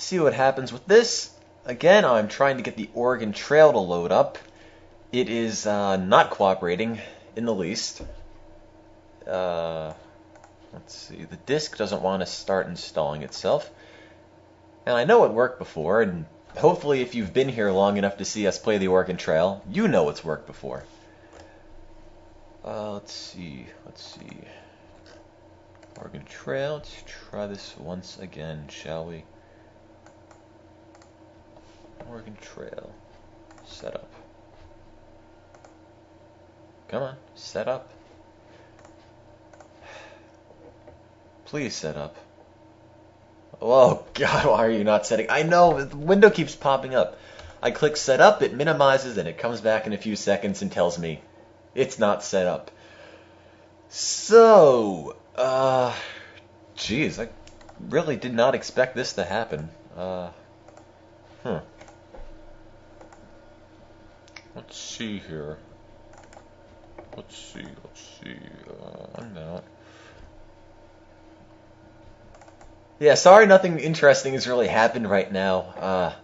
see what happens with this. Again, I'm trying to get the Oregon Trail to load up. It is not cooperating in the least. Let's see, the disk doesn't want to start installing itself. And I know it worked before, and hopefully if you've been here long enough to see us play the Oregon Trail, you know it's worked before. Let's see. Oregon Trail, let's try this once again, shall we? Oregon Trail, setup. Come on, set up. Please set up. Oh god, why are you not setting? I know, the window keeps popping up. I click set up, it minimizes, and it comes back in a few seconds and tells me it's not set up. So, geez, I really did not expect this to happen. Let's see here. Let's see. No. Yeah, sorry nothing interesting has really happened right now.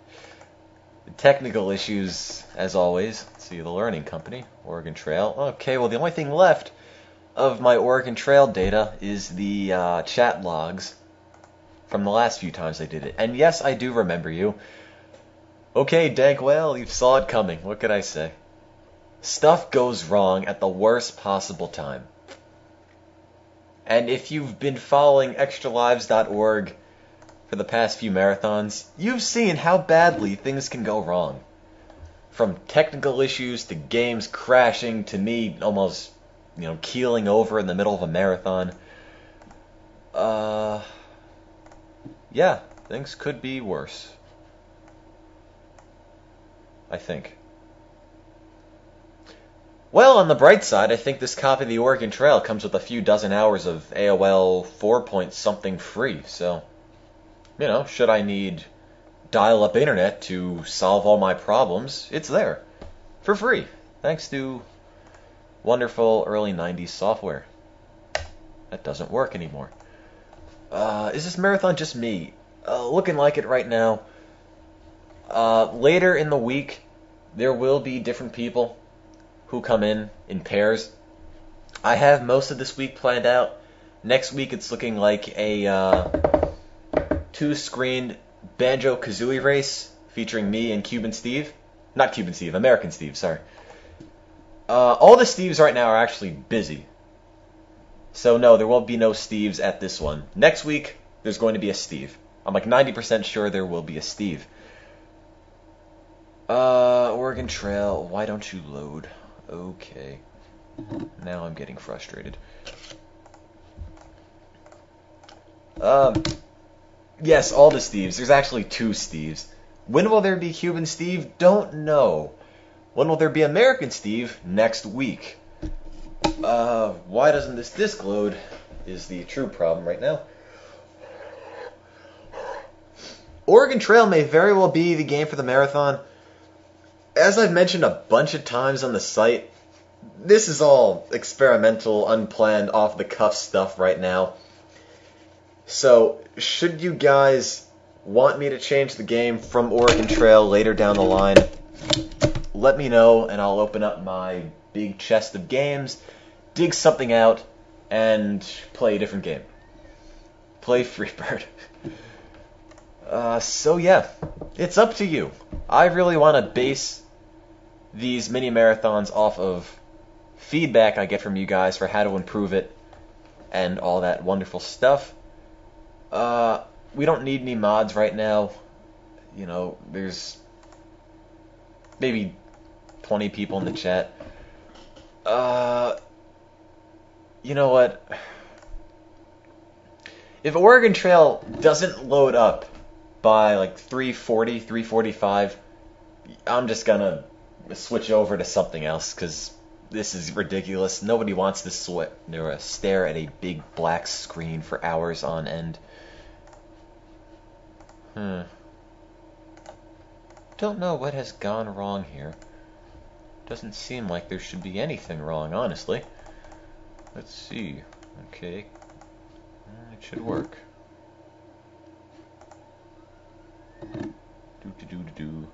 Technical issues, as always. Let's see, the Learning Company, Oregon Trail. Okay, well, the only thing left of my Oregon Trail data is the chat logs from the last few times I did it. And yes, I do remember you. Okay, Dank Whale, you saw it coming. What could I say? Stuff goes wrong at the worst possible time. And if you've been following Extralives.org for the past few marathons, you've seen how badly things can go wrong. From technical issues to games crashing to me almost, keeling over in the middle of a marathon. Yeah, things could be worse. I think. Well, on the bright side, I think this copy of the Oregon Trail comes with a few dozen hours of AOL 4-point-something free, so, should I need dial-up internet to solve all my problems, it's there, for free, thanks to wonderful early 90s software. That doesn't work anymore. Is this marathon just me? Looking like it right now. Later in the week, there will be different people who come in pairs. I have most of this week planned out. Next week it's looking like a two-screen Banjo-Kazooie race featuring me and Cuban Steve. Not Cuban Steve, American Steve, sorry. All the Steves right now are actually busy. So no, there will be no Steves at this one. Next week, there's going to be a Steve. I'm like 90% sure there will be a Steve. Oregon Trail, why don't you load? Okay. Now I'm getting frustrated. Yes, all the Steves. There's actually two Steves. When will there be Cuban Steve? Don't know. When will there be American Steve? Next week. Why doesn't this disc load is the true problem right now. Oregon Trail may very well be the game for the marathon. As I've mentioned a bunch of times on the site, this is all experimental, unplanned, off-the-cuff stuff right now. So, should you guys want me to change the game from Oregon Trail later down the line, let me know and I'll open up my big chest of games, dig something out, and play a different game. Play Freebird. So yeah, it's up to you. I really want to base these mini marathons off of feedback I get from you guys for how to improve it and all that wonderful stuff. We don't need any mods right now. There's maybe 20 people in the chat. You know what? If Oregon Trail doesn't load up by like 3:40, 3:45, I'm just gonna switch over to something else because this is ridiculous. Nobody wants to stare at a big black screen for hours on end. Don't know what has gone wrong here. Doesn't seem like there should be anything wrong, honestly. Let's see. Okay. It should work. Do.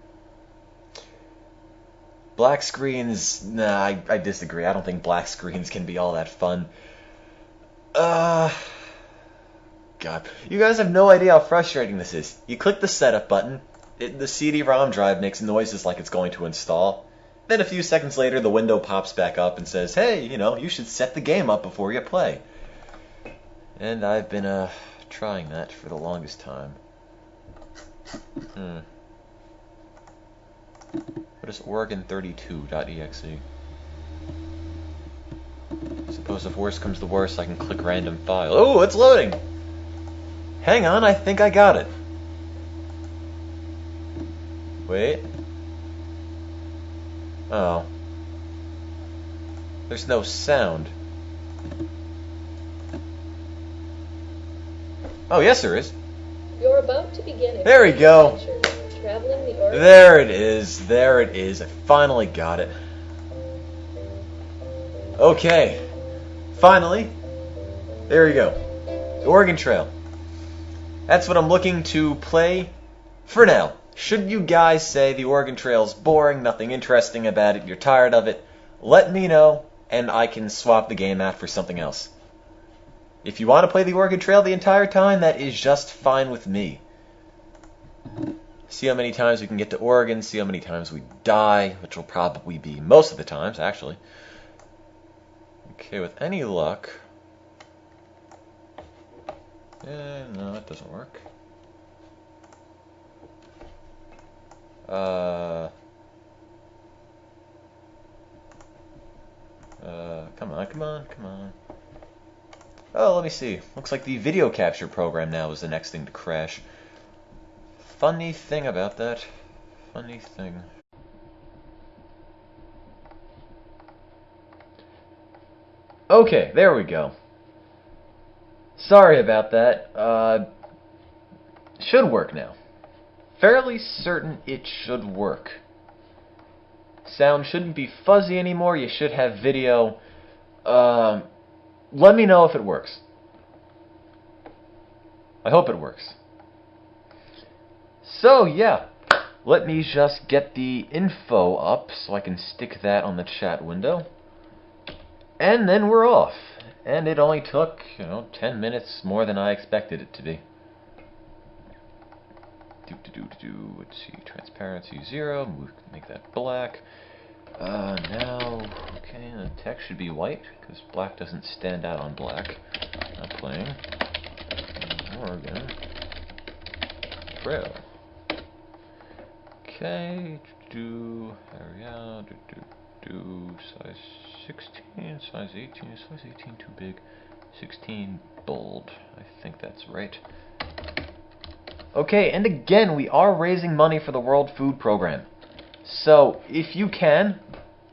Black screens, nah, I disagree. I don't think black screens can be all that fun. God. You guys have no idea how frustrating this is. You click the setup button, the CD-ROM drive makes noises like it's going to install. Then a few seconds later, the window pops back up and says, hey, you should set the game up before you play. And I've been, trying that for the longest time. What is Oregon32.exe? Suppose if worse comes to worse, I can click random file. Oh, it's loading! Hang on, I think I got it. Wait. Oh. There's no sound. Oh, yes there is. You're about to begin a there we go. Traveling the Oregon. There it is. There it is. I finally got it. Okay. Finally. There you go. The Oregon Trail. That's what I'm looking to play for now. Should you guys say the Oregon Trail's boring, nothing interesting about it, you're tired of it, let me know, and I can swap the game out for something else. If you want to play the Oregon Trail the entire time, that is just fine with me. See how many times we can get to Oregon, see how many times we die, which will probably be most of the times, actually. Okay, with any luck... no, that doesn't work. Come on. Oh, let me see. Looks like the video capture program now is the next thing to crash. Funny thing about that. Funny thing. Okay, there we go. Sorry about that. Should work now. Fairly certain it should work. Sound shouldn't be fuzzy anymore. You should have video. Let me know if it works. I hope it works. So, yeah. Let me just get the info up so I can stick that on the chat window. And then we're off. And it only took, 10 minutes more than I expected it to be. Let's see, transparency 0, make that black. Now, okay, the text should be white, because black doesn't stand out on black. Not playing. Oregon Trail. Okay, area, size 16, size 18, size 18 too big, 16 bold. I think that's right. Okay, and again, we are raising money for the World Food Program. So, if you can,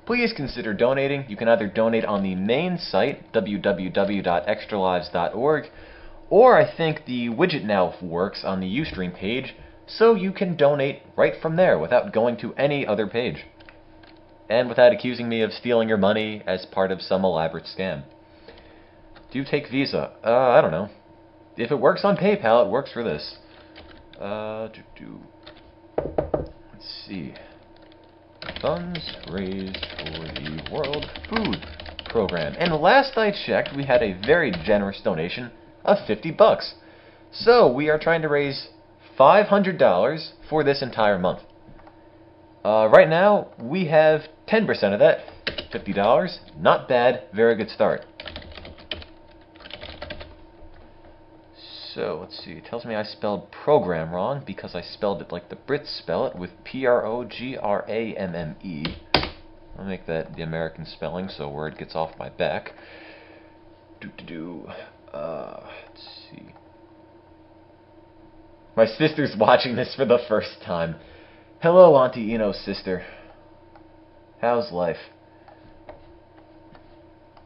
please consider donating. You can either donate on the main site, www.extralives.org, or I think the widget now works on the Ustream page, so you can donate right from there without going to any other page. And without accusing me of stealing your money as part of some elaborate scam. Do you take Visa? I don't know. If it works on PayPal, it works for this. Let's see. Funds raised for the World Food Program. And last I checked, we had a very generous donation of $50. So we are trying to raise $500 for this entire month. Right now, we have 10% of that, $50. Not bad, very good start. So, let's see, it tells me I spelled program wrong because I spelled it like the Brits spell it with P-R-O-G-R-A-M-M-E. I'll make that the American spelling so word gets off my back. Let's see. My sister's watching this for the first time. Hello, Auntie Eno's sister. How's life?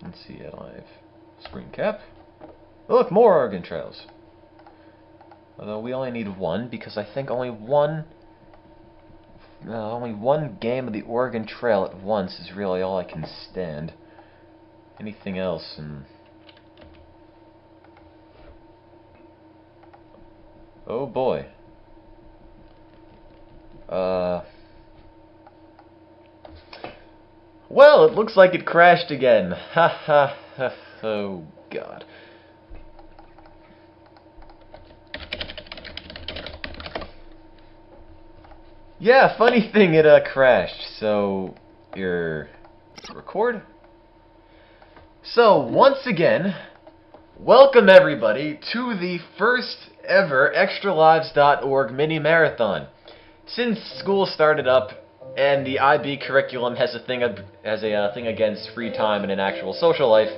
Let's see, live screen cap. Oh, look, more Oregon Trails. Although we only need one, because I think only one game of the Oregon Trail at once is really all I can stand. Anything else, and... oh boy. Well, it looks like it crashed again. Ha ha ha. Oh, God. Yeah, funny thing, it crashed. So, record? So, once again, welcome everybody to the first ever Extralives.org mini marathon. Since school started up and the IB curriculum has a thing against free time and an actual social life,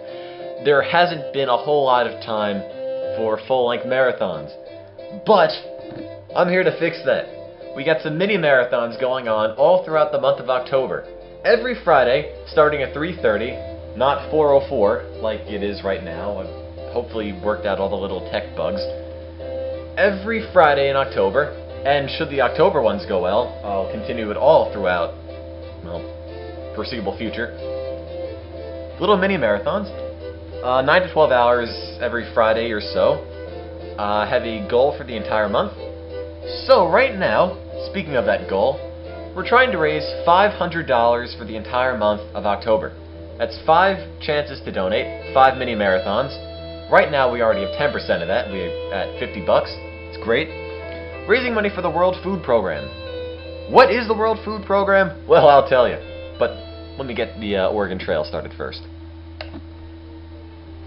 there hasn't been a whole lot of time for full-length marathons. But I'm here to fix that. We got some mini marathons going on all throughout the month of October. Every Friday, starting at 3:30, not 4:04 like it is right now. I've hopefully worked out all the little tech bugs. Every Friday in October, and should the October ones go well, I'll continue it all throughout, well, foreseeable future. Little mini marathons, 9 to 12 hours every Friday or so. Have a goal for the entire month. So right now, speaking of that goal, we're trying to raise $500 for the entire month of October. That's 5 chances to donate, 5 mini marathons. Right now we already have 10% of that. We're at $50. It's great. Raising money for the World Food Program. What is the World Food Program? Well, I'll tell you. But let me get the Oregon Trail started first.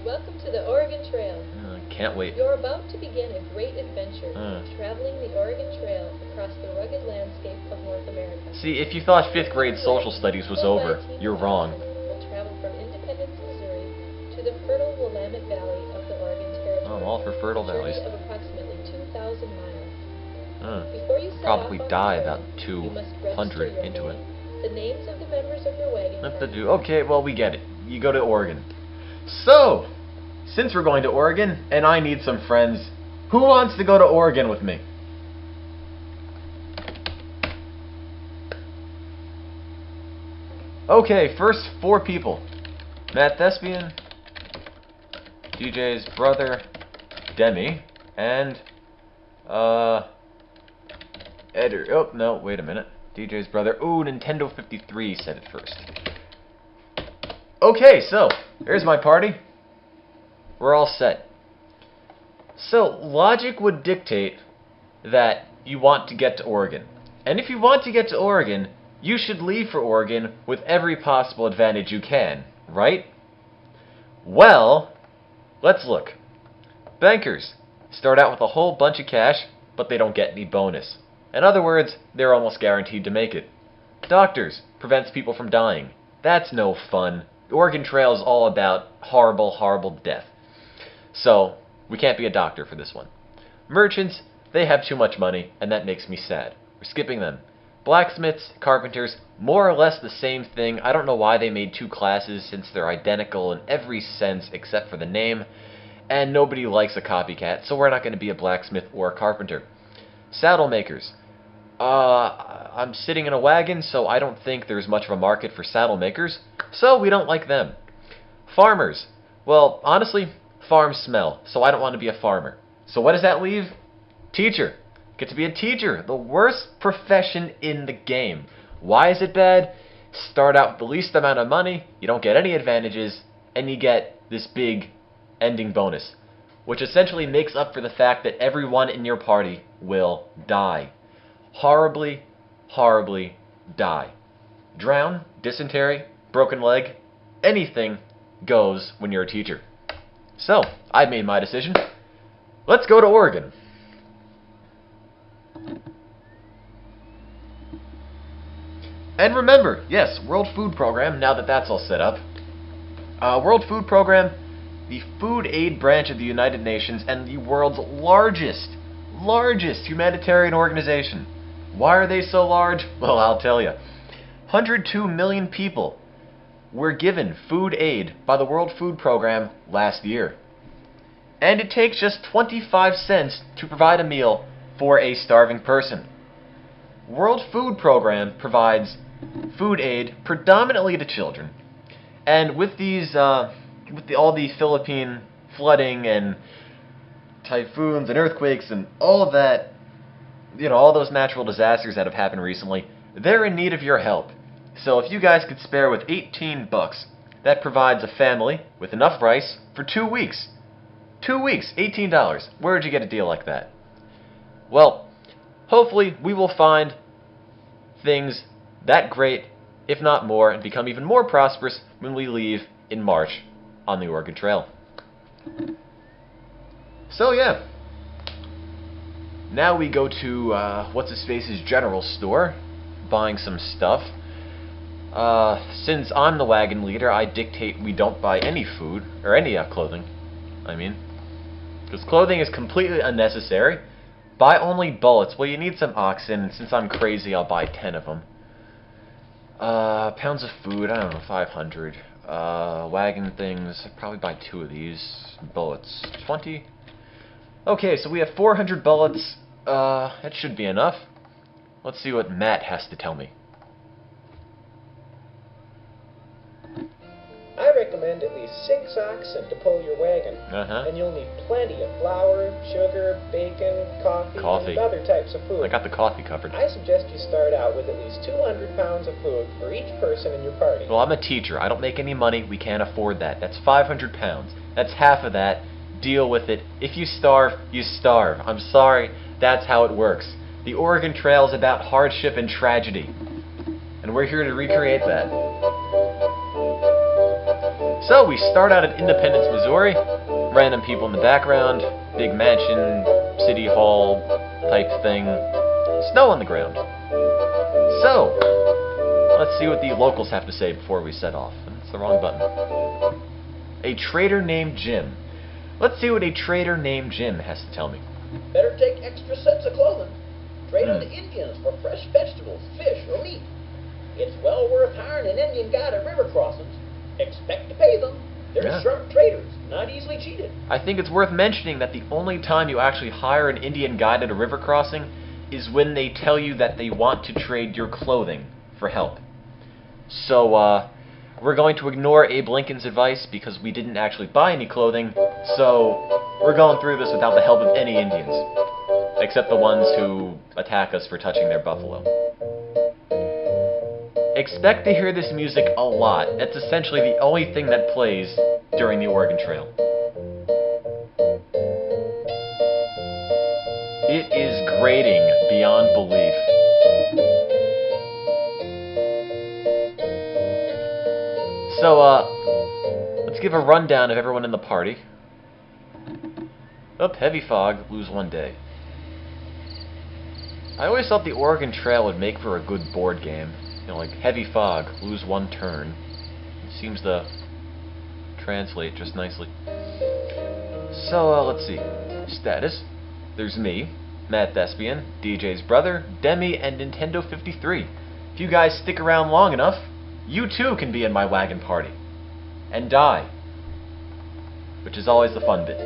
Welcome to the Oregon Trail. Can't wait. You're about to begin a great adventure, traveling the Oregon Trail across the rugged landscape of North America. See, if you thought 5th grade social studies was over, you're wrong. We'll travel from Independence, Missouri to the fertile Willamette Valley of the Oregon Territory. I'm all for fertile valleys. A journey of approximately 2,000 miles. Before you probably die about 200 into it. The names of the members of your wagon. Okay, well, we get it. You go to Oregon. So, since we're going to Oregon, and I need some friends, who wants to go to Oregon with me? Okay, first 4 people. Matt Thespian, DJ's brother, Demi, and, Eder. Oh, no, wait a minute. DJ's brother. Ooh, Nintendo 53 said it first. Okay, so, here's my party. We're all set. So, logic would dictate that you want to get to Oregon. And if you want to get to Oregon, you should leave for Oregon with every possible advantage you can, right? Well, let's look. Bankers start out with a whole bunch of cash, but they don't get any bonus. In other words, they're almost guaranteed to make it. Doctors prevents people from dying. That's no fun. The Oregon Trail is all about horrible, horrible death. So, we can't be a doctor for this one. Merchants, they have too much money, and that makes me sad. We're skipping them. Blacksmiths, carpenters, more or less the same thing. I don't know why they made 2 classes since they're identical in every sense except for the name. And nobody likes a copycat, so we're not going to be a blacksmith or a carpenter. Saddle makers. I'm sitting in a wagon, so I don't think there's much of a market for saddle makers, so we don't like them. Farmers. Well, honestly, farms smell, so I don't want to be a farmer. So what does that leave? Teacher. Get to be a teacher, the worst profession in the game. Why is it bad? Start out with the least amount of money, you don't get any advantages, and you get this big ending bonus, which essentially makes up for the fact that everyone in your party will die. Horribly, horribly die. Drown, dysentery, broken leg, anything goes when you're a teacher. So, I've made my decision. Let's go to Oregon. And remember, yes, World Food Program, now that that's all set up. World Food Program, the food aid branch of the United Nations and the world's largest humanitarian organization. Why are they so large? Well, I'll tell you. 102 million people were given food aid by the World Food Program last year. And it takes just 25 cents to provide a meal for a starving person. World Food Program provides food aid predominantly to children. And with these, all the Philippine flooding and typhoons and earthquakes and all of that, all those natural disasters that have happened recently, they're in need of your help. So if you guys could spare with 18 bucks, that provides a family with enough rice for 2 weeks. 2 weeks, $18. Where'd you get a deal like that? Well, hopefully we will find things that great, if not more, and become even more prosperous when we leave in March on the Oregon Trail. So yeah, now we go to What's-His-Face's general store, buying some stuff. Since I'm the wagon leader, I dictate we don't buy any food, or any clothing, I mean. Because clothing is completely unnecessary. Buy only bullets. Well, you need some oxen, and since I'm crazy, I'll buy 10 of them. Pounds of food, I don't know, 500. Wagon things, I'd probably buy 2 of these. Bullets, 20. Okay, so we have 400 bullets. That should be enough. Let's see what Matt has to tell me. I recommend at least 6 oxen to pull your wagon. And you'll need plenty of flour, sugar, bacon, coffee, and other types of food. I got the coffee covered. I suggest you start out with at least 200 pounds of food for each person in your party. Well, I'm a teacher. I don't make any money. We can't afford that. That's 500 pounds. That's half of that. Deal with it. If you starve, you starve. I'm sorry. That's how it works. The Oregon Trail is about hardship and tragedy. And we're here to recreate that. So we start out at Independence, Missouri. Random people in the background. Big mansion, city hall type thing. Snow on the ground. So, let's see what the locals have to say before we set off. That's the wrong button. A trader named Jim. Let's see what a trader named Jim has to tell me. Better take extra sets of clothing. Trade on the Indians for fresh vegetables, fish, or meat. It's well worth hiring an Indian guide at river crossings. Expect to pay them. They're sharp traders, not easily cheated. I think it's worth mentioning that the only time you actually hire an Indian guide at a river crossing is when they tell you that they want to trade your clothing for help. So, we're going to ignore Abe Lincoln's advice because we didn't actually buy any clothing, so we're going through this without the help of any Indians, except the ones who attack us for touching their buffalo. Expect to hear this music a lot. That's essentially the only thing that plays during the Oregon Trail. It is grating beyond belief. So, let's give a rundown of everyone in the party. Up, heavy fog, lose 1 day. I always thought the Oregon Trail would make for a good board game. You know, like heavy fog, lose 1 turn. It seems to translate just nicely. So, let's see. Status. There's me, Matt Thespian, DJ's brother, Demi, and Nintendo 53. If you guys stick around long enough, you too can be in my wagon party. And die. Which is always the fun bit.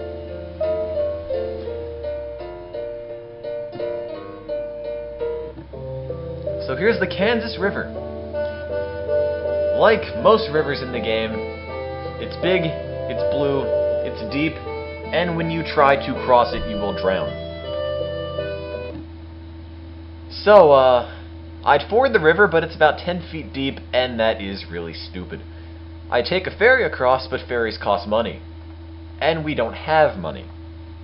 So here's the Kansas River. Like most rivers in the game, it's big, it's blue, it's deep, and when you try to cross it, you will drown. So, I'd ford the river, but it's about 10 feet deep, and that is really stupid. I take a ferry across, but ferries cost money. And we don't have money.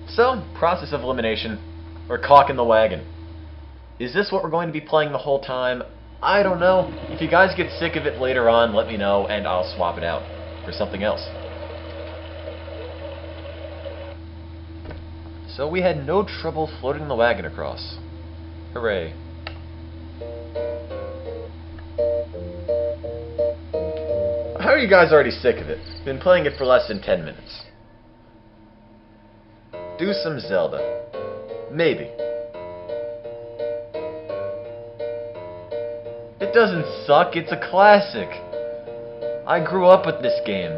So, process of elimination, or cock in the wagon. Is this what we're going to be playing the whole time? I don't know. If you guys get sick of it later on, let me know, and I'll swap it out for something else. So we had no trouble floating the wagon across. Hooray. How are you guys already sick of it? Been playing it for less than 10 minutes. Do some Zelda. Maybe. It doesn't suck, it's a classic. I grew up with this game.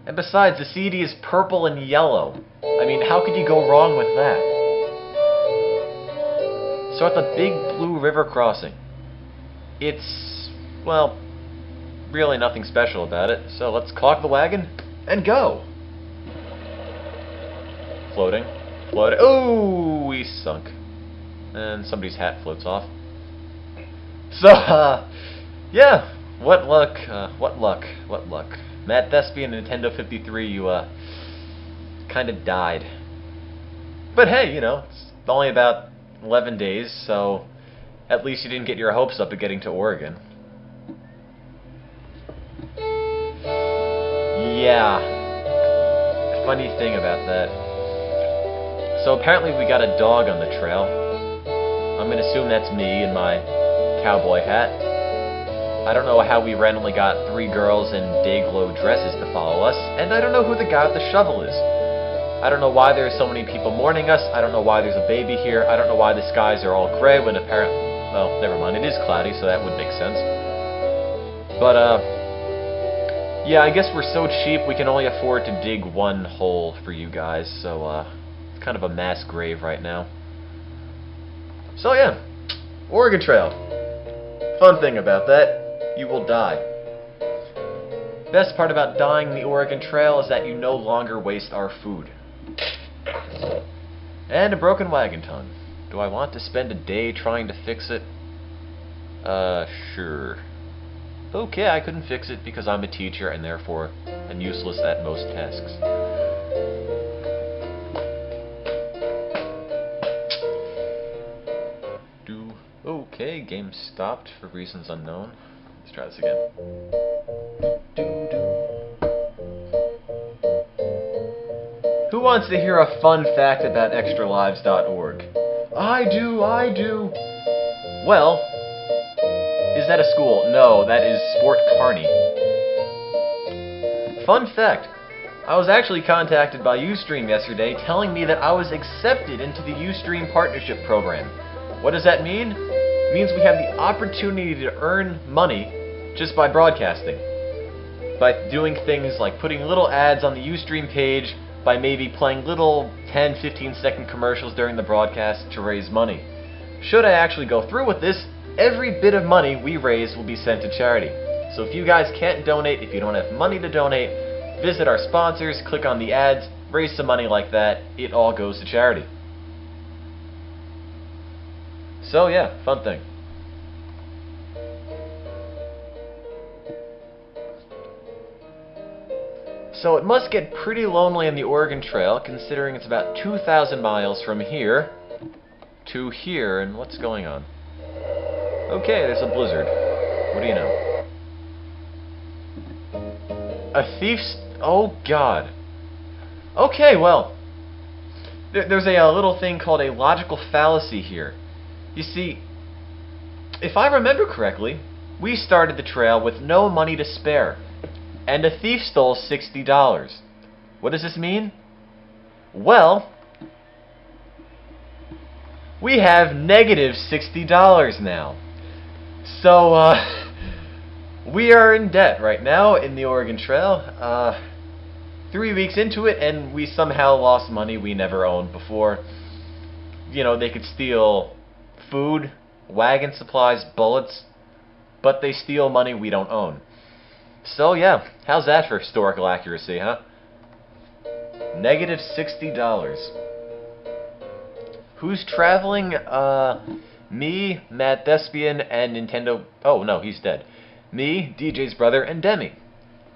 And besides, the CD is purple and yellow. I mean, how could you go wrong with that? So at the Big Blue River crossing, it's, well, really nothing special about it. So let's caulk the wagon and go. Floating, floating. Oh, we sunk. And somebody's hat floats off. So, yeah. What luck, what luck, what luck. Matt Thespian, Nintendo 53, you, kind of died. But hey, you know, it's only about 11 days, so at least you didn't get your hopes up of getting to Oregon. Yeah. Funny thing about that. So apparently we got a dog on the trail. I'm gonna assume that's me in my cowboy hat. I don't know how we randomly got 3 girls in day-glow dresses to follow us, and I don't know who the guy with the shovel is. I don't know why there's so many people mourning us, I don't know why there's a baby here, I don't know why the skies are all gray when apparently... Well, never mind, it is cloudy, so that would make sense. But, yeah, I guess we're so cheap we can only afford to dig 1 hole for you guys, so, it's kind of a mass grave right now. So, yeah, Oregon Trail. Fun thing about that, you will die. Best part about dying the Oregon Trail is that you no longer waste our food. And a broken wagon tongue. Do I want to spend a day trying to fix it? Sure. Okay, I couldn't fix it because I'm a teacher and therefore am useless at most tasks. Okay, game stopped for reasons unknown. Let's try this again. Who wants to hear a fun fact about Extralives.org? I do. Well, is that a school? No, that is Sport Carney. Fun fact. I was actually contacted by Ustream yesterday telling me that I was accepted into the Ustream Partnership Program. What does that mean? It means we have the opportunity to earn money just by broadcasting. By doing things like putting little ads on the Ustream page, by maybe playing little 10-15 second commercials during the broadcast to raise money. Should I actually go through with this, every bit of money we raise will be sent to charity. So if you guys can't donate, if you don't have money to donate, visit our sponsors, click on the ads, raise some money like that, it all goes to charity. So yeah, fun thing. So it must get pretty lonely on the Oregon Trail, considering it's about 2,000 miles from here to here, and what's going on? Okay, there's a blizzard. What do you know? A thief's... Oh, God. Okay, well, there's a little thing called a logical fallacy here. You see, if I remember correctly, we started the trail with no money to spare, and a thief stole $60. What does this mean? Well, we have negative $60 now. So, we are in debt right now in the Oregon Trail. 3 weeks into it, and we somehow lost money we never owned before. You know, they could steal food, wagon supplies, bullets, but they steal money we don't own. So yeah, how's that for historical accuracy, huh? Negative $60. Who's traveling? Me, Matt Thespian, and Nintendo... Oh, no, he's dead. Me, DJ's brother, and Demi.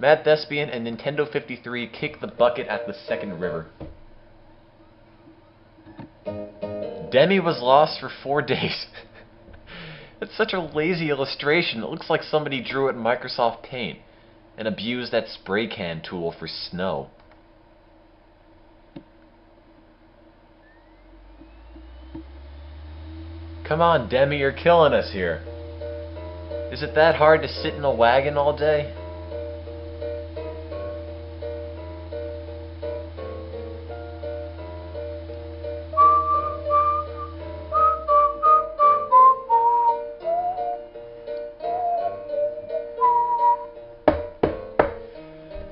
Matt Thespian and Nintendo 53 kick the bucket at the second river. Demi was lost for 4 days. It's such a lazy illustration. It looks like somebody drew it in Microsoft Paint and abused that spray can tool for snow. Come on, Demi, you're killing us here. Is it that hard to sit in a wagon all day?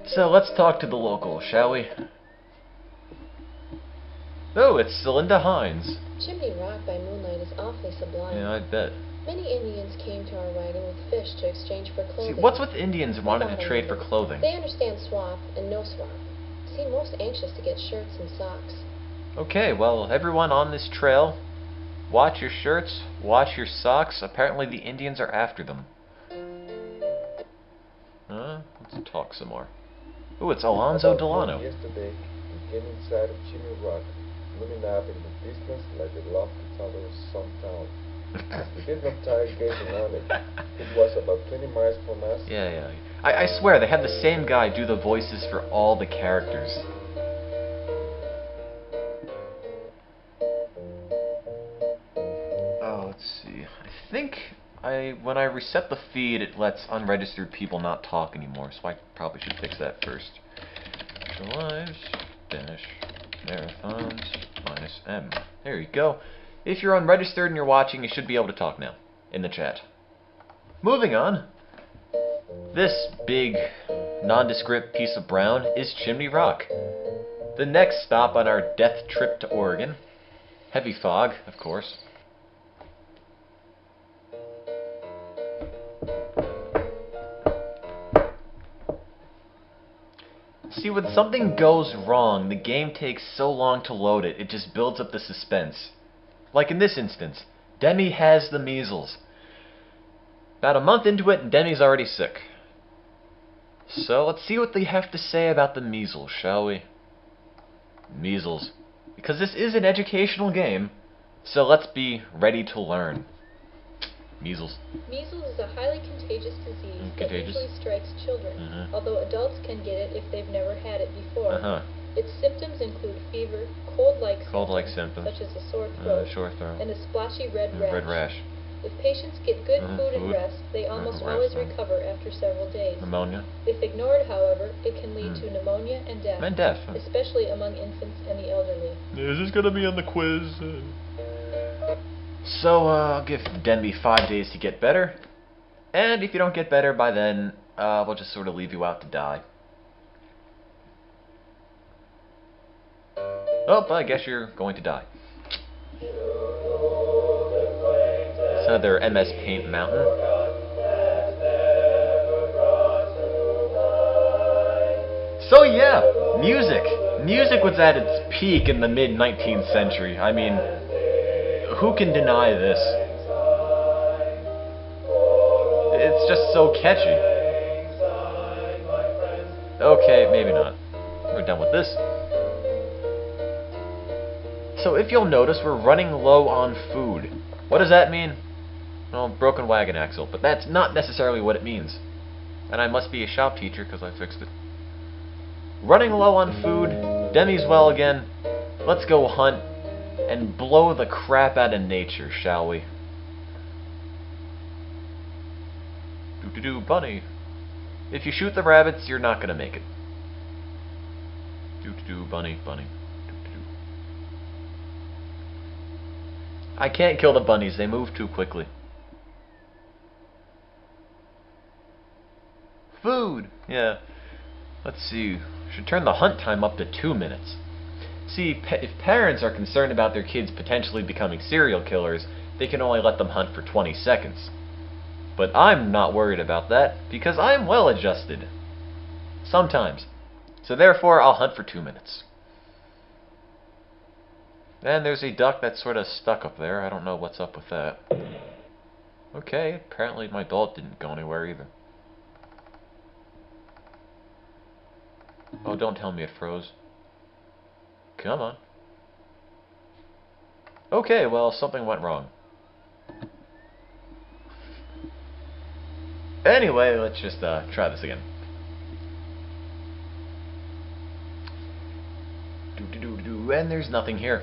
So let's talk to the local, shall we? Oh, it's Celinda Hines. Chimney Rock by moonlight is awfully sublime. Yeah, I bet. Many Indians came to our wagon with fish to exchange for clothing. See, what's with Indians wanting to trade for clothing? They understand swap and no swap. Seem most anxious to get shirts and socks. Okay, well, everyone on this trail, watch your shirts, watch your socks. Apparently the Indians are after them. Let's talk some more. Ooh, it's Alonzo Delano. Yesterday, we came inside of Chimney Rock, looming up in the distance like the lofty tower of some town. We did not tire gazing on it. It was about 20 miles from us. Yeah. I swear, they had the same guy do the voices for all the characters. Let's see. I think when I reset the feed, it lets unregistered people not talk anymore, so I probably should fix that first. Extralives Minithons -M. There you go. If you're unregistered and you're watching, you should be able to talk now in the chat. Moving on. This big, nondescript piece of brown is Chimney Rock. The next stop on our death trip to Oregon. Heavy fog, of course. See, when something goes wrong, the game takes so long to load it, it just builds up the suspense. Like in this instance, Demi has the measles. About a month into it, and Demi's already sick. So let's see what they have to say about the measles, shall we? Measles. Because this is an educational game, so let's be ready to learn. Measles. Measles is a highly contagious disease that usually strikes children, although adults can get it if they've never had it before. Its symptoms include fever, cold-like symptoms, such as a sore throat, and a splotchy red rash. If patients get good food and rest, they almost always recover after several days. Pneumonia. If ignored, however, it can lead to pneumonia and death, especially among infants and the elderly. Is this going to be on the quiz? So, I'll give Denby 5 days to get better. And if you don't get better by then, we'll just sort of leave you out to die. Oh, I guess you're going to die. It's another MS Paint mountain. So yeah, music. Music was at its peak in the mid-19th century. I mean, who can deny this? It's just so catchy. Okay, maybe not. We're done with this. So if you'll notice, we're running low on food. What does that mean? Well, broken wagon axle, but that's not necessarily what it means. And I must be a shop teacher because I fixed it. Running low on food, Demi's well again. Let's go hunt and blow the crap out of nature, shall we? Do-do-do, bunny. If you shoot the rabbits, you're not gonna make it. Do-do-do, bunny, bunny. Do-do-do. I can't kill the bunnies, they move too quickly. Food! Yeah. Let's see. Should turn the hunt time up to 2 minutes. See, if parents are concerned about their kids potentially becoming serial killers, they can only let them hunt for 20 seconds. But I'm not worried about that, because I'm well adjusted. Sometimes. So therefore, I'll hunt for 2 minutes. And there's a duck that's sort of stuck up there. I don't know what's up with that. Okay, apparently my bolt didn't go anywhere either. Oh, don't tell me it froze. Come on. Okay, well, something went wrong. Anyway, let's just try this again. Do-do-do-do, and there's nothing here.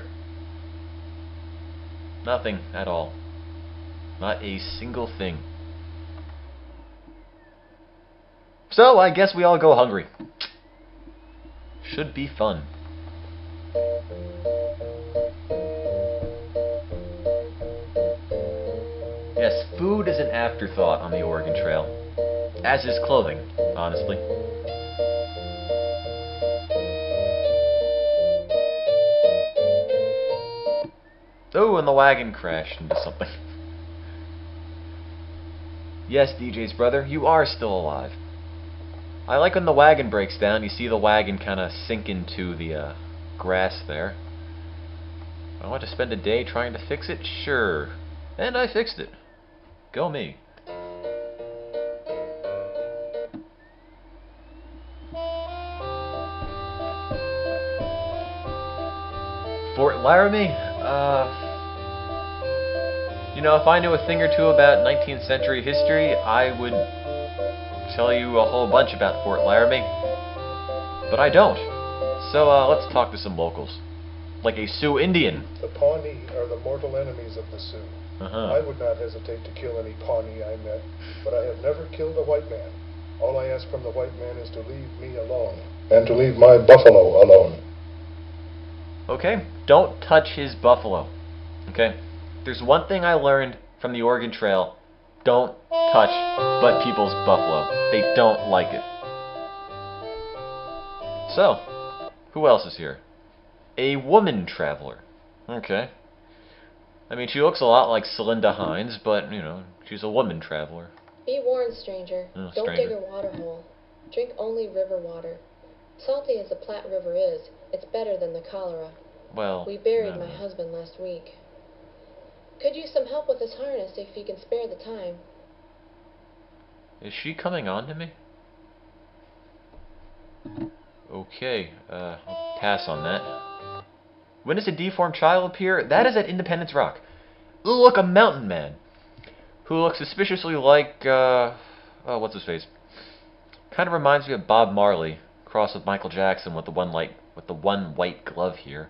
Nothing at all. Not a single thing. So, I guess we all go hungry. Should be fun. Yes, food is an afterthought on the Oregon Trail. As is clothing, honestly. Oh, and the wagon crashed into something. Yes, DJ's brother, you are still alive. I like when the wagon breaks down, you see the wagon kind of sink into the grass there. I want to spend a day trying to fix it? Sure. And I fixed it. Go me. Fort Laramie? You know, if I knew a thing or two about 19th century history, I would tell you a whole bunch about Fort Laramie. But I don't. So, let's talk to some locals. Like a Sioux Indian. The Pawnee are the mortal enemies of the Sioux. I would not hesitate to kill any Pawnee I met, but I have never killed a white man. All I ask from the white man is to leave me alone, and to leave my buffalo alone. Okay, don't touch his buffalo. Okay? There's one thing I learned from the Oregon Trail. Don't touch but people's buffalo. They don't like it. So, who else is here? A woman traveler. Okay. I mean, she looks a lot like Celinda Hines, but, you know, she's a woman traveler. Be warned, stranger. Don't dig a water hole. Drink only river water. Salty as the Platte River is, it's better than the cholera. Well, we buried my husband last week. Could use some help with his harness if you can spare the time. Is she coming on to me? Okay, I'll pass on that. When does a deformed child appear? That is at Independence Rock. Look, a mountain man. Who looks suspiciously like, what's his face? Kind of reminds me of Bob Marley, crossed with Michael Jackson with the one white glove here.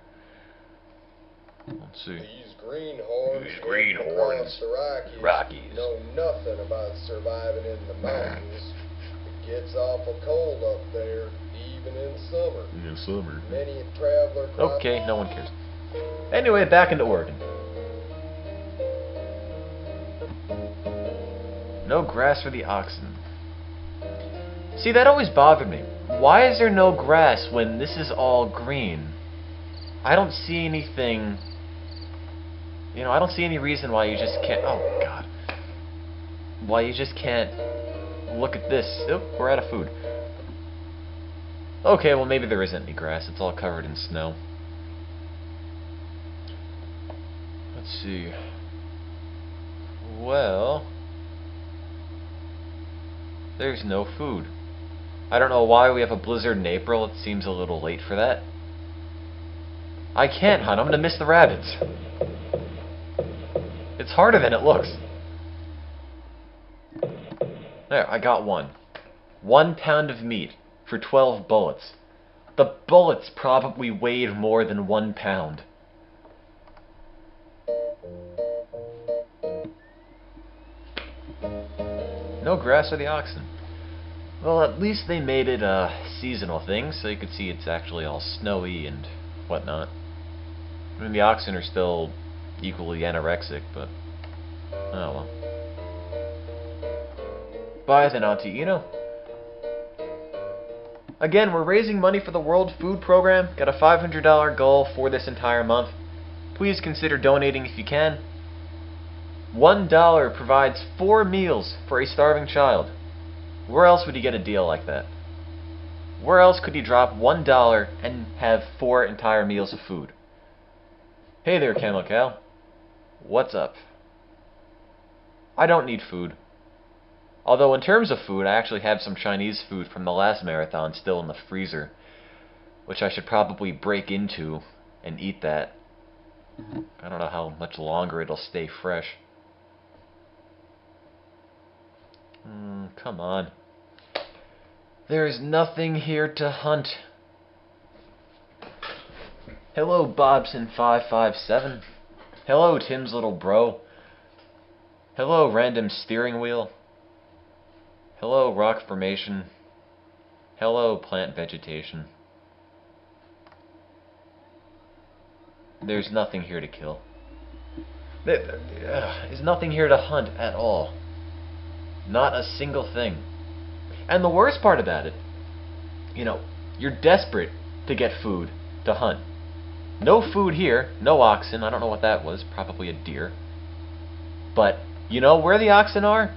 Let's see. These greenhorns across the Rockies know nothing about surviving in the mountains. It gets awful cold up there, even in summer. In summer. Many a traveler. Okay, no one cares. Anyway, back into Oregon. No grass for the oxen. See, that always bothered me. Why is there no grass when this is all green? I don't see anything. You know, I don't see any reason why you just can't. Oh, God. Why you just can't look at this. Oh, we're out of food. Okay, well, maybe there isn't any grass. It's all covered in snow. Let's see. Well, there's no food. I don't know why we have a blizzard in April. It seems a little late for that. I can't hunt. I'm going to miss the rabbits. It's harder than it looks. There, I got one. 1 pound of meat for 12 bullets. The bullets probably weighed more than 1 pound. No grass for the oxen. Well, at least they made it a seasonal thing, so you could see it's actually all snowy and whatnot. I mean, the oxen are still equally anorexic, but oh well. Bye then, Auntie Eno. Again, we're raising money for the World Food Program. Got a $500 goal for this entire month. Please consider donating if you can. $1 provides 4 meals for a starving child. Where else would you get a deal like that? Where else could you drop $1 and have 4 entire meals of food? Hey there, Camel Cow. What's up? I don't need food. Although in terms of food, I actually have some Chinese food from the last marathon still in the freezer, which I should probably break into and eat that. I don't know how much longer it'll stay fresh. Come on. There is nothing here to hunt. Hello, Bobson557. Hello, Tim's little bro. Hello, random steering wheel. Hello, rock formation. Hello, plant vegetation. There's nothing here to kill. There's nothing here to hunt at all. Not a single thing. And the worst part about it, you know, you're desperate to get food to hunt. No food here, no oxen. I don't know what that was, probably a deer. But you know where the oxen are?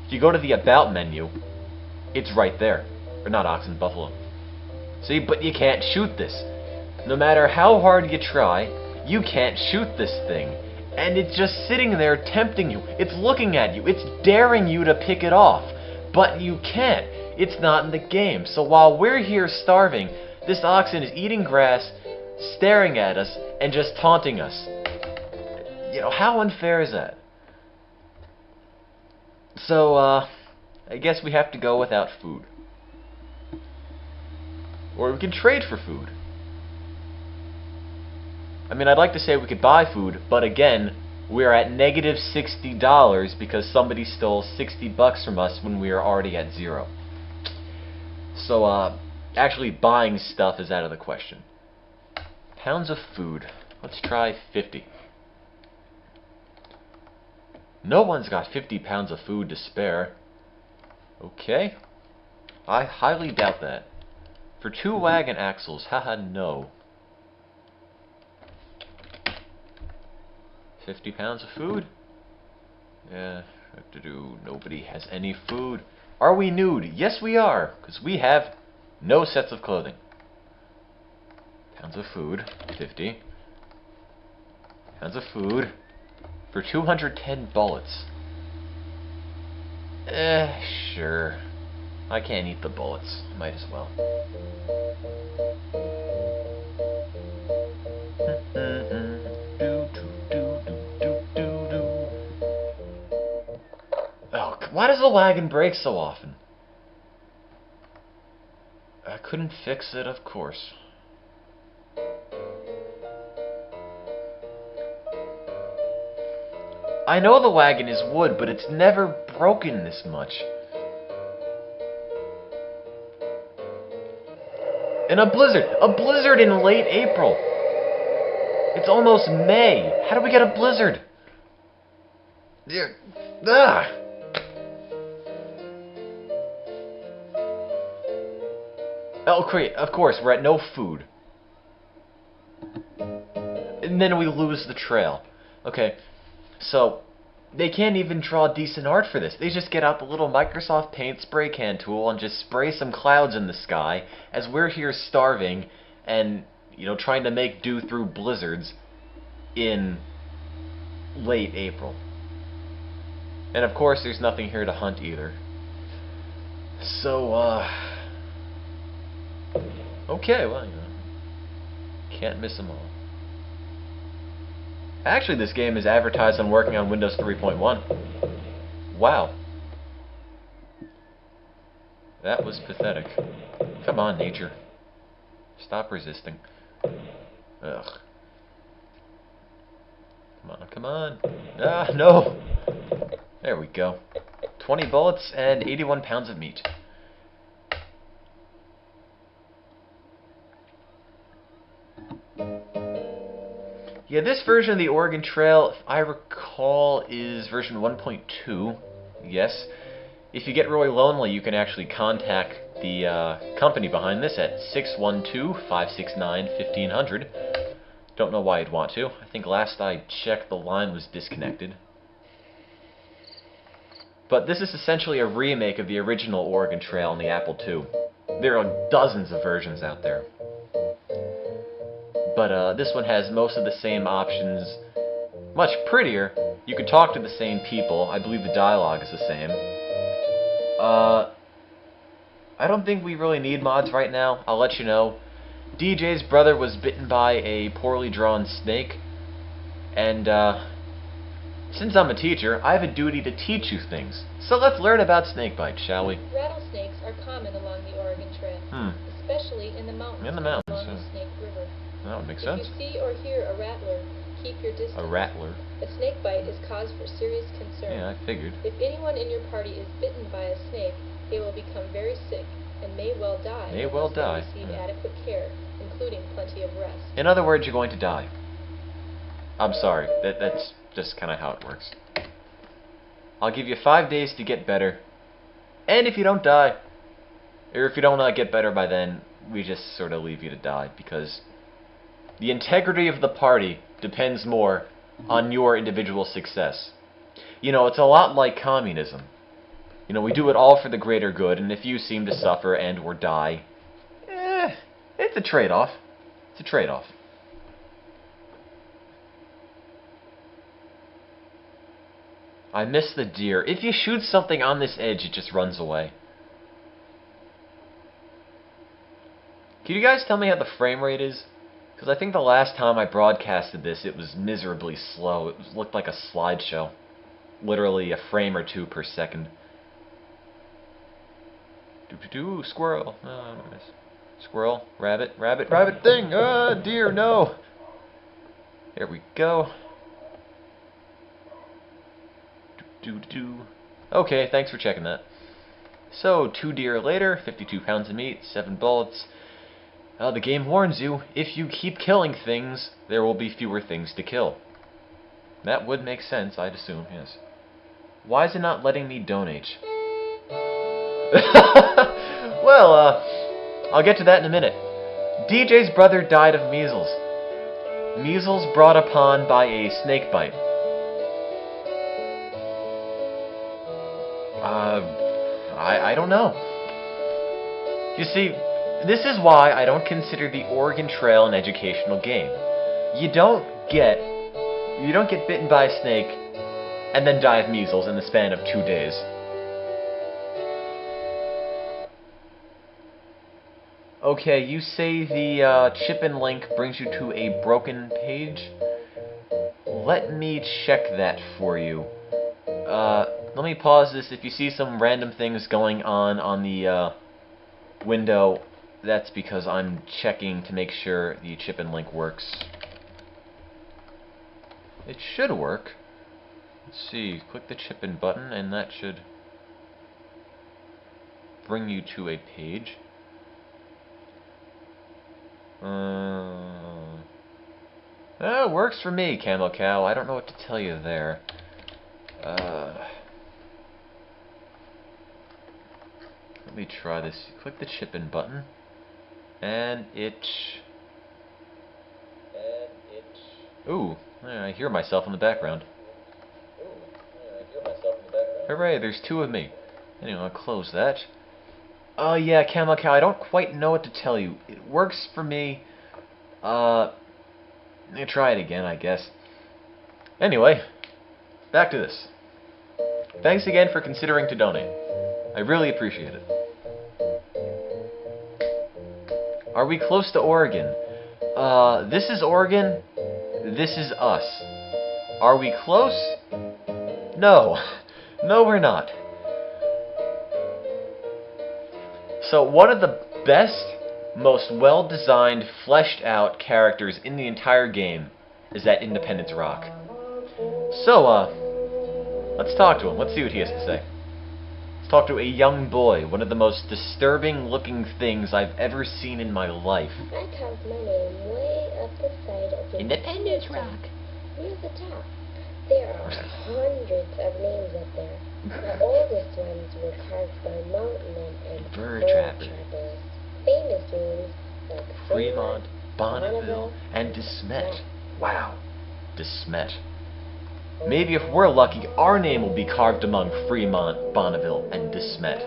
If you go to the About menu, it's right there. Or not oxen, buffalo. See, but you can't shoot this. No matter how hard you try, you can't shoot this thing. And it's just sitting there tempting you. It's looking at you. It's daring you to pick it off. But you can't. It's not in the game. So while we're here starving, this oxen is eating grass, staring at us, and just taunting us. You know, how unfair is that? So, I guess we have to go without food. Or we can trade for food. I mean, I'd like to say we could buy food, but again, we're at negative $60 because somebody stole $60 from us when we were already at 0. So, actually buying stuff is out of the question. Pounds of food. Let's try 50. No one's got 50 pounds of food to spare. Okay. I highly doubt that. For 2 wagon axles, haha, no. 50 pounds of food? Yeah, nobody has any food. Are we nude? Yes, we are, because we have no sets of clothing. Pounds of food, 50. Pounds of food for 210 bullets. Sure. I can't eat the bullets. Might as well. Oh, why does the wagon break so often? I couldn't fix it, of course. I know the wagon is wood, but it's never broken this much. And a blizzard! A blizzard in late April! It's almost May! How do we get a blizzard? Ah! Oh, great. Of course, we're at no food. And then we lose the trail. Okay, so they can't even draw decent art for this. They just get out the little Microsoft Paint spray can tool and just spray some clouds in the sky as we're here starving and, you know, trying to make do through blizzards in late April. And of course, there's nothing here to hunt either. So, okay, well, you know, can't miss them all. Actually, this game is advertised on working on Windows 3.1. Wow. That was pathetic. Come on, nature. Stop resisting. Ugh. Come on, come on. Ah, no! There we go. 20 bullets and 81 pounds of meat. Yeah, this version of the Oregon Trail, if I recall, is version 1.2. Yes. If you get really lonely, you can actually contact the company behind this at 612-569-1500. Don't know why you'd want to. I think last I checked, the line was disconnected. But this is essentially a remake of the original Oregon Trail on the Apple II. There are dozens of versions out there. But this one has most of the same options, much prettier. You can talk to the same people. I believe the dialogue is the same. I don't think we really need mods right now. I'll let you know. DJ's brother was bitten by a poorly drawn snake, and since I'm a teacher, I have a duty to teach you things. So let's learn about snake bites, shall we? Rattlesnakes are common along the Oregon Trail, especially in the mountains, along the Snake River. That would make sense. If you see or hear a rattler, keep your distance. A rattler? A snake bite is cause for serious concern. Yeah, I figured. If anyone in your party is bitten by a snake, they will become very sick and may well die. May well die. Receive adequate care, including plenty of rest. In other words, you're going to die. I'm sorry. That's just kind of how it works. I'll give you 5 days to get better. And if you don't die, or if you don't get better by then, we just sort of leave you to die, because the integrity of the party depends more on your individual success. You know, it's a lot like communism. You know, we do it all for the greater good, and if you seem to suffer and or die, it's a trade-off. It's a trade-off. I miss the deer. If you shoot something on this edge, it just runs away. Can you guys tell me how the frame rate is? Because I think the last time I broadcasted this, it was miserably slow. It looked like a slideshow. Literally a frame or two per second. Doo-doo-doo, squirrel. Oh, nice. Squirrel, rabbit, rabbit, rabbit thing! Ah, deer, no! There we go. Doo-doo-doo. Okay, thanks for checking that. So, 2 deer later, 52 pounds of meat, 7 bullets. The game warns you, if you keep killing things, there will be fewer things to kill. That would make sense, I'd assume, yes. Why is it not letting me donate? Well, I'll get to that in a minute. DJ's brother died of measles. Measles brought upon by a snake bite. I don't know. You see, this is why I don't consider the Oregon Trail an educational game. You don't get bitten by a snake and then die of measles in the span of 2 days. Okay, you say the chip and link brings you to a broken page? Let me check that for you. Let me pause this. If you see some random things going on the window, that's because I'm checking to make sure the chip and link works. It should work. Let's see, click the chip in button and that should bring you to a page. It works for me, Camo Cow. I don't know what to tell you there. Let me try this. Click the chip in button. And it... Ooh, I hear myself in the background. Hooray, there's 2 of me. Anyway, I'll close that. Yeah, Camo Cow, I don't quite know what to tell you. It works for me. Let me try it again, I guess. Anyway, back to this. Thanks again for considering to donate. I really appreciate it. Are we close to Oregon? This is Oregon. This is us. Are we close? No. No, we're not. So, one of the best, most well-designed, fleshed-out characters in the entire game is that Independence Rock. So, let's talk to him. Let's see what he has to say. Let's talk to a young boy, one of the most disturbing-looking things I've ever seen in my life. I carved my name way up the side of Independence Rock. Near the top. There are hundreds of names up there. The oldest ones were carved by mountain men and bird trappers. Famous names like Fremont, Bonneville, and DeSmet. Wow, DeSmet. Maybe if we're lucky, our name will be carved among Fremont, Bonneville, and DeSmet.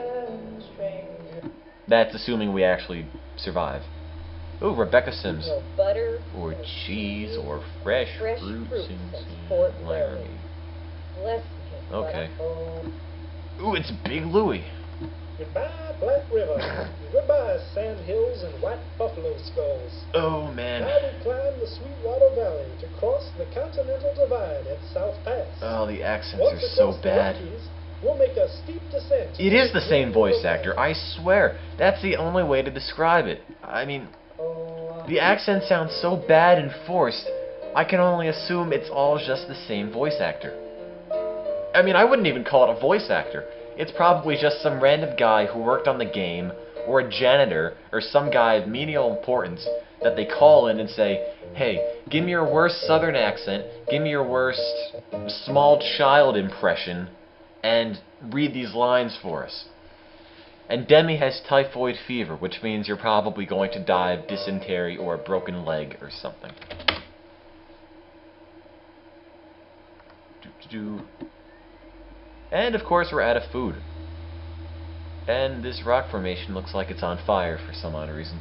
That's assuming we actually survive. Ooh, Rebecca Sims. No butter, or cheese, or fresh fruits in Fort Laramie. Bless him. Okay. Ooh, it's Big Louie. Goodbye, Black River. Goodbye, sand hills and white buffalo skulls. Oh, man. Now we climb the Sweetwater Valley to cross the Continental Divide at South Pass. Oh, the accents Once are so across the bad. Rockies, we'll make a steep descent. It is the same voice actor, I swear. That's the only way to describe it. I mean, the accent sounds so bad and forced, I can only assume it's all just the same voice actor. I mean, I wouldn't even call it a voice actor. It's probably just some random guy who worked on the game, or a janitor, or some guy of menial importance that they call in and say, hey, give me your worst southern accent, give me your worst small child impression, and read these lines for us. And Demi has typhoid fever, which means you're probably going to die of dysentery or a broken leg or something. And of course we're out of food. And this rock formation looks like it's on fire for some odd reason.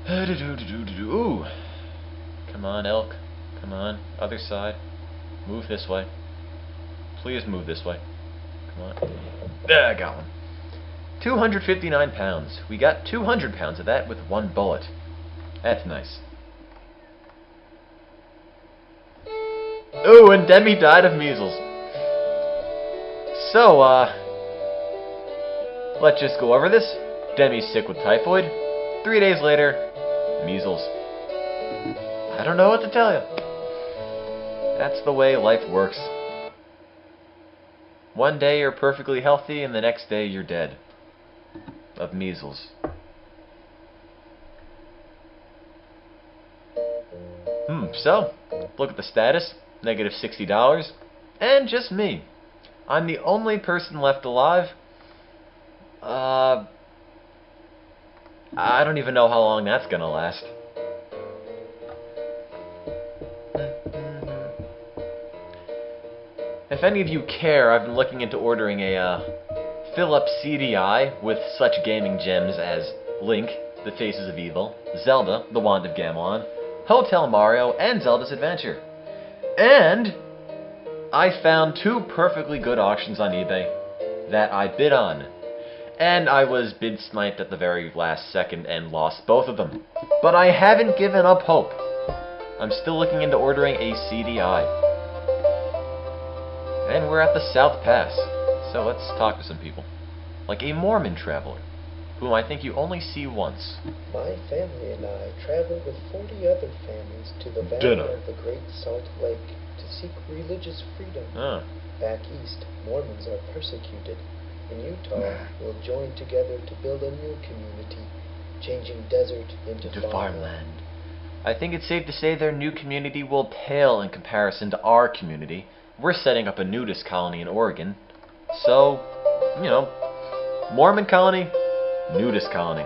Ooh. Come on, elk. Come on. Other side. Move this way. Please move this way. Come on. There, I got one. 259 pounds. We got 200 pounds of that with one bullet. That's nice. Oh, and Demi died of measles. So, let's just go over this. Demi's sick with typhoid. 3 days later, measles. I don't know what to tell you. That's the way life works. One day you're perfectly healthy, and the next day you're dead. Of measles. So, look at the status. Negative $60. And just me. I'm the only person left alive. I don't even know how long that's gonna last. If any of you care, I've been looking into ordering a fill-up CDI with such gaming gems as Link, The Faces of Evil, Zelda, The Wand of Gamelon, Hotel Mario, and Zelda's Adventure. And I found 2 perfectly good auctions on eBay that I bid on. And I was bid sniped at the very last second and lost both of them. But I haven't given up hope. I'm still looking into ordering a CDI. And we're at the South Pass, so let's talk to some people. Like a Mormon traveler, whom I think you only see once. My family and I traveled with 40 other families to the valley of the Great Salt Lake to seek religious freedom. Back east, Mormons are persecuted. In Utah, we'll join together to build a new community, changing desert into farmland. I think it's safe to say their new community will pale in comparison to our community. We're setting up a nudist colony in Oregon. So, you know, Mormon colony, nudist colony.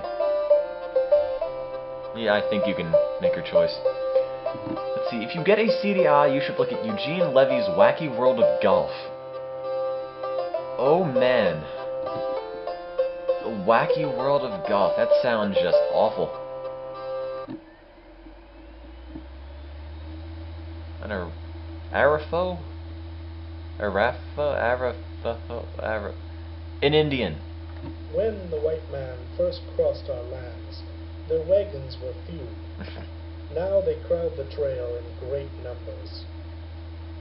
Yeah, I think you can make your choice. Let's see, if you get a CDI, you should look at Eugene Levy's Wacky World of Golf. Oh man. The Wacky World of Golf. That sounds just awful. An Arafo? An Indian. When the white man first crossed our lands, their wagons were few. Now they crowd the trail in great numbers.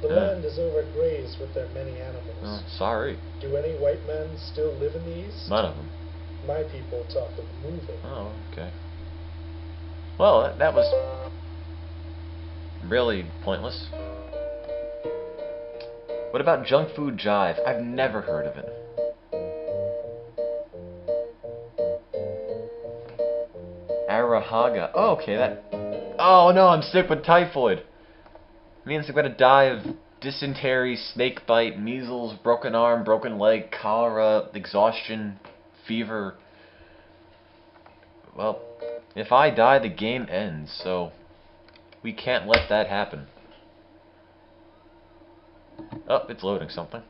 The land is overgrazed with their many animals. Sorry. Do any white men still live in the East? None of them. My people talk of moving. Oh, okay. Well, that was really pointless. What about Junk Food Jive? I've never heard of it. Arahaga. Oh, okay, that... Oh, no, I'm sick with typhoid. Means I'm gonna die of dysentery, snake bite, measles, broken arm, broken leg, cholera, exhaustion, fever. Well, if I die, the game ends, so we can't let that happen. Oh, it's loading something.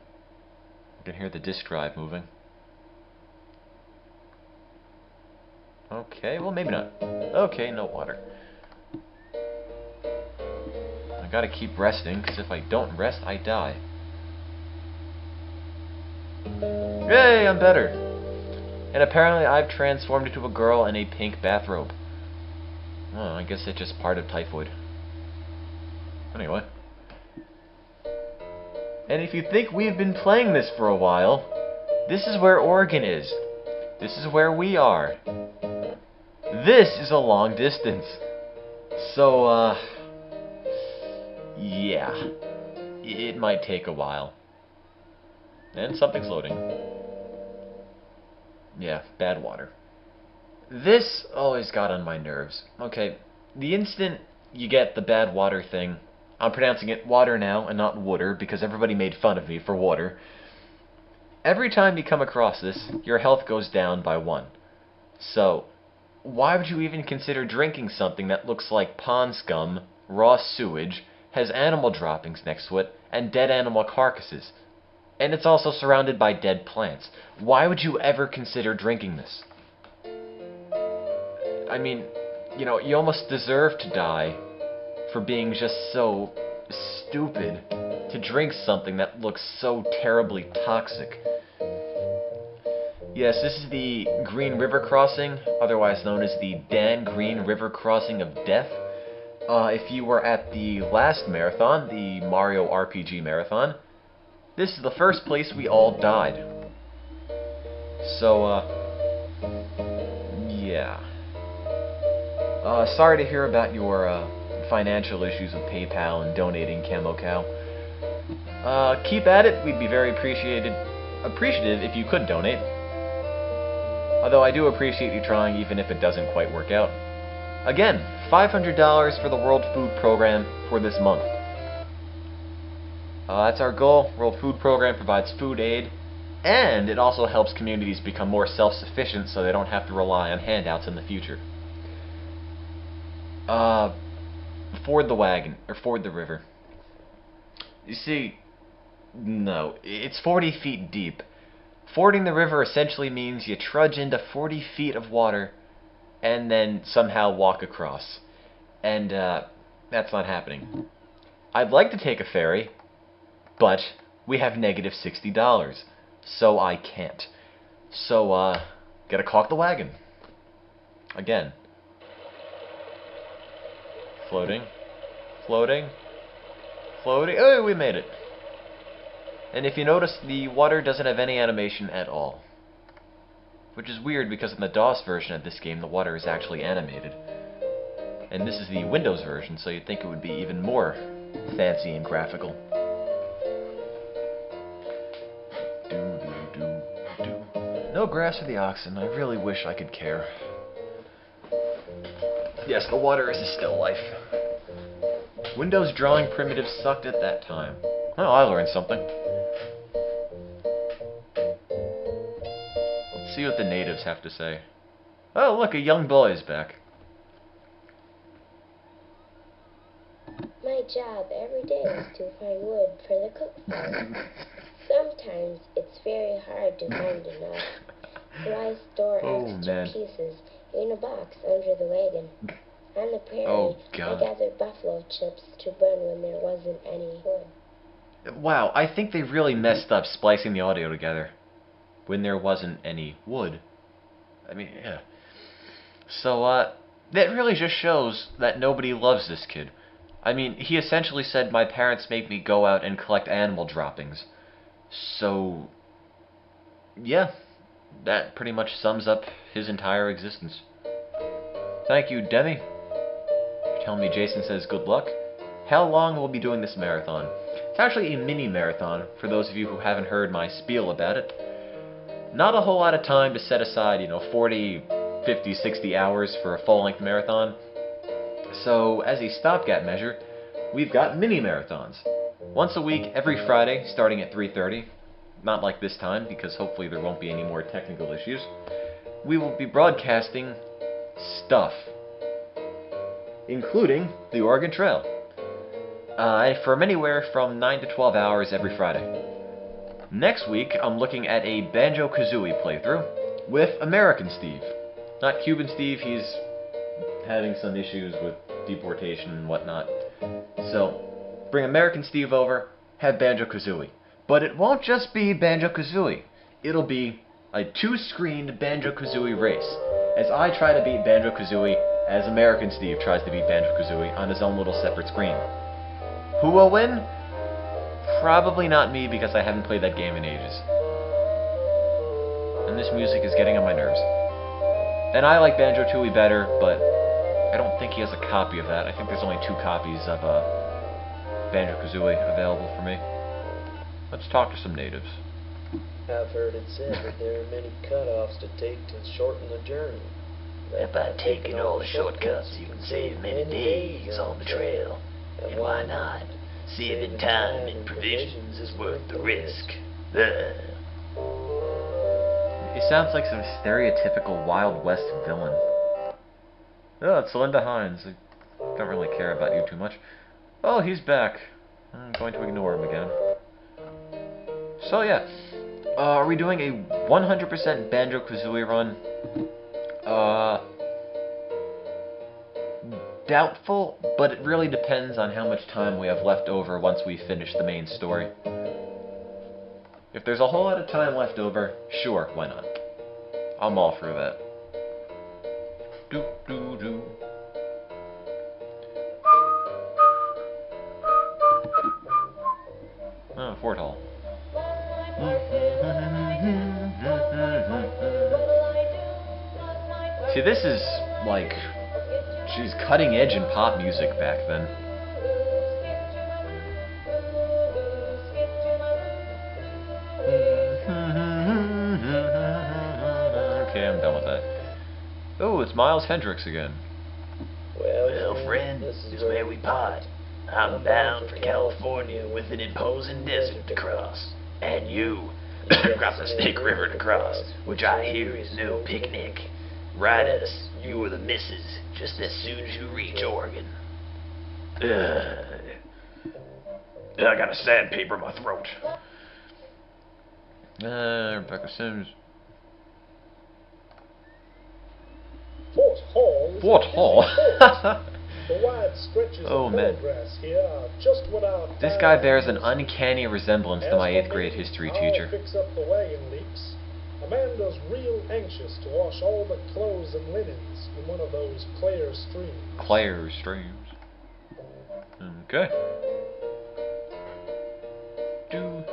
I can hear the disk drive moving. Okay, well maybe not. Okay, no water. I gotta keep resting, because if I don't rest, I die. Yay, I'm better! And apparently I've transformed into a girl in a pink bathrobe. Oh, I guess it's just part of typhoid. Anyway. And if you think we've been playing this for a while, this is where Oregon is. This is where we are. This is a long distance. So, yeah. It might take a while. And something's loading. Yeah, bad water. This always got on my nerves. Okay, the instant you get the bad water thing, I'm pronouncing it water now and not water because everybody made fun of me for water. Every time you come across this, your health goes down by 1. So, why would you even consider drinking something that looks like pond scum, raw sewage, has animal droppings next to it, and dead animal carcasses? And it's also surrounded by dead plants. Why would you ever consider drinking this? I mean, you know, you almost deserve to die for being just so stupid. to drink something that looks so terribly toxic. Yes, this is the Green River Crossing, otherwise known as the Dan Green River Crossing of Death. If you were at the last marathon, the Mario RPG Marathon, this is the first place we all died. So, yeah. Sorry to hear about your financial issues with PayPal and donating Camo Cow. Keep at it. We'd be very appreciative if you could donate. Although I do appreciate you trying, even if it doesn't quite work out. Again, $500 for the World Food Program for this month. That's our goal. World Food Program provides food aid, and it also helps communities become more self-sufficient so they don't have to rely on handouts in the future. Ford the wagon, or ford the river. You see, no, it's 40 feet deep. Fording the river essentially means you trudge into 40 feet of water and then somehow walk across. And, that's not happening. I'd like to take a ferry, but we have negative $60, so I can't. So, gotta caulk the wagon. Again. Floating. Floating. Floating. Oh, we made it. And if you notice, the water doesn't have any animation at all. Which is weird because in the DOS version of this game, the water is actually animated. And this is the Windows version, so you'd think it would be even more fancy and graphical. No grass for the oxen. I really wish I could care. Yes, the water is a still life. Windows drawing primitives sucked at that time. Well, I learned something. Let's see what the natives have to say. Oh, look, a young boy is back. My job every day is to find wood for the cook fire. Sometimes it's very hard to find enough, so I store extra pieces in a box under the wagon. On the prairie, I gathered buffalo chips to burn when there wasn't any wood. Wow, I think they really messed up splicing the audio together when there wasn't any wood. I mean, yeah. So, that really just shows that nobody loves this kid. I mean, he essentially said, my parents make me go out and collect animal droppings. So, yeah, that pretty much sums up his entire existence. Thank you, Demi. You're telling me Jason says good luck? How long will we be doing this marathon? It's actually a mini marathon, for those of you who haven't heard my spiel about it. Not a whole lot of time to set aside, 40, 50, 60 hours for a full-length marathon. So, as a stopgap measure, we've got mini marathons. Once a week, every Friday, starting at 3:30. Not like this time, because hopefully there won't be any more technical issues. We will be broadcasting stuff, including the Oregon Trail, from anywhere from 9 to 12 hours every Friday. Next week, I'm looking at a Banjo-Kazooie playthrough with American Steve. Not Cuban Steve, he's having some issues with deportation and whatnot. So, bring American Steve over, have Banjo-Kazooie. But it won't just be Banjo-Kazooie. It'll be a 2-screened Banjo-Kazooie race, as I try to beat Banjo-Kazooie as American Steve tries to beat Banjo-Kazooie on his own little separate screen. Who will win? Probably not me, because I haven't played that game in ages. And this music is getting on my nerves. And I like Banjo-Tooie better, but I don't think he has a copy of that. I think there's only 2 copies of Banjo-Kazooie available for me. Let's talk to some natives. I've heard it said that there are many cutoffs to take to shorten the journey. That by taking all the shortcuts, you can save many days on the trail. And why not? Saving time and provisions is worth the risk. It sounds like some stereotypical Wild West villain. Oh, it's Linda Hines. I don't really care about you too much. Oh, he's back. I'm going to ignore him again. So yeah, are we doing a 100% Banjo-Kazooie run? doubtful, but it really depends on how much time we have left over once we finish the main story. If there's a whole lot of time left over, sure, why not? I'm all for that. Do do do. Oh, Fort Hall. See, this is like, geez, cutting edge in pop music back then. Okay, I'm done with that. Oh, it's Miles Hendricks again. Well, friend, this is where we part. I'm bound for California with an imposing desert to cross. And you got the Snake River to cross, which I hear is no picnic. Ride us, you or the missus, just as soon as you reach Oregon. I got a sandpaper in my throat. Rebecca Sims. Fort Hall. The wide stretches of grass here are just what this guy bears an uncanny resemblance to my 8th grade history teacher. Fix up the wagon leaks. Amanda's real anxious to wash all the clothes and linens in one of those clear streams. Clear streams. Okay.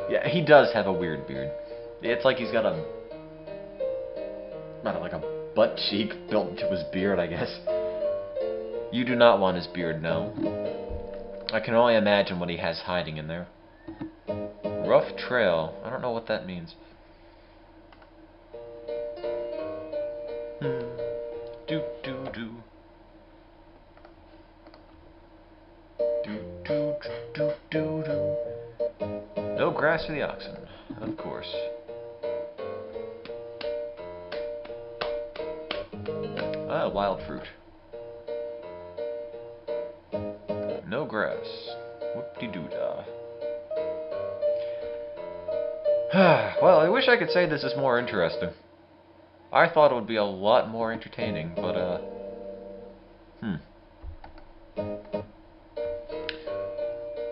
Yeah, he does have a weird beard. It's like he's got a, I don't know, like a butt cheek built into his beard, I guess. You do not want his beard, no. I can only imagine what he has hiding in there. Rough trail. I don't know what that means. Do do do. Do do do do do. No grass for the oxen, of course. Ah, wild fruit. No grass. Whoop-de-doo-dah. Well, I wish I could say this is more interesting. I thought it would be a lot more entertaining, but,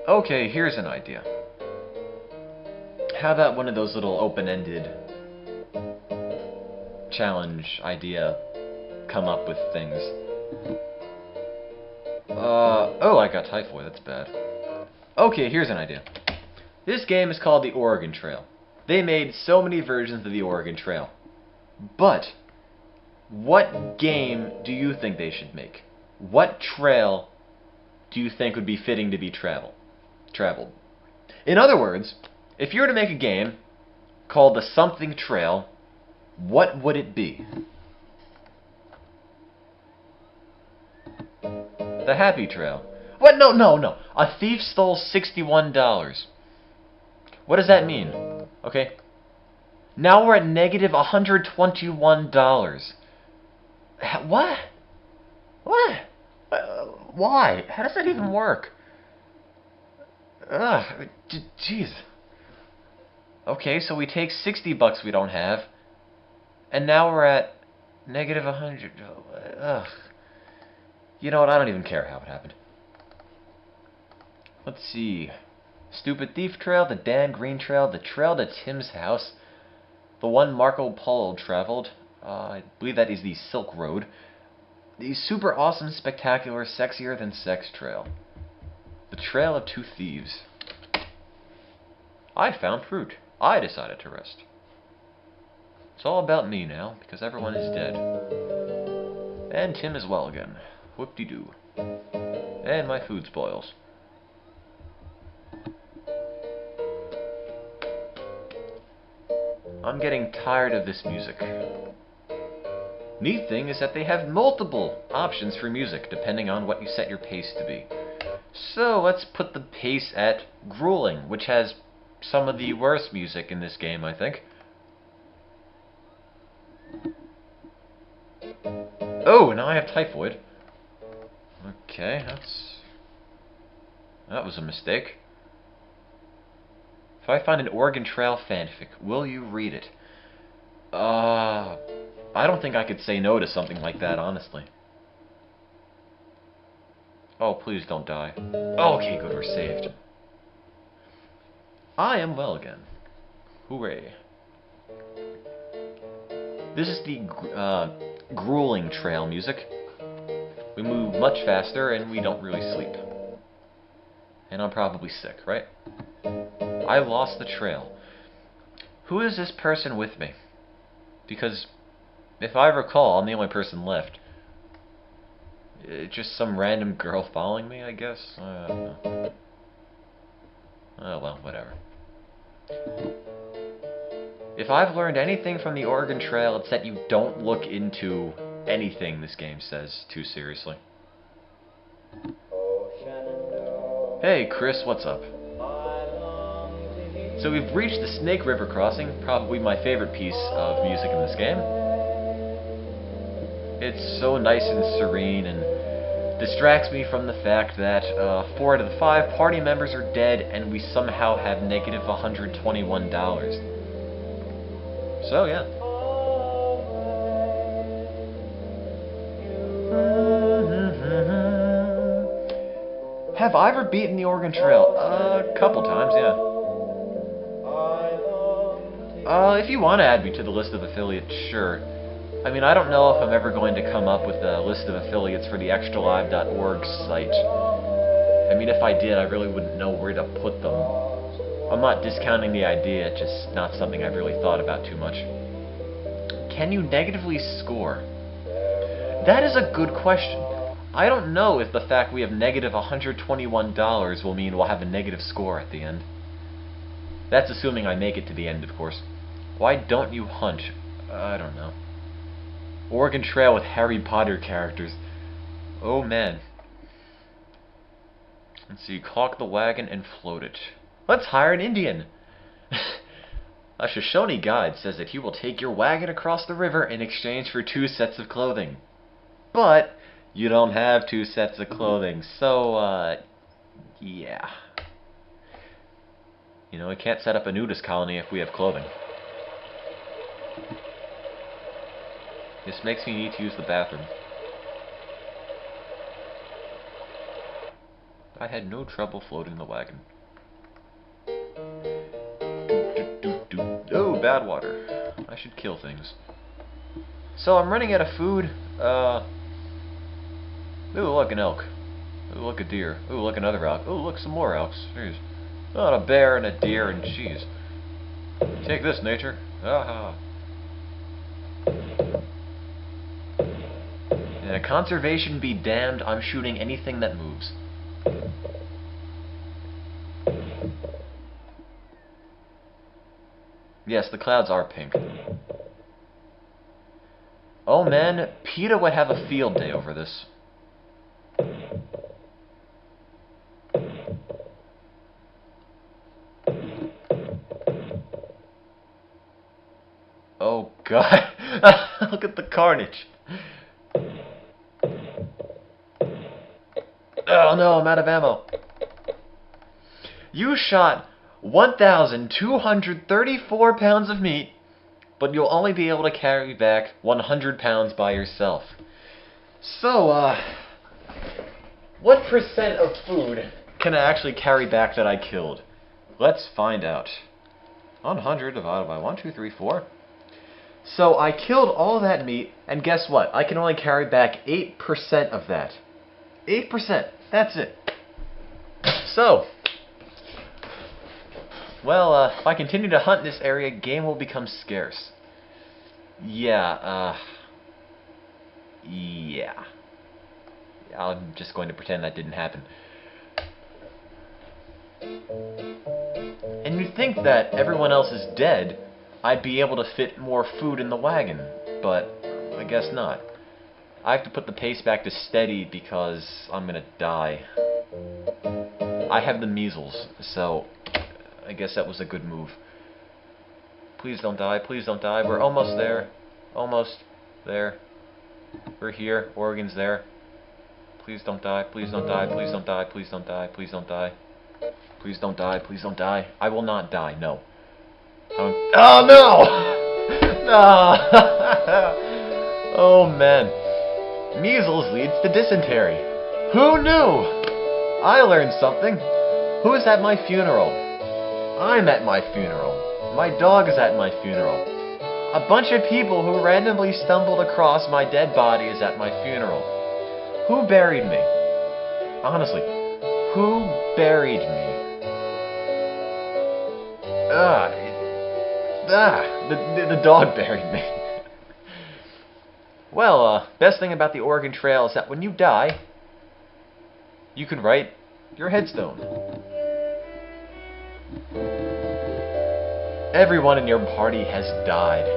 Okay, here's an idea. How about one of those little open-ended challenge idea come up with things? Oh, I got typhoid, that's bad. Okay, here's an idea. This game is called the Oregon Trail. They made so many versions of the Oregon Trail. But, what game do you think they should make? What trail do you think would be fitting to be traveled? In other words, if you were to make a game called the something trail, what would it be? The Happy Trail. What? No. A thief stole $61. What does that mean? Okay. Now we're at negative $121. What? Why? How does that even work? Ugh. Jeez. Okay, so we take $60 we don't have, and now we're at negative 100. Ugh. You know what? I don't even care how it happened. Let's see. Stupid Thief Trail, the Dan Green Trail, the trail to Tim's house, the one Marco Polo traveled. I believe that is the Silk Road. The super awesome, spectacular, sexier than sex trail. The Trail of Two Thieves. I found fruit. I decided to rest. It's all about me now, because everyone is dead. And Tim as well again. Whoop-de-doo. And my food spoils. I'm getting tired of this music. Neat thing is that they have multiple options for music, depending on what you set your pace to be. So let's put the pace at grueling, which has some of the worst music in this game, I think. Oh, now I have typhoid. Okay, that was a mistake. If I find an Oregon Trail fanfic, will you read it? I don't think I could say no to something like that, honestly. Oh, please don't die. Okay, good, we're saved. I am well again. Hooray. This is the grueling trail music. We move much faster and we don't really sleep. And I'm probably sick, right? I lost the trail. Who is this person with me? Because, if I recall, I'm the only person left. Just some random girl following me, I guess? I don't know. Oh well, whatever. If I've learned anything from the Oregon Trail, it's that you don't look into anything this game says too seriously. Hey Chris, what's up? So we've reached the Snake River crossing, probably my favorite piece of music in this game. It's so nice and serene and distracts me from the fact that 4 out of the 5 party members are dead and we somehow have negative $121. So yeah. Have I ever beaten the Oregon Trail? A couple times, yeah. If you want to add me to the list of affiliates, sure. I mean, I don't know if I'm ever going to come up with a list of affiliates for the Extralives.org site. I mean, if I did, I really wouldn't know where to put them. I'm not discounting the idea, it's just not something I've really thought about too much. Can you negatively score? That is a good question. I don't know if the fact we have negative $121 will mean we'll have a negative score at the end. That's assuming I make it to the end, of course. Why don't you hunt? I don't know. Oregon Trail with Harry Potter characters. Oh man. Let's see, caulk the wagon and float it. Let's hire an Indian! A Shoshone guide says that he will take your wagon across the river in exchange for 2 sets of clothing. But you don't have 2 sets of clothing, so, yeah. You know, we can't set up a nudist colony if we have clothing. This makes me need to use the bathroom. I had no trouble floating the wagon. Oh, bad water. I should kill things. So I'm running out of food. Ooh, look, an elk. Ooh, look, a deer. Ooh, look, another elk. Ooh, look, some more elks. Jeez. Oh, and a bear and a deer and cheese. Take this, nature. Aha. Yeah, conservation be damned, I'm shooting anything that moves. Yes, the clouds are pink. Oh man, PETA would have a field day over this. Oh god, look at the carnage. Oh no, I'm out of ammo. You shot 1,234 pounds of meat, but you'll only be able to carry back 100 pounds by yourself. So, what percent of food can I actually carry back that I killed? Let's find out. 100 divided by 1, 2, 3, 4. So I killed all that meat, and guess what? I can only carry back 8% of that. 8%. That's it. So, well, if I continue to hunt in this area, game will become scarce. Yeah, yeah. I'm just going to pretend that didn't happen. And you'd think that everyone else is dead, I'd be able to fit more food in the wagon, but I guess not. I have to put the pace back to steady because I'm gonna die. I have the measles, so I guess that was a good move. Please don't die, please don't die. We're almost there. Almost there. We're here. Oregon's there. Please don't die, please don't die, please don't die, please don't die, please don't die. Please don't die, please don't die. I will not die, no. Oh no! No! Oh man. Measles leads to dysentery. Who knew? I learned something. Who's at my funeral? I'm at my funeral. My dog is at my funeral. A bunch of people who randomly stumbled across my dead body is at my funeral. Who buried me? Honestly, who buried me? The dog buried me. Well, best thing about the Oregon Trail is that when you die, you can write your headstone. Everyone in your party has died.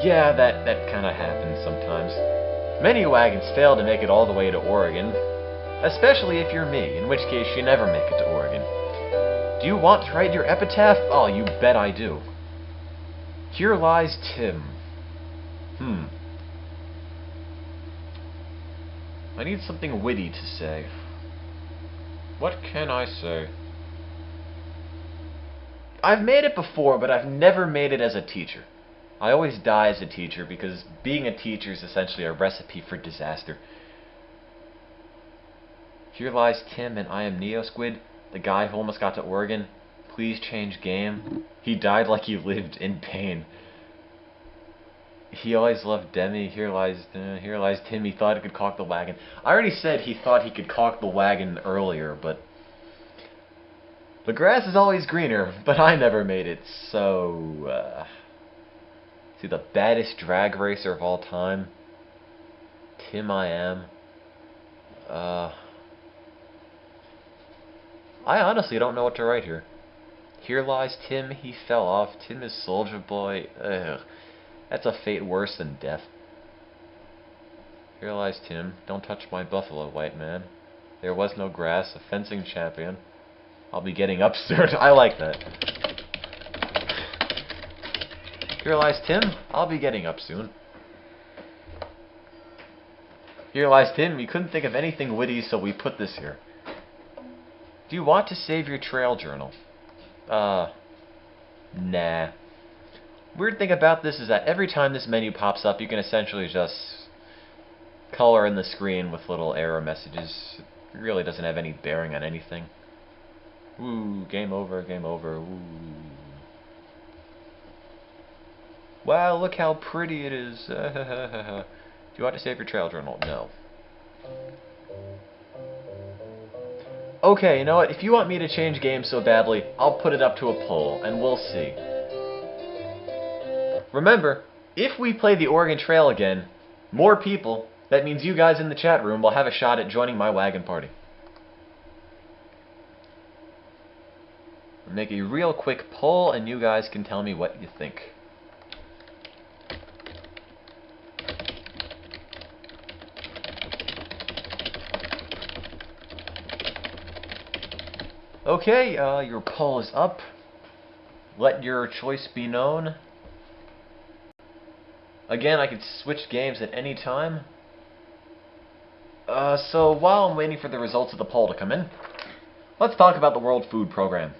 Yeah, that kind of happens sometimes. Many wagons fail to make it all the way to Oregon, especially if you're me, in which case you never make it to Oregon. Do you want to write your epitaph? Oh, you bet I do. Here lies Tim. I need something witty to say. What can I say? I've made it before, but I've never made it as a teacher. I always die as a teacher because being a teacher is essentially a recipe for disaster. Here lies Tim and I am Neosquid, the guy who almost got to Oregon. Please change game. He died like he lived in pain. He always loved Demi. Here lies Tim. He thought he could caulk the wagon. I already said he thought he could caulk the wagon earlier, but the grass is always greener, but I never made it, so see, the baddest drag racer of all time, Tim I am. I honestly don't know what to write here. Here lies Tim, he fell off. Tim is Soldier Boy. Ugh. That's a fate worse than death. Here lies Tim. Don't touch my buffalo, white man. There was no grass. A fencing champion. I'll be getting up soon. I like that. Here lies Tim. I'll be getting up soon. Here lies Tim. We couldn't think of anything witty, so we put this here. Do you want to save your trail journal? Nah. Weird thing about this is that every time this menu pops up, you can essentially just color in the screen with little error messages. It really doesn't have any bearing on anything. Ooh, game over, game over, ooh. Wow, look how pretty it is. Do you want to save your trail journal? No. Okay, you know what? If you want me to change games so badly, I'll put it up to a poll, and we'll see. Remember, if we play the Oregon Trail again, more people, that means you guys in the chat room, will have a shot at joining my wagon party. I'll make a real quick poll, and you guys can tell me what you think. Okay, your poll is up. Let your choice be known. Again, I could switch games at any time. So while I'm waiting for the results of the poll to come in, let's talk about the World Food Program.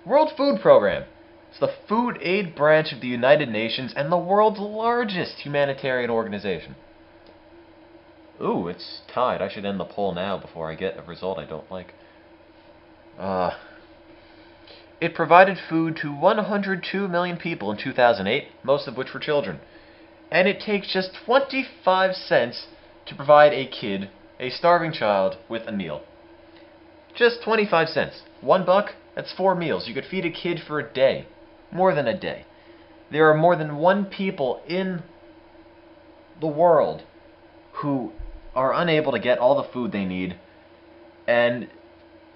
World Food Program. It's the food aid branch of the United Nations and the world's largest humanitarian organization. Ooh, it's tied. I should end the poll now before I get a result I don't like. It provided food to 102 million people in 2008, most of which were children. And it takes just 25 cents to provide a kid, a starving child, with a meal. Just 25 cents. $1, that's 4 meals. You could feed a kid for a day. More than a day. There are more than 1 people in the world who are unable to get all the food they need. And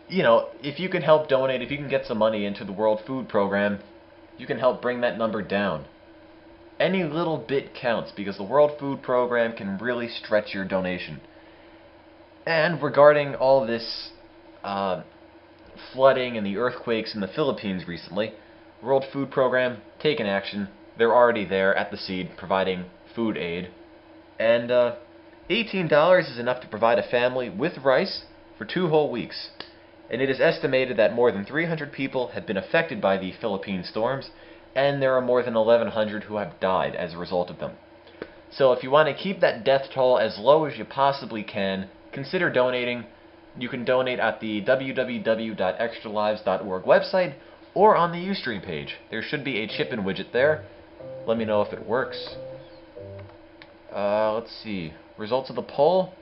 you know, if you can help donate, if you can get some money into the World Food Program, you can help bring that number down. Any little bit counts, because the World Food Program can really stretch your donation. And regarding all this flooding and the earthquakes in the Philippines recently, World Food Program, taking action. They're already there at the seed, providing food aid. And $18 is enough to provide a family with rice for 2 whole weeks. And it is estimated that more than 300 people have been affected by the Philippine storms, and there are more than 1,100 who have died as a result of them. So if you want to keep that death toll as low as you possibly can, consider donating. You can donate at the www.extralives.org website or on the Ustream page. There should be a chip-in widget there. Let me know if it works. Let's see. Results of the poll.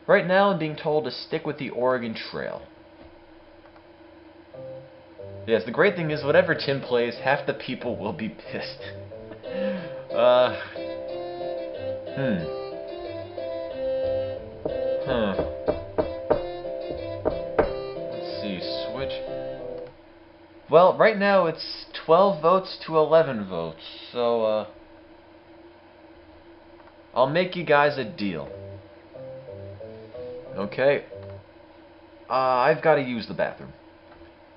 Right now I'm being told to stick with the Oregon Trail. Yes, the great thing is whatever Tim plays, half the people will be pissed. Let's see, switch. Well, right now it's 12 votes to 11 votes, so, I'll make you guys a deal. Okay. I've got to use the bathroom.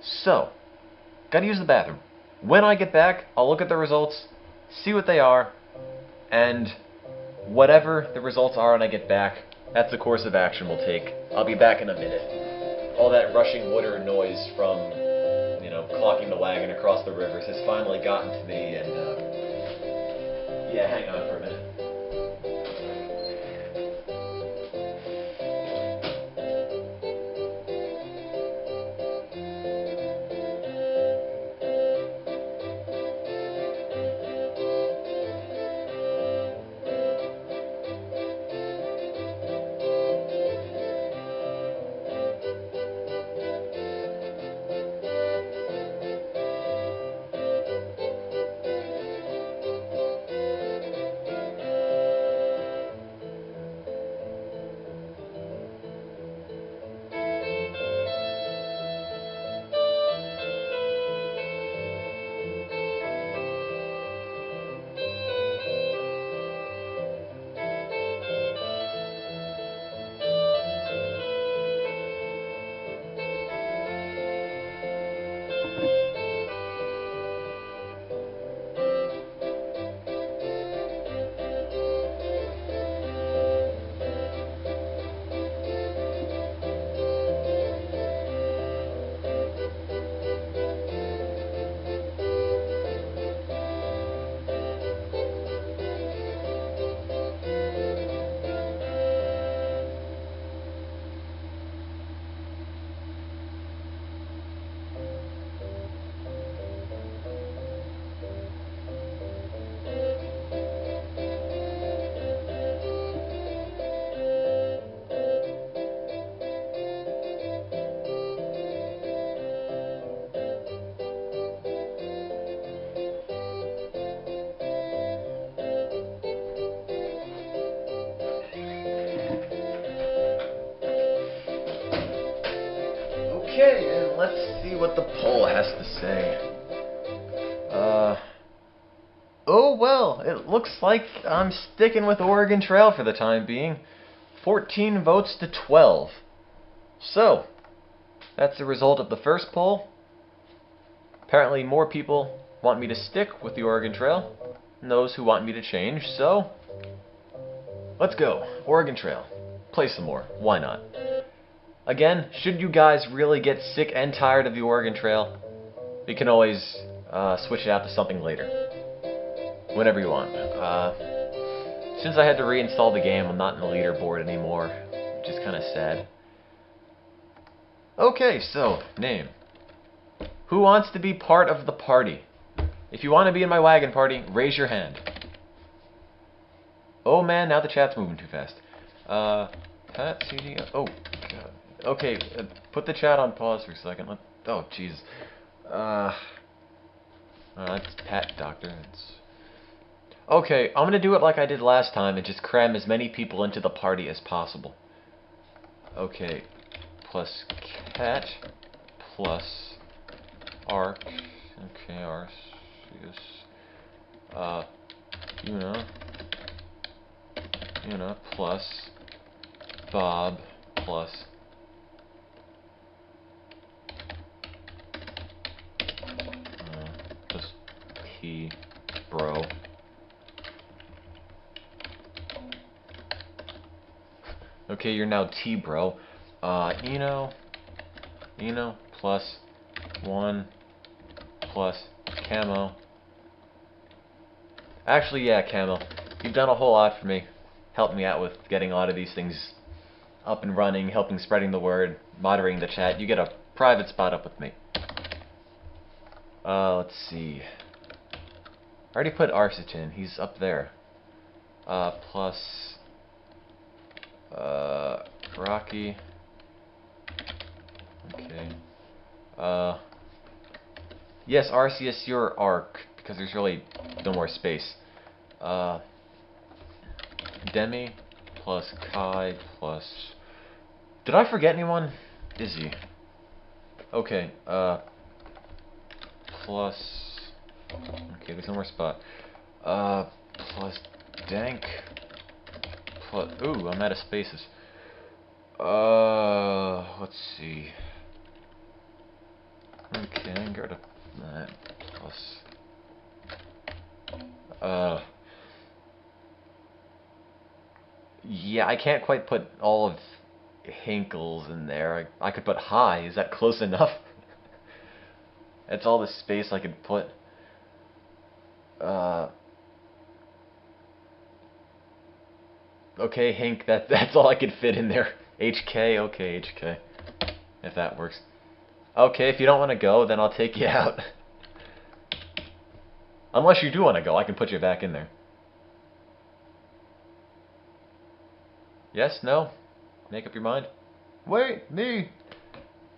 So, gotta use the bathroom. When I get back, I'll look at the results, see what they are, and whatever the results are when I get back, that's the course of action we'll take. I'll be back in a minute. All that rushing water noise from, you know, clocking the wagon across the rivers has finally gotten to me, and, yeah, hang on for a minute. Okay, and let's see what the poll has to say. Oh well, it looks like I'm sticking with Oregon Trail for the time being. 14 votes to 12. So, that's the result of the first poll. Apparently more people want me to stick with the Oregon Trail than those who want me to change, so let's go. Oregon Trail. Play some more. Why not? Again, should you guys really get sick and tired of the Oregon Trail, you can always switch it out to something later. Whenever you want. Since I had to reinstall the game, I'm not in the leaderboard anymore, which is kind of sad. Okay, so, name. Who wants to be part of the party? If you want to be in my wagon party, raise your hand. Oh man, now the chat's moving too fast. Pat, CD, oh, God. Okay, put the chat on pause for a second. Oh, Jesus. That's Pat Doctor. Okay, I'm gonna do it like I did last time and just cram as many people into the party as possible. Okay, plus cat, plus arc, okay, Arceus, Una, plus Bob, plus T, bro. Okay, you're now T, bro. Eno plus 1 plus Camo. Actually, yeah, Camo. You've done a whole lot for me. Helped me out with getting a lot of these things up and running, helping spreading the word, moderating the chat, you get a private spot up with me. Let's see. I already put Arsitin. He's up there. Plus Rocky. Okay. Yes, Arceus, you're Arc, because there's really no more space. Demi plus Kai plus... Did I forget anyone? Izzy. Okay, plus... Okay, there's no more spot. Plus Dank. Plus... Ooh, I'm out of spaces. Let's see. Okay, I can get rid of that. Plus... Yeah, I can't quite put all of Hinkles in there. I could put High. Is that close enough? That's all the space I could put. Okay, Hink, that's all I could fit in there. HK, okay, HK. If that works. Okay, if you don't want to go, then I'll take you out. Unless you do want to go, I can put you back in there. Yes? No? Make up your mind? Wait, me!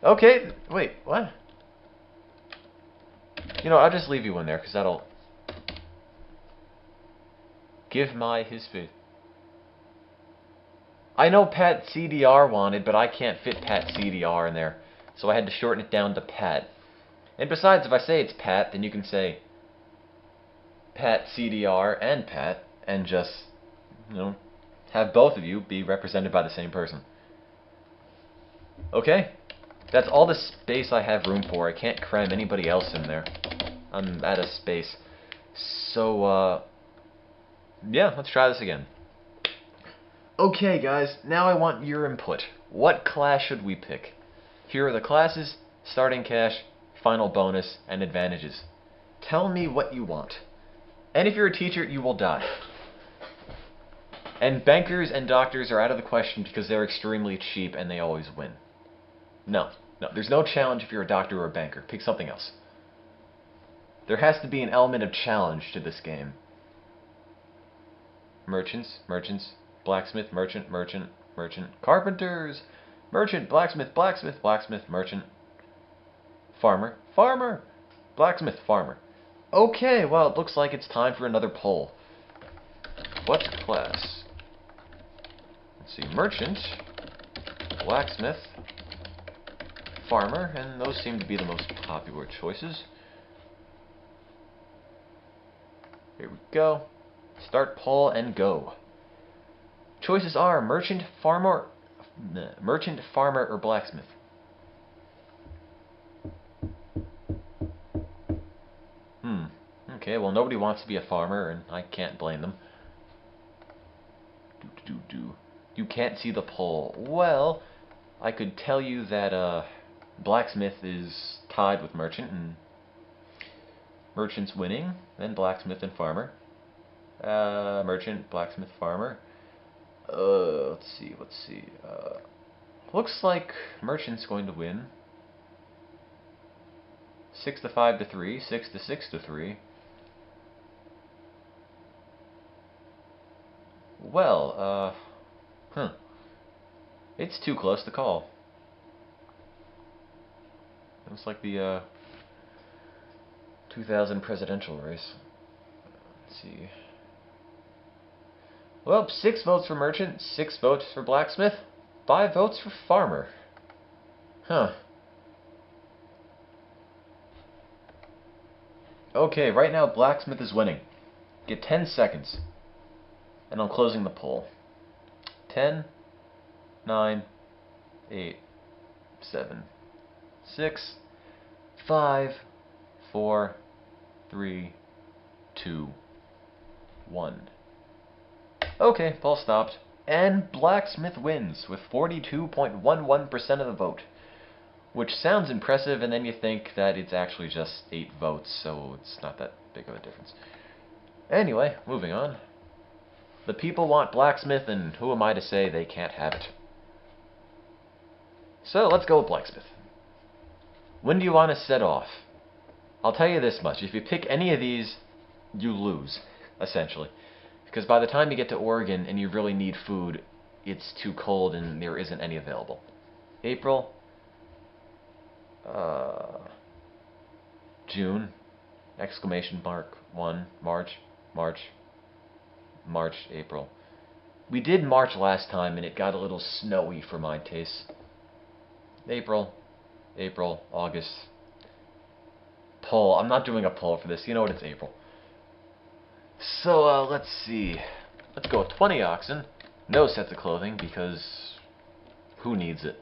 Okay, wait, what? You know, I'll just leave you in there, because that'll... Give my his faith. I know Pat CDR wanted, but I can't fit Pat CDR in there. So I had to shorten it down to Pat. And besides, if I say it's Pat, then you can say Pat CDR and Pat, and just, you know, have both of you be represented by the same person. Okay? That's all the space I have room for. I can't cram anybody else in there. I'm out of space. So, yeah, let's try this again. Okay, guys, now I want your input. What class should we pick? Here are the classes, starting cash, final bonus, and advantages. Tell me what you want. And if you're a teacher, you will die. And bankers and doctors are out of the question because they're extremely cheap and they always win. No, there's no challenge if you're a doctor or a banker. Pick something else. There has to be an element of challenge to this game. Merchants, blacksmith, merchant, carpenters, merchant, blacksmith, merchant, farmer, blacksmith, farmer. Okay, well, it looks like it's time for another poll. What class? Let's see, merchant, blacksmith, farmer, and those seem to be the most popular choices. Here we go. Start poll and go. Choices are merchant, farmer, or blacksmith. Okay, well, nobody wants to be a farmer, and I can't blame them. You can't see the poll. Well, I could tell you that blacksmith is tied with merchant, and merchant's winning, then blacksmith and farmer. Merchant, blacksmith, farmer. Let's see. Looks like merchant's going to win. 6 to 5 to 3, 6 to 6 to 3. Well, it's too close to call. Looks like the 2000 presidential race. Let's see. Well, 6 votes for merchant, 6 votes for blacksmith, 5 votes for farmer. Okay, right now blacksmith is winning. Get 10 seconds. And I'm closing the poll. 10, 9, 8, 7, 6, 5, 4, 3, 2, 1. Okay, poll stopped. And blacksmith wins with 42.11% of the vote. Which sounds impressive, and then you think that it's actually just 8 votes, so it's not that big of a difference. Anyway, moving on. The people want blacksmith, and who am I to say they can't have it? So, let's go with blacksmith. When do you want to set off? I'll tell you this much. If you pick any of these, you lose, essentially. Because by the time you get to Oregon and you really need food, it's too cold and there isn't any available. April. June. Exclamation mark. 1. March. April. We did March last time and it got a little snowy for my tastes. April, August. Poll. I'm not doing a poll for this. You know what? It's April. So, let's see. Let's go with 20 oxen. No sets of clothing, because who needs it?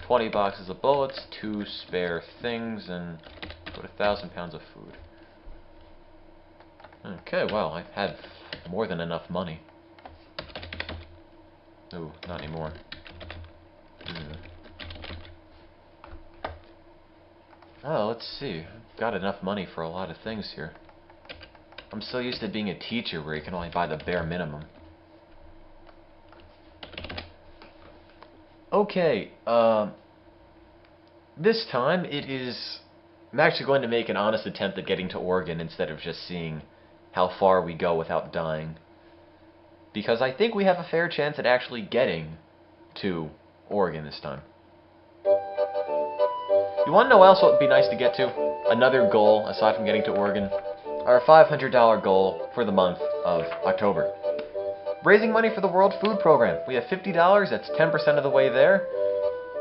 20 boxes of bullets, 2 spare things, and about 1,000 pounds of food. Okay, well, I've had more than enough money. Oh, not anymore. Oh, let's see. Got enough money for a lot of things here. I'm so used to being a teacher where you can only buy the bare minimum. Okay, this time I'm actually going to make an honest attempt at getting to Oregon instead of just seeing how far we go without dying. Because I think we have a fair chance at actually getting to Oregon this time. You want to know what else would be nice to get to? Another goal, aside from getting to Oregon? Our $500 goal for the month of October. Raising money for the World Food Program. We have $50, that's 10% of the way there.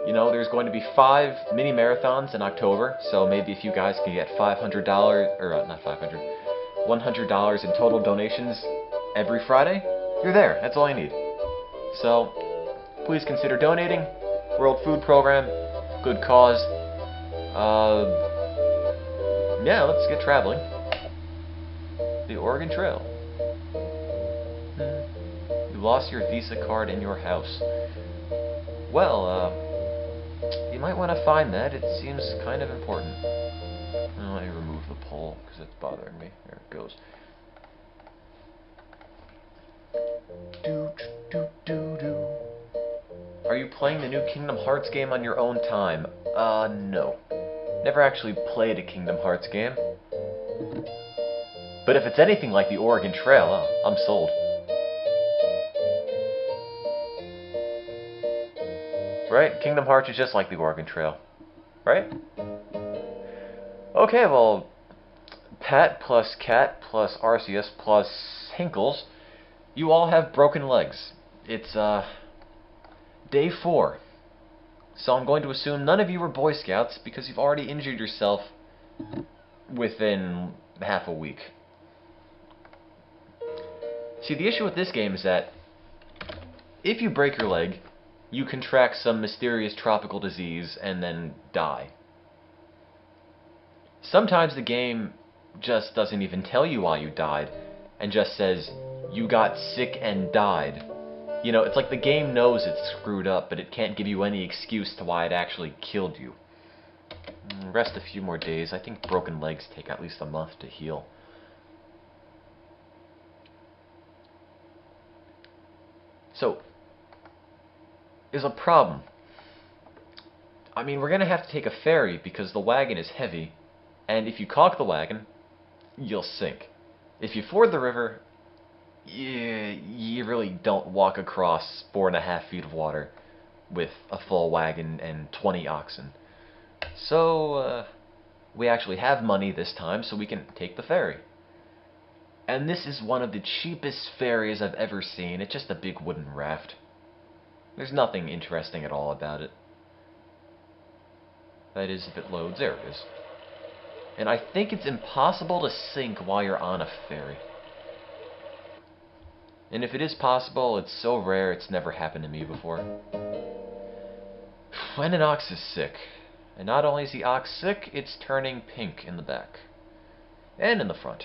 You know, there's going to be 5 mini marathons in October, so maybe if you guys can get $500, or not 500, $100 in total donations every Friday, you're there. That's all you need. So, please consider donating. World Food Program, good cause. Yeah, let's get traveling. The Oregon Trail. You lost your Visa card in your house. Well, you might want to find that. It seems kind of important. Oh, let me remove the poll, because it's bothering me. There it goes. Are you playing the new Kingdom Hearts game on your own time? No. Never actually played a Kingdom Hearts game. But if it's anything like the Oregon Trail, oh, I'm sold. Right? Kingdom Hearts is just like the Oregon Trail. Right? Okay, well, Pat plus Cat plus Arceus plus Hinkles, you all have broken legs. It's, day 4. So I'm going to assume none of you were Boy Scouts because you've already injured yourself within half a week. See, the issue with this game is that if you break your leg, you contract some mysterious tropical disease and then die. Sometimes the game just doesn't even tell you why you died and just says you got sick and died. You know, it's like the game knows it's screwed up, but it can't give you any excuse to why it actually killed you. Rest a few more days. I think broken legs take at least a month to heal. So, there's a problem. I mean, we're going to have to take a ferry because the wagon is heavy, and if you caulk the wagon, you'll sink. If you ford the river, you really don't walk across 4.5 feet of water with a full wagon and 20 oxen. So, we actually have money this time, so we can take the ferry. And this is one of the cheapest ferries I've ever seen. It's just a big wooden raft. There's nothing interesting at all about it. That is, if it loads. There it is. And I think it's impossible to sink while you're on a ferry. And if it is possible, it's so rare it's never happened to me before. When an ox is sick, and not only is the ox sick, it's turning pink in the back. And in the front.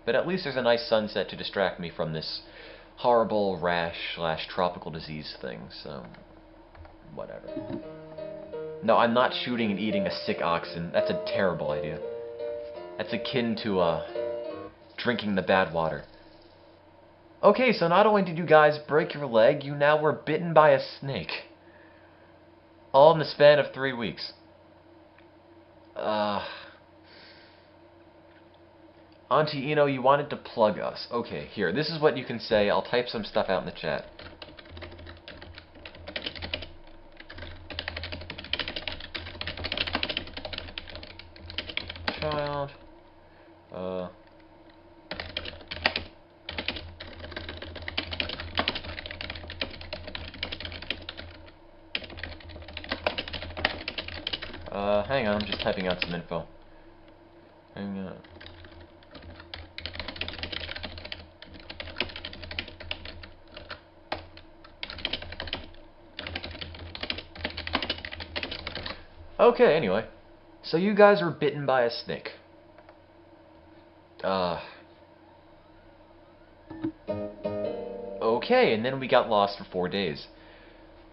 But at least there's a nice sunset to distract me from this horrible rash/tropical disease thing, so whatever. No, I'm not shooting and eating a sick oxen. That's a terrible idea. That's akin to drinking the bad water. Okay, so not only did you guys break your leg, you now were bitten by a snake. All in the span of 3 weeks. Auntie Eno, you wanted to plug us. Okay, here. This is what you can say. I'll type some stuff out in the chat. Child. Hang on, I'm just typing out some info. Hang on. Okay, anyway. So you guys were bitten by a snake. Okay, and then we got lost for 4 days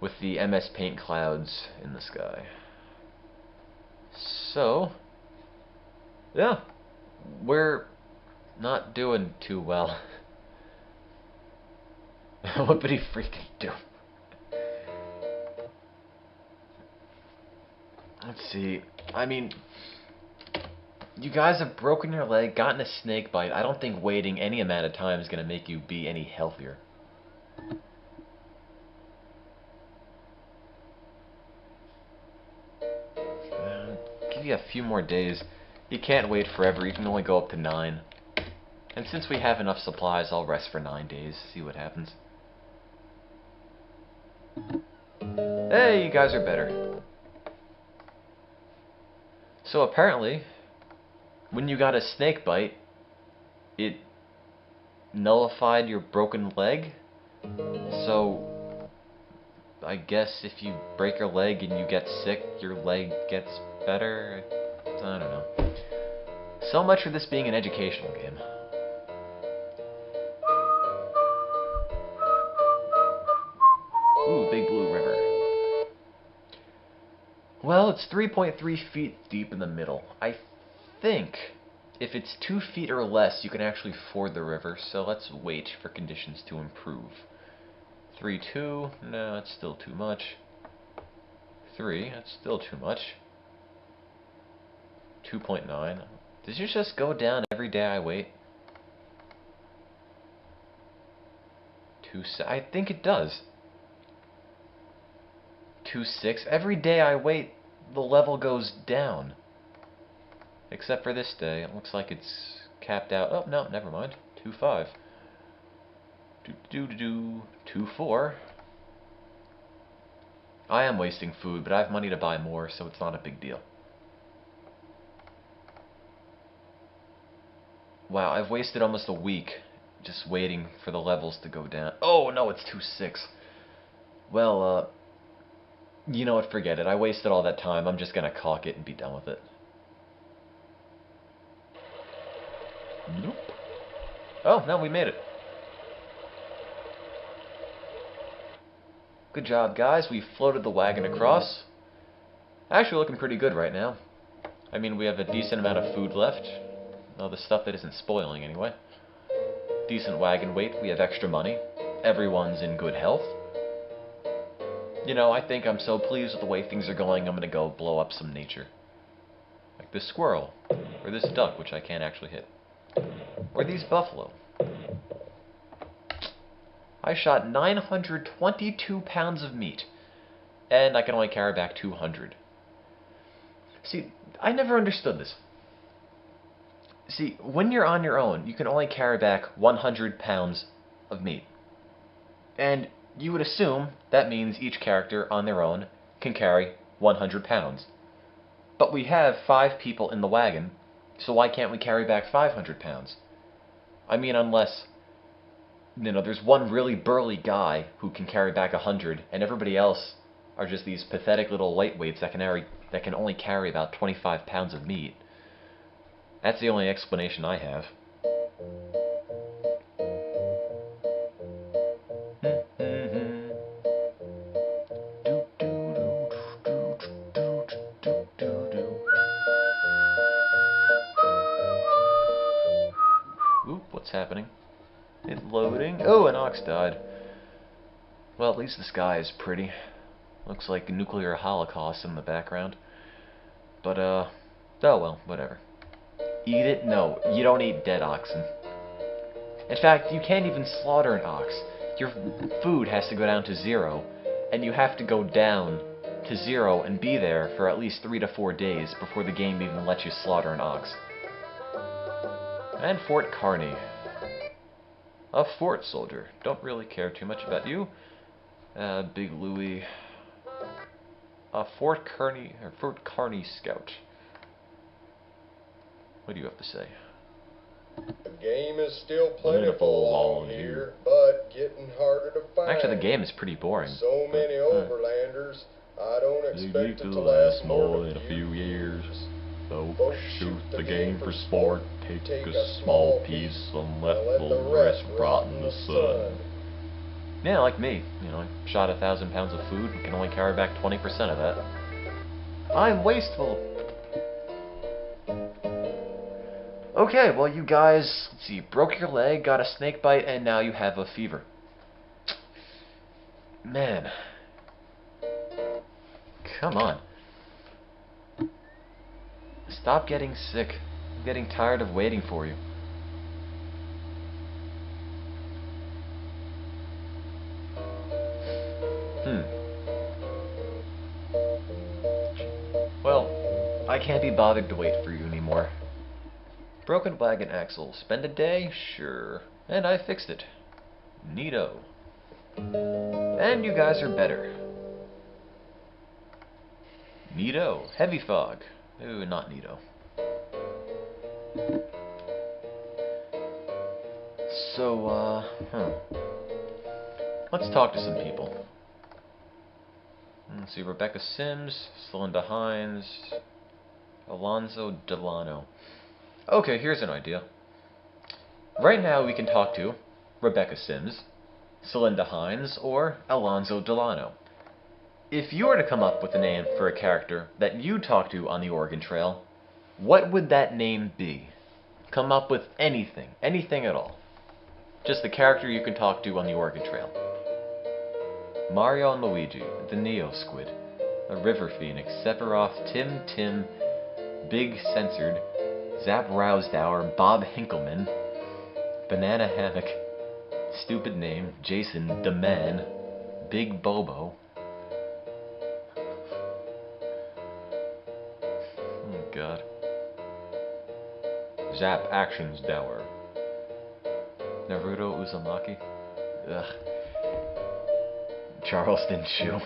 with the MS Paint clouds in the sky. So, yeah, we're not doing too well. What would he freaking do? Let's see. I mean, you guys have broken your leg, gotten a snake bite. I don't think waiting any amount of time is going to make you be any healthier. Give you a few more days. You can't wait forever. You can only go up to 9. And since we have enough supplies, I'll rest for 9 days. See what happens. Hey, you guys are better. So apparently, when you got a snake bite, it nullified your broken leg. So I guess if you break your leg and you get sick, your leg gets better. I don't know. So much for this being an educational game. Ooh, Big Blue River. Well, it's 3.3 feet deep in the middle. I think if it's 2 feet or less, you can actually ford the river, so let's wait for conditions to improve. 3.2, no, that's still too much. 3, that's still too much. 2.9. Does it just go down every day I wait? 2.6, I think it does. 2.6, every day I wait, the level goes down. Except for this day, it looks like it's capped out. Oh, no, never mind. 2.5. 2.4. I am wasting food, but I have money to buy more, so it's not a big deal. Wow, I've wasted almost a week just waiting for the levels to go down. Oh, no, it's 2.6. Well, you know what, forget it. I wasted all that time. I'm just gonna caulk it and be done with it. Nope. Oh, no, we made it. Good job, guys. We floated the wagon across. Actually looking pretty good right now. I mean, we have a decent amount of food left. Well, the stuff that isn't spoiling, anyway. Decent wagon weight. We have extra money. Everyone's in good health. You know, I think I'm so pleased with the way things are going, I'm gonna go blow up some nature. Like this squirrel. Or this duck, which I can't actually hit. Or these buffalo. I shot 922 pounds of meat. And I can only carry back 200. See, I never understood this. See, when you're on your own, you can only carry back 100 pounds of meat. And you would assume that means each character on their own can carry 100 pounds. But we have 5 people in the wagon, so why can't we carry back 500 pounds? I mean, unless, you know, there's one really burly guy who can carry back 100, and everybody else are just these pathetic little lightweights that can only carry about 25 pounds of meat. That's the only explanation I have. Oop, what's happening? It's loading. Oh, an ox died. Well, at least the sky is pretty. Looks like a nuclear holocaust in the background. But, oh well, whatever. Eat it? No, you don't eat dead oxen. In fact, you can't even slaughter an ox. Your food has to go down to 0, and you have to go down to 0 and be there for at least 3 to 4 days before the game even lets you slaughter an ox. And Fort Kearney. A fort soldier. Don't really care too much about you. Big Louie. A Fort Kearney scout. What do you have to say? The game is still plentiful along here, but getting harder to find. Actually, the game is pretty boring. So many overlanders, I don't expect it to last more than a few years. Folks shoot the game for sport, take a small piece and let the rest rot in the sun. Yeah, like me. You know, I shot 1,000 pounds of food and can only carry back 20% of that. I'm wasteful. Okay, well you guys, let's see, broke your leg, got a snake bite, and now you have a fever. Man. Come on. Stop getting sick. I'm getting tired of waiting for you. Well, I can't be bothered to wait for you anymore. Broken wagon axle. Spend a day? Sure. And I fixed it. Neato. And you guys are better. Neato. Heavy fog. Ooh, not neato. So, let's talk to some people. Let's see, Rebecca Sims, Celinda Hines, Alonzo Delano. Okay, here's an idea. Right now we can talk to Rebecca Sims, Celinda Hines, or Alonzo Delano. If you were to come up with a name for a character that you talk to on the Oregon Trail, what would that name be? Come up with anything. Anything at all. Just the character you can talk to on the Oregon Trail. Mario and Luigi, the Neo Squid, a River Phoenix, Sephiroth, Tim, Big Censored, Zap Rousdower, Bob Hinkleman, Banana Hammock, Stupid Name, Jason the Man, Big Bobo. Oh god. Zap Actions Dower. Naruto Uzumaki. Ugh. Charleston Shoe.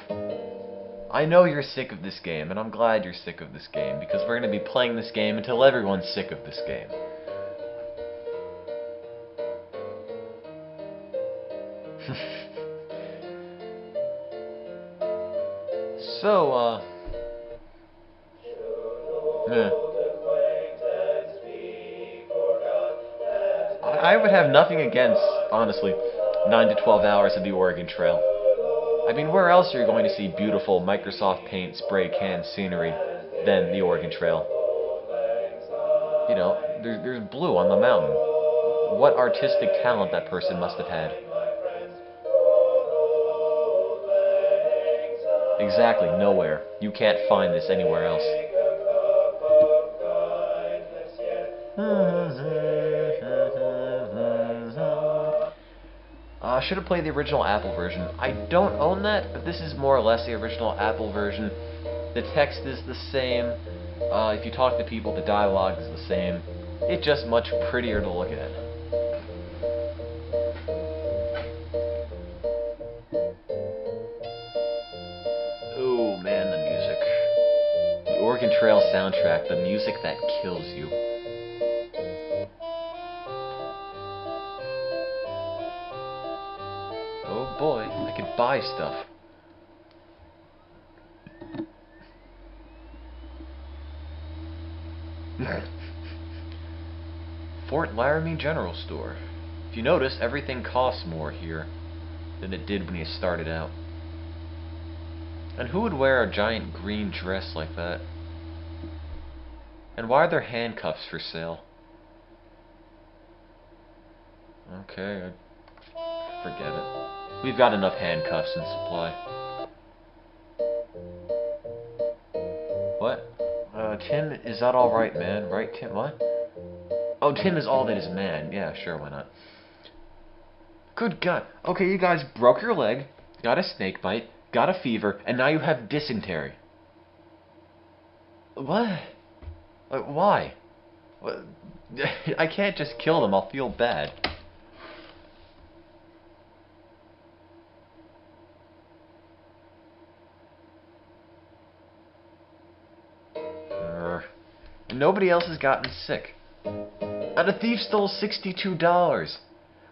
I know you're sick of this game, and I'm glad you're sick of this game, because we're going to be playing this game until everyone's sick of this game. So, I would have nothing against, honestly, 9 to 12 hours of the Oregon Trail. I mean, where else are you going to see beautiful Microsoft Paint spray can scenery than the Oregon Trail? You know, there's blue on the mountain. What artistic talent that person must have had. Exactly, nowhere. You can't find this anywhere else. I should have played the original Apple version. I don't own that, but this is more or less the original Apple version. The text is the same. If you talk to people, the dialogue is the same. It's just much prettier to look at. Oh man, the music. The Oregon Trail soundtrack, the music that kills you. Oh boy, I could buy stuff. Fort Laramie General Store. If you notice, everything costs more here than it did when you started out. And who would wear a giant green dress like that? And why are there handcuffs for sale? Okay, forget it. We've got enough handcuffs in supply. What? Tim, is that alright, man? Right, Tim? What? Oh, Tim is all that is man. Yeah, sure, why not? Good God. Okay, you guys broke your leg, got a snake bite, got a fever, and now you have dysentery. What? Why? I can't just kill them, I'll feel bad. Nobody else has gotten sick. And a thief stole $62,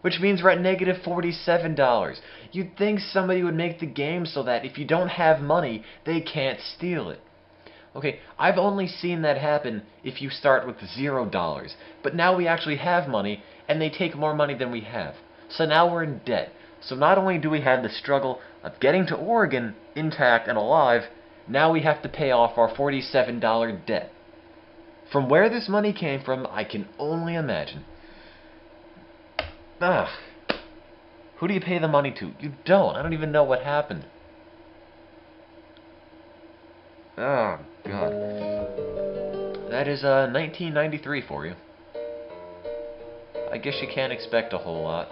which means we're at negative $47. You'd think somebody would make the game so that if you don't have money, they can't steal it. Okay, I've only seen that happen if you start with $0, but now we actually have money, and they take more money than we have. So now we're in debt. So not only do we have the struggle of getting to Oregon intact and alive, now we have to pay off our $47 debt. From where this money came from, I can only imagine. Who do you pay the money to? You don't. I don't even know what happened. Oh, God. That is 1993 for you. I guess you can't expect a whole lot.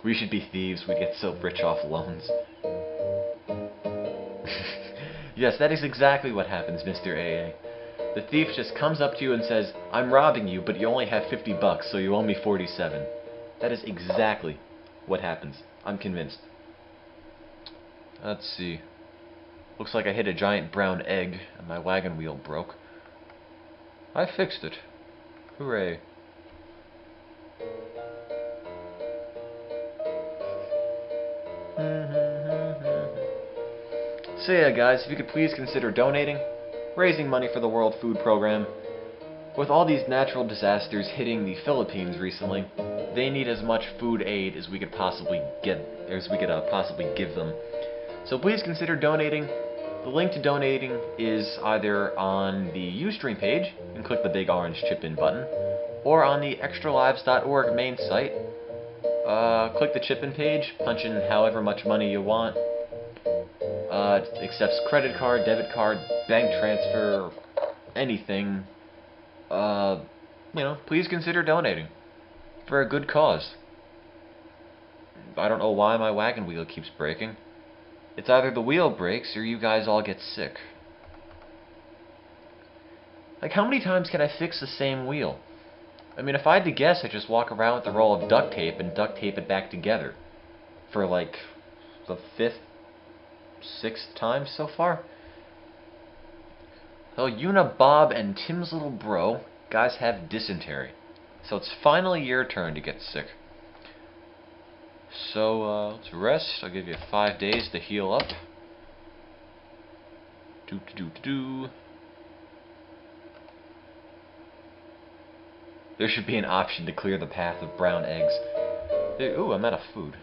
We should be thieves. We'd get so rich off loans. Yes, that is exactly what happens, Mr. AA. The thief just comes up to you and says, I'm robbing you, but you only have $50, so you owe me 47. That is exactly what happens. I'm convinced. Let's see. Looks like I hit a giant brown egg, and my wagon wheel broke. I fixed it. Hooray. So yeah, guys, if you could please consider donating, raising money for the World Food Program. With all these natural disasters hitting the Philippines recently, they need as much food aid as we could possibly possibly give them. So please consider donating. The link to donating is either on the Ustream page, and click the big orange chip in button, or on the extralives.org main site. Click the chip in page, punch in however much money you want. It accepts credit card, debit card, bank transfer, anything. Please consider donating for a good cause. I don't know why my wagon wheel keeps breaking. It's either the wheel breaks or you guys all get sick. Like, how many times can I fix the same wheel? I mean, if I had to guess, I'd just walk around with a roll of duct tape and duct tape it back together. For like the 5th, 6th time so far. So Una, Bob, and Tim's little bro, guys have dysentery. So it's finally your turn to get sick. So let's rest. I'll give you 5 days to heal up. There should be an option to clear the path of brown eggs. Ooh, I'm out of food.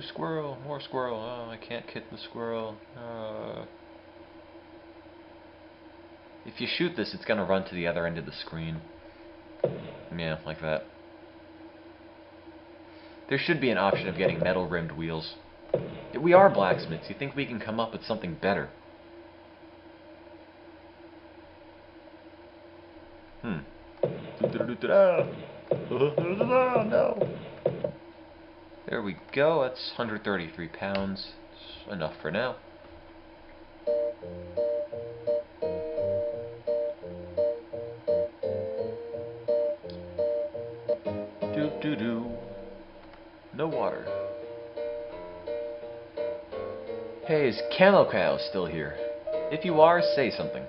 Squirrel, more squirrel. Oh, I can't hit the squirrel. If you shoot this, it's gonna run to the other end of the screen. Yeah, like that. There should be an option of getting metal-rimmed wheels. We are blacksmiths. You think we can come up with something better? No. There we go. That's 133 pounds. It's enough for now. No water. Hey, is Camo Cow still here? If you are, say something.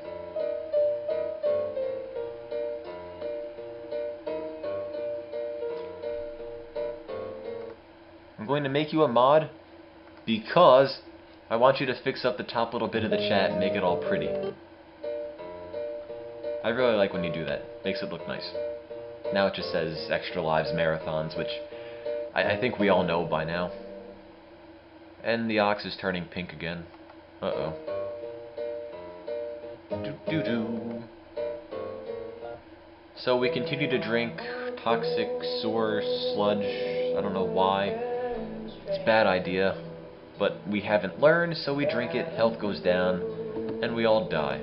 I'm going to make you a mod because I want you to fix up the top little bit of the chat and make it all pretty. I really like when you do that. Makes it look nice. Now it just says Extra Lives Marathons, which I think we all know by now. And the ox is turning pink again. Uh-oh. So we continue to drink toxic sewer sludge. I don't know why. bad idea, but we haven't learned, so we drink it, health goes down, and we all die.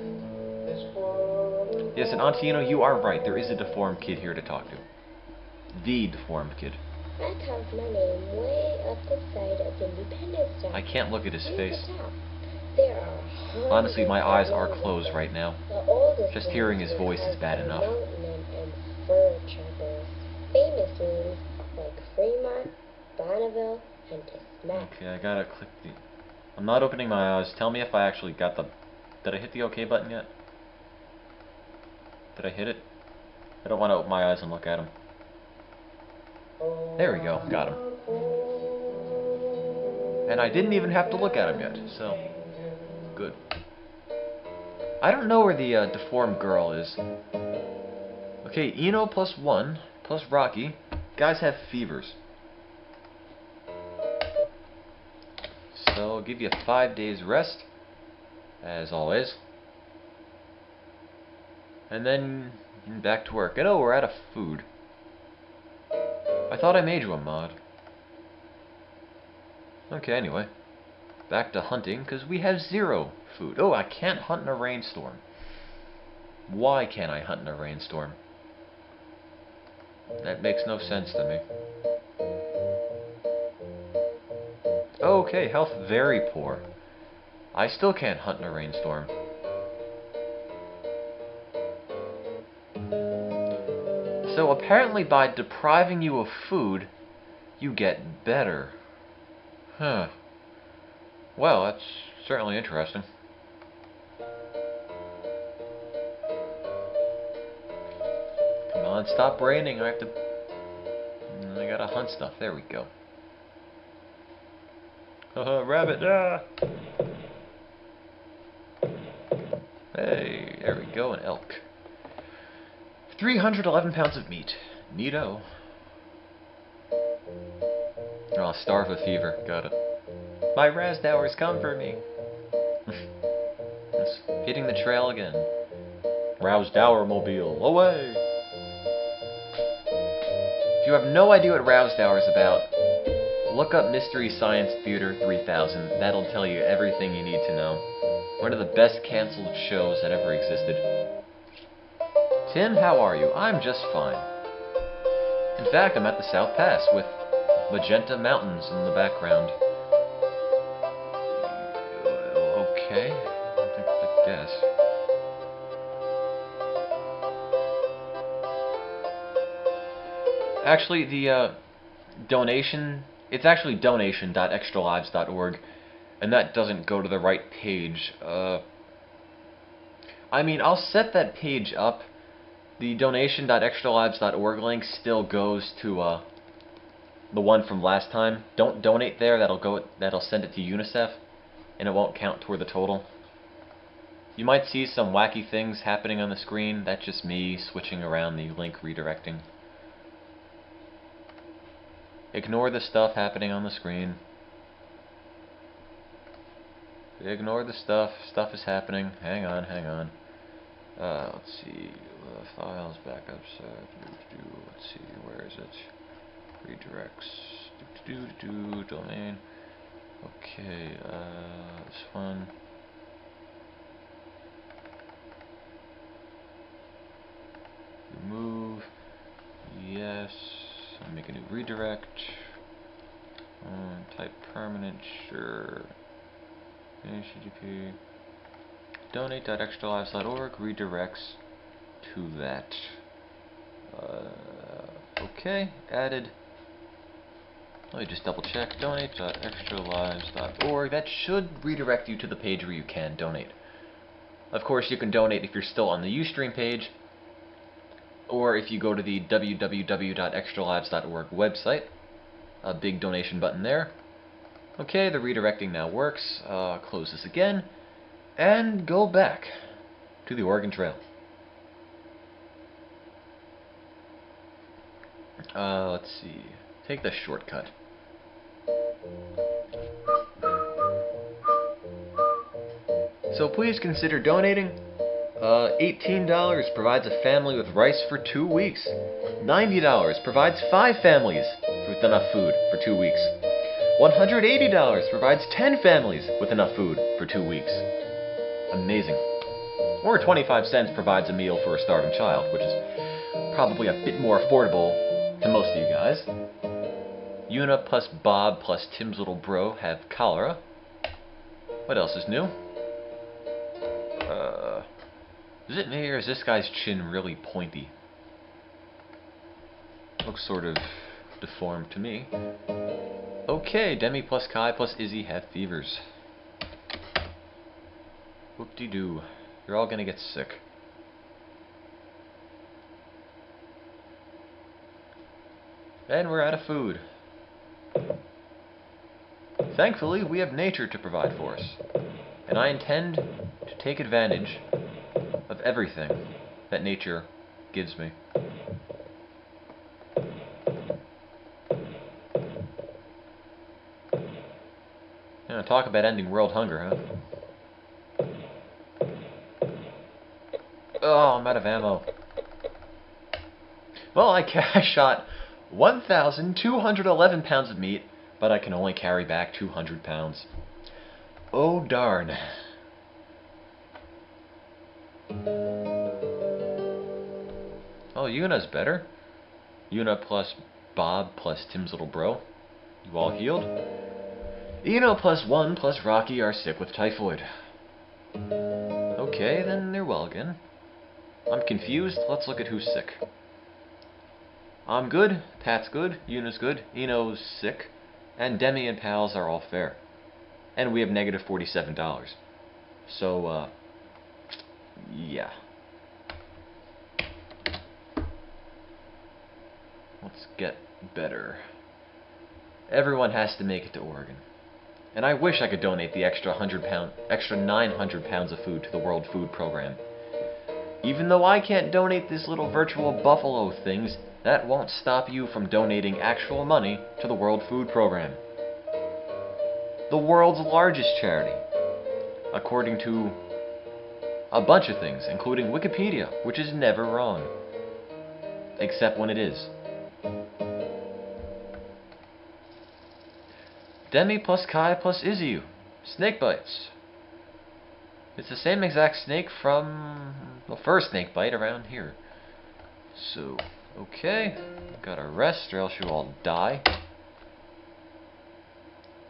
Yes, and Antino, you are right. There is a deformed kid here to talk to. The deformed kid. I carved my name way up the side of Independence Day. I can't look at his face. There are honestly, my eyes are closed right now. Just hearing his voice is bad enough. And fur trappers. Famous names like Fremont, Bonneville, and Dismack. Okay, I gotta click the... I'm not opening my eyes. Tell me if I actually got the... Did I hit the OK button yet? Did I hit it? I don't want to open my eyes and look at him. There we go. Got him. And I didn't even have to look at him yet, so... Good. I don't know where the deformed girl is. Okay, Eno plus 1, plus Rocky. Guys have fevers. So, I'll give you 5 days rest, as always. And then, back to work. And oh, we're out of food. I thought I made you a mod. Okay, anyway. Back to hunting, because we have 0 food. Oh, I can't hunt in a rainstorm. Why can't I hunt in a rainstorm? That makes no sense to me. Okay, health very poor. I still can't hunt in a rainstorm. So apparently by depriving you of food, you get better. Huh. Well, that's certainly interesting. Come on, stop raining. I have to... I gotta hunt stuff. There we go. Haha, rabbit! Ah! Hey, there we go, an elk. 311 pounds of meat. Neato. Oh, starve of fever. Got it. My Razdowers, come for me. It's hitting the trail again. Rousdower mobile, away! If you have no idea what Rousdower is about, look up Mystery Science Theater 3000. That'll tell you everything you need to know. One of the best cancelled shows that ever existed. Tim, how are you? I'm just fine. In fact, I'm at the South Pass with magenta mountains in the background. Okay, I guess. Actually, the donation, it's actually donation.extralives.org, and that doesn't go to the right page. I mean, I'll set that page up. The donation.extralives.org link still goes to the one from last time. Don't donate there. That'll send it to UNICEF, and it won't count toward the total. You might see some wacky things happening on the screen. That's just me switching around the link redirecting. Ignore the stuff happening on the screen. Ignore the stuff. Stuff is happening. Hang on, hang on. Let's see. Files, backups. Let's see. Where is it? Redirects. Domain. Okay. This one. Remove. Yes. I'll make a new redirect. Type permanent. Sure. HTTP. Donate.extralives.org redirects to that. Okay, added. Let me just double check. Donate.extralives.org. That should redirect you to the page where you can donate. Of course, you can donate if you're still on the Ustream page, or if you go to the www.extralives.org website. A big donation button there. Okay, the redirecting now works. Close this again. And go back to the Oregon Trail. Let's see. Take the shortcut. So please consider donating. $18 provides a family with rice for 2 weeks. $90 provides 5 families with enough food for 2 weeks. $180 provides 10 families with enough food for 2 weeks. Amazing. Or 25 cents provides a meal for a starving child, which is probably a bit more affordable to most of you guys. Una plus Bob plus Tim's little bro have cholera. What else is new? Is it me or is this guy's chin really pointy? Looks sort of deformed to me. Okay, Demi plus Kai plus Izzy have fevers. Whoop-de-doo. You're all gonna get sick. And we're out of food. Thankfully, we have nature to provide for us. And I intend to take advantage of everything that nature gives me. Yeah, talk about ending world hunger, huh? Oh, I'm out of ammo. Well, I shot 1,211 pounds of meat, but I can only carry back 200 pounds. Oh, darn. Oh, Yuna's better. Yuna plus Bob plus Tim's little bro. You all healed? Eno plus 1 plus Rocky are sick with typhoid. Okay, then they're well again. I'm confused. Let's look at who's sick. I'm good, Pat's good, Yuna's good, Eno's sick, and Demi and pals are all fair. And we have negative $47. So, yeah. Let's get better. Everyone has to make it to Oregon. And I wish I could donate the extra 900 pounds of food to the World Food Program. Even though I can't donate this little virtual buffalo things, that won't stop you from donating actual money to the World Food Program. The world's largest charity, according to a bunch of things, including Wikipedia, which is never wrong. Except when it is. Demi plus Kai plus Izzy. Snake bites. It's the same exact snake from the first snake bite around here. So, okay. Gotta rest or else you all die.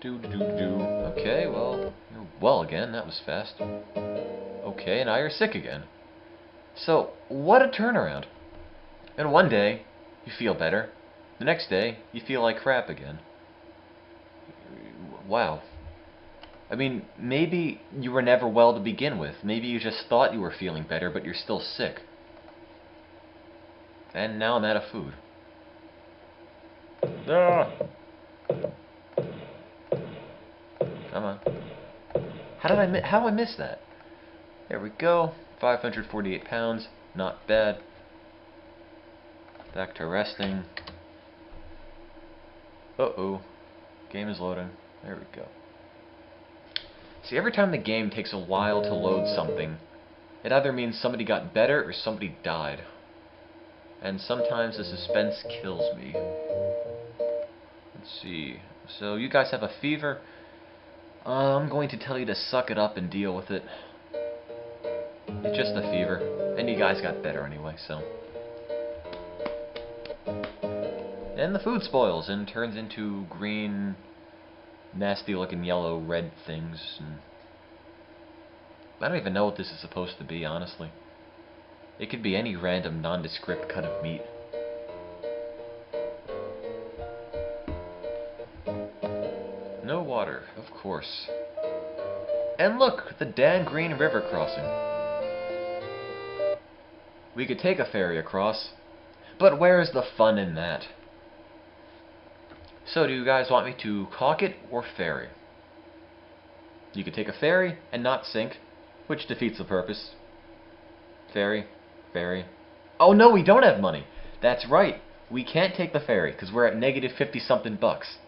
Okay, well, you're well again. That was fast. Okay, now you're sick again. So, what a turnaround. And one day, you feel better. The next day, you feel like crap again. Wow. I mean, maybe you were never well to begin with. Maybe you just thought you were feeling better, but you're still sick. And now I'm out of food. Ah! Come on. How did I miss that? There we go. 548 pounds. Not bad. Back to resting. Uh-oh. Game is loading. There we go. See, every time the game takes a while to load something, it either means somebody got better or somebody died. And sometimes the suspense kills me. Let's see. So, you guys have a fever. I'm going to tell you to suck it up and deal with it. It's just a fever. And you guys got better anyway, so. And the food spoils and turns into green, nasty looking yellow, red things. And I don't even know what this is supposed to be, honestly. It could be any random nondescript cut of meat. No water, of course. And look, the Dan Green River crossing. We could take a ferry across, but where is the fun in that? So, do you guys want me to caulk it or ferry? You could take a ferry and not sink, which defeats the purpose. Ferry, ferry. Oh no, we don't have money. That's right. We can't take the ferry because we're at negative 50-something bucks.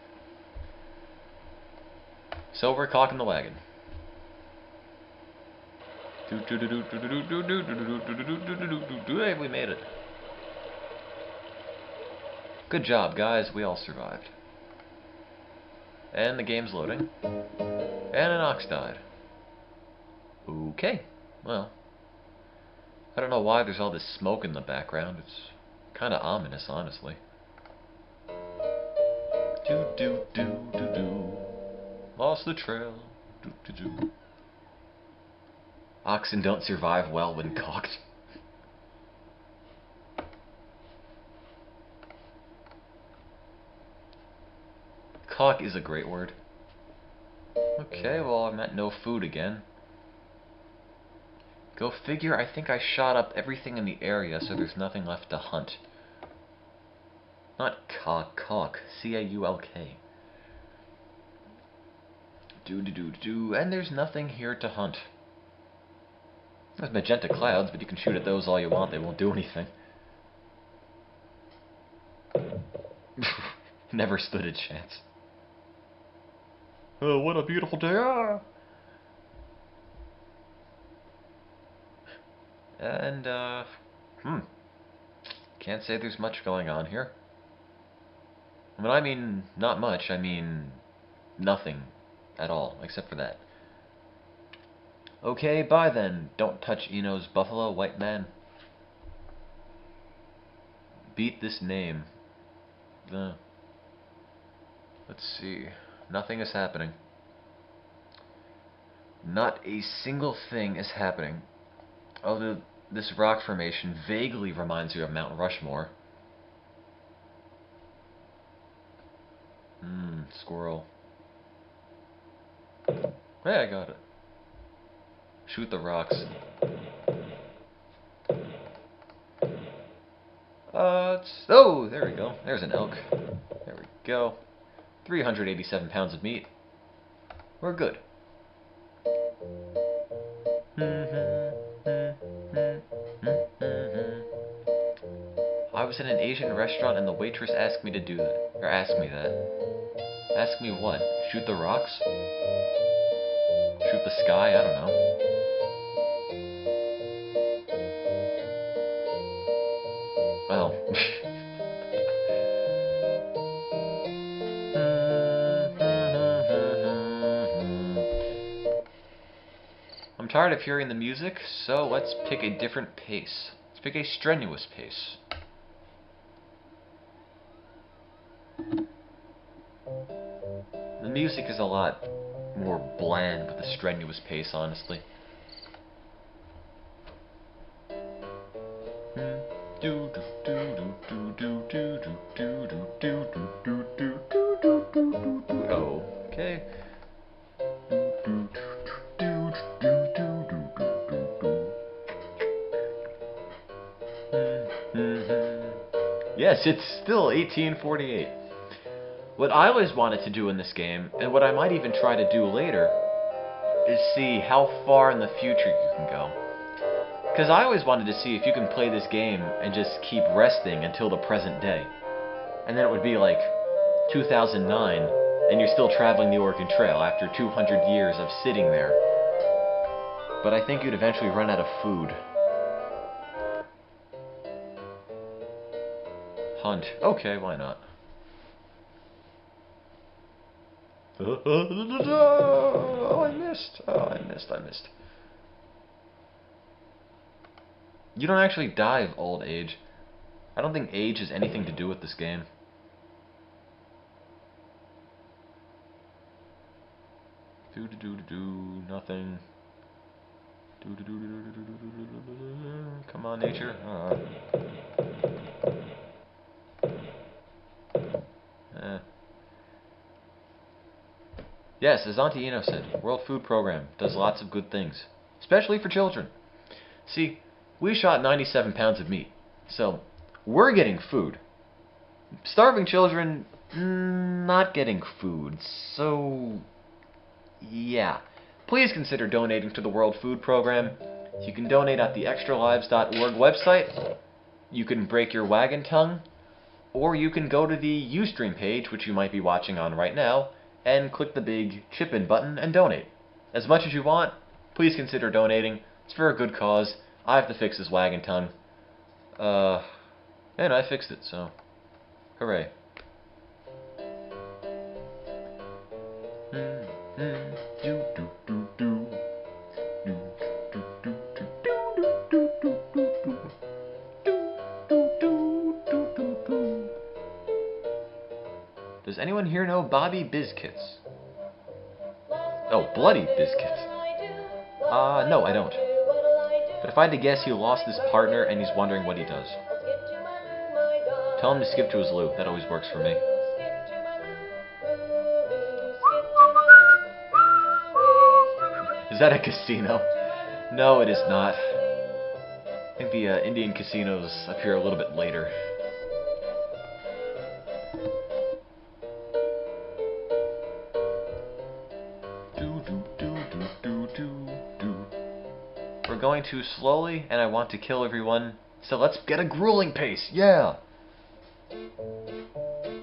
So we're caulking the wagon. Hey, we made it. Good job, guys. We all survived. And the game's loading. And an ox died. Okay, well, I don't know why there's all this smoke in the background. It's kind of ominous, honestly. Do. Lost the trail. Do. Oxen don't survive well when cocked. Cock is a great word. Okay, well, I'm at no food again. Go figure, I think I shot up everything in the area, so there's nothing left to hunt. Not cock. C-A-U-L-K. Do. And there's nothing here to hunt. There's magenta clouds, but you can shoot at those all you want, they won't do anything. Never stood a chance. Oh, what a beautiful day! Ah! And, can't say there's much going on here. When I mean not much, I mean nothing at all, except for that. Okay, bye then. Don't touch Eno's buffalo, white man. Beat this name. Let's see. Nothing is happening. Not a single thing is happening. Although this rock formation vaguely reminds you of Mount Rushmore. Squirrel. Hey, I got it. Shoot the rocks. Oh, there we go. There's an elk. There we go. 387 pounds of meat. We're good. I was in an Asian restaurant and the waitress asked me to do that. Or asked me that. Ask me what? Shoot the rocks? Shoot the sky? I don't know. Well. I'm tired of hearing the music, so let's pick a different pace. Let's pick a strenuous pace. The music is a lot more bland with a strenuous pace, honestly. Okay. Yes, it's still 1848. What I always wanted to do in this game, and what I might even try to do later, is see how far in the future you can go. Because I always wanted to see if you can play this game and just keep resting until the present day. And then it would be like 2009, and you're still traveling the Oregon Trail after 200 years of sitting there. But I think you'd eventually run out of food. Hunt. Okay, why not? Oh, I missed. I missed. You don't actually die of old age. I don't think age has anything to do with this game. Nothing. Come on, nature. Yes, as Auntie Eno said, World Food Program does lots of good things, especially for children. See, we shot 97 pounds of meat, so we're getting food. Starving children, not getting food, so yeah. Please consider donating to the World Food Program. You can donate at the Extralives.org website, you can break your wagon tongue, or you can go to the Ustream page, which you might be watching on right now, and click the big chip in button and donate. As much as you want, please consider donating. It's for a good cause. I have to fix this wagon tongue. And I fixed it, so hooray. Does anyone here know Bobby Biscuits? Oh, Bloody Biscuits. No, I don't. But if I had to guess, he lost his partner and he's wondering what he does. Tell him to skip to his loo. That always works for me. Is that a casino? No, it is not. I think the Indian casinos appear a little bit later. We're going too slowly, and I want to kill everyone, so let's get a grueling pace, yeah!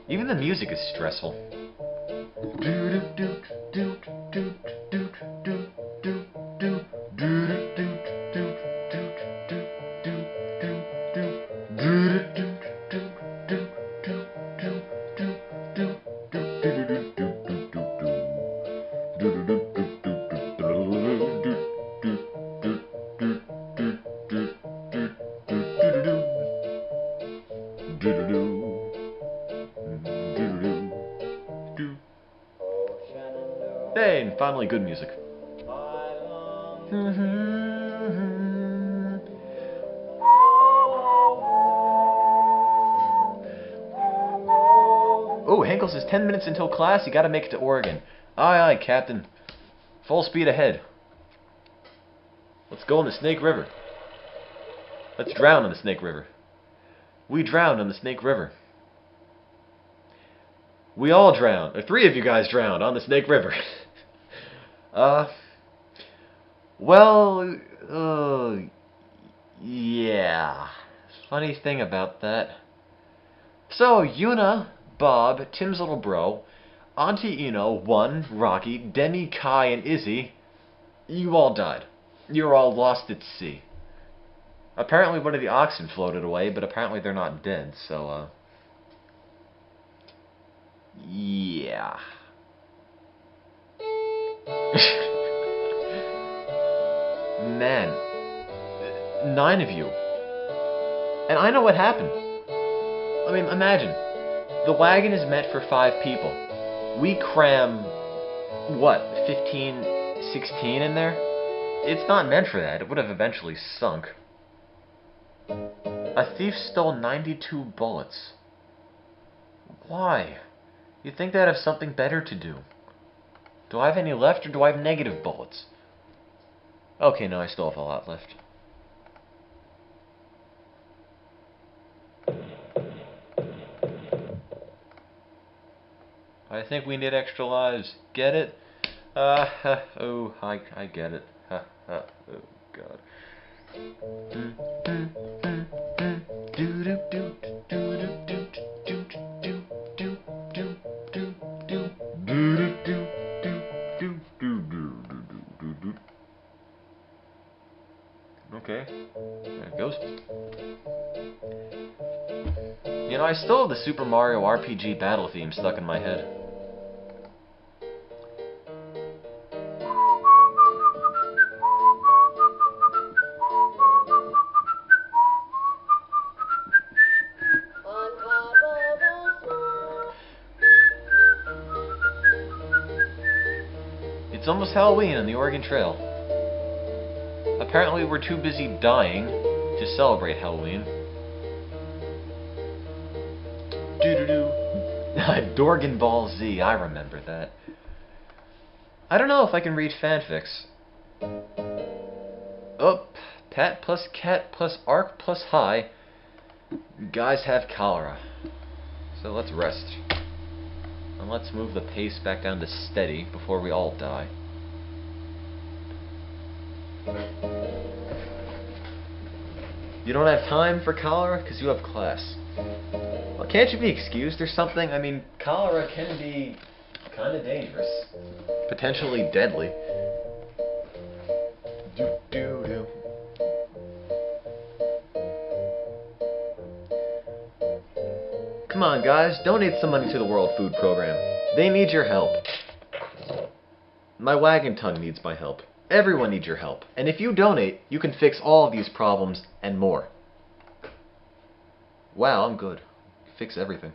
Even the music is stressful. Hey, and finally good music. Oh, Henkel says 10 minutes until class, you gotta make it to Oregon. Aye, aye, Captain. Full speed ahead. Let's go in the Snake River. Let's drown in the Snake River. We drowned on the Snake River. We all drowned. Or 3 of you guys drowned on the Snake River. Yeah. Funny thing about that. So, Yuna, Bob, Tim's little bro, Auntie Eno, One, Rocky, Demi, Kai, and Izzy, you all died. You were all lost at sea. Apparently one of the oxen floated away, but apparently they're not dead, so, yeah. Man. 9 of you. And I know what happened. I mean, imagine. The wagon is meant for 5 people. We cram, what, 15, 16 in there? It's not meant for that. It would have eventually sunk. A thief stole 92 bullets. Why? You'd think they'd have something better to do. Do I have any left, or do I have negative bullets? Okay, no, I still have a lot left. I think we need extra lives. Get it? Oh, I get it. Oh, God. Okay, there it goes. You know, I still have the Super Mario RPG battle theme stuck in my head. It's almost Halloween on the Oregon Trail. Apparently we're too busy dying to celebrate Halloween. Doo-doo-doo. Dorgan Ball Z, I remember that. I don't know if I can read fanfics. Oh, Pat plus Cat plus Arc plus High. You guys have cholera. So let's rest. And let's move the pace back down to steady before we all die. You don't have time for cholera because you have class. Well, can't you be excused or something? I mean, cholera can be kind of dangerous. Potentially deadly. Do-do-do. Come on, guys. Donate some money to the World Food Program. They need your help. My wagon tongue needs my help. Everyone needs your help. And if you donate, you can fix all of these problems and more. Wow, I'm good. Fix everything.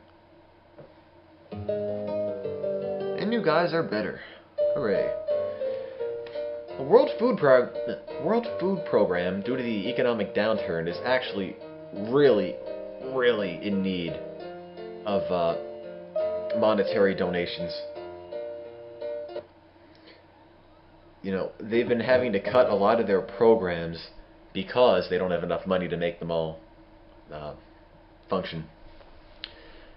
And you guys are better. Hooray. The World Food Program, due to the economic downturn, is actually really in need of monetary donations. You know, they've been having to cut a lot of their programs because they don't have enough money to make them all function.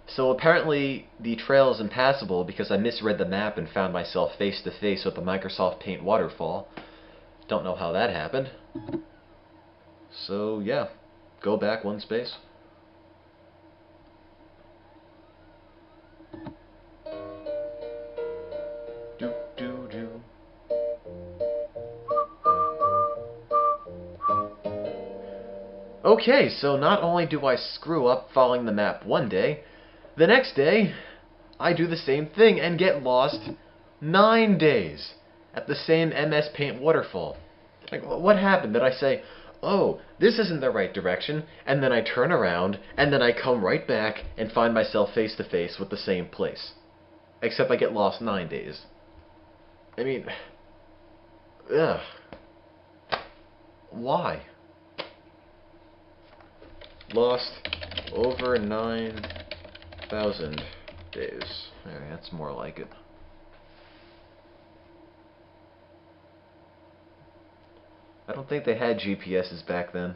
So apparently the trail is impassable because I misread the map and found myself face to face with the Microsoft Paint waterfall. Don't know how that happened. So yeah, go back one space. Okay, so not only do I screw up following the map one day, the next day I do the same thing and get lost 9 days at the same MS Paint waterfall. Like, what happened? Did I say, oh, this isn't the right direction, and then I turn around, and then I come right back and find myself face to face with the same place? Except I get lost 9 days. I mean, ugh. Why? Lost over 9,000 days. There, that's more like it. I don't think they had GPSs back then.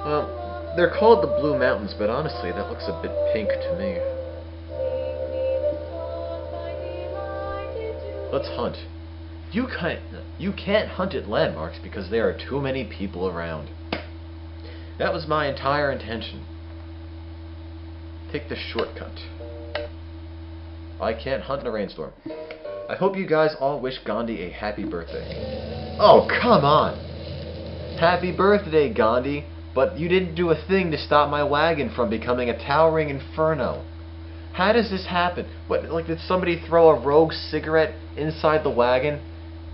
Well, they're called the Blue Mountains, but honestly, that looks a bit pink to me. Let's hunt. You can't hunt at landmarks because there are too many people around. That was my entire intention. Take the shortcut. I can't hunt in a rainstorm. I hope you guys all wish Gandhi a happy birthday. Oh, come on! Happy birthday, Gandhi, but you didn't do a thing to stop my wagon from becoming a towering inferno. How does this happen? What, like, did somebody throw a rogue cigarette inside the wagon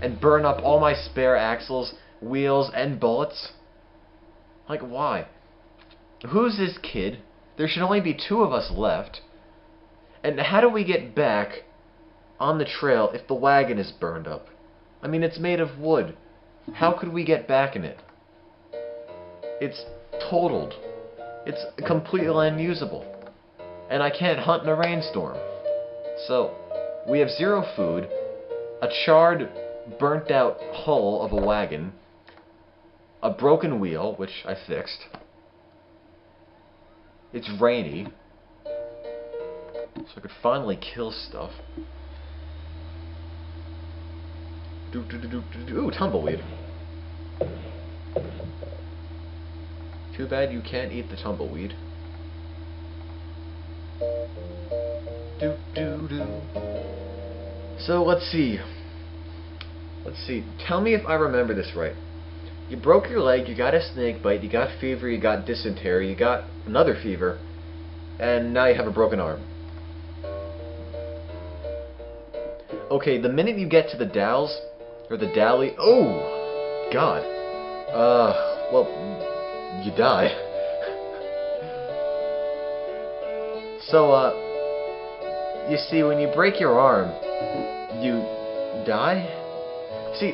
and burn up all my spare axles, wheels, and bullets? Like, why? Who's this kid? There should only be 2 of us left. And how do we get back on the trail if the wagon is burned up? I mean, it's made of wood. How could we get back in it? It's totaled. It's completely unusable. And I can't hunt in a rainstorm. So, we have 0 food, a charred, burnt-out hull of a wagon, a broken wheel, which I fixed. It's rainy, so I could finally kill stuff. Ooh, tumbleweed. Too bad you can't eat the tumbleweed. So let's see. Tell me if I remember this right. You broke your leg, you got a snake bite, you got fever, you got dysentery, you got another fever, and now you have a broken arm. Okay, the minute you get to the Dalles, or the Dally, oh, God. Well, you die. So, you see, when you break your arm, you die? See,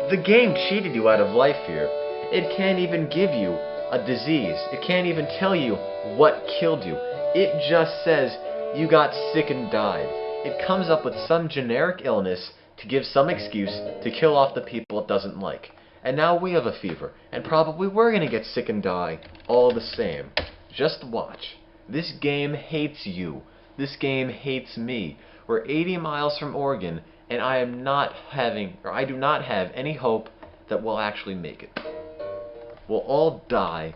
the game cheated you out of life here. It can't even give you a disease. It can't even tell you what killed you. It just says you got sick and died. It comes up with some generic illness to give some excuse to kill off the people it doesn't like. And now we have a fever, and probably we're gonna get sick and die all the same. Just watch. This game hates you. This game hates me. We're 80 miles from Oregon, and I do not have any hope that we'll actually make it. We'll all die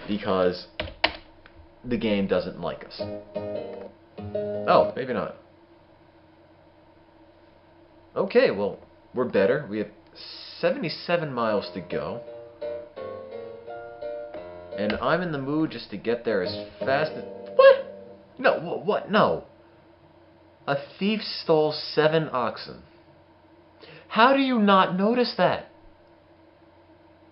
because the game doesn't like us. Oh, maybe not. Okay, well, we're better. We have 77 miles to go. And I'm in the mood just to get there as fast as... What? No, what? No. A thief stole 7 oxen. How do you not notice that?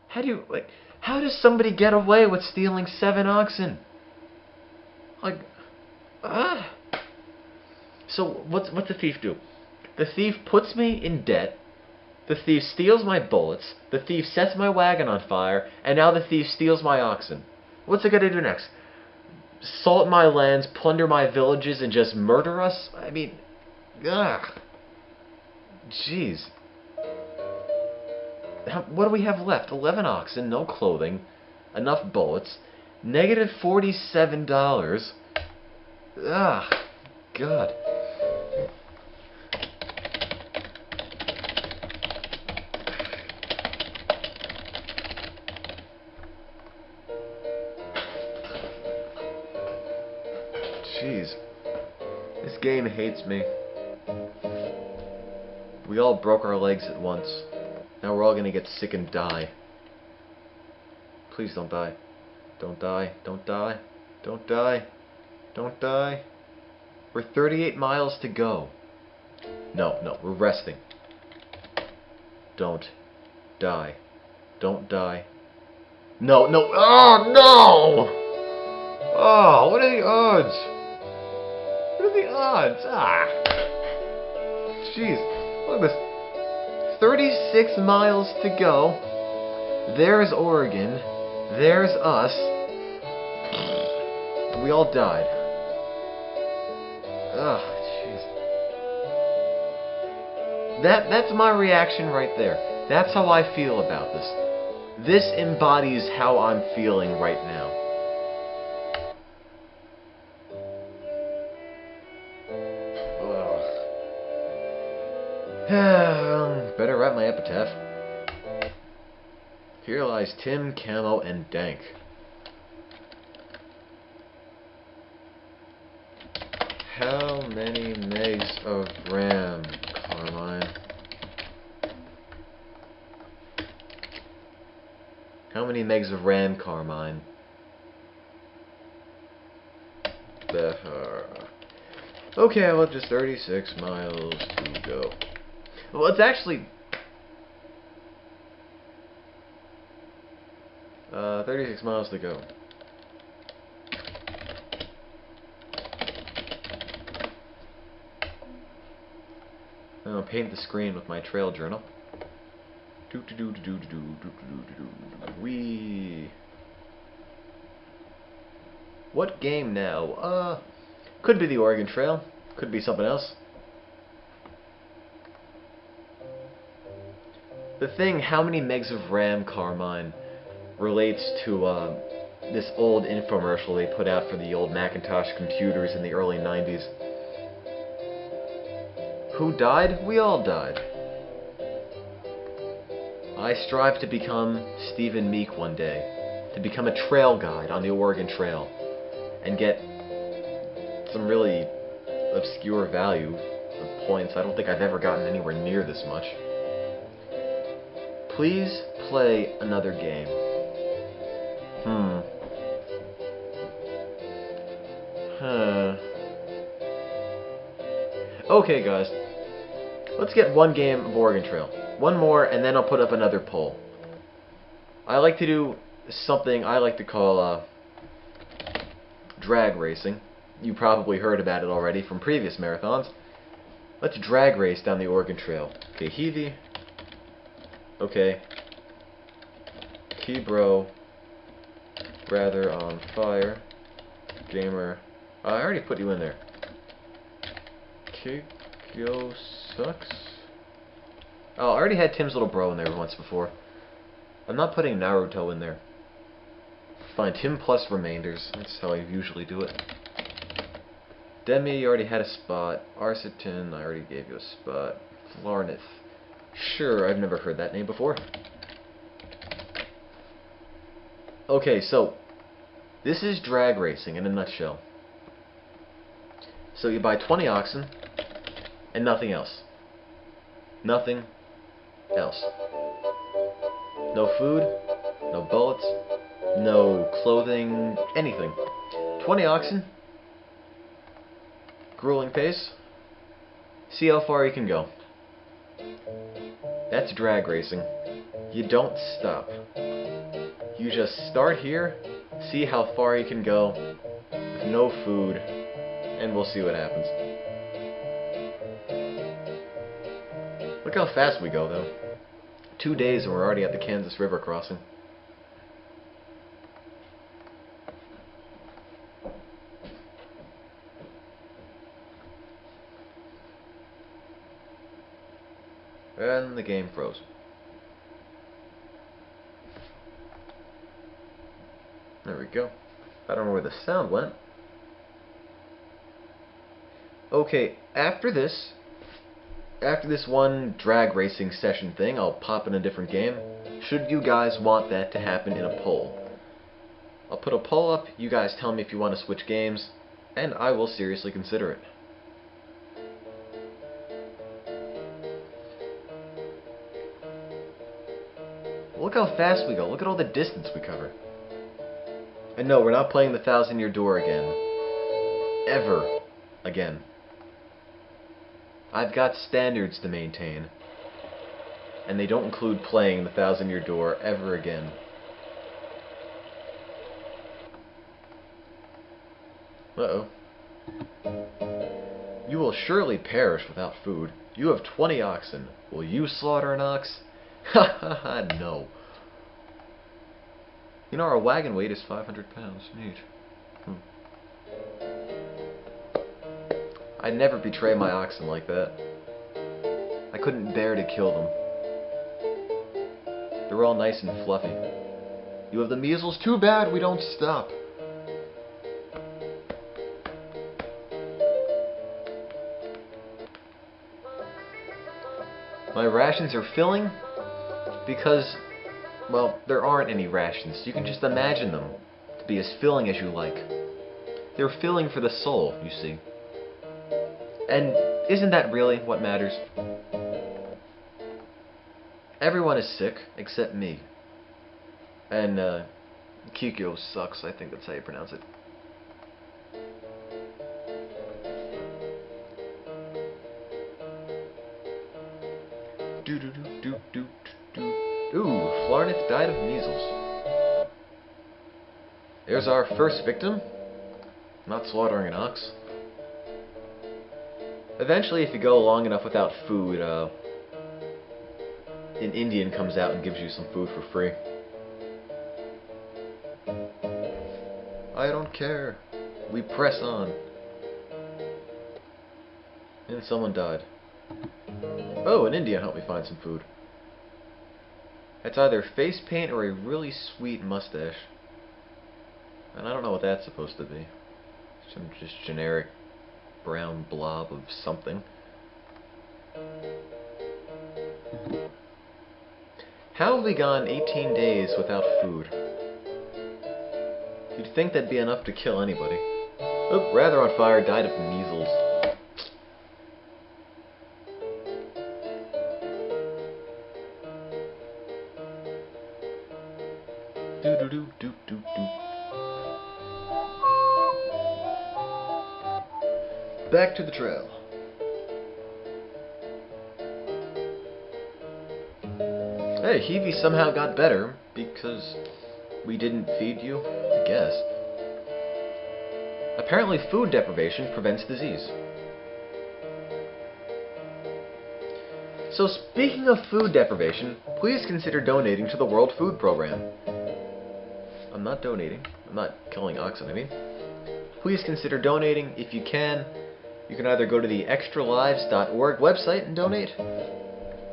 How does somebody get away with stealing 7 oxen? So, what's the thief do? The thief puts me in debt, the thief steals my bullets, the thief sets my wagon on fire, and now the thief steals my oxen. What's it gonna do next? Salt my lands, plunder my villages, and just murder us? I mean, ugh. Jeez. What do we have left? 11 oxen, no clothing, enough bullets, negative $47. Ugh. God. Jeez. This game hates me. We all broke our legs at once. Now we're all gonna get sick and die. Please don't die. Don't die. Don't die. Don't die. Don't die. We're 38 miles to go. No, we're resting. Don't die. Don't die. No. Oh, no! Oh, what are the odds? What are the odds? Jeez. Look at this. 36 miles to go. There's Oregon. There's us. We all died. Ugh, jeez. That's my reaction right there. That's how I feel about this. This embodies how I'm feeling right now. Better write my epitaph. Here lies Tim, Camo, and Dank. How many megs of RAM, Carmine? How many megs of RAM, Carmine? Okay, well, just 36 miles to go. Well, it's actually 36 miles to go. I'll paint the screen with my trail journal. Wee. What game now? Could be the Oregon Trail. Could be something else. The thing, how many megs of RAM, Carmine, relates to this old infomercial they put out for the old Macintosh computers in the early 90s. Who died? We all died. I strive to become Stephen Meek one day, to become a trail guide on the Oregon Trail, and get some really obscure value of points. I don't think I've ever gotten anywhere near this much. Please play another game. Okay, guys. Let's get one game of Oregon Trail. One more, and then I'll put up another poll. I like to do something I like to call drag racing. You probably heard about it already from previous marathons. Let's drag race down the Oregon Trail. Okay, Heavy. Okay. Kebro. Rather on fire. Gamer. I already put you in there. Kikyo sucks. Oh, I already had Tim's little bro in there once before. I'm not putting Naruto in there. Fine, Tim plus remainders. That's how I usually do it. Demi, you already had a spot. Arcetin, I already gave you a spot. Flarnith. Sure, I've never heard that name before. Okay, so this is drag racing in a nutshell. So you buy 20 oxen and nothing else. Nothing else. No food, no bullets, no clothing, anything. 20 oxen, grueling pace, see how far you can go. That's drag racing. You don't stop. You just start here, see how far you can go, with no food, and we'll see what happens. Look how fast we go, though. 2 days and we're already at the Kansas River crossing. And the game froze. There we go. I don't know where the sound went. Okay, after this one drag racing session thing, I'll pop in a different game, should you guys want that to happen in a poll. I'll put a poll up, you guys tell me if you want to switch games, and I will seriously consider it. Look how fast we go, look at all the distance we cover. And no, we're not playing the 1,000-Year Door again. Ever again. I've got standards to maintain. And they don't include playing the 1,000-Year Door ever again. Uh-oh. You will surely perish without food. You have 20 oxen. Will you slaughter an ox? Ha ha ha, no. You know, our wagon weight is 500 pounds. Neat. I'd never betray my oxen like that. I couldn't bear to kill them. They're all nice and fluffy. You have the measles? Too bad we don't stop. My rations are filling because, well, there aren't any rations. You can just imagine them to be as filling as you like. They're filling for the soul, you see. And isn't that really what matters? Everyone is sick, except me. And, Kikyo sucks, I think that's how you pronounce it. Ooh, Flarnith died of measles. There's our first victim. Not slaughtering an ox. Eventually, if you go long enough without food, an Indian comes out and gives you some food for free. I don't care. We press on. And someone died. Oh, an Indian helped me find some food. It's either face paint or a really sweet mustache. And I don't know what that's supposed to be. Some just generic brown blob of something. How have we gone 18 days without food? You'd think that'd be enough to kill anybody. Oh, rather on fire, died of measles. Back to the trail. Hey, Heavey somehow got better because we didn't feed you, I guess. Apparently food deprivation prevents disease. So speaking of food deprivation, please consider donating to the World Food Program. I'm not donating. I'm not killing oxen, I mean. Please consider donating if you can. You can either go to the extralives.org website and donate,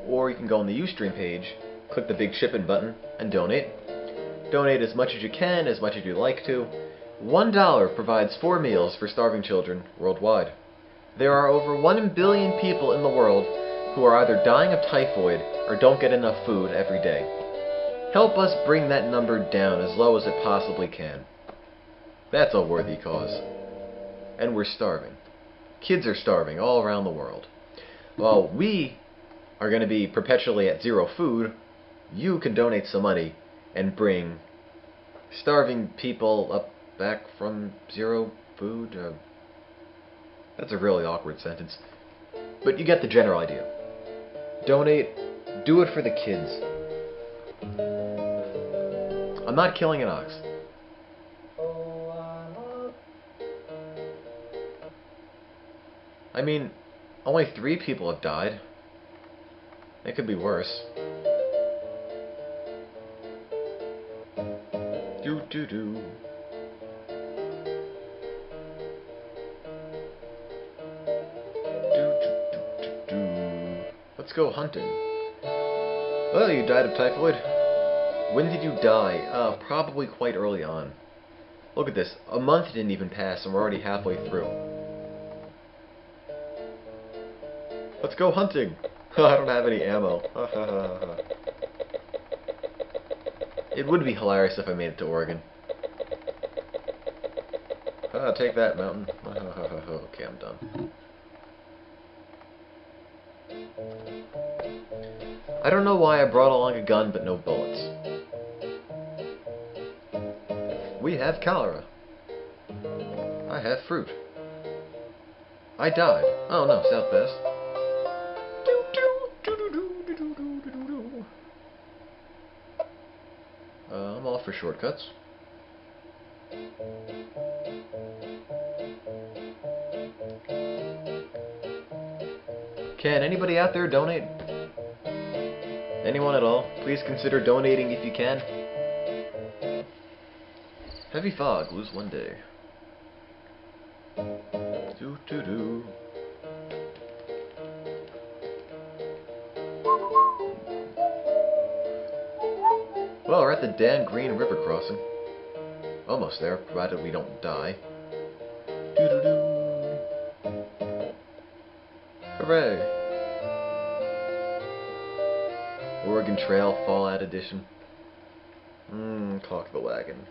or you can go on the Ustream page, click the big chip in button, and donate. Donate as much as you can, as much as you'd like to. $1 provides 4 meals for starving children worldwide. There are over 1 billion people in the world who are either dying of typhoid or don't get enough food every day. Help us bring that number down as low as it possibly can. That's a worthy cause. And we're starving. Kids are starving all around the world. While we are going to be perpetually at zero food, you can donate some money and bring starving people up back from zero food. That's a really awkward sentence. But you get the general idea. Donate. Do it for the kids. I'm not killing an ox. I mean, only 3 people have died. It could be worse. Do. Let's go hunting. Well, you died of typhoid. When did you die? Probably quite early on. Look at this. A month didn't even pass and we're already halfway through. Let's go hunting. I don't have any ammo. It would be hilarious if I made it to Oregon. Take that, mountain. Okay, I'm done. I don't know why I brought along a gun but no bullets. We have cholera. I have fruit. I died. Oh no, Southwest. I'm all for shortcuts. Can anybody out there donate? Anyone at all? Please consider donating if you can. Heavy fog, lose 1 day. Do. Well, we're at the Dan Green River crossing. Almost there, provided we don't die. Hooray! Oregon Trail Fallout Edition. Cock the wagon.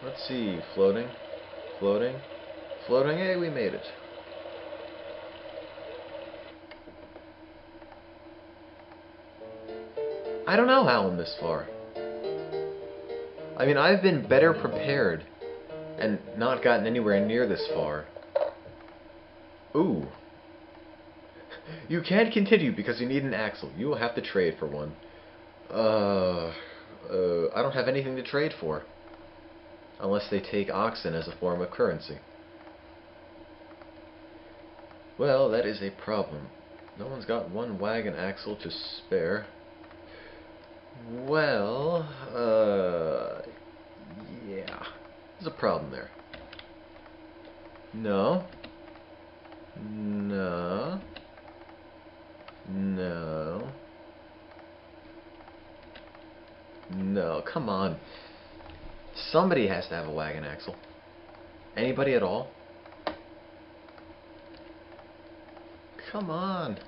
Let's see, floating. Hey, we made it. I don't know how I'm this far. I mean, I've been better prepared and not gotten anywhere near this far. Ooh. You can't continue because you need an axle. You will have to trade for one. I don't have anything to trade for. Unless they take oxen as a form of currency. Well, that is a problem. No one's got one wagon axle to spare. Well, yeah. There's a problem there. No. No, come on. Somebody has to have a wagon axle. Anybody at all? Come on.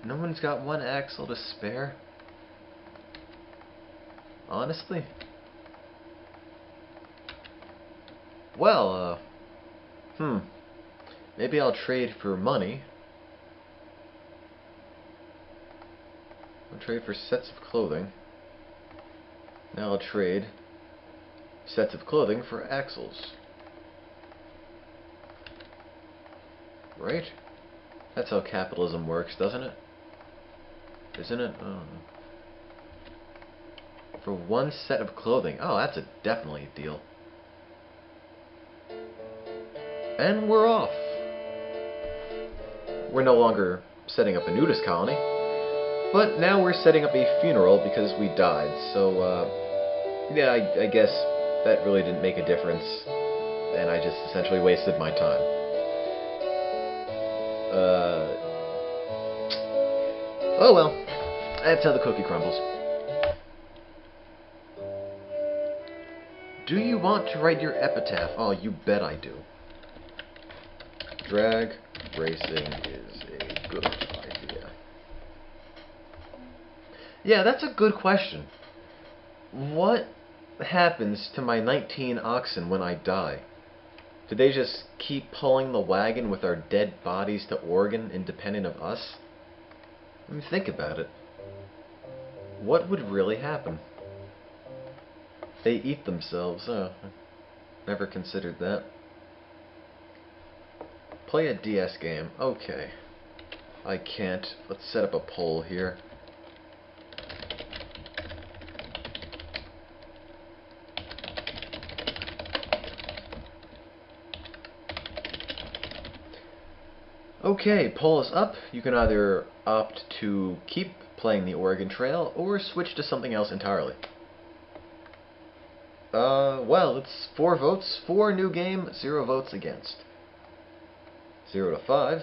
No one's got one axle to spare? Honestly? Well, maybe I'll trade for money. I'll trade for sets of clothing. Now I'll trade sets of clothing for axles. Right? That's how capitalism works, doesn't it? Isn't it? I don't know. For one set of clothing. Oh, that's definitely a deal. And we're off. We're no longer setting up a nudist colony, but now we're setting up a funeral because we died. So, yeah, I guess that really didn't make a difference, and I just essentially wasted my time. Oh well, that's how the cookie crumbles. Do you want to write your epitaph? Oh, you bet I do. Drag racing is a good idea. Yeah, that's a good question. What happens to my 19 oxen when I die? Do they just keep pulling the wagon with our dead bodies to Oregon independent of us? I mean, think about it. What would really happen? They eat themselves. Oh, never considered that. Play a DS game. Okay. I can't. Let's set up a poll here. Okay, poll is up. You can either opt to keep playing the Oregon Trail or switch to something else entirely. Well, it's 4 votes for new game, 0 votes against. 0 to 5.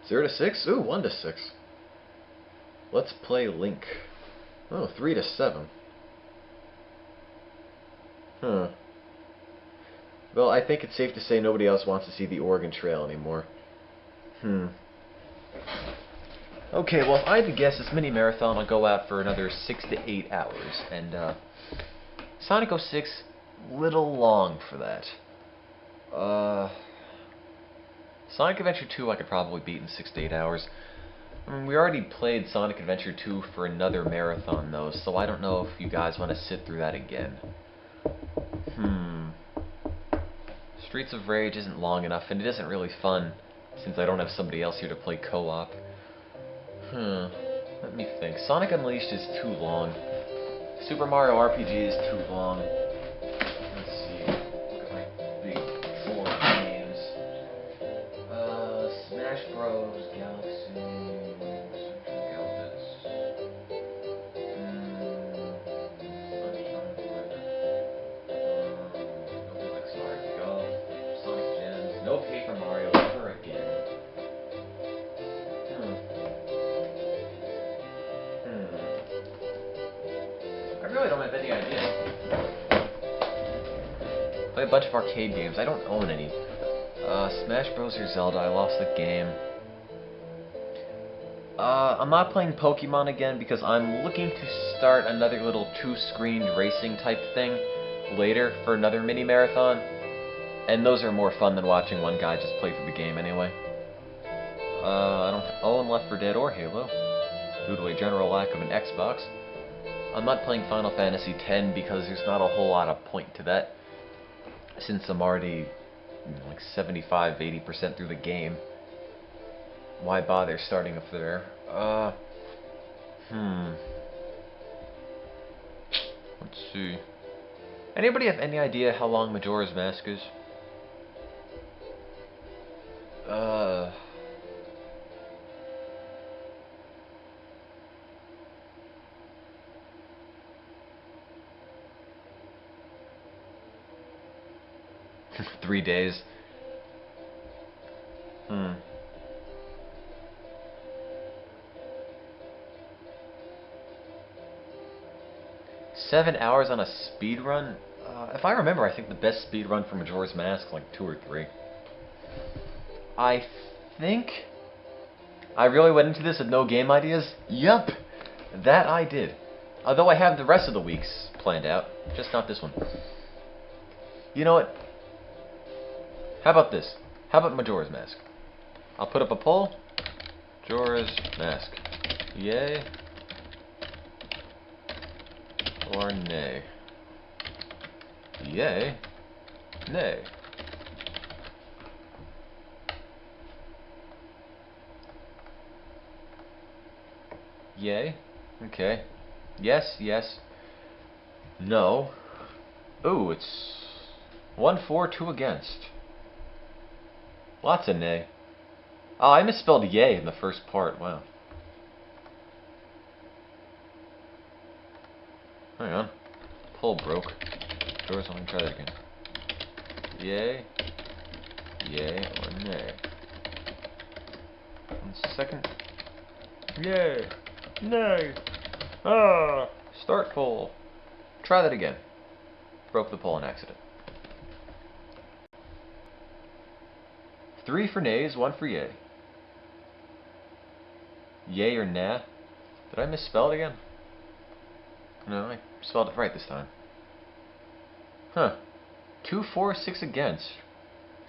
0 to 6? Ooh, 1 to 6. Let's play Link. Oh, 3 to 7. Huh. Well, I think it's safe to say nobody else wants to see the Oregon Trail anymore. Okay, well, if I had to guess, this mini-marathon will go out for another 6 to 8 hours, and, Sonic 06, little long for that. Sonic Adventure 2 I could probably beat in 6 to 8 hours. I mean, we already played Sonic Adventure 2 for another marathon, though, so I don't know if you guys want to sit through that again. Streets of Rage isn't long enough, and it isn't really fun, since I don't have somebody else here to play co-op. Let me think. Sonic Unleashed is too long. Super Mario RPG is too long. Let's see. Look at my big drawer of games. Smash Bros. Galaxy. Galvis. Sonic Gems. No Paper Mario ever again. I really don't have any idea. Play a bunch of arcade games. I don't own any. Smash Bros. Or Zelda. I lost the game. I'm not playing Pokemon again because I'm looking to start another little 2-screened racing type thing later for another mini-marathon. And those are more fun than watching one guy just play through the game anyway. I don't own Left 4 Dead or Halo, due to a general lack of an Xbox. I'm not playing Final Fantasy X because there's not a whole lot of point to that, since I'm already like 75–80% through the game. Why bother starting up there? Let's see. Anybody have any idea how long Majora's Mask is? 3 days. 7 hours on a speed run? If I remember, I think the best speed run for Majora's Mask like 2 or 3. I think I really went into this with no game ideas. Yup, that I did. Although I have the rest of the weeks planned out, just not this one. You know what? How about this? How about Majora's Mask? I'll put up a poll. Majora's Mask. Yay or nay? Yay. Nay. Yay. Okay. Yes, yes. No. Ooh, it's 1 for, 2 against. Lots of nay. Oh, I misspelled yay in the first part. Wow. Hang on. Poll broke. Doors, let me try that again. Yay. Yay or nay. 1 second. Yay. Nay. Ah. Start poll. Try that again. Broke the poll on accident. 3 for nays, 1 for yay. Yay or nah? Did I misspell it again? No, I spelled it right this time. Huh. 2 for, 6 against.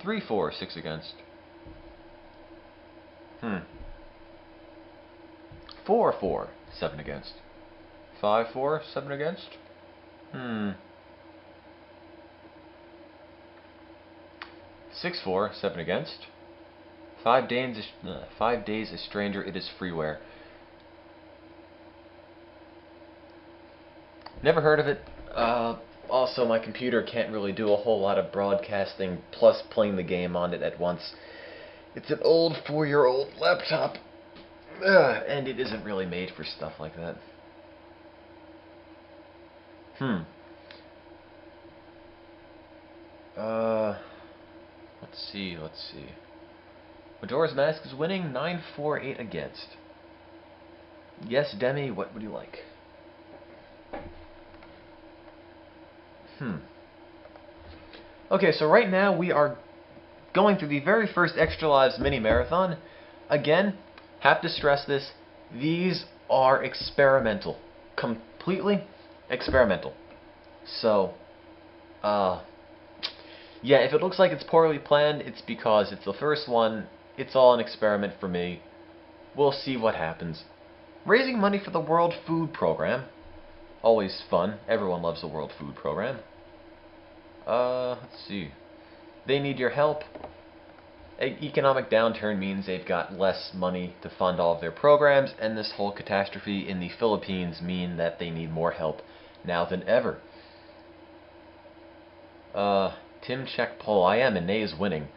3 for, 6 against. 4-4, 7 against. 5-4, 7 against. 6-4, 7 against. 5 days a stranger, it is freeware. Never heard of it. Also, my computer can't really do a whole lot of broadcasting plus playing the game on it at once. It's an old 4-year-old laptop, and it isn't really made for stuff like that. Let's see. Majora's Mask is winning 9-4, 8 against. Yes, Demi, what would you like? Okay, so right now we are going through the very first Extra Lives mini marathon. Again, have to stress this, these are experimental. Completely experimental. So, yeah, if it looks like it's poorly planned, it's because it's the first one. It's all an experiment for me. We'll see what happens. Raising money for the World Food Program. Always fun. Everyone loves the World Food Program. Let's see. They need your help. Economic downturn means they've got less money to fund all of their programs, and this whole catastrophe in the Philippines mean that they need more help now than ever. Tim check poll. I am, and Nay is winning.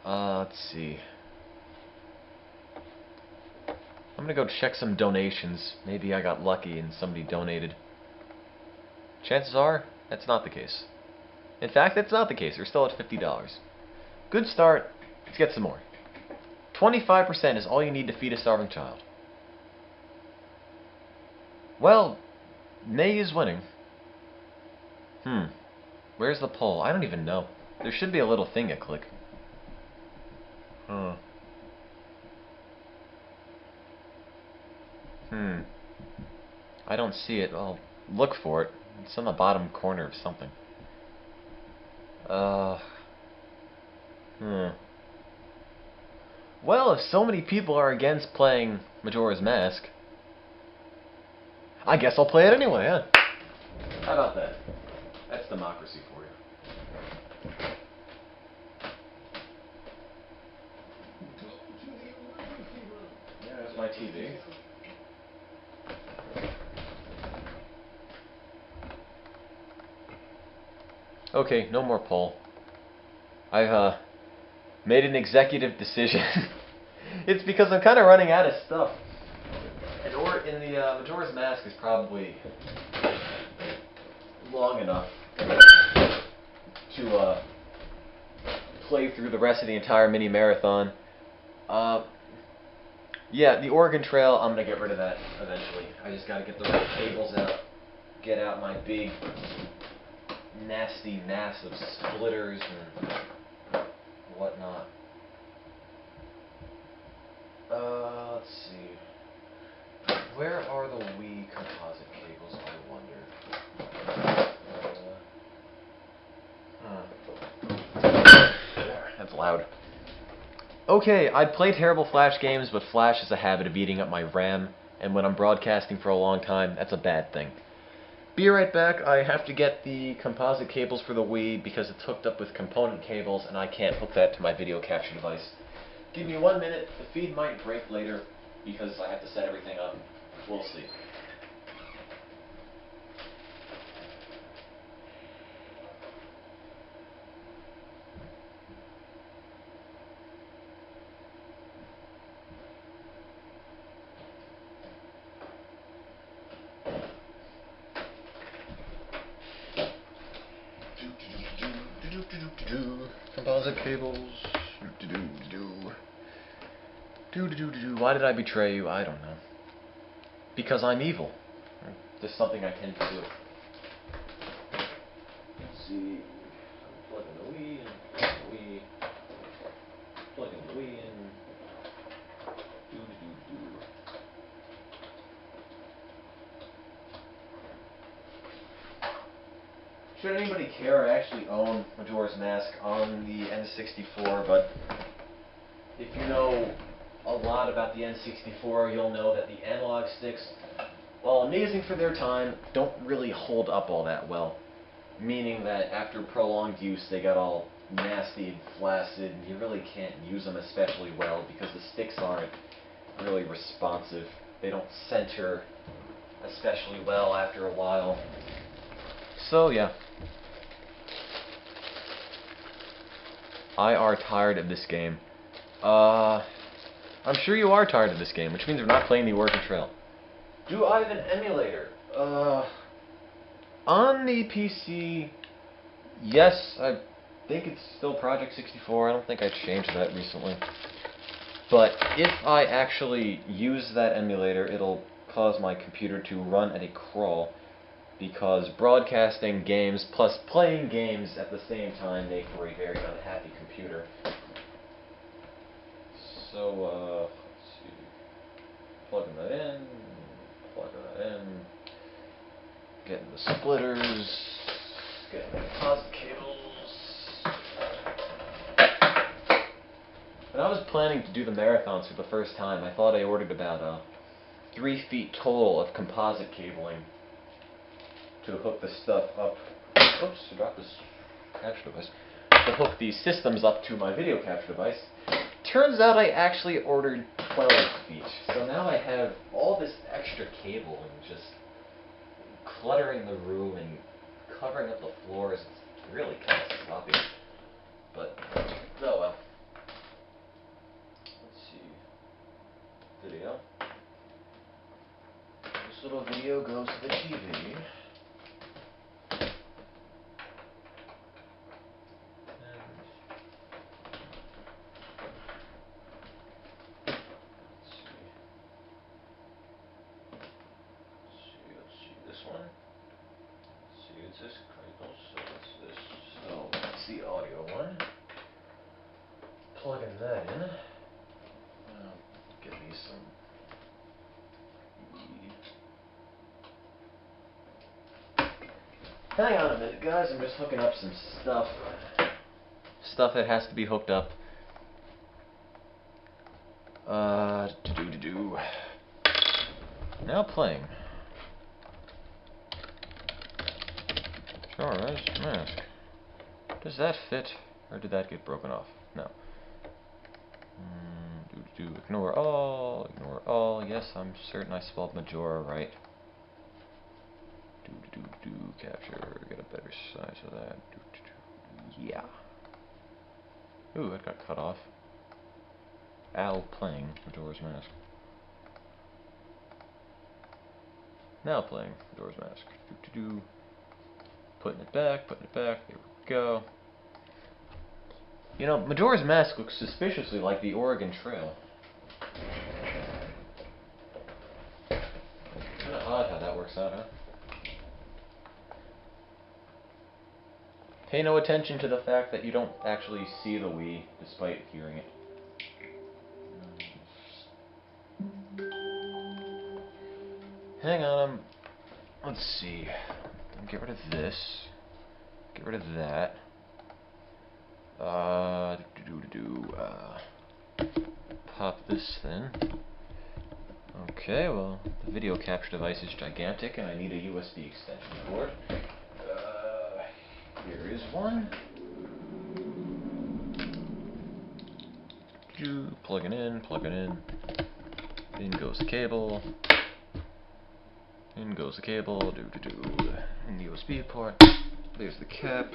Let's see. I'm gonna go check some donations. Maybe I got lucky and somebody donated. Chances are, that's not the case. In fact, that's not the case. We're still at $50. Good start. Let's get some more. 25% is all you need to feed a starving child. Well, Nay is winning. Where's the poll? I don't even know. There should be a little thing I click. I don't see it. I'll look for it. It's on the bottom corner of something. Well, if so many people are against playing Majora's Mask, I guess I'll play it anyway, huh? How about that? That's democracy for you. Yeah, there's my TV. Okay, no more poll. I've made an executive decision. It's because I'm kind of running out of stuff. And in the Majora's Mask is probably long enough to play through the rest of the entire mini marathon. Yeah, the Oregon Trail, I'm gonna get rid of that eventually. I just gotta get the right cables out, get out my big nasty massive splitters and whatnot. Let's see. Where are the Wii composite cables, I wonder? That's loud. Okay, I play terrible Flash games, but Flash has a habit of eating up my RAM, and when I'm broadcasting for a long time, that's a bad thing. Be right back. I have to get the composite cables for the Wii because it's hooked up with component cables and I can't hook that to my video capture device. Give me 1 minute. The feed might break later because I have to set everything up. We'll see. Composite cables. Why did I betray you? I don't know. Because I'm evil. Just something I tend to do. Let's see. Plug in the Wii and plug in the Wii and Should anybody care, I actually own Majora's Mask on the N64, but if you know a lot about the N64, you'll know that the analog sticks, while amazing for their time, don't really hold up all that well. Meaning that after prolonged use, they got all nasty and flaccid, and you really can't use them especially well because the sticks aren't really responsive. They don't center especially well after a while. So yeah, I are tired of this game. I'm sure you are tired of this game, which means we're not playing the Oregon Trail. Do I have an emulator? On the PC, yes, I think it's still Project 64. I don't think I changed that recently. But if I actually use that emulator, it'll cause my computer to run at a crawl, because broadcasting games plus playing games at the same time make for a very unhappy computer. So, let's see. Plugging that in, getting the splitters, getting the composite cables. When I was planning to do the Minithons for the first time, I thought I ordered about 3 feet total of composite cabling to hook the stuff up. Oops, I dropped this capture device. To hook these systems up to my video capture device. Turns out I actually ordered 12 feet. So now I have all this extra cable and just cluttering the room and covering up the floors. It's really kind of sloppy. But, oh well. Let's see. Video. This little video goes to the TV. The audio one. Plugging that in. Get me some weed. Hang on a minute, guys. I'm just hooking up some stuff. Stuff that has to be hooked up. Now playing. Majora's Mask. Does that fit, or did that get broken off? No. Ignore all. Yes, I'm certain I spelled Majora right. Capture, get a better size of that. Yeah. Ooh, that got cut off. Al playing Majora's Mask. Now playing Majora's Mask. Putting it back. There we go. You know, Majora's Mask looks suspiciously like the Oregon Trail. Kind of odd how that works out, huh? Pay no attention to the fact that you don't actually see the Wii, despite hearing it. Hang on, let's see. Get rid of this. Get rid of that. Pop this then. Okay, well, the video capture device is gigantic and I need a USB extension cord. Here is one. Plug it in. In goes the cable. In goes the cable. In the USB port. There's the cap.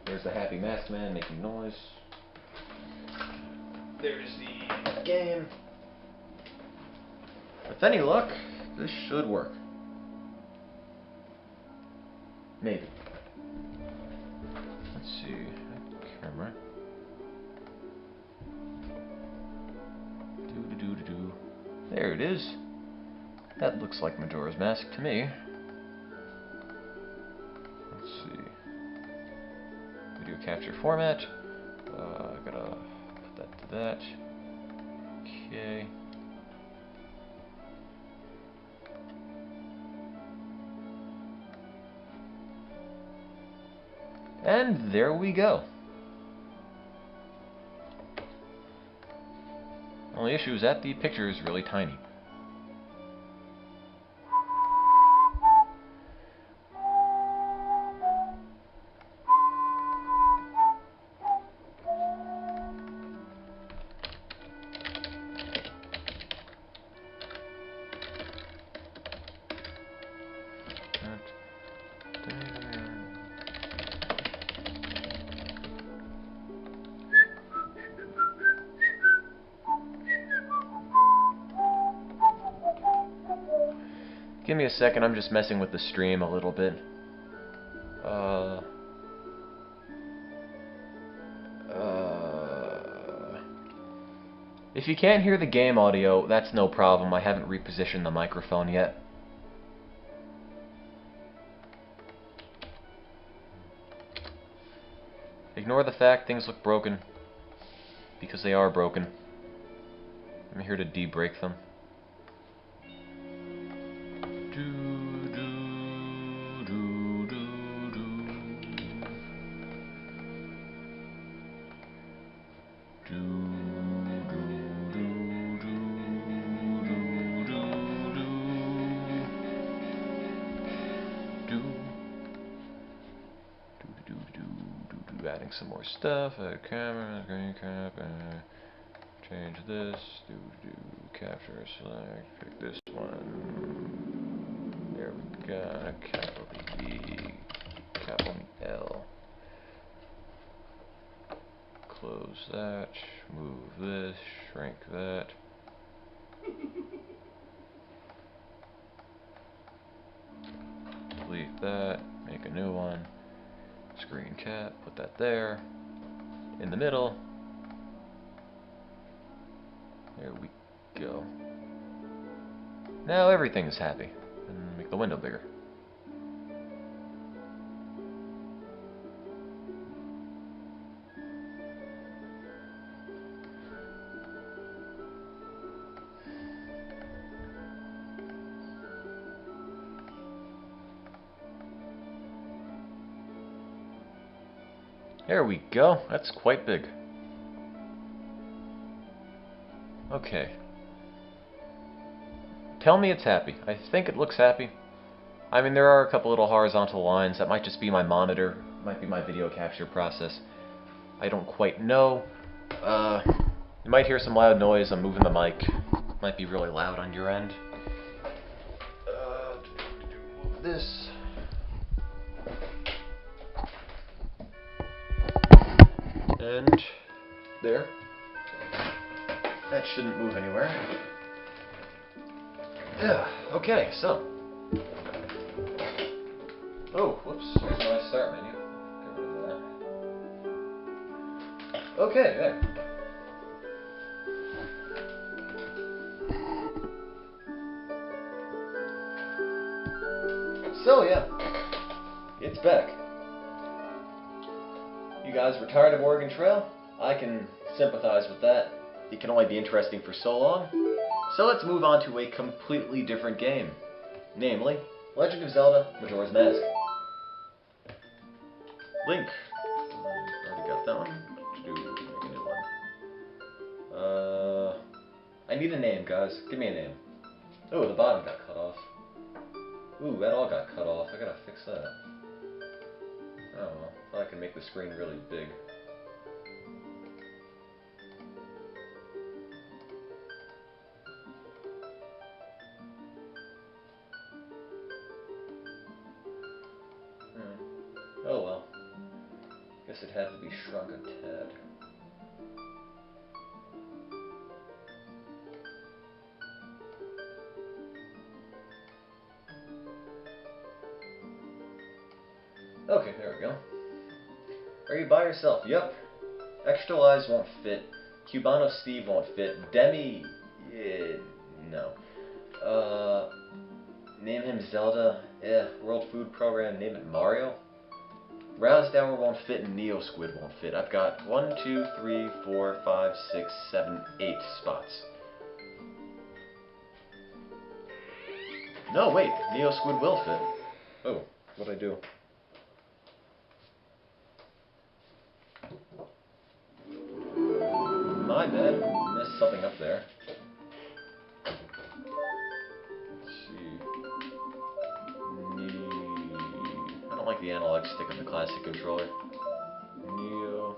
There's the happy masked man making noise. There's the game. With any luck, this should work. Maybe. Let's see. Camera. There it is. That looks like Majora's Mask to me. Let's see. Video capture format. Gotta put that to that. Okay. And there we go. Only issue is that the picture is really tiny. Give me a second, I'm just messing with the stream a little bit. If you can't hear the game audio, that's no problem. I haven't repositioned the microphone yet. Ignore the fact things look broken, because they are broken. I'm here to de-break them. Adding some more stuff, add camera, green cap, change this, capture, select, pick this one, there we go, capital E, capital L, close that, move this, shrink that, delete that, make a new one. Screen cap, put that there, in the middle, there we go. Now everything is happy, and make the window bigger. There we go. That's quite big. Okay. Tell me it's happy. I think it looks happy. I mean, there are a couple little horizontal lines. That might just be my monitor. Might be my video capture process. I don't quite know. You might hear some loud noise. I'm moving the mic. Might be really loud on your end. This. And there. That shouldn't move anywhere. Yeah, okay, so. Oh, whoops, here's my start menu. Get rid of that. Okay, there. So, yeah. It's back. You guys were tired of Oregon Trail? I can sympathize with that. It can only be interesting for so long. So let's move on to a completely different game. Namely, Legend of Zelda Majora's Mask. Link. Already got that one. Make a new one. I need a name, guys. Give me a name. Oh, the bottom got cut off. Ooh, that all got cut off. I gotta fix that. Oh well, I thought I could make the screen really big. Oh well. Guess it had to be shrunk a tad. Okay, there we go. Are you by yourself? Yep. Extralives won't fit. Cubano Steve won't fit. Demi... no. Name him Zelda. World Food Program, name it Mario. Rousdower won't fit and Neo Squid won't fit. I've got 1, 2, 3, 4, 5, 6, 7, 8 spots. No, wait. Neo Squid will fit. Oh, what'd I do? My bad. something up there. Let's see. I don't like the analog stick on the classic controller. Neo.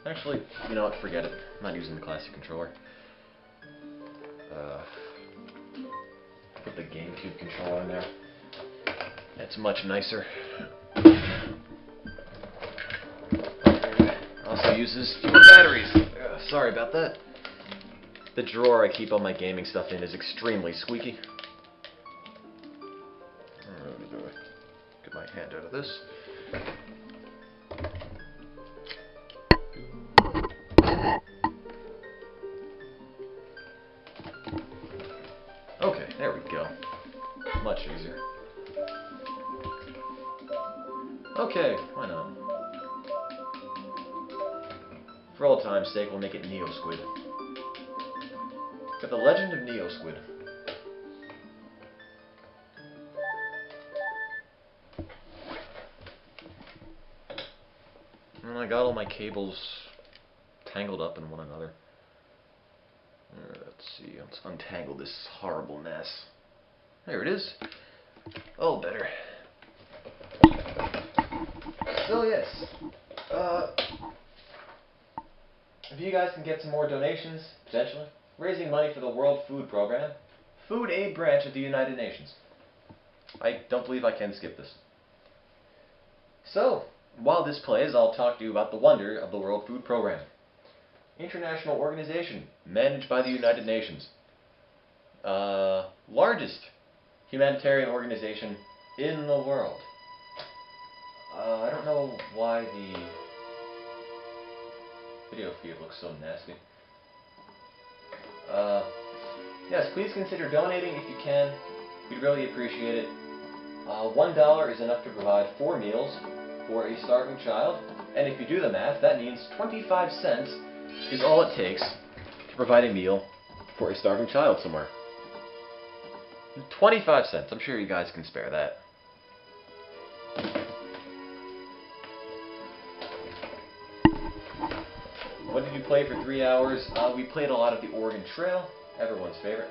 Actually, you know what? Forget it. I'm not using the classic controller. Put the GameCube controller in there. That's much nicer. Also uses fewer batteries. Sorry about that. The drawer I keep all my gaming stuff in is extremely squeaky. Get my hand out of this. Okay, there we go. Much easier. Okay, why not? For old time's sake, we'll make it Neo Squid. Got the Legend of Neo Squid. And I got all my cables tangled up in one another. Let's see, let's untangle this horrible mess. There it is. Oh, better. So yes, if you guys can get some more donations, potentially, raising money for the World Food Program, food aid branch of the United Nations. I don't believe I can skip this. So, while this plays, I'll talk to you about the wonder of the World Food Program. International organization, managed by the United Nations. Largest humanitarian organization in the world. I don't know why the video feed looks so nasty. Yes, please consider donating if you can. We'd really appreciate it. $1 is enough to provide 4 meals for a starving child. And if you do the math, that means 25 cents is all it takes to provide a meal for a starving child somewhere. 25 cents. I'm sure you guys can spare that. What did you play for 3 hours? We played a lot of the Oregon Trail, everyone's favorite.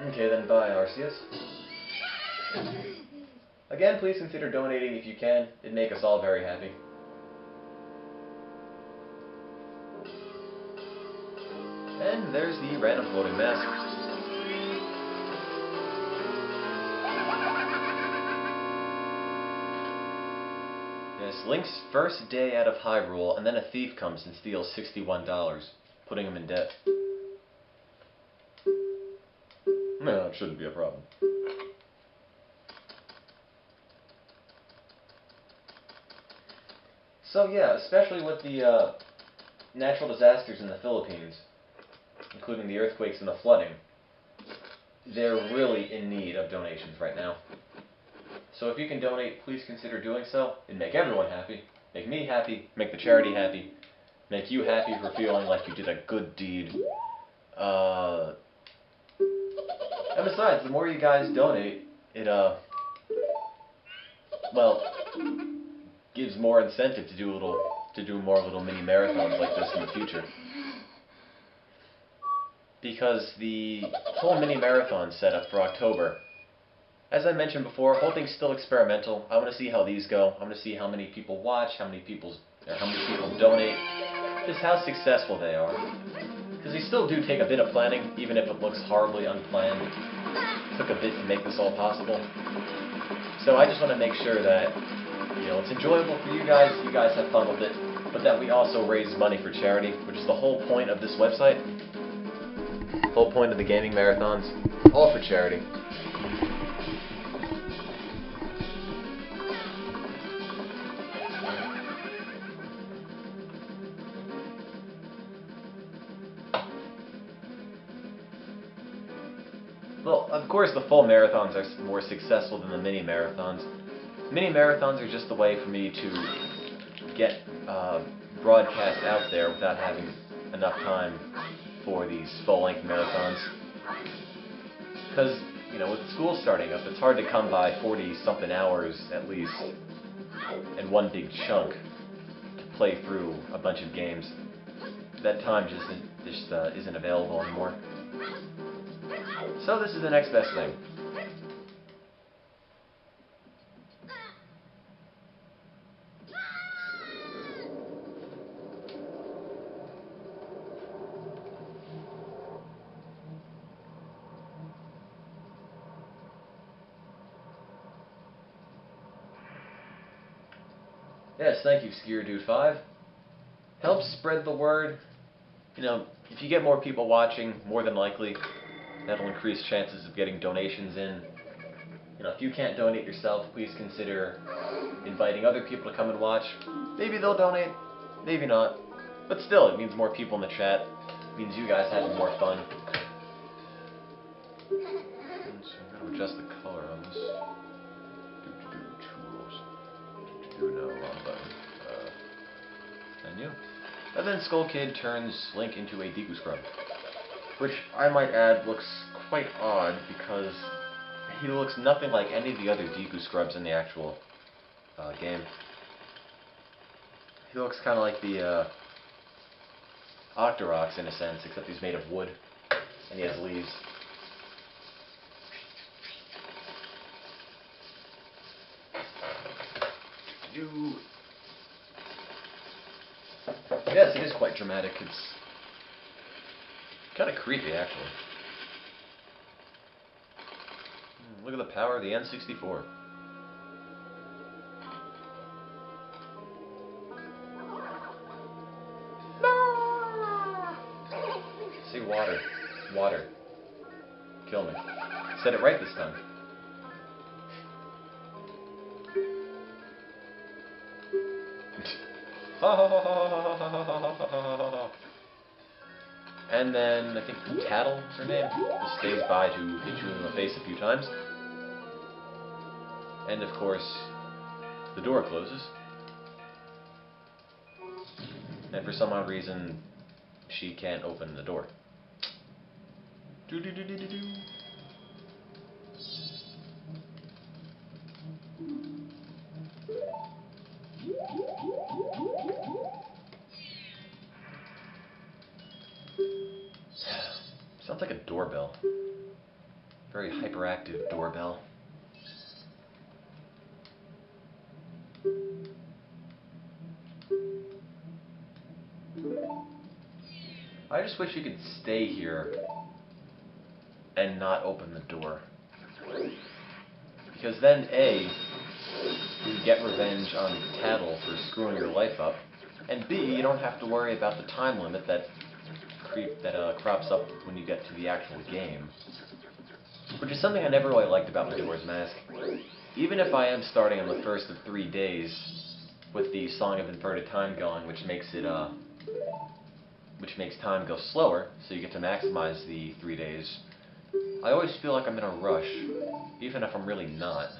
Okay, then bye, Arceus. Again, please consider donating if you can. It'd make us all very happy. And there's the random floating mask. Yes, Link's first day out of Hyrule, and then a thief comes and steals $61, putting him in debt. No, it shouldn't be a problem. So yeah, especially with the natural disasters in the Philippines, including the earthquakes and the flooding, they're really in need of donations right now. So if you can donate, please consider doing so. It'd make everyone happy, make me happy, make the charity happy, make you happy for feeling like you did a good deed. And besides, the more you guys donate, it, well, gives more incentive to do more little mini marathons like this in the future. Because the whole mini marathon setup for October, as I mentioned before, whole thing's still experimental. I want to see how these go. I want to see how many people watch, how many people donate, just how successful they are. Because they still do take a bit of planning, even if it looks horribly unplanned. It took a bit to make this all possible. So I just want to make sure that, you know, it's enjoyable for you guys have fun with it, but that we also raise money for charity, which is the whole point of this website. The whole point of the gaming marathons, all for charity. Well, of course the full marathons are more successful than the mini marathons. Mini marathons are just the way for me to get broadcast out there without having enough time for these full-length marathons. Because, you know, with school starting up, it's hard to come by 40-something hours at least in one big chunk to play through a bunch of games. That time just isn't available anymore. So this is the next best thing. Yes, thank you, Skier Dude 5. Help spread the word. You know, if you get more people watching, more than likely, that'll increase chances of getting donations in. You know, if you can't donate yourself, please consider inviting other people to come and watch. Maybe they'll donate, maybe not. But still, it means more people in the chat. It means you guys having more fun. So I'm going to adjust the color on this. No, wrong button. Menu. And then Skull Kid turns Link into a Deku Scrub. Which, I might add, looks quite odd because he looks nothing like any of the other Deku Scrubs in the actual game. He looks kind of like the Octoroks in a sense, except he's made of wood and he has leaves. Yes, it is quite dramatic. It's kind of creepy, actually. Look at the power of the N64. Say water. Water. Kill me. Said it right this time. And then, I think Tattle is her name, just stays by to hit you in the face a few times. And of course, the door closes. And for some odd reason, she can't open the door. Do-do-do-do-do-do. Sounds like a doorbell. Very hyperactive doorbell. I just wish you could stay here and not open the door. Because then, A, you get revenge on Tattle for screwing your life up, and B, you don't have to worry about the time limit that crops up when you get to the actual game. Which is something I never really liked about Majora's Mask. Even if I am starting on the first of 3 days with the Song of Inverted Time going, which makes time go slower, so you get to maximize the 3 days, I always feel like I'm in a rush, even if I'm really not.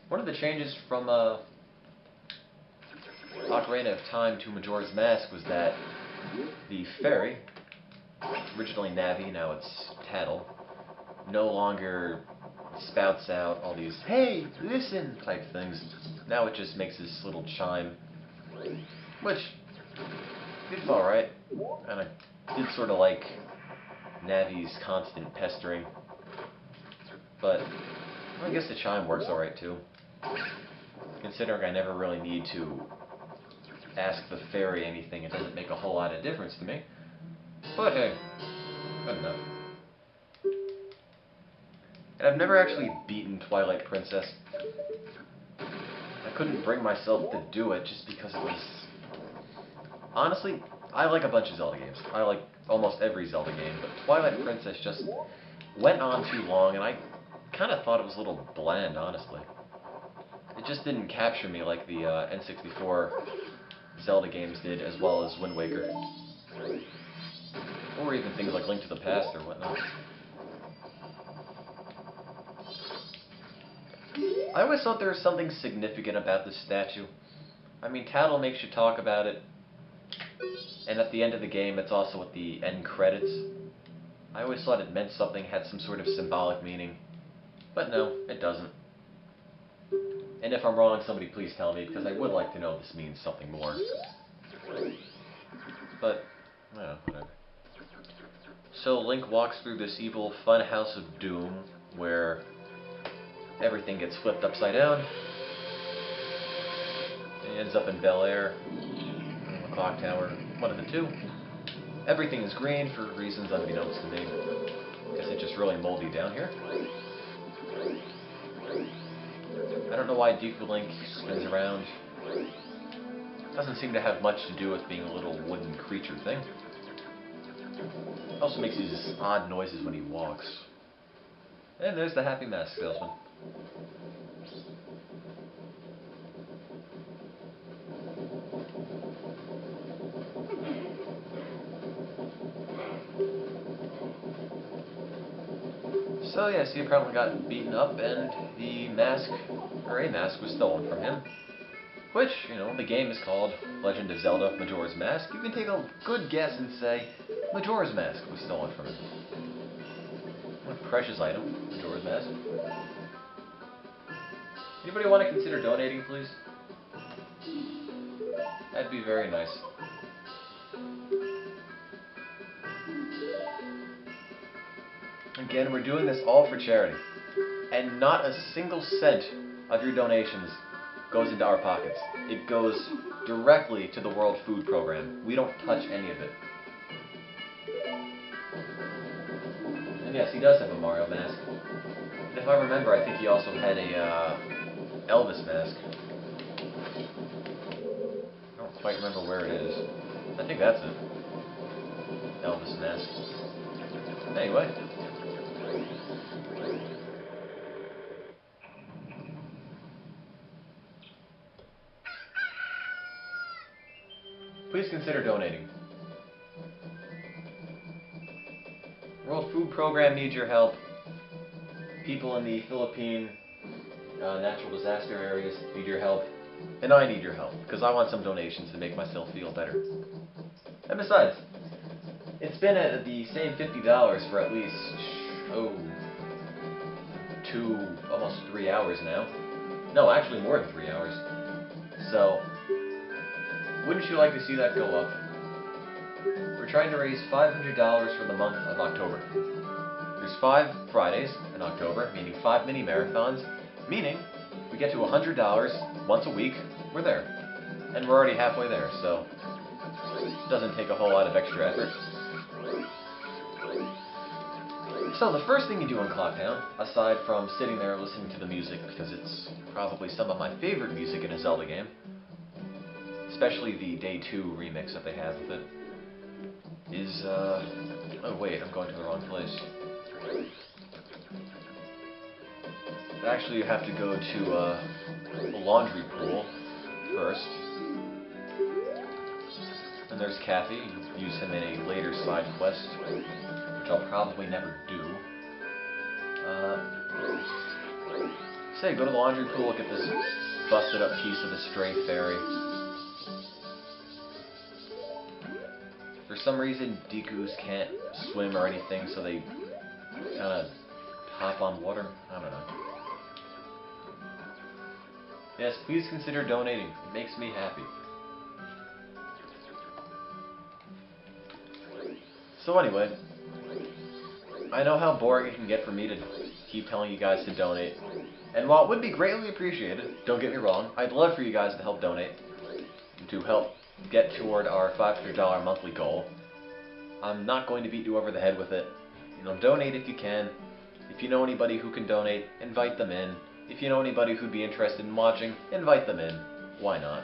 One of the changes from Ocarina of Time to Majora's Mask was that the fairy, originally Navi, now it's Tattle, no longer spouts out all these, hey, listen, type things. Now it just makes this little chime, which is alright, and I did sort of like Navi's constant pestering, but I guess the chime works alright too. Considering I never really need to ask the fairy anything, it doesn't make a whole lot of difference to me. But hey, good enough. And I've never actually beaten Twilight Princess. I couldn't bring myself to do it just because it was... Honestly, I like a bunch of Zelda games. I like almost every Zelda game, but Twilight Princess just went on too long, and I kind of thought it was a little bland, honestly. It just didn't capture me like the N64 Zelda games did, as well as Wind Waker. Or even things like Link to the Past or whatnot. I always thought there was something significant about this statue. I mean, Tattle makes you talk about it. And at the end of the game, it's also with the end credits. I always thought it meant something, had some sort of symbolic meaning. But no, it doesn't. And if I'm wrong, somebody please tell me, because I would like to know if this means something more. But, well, whatever. So Link walks through this evil fun house of doom, where everything gets flipped upside down. He ends up in Bel Air, the clock tower, one of the two. Everything is green for reasons unbeknownst to me. Guess it's just really moldy down here. I don't know why Deku Link spins around. Doesn't seem to have much to do with being a little wooden creature thing. Also makes these odd noises when he walks. And there's the Happy Mask Salesman. So yes, he apparently got beaten up and the mask, or a mask, was stolen from him. Which, you know, the game is called Legend of Zelda Majora's Mask. You can take a good guess and say Majora's Mask was stolen from him. What a precious item, Majora's Mask. Anybody want to consider donating, please? That'd be very nice. Again, we're doing this all for charity. And not a single cent of your donations goes into our pockets. It goes directly to the World Food Program. We don't touch any of it. And yes, he does have a Mario mask. And if I remember, I think he also had a Elvis mask. I don't quite remember where it is. I think that's it. Elvis mask. Anyway. Please consider donating. World Food Program needs your help. People in the Philippine natural disaster areas need your help. And I need your help, because I want some donations to make myself feel better. And besides, it's been at the same $50 for at least, almost 3 hours now. No, actually more than 3 hours. So, wouldn't you like to see that go up? We're trying to raise $500 for the month of October. There's 5 Fridays in October, meaning 5 mini marathons, meaning we get to $100 once a week, we're there. And we're already halfway there, so it doesn't take a whole lot of extra effort. So the first thing you do in Clocktown, aside from sitting there listening to the music, because it's probably some of my favorite music in a Zelda game, especially the Day 2 remix that they have with it, is, oh wait, I'm going to the wrong place. Actually, you have to go to the laundry pool first. And there's Kathy. Use him in a later side quest, which I'll probably never do. Say, go to the laundry pool, look at this busted up piece of a stray fairy. For some reason, Deku's can't swim or anything, so they kind of hop on water. I don't know. Yes, please consider donating. It makes me happy. So anyway, I know how boring it can get for me to keep telling you guys to donate. And while it would be greatly appreciated, don't get me wrong, I'd love for you guys to help donate, to help get toward our $500 monthly goal. I'm not going to beat you over the head with it. You know, donate if you can. If you know anybody who can donate, invite them in. If you know anybody who'd be interested in watching, invite them in. Why not?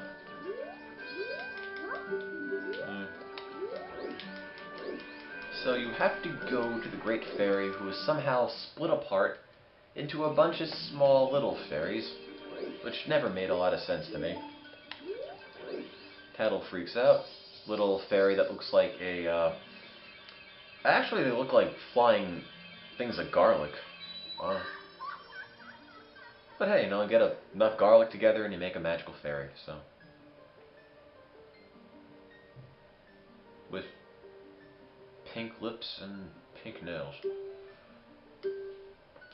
So you have to go to the Great Fairy, who is somehow split apart into a bunch of small little fairies, which never made a lot of sense to me. Tattle freaks out. Little fairy that looks like a, actually they look like flying things of garlic. Wow. But hey, you know, get enough garlic together and you make a magical fairy, so. pink lips and pink nails.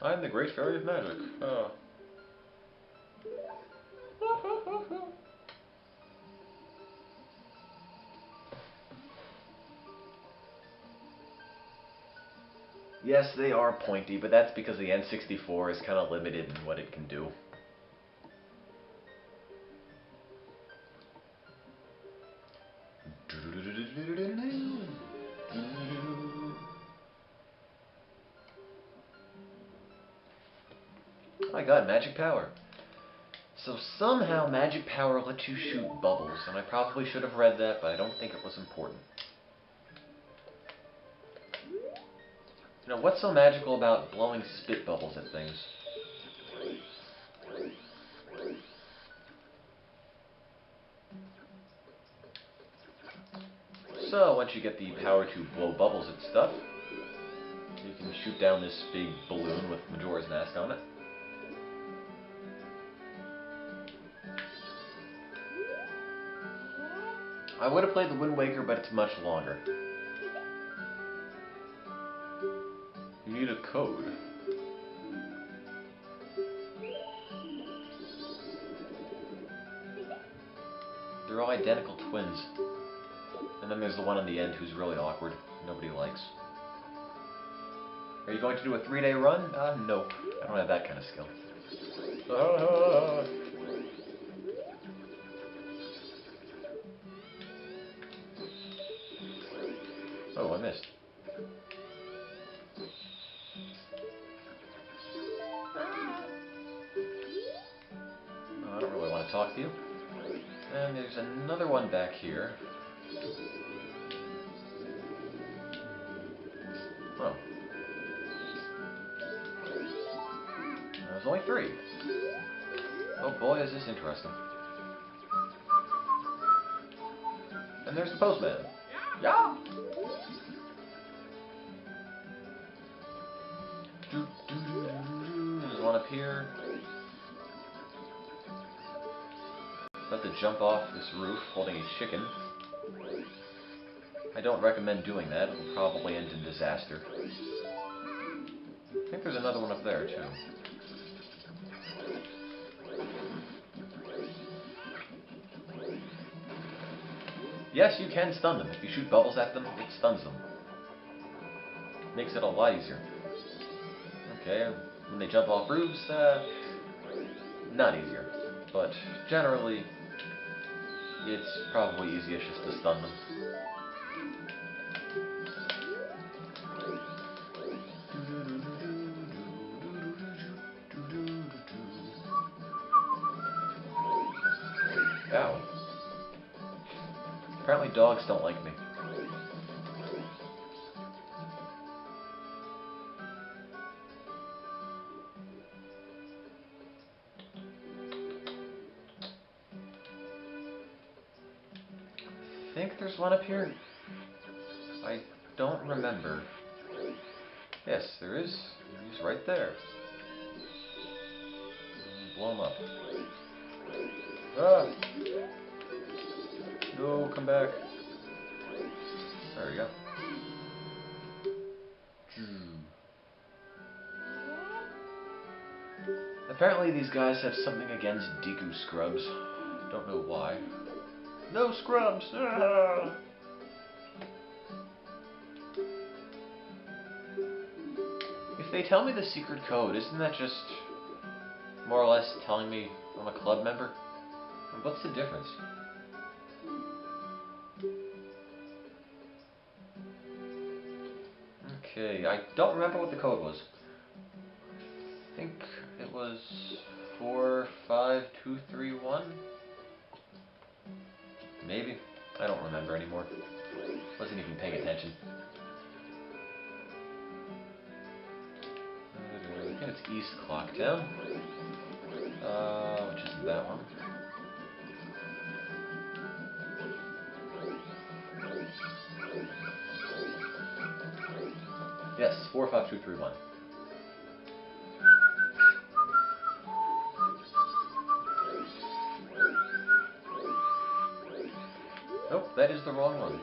I'm the Great Fairy of Magic. Oh. Yes, they are pointy, but that's because the N64 is kind of limited in what it can do. Oh my god, magic power. So somehow magic power lets you shoot bubbles, and I probably should have read that, but I don't think it was important. You know, what's so magical about blowing spit bubbles at things? So, once you get the power to blow bubbles at stuff, you can shoot down this big balloon with Majora's Mask on it. I would have played the Wind Waker, but it's much longer. You need a code. They're all identical twins. And then there's the one on the end who's really awkward. Nobody likes. Are you going to do a 3-day run? Nope. I don't have that kind of skill. Oh, I missed. Oh, I don't really want to talk to you. And there's another one back here. Oh. There's only 3. Oh boy, is this interesting. And there's the postman. Yeah! There's one up here. About to jump off this roof holding a chicken. I don't recommend doing that. It'll probably end in disaster. I think there's another one up there, too. Yes, you can stun them. If you shoot bubbles at them, it stuns them. Makes it a lot easier. Okay, when they jump off roofs, not easier. But generally, it's probably easiest just to stun them. Ow. Apparently dogs don't like me. I think there's one up here. I don't remember. Yes, there is. He's right there. Blow him up. Ah! No, come back. There we go. Apparently these guys have something against Deku scrubs. Don't know why. No scrubs! Ah! If they tell me the secret code, isn't that just more or less telling me I'm a club member? What's the difference? Okay, I don't remember what the code was. I think it was 45231? Maybe. I don't remember anymore. Wasn't even paying attention. I think it's East Clocktown. Which isn't that one. Yes, 45231. Nope, that is the wrong one.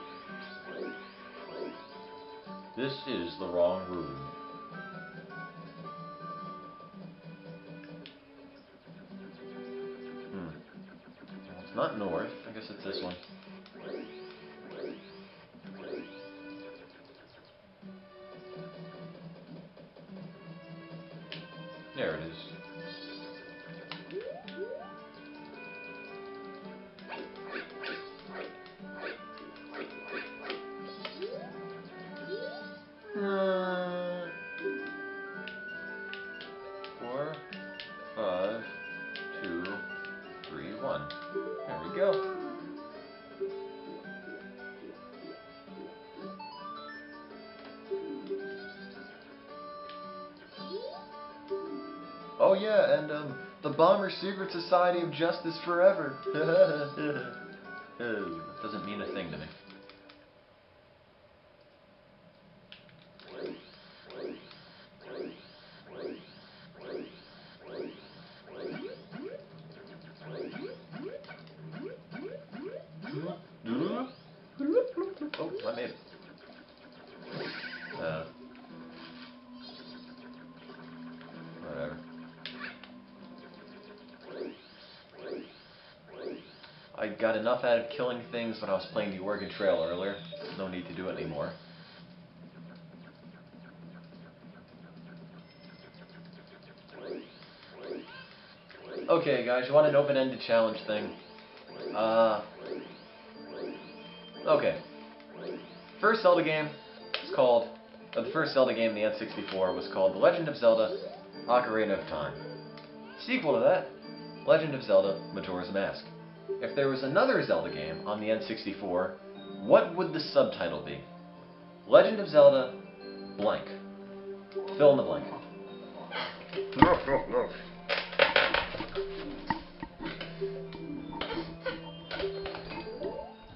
This is the wrong room. Well, it's not north. I guess it's this one. There it is. Four, 5, 2, 3, 1. There we go. Oh yeah, and the Bomber Secret Society of Justice Forever. Doesn't mean a thing to me. Oh, I made it. Whatever. I got enough out of killing things when I was playing the Oregon Trail earlier. No need to do it anymore. Okay, guys, you want an open-ended challenge thing? Okay. First Zelda game is called... the first Zelda game in the N64 was called The Legend of Zelda Ocarina of Time. Sequel to that, Legend of Zelda Majora's Mask. If there was another Zelda game on the N64, what would the subtitle be? Legend of Zelda blank. Fill in the blank.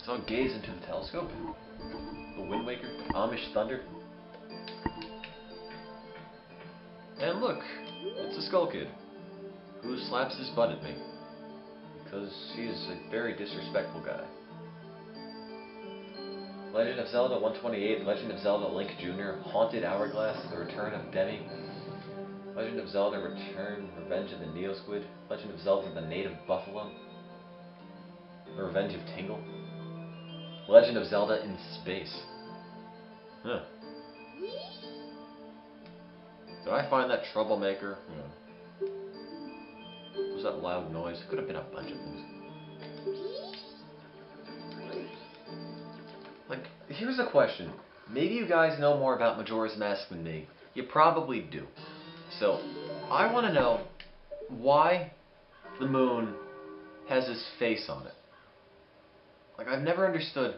So I'll gaze into the telescope. The Wind Waker, Amish Thunder. And look, it's a Skull Kid who slaps his butt at me because he is a very disrespectful guy. Legend of Zelda 128, Legend of Zelda Link Jr., Haunted Hourglass, The Return of Demi, Legend of Zelda Return, Revenge of the Neosquid, Legend of Zelda The Native Buffalo, The Revenge of Tingle, Legend of Zelda in Space. Huh. Did I find that troublemaker? Yeah. What was that loud noise? It could have been a bunch of things. Like, here's a question. Maybe you guys know more about Majora's Mask than me. You probably do. So, I want to know why the moon has his face on it. Like, I've never understood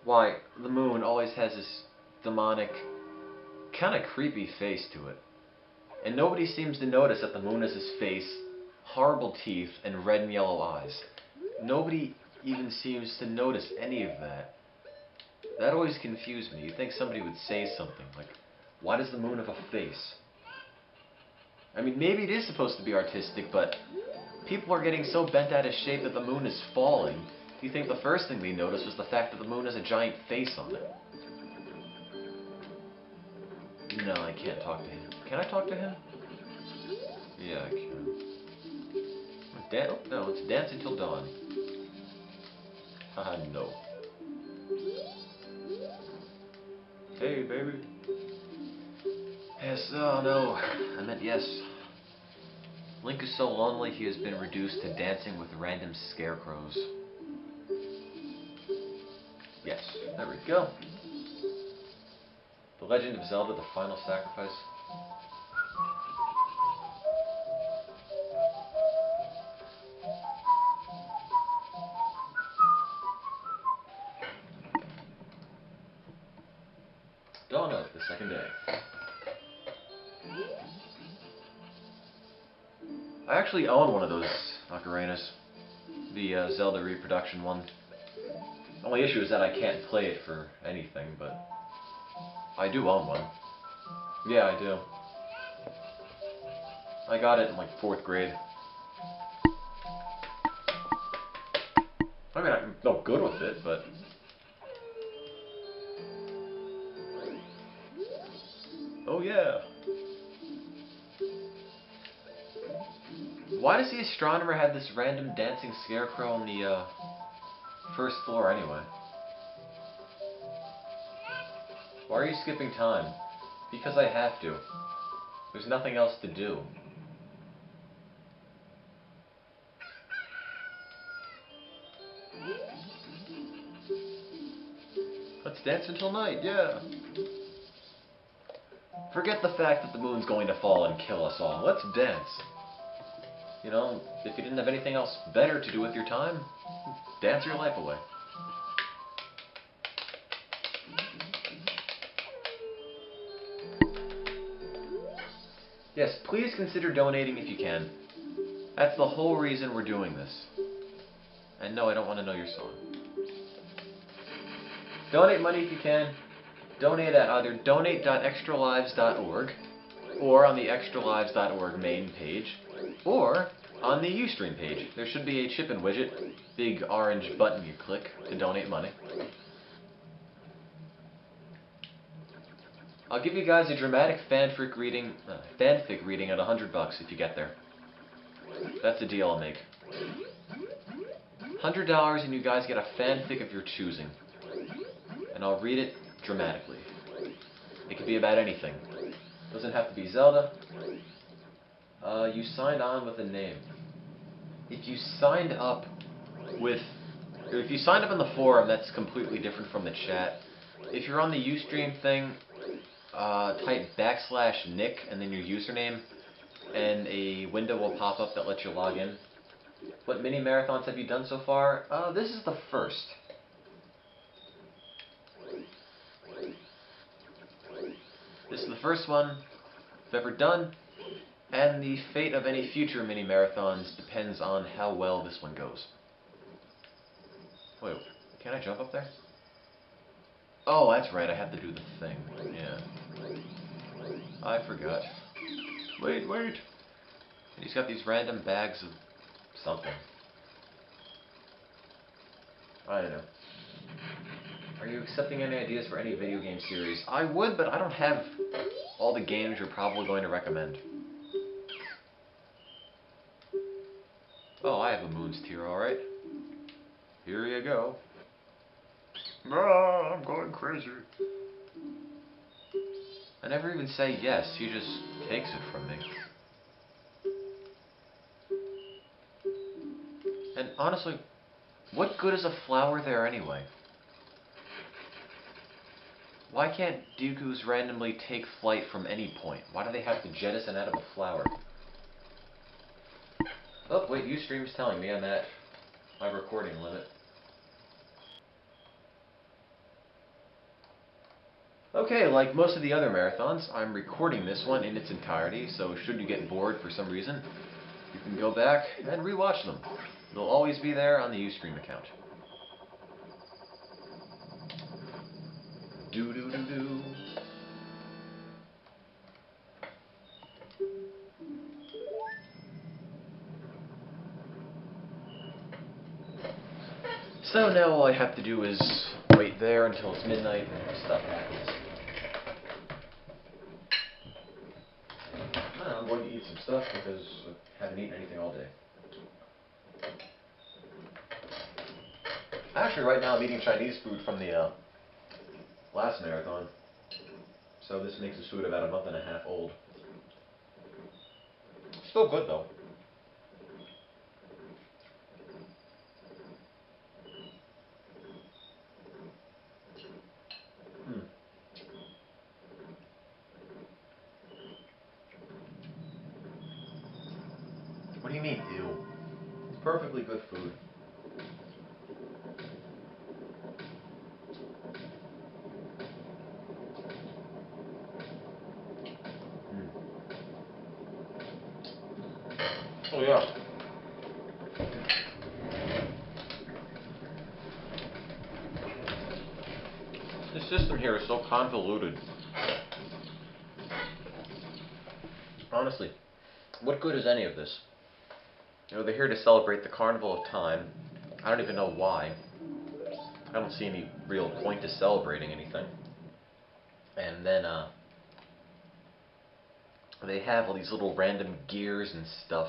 why the moon always has this demonic, kind of creepy face to it. And nobody seems to notice that the moon has his face, horrible teeth, and red and yellow eyes. Nobody even seems to notice any of that. That always confused me. You'd think somebody would say something, like, why does the moon have a face? I mean, maybe it is supposed to be artistic, but people are getting so bent out of shape that the moon is falling. You think the first thing they noticed was the fact that the moon has a giant face on it. No, I can't talk to him. Can I talk to him? Yeah, I can. No, it's Dance Until Dawn. Haha, no. Hey, baby. Yes, oh no. I meant yes. Link is so lonely he has been reduced to dancing with random scarecrows. Yes, there we go. The Legend of Zelda, The Final Sacrifice. Dawn of the second day. I actually own one of those ocarinas. The Zelda reproduction one. Only issue is that I can't play it for anything, but I do own one. Yeah, I do. I got it in like 4th grade. I mean, I'm no good with it, but... Oh yeah. Why does the astronomer have this random dancing scarecrow on the first floor anyway? Why are you skipping time? Because I have to. There's nothing else to do. Let's dance until night, yeah. Forget the fact that the moon's going to fall and kill us all. Let's dance. You know, if you didn't have anything else better to do with your time, dance your life away. Yes, please consider donating if you can. That's the whole reason we're doing this. And no, I don't want to know your song. Donate money if you can. Donate at either donate.extralives.org or on the extralives.org main page or on the Ustream page. There should be a chip-in widget, big orange button you click to donate money. I'll give you guys a dramatic fanfic reading at $100 if you get there. That's the deal I'll make. $100 and you guys get a fanfic of your choosing. And I'll read it dramatically. It could be about anything. Doesn't have to be Zelda. You signed on with a name. If you signed up in the forum, that's completely different from the chat. If you're on the Ustream thing, type \Nick and then your username, and a window will pop up that lets you log in. What mini marathons have you done so far? This is the first. This is the first one I've ever done, and the fate of any future mini marathons depends on how well this one goes. Wait, can I jump up there? Oh, that's right, I have to do the thing. Yeah. I forgot. Wait. And he's got these random bags of something. I don't know. Are you accepting any ideas for any video game series? I would, but I don't have all the games you're probably going to recommend. Oh, I have a Moon's Tear, alright. Here you go. Ah, I'm going crazy. I never even say yes, he just takes it from me. And honestly, what good is a flower there anyway? Why can't Dooku's randomly take flight from any point? Why do they have to jettison out of a flower? Oh, wait, Ustream's telling me I'm at my recording limit. Okay, like most of the other marathons, I'm recording this one in its entirety, so should you get bored for some reason, you can go back and rewatch them. They'll always be there on the Ustream account. Do-do-do-do. So now all I have to do is wait there until it's midnight and stuff happens. I'm going to eat some stuff because I haven't eaten anything all day. Actually, right now I'm eating Chinese food from the last marathon. So this makes this food about a month and a half old. Still good though. What do you mean, ew? It's perfectly good food. Oh yeah. The system here is so convoluted. Honestly, what good is any of this? You know, they're here to celebrate the Carnival of Time. I don't even know why. I don't see any real point to celebrating anything. And then, they have all these little random gears and stuff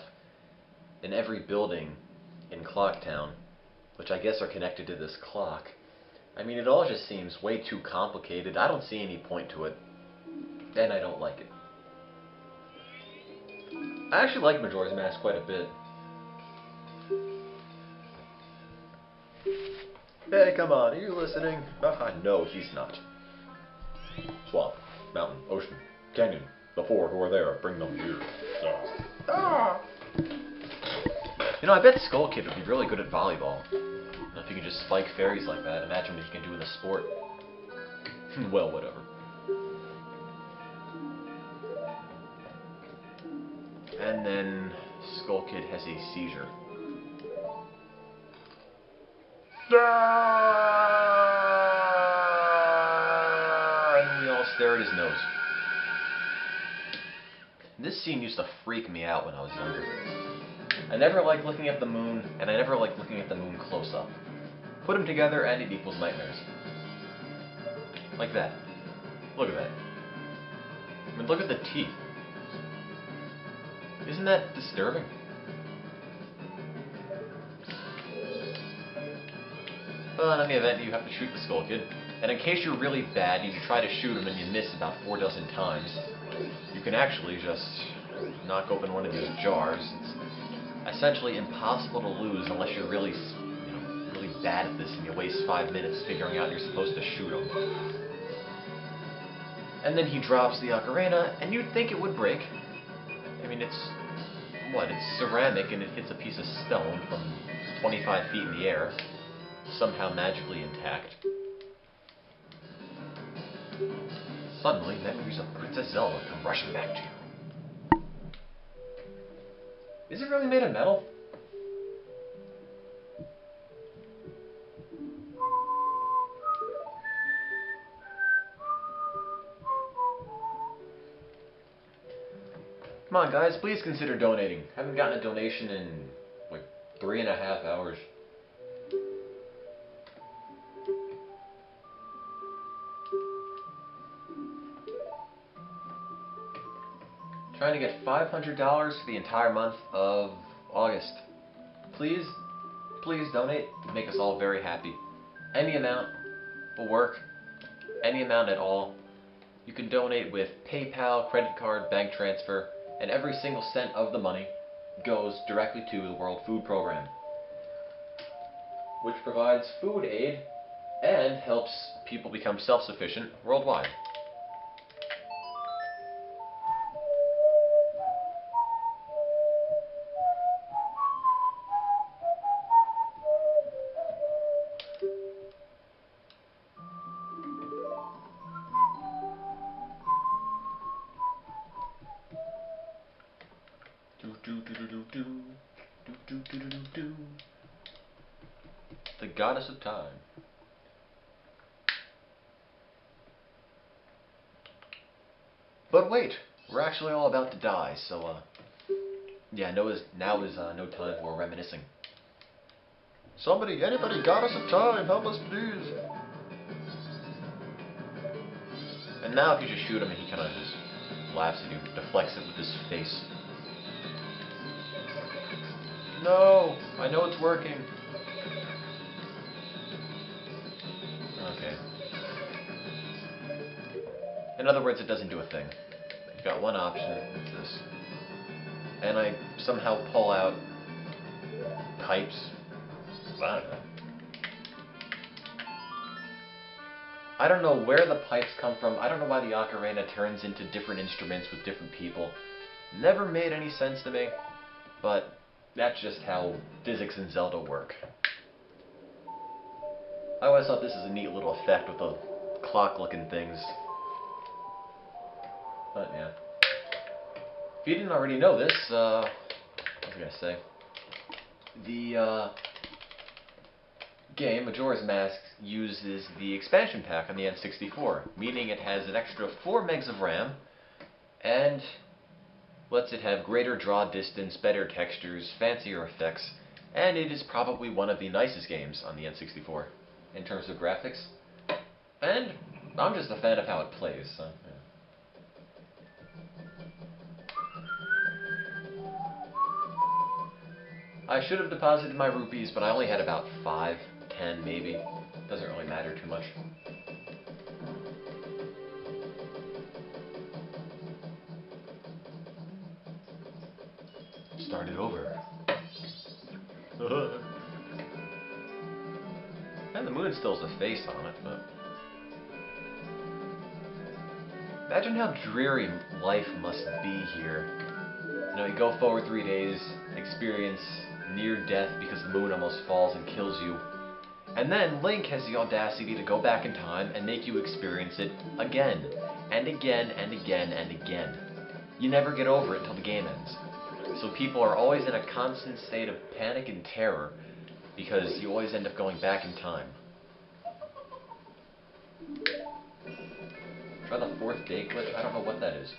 in every building in Clocktown, which I guess are connected to this clock. I mean, it all just seems way too complicated. I don't see any point to it, and I don't like it. I actually like Majora's Mask quite a bit. Hey, come on, are you listening? No, he's not. Swamp, mountain, ocean, canyon, the four who are there, bring them here. You know, I bet Skull Kid would be really good at volleyball. If he could just spike fairies like that, imagine what he can do in the sport. Well, whatever. And then Skull Kid has a seizure. And we all stare at his nose. This scene used to freak me out when I was younger. I never liked looking at the moon, and I never liked looking at the moon close up. Put them together, and it equals nightmares. Like that. Look at that. I mean, look at the teeth. Isn't that disturbing? Well, in any event, you have to shoot the Skull Kid. And in case you're really bad, you try to shoot him and you miss about 4 dozen times, you can actually just knock open one of these jars. It's essentially impossible to lose unless you're really, really bad at this and you waste 5 minutes figuring out you're supposed to shoot him. And then he drops the ocarina, and you'd think it would break. I mean, it's ceramic, and it hits a piece of stone from 25 feet in the air, somehow magically intact. Suddenly, memories of Princess Zelda come rushing back to you. Is it really made of metal? Come on, guys, please consider donating. Haven't gotten a donation in, like, 3.5 hours. Trying to get $500 for the entire month of August. Please, please donate. Make us all very happy. Any amount will work. Any amount at all. You can donate with PayPal, credit card, bank transfer, and every single cent of the money goes directly to the World Food Program, which provides food aid and helps people become self-sufficient worldwide. The goddess of time. But wait, we're actually all about to die, so yeah, now is no time for reminiscing. Anybody, goddess of time, help us please. And now if you just shoot him and he kind of just laughs at you, deflects it with his face. No, I know it's working. Okay. In other words, it doesn't do a thing. You've got one option, it's this. And I somehow pull out pipes. I don't know. I don't know where the pipes come from. I don't know why the ocarina turns into different instruments with different people. Never made any sense to me, but that's just how physics in Zelda work. I always thought this is a neat little effect with the clock-looking things. But yeah. If you didn't already know this, what was I gonna say? The game, Majora's Mask, uses the expansion pack on the N64, meaning it has an extra 4 megs of RAM, and lets it have greater draw distance, better textures, fancier effects, and it is probably one of the nicest games on the N64 in terms of graphics. And I'm just a fan of how it plays, so yeah. I should have deposited my rupees, but I only had about 5, 10 maybe. Doesn't really matter too much. Start it over. And the moon still has a face on it, but... Imagine how dreary life must be here. You know, you go forward 3 days, experience near death because the moon almost falls and kills you. And then Link has the audacity to go back in time and make you experience it again, and again, and again, and again. You never get over it until the game ends. So people are always in a constant state of panic and terror because you always end up going back in time. Try the 4th day glitch? I don't know what that is.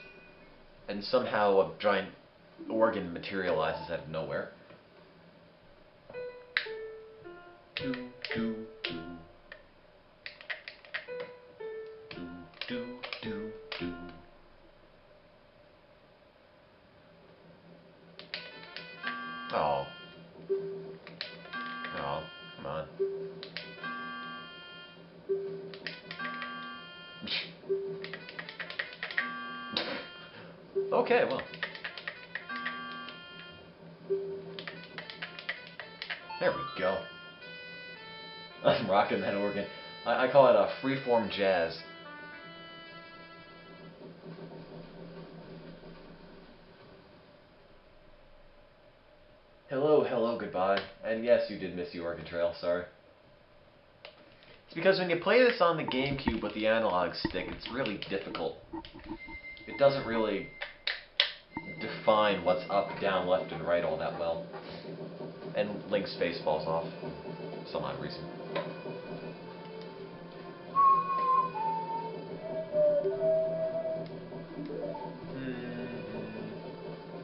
And somehow a giant organ materializes out of nowhere. Do, do, do. Do, do, do, do. Oh. Oh, come on. Okay, well. There we go. I'm rocking that organ. I call it a freeform jazz. Hello, hello, goodbye. And yes, you did miss the Oregon Trail, sorry. It's because when you play this on the GameCube with the analog stick, it's really difficult. It doesn't really define what's up, down, left, and right all that well. And Link's face falls off for some odd reason.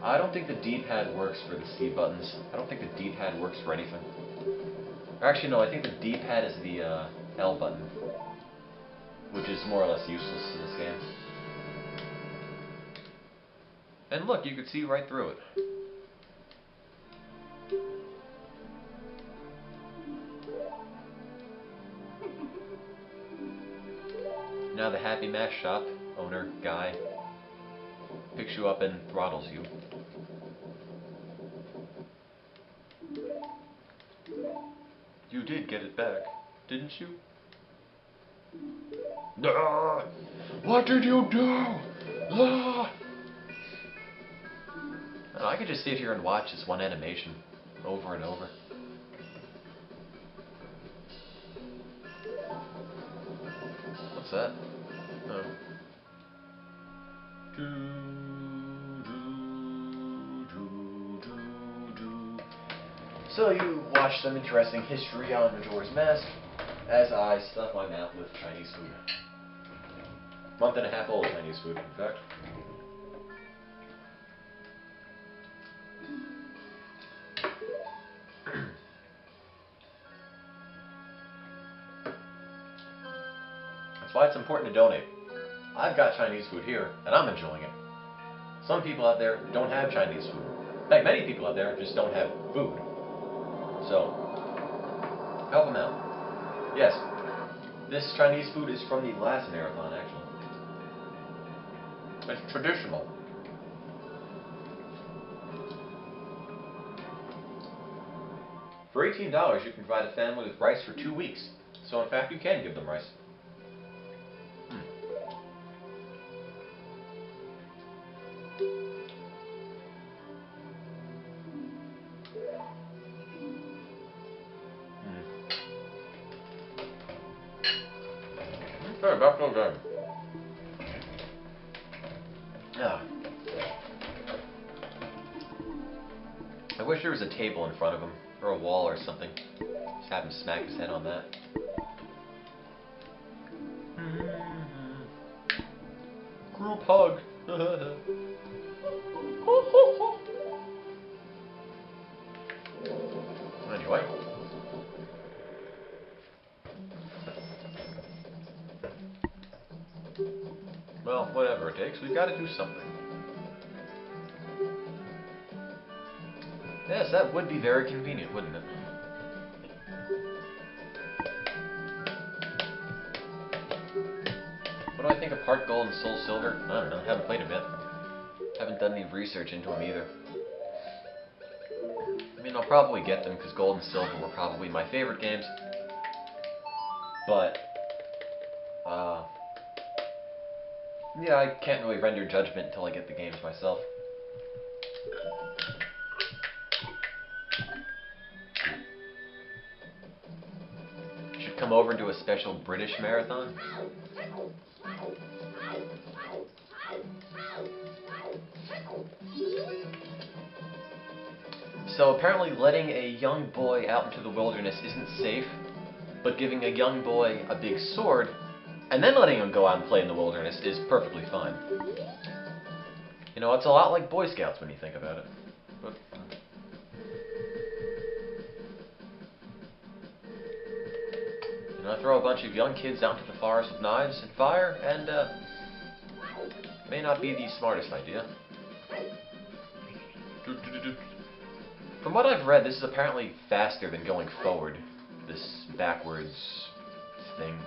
I don't think the D-pad works for the C buttons. I don't think the D-pad works for anything. Or actually, no, I think the D-pad is the L button, which is more or less useless in this game. And look, you could see right through it. Now the Happy Mash Shop owner guy picks you up and throttles you. You did get it back, didn't you? Ah! What did you do? Ah! I could just sit here and watch this one animation over and over. What's that? Oh. So you watched some interesting history on Majora's Mask, as I stuff my mouth with Chinese food. Month-and-a-half old Chinese food, in fact. That's why it's important to donate. I've got Chinese food here, and I'm enjoying it. Some people out there don't have Chinese food. In fact, many people out there just don't have food. So, help them out. Yes, this Chinese food is from the last marathon, actually. It's traditional. For $18, you can provide a family with rice for 2 weeks. So, in fact, you can give them rice. Okay, back to the game. Ah. I wish there was a table in front of him, or a wall or something. Just have him smack his head on that. Group hug. Anyway. Well, whatever it takes, we've got to do something. Yes, that would be very convenient, wouldn't it? What do I think of Heart Gold and Soul Silver? I don't know, I haven't played them yet. Haven't done any research into them either. I mean, I'll probably get them because Gold and Silver were probably my favorite games. But, yeah, I can't really render judgment until I get the games myself. Should come over and do a special British marathon. So apparently letting a young boy out into the wilderness isn't safe, but giving a young boy a big sword and then letting him go out and play in the wilderness is perfectly fine. You know, it's a lot like Boy Scouts when you think about it. But, you know, throw a bunch of young kids out into the forest with knives and fire, and may not be the smartest idea. From what I've read, this is apparently faster than going forward, this backwards thing.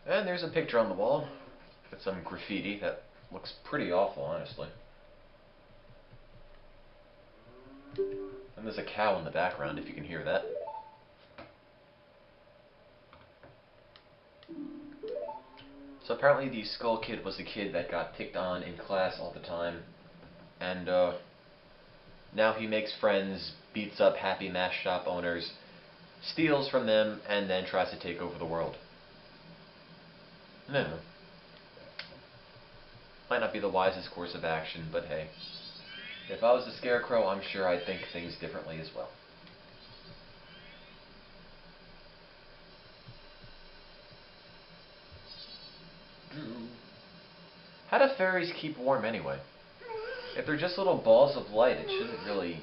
And there's a picture on the wall with some graffiti that looks pretty awful, honestly. And there's a cow in the background, if you can hear that. So apparently the Skull Kid was the kid that got picked on in class all the time, and now he makes friends, beats up happy mask shop owners, steals from them, and then tries to take over the world. No. Might not be the wisest course of action, but hey. If I was the Scarecrow, I'm sure I'd think things differently as well. How do fairies keep warm anyway? If they're just little balls of light, it shouldn't really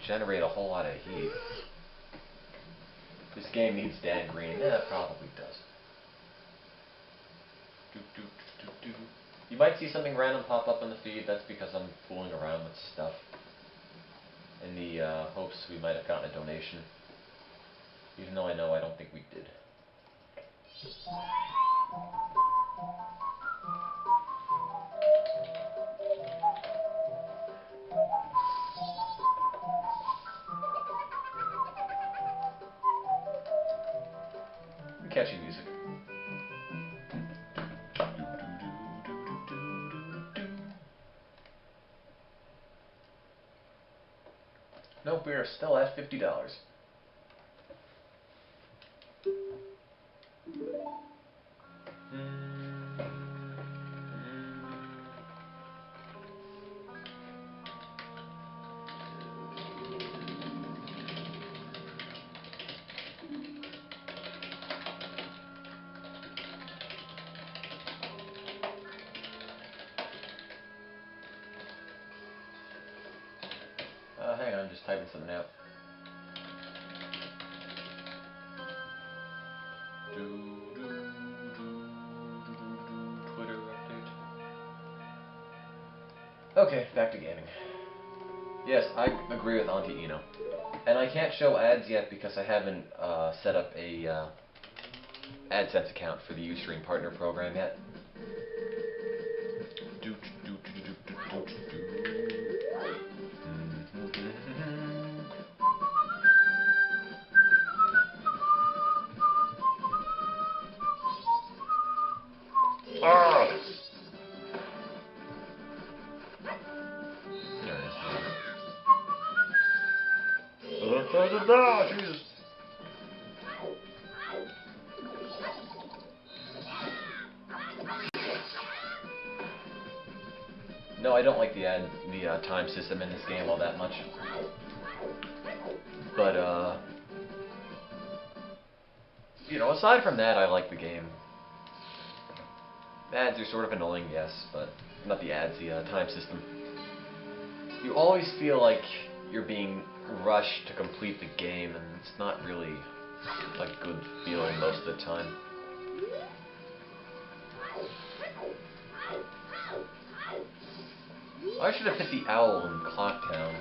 generate a whole lot of heat. This game needs Dan Green. Yeah, it probably does. You might see something random pop up on the feed. That's because I'm fooling around with stuff in the hopes we might have gotten a donation. Even though I know I don't think we did. Catchy music. Nope, we are still at $50. Hang on, I'm just typing something out. Twitter update. Okay, back to gaming. Yes, I agree with Auntie Eno. And I can't show ads yet because I haven't set up a AdSense account for the Ustream Partner Program yet. Jesus. No, I don't like the time system in this game all that much. But you know, aside from that, I like the game. Ads are sort of annoying, yes, but not the ads, the time system. You always feel like you're being rushed to complete the game, and it's not really a good feeling most of the time. I should have hit the owl in Clocktown.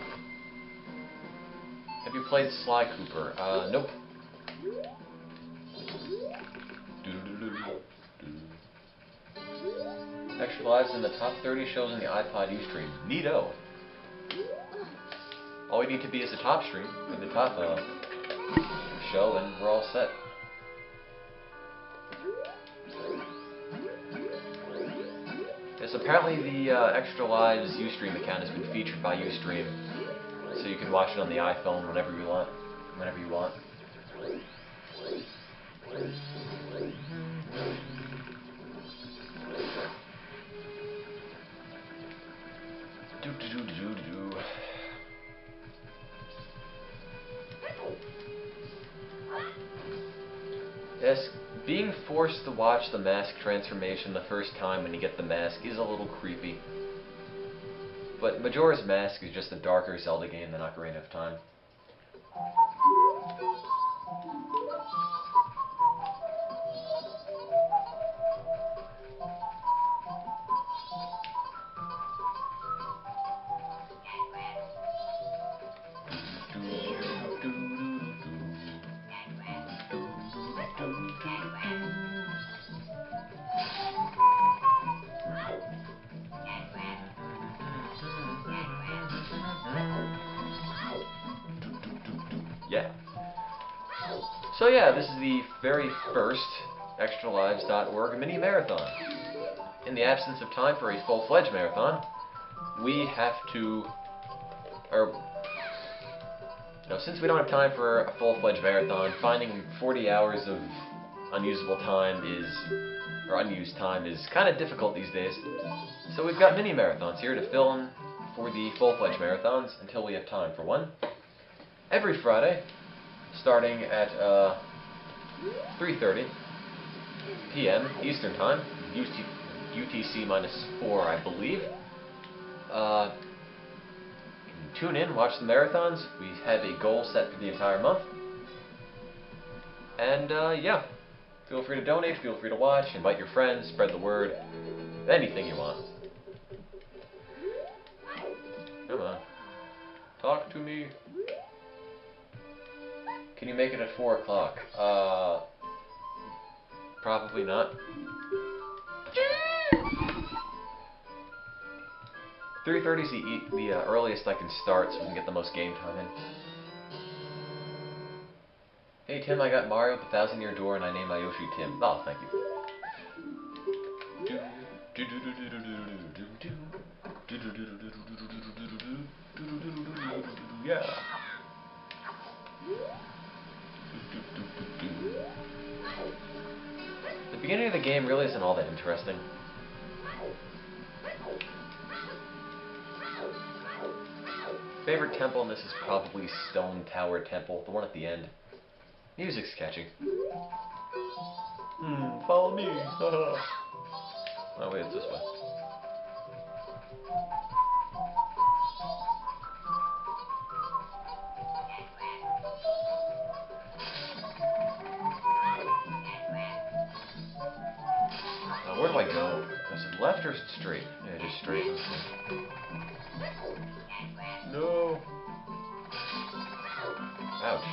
Have you played Sly Cooper? Nope. Extralives in the top 30 shows in the iPod Ustream. Neato! All we need to be is the top stream, or the top show, and we're all set. Yes, apparently the Extralives Ustream account has been featured by Ustream, so you can watch it on the iPhone whenever you want. Whenever you want. Yes, being forced to watch the mask transformation the first time when you get the mask is a little creepy. But Majora's Mask is just a darker Zelda game than Ocarina of Time. Yeah. So yeah, this is the very first Extralives.org mini marathon. In the absence of time for a full-fledged marathon, we have to, since we don't have time for a full-fledged marathon, finding 40 hours of unused time is kind of difficult these days. So we've got mini marathons here to fill in for the full-fledged marathons until we have time for one. Every Friday, starting at 3:30 p.m. Eastern Time, UTC -4, I believe. Tune in, watch the marathons. We have a goal set for the entire month. And yeah, feel free to donate, feel free to watch, invite your friends, spread the word, anything you want. Come on, talk to me. Can you make it at 4 o'clock? Probably not. 3:30 is the earliest I can start, so we can get the most game time in. Hey Tim, I got Mario with the 1,000-Year Door, and I named my Yoshi Tim. Oh, thank you. Yeah. The beginning of the game really isn't all that interesting. Favorite temple in this is probably Stone Tower Temple, the one at the end. Music's catchy. Follow me. Oh wait, it's this way. Where do I go? Is it left or is it straight? Yeah, just straight. No. Ouch.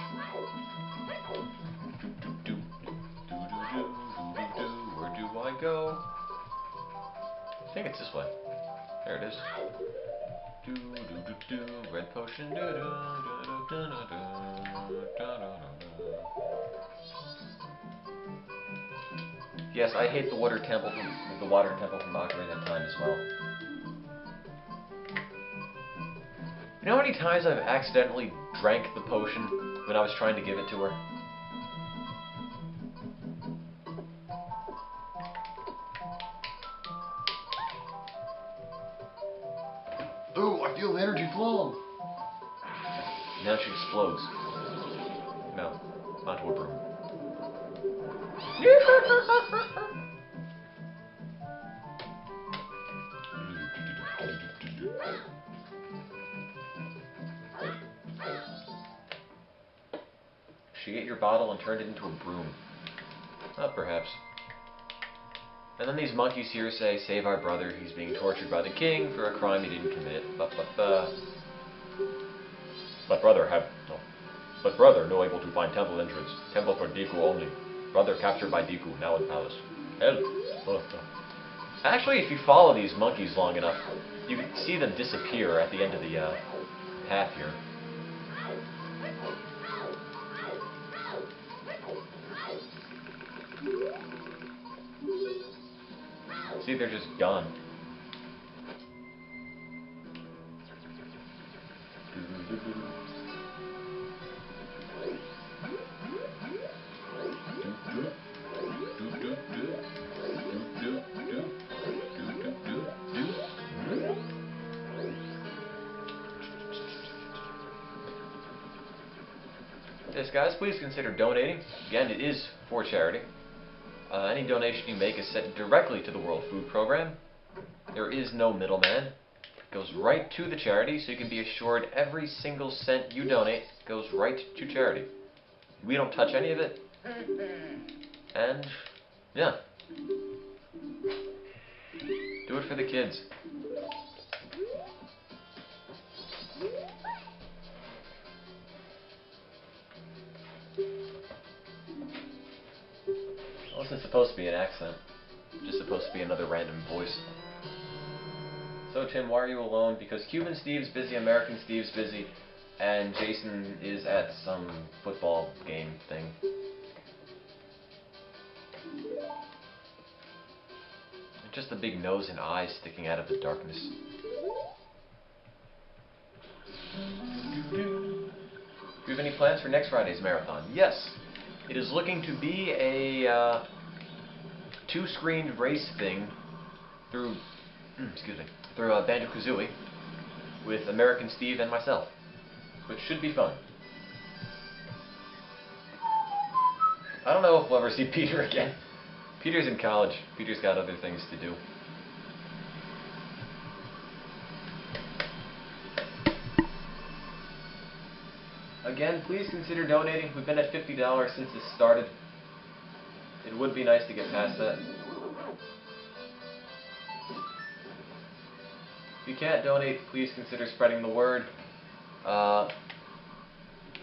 Where do I go? I think it's this way. There it is. Red potion. Yes, I hate the water temple from Ocarina of Time as well. You know how many times I've accidentally drank the potion when I was trying to give it to her? Ooh, I feel the energy flow! Now she explodes. No, onto a broom. She ate your bottle and turned it into a broom. Perhaps. And then these monkeys here say, save our brother, he's being tortured by the king for a crime he didn't commit. But brother, no able to find temple entrance. Temple for Deku only. Brother captured by Deku, now in palace. Help. Actually, if you follow these monkeys long enough, you can see them disappear at the end of the path here. See, they're just gone. Yes, guys, please consider donating. Again, it is for charity. Any donation you make is sent directly to the World Food Program. There is no middleman. It goes right to the charity, so you can be assured every single cent you donate goes right to charity. We don't touch any of it. And, yeah. Do it for the kids. It wasn't supposed to be an accent. Just supposed to be another random voice. So Tim, why are you alone? Because Cuban Steve's busy, American Steve's busy, and Jason is at some football game thing. Just the big nose and eyes sticking out of the darkness. Do you have any plans for next Friday's marathon? Yes. It is looking to be a two-screened race thing through Banjo-Kazooie with American Steve and myself, which should be fun. I don't know if we'll ever see Peter again. Peter's in college. Peter's got other things to do. Again, please consider donating. We've been at $50 since this started. It would be nice to get past that. If you can't donate, please consider spreading the word.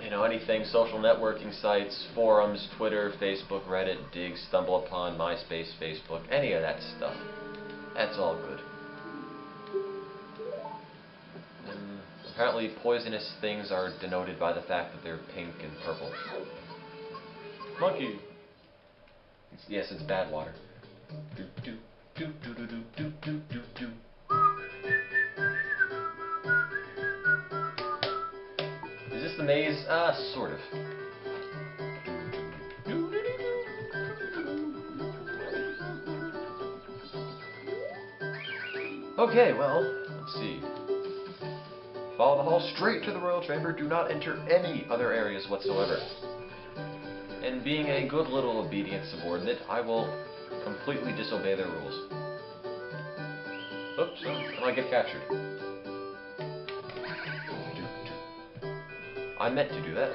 Anything, social networking sites, forums, Twitter, Facebook, Reddit, Dig, StumbleUpon, MySpace, Facebook, any of that stuff. That's all good. Apparently poisonous things are denoted by the fact that they're pink and purple. Monkey! Yes, it's bad water. Is this the maze? Sort of. Okay, well, let's see. Follow the hall straight to the royal chamber. Do not enter any other areas whatsoever. And being a good little obedient subordinate, I will completely disobey their rules. Oops, I might get captured. I meant to do that.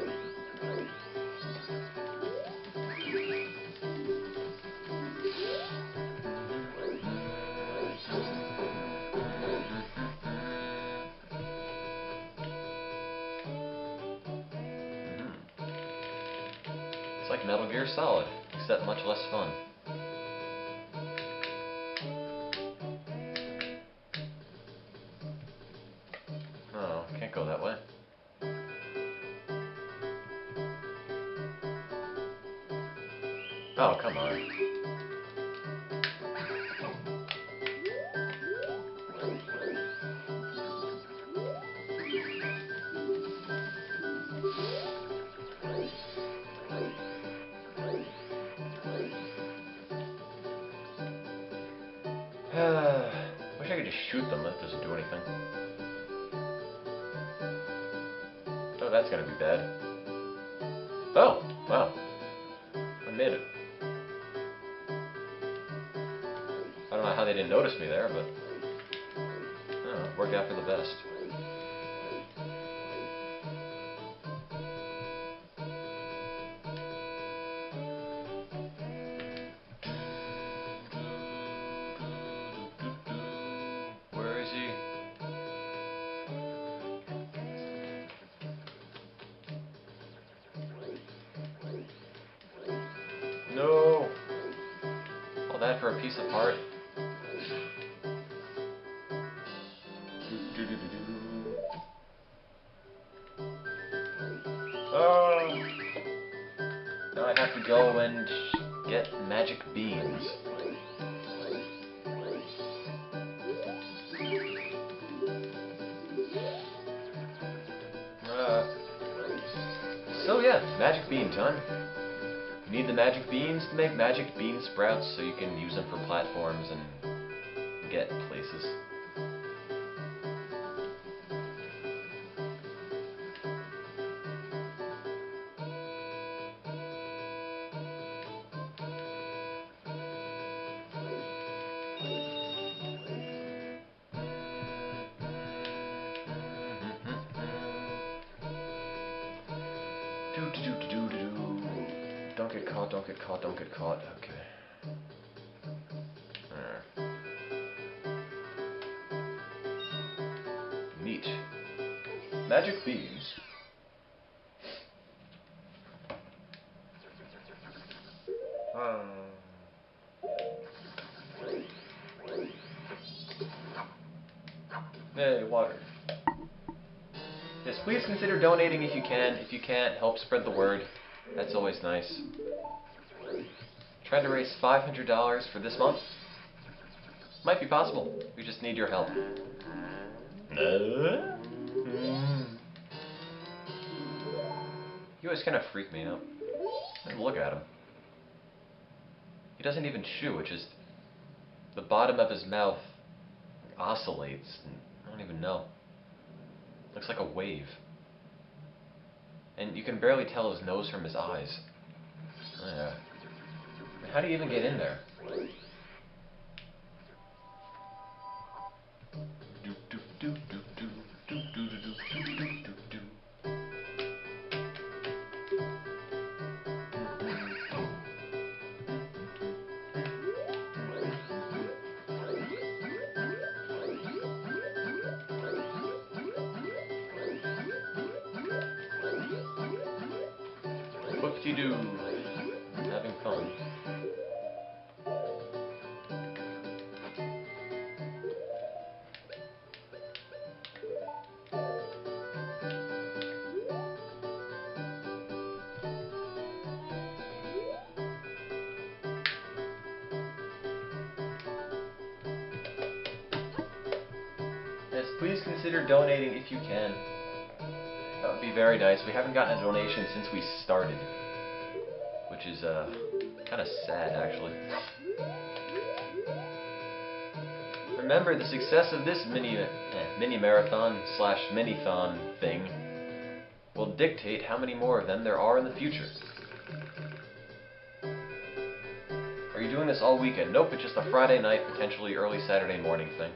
It's like Metal Gear Solid, except much less fun. Oh, can't go that way. Oh, come on. Wish I could just shoot them. That doesn't do anything. Oh, that's gonna be bad. Oh, wow. I made it. I don't know how they didn't notice me there, but it worked out for the best. that for a piece of heart. Oh! Now I have to go and get magic beans. So yeah, magic bean time. You need the magic beans to make magic bean sprouts so you can use them for platforms and get places. Don't get caught, don't get caught, don't get caught. Okay. Neat. Magic beans. Hey, water. Yes, please consider donating if you can. If you can't, help spread the word. That's always nice. Trying to raise $500 for this month? Might be possible. We just need your help. You always kind of freak me out. Look at him. He doesn't even chew, it just... the bottom of his mouth oscillates. I don't even know. Looks like a wave. And you can barely tell his nose from his eyes. How do you even get in there? Whoop-de-doo. Having fun. Yes, please consider donating if you can. That would be very nice. We haven't gotten a donation since we started, which is kind of sad, actually. Remember, the success of this mini marathon slash minithon thing will dictate how many more of them there are in the future. Are you doing this all weekend? Nope, it's just a Friday night, potentially early Saturday morning thing.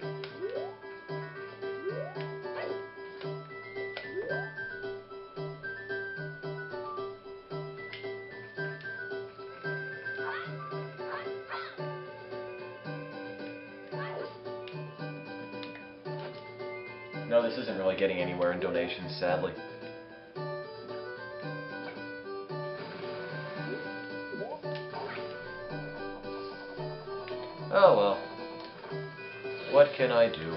No, this isn't really getting anywhere in donations, sadly. Oh well. What can I do?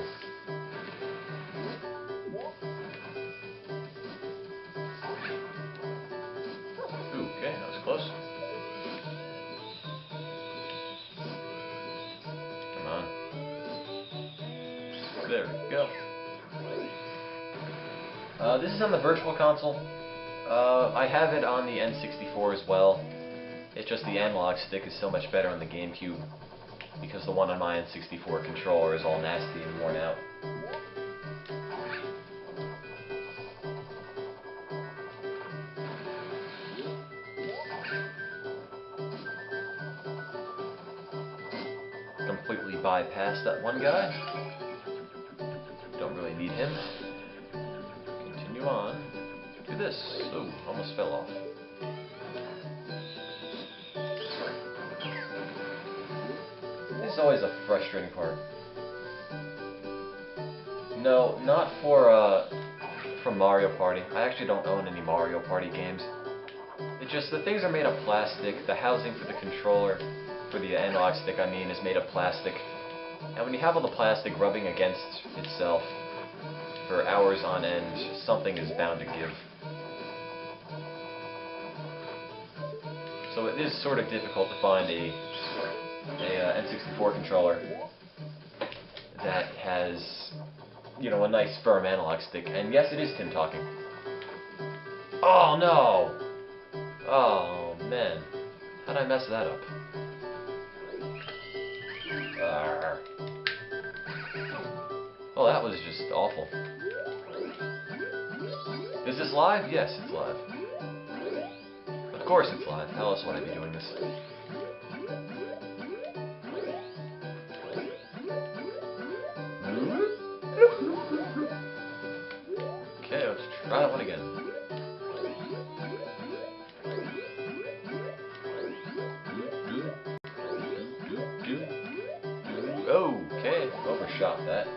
Ooh, okay, that was close. Come on. There we go. This is on the Virtual Console. I have it on the N64 as well. It's just the analog stick is so much better on the GameCube, because the one on my N64 controller is all nasty and worn out. Completely bypassed that one guy. Don't really need him. Continue on to this. Ooh, almost fell off. This is always a frustrating part. No, not for Mario Party. I actually don't own any Mario Party games. It's just the things are made of plastic, the housing for the controller for the analog stick, I mean, is made of plastic. And when you have all the plastic rubbing against itself for hours on end, something is bound to give. So it is sort of difficult to find a N64 controller that has, you know, a nice firm analog stick. And yes, it is Tim talking. Oh no! Oh man, how'd I mess that up? Oh, that was just awful. Is this live? Yes, it's live. Of course it's live. How else would I be doing this? Okay, let's try that one again. Okay, overshot that.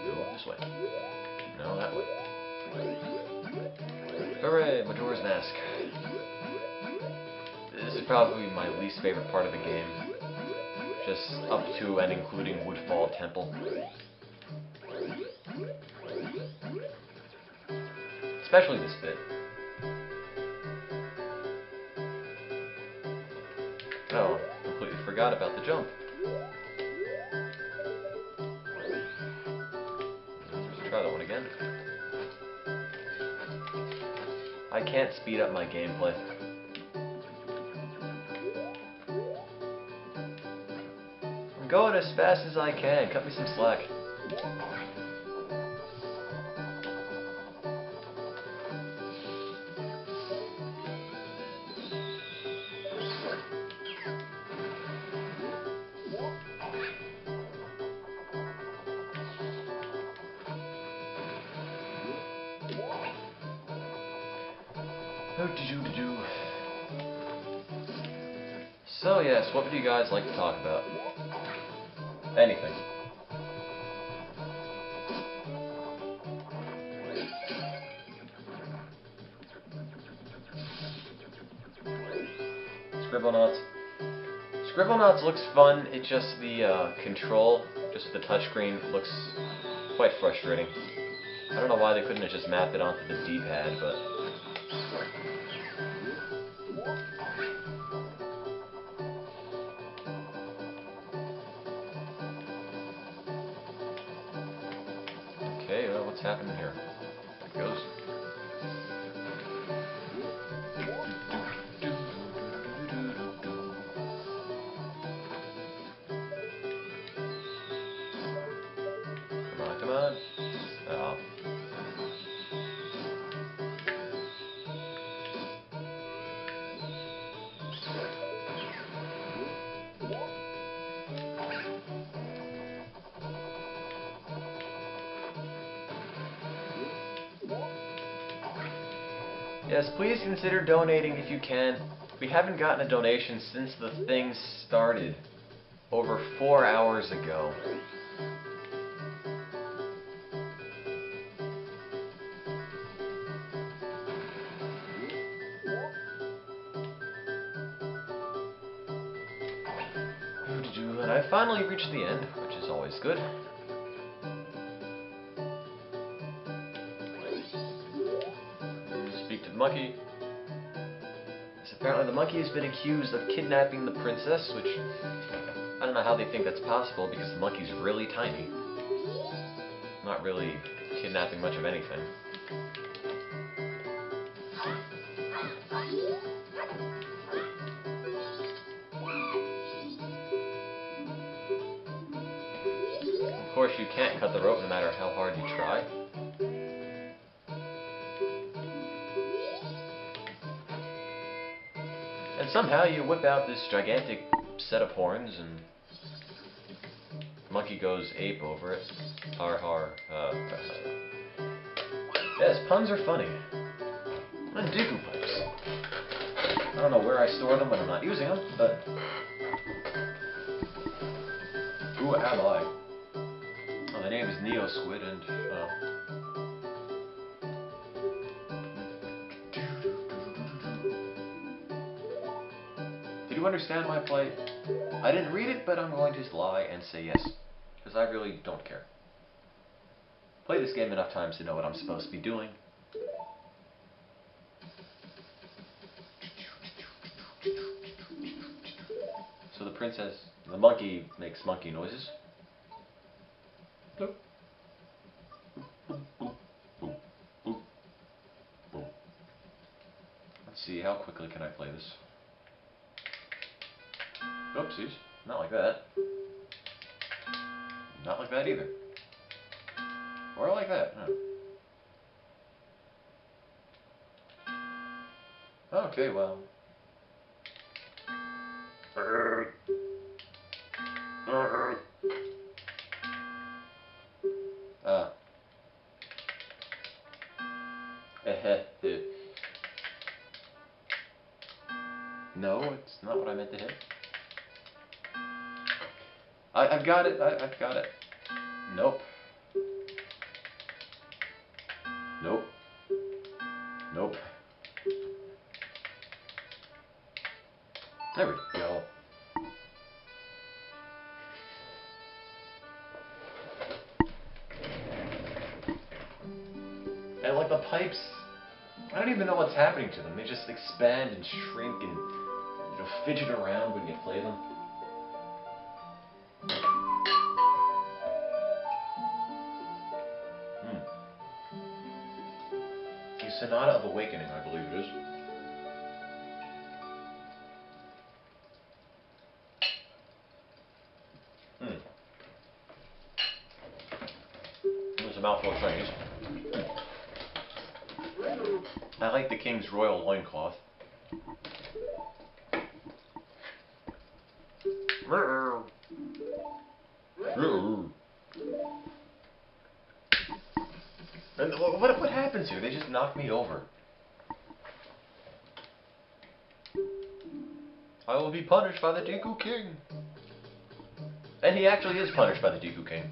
Go this way. No, that way. Hooray, Majora's Mask. This is probably my least favorite part of the game. Just up to and including Woodfall Temple. Especially this bit. Oh, completely forgot about the jump. Let's try that one again. I can't speed up my gameplay. I'm going as fast as I can. Cut me some slack. So yes, what would you guys like to talk about? Anything. Scribblenauts. Scribblenauts looks fun, it's just the control, just the touchscreen, looks quite frustrating. I don't know why they couldn't have just mapped it onto the D-pad, but... Okay, well, what's happening here? There it goes. Come on. Oh. Yes, please consider donating if you can. We haven't gotten a donation since the thing started over 4 hours ago. And I finally reached the end, which is always good. Speak to the monkey. Yes, apparently the monkey has been accused of kidnapping the princess, which I don't know how they think that's possible because the monkey's really tiny. Not really kidnapping much of anything. Of course, you can't cut the rope no matter how hard you try. And somehow you whip out this gigantic set of horns and the monkey goes ape over it. Har har. Yes, puns are funny. And Deku pipes. I don't know where I store them when I'm not using them, but... Who am I? Oh, the name is Neo Squid and... you understand my plight? I didn't read it, but I'm going to lie and say yes. Because I really don't care. Played this game enough times to know what I'm supposed to be doing. So the princess, the monkey makes monkey noises. Boop. Boop, boop, boop, boop, boop. Let's see, how quickly can I play this? Oopsies, not like that. Not like that either. Or like that. Oh. Okay, well. No, it's not what I meant to hit. I've got it. I've got it. Nope. Nope. Nope. There we go. And like the pipes, I don't even know what's happening to them. They just expand and shrink and fidget around when you play them. The Sonata of Awakening, I believe it is. There's a mouthful of Chinese. I like the King's Royal Loincloth. And what happens here? They just knock me over. I will be punished by the Deku King. And he actually is punished by the Deku King.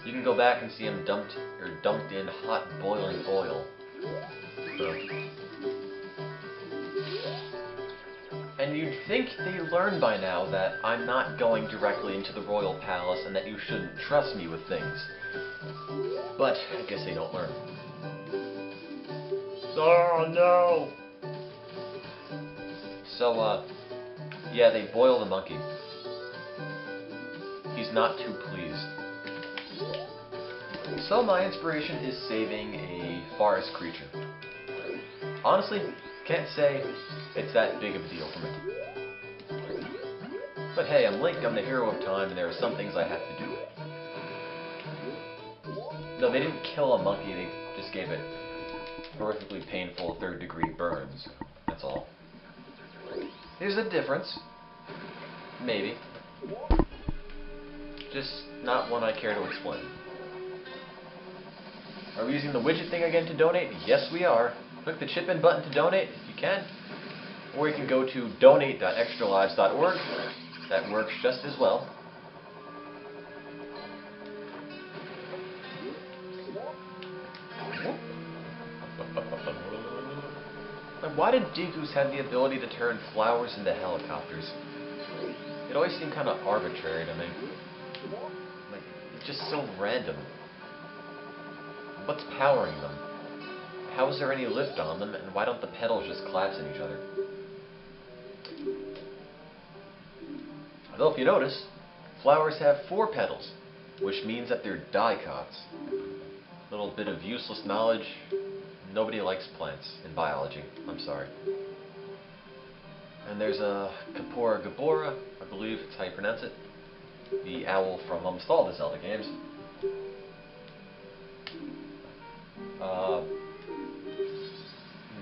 You can go back and see him dumped in hot boiling oil. So. And you'd think they learned by now that I'm not going directly into the royal palace and that you shouldn't trust me with things. But I guess they don't learn. Oh no! So, yeah, they boil the monkey. He's not too pleased. So my inspiration is saving a forest creature. Honestly, can't say it's that big of a deal for me. But hey, I'm Link, I'm the hero of time, and there are some things I have to do. No, they didn't kill a monkey, they just gave it horrifically painful third-degree burns. That's all. There's a difference. Maybe. Just not one I care to explain. Are we using the widget thing again to donate? Yes, we are. Click the chip in button to donate if you can. Or you can go to donate.extralives.org. That works just as well. Now, why did Dekus have the ability to turn flowers into helicopters? It always seemed kind of arbitrary to me. Like, it's just so random. What's powering them? How is there any lift on them, and why don't the petals just collapse in each other? Although if you notice, flowers have 4 petals, which means that they're dicots. Little bit of useless knowledge. Nobody likes plants in biology. I'm sorry. And there's a Kapora Gabora, I believe it's how you pronounce it. The owl from almost all the Zelda games.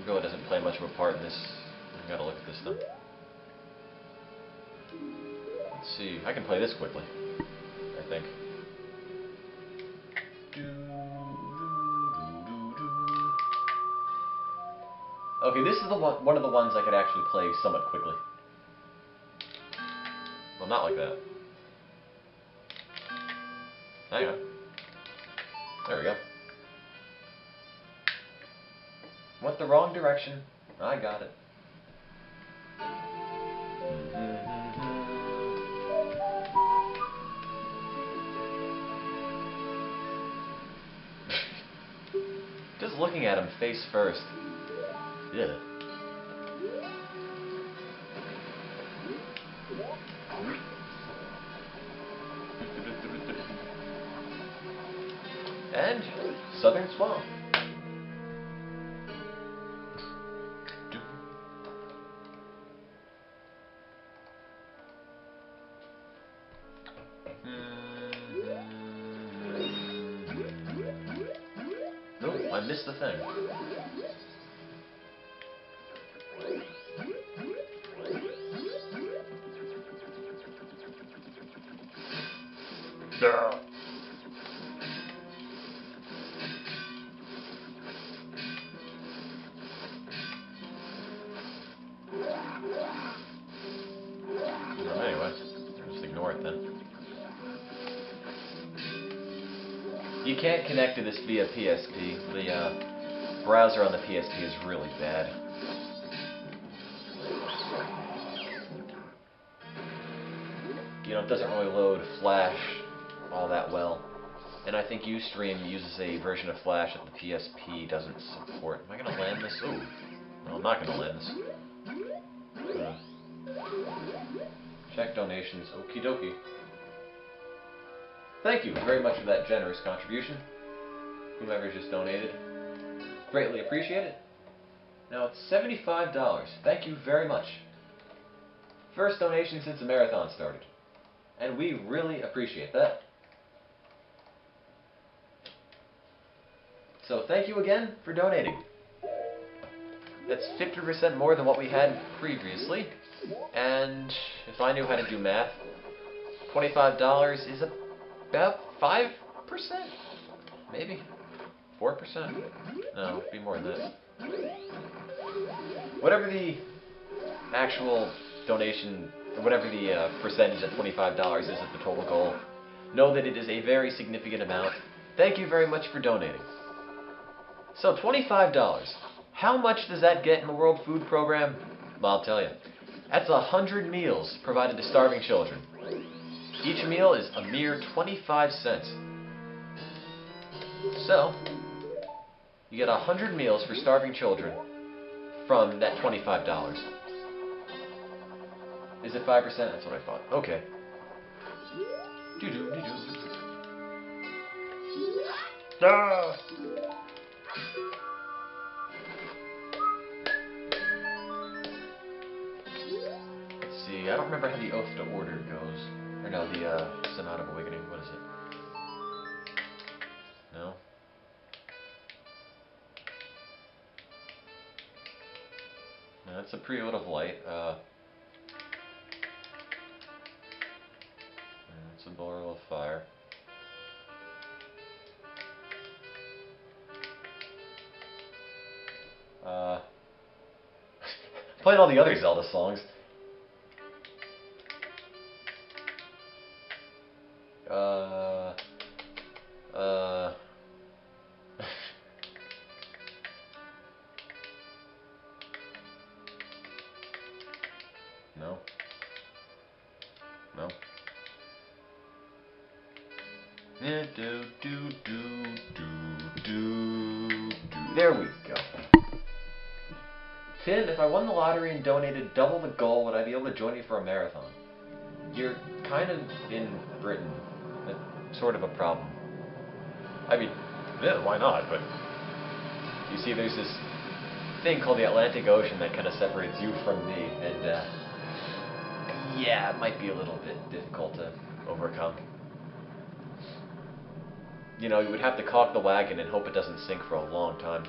Really doesn't play much of a part in this. I gotta look at this stuff. Let's see. I can play this quickly, I think. Okay, this is the one of the ones I could actually play somewhat quickly. Well, not like that. Hang on. There we go. Went the wrong direction. I got it. looking at him face first. Yeah. And Southern Swamp. No, I missed the thing. Anyway, just ignore it then. You can't connect to this via PSP. The browser on the PSP is really bad. You know, it doesn't really load Flash all that well. And I think Ustream uses a version of Flash that the PSP doesn't support. Am I going to land this? Ooh. No, I'm not going to land this. Check donations. Okie dokie. Thank you very much for that generous contribution. Whomever just donated. Greatly appreciate it. Now it's $75. Thank you very much. First donation since the marathon started. And we really appreciate that. So thank you again for donating. That's 50% more than what we had previously. And if I knew how to do math, $25 is about 5%? Maybe? 4%? No, it'd be more than that. Whatever the actual donation, or whatever the percentage at $25 is of the total goal, know that it is a very significant amount. Thank you very much for donating. So, $25. How much does that get in the World Food Program? Well, I'll tell you. That's 100 meals provided to starving children. Each meal is a mere 25 cents. So, you get 100 meals for starving children from that $25. Is it 5%? That's what I thought. Okay. Ah! Let's see, I don't remember how the Oath to Order goes. Or no, the Sonata of Awakening. What is it? No? No, that's a Prelude of Light. It's a Boral of Fire. Playing all the other Zelda songs. No. No. There we go. Tim, if I won the lottery and donated double the goal, would I be able to join you for a marathon? You're kind of in Britain. That's sort of a problem. I mean, yeah, why not? But you see, there's this thing called the Atlantic Ocean that kind of separates you from me, and yeah, it might be a little bit difficult to overcome. You know, you would have to caulk the wagon and hope it doesn't sink for a long time.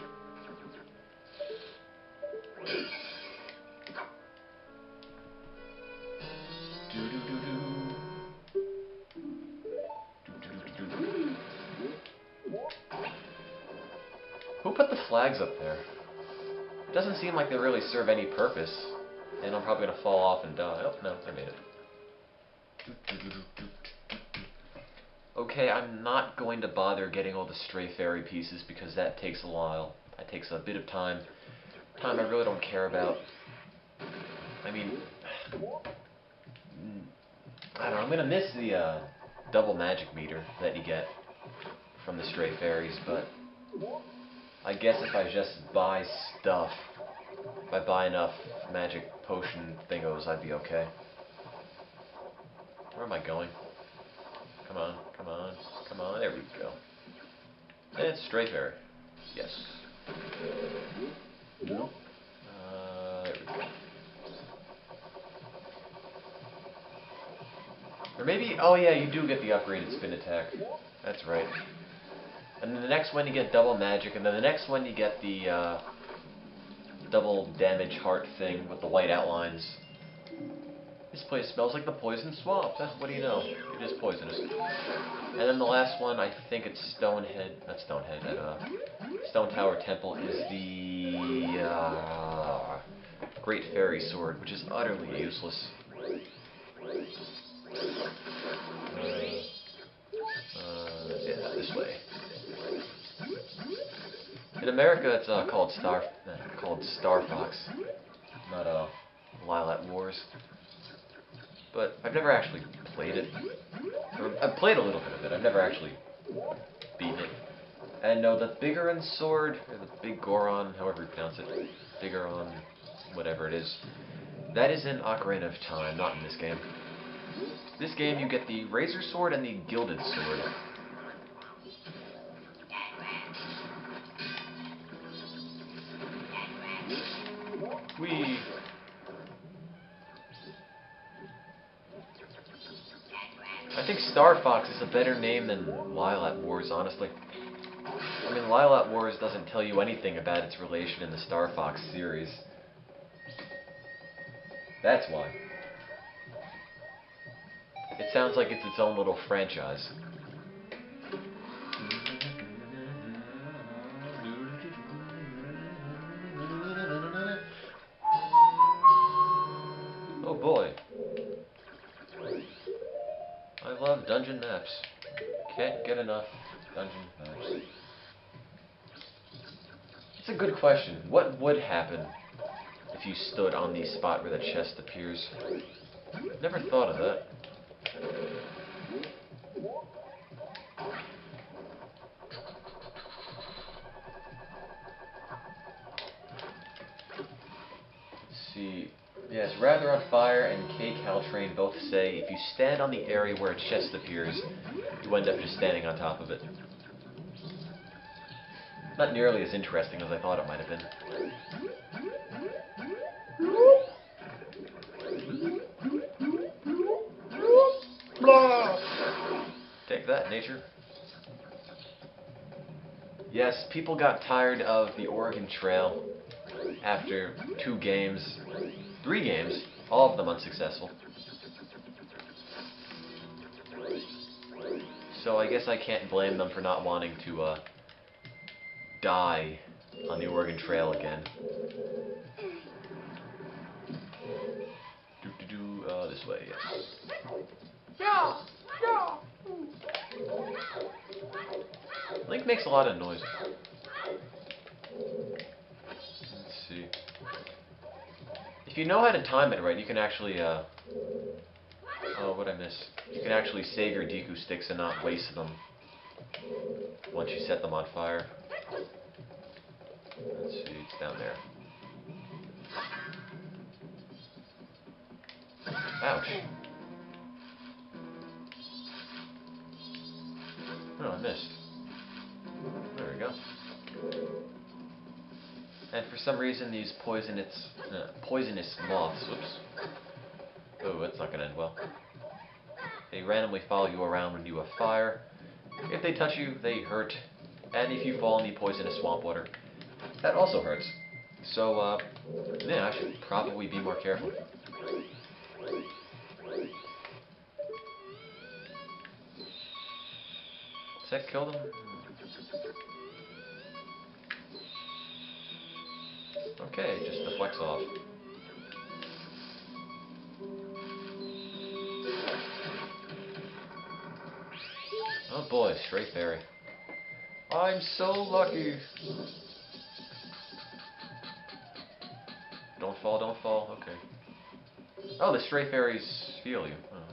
Who put the flags up there? It doesn't seem like they really serve any purpose, and I'm probably going to fall off and die. Oh, no, I made it. Okay, I'm not going to bother getting all the stray fairy pieces because that takes a while. That takes a bit of time. Time I really don't care about. I mean, I don't know, I'm going to miss the double magic meter that you get from the stray fairies, but I guess if I just buy stuff, if I buy enough magic potion thingos, I'd be okay. Where am I going? Come on, come on, come on, there we go. And it's Stray Fairy. Yes. There we go. Or maybe, oh yeah, you do get the upgraded spin attack. That's right. And then the next one you get double magic, and then the next one you get the double damage heart thing with the white outlines. This place smells like the poison swamp. What do you know? It is poisonous. And then the last one, I think it's Stone Tower Temple, is the Great Fairy Sword, which is utterly useless. Yeah, this way. In America, it's called Star Fox, not Lilac Wars. But I've never actually played it. I've played a little bit of it. I've never actually beaten it. And no, the Bigoron sword, or the Big Goron, however you pronounce it, Bigoron, whatever it is, that is in Ocarina of Time, not in this game. This game, you get the Razor Sword and the Gilded Sword. Whee! I think Star Fox is a better name than Lilac Wars, honestly. I mean, Lilac Wars doesn't tell you anything about its relation in the Star Fox series. That's why. It sounds like it's its own little franchise. Oh boy. I love dungeon maps. Can't get enough dungeon maps. It's a good question. What would happen if you stood on the spot where the chest appears? Never thought of that. Let's see. Yes, Rather on Fire and K. Caltrain both say if you stand on the area where a chest appears, you end up just standing on top of it. Not nearly as interesting as I thought it might have been. Take that, nature. Yes, people got tired of the Oregon Trail after 2 games, 3 games, all of them unsuccessful. So I guess I can't blame them for not wanting to die on the Oregon Trail again. This way, yes. Link makes a lot of noise. Let's see. If you know how to time it right, you can actually, oh, what'd I miss? You can actually save your Deku sticks and not waste them once you set them on fire. Let's see, it's down there. Ouch. Oh, I missed. There we go. And for some reason, these poisonous moths, whoops. Oh, that's not gonna end well. They randomly follow you around when you have fire. If they touch you, they hurt. And if you fall in the poisonous swamp water, that also hurts. So, yeah, I should probably be more careful. Does that kill them? Okay, just deflects off. Oh boy, Stray Fairy. I'm so lucky. Don't fall, don't fall. Okay. Oh, the Stray Fairies heal you. Oh,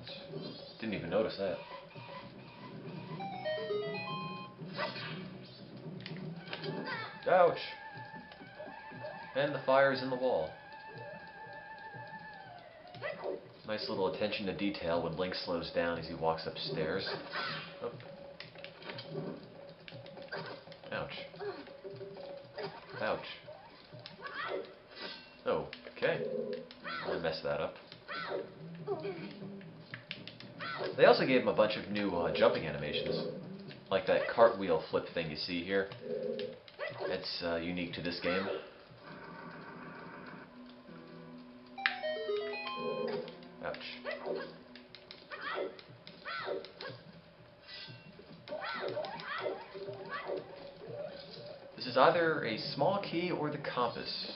didn't even notice that. Ouch! And the fire is in the wall. Nice little attention to detail when Link slows down as he walks upstairs. Oh. Ouch. Ouch. Oh, okay. I messed that up. They also gave him a bunch of new jumping animations. Like that cartwheel flip thing you see here. It's unique to this game. Ouch. This is either a small key or the compass.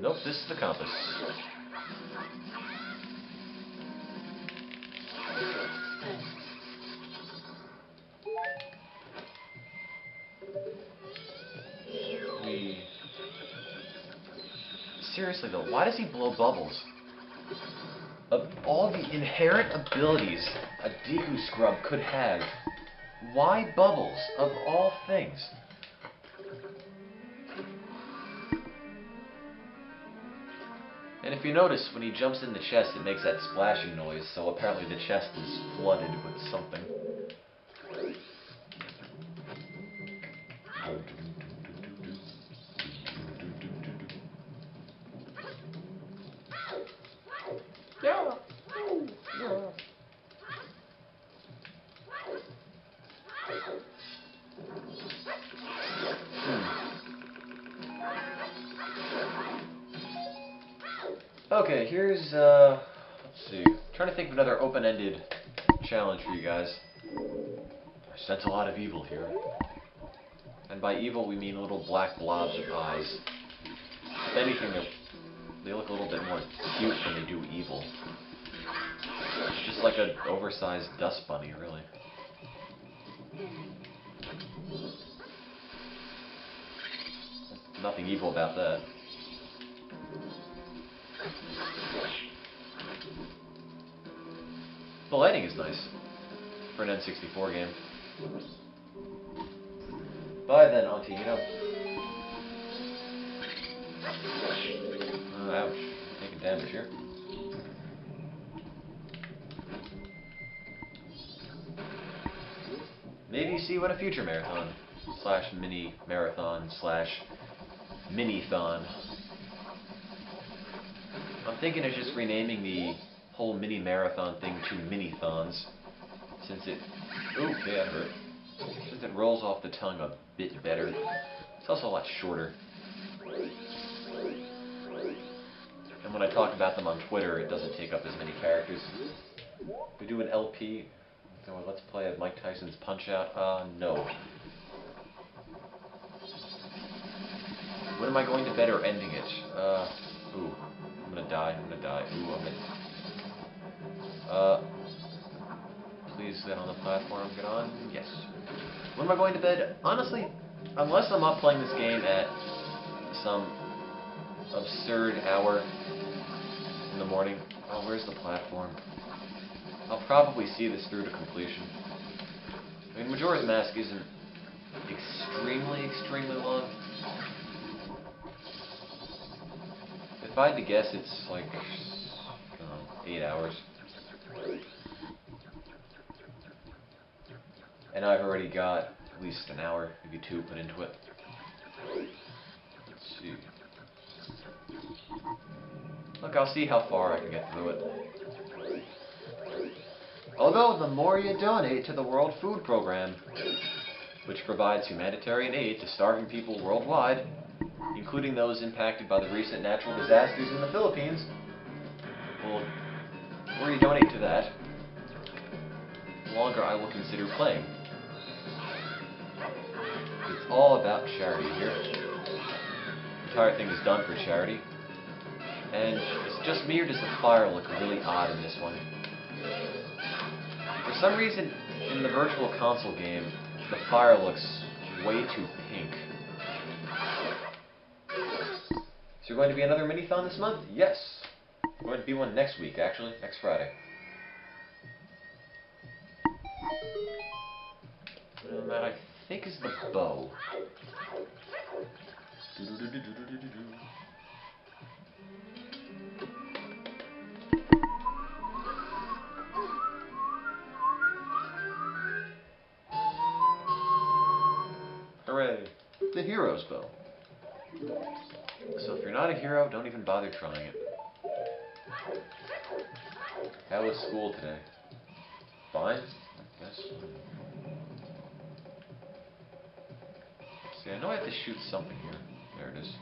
Nope, this is the compass. Seriously though, why does he blow bubbles? Of all the inherent abilities a Deku Scrub could have, why bubbles, of all things? And if you notice, when he jumps in the chest, it makes that splashing noise, so apparently the chest is flooded with something. Yeah. Okay, here's, let's see. I'm trying to think of another open-ended challenge for you guys. I sense a lot of evil here. And by evil, we mean little black blobs of eyes. If anything, they look a little bit more cute when they do evil. Just like an oversized dust bunny, really. Nothing evil about that. The lighting is nice for an N64 game. Bye then, Auntie, you know. Ouch. Taking damage here. Maybe see what a future marathon / mini marathon / Minithon. I'm thinking of just renaming the whole mini marathon thing to Minithons, since it, ooh, yeah, that hurt. Since it rolls off the tongue a bit better. It's also a lot shorter. And when I talk about them on Twitter, it doesn't take up as many characters. We do an LP. So let's play of Mike Tyson's Punch-Out. No. When am I going to bed or ending it? Ooh. I'm gonna die. Ooh, I'm gonna... Please get on the platform. Get on. Yes. When am I going to bed? Honestly, unless I'm up playing this game at some absurd hour in the morning. Oh, where's the platform? I'll probably see this through to completion. I mean, Majora's Mask isn't extremely long. If I had to guess, it's like, I don't know, 8 hours. And I've already got at least an hour, maybe 2 put into it. Let's see. Look, I'll see how far I can get through it. Although, the more you donate to the World Food Program, which provides humanitarian aid to starving people worldwide, including those impacted by the recent natural disasters in the Philippines, well, the more you donate to that, the longer I will consider playing. It's all about charity here. The entire thing is done for charity. And it's just me, or does the fire look really odd in this one? For some reason, in the Virtual Console game, the fire looks way too pink. Is there going to be another Minithon this month? Yes. There's going to be one next week, actually. Next Friday. That I think is the bow. Hooray! The hero spell. So if you're not a hero, don't even bother trying it. How was school today? Fine? Yes. See, I know I have to shoot something here. There it is.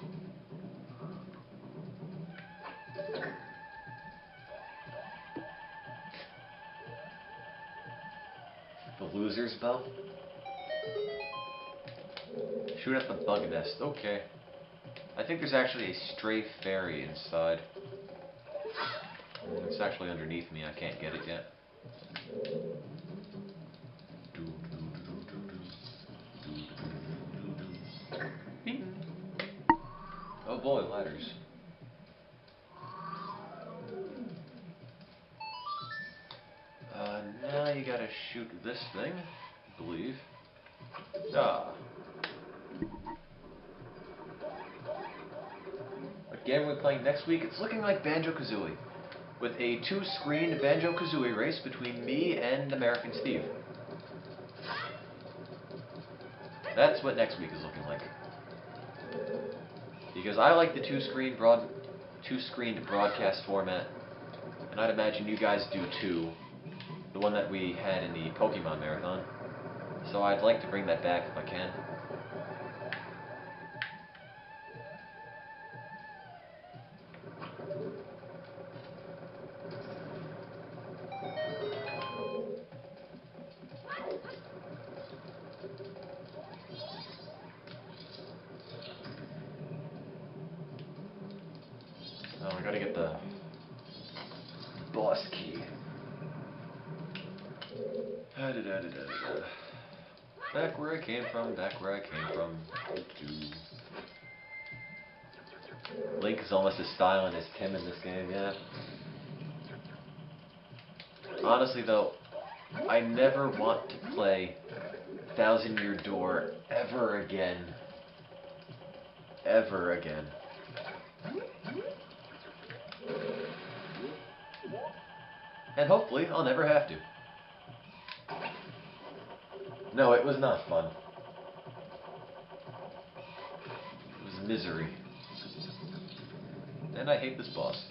The loser's bell? Shoot at the bug nest. Okay. I think there's actually a stray fairy inside. It's actually underneath me. I can't get it yet. Oh boy, ladders. Now you gotta shoot this thing, I believe. Ah. What game are we playing next week? It's looking like Banjo-Kazooie, with a 2-screened Banjo-Kazooie race between me and American Steve. That's what next week is looking like. Because I like the 2-screened broadcast format, and I'd imagine you guys do too. The one that we had in the Pokemon Marathon. So I'd like to bring that back if I can. Oh, I gotta get the boss key. Back where I came from, back where I came from. Link is almost as styling as Tim in this game, yeah. Honestly though, I never want to play Thousand Year Door ever again. Ever again. And hopefully I'll never have to. No, it was not fun. It was misery. And I hate this boss.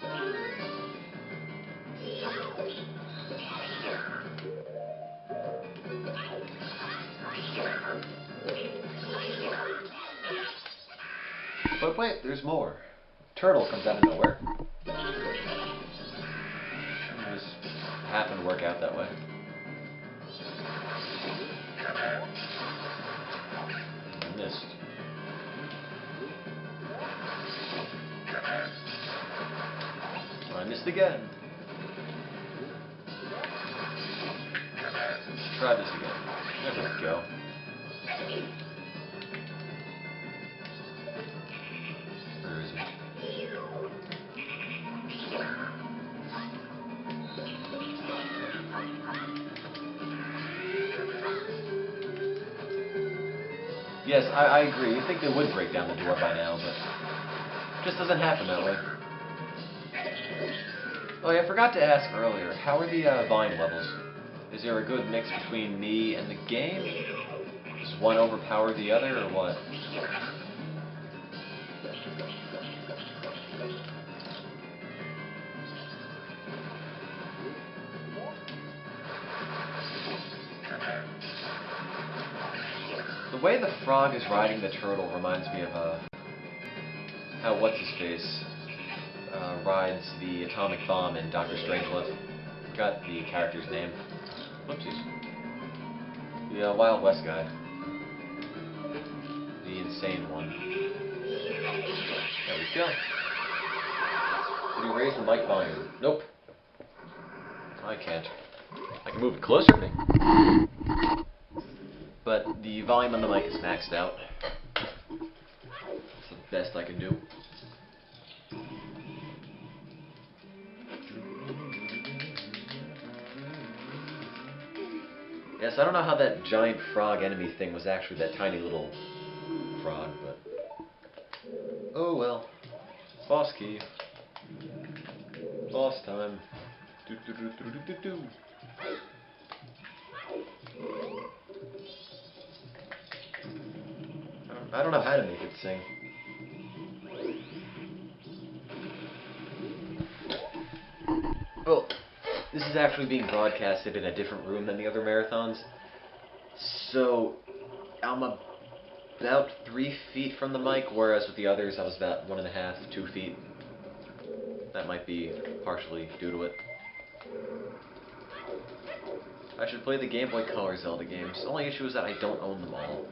But wait, there's more. Turtle comes out of nowhere. It just happened to work out that way. I missed. I missed again. Let's try this again. There we go. Where is it? Yes, I agree. You'd think they would break down the door by now, but it just doesn't happen that way. Oh yeah, I forgot to ask earlier, how are the volume levels? Is there a good mix between me and the game? Does one overpower the other, or what? The way the frog is riding the turtle reminds me of how what's-his-face rides the atomic bomb in Dr. Strangelove. Forgot the character's name. Whoopsies. The Wild West guy. The insane one. There we go. Can you raise the mic volume? Nope. I can't. I can move it closer to me. But the volume on the mic is maxed out. That's the best I can do. Yes, I don't know how that giant frog enemy thing was actually that tiny little frog, but Oh well. Boss key. Boss time. Do, do, do, do, do, do, do. I don't know how to make it sing. Well, this is actually being broadcasted in a different room than the other marathons. So, I'm about 3 feet from the mic, whereas with the others I was about 1.5 to 2 feet. That might be partially due to it. I should play the Game Boy Color Zelda games. The only issue is that I don't own them all.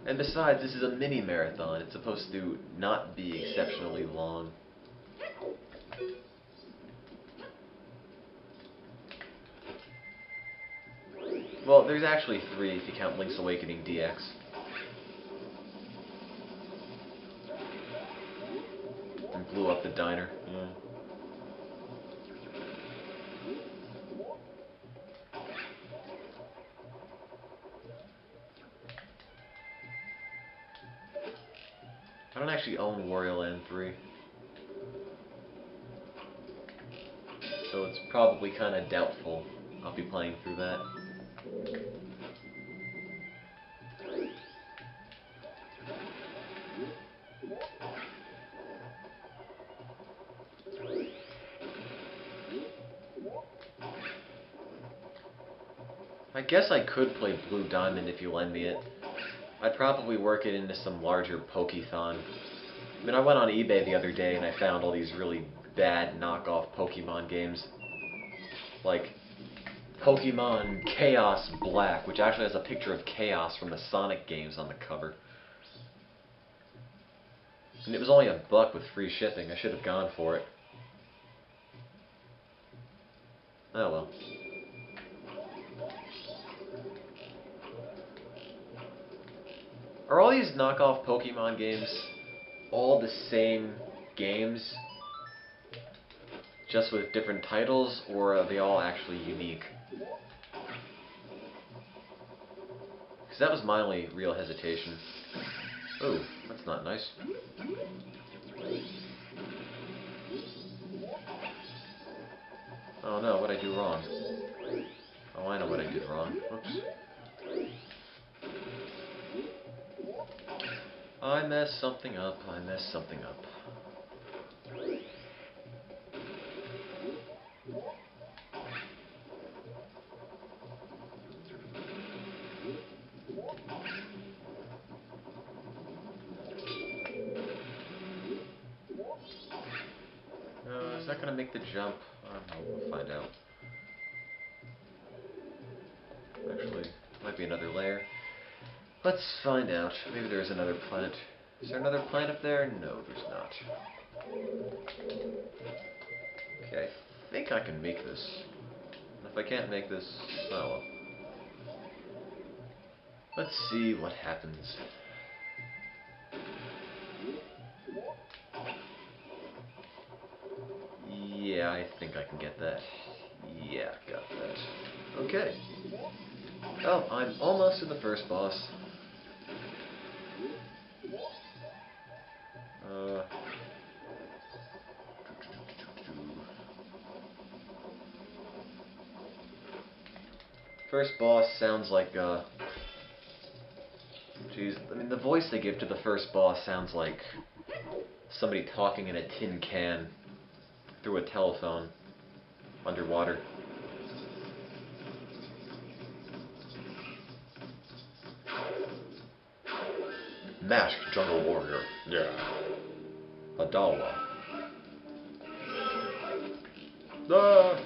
And besides, this is a mini marathon. It's supposed to not be exceptionally long. Well, there's actually 3 if you count Link's Awakening DX. And blew up the diner. Yeah. I don't actually own Wario Land 3. So it's probably kind of doubtful I'll be playing through that. I guess I could play Blue Diamond if you lend me it. I'd probably work it into some larger Pokethon. I mean, I went on eBay the other day and I found all these really bad knockoff Pokemon games. Like Pokemon Chaos Black, which actually has a picture of Chaos from the Sonic games on the cover. And it was only $1 with free shipping. I should have gone for it. Oh well. Are all these knockoff Pokemon games all the same games, just with different titles, or are they all actually unique? Because that was my only real hesitation. Ooh, that's not nice. Oh no, what'd I do wrong? Oh, I know what I did wrong. Oops. I messed something up. I messed something up. Is that gonna make the jump? We'll find out. Actually, might be another layer. Let's find out. Maybe there's another planet. Is there another planet up there? No, there's not. Okay, I think I can make this. If I can't make this, oh well. Let's see what happens. Yeah, I think I can get that. Yeah, got that. Okay. Oh, I'm almost to the first boss. First boss sounds like, jeez, I mean, the voice they give to the first boss sounds like somebody talking in a tin can through a telephone underwater. Masked Jungle Warrior. Yeah. Adawa. Ah!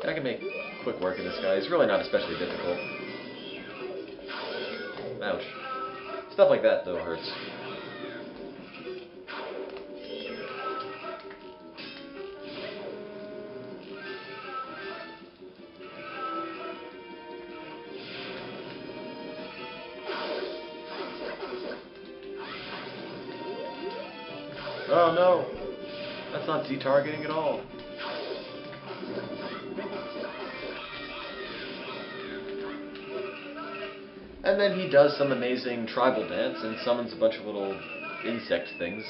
I can make quick work of this guy. He's really not especially difficult. Ouch. Stuff like that, though, hurts. Oh no! That's not Z-targeting at all. And then he does some amazing tribal dance and summons a bunch of little insect things.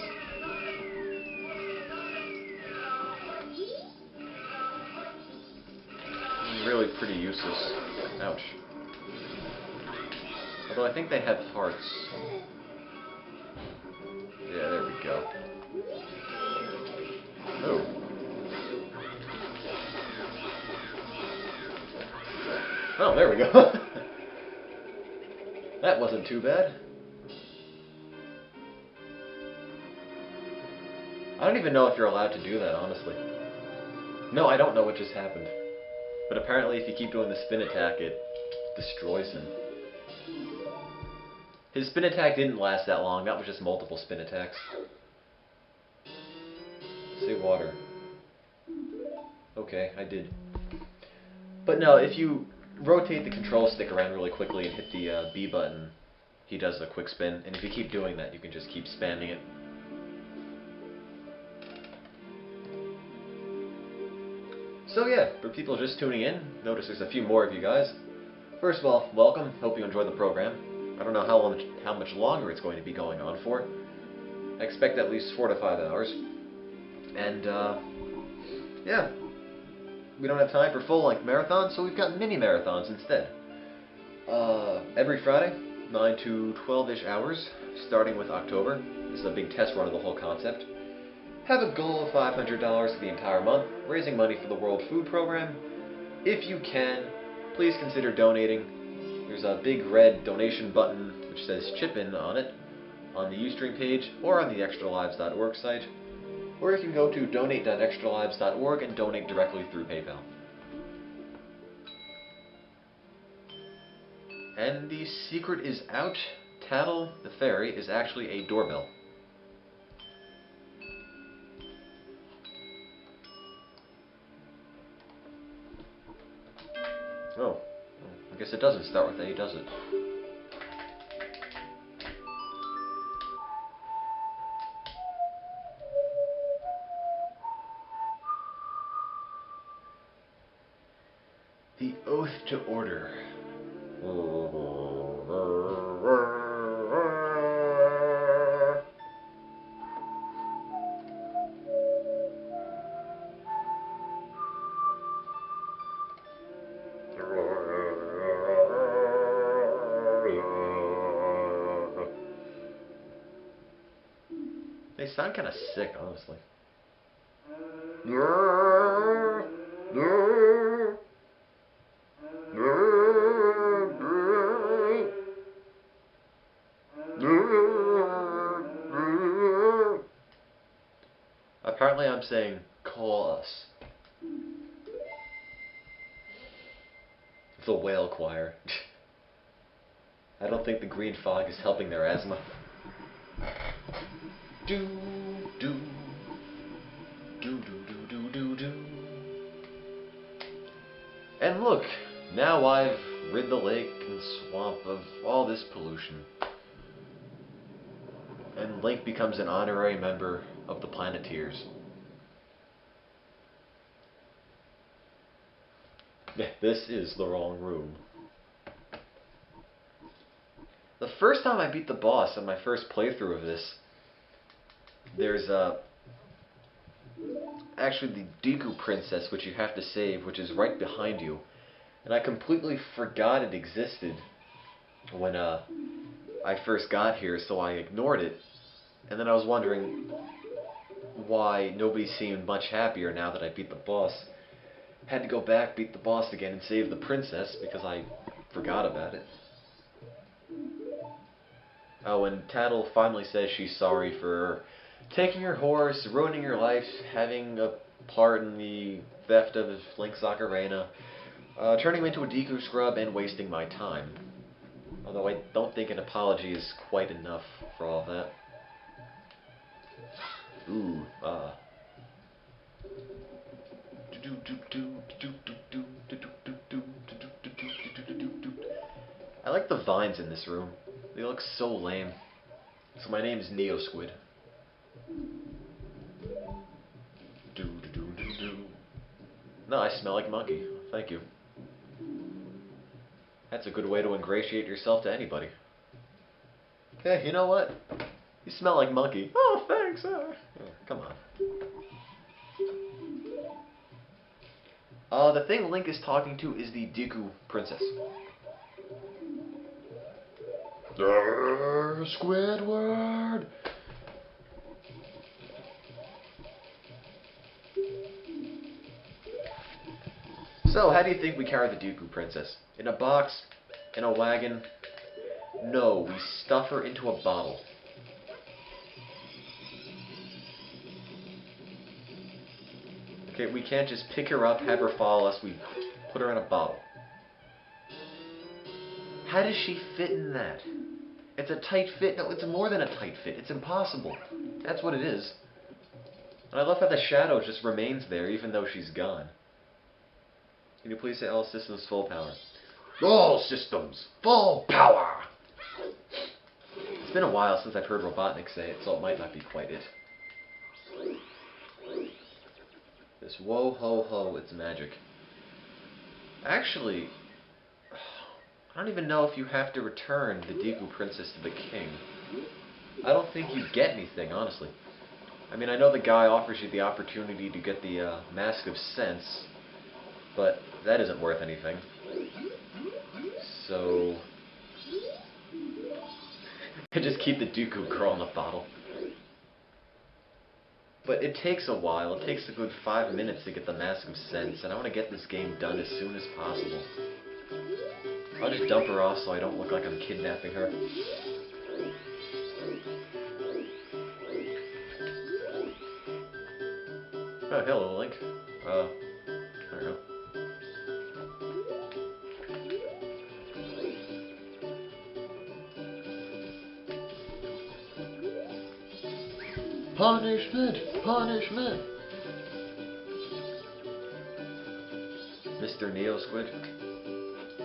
Really pretty useless. Ouch. Although I think they have hearts. Yeah, there we go. Oh. Oh, there we go. That wasn't too bad. I don't even know if you're allowed to do that, honestly. No, I don't know what just happened. But apparently if you keep doing the spin attack, it destroys him. His spin attack didn't last that long, that was just multiple spin attacks. Say water. Okay, I did. But no, if you rotate the control stick around really quickly and hit the B button, he does a quick spin, and if you keep doing that, you can just keep spamming it. So yeah, for people just tuning in, notice there's a few more of you guys. First of all, welcome, hope you enjoy the program. I don't know how much longer it's going to be going on for. I expect at least 4 to 5 hours. And, yeah. We don't have time for full-length marathons, so we've got mini-marathons instead. Every Friday, 9 to 12-ish hours, starting with October. This is a big test run of the whole concept. Have a goal of $500 for the entire month, raising money for the World Food Program. If you can, please consider donating. There's a big red donation button which says Chip In on it, on the Ustream page, or on the Extralives.org site. Or you can go to donate.extralives.org and donate directly through PayPal. And the secret is out. Tattle, the fairy, is actually a doorbell. Oh, I guess it doesn't start with A, does it? The Oath to Order. They sound kind of sick, honestly. Apparently I'm saying, call us. It's a whale choir. I don't think the green fog is helping their asthma. Do, do, do, do, do, do, do. And look, now I've rid the lake and swamp of all this pollution. And Link becomes an honorary member of the Planeteers. This is the wrong room. The first time I beat the boss on my first playthrough of this, there's actually the Deku Princess, which you have to save, which is right behind you. And I completely forgot it existed when I first got here, so I ignored it. And then I was wondering why nobody seemed much happier now that I beat the boss. Had to go back, beat the boss again, and save the princess because I forgot about it. Oh, and Tattle finally says she's sorry for taking her horse, ruining her life, having a part in the theft of Link's Ocarina, turning him into a Deku scrub, and wasting my time. Although I don't think an apology is quite enough for all that. Ooh, I like the vines in this room. They look so lame. So my name is Neo Squid. No, I smell like monkey. Thank you. That's a good way to ingratiate yourself to anybody. Hey, you know what? You smell like monkey. Oh, thanks. Yeah, come on. The thing Link is talking to is the Deku Princess. Squidward! So, how do you think we carry the Deku Princess? In a box? In a wagon? No, we stuff her into a bottle. Okay, we can't just pick her up, have her follow us, we put her in a bottle. How does she fit in that? It's a tight fit. No, it's more than a tight fit. It's impossible. That's what it is. And I love how the shadow just remains there even though she's gone. Can you please say all systems full power? All systems full power! It's been a while since I've heard Robotnik say it, so it might not be quite it. This whoa ho ho, it's magic. Actually, I don't even know if you have to return the Deku Princess to the king. I don't think you get anything, honestly. I mean, I know the guy offers you the opportunity to get the Mask of Sense, but that isn't worth anything. So I just keep the Deku girl in the bottle. But it takes a while. It takes a good 5 minutes to get the Mask of Sense, and I want to get this game done as soon as possible. I'll just dump her off so I don't look like I'm kidnapping her. Oh, hello, Link. There we go. Punishment! Punishment! Mr. Neo Squid?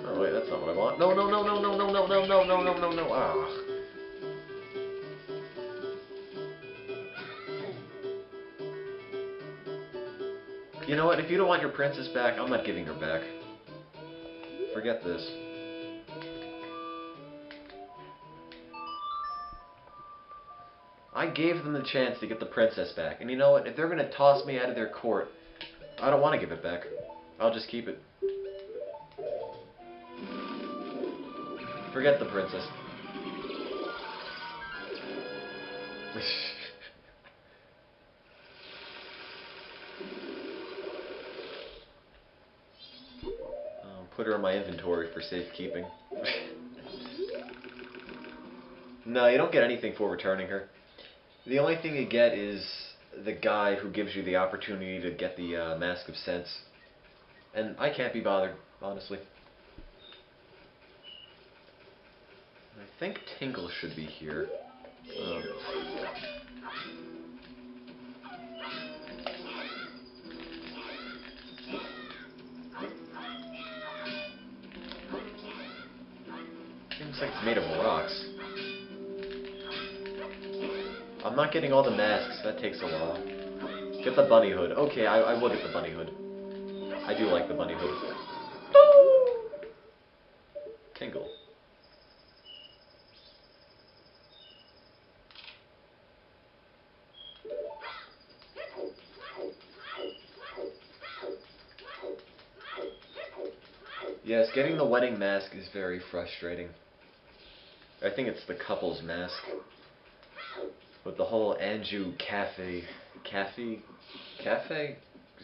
Oh wait, that's not what I want. No, no, no, no, no, no, no, no, no, no, no, no, no, ah. You know what, if you don't want your princess back, I'm not giving her back. Forget this. I gave them the chance to get the princess back, and you know what, if they're gonna toss me out of their court, I don't want to give it back. I'll just keep it. Forget the princess. I'll put her in my inventory for safekeeping. No, you don't get anything for returning her. The only thing you get is the guy who gives you the opportunity to get the Mask of Sense. And I can't be bothered, honestly. I think Tinkle should be here. Seems like it's made of rocks. I'm not getting all the masks, that takes a while. Get the bunny hood. Okay, I will get the bunny hood. I do like the bunny hood. Tingle. Yes, getting the wedding mask is very frustrating. I think it's the couple's mask. With the whole Anju cafe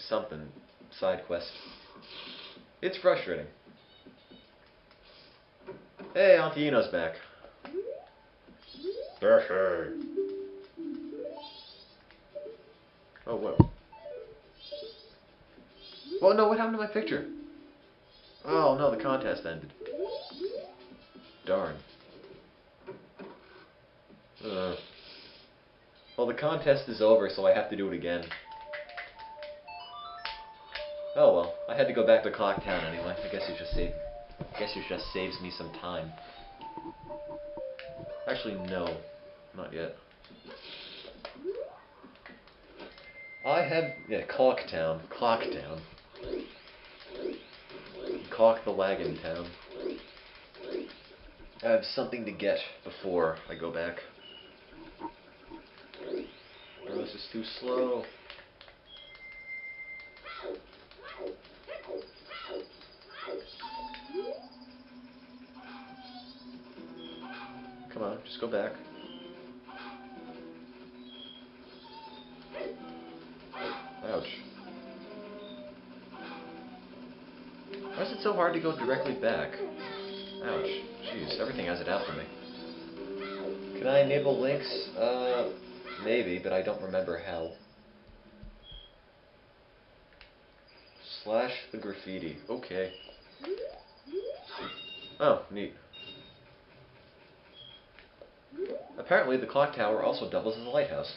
something side quest. It's frustrating. Hey, Auntie Ino's back. Oh, whoa. Oh no, what happened to my picture? Oh no, the contest ended. Darn. Well, the contest is over, so I have to do it again. Oh well, I had to go back to Clocktown anyway. I guess it just saves me some time. Actually, no, not yet. Clocktown. caulk the wagon town. I have something to get before I go back. Oh, this is too slow. Come on, just go back. Ouch. Why is it so hard to go directly back? Ouch. Jeez, everything has it out for me. Can I enable links? Maybe, but I don't remember how. Slash the graffiti. Okay. Oh, neat. Apparently the clock tower also doubles as a lighthouse.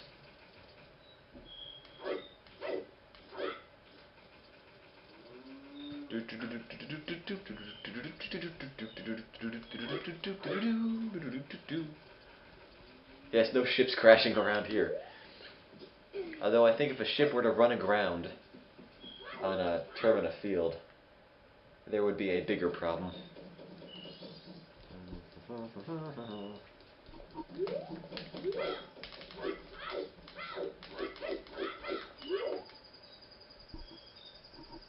Yes, no ships crashing around here. Although I think if a ship were to run aground on a Termina field, there would be a bigger problem.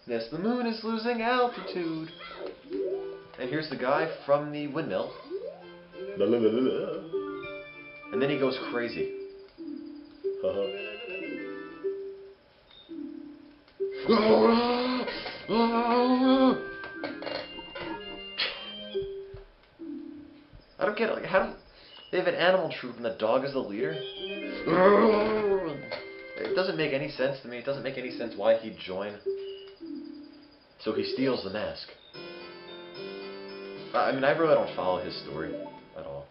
Yes, the moon is losing altitude. And here's the guy from the windmill. And then he goes crazy. I don't get it. Like, how do they have an animal troop and the dog is the leader? It doesn't make any sense to me. It doesn't make any sense why he'd join. So he steals the mask. I mean, I really don't follow his story at all.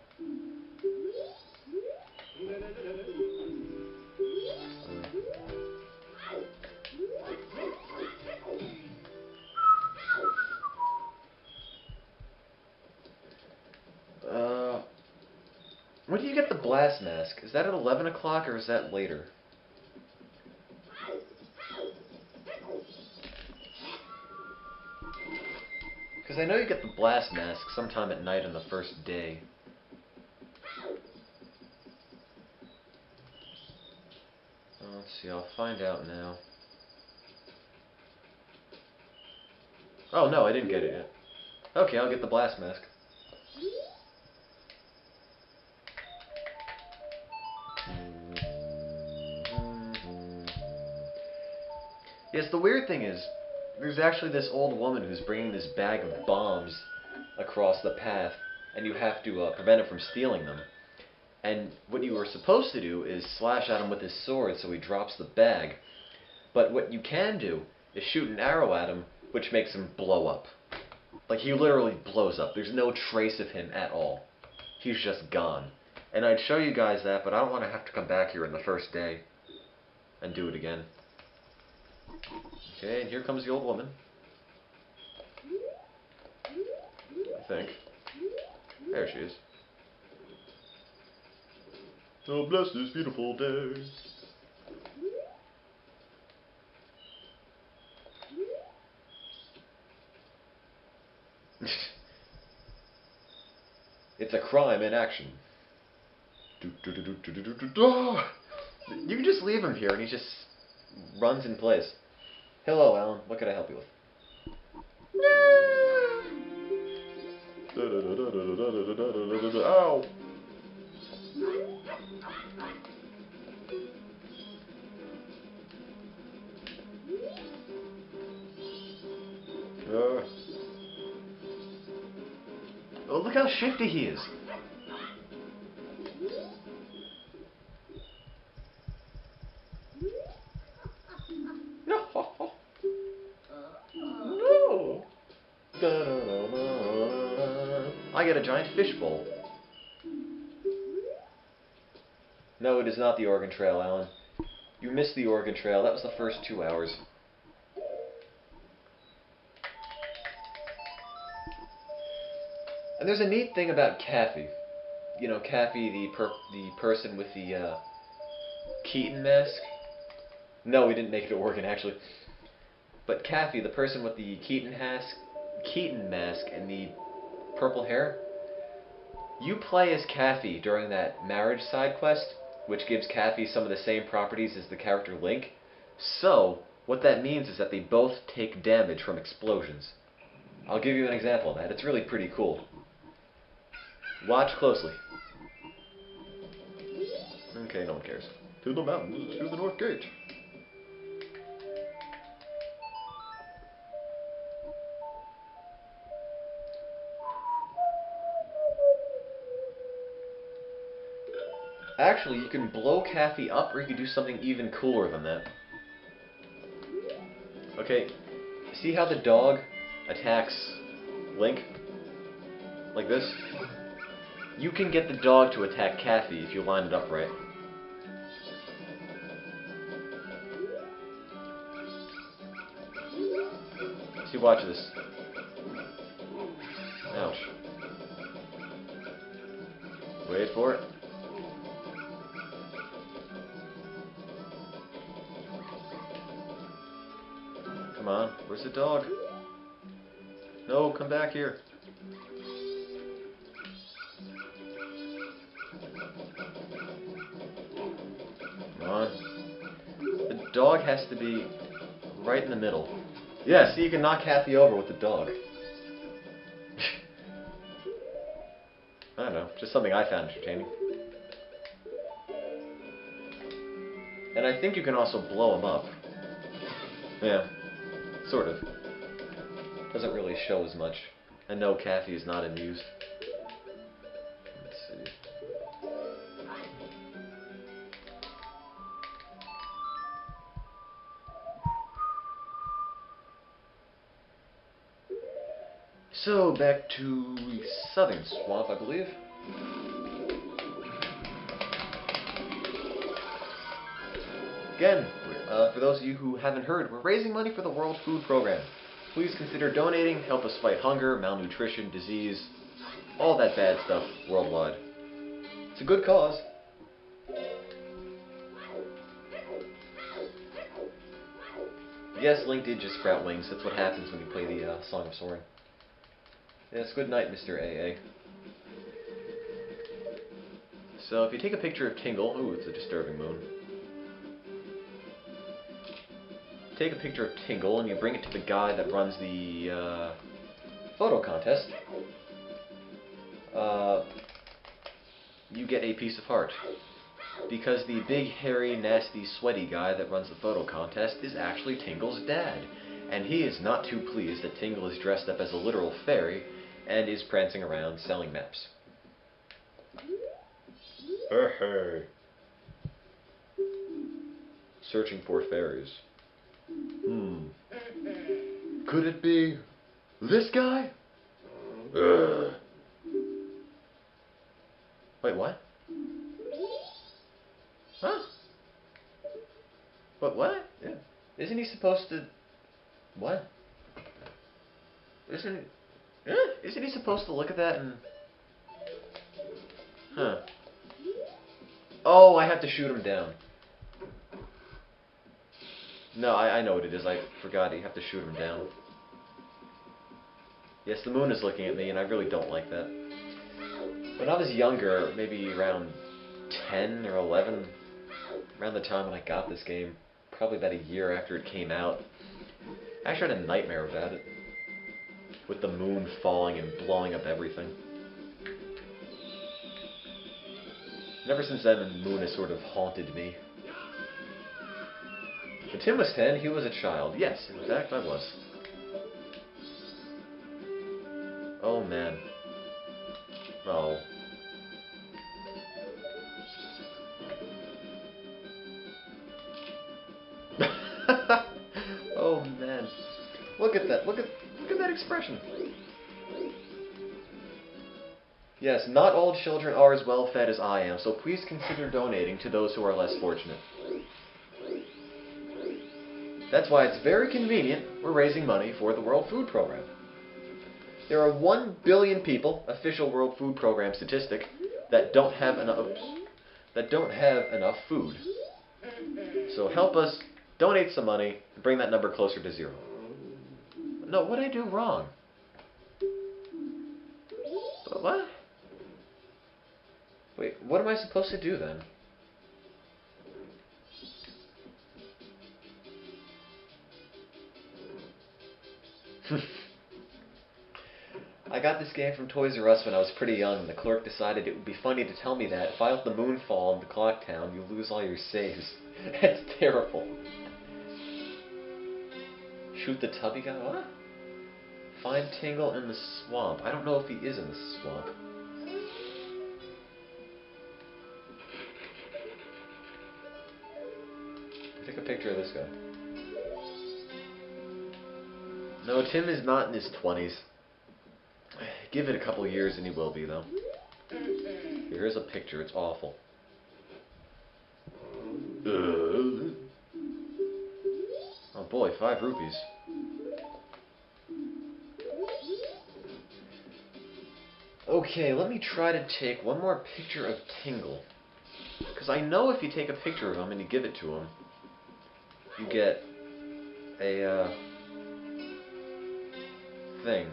When do you get the blast mask? Is that at 11 o'clock or is that later? Because I know you get the blast mask sometime at night on the first day. Let's see, I'll find out now. Oh no, I didn't get it yet. Okay, I'll get the blast mask. Yes, the weird thing is, there's actually this old woman who's bringing this bag of bombs across the path, and you have to prevent him from stealing them. And what you were supposed to do is slash at him with his sword so he drops the bag. But what you can do is shoot an arrow at him, which makes him blow up. Like, he literally blows up. There's no trace of him at all. He's just gone. And I'd show you guys that, but I don't want to have to come back here in the first day and do it again. Okay, and here comes the old woman. I think. There she is. Oh, bless this beautiful day. It's a crime in action. You can just leave him here and he just runs in place. Hello, Alan. What can I help you with? Ow! Oh, look how shifty he is. No. I get a giant fishbowl. No, it is not the Oregon Trail, Alan. You missed the Oregon Trail. That was the first 2 hours. And there's a neat thing about Kathy. You know, Kathy, the person with the Keaton mask. No, we didn't make it to Oregon, actually. But Kathy, the person with the Keaton Keaton mask and the purple hair, you play as Kathy during that marriage side quest, which gives Kathy some of the same properties as the character Link. So, what that means is that they both take damage from explosions. I'll give you an example of that. It's really pretty cool. Watch closely. Okay, no one cares. To the mountains, to the north gate. Actually, you can blow Kathy up, or you can do something even cooler than that. Okay, see how the dog attacks Link? Like this? You can get the dog to attack Kathy if you line it up right. See, watch this. Ouch. Wait for it. Come on, where's the dog? No, come back here. Come on. The dog has to be right in the middle. Yeah, see, you can knock Kathy over with the dog. I don't know, just something I found entertaining. And I think you can also blow him up. Yeah, sort of. Doesn't really show as much. And no, Kathy is not amused. Let's see. So, back to Southern Swamp, I believe. Again, for those of you who haven't heard, we're raising money for the World Food Program. Please consider donating, help us fight hunger, malnutrition, disease, all that bad stuff worldwide. It's a good cause. Yes, Link did just sprout wings. That's what happens when you play the Song of Soaring. Yes, good night, Mr. AA. So, if you take a picture of Tingle... Ooh, it's a disturbing moon. Take a picture of Tingle and you bring it to the guy that runs the photo contest. You get a piece of heart. Because the big, hairy, nasty, sweaty guy that runs the photo contest is actually Tingle's dad. And he is not too pleased that Tingle is dressed up as a literal fairy and is prancing around selling maps. Hey. Searching for fairies. Could it be this guy? Wait, what? Huh? What? Yeah. Isn't he supposed to... What? Isn't he supposed to look at that and... Huh. Oh, I have to shoot him down. No, I know what it is. I forgot you have to shoot him down. Yes, the moon is looking at me, and I really don't like that. When I was younger, maybe around 10 or 11, around the time when I got this game, probably about a year after it came out, I actually had a nightmare about it. With the moon falling and blowing up everything. And ever since then, the moon has sort of haunted me. But Tim was 10, he was a child. Yes, in fact, I was. Oh, man. Oh. Oh, man. Look at that. Look at that expression. Yes, not all children are as well fed as I am, so please consider donating to those who are less fortunate. That's why it's very convenient we're raising money for the World Food Program. There are 1 billion people, official World Food Program statistic, that don't have enough food. So help us donate some money and bring that number closer to 0. No, what did I do wrong? What? Wait, what am I supposed to do then? I got this game from Toys R Us when I was pretty young, and the clerk decided it would be funny to tell me that if I let the moon fall in the clock town, you lose all your saves. That's terrible. Shoot the tubby guy? What? Find Tingle in the swamp. I don't know if he is in the swamp. Take a picture of this guy. No, Tim is not in his 20s. Give it a couple years and he will be, though. Here's a picture. It's awful. Oh boy, 5 rupees. Okay, let me try to take one more picture of Tingle. Because I know if you take a picture of him and you give it to him, you get a thing.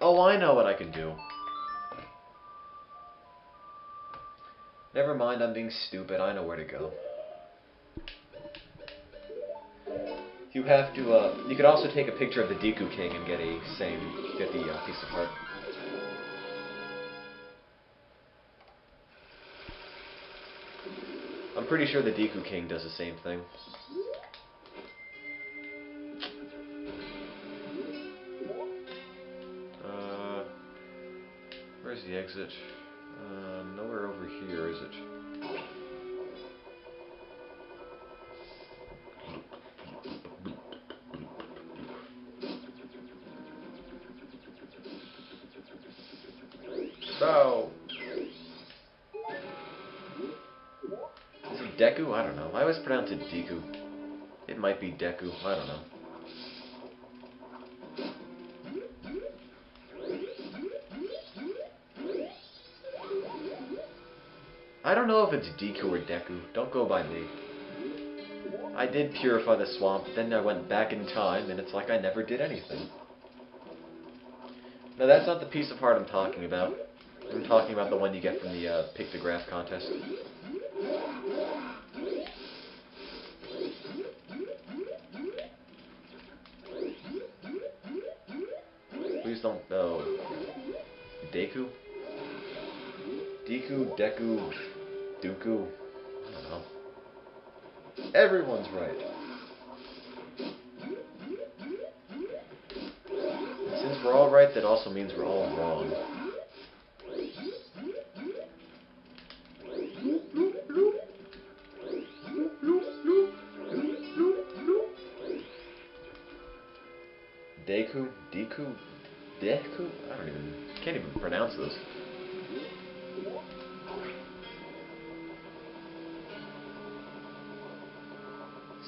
Oh, I know what I can do. Never mind, I'm being stupid. I know where to go. You have to, you could also take a picture of the Deku King and get the piece of heart. I'm pretty sure the Deku King does the same thing. Where's the exit? Nowhere over here, is it? No! Is it Deku? I don't know. I always pronounce it Deku. It might be Deku. I don't know. I don't know if it's Deku or Deku. Don't go by me. I did purify the swamp, but then I went back in time, and it's like I never did anything. No, that's not the piece of heart I'm talking about. I'm talking about the one you get from the pictograph contest. Please don't... Oh. Deku? Deku, Deku, Dooku? I don't know. Everyone's right. Since we're all right, that also means we're all wrong. Deku? Deku? Deku? Can't even pronounce this.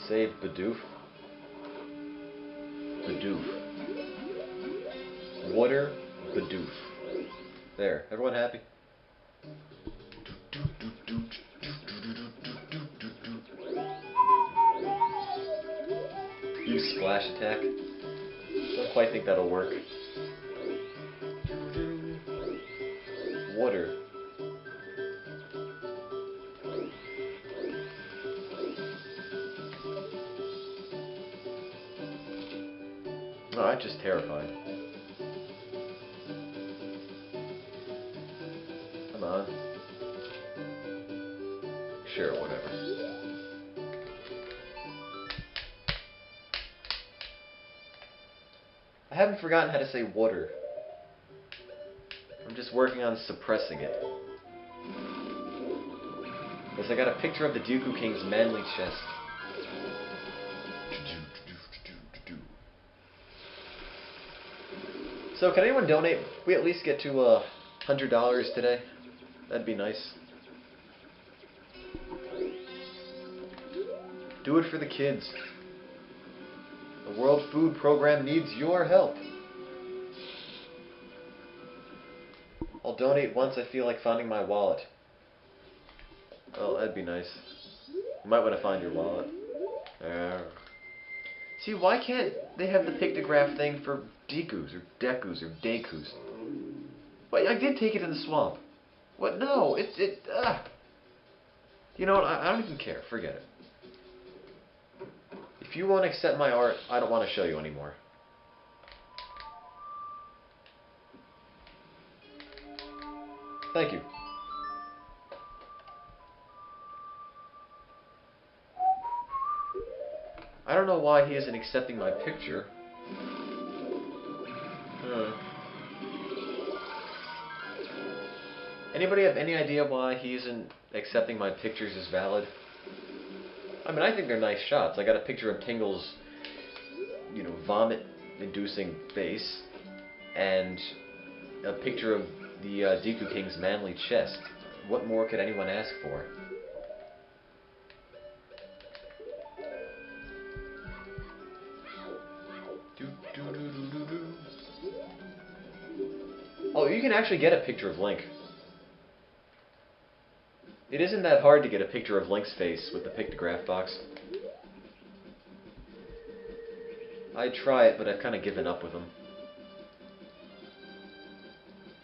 Save Bidoof. Bidoof. Water Bidoof. There. Everyone happy? Use splash attack. Don't quite think that'll work. Water. Oh, that's just terrifying. Come on. Sure, whatever. I haven't forgotten how to say water. I'm just working on suppressing it. Because I got a picture of the Deku King's manly chest. So, can anyone donate? We at least get to $100 today. That'd be nice. Do it for the kids. The World Food Program needs your help. I'll donate once I feel like finding my wallet. Oh, that'd be nice. You might want to find your wallet. See, why can't they have the pictograph thing for Dekus, or Dekus, or Dekus? But I did take it to the swamp. What? No, You know what, I don't even care. Forget it. If you won't accept my art, I don't want to show you anymore. Thank you. I don't know why he isn't accepting my picture. Anybody have any idea why he isn't accepting my pictures as valid? I mean, I think they're nice shots. I got a picture of Tingle's, vomit-inducing face, and a picture of the Deku King's manly chest. What more could anyone ask for? Oh, you can actually get a picture of Link. It isn't that hard to get a picture of Link's face with the pictograph box. I'd try it, but I've kind of given up with him.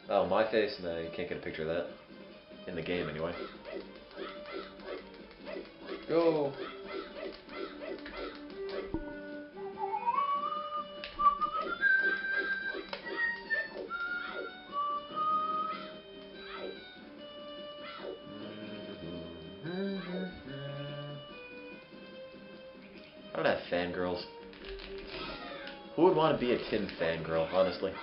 Oh, my face? No, you can't get a picture of that. In the game, anyway. Go! I don't have fangirls. Who would want to be a Tim fangirl, honestly?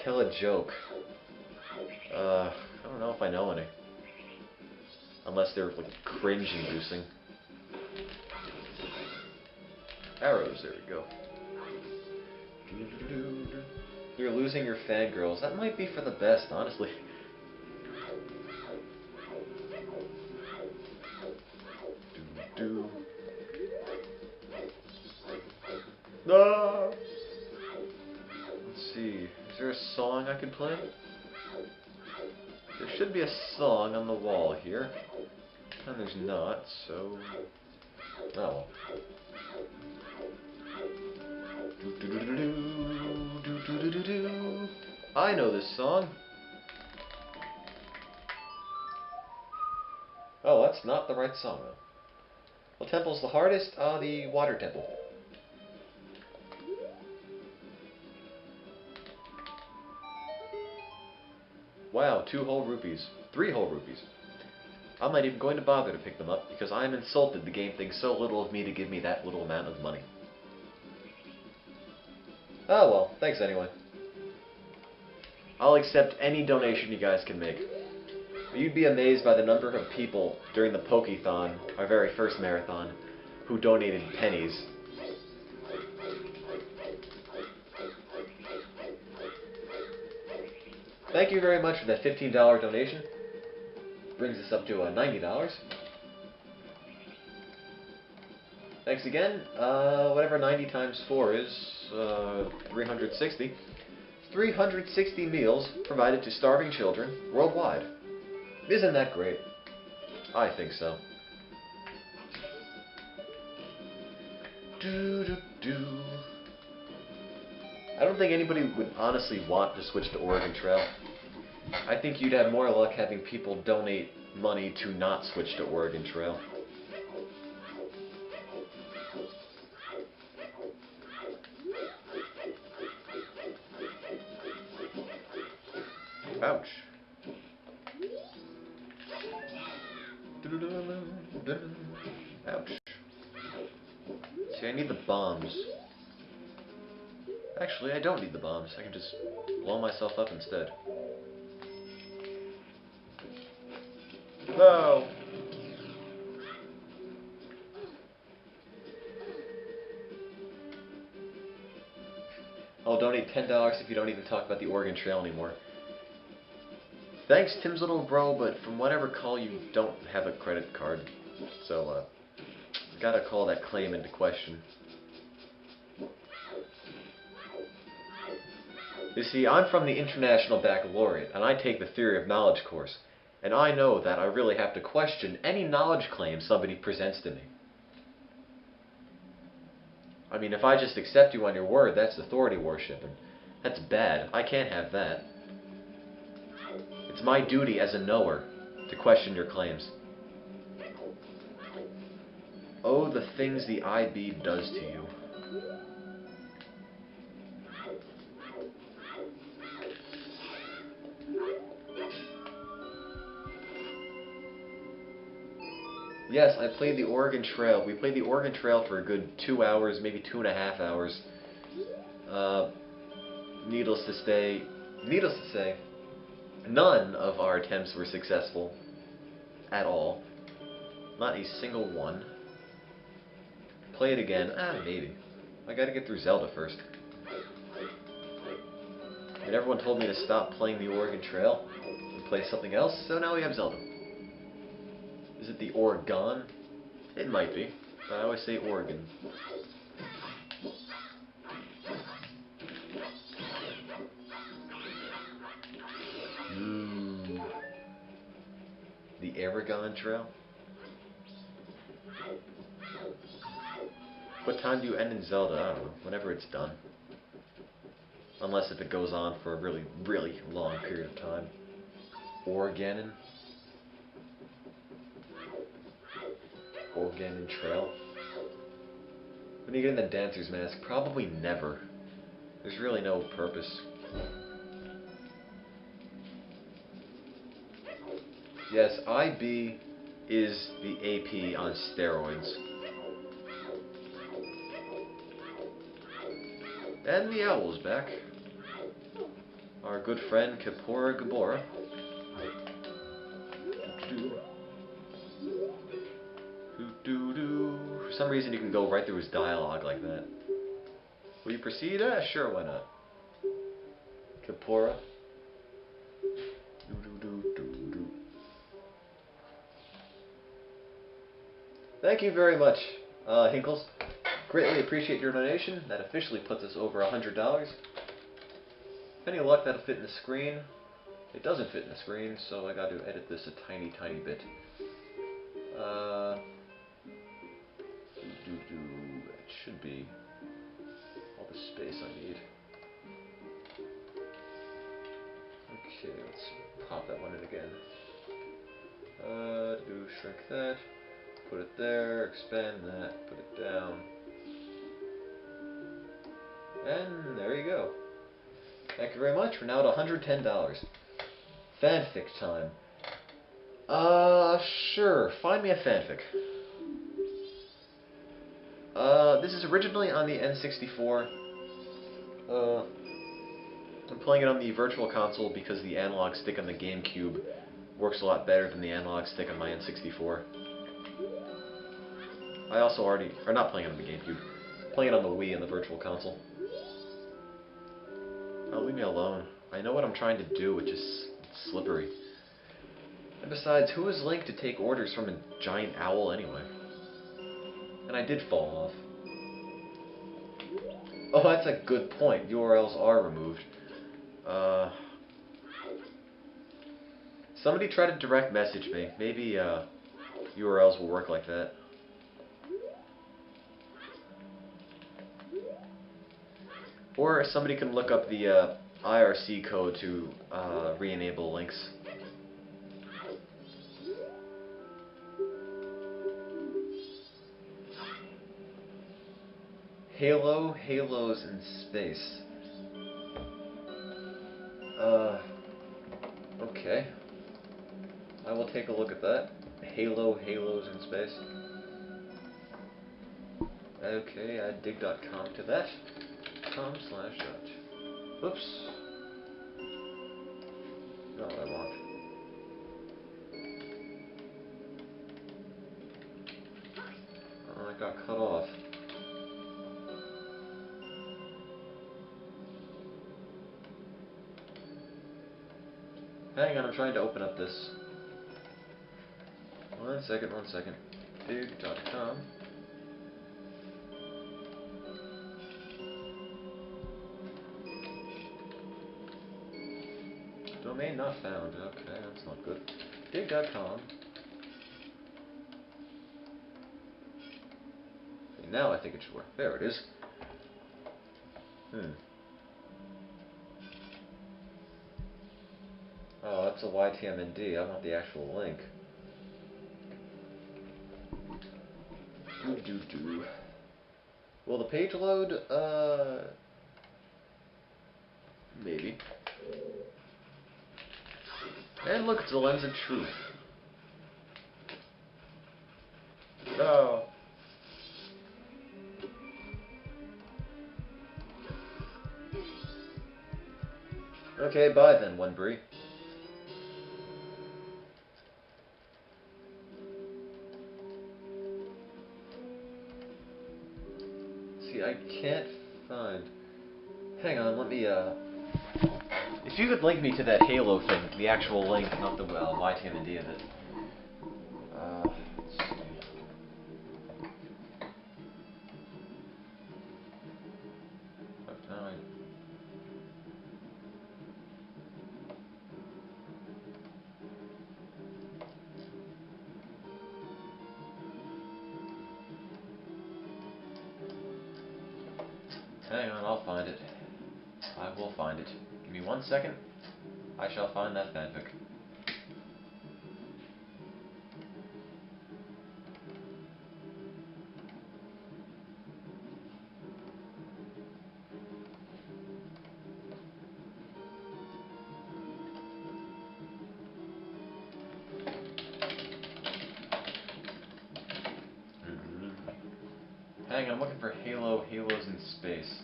Tell a joke. I don't know if I know any. Unless they're, like, cringe-inducing. Arrows, there we go. You're losing your fangirls. That might be for the best, honestly. No! Let's see. Is there a song I could play? There should be a song on the wall here. And there's not, so... Oh. I know this song. Oh, that's not the right song, though. What temple's the hardest? The water temple. Wow, 2 whole rupees. 3 whole rupees. I'm not even going to bother to pick them up, because I'm insulted the game thinks so little of me to give me that little amount of money. Oh well, thanks anyway. I'll accept any donation you guys can make. You'd be amazed by the number of people during the Pokethon, our very first marathon, who donated pennies. Thank you very much for that $15 donation. Brings us up to $90. Thanks again. Whatever 90 times 4 is, 360. 360 meals provided to starving children worldwide. Isn't that great? I think so. I don't think anybody would honestly want to switch to Oregon Trail. I think you'd have more luck having people donate money to not switch to Oregon Trail. Ouch. Ouch. See, I need the bombs. Actually, I don't need the bombs. I can just blow myself up instead. No! I'll donate $10 if you don't even talk about the Oregon Trail anymore. Thanks, Tim's little bro, but from what I recall, you don't have a credit card. So, gotta call that claim into question. You see, I'm from the International Baccalaureate, and I take the Theory of Knowledge course. And I know that I really have to question any knowledge claim somebody presents to me. I mean, if I just accept you on your word, that's authority worship, and that's bad. I can't have that. It's my duty as a knower to question your claims. Oh, the things the IB does to you. Yes, I played the Oregon Trail. We played the Oregon Trail for a good 2 hours, maybe 2.5 hours. Needless to say, none of our attempts were successful at all. Not a single one. Play it again? Maybe. I gotta get through Zelda first. And everyone told me to stop playing the Oregon Trail and play something else, so now we have Zelda. Is it the Oregon? It might be, but I always say Oregon. The Aragon Trail? What time do you end in Zelda? I don't know. Whenever it's done. Unless if it goes on for a really, really long period of time. Oregon Trail. When you get in the Dancer's Mask? Probably never. There's really no purpose. Yes, IB is the AP on steroids. And the owl's back. Our good friend Kapora Gabora. For some reason you can go right through his dialogue like that. Will you proceed? Sure, why not? Kapora. Thank you very much, Hinkles. Greatly appreciate your donation. That officially puts us over $100. With any luck, that'll fit in the screen. It doesn't fit in the screen, so I got to edit this a tiny, tiny bit. It should be all the space I need. Okay, let's pop that one in again. Shrink that. Put it there, expand that, put it down. And there you go. Thank you very much. We're now at $110. Fanfic time. Sure. Find me a fanfic. This is originally on the N64. I'm playing it on the Virtual Console because the analog stick on the GameCube works a lot better than the analog stick on my N64. I also already... or not playing it on the GameCube. Playing it on the Wii and the Virtual Console. Oh, leave me alone. I know what I'm trying to do, which is slippery. And besides, who is Link to take orders from a giant owl anyway? And I did fall off. Oh, that's a good point. URLs are removed. Somebody try to direct message me. Maybe URLs will work like that. Or somebody can look up the IRC code to re-enable links. Halos in space. Okay. I will take a look at that. Halos in space. Okay, add dig.com to that. .com/Dutch. Whoops. Not what I want. Oh, I got cut off. Hang on, I'm trying to open up this. One second. Dig.com. Domain not found. Okay, that's not good. Dig.com. Okay, now I think it should work. There it is. Oh, that's a YTMND. I want the actual link. Will the page load? Maybe. And look, it's the lens of truth. Oh. Okay, bye then, Wenbury. See, I can't find... Hang on, let me, If you could link me to that Halo thing, the actual link, not the YTMND of it. Let's see. Hang on, I'll find it. I will find it. Give me 1 second. I shall find that fanfic. Hang on, I'm looking for Halos in space.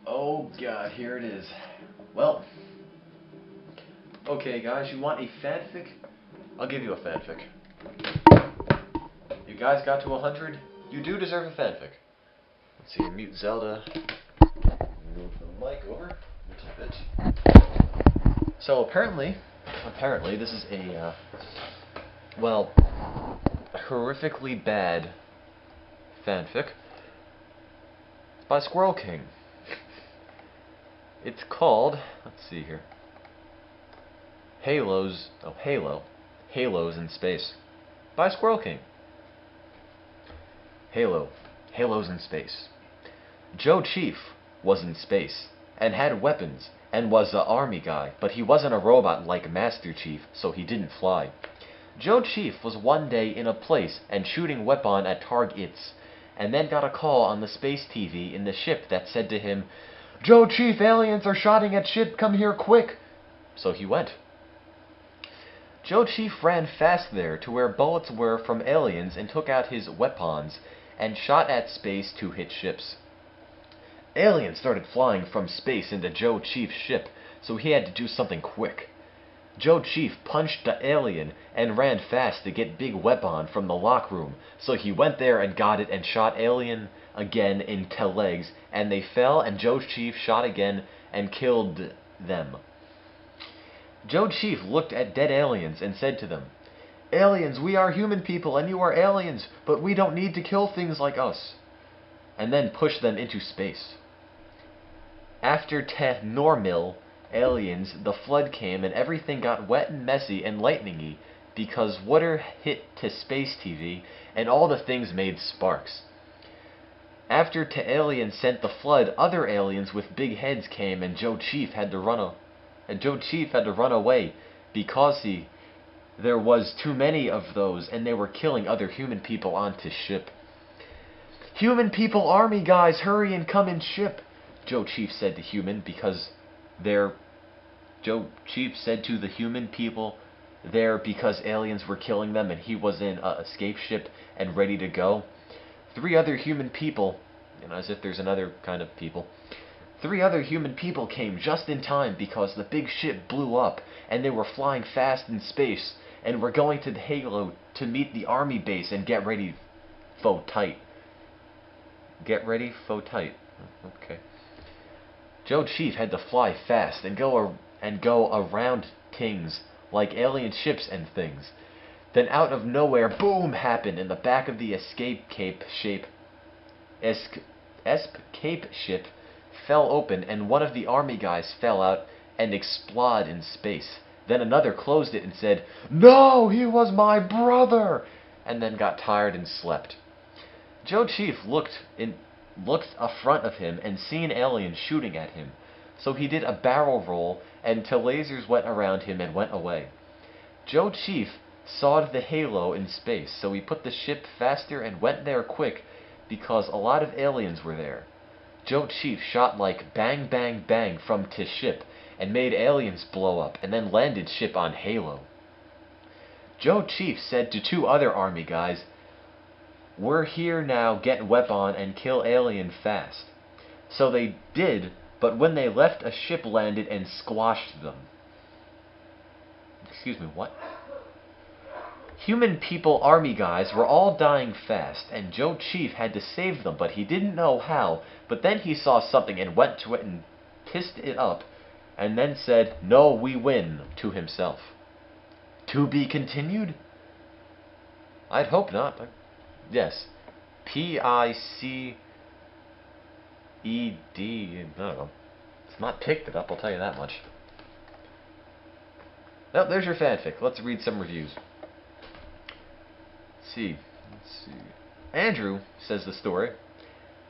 Oh god, here it is. Well, okay guys, you want a fanfic? I'll give you a fanfic. You guys got to 100? You do deserve a fanfic. Let's see, mute Zelda. Move the mic over a little bit. So apparently this is a, well, horrifically bad fanfic. It's by Squirrel King. It's called, let's see here, Halos in Space, by Squirrel King. Halos in Space. Joe Chief was in space, and had weapons, and was an army guy, but he wasn't a robot like Master Chief, so he didn't fly. Joe Chief was one day in a place and shooting weapon at targets, and then got a call on the space TV in the ship that said to him, "Joe Chief, aliens are shotting at ship, come here quick." So he went. Joe Chief ran fast there to where bullets were from aliens and took out his weapons and shot at space to hit ships. Aliens started flying from space into Joe Chief's ship, so he had to do something quick. Joe Chief punched the alien and ran fast to get big weapon from the lock room, so he went there and got it and shot alien again into legs, and they fell, and Joe Chief shot again and killed them. Joe Chief looked at dead aliens and said to them, "Aliens, we are human people and you are aliens, but we don't need to kill things like us," and then pushed them into space. After normal aliens, the flood came and everything got wet and messy and lightningy because water hit to space TV and all the things made sparks. After aliens sent the flood, other aliens with big heads came and Joe Chief had to run away because there was too many of those and they were killing other human people onto ship. "Human people army guys, hurry and come in ship," Joe Chief said to human because Joe Chief said to the human people there because aliens were killing them and he was in an escape ship and ready to go. 3 other human people, as if there's another kind of people, 3 other human people came just in time because the big ship blew up and they were flying fast in space and were going to the Halo to meet the army base and get ready faux tight. Get ready faux tight. Okay. Joe Chief had to fly fast and go around things like alien ships and things. Then out of nowhere, boom happened in the back of the escape ship fell open and one of the army guys fell out and exploded in space. Then another closed it and said, "No, he was my brother!" and then got tired and slept. Joe Chief looked affront of him and seen aliens shooting at him. So he did a barrel roll until lasers went around him and went away. Joe Chief sawed the halo in space, so he put the ship faster and went there quick because a lot of aliens were there. Joe Chief shot like bang bang bang from to ship and made aliens blow up and then landed ship on halo. Joe Chief said to two other army guys, "We're here now, get weapon and kill alien fast." So they did, but when they left, a ship landed and squashed them. Excuse me, what? Human people army guys were all dying fast, and Joe Chief had to save them, but he didn't know how. But then he saw something and went to it and pissed it up, and then said, "No, we win," to himself. To be continued? I'd hope not. Yes. P-I-C-E-D. I don't know. It's not picked it up, I'll tell you that much. Oh, there's your fanfic. Let's read some reviews. Let's see. Andrew says the story.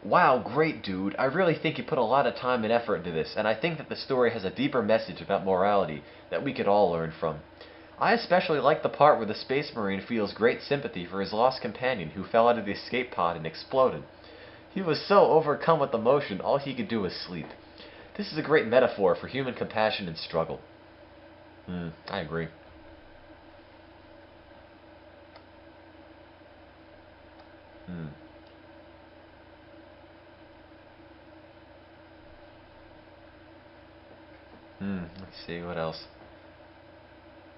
"Wow, great dude. I really think you put a lot of time and effort into this, and I think that the story has a deeper message about morality that we could all learn from. I especially like the part where the Space Marine feels great sympathy for his lost companion who fell out of the escape pod and exploded. He was so overcome with emotion, all he could do was sleep. This is a great metaphor for human compassion and struggle." I agree. Let's see, what else?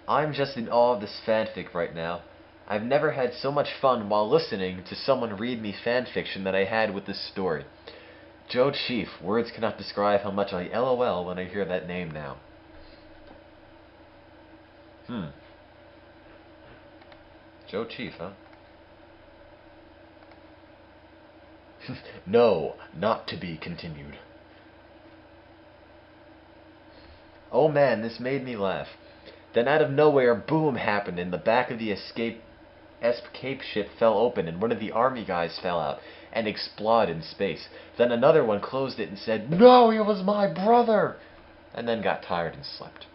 "I'm just in awe of this fanfic right now. I've never had so much fun while listening to someone read me fanfiction that I had with this story. Joe Chief, words cannot describe how much I LOL when I hear that name now." Joe Chief, huh? "No, not to be continued." "Oh man, this made me laugh. Then out of nowhere, boom happened and the back of the escape ship fell open and one of the army guys fell out and exploded in space. Then another one closed it and said, 'No, he was my brother!' and then got tired and slept.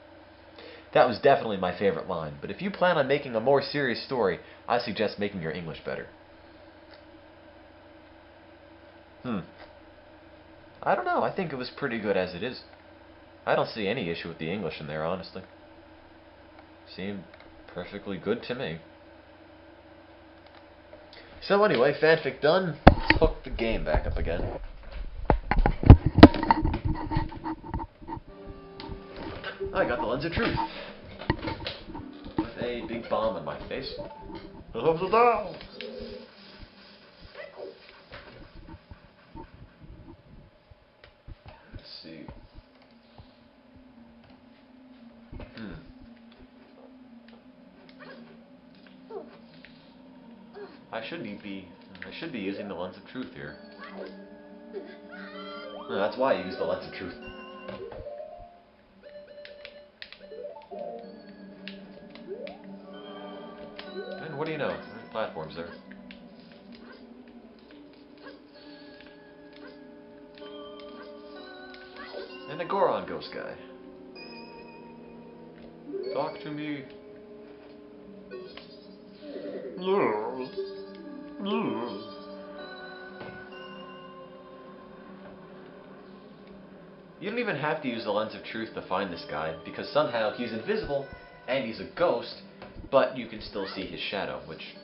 That was definitely my favorite line, but if you plan on making a more serious story, I suggest making your English better." I don't know, I think it was pretty good as it is. I don't see any issue with the English in there, honestly. Seemed perfectly good to me. So anyway, fanfic done. Let's hook the game back up again. I got the Lens of Truth. With a big bomb in my face. Up the down! Let's see. I should be using the Lens of Truth here. No, that's why I use the Lens of Truth. And what do you know? There's platforms there. And a Goron ghost guy. Talk to me. You don't even have to use the Lens of Truth to find this guy, because somehow he's invisible, and he's a ghost, but you can still see his shadow, which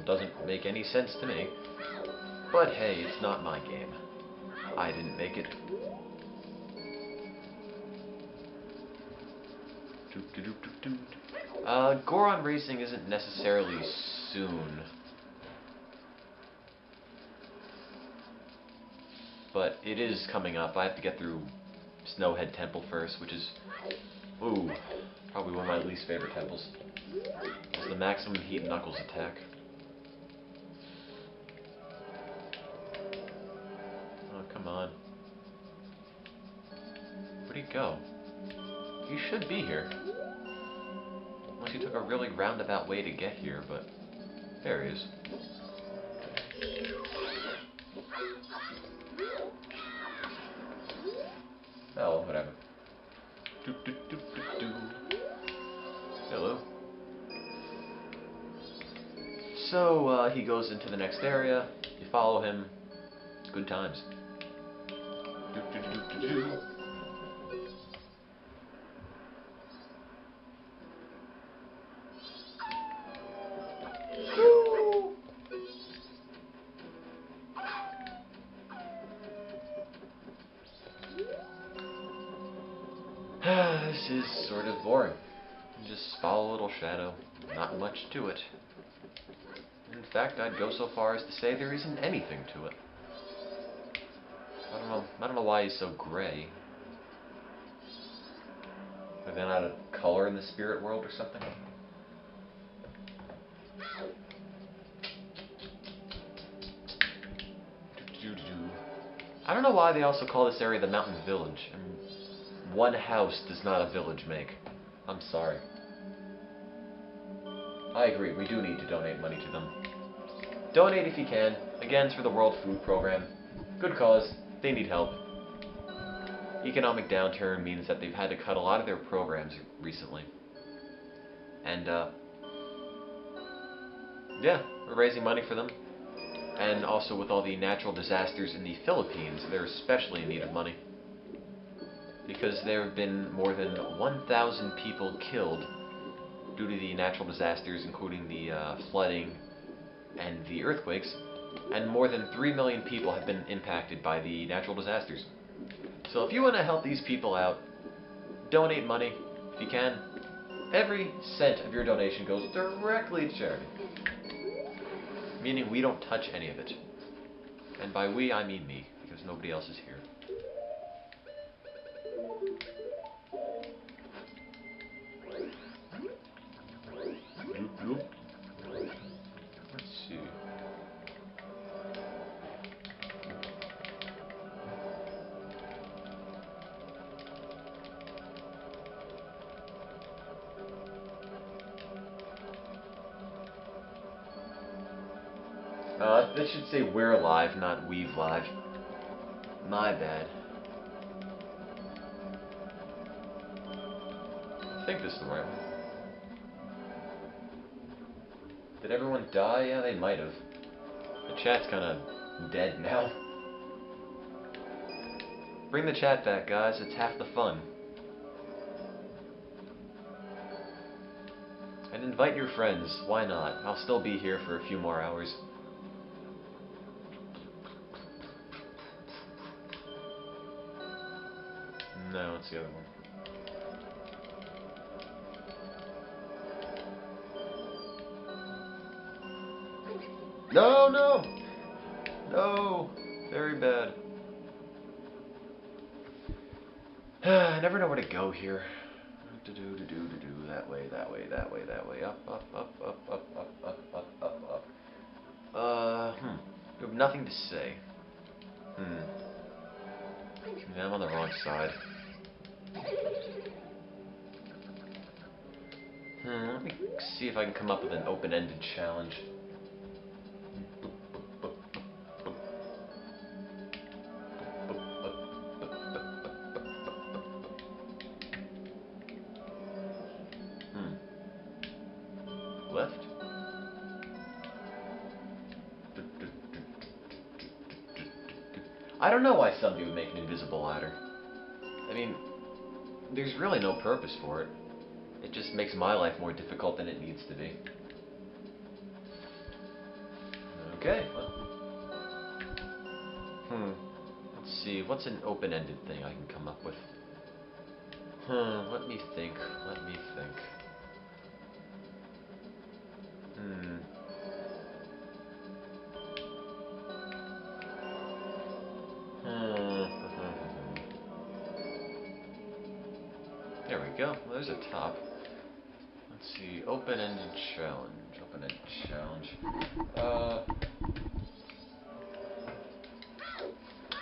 doesn't make any sense to me. But hey, it's not my game. I didn't make it. Goron Racing isn't necessarily soon. But it is coming up. I have to get through Snowhead Temple first, which is, probably one of my least favorite temples. It's the maximum heat knuckles attack. Oh, come on. Where'd he go? He should be here. Unless he took a really roundabout way to get here, but there he is. Oh, whatever. Hello. So, he goes into the next area. You follow him. Good times. This is sort of boring. You just follow a little shadow. Not much to it. In fact, I'd go so far as to say there isn't anything to it. I don't know why he's so gray. Are they not a color in the spirit world or something? I don't know why they also call this area the Mountain Village. I mean, one house does not a village make. I'm sorry. I agree, we do need to donate money to them. Donate if you can. Again, it's for the World Food Program. Good cause. They need help. Economic downturn means that they've had to cut a lot of their programs recently. And, yeah, we're raising money for them. And also with all the natural disasters in the Philippines, they're especially in need of money. Because there have been more than 1,000 people killed due to the natural disasters, including the flooding and the earthquakes, and more than 3 million people have been impacted by the natural disasters. So if you want to help these people out, donate money if you can. Every cent of your donation goes directly to charity. Meaning we don't touch any of it. And by we, I mean me, because nobody else is here. Let's see. This should say we're live, not we've live. My bad. I think this is the right one. Did everyone die? Yeah, they might have. The chat's kind of dead now. Bring the chat back, guys. It's half the fun. And invite your friends. Why not? I'll still be here for a few more hours. No, it's the other one. No, no! No! Very bad. I never know where to go here. That way, that way, that way, that way. Up, up, up, up, up, up, up, up, up, up. You have nothing to say. Yeah, I'm on the wrong side. Let me see if I can come up with an open-ended challenge. Left? I don't know why somebody would make an invisible ladder. I mean, there's really no purpose for it. It just makes my life more difficult than it needs to be. Okay, well. Let's see, what's an open-ended thing I can come up with? Let me think, let me think. There we go. Well, there's a top. Let's see. Open-ended challenge. Open-ended challenge.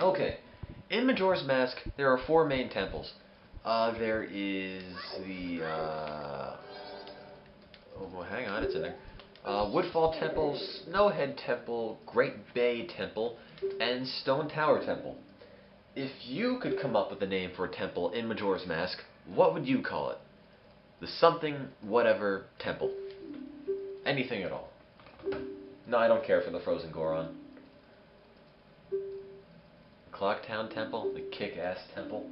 Okay. In Majora's Mask, there are 4 main temples. There is the, well, hang on, it's in there. Woodfall Temple, Snowhead Temple, Great Bay Temple, and Stone Tower Temple. If you could come up with a name for a temple in Majora's Mask, what would you call it? The something, whatever, temple. Anything at all. No, I don't care for the Frozen Goron. Clocktown Temple, the Kick-Ass Temple,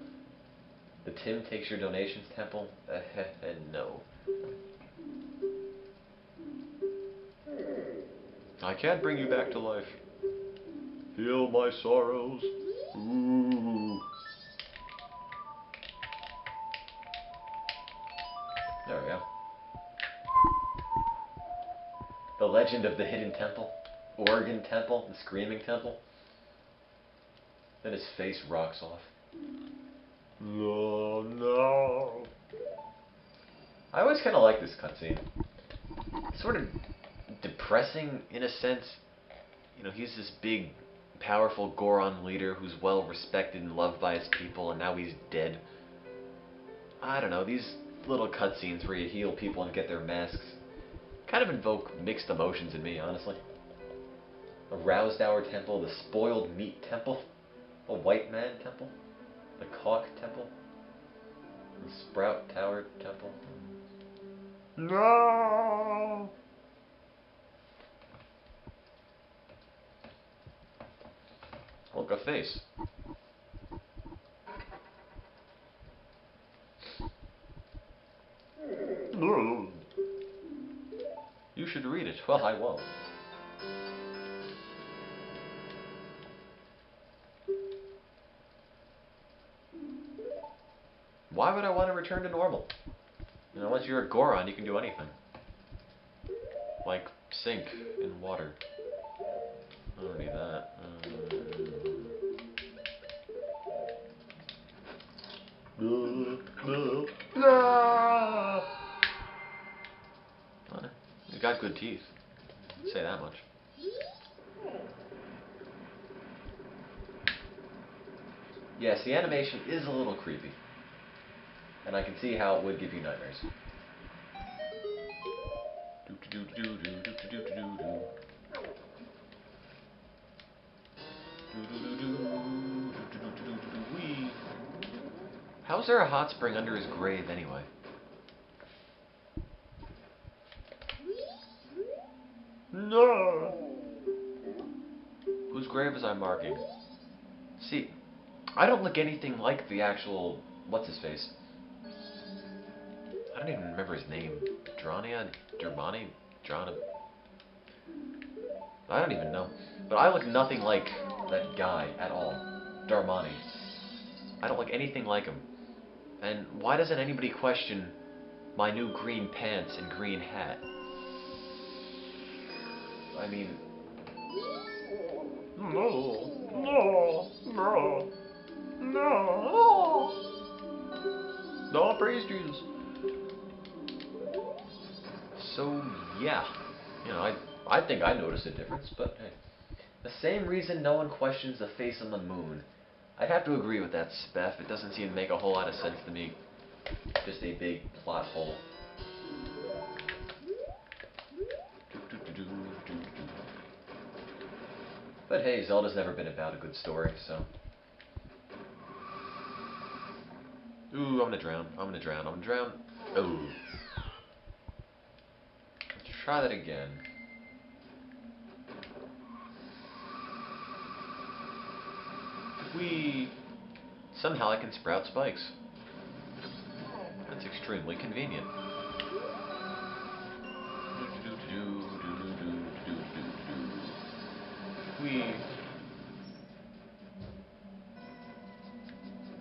the Tim Takes Your Donations Temple, no. I can't bring you back to life. Heal my sorrows. Ooh. There we go. The Legend of the Hidden Temple, Oregon Temple, the Screaming Temple. Then his face rocks off. No, no. I always kind of like this cutscene. Sort of depressing in a sense. You know, he's this big, powerful Goron leader who's well respected and loved by his people, and now he's dead. I don't know, these little cutscenes where you heal people and get their masks kind of invoke mixed emotions in me, honestly. The Roused Hour Temple, the Spoiled Meat Temple, the White Man Temple, the Caulk Temple, the Sprout Tower Temple. No! Look, a face. You should read it. Well, I won't. Why would I want to return to normal? You know, once you're a Goron, you can do anything. Like sink in water. I don't need that. You got good teeth. Say that much. Yes, the animation is a little creepy. And I can see how it would give you nightmares. How's there a hot spring under his grave anyway? No! Whose grave was I marking? See, I don't look anything like the actual... what's-his-face? I don't even remember his name. Drania? Germani? Drana? I don't even know. But I look nothing like that guy at all. Darmani. I don't look anything like him. And why doesn't anybody question my new green pants and green hat? I mean... No. No. No. No. No, praise Jesus. So, yeah. You know, I think I noticed a difference, but hey. The same reason no one questions the face on the moon. I'd have to agree with that, Speff. It doesn't seem to make a whole lot of sense to me. Just a big plot hole. But hey, Zelda's never been about a good story, so... Ooh, I'm gonna drown. I'm gonna drown. I'm gonna drown. Ooh. Let's try that again. Somehow I can sprout spikes. That's extremely convenient.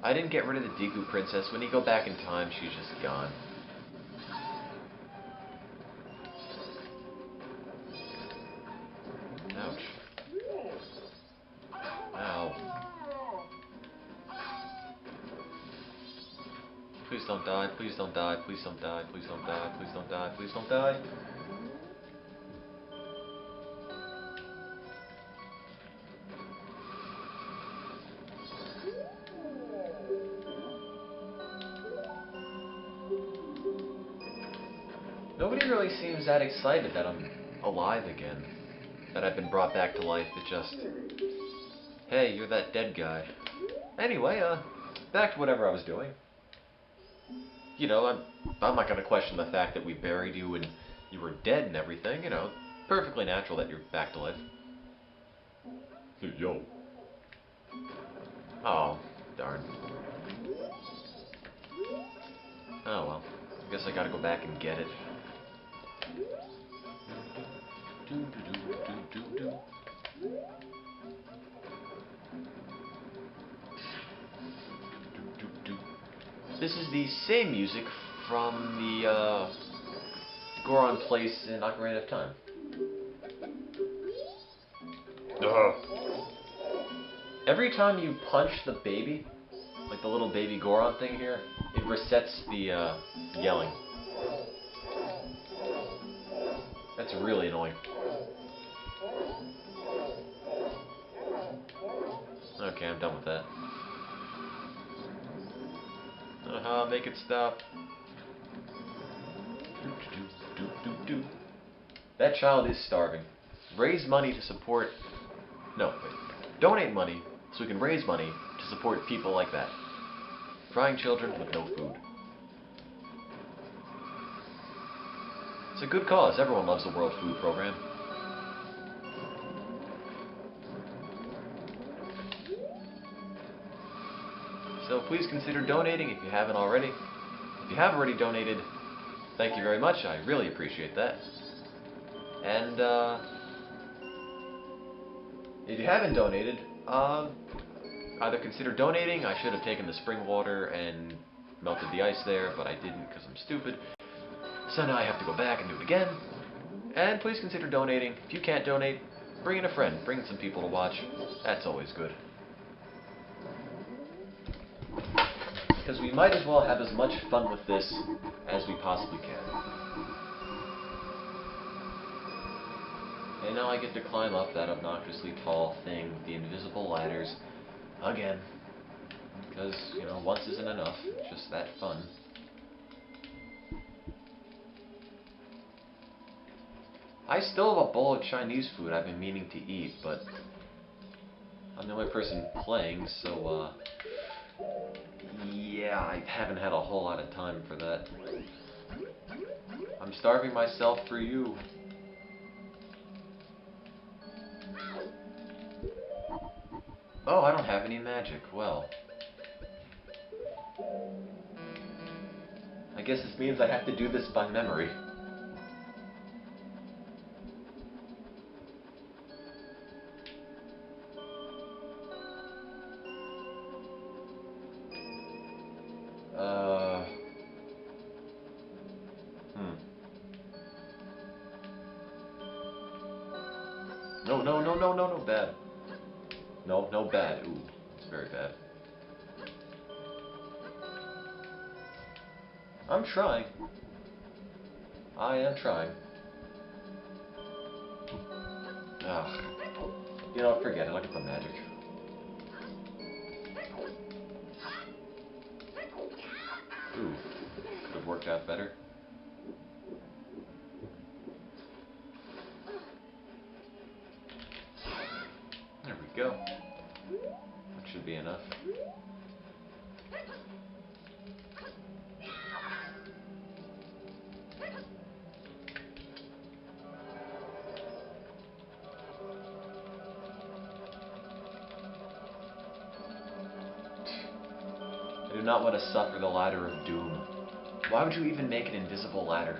I didn't get rid of the Deku Princess. When you go back in time, she's just gone. Ouch. Ow. Please don't die, please don't die, please don't die, please don't die, please don't die, please don't die. Nobody really seems that excited that I'm alive again. That I've been brought back to life. It just... Hey, you're that dead guy. Anyway, back to whatever I was doing. You know, I'm not gonna question the fact that we buried you and you were dead and everything, you know. Perfectly natural that you're back to life. Hey, yo. Oh, darn. Oh well. I guess I gotta go back and get it. This is the same music from the Goron place in Ocarina of Time. Every time you punch the baby, like the little baby Goron thing here, it resets the yelling. That's really annoying. Okay, I'm done with that. Make it stop. That child is starving. Raise money to support... No, wait. Donate money so we can raise money to support people like that. Crying children with no food. It's a good cause. Everyone loves the World Food Program. So please consider donating if you haven't already. If you have already donated, thank you very much. I really appreciate that. And if you haven't donated, either consider donating. I should have taken the spring water and melted the ice there, but I didn't because I'm stupid. So now I have to go back and do it again. And please consider donating. If you can't donate, bring in a friend. Bring some people to watch. That's always good. Because we might as well have as much fun with this as we possibly can. And now I get to climb up that obnoxiously tall thing with the invisible ladders again. Because, you know, once isn't enough. It's just that fun. I still have a bowl of Chinese food I've been meaning to eat, but I'm the only person playing, so, yeah, I haven't had a whole lot of time for that. I'm starving myself for you. Oh, I don't have any magic. Well, I guess this means I have to do this by memory. No, bad. No, bad. Ooh, it's very bad. I'm trying. I am trying. Ugh. You know, forget it. I'll get the magic. Ooh, could have worked out better. There we go. That should be enough. I do not want to suffer the ladder of doom. Why would you even make an invisible ladder?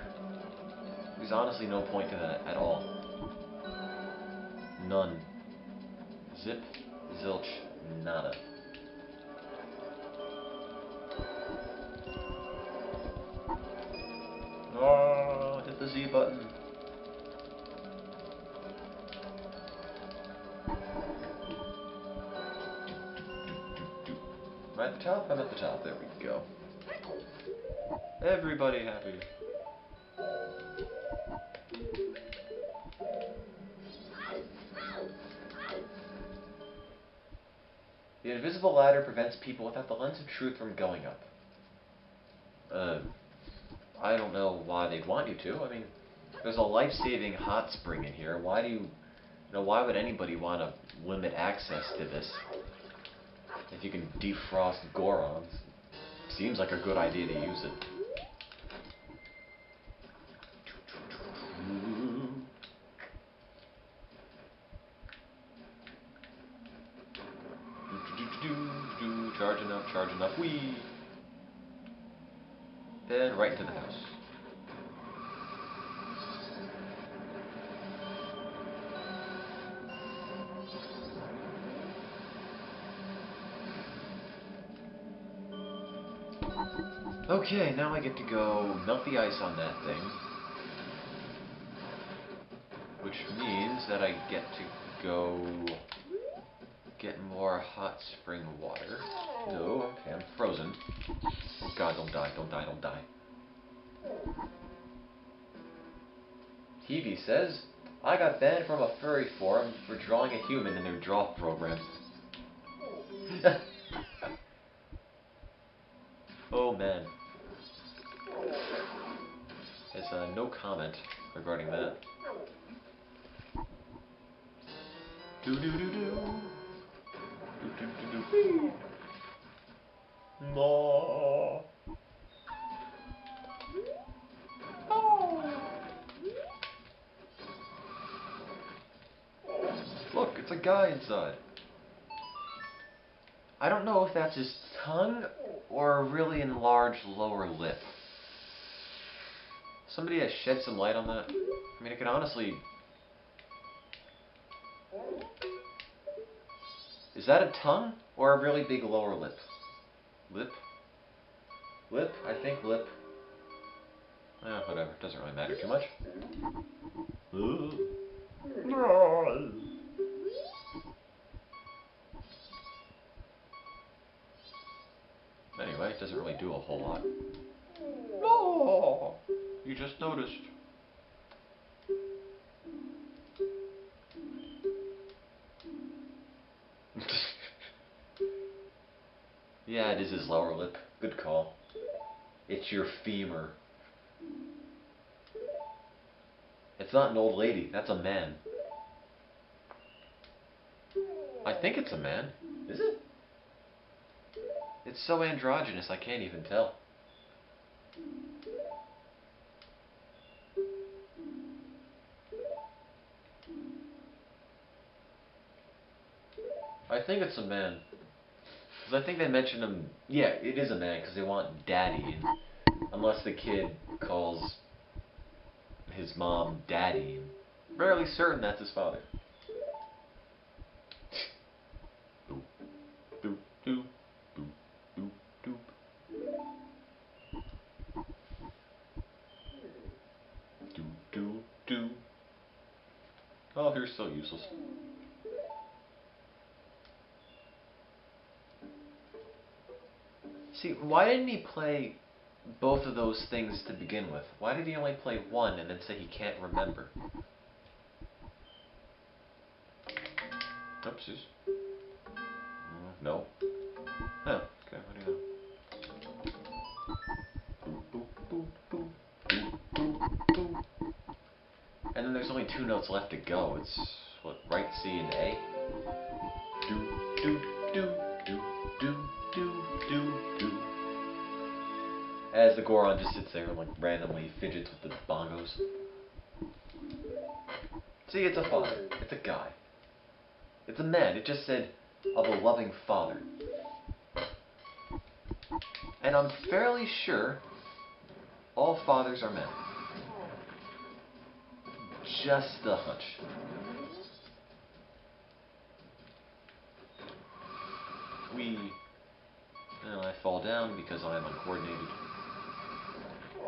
There's honestly no point to that at all. None. Zip, zilch, nada. Oh, hit the Z button. Am I at the top? I'm at the top. There we go. Everybody happy. The invisible ladder prevents people without the lens of truth from going up. I don't know why they'd want you to. I mean, there's a life-saving hot spring in here. Why do you know, why would anybody want to limit access to this? If you can defrost Gorons, seems like a good idea to use it. Charge enough, whee! Then right into the house. Okay, now I get to go melt the ice on that thing. Which means that I get to go get more hot spring water. No, okay, I'm frozen. Oh god, don't die, don't die, don't die. Hebe says, I got banned from a furry forum for drawing a human in their draw program. Oh man. There's no comment regarding that. Do do do do. Do do do do. No. Look, it's a guy inside. I don't know if that's his tongue or a really enlarged lower lip. Somebody has shed some light on that. I mean, it could honestly... Is that a tongue or a really big lower lip? Lip? Lip? I think lip. Whatever. Doesn't really matter too much. Anyway, it doesn't really do a whole lot. No! You just noticed. Yeah, it is his lower lip. Good call. It's your femur. It's not an old lady. That's a man. I think it's a man. Is it? It's so androgynous, I can't even tell. I think it's a man. Because I think they mentioned him... Yeah, it is a man, because they want daddy. Unless the kid calls his mom daddy. I'm fairly certain that's his father. Boop, doop, doop, boop, doop, doop. Doop, doop, doop. Oh, you're so useless. See, why didn't he play both of those things to begin with? Why did he only play one and then say he can't remember? Oopsies. No. Huh. Okay, what do you know? Boop, boop, boop, boop, boop, boop. And then there's only two notes left to go. It's, what, right, C, and A? Do, do, do, do, do, do, do, do. As the Goron just sits there and like randomly fidgets with the bongos. See, it's a father. It's a guy. It's a man. It just said, of a loving father. And I'm fairly sure all fathers are men. Just a hunch. And I fall down because I'm uncoordinated.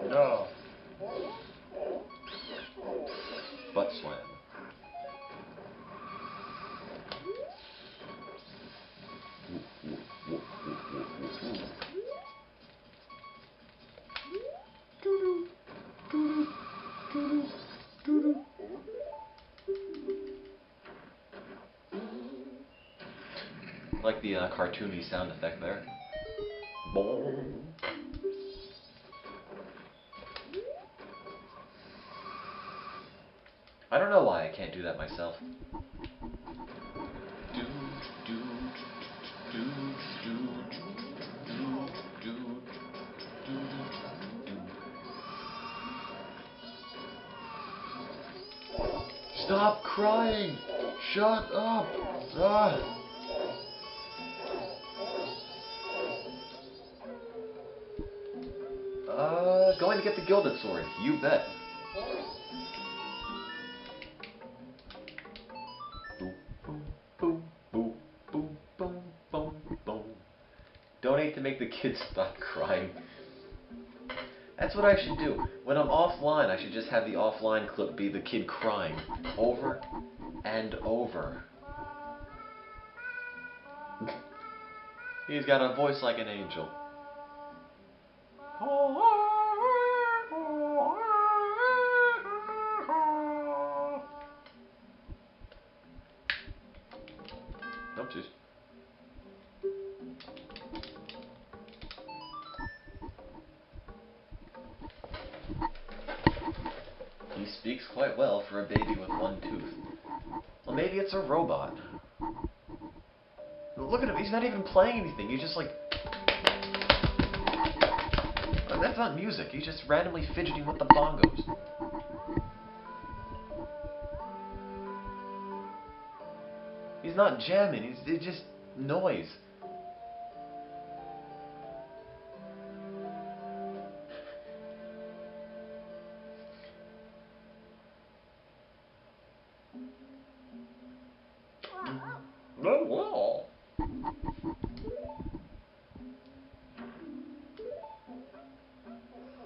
No. Butt slam. Like the cartoony sound effect there. Boom. I don't know why I can't do that myself. Stop crying! Shut up! Ah. Going to get the gilded sword. You bet. Boom, boom, boom, boom, boom, boom. Donate to make the kids stop crying. That's what I should do. When I'm offline, I should just have the offline clip be the kid crying over and over. He's got a voice like an angel. Oopsies. He speaks quite well for a baby with one tooth. Well, maybe it's a robot. Look at him, he's not even playing anything, he's just like... That's not music, he's just randomly fidgeting with the bongos. He's not jamming, it's just noise.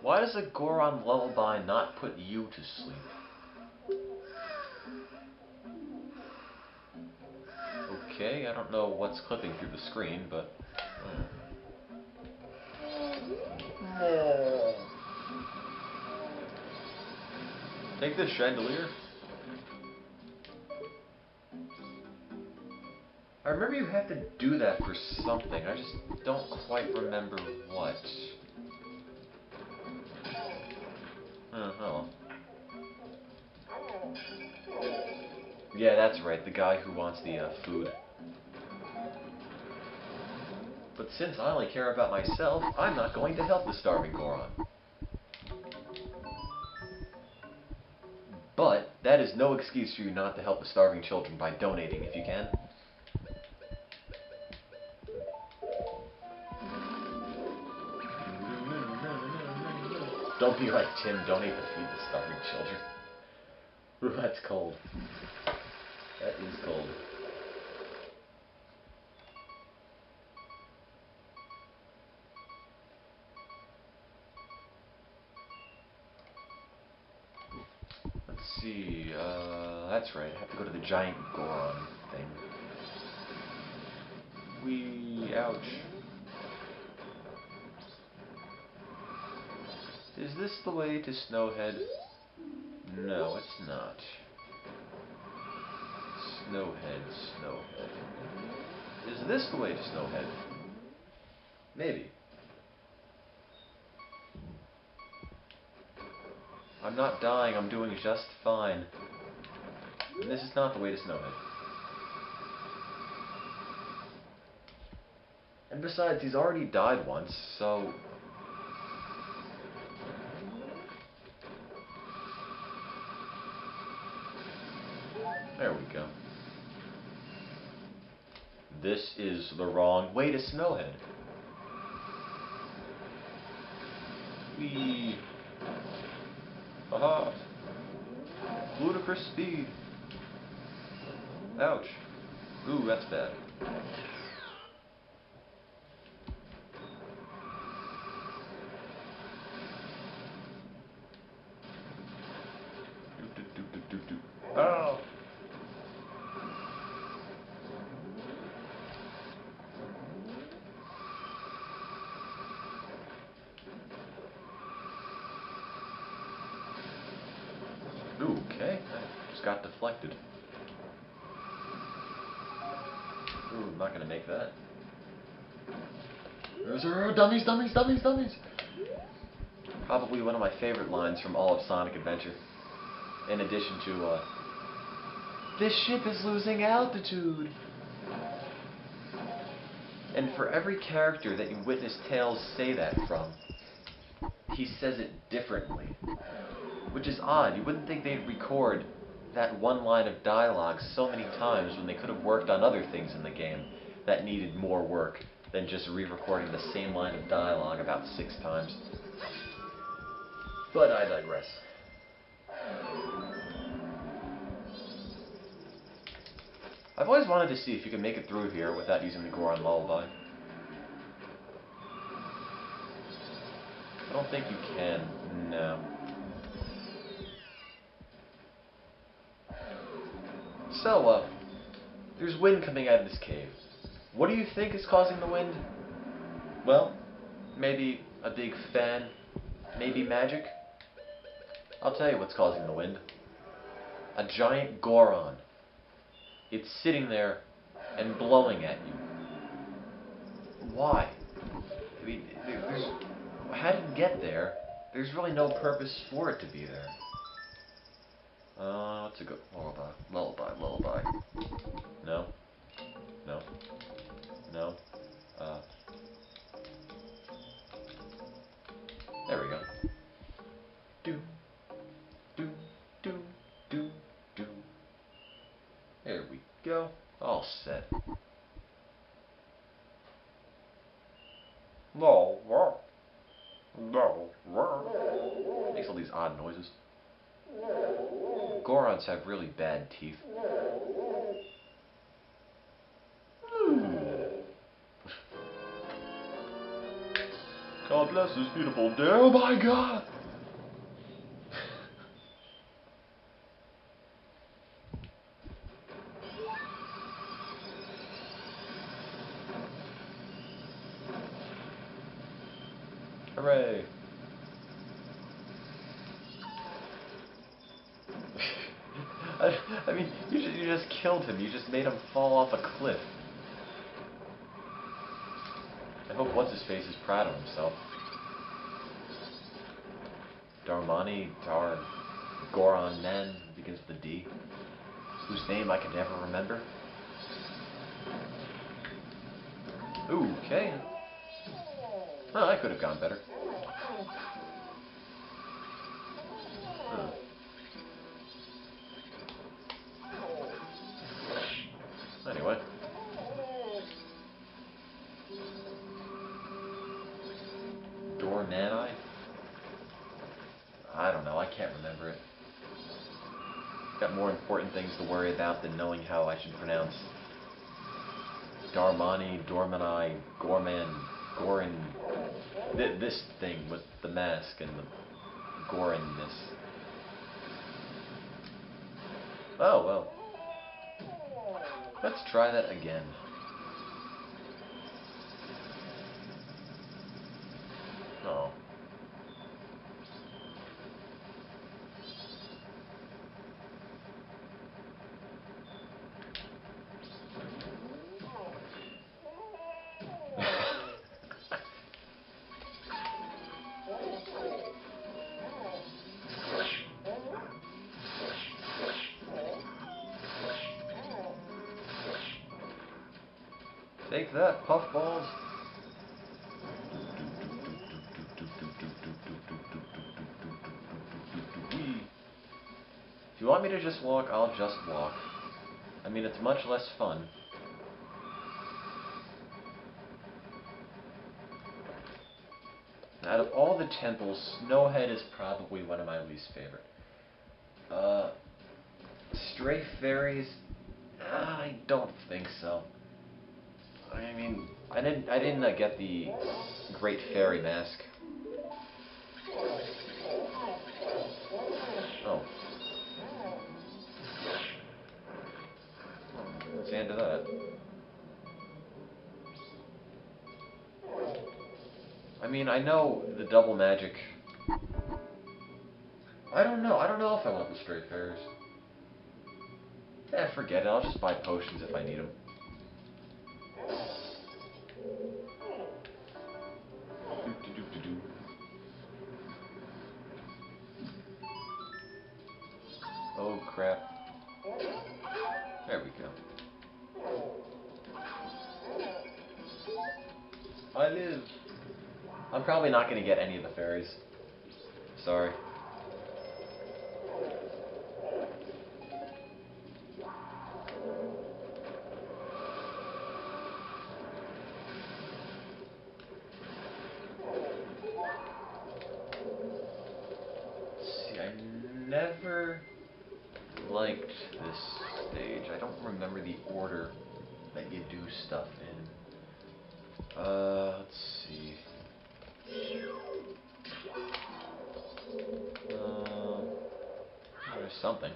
Why does a Goron lullaby not put you to sleep? Okay, I don't know what's clipping through the screen, but... Take this chandelier. I remember you have to do that for something. I just don't quite remember what. Oh. Yeah, that's right. The guy who wants the food. But since I only care about myself, I'm not going to help the starving Goron. But that is no excuse for you not to help the starving children by donating if you can. Don't be like Tim, donate to feed the starving children. Ooh, that's cold. That is cold. Let's see, that's right, I have to go to the giant Goron thing. Ouch. Is this the way to Snowhead? No, it's not. Snowhead. Is this the way to Snowhead? Maybe. I'm not dying, I'm doing just fine. And this is not the way to Snowhead. And besides, he's already died once, so... There we go. This is the wrong way to Snowhead. Whee! Aha! Ludicrous speed! Ouch! Ooh, that's bad. Oh! Okay, I just got deflected. Ooh, I'm not gonna make that. Dummies! Probably one of my favorite lines from all of Sonic Adventure. In addition to, this ship is losing altitude. And for every character that you witness Tails say that from, he says it differently. Which is odd. You wouldn't think they'd record that one line of dialogue so many times when they could have worked on other things in the game that needed more work than just re-recording the same line of dialogue about 6 times. But I digress. I've always wanted to see if you can make it through here without using the Goron Lullaby. I don't think you can, no. So, there's wind coming out of this cave. What do you think is causing the wind? Well, maybe a big fan, maybe magic? I'll tell you what's causing the wind. A giant Goron. It's sitting there and blowing at you. Why? I mean, how did it get there? There's really no purpose for it to be there. What's a good lullaby? Lullaby. No. No. No. There we go. Do. Do. Do. Do. Do. There we go. All set. No. No. Makes all these odd noises. Gorons have really bad teeth. God bless this beautiful day. Oh my God! Hooray! I mean, you just killed him. You just made him fall off a cliff. I hope what's-his-face is proud of himself. Darmani, Goron Nen, begins with a D, whose name I can never remember. Ooh, okay. Oh, I could have gone better. Anyway. Dornani? I don't know, I can't remember it. Got more important things to worry about than knowing how I should pronounce Darmani, Dormani, Gorman, Gorin. This thing with the mask and the Goranness. Oh, well. Let's try that again. Oh. Take that, puffballs. If you want me to just walk, I'll just walk. I mean, it's much less fun. Out of all the temples, Snowhead is probably one of my least favorite. Stray Fairies? I don't think so. I mean, I didn't get the Great Fairy Mask. Oh. What's the end of that? I mean, I know the double magic. I don't know if I want the Stray Fairies. Forget it. I'll just buy potions if I need them. Oh crap. There we go. I live. I'm probably not going to get any of the fairies. Sorry. See, I never liked this stage. I don't remember the order that you do stuff in. Let's see. There's something.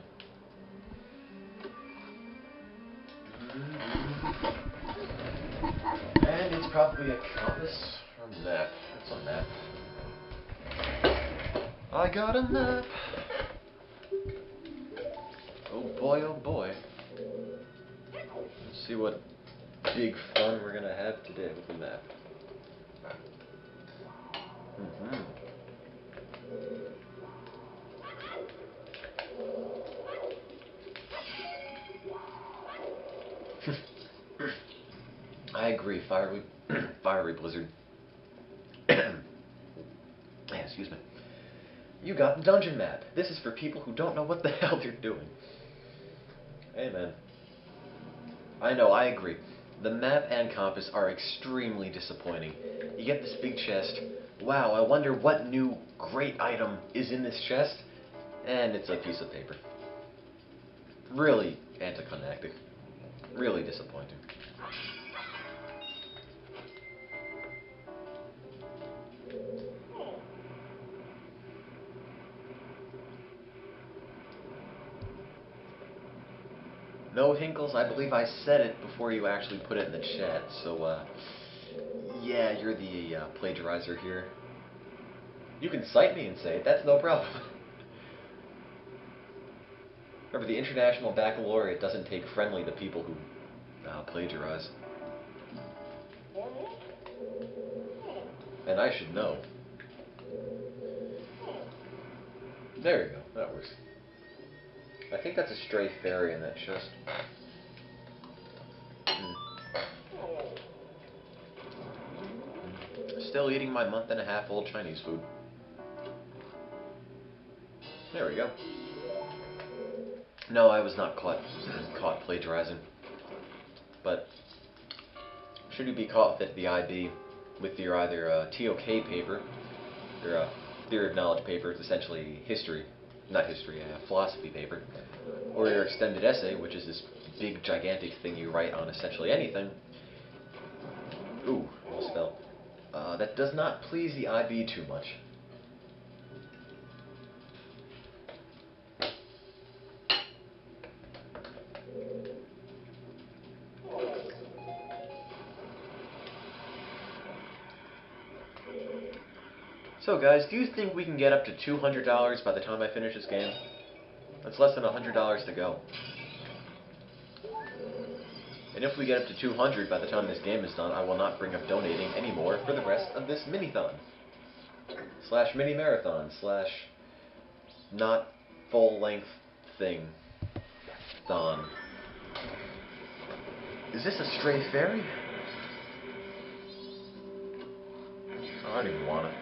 And it's probably a compass or a map. It's a map. I got a map. Oh boy, oh boy. Let's see what big fun we're gonna have today with the map. I agree, fiery blizzard. Excuse me. You got the dungeon map. This is for people who don't know what the hell they're doing. Amen. I know, I agree. The map and compass are extremely disappointing. You get this big chest. Wow, I wonder what new great item is in this chest. And it's a piece of paper. Really anticlimactic. Really disappointing. No, Hinkles, I believe I said it before you actually put it in the chat, so, yeah, you're the plagiarizer here. You can cite me and say it, that's no problem. Remember, the International Baccalaureate doesn't take friendly to people who plagiarize. And I should know. There you go, that works. I think that's a stray fairy in that chest. Still eating my month-and-a-half-old Chinese food. There we go. No, I was not caught plagiarizing. But should you be caught with the IB with your either TOK paper, your Theory of Knowledge paper, it's essentially history, not history, philosophy paper, or your extended essay, which is this big, gigantic thing you write on essentially anything. Ooh, almost fell. That does not please the IB too much. So guys, do you think we can get up to $200 by the time I finish this game? That's less than $100 to go. And if we get up to 200 by the time this game is done, I will not bring up donating anymore for the rest of this Minithon. / mini marathon / not full-length thing. Thon. Is this a stray fairy? Oh, I don't even want it.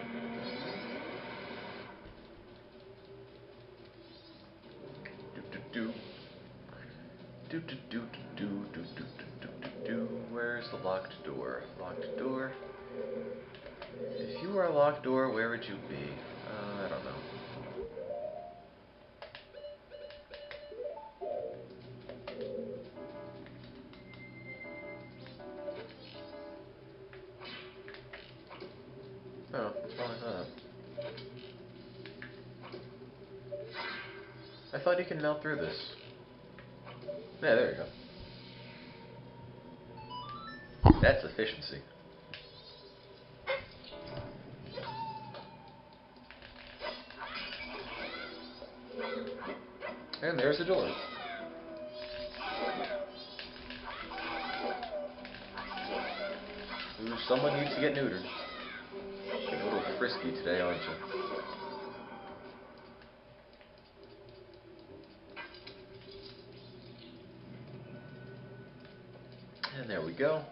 Where's the locked door? Locked door. If you were a locked door, where would you be? I don't know. Oh, what's wrong with that? I thought you could melt through this. Yeah, there you go. That's efficiency. And there's the door. Ooh, someone needs to get neutered. You're a little frisky today, aren't you? And there we go.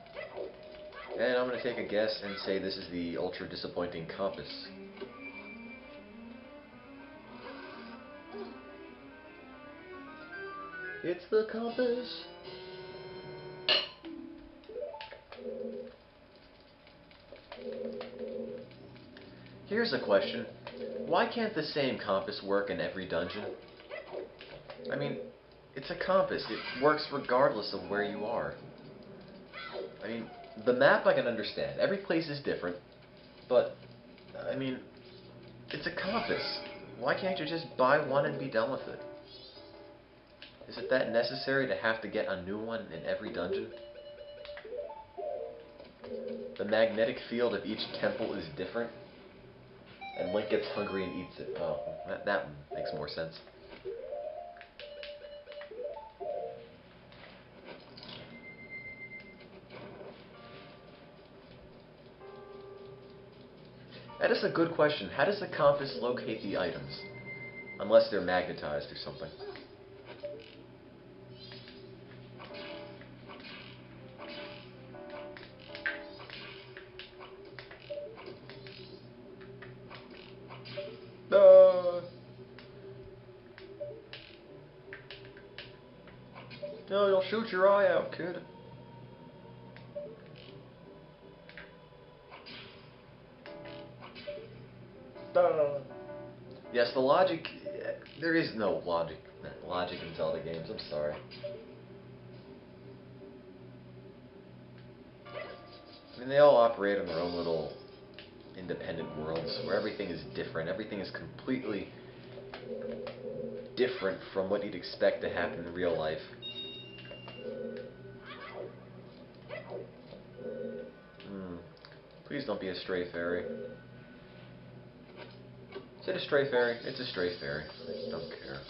And I'm going to take a guess and say this is the ultra disappointing compass. It's the compass. Here's a question. Why can't the same compass work in every dungeon? I mean, it's a compass. It works regardless of where you are. I mean, the map I can understand. Every place is different. But, I mean, it's a compass. Why can't you just buy one and be done with it? Is it that necessary to have to get a new one in every dungeon? The magnetic field of each temple is different. And Link gets hungry and eats it. Oh, that makes more sense. That is a good question. How does the compass locate the items? Unless they're magnetized or something. No, you'll shoot your eye out, kid. Yes, the logic... There is no logic in Zelda games, I'm sorry. I mean, they all operate on their own little independent worlds, where everything is different. Everything is completely different from what you'd expect to happen in real life. Please don't be a stray fairy. Is it a stray fairy? It's a stray fairy. I don't care.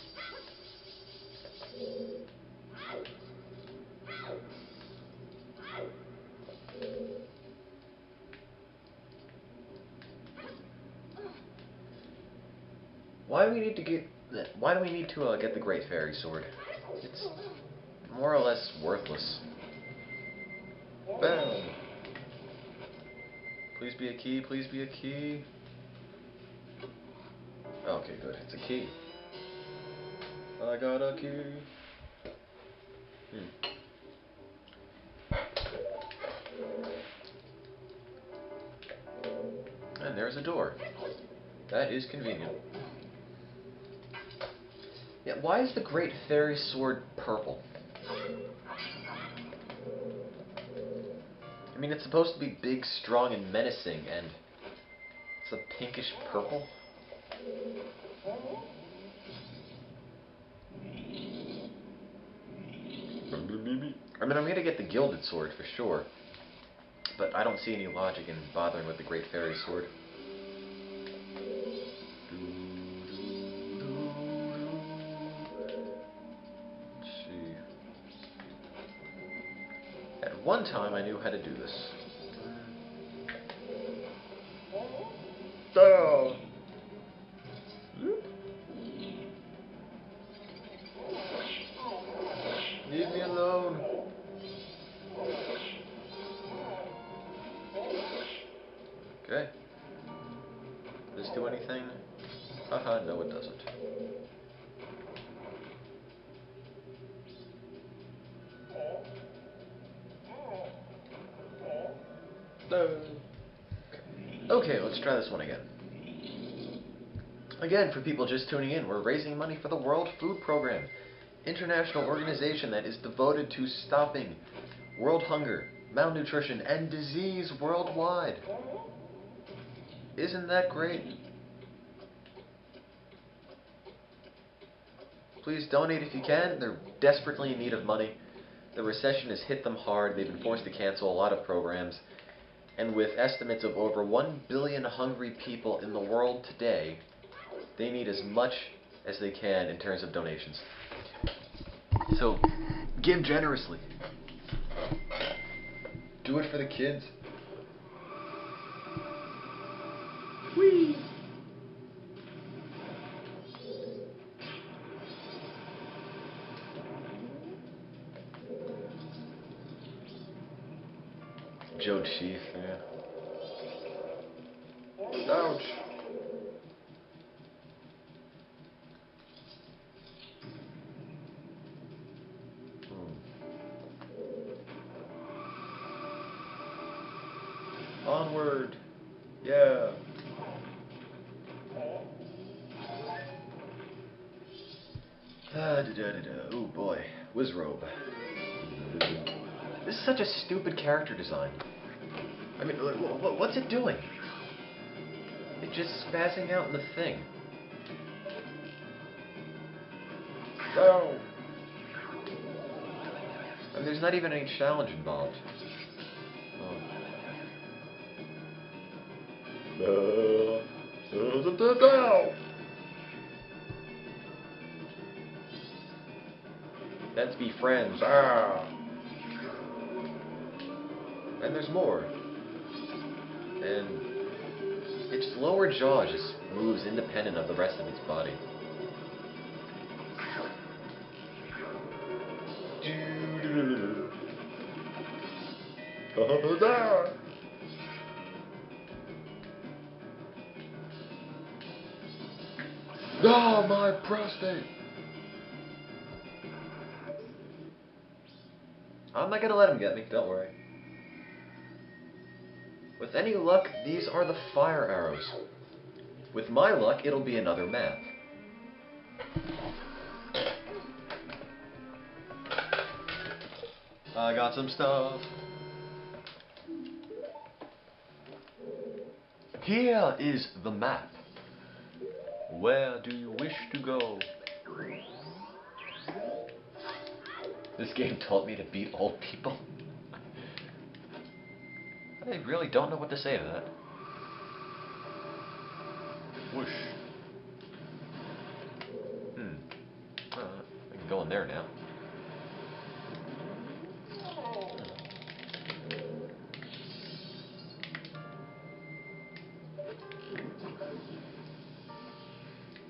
Why do we need to get the Great Fairy Sword? It's more or less worthless. Bam! Please be a key, please be a key. Okay, good. It's a key. I got a key. And there's a door. That is convenient. Yeah, why is the Great Fairy Sword purple? I mean, it's supposed to be big, strong, and menacing, and it's a pinkish purple? I mean, I'm gonna get the Gilded Sword for sure, but I don't see any logic in bothering with the Great Fairy Sword. Let's see. At one time, I knew how to do this. Oh. Leave me alone. Okay. Does this do anything? Haha, no it doesn't. No. Okay, let's try this one again. Again, for people just tuning in, we're raising money for the World Food Program, international organization that is devoted to stopping world hunger, malnutrition, and disease worldwide. Isn't that great? Please donate if you can. They're desperately in need of money. The recession has hit them hard. They've been forced to cancel a lot of programs. And with estimates of over 1 billion hungry people in the world today, they need as much as they can in terms of donations. So, give generously. Do it for the kids. Whee! Joe Chief, yeah. Ouch. Onward. Yeah. Oh boy. Wizrobe. This is such a stupid character design. I mean, what's it doing? It's just spazzing out in the thing. No. And there's not even any challenge involved. Let's be friends. Ah. And there's more. And its lower jaw just moves independent of the rest of its body. Oh, my prostate. I'm not gonna let him get me, don't worry. With any luck, these are the fire arrows. With my luck, it'll be another map. I got some stuff. Here is the map. Where do you wish to go? This game taught me to beat old people. I really don't know what to say to that. Whoosh. I can go in there now.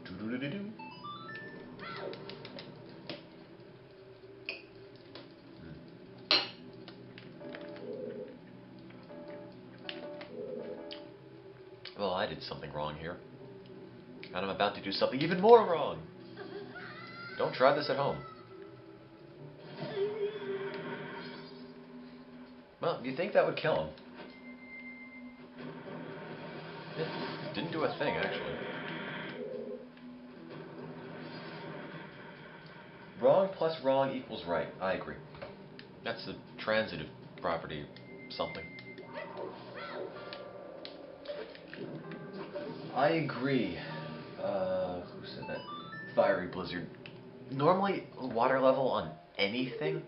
Do-do-do-do-do. Well, I did something wrong here. And I'm about to do something even more wrong. Don't try this at home. Well, you think that would kill him? It didn't do a thing, actually. Wrong plus wrong equals right. I agree. That's the transitive property something. I agree. Who said that? Fiery Blizzard. Normally, water level on anything,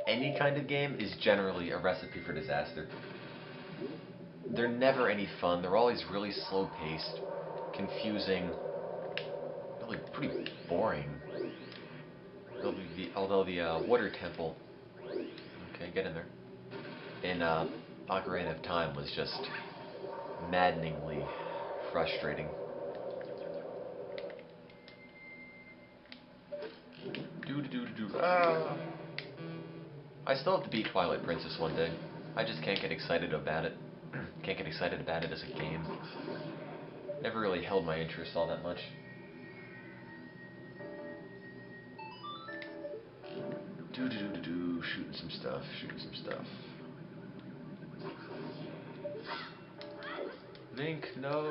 any kind of game, is generally a recipe for disaster. They're never any fun. They're always really slow-paced, confusing, really pretty boring. Although the water temple, okay, get in there, in Ocarina of Time was just maddeningly frustrating. Ah. I still have to beat Twilight Princess one day. I just can't get excited about it. Can't get excited about it as a game. Never really held my interest all that much. Shooting some stuff, Link, no.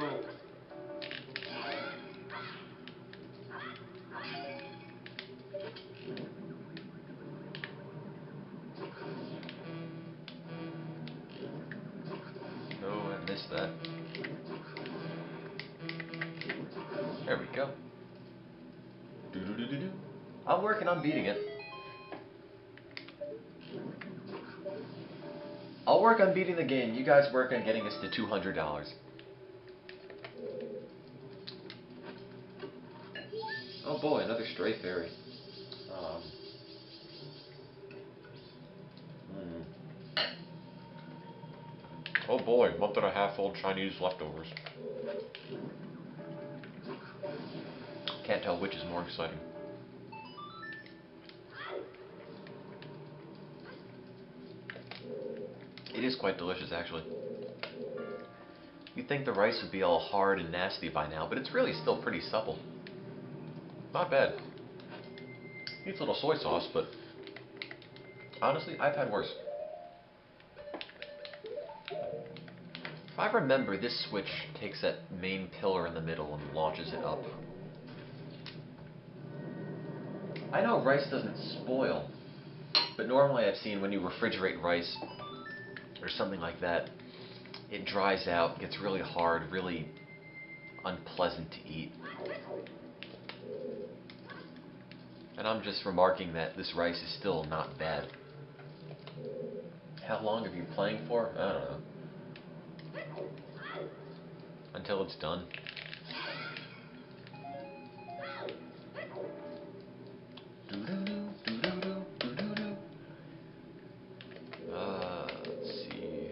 No, I missed that. There we go. I'm working on beating it. I'll work on beating the game. You guys work on getting us to $200. Oh boy, another stray fairy. Oh boy, month and a half old Chinese leftovers. Can't tell which is more exciting. It is quite delicious, actually. You'd think the rice would be all hard and nasty by now, but it's really still pretty supple. Not bad. Needs a little soy sauce, but honestly, I've had worse. If I remember, this switch takes that main pillar in the middle and launches it up. I know rice doesn't spoil, but normally I've seen when you refrigerate rice or something like that, it dries out, gets really hard, really unpleasant to eat. And I'm just remarking that this rice is still not bad. How long have you been playing for? I don't know. Until it's done. Let's see.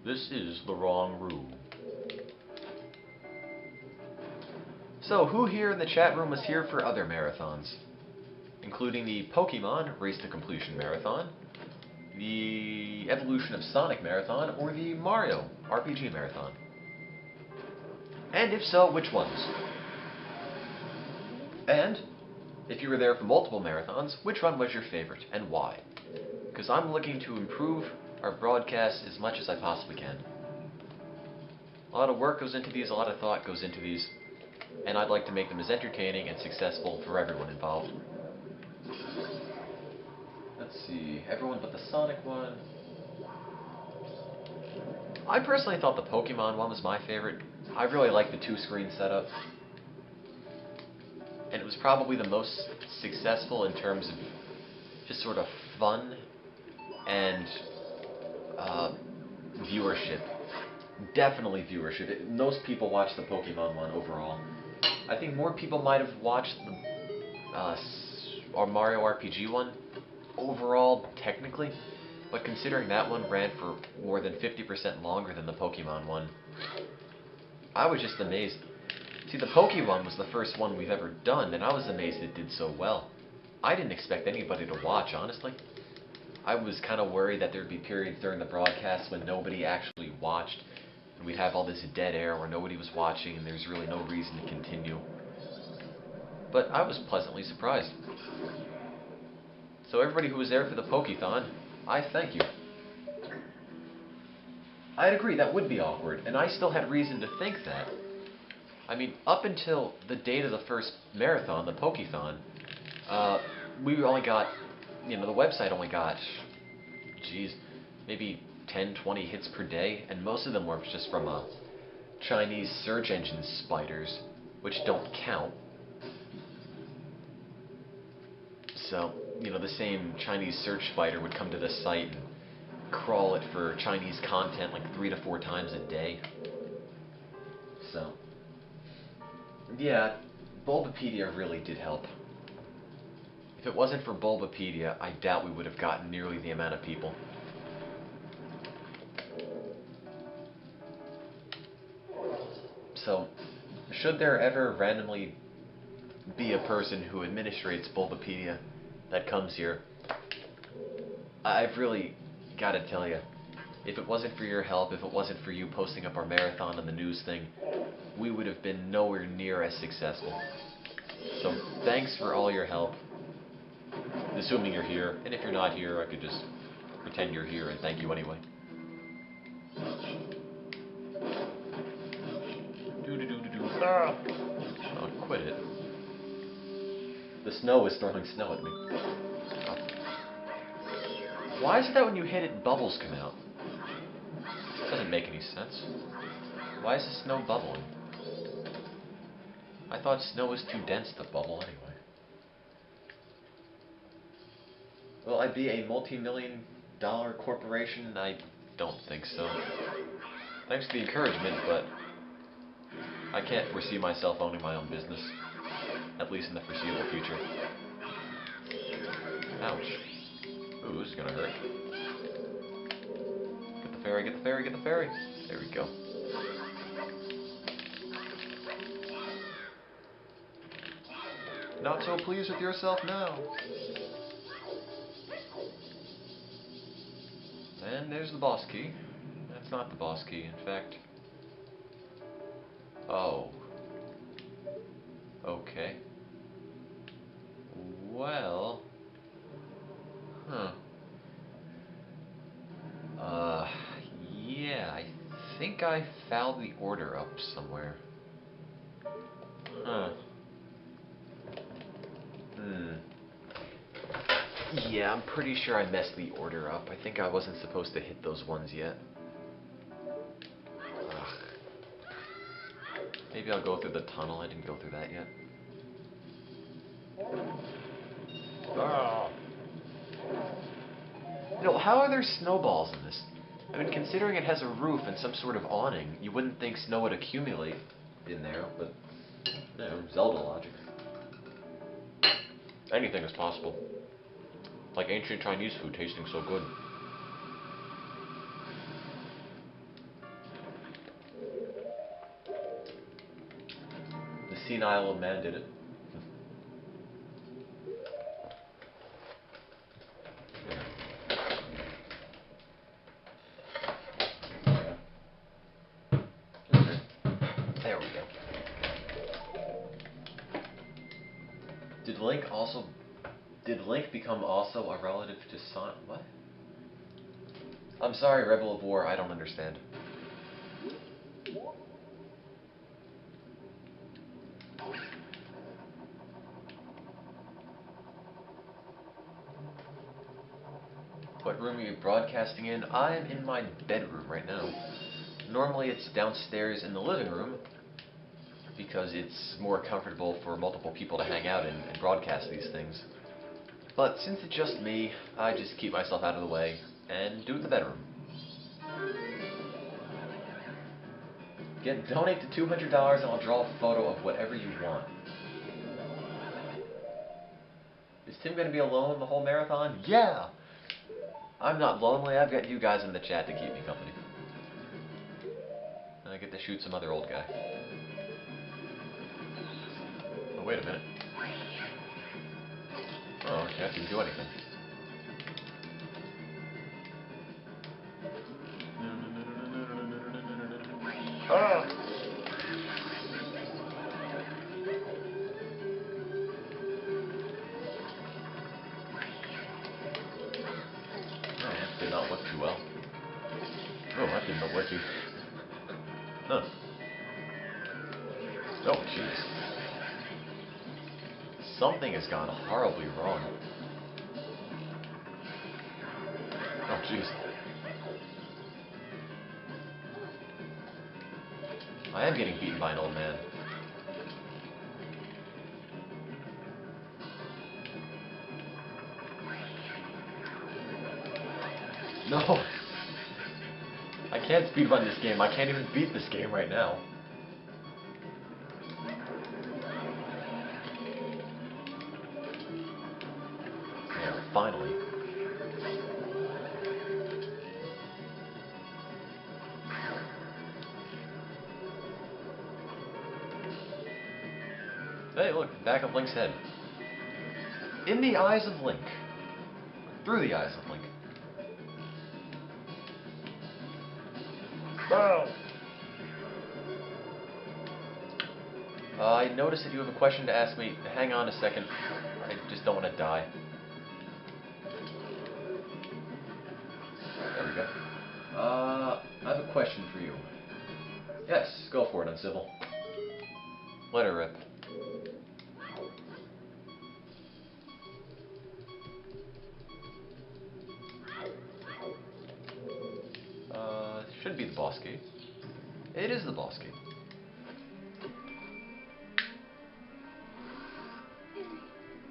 This is the wrong room. So, who here in the chat room was here for other marathons? Including the Pokemon Race to Completion Marathon, the Evolution of Sonic Marathon, or the Mario RPG Marathon? And if so, which ones? And, if you were there for multiple marathons, which one was your favorite, and why? Because I'm looking to improve our broadcast as much as I possibly can. A lot of work goes into these, a lot of thought goes into these, and I'd like to make them as entertaining and successful for everyone involved. Let's see, everyone but the Sonic one. I personally thought the Pokemon one was my favorite. I really liked the two-screen setup. And it was probably the most successful in terms of just sort of fun and viewership. Definitely viewership. Most people watched the Pokemon one overall. I think more people might have watched the our Mario RPG one overall, technically, but considering that one ran for more than 50% longer than the Pokemon one, I was just amazed. See, the Pokemon was the first one we've ever done, and I was amazed it did so well. I didn't expect anybody to watch, honestly. I was kind of worried that there'd be periods during the broadcast when nobody actually watched, and we'd have all this dead air where nobody was watching, and there's really no reason to continue. But I was pleasantly surprised. So everybody who was there for the Pokethon, I thank you. I'd agree, that would be awkward, and I still had reason to think that. I mean, up until the date of the first marathon, the Pokethon, we only got, the website only got, maybe 10, 20 hits per day, and most of them were just from Chinese search engine spiders, which don't count. So, the same Chinese search spider would come to the site and crawl it for Chinese content like 3 to 4 times a day. So, yeah, Bulbapedia really did help. If it wasn't for Bulbapedia, I doubt we would have gotten nearly the amount of people. So, should there ever randomly be a person who administrates Bulbapedia that comes here, I've really got to tell you, if it wasn't for your help, if it wasn't for you posting up our marathon and the news thing, we would have been nowhere near as successful. So thanks for all your help, assuming you're here, and if you're not here, I could just pretend you're here and thank you anyway. Oh, quit it. The snow is throwing snow at me. Oh. Why is it that when you hit it, bubbles come out? Doesn't make any sense. Why is the snow bubbling? I thought snow was too dense to bubble anyway. Will I be a multi-million-dollar corporation? I don't think so. Thanks for the encouragement, but I can't foresee myself owning my own business. At least in the foreseeable future. Ouch. Ooh, this is gonna hurt. Get the fairy, get the fairy, get the fairy. There we go. Not so pleased with yourself now. And there's the boss key. That's not the boss key, in fact. Oh. Okay. Well. Huh. Yeah, I think I fouled the order up somewhere. Huh. Yeah, I'm pretty sure I messed the order up. I think I wasn't supposed to hit those ones yet. Ugh. Maybe I'll go through the tunnel. I didn't go through that yet. Ah. You know, how are there snowballs in this? I mean, considering it has a roof and some sort of awning, you wouldn't think snow would accumulate in there, but, you know, Zelda logic. Anything is possible. Like ancient Chinese food tasting so good. The senile old man did it. There we go. Did Link become also a relative to Son? What? I'm sorry, Rebel of War, I don't understand. What room are you broadcasting in? I'm in my bedroom right now. Normally it's downstairs in the living room, because it's more comfortable for multiple people to hang out in and broadcast these things. But since it's just me, I just keep myself out of the way and do it in the bedroom. Donate to $200 and I'll draw a photo of whatever you want. Is Tim going to be alone the whole marathon? Yeah! I'm not lonely, I've got you guys in the chat to keep me company. And I get to shoot some other old guy. Oh, wait a minute. Oh, okay, I didn't do anything. Ah! Oh, that did not look too well. Oh, that didn't look lucky. Huh. Oh, jeez. Something has gone horribly wrong. Oh, jeez. I am getting beaten by an old man. No! I can't speedrun this game. I can't even beat this game right now. Yeah, finally. Hey, look, back of Link's head. In the eyes of Link. Through the eyes of Link. Boom! I noticed that you have a question to ask me. Hang on a second. I just don't want to die. There we go. I have a question for you. Yes, go for it, Uncivil. Let her rip. Should be the boss key. It is the boss key.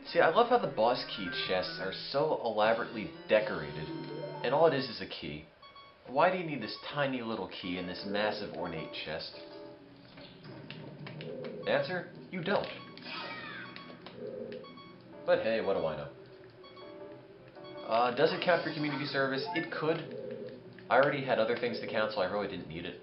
See, I love how the boss key chests are so elaborately decorated, and all it is a key. Why do you need this tiny little key in this massive ornate chest? Answer, you don't. But hey, what do I know? Does it count for community service? It could. I already had other things to count, so I really didn't need it.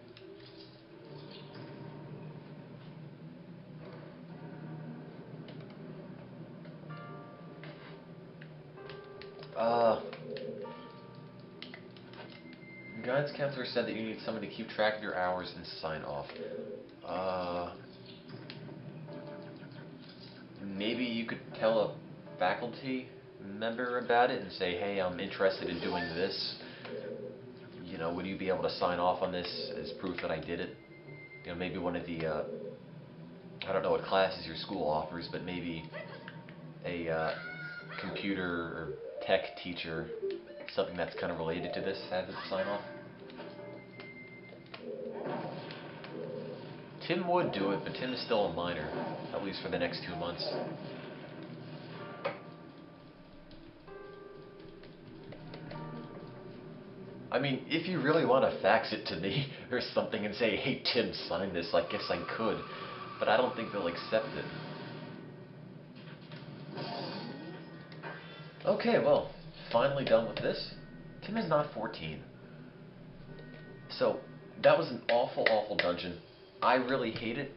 Guidance counselor said that you need someone to keep track of your hours and sign off. Maybe you could tell a faculty member about it and say, hey, I'm interested in doing this. You know, would you be able to sign off on this as proof that I did it? You know, maybe one of the, I don't know what classes your school offers, but maybe a computer or tech teacher, something that's kind of related to this, have it sign off. Tim would do it, but Tim is still a minor, at least for the next 2 months. I mean, if you really want to fax it to me or something and say, hey, Tim, sign this, I guess I could. But I don't think they'll accept it. Okay, well, finally done with this. Tim is not 14. So, that was an awful, awful dungeon. I really hate it.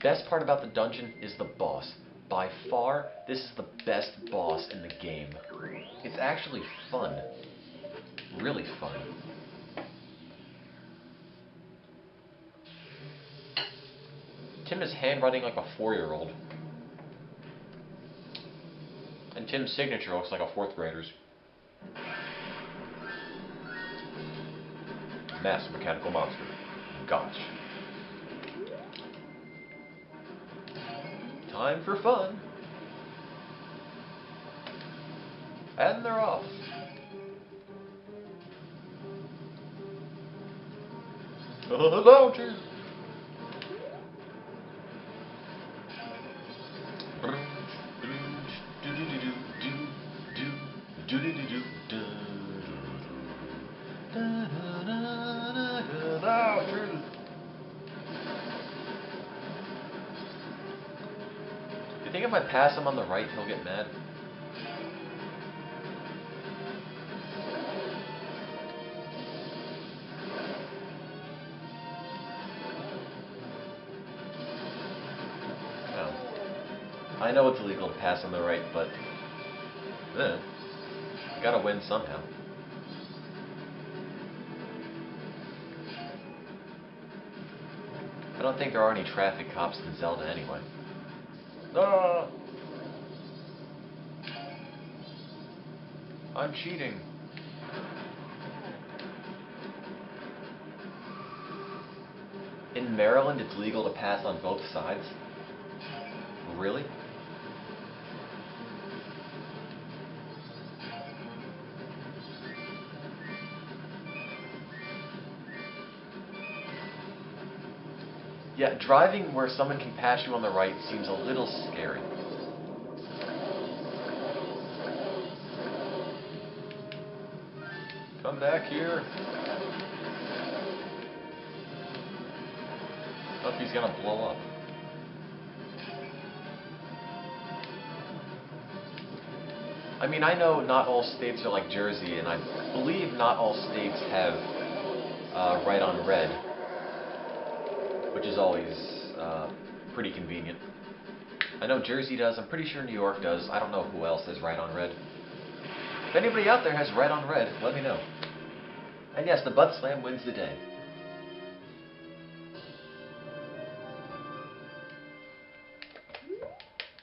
Best part about the dungeon is the boss. By far, this is the best boss in the game. It's actually fun. Really fun. Tim is handwriting like a 4-year-old. And Tim's signature looks like a 4th grader's. Mass mechanical monster. Gosh. Time for fun. And they're off. Hello, Jim. You think if I pass him on the right, he'll get mad? I know it's illegal to pass on the right, but you gotta win somehow. I don't think there are any traffic cops in Zelda anyway. Ah! I'm cheating. In Maryland, it's legal to pass on both sides? Really? Yeah, driving where someone can pass you on the right seems a little scary. Come back here. Oh, he's gonna blow up. I mean, I know not all states are like Jersey, and I believe not all states have right on red, which is always pretty convenient. I know Jersey does, I'm pretty sure New York does, I don't know who else has right on red. If anybody out there has right on red, let me know. And yes, the butt slam wins the day.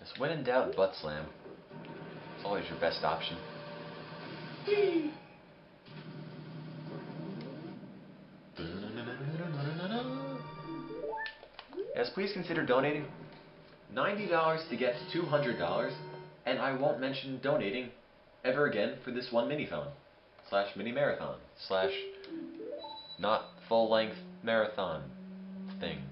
Just when in doubt, butt slam. It's always your best option. Yes, please consider donating. $90 to get to $200, and I won't mention donating ever again for this one Minithon / mini marathon / not full-length marathon thing.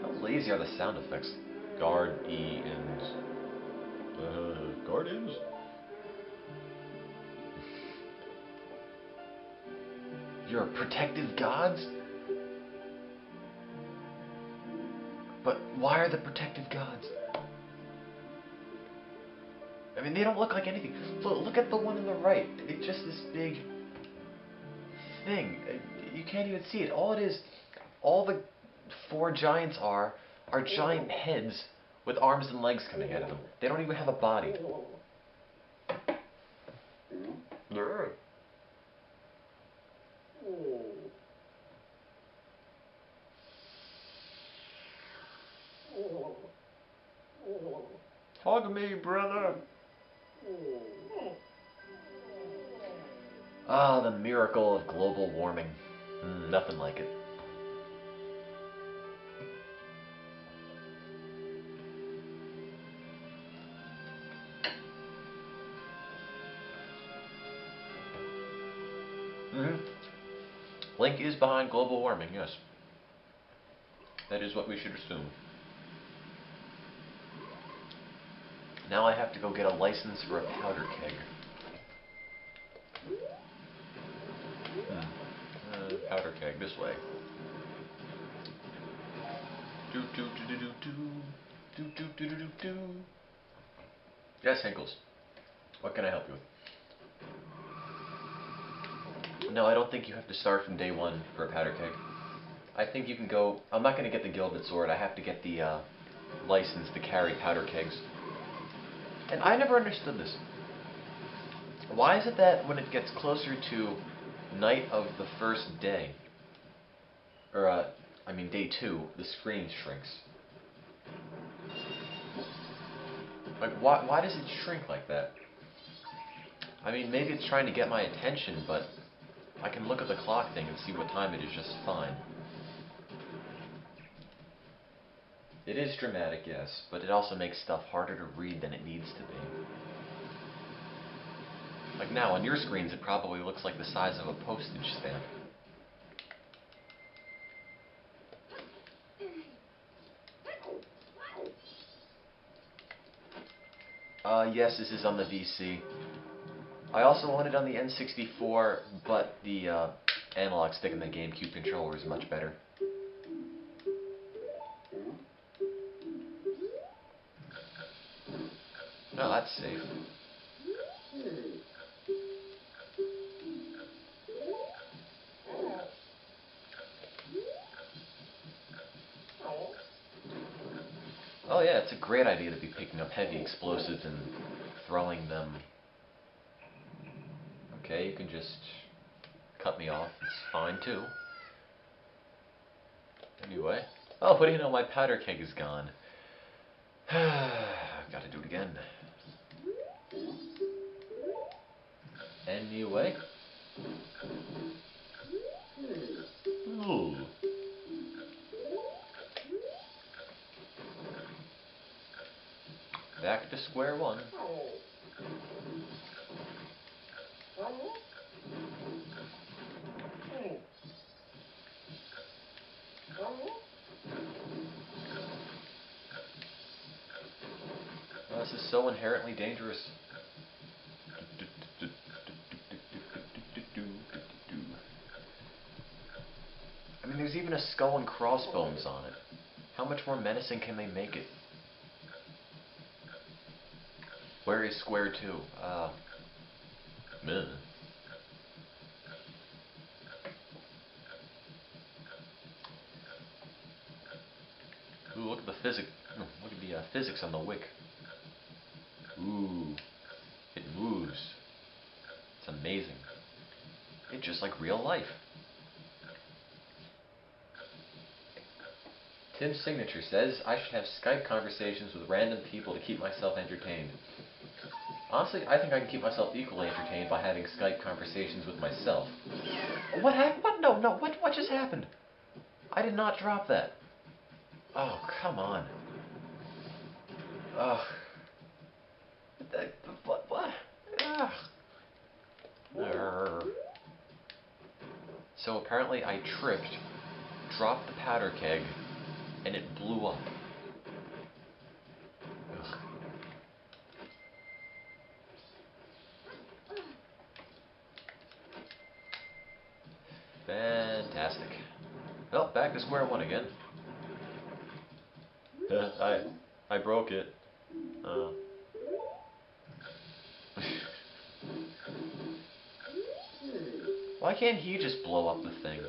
How lazy are the sound effects? Guardians. Guardians? You're protective gods? But why are the protective gods? I mean, they don't look like anything. Look at the one on the right. It's just this big thing. You can't even see it. All it is, all the 4 giants are giant heads with arms and legs coming out of them. They don't even have a body. Hug me, brother. Ah, the miracle of global warming. Nothing like it. Link is behind global warming, yes. That is what we should assume. Now I have to go get a license for a powder keg. Powder keg, this way. Yes, Hinkles. What can I help you with? No, I don't think you have to start from day 1 for a powder keg. I think you can go... I'm not going to get the gilded sword. I have to get the license to carry powder kegs. And I never understood this. Why is it that when it gets closer to night of the first day, or, I mean day 2, the screen shrinks? Like, why does it shrink like that? I mean, maybe it's trying to get my attention, but I can look at the clock thing and see what time it is just fine. It is dramatic, yes, but it also makes stuff harder to read than it needs to be. Like now, on your screens, it probably looks like the size of a postage stamp. Yes, this is on the VC. I also own it on the N64, but the analog stick in the GameCube controller is much better. Oh, that's safe. Oh yeah, it's a great idea to be picking up heavy explosives and throwing them. Okay, you can just cut me off, it's fine too. Anyway. Oh, what do you know, my powder keg is gone. Gotta do it again. Anyway. Ooh. Back to square 1. Oh, this is so inherently dangerous. I mean, there's even a skull and crossbones on it. How much more menacing can they make it? Where is square 2? Meh. Ooh, look at the physics. Look at the physics on the wick. Ooh, it moves. It's amazing. It's just like real life. Tim's signature says I should have Skype conversations with random people to keep myself entertained. Honestly, I think I can keep myself equally entertained by having Skype conversations with myself. What happened? What? No. What just happened? I did not drop that. Oh, come on. Ugh. What? Ugh. So apparently I tripped, dropped the powder keg, and it blew up. Ugh. Fantastic. Well, back to square 1 again. I broke it. Why can't he just blow up the thing?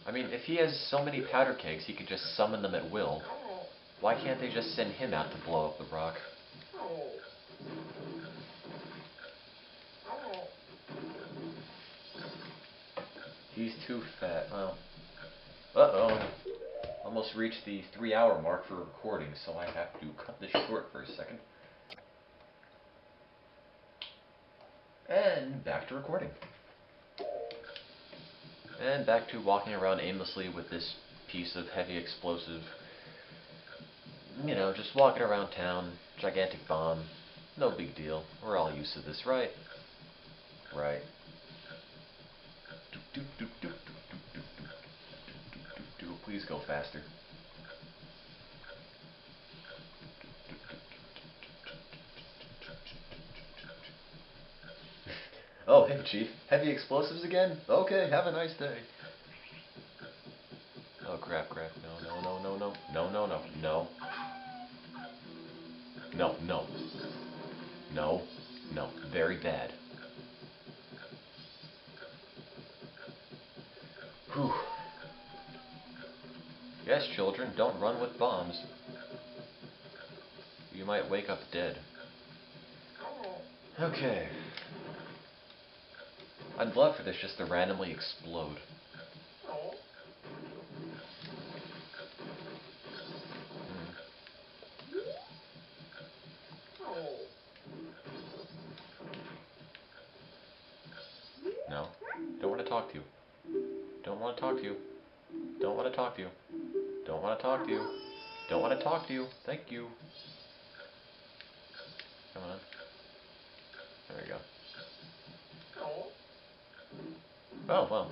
I mean, if he has so many powder kegs, he could just summon them at will. Why can't they just send him out to blow up the rock? He's too fat. Well, uh-oh. Almost reached the 3-hour mark for recording, so I have to cut this short for a second. And back to recording. And back to walking around aimlessly with this piece of heavy explosive. You know, just walking around town, gigantic bomb. No big deal. We're all used to this, right? Right. Please go faster. Oh, hey, Chief. Heavy explosives again? Okay, have a nice day. Oh, crap. No. Very bad. Whew. Yes, children, don't run with bombs. You might wake up dead. Okay. I'd love for this just to randomly explode. No. Don't want to talk to you. Don't want to talk to you. Don't want to talk to you. Don't want to talk to you. Don't want to talk to you. Thank you. Come on. There we go. Oh, well.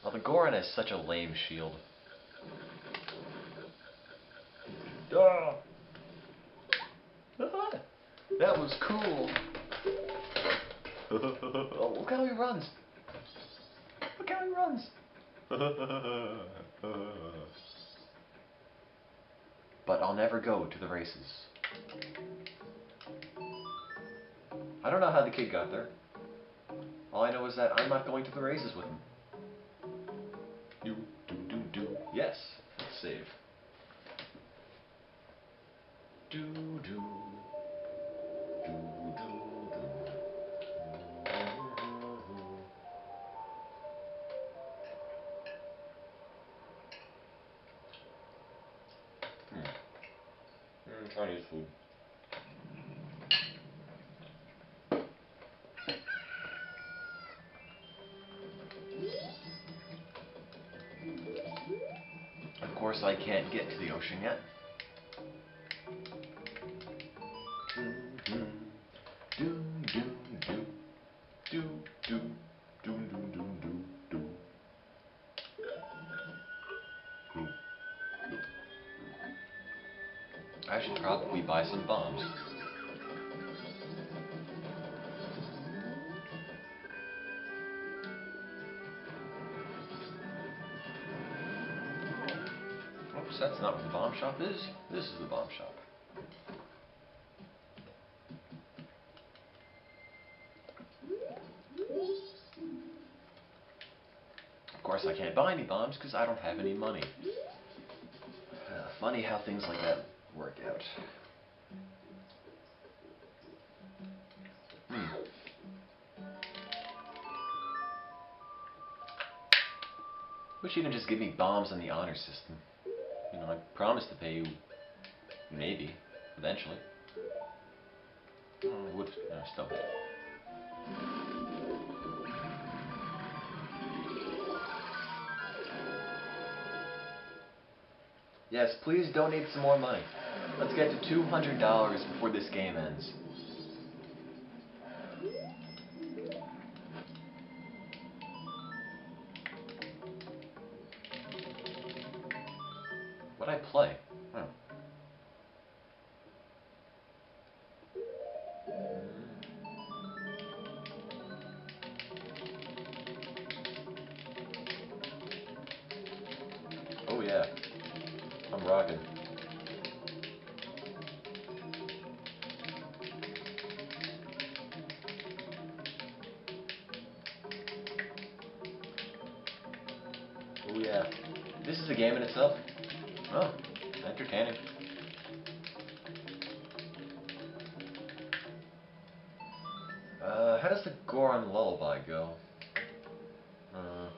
Well, the Goron has such a lame shield. Ah! That was cool. Oh, look how he runs. Look how he runs. But I'll never go to the races. I don't know how the kid got there. All I know is that I'm not going to the races with him. Yes, let's save. Chinese food. Of course, I can't get to the ocean yet. I should probably buy some bombs. Oops, that's not what the bomb shop is. This is the bomb shop. Of course, I can't buy any bombs because I don't have any money. Funny how things like that work out. Wish you can just give me bombs on the honor system. You know, I promise to pay you, maybe, eventually. Would still. Yes, please donate some more money. Let's get to $200 before this game ends. What did I play? Oh. Oh yeah, I'm rocking. Oh yeah, this is a game in itself. Oh, entertaining. How does the Goron Lullaby go? There we go.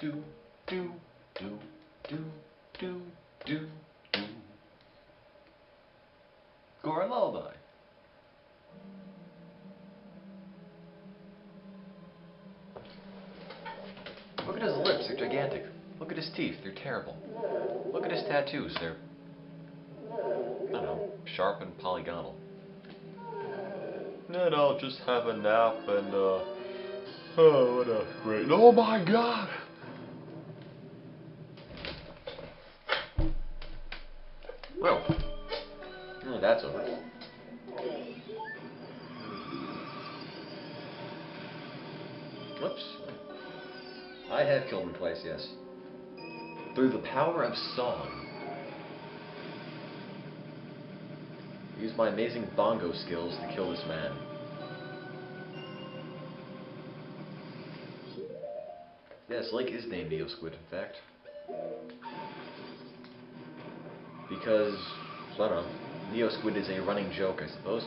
Do, do, do, do, do, do, do. Goron Lullaby. Look at his lips, they're gigantic. Look at his teeth, they're terrible. Look at his tattoos, they're, I don't know, sharp and polygonal. Then I'll just have a nap and, oh, what a great, oh my god! Well, that's over. Whoops. I have killed him twice, yes. Through the power of song. Use my amazing bongo skills to kill this man. Yes, Link is named Neosquid, in fact. Because, I don't know, Neosquid is a running joke, I suppose.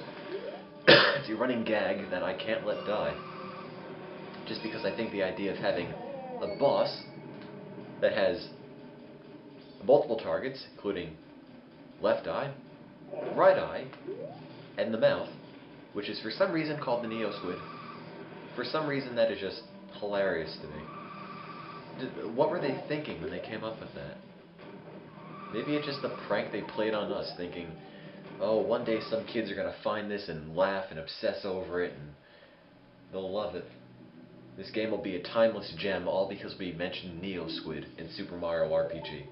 It's a running gag that I can't let die. Just because I think the idea of having a boss that has multiple targets, including left eye, right eye, and the mouth, which is for some reason called the Neosquid. For some reason that is just hilarious to me. What were they thinking when they came up with that? Maybe it's just the prank they played on us, thinking, oh, one day some kids are going to find this and laugh and obsess over it, and they'll love it. This game will be a timeless gem, all because we mentioned Neosquid in Super Mario RPG.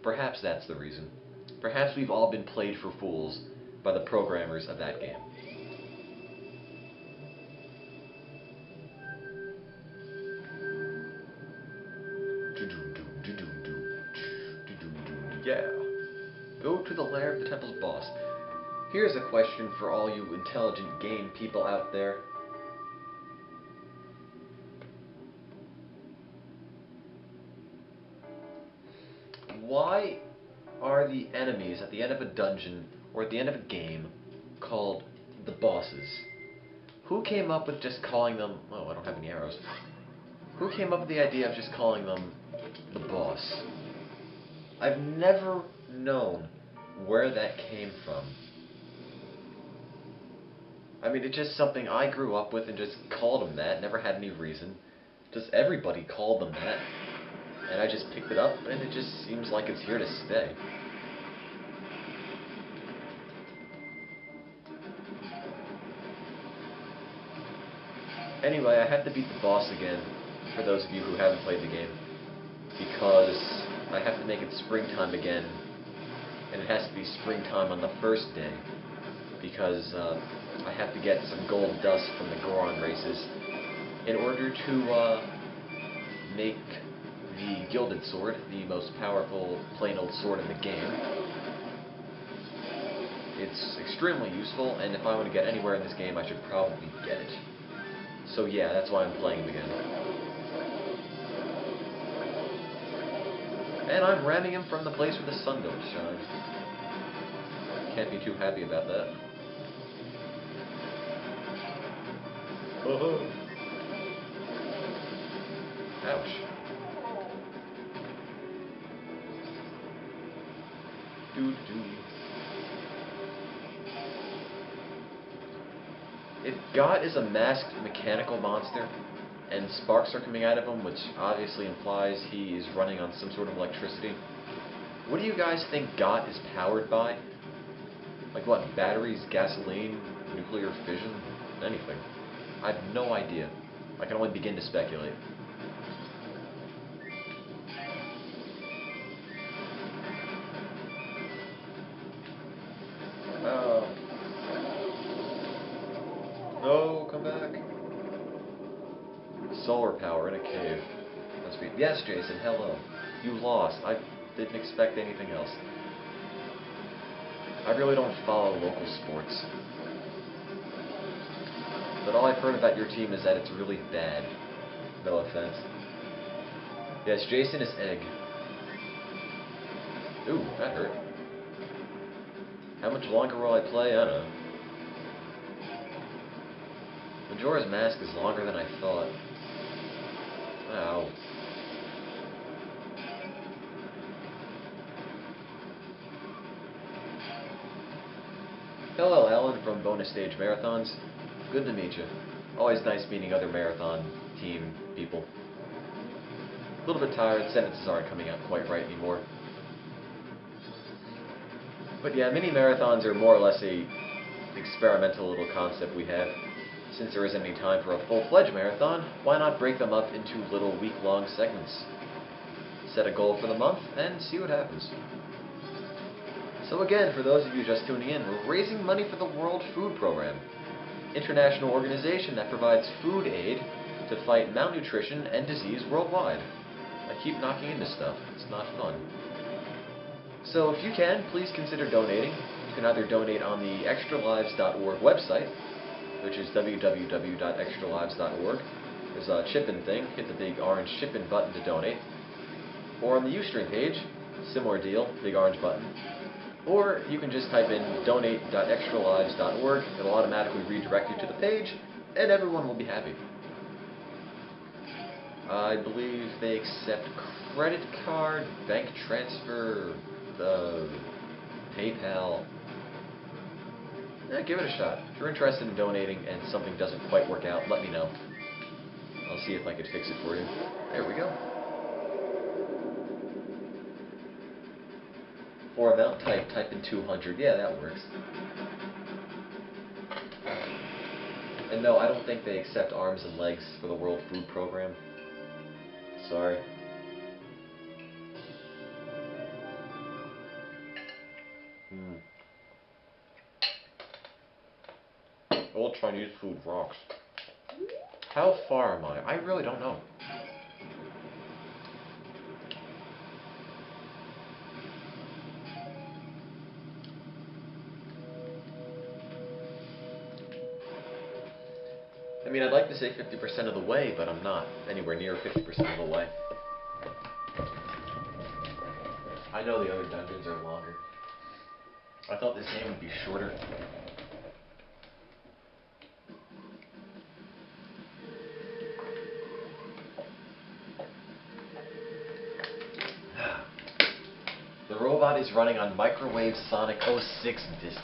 Perhaps that's the reason. Perhaps we've all been played for fools by the programmers of that game. Yeah. Go to the lair of the temple's boss. Here's a question for all you intelligent game people out there. Why are the enemies at the end of a dungeon or at the end of a game called the bosses? Who came up with just calling them... Oh, I don't have any arrows. Who came up with the idea of just calling them the boss? I've never known where that came from. I mean, it's just something I grew up with and just called them that, never had any reason. Just everybody called them that. And I just picked it up, and it just seems like it's here to stay. Anyway, I have to beat the boss again, for those of you who haven't played the game, because I have to make it springtime again, and it has to be springtime on the first day, because I have to get some gold dust from the Goron races in order to make the Gilded Sword, the most powerful plain old sword in the game. It's extremely useful, and if I want to get anywhere in this game, I should probably get it. So yeah, that's why I'm playing it again. And I'm ramming him from the place where the sun don't shine. Can't be too happy about that. Oh. Ouch. Doo-doo. If God is a masked mechanical monster, and sparks are coming out of him, which obviously implies he is running on some sort of electricity, what do you guys think God is powered by? Like what, batteries, gasoline, nuclear fission? anything. I have no idea. I can only begin to speculate. No, come back. Solar power in a cave. Must be. Yes, Jason, hello. You lost. I didn't expect anything else. I really don't follow local sports. But all I've heard about your team is that it's really bad. No offense. Yes, Jason is egg. Ooh, that hurt. How much longer will I play? I don't know. Majora's Mask is longer than I thought. Ow. Hello, Alan from Bonus Stage Marathons. Good to meet you. Always nice meeting other marathon team people. A little bit tired, sentences aren't coming out quite right anymore. But yeah, mini marathons are more or less a experimental little concept we have. Since there isn't any time for a full-fledged marathon, why not break them up into little week-long segments? Set a goal for the month, and see what happens. So again, for those of you just tuning in, we're raising money for the World Food Program, international organization that provides food aid to fight malnutrition and disease worldwide. I keep knocking into stuff. It's not fun. So if you can, please consider donating. You can either donate on the extralives.org website, which is www.extralives.org. There's a chip-in thing. Hit the big orange chip-in button to donate. Or on the Ustream page, similar deal, big orange button. Or you can just type in donate.extralives.org. It'll automatically redirect you to the page, and everyone will be happy. I believe they accept credit card, bank transfer, PayPal. Yeah, give it a shot. If you're interested in donating and something doesn't quite work out, let me know. I'll see if I can fix it for you. There we go. For amount type in 200. Yeah, that works. And no, I don't think they accept arms and legs for the World Food Program. Sorry. Old Chinese food rocks. How far am I? I really don't know. I mean, I'd like to say 50% of the way, but I'm not anywhere near 50% of the way. I know the other dungeons are longer. I thought this game would be shorter. The robot is running on microwave Sonic 06 discs.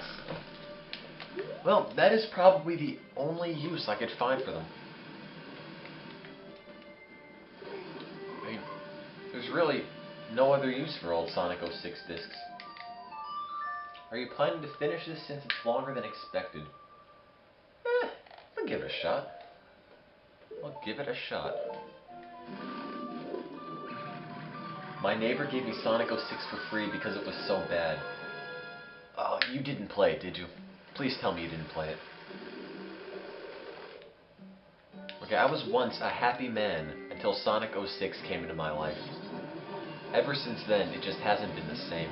Well, that is probably the only use I could find for them. I mean, there's really no other use for old Sonic 06 discs. Are you planning to finish this since it's longer than expected? I'll give it a shot. I'll give it a shot. My neighbor gave me Sonic 06 for free because it was so bad. Oh, you didn't play it, did you? Please tell me you didn't play it. Okay, I was once a happy man until Sonic 06 came into my life. Ever since then, it just hasn't been the same.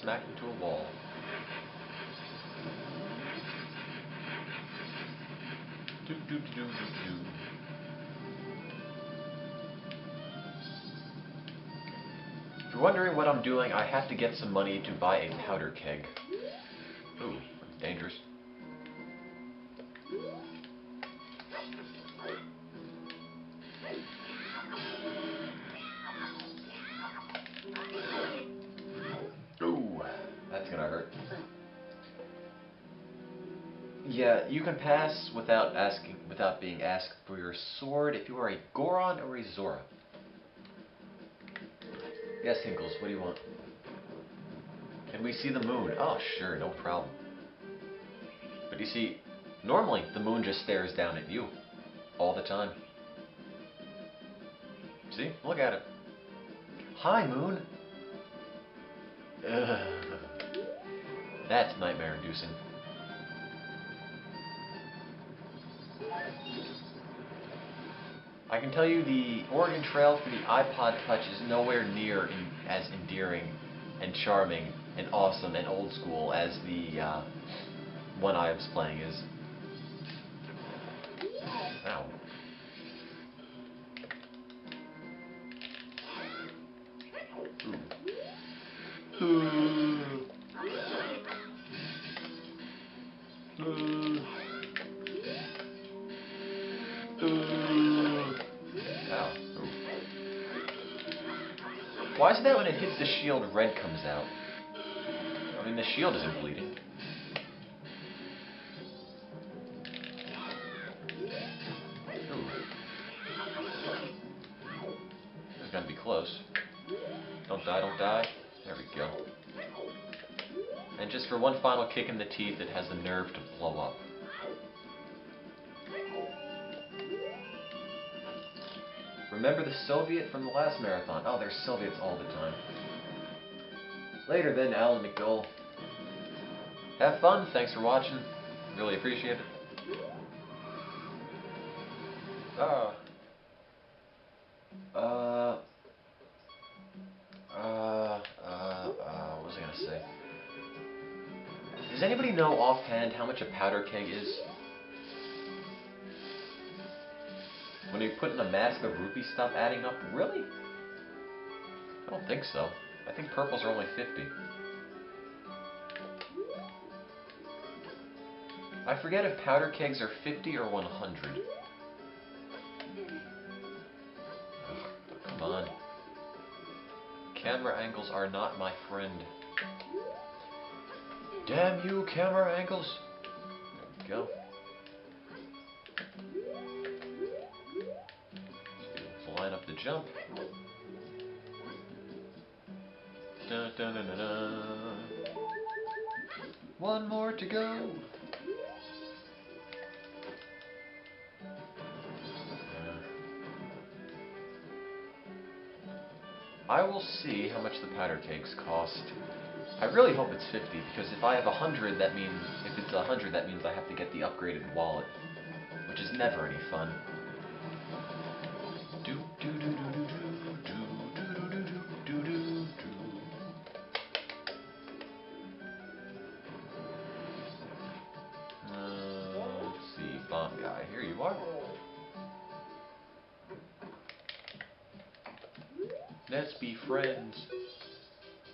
Smacked into a wall. If you're wondering what I'm doing, I have to get some money to buy a powder keg. Ooh, dangerous. Ooh, that's gonna hurt. Yeah, you can pass without being asked for your sword if you are a Goron or a Zora. Yes, Hinkles, what do you want? Can we see the moon? Oh, sure, no problem. But you see, normally the moon just stares down at you all the time. See? Look at it. Hi, moon. Ugh. That's nightmare-inducing. I can tell you the Oregon Trail for the iPod Touch is nowhere near as endearing and charming and awesome and old school as the one I was playing is. Ow. Ooh. Ow. Ooh. Why is it that when it hits the shield, red comes out? I mean, the shield isn't bleeding. Ooh. This is gonna be close. Don't die, don't die. There we go. And just for one final kick in the teeth, it has the nerve to blow up. Remember the Soviet from the last marathon? Oh, there's Soviets all the time. Later then, Alan McDowell. Have fun, thanks for watching. Really appreciate it. What was I gonna say? Does anybody know offhand how much a powder keg is? When you put in a mask, the rupees stop adding up? Really? I don't think so. I think purples are only 50. I forget if powder kegs are 50 or 100. Ugh, come on. Camera angles are not my friend. Damn you, camera angles! There we go. Let's line up the jump. Dun, dun, dun, dun, dun. One more to go. I will see how much the powder kegs cost. I really hope it's 50, because if I have 100, that means if it's 100, that means I have to get the upgraded wallet, which is never any fun. Do do do do do do do do do do do do. Let's see, bomb guy. Here you are. Let's be friends.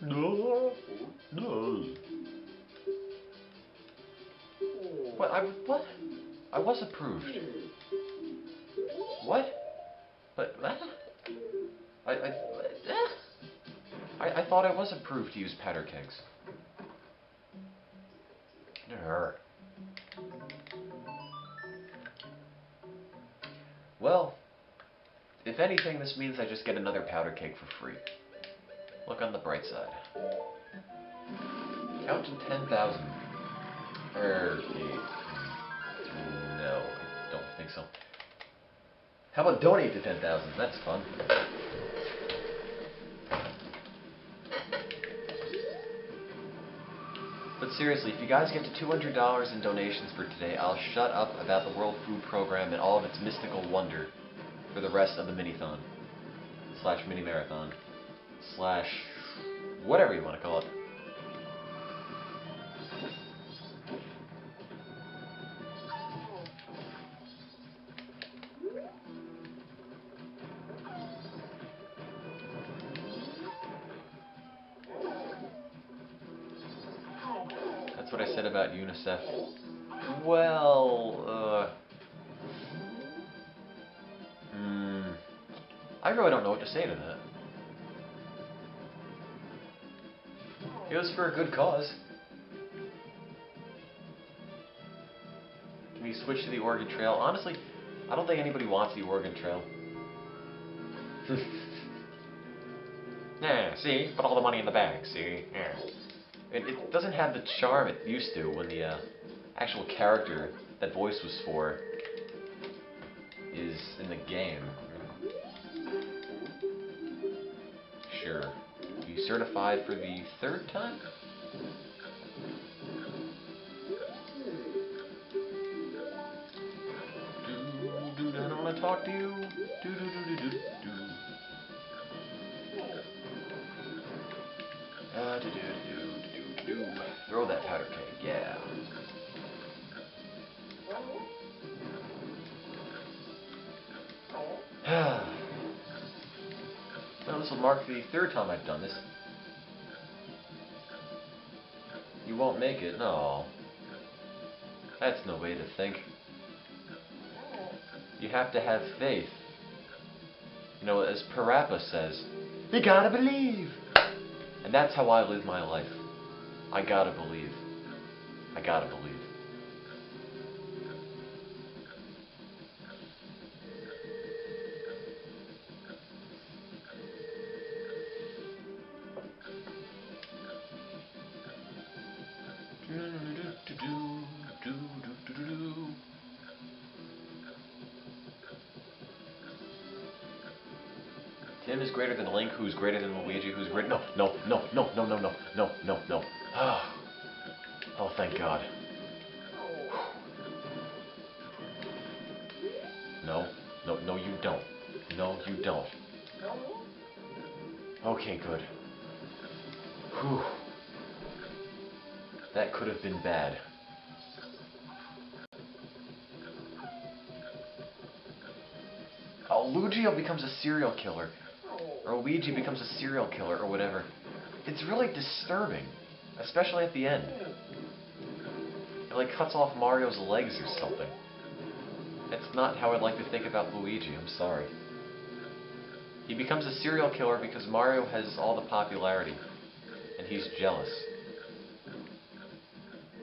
No, no. What? What? I was approved. What? But I thought I was approved to use powder kegs. Well, if anything, this means I just get another powder keg for free. Look on the bright side. Count to 10,000. No, I don't think so. How about donate to 10,000? That's fun. But seriously, if you guys get to $200 in donations for today, I'll shut up about the World Food Program and all of its mystical wonder for the rest of the Minithon. / mini marathon. / whatever you want to call it. That's what I said about UNICEF. Well, I really don't know what to say to that. It was for a good cause. switch to the Oregon Trail. Honestly, I don't think anybody wants the Oregon Trail. Yeah, see? Put all the money in the bag, see? Yeah. It doesn't have the charm it used to when the actual character that voice was for is in the game. Sure. You certified for the third time? I don't want to talk to you. Throw that powder keg, yeah. Well, this will mark the third time I've done this. You won't make it? No. That's no way to think. You have to have faith. You know, as Parappa says, you gotta believe! And that's how I live my life. I gotta believe. I gotta believe. Tim is greater than Link, who's greater than Luigi, who's greater... No. Oh, thank God. No, you don't. No, you don't. Okay, good. Whew. That could have been bad. Oh, Luigi becomes a serial killer. Or Luigi becomes a serial killer, or whatever. It's really disturbing. Especially at the end. It like cuts off Mario's legs or something. That's not how I'd like to think about Luigi, I'm sorry. He becomes a serial killer because Mario has all the popularity. And he's jealous.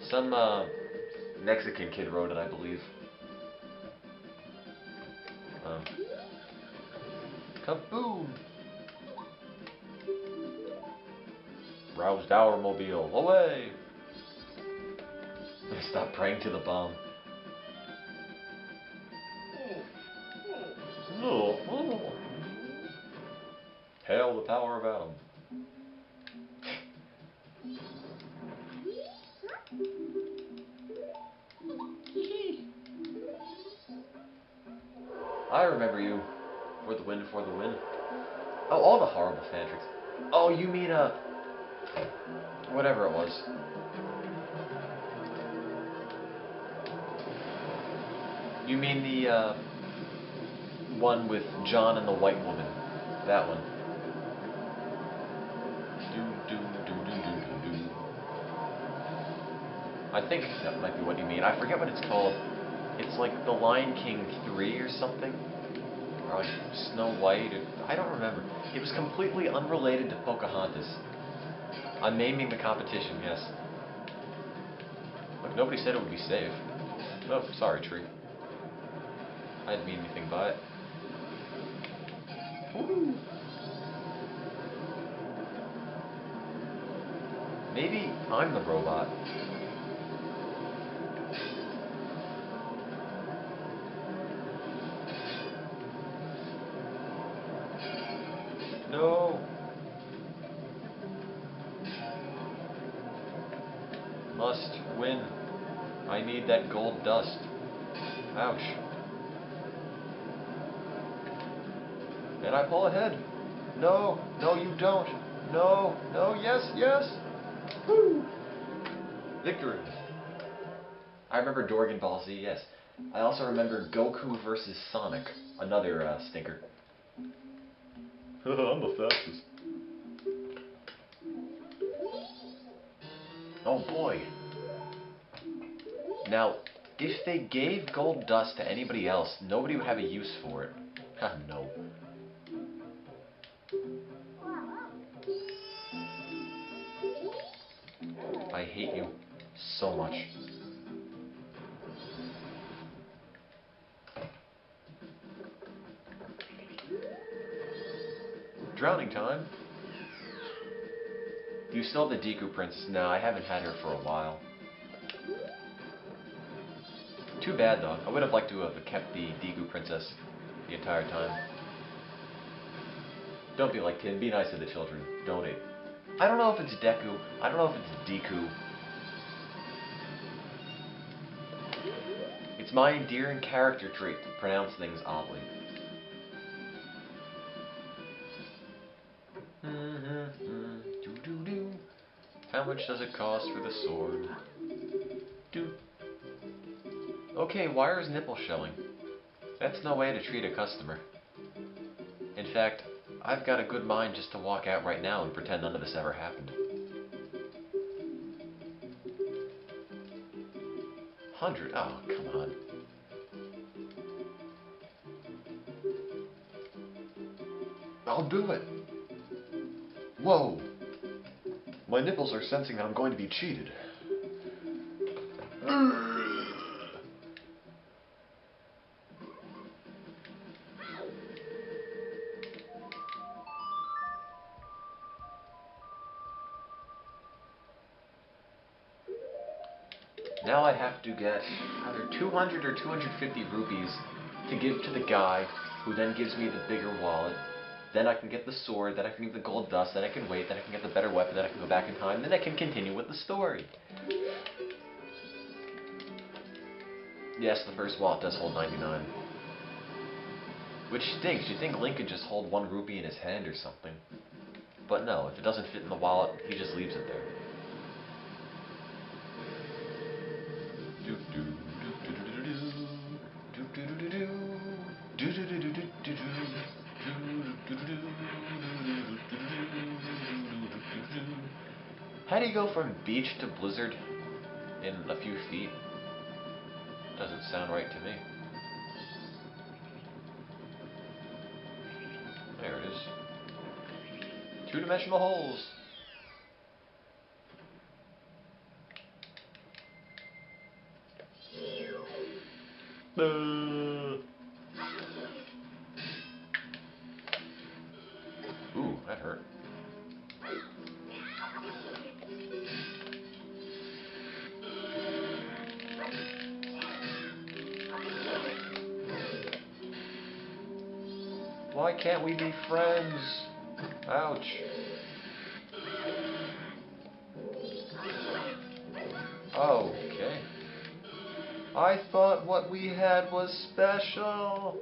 Some Mexican kid wrote it, I believe. Kaboom! Roused our mobile. Away! Stop praying to the bomb. No. Hail the power of Adam. I remember you. For the win, for the win. Oh, all the horrible fanfics. Oh, you mean, whatever it was. You mean the, one with John and the white woman. That one. I think that might be what you mean. I forget what it's called. It's like The Lion King 3 or something. Or like Snow White. I don't remember. It was completely unrelated to Pocahontas. I'm naming the competition, yes. Look, nobody said it would be safe. Oh, sorry, tree. I didn't mean anything by it. Woo. Maybe I'm the robot. No. Must win. I need that gold dust. Ouch. And I pull ahead. No, you don't. No, yes. Woo! Victory. I remember Dragon Ball Z, yes. I also remember Goku versus Sonic. Another stinker. I'm the fastest. Oh boy. Now, if they gave gold dust to anybody else, nobody would have a use for it. No. I hate you so much. Drowning time. Do you still have the Deku Princess? No, I haven't had her for a while. Too bad, though. I would have liked to have kept the Deku Princess the entire time. Don't be like Tim. Be nice to the children. Donate. I don't know if it's Deku. I don't know if it's Deku. It's my endearing character trait to pronounce things oddly. How much does it cost for the sword? Okay, why is nipple showing? That's no way to treat a customer. In fact, I've got a good mind just to walk out right now and pretend none of this ever happened. 100? Oh, come on. I'll do it. Whoa. My nipples are sensing that I'm going to be cheated. Now I have to get either 200 or 250 rupees to give to the guy, who then gives me the bigger wallet. Then I can get the sword, then I can get the gold dust, then I can wait, then I can get the better weapon, then I can go back in time, then I can continue with the story. Yes, the first wallet does hold 99. Which stinks. You'd think Link could just hold 1 rupee in his hand or something. But no, if it doesn't fit in the wallet, he just leaves it there. How do you go from beach to blizzard in a few feet? Doesn't sound right to me. There it is. 2-dimensional holes. Ooh, that hurt. Why can't we be friends? Ouch. Okay. I thought what we had was special.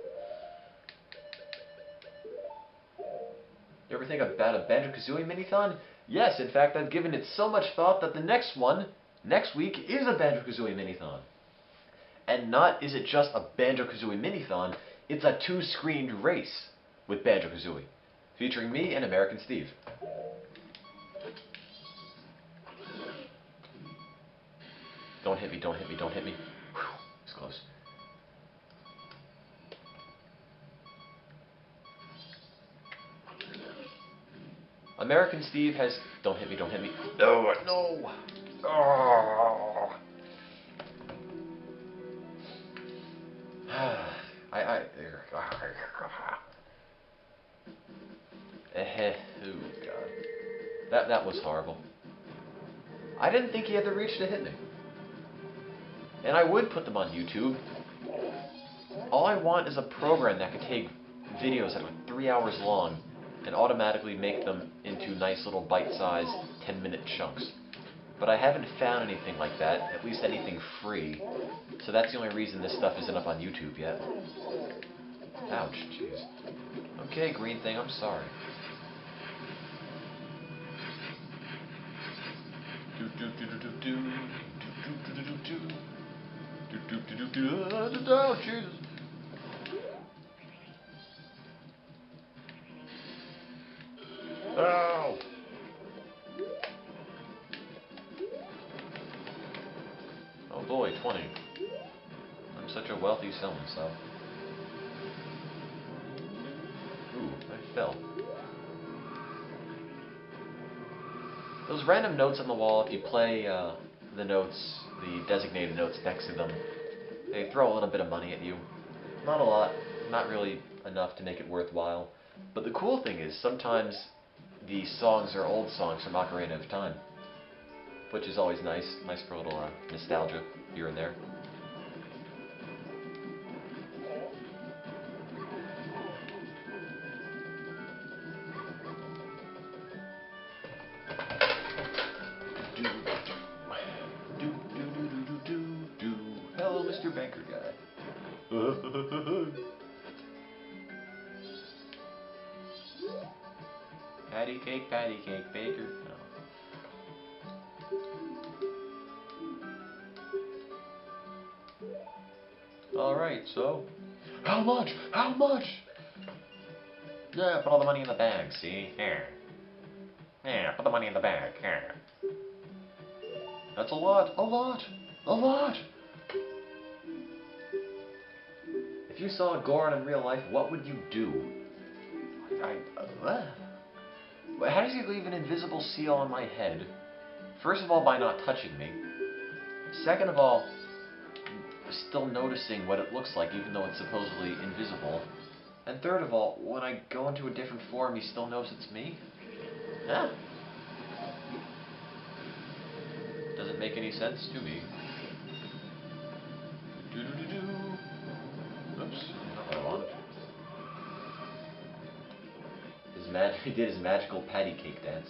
You ever think about a Banjo-Kazooie Minithon? Yes, in fact, I've given it so much thought that the next one, next week, is a Banjo-Kazooie Minithon. And not is it just a Banjo-Kazooie Minithon, it's a 2-screened race with Banjo-Kazooie, featuring me and American Steve. Don't hit me, don't hit me, don't hit me. Whew, it's close. American Steve has... Don't hit me, don't hit me. No, no! Oh. Oh, God. That was horrible. I didn't think he had the reach to hit me. And I would put them on YouTube. All I want is a program that could take videos that are 3 hours long and automatically make them into nice little bite-sized 10-minute chunks. But I haven't found anything like that, at least anything free. So that's the only reason this stuff isn't up on YouTube yet. Ouch, jeez. Okay, green thing, I'm sorry. Oh, Jesus. Oh! Oh boy, 20. I'm such a wealthy so-and-so. Ooh, I fell. Those random notes on the wall, if you play the notes, the designated notes next to them, they throw a little bit of money at you. Not a lot, not really enough to make it worthwhile. But the cool thing is, sometimes the songs are old songs from Ocarina of Time, which is always nice. Nice for a little nostalgia here and there. Hello, Mr. Banker Guy. Patty cake, baker. No. Alright, so... How much? How much? Yeah, put all the money in the bag, see? Here. Yeah, put the money in the bag. Here. That's a lot. A lot. A lot. If you saw Goron in real life, what would you do? How does he leave an invisible seal on my head? First of all, by not touching me. Second of all, still noticing what it looks like, even though it's supposedly invisible. And third of all, when I go into a different form, he still knows it's me? Huh? Doesn't make any sense to me. Oops, not what I wanted. He did his magical patty cake dance.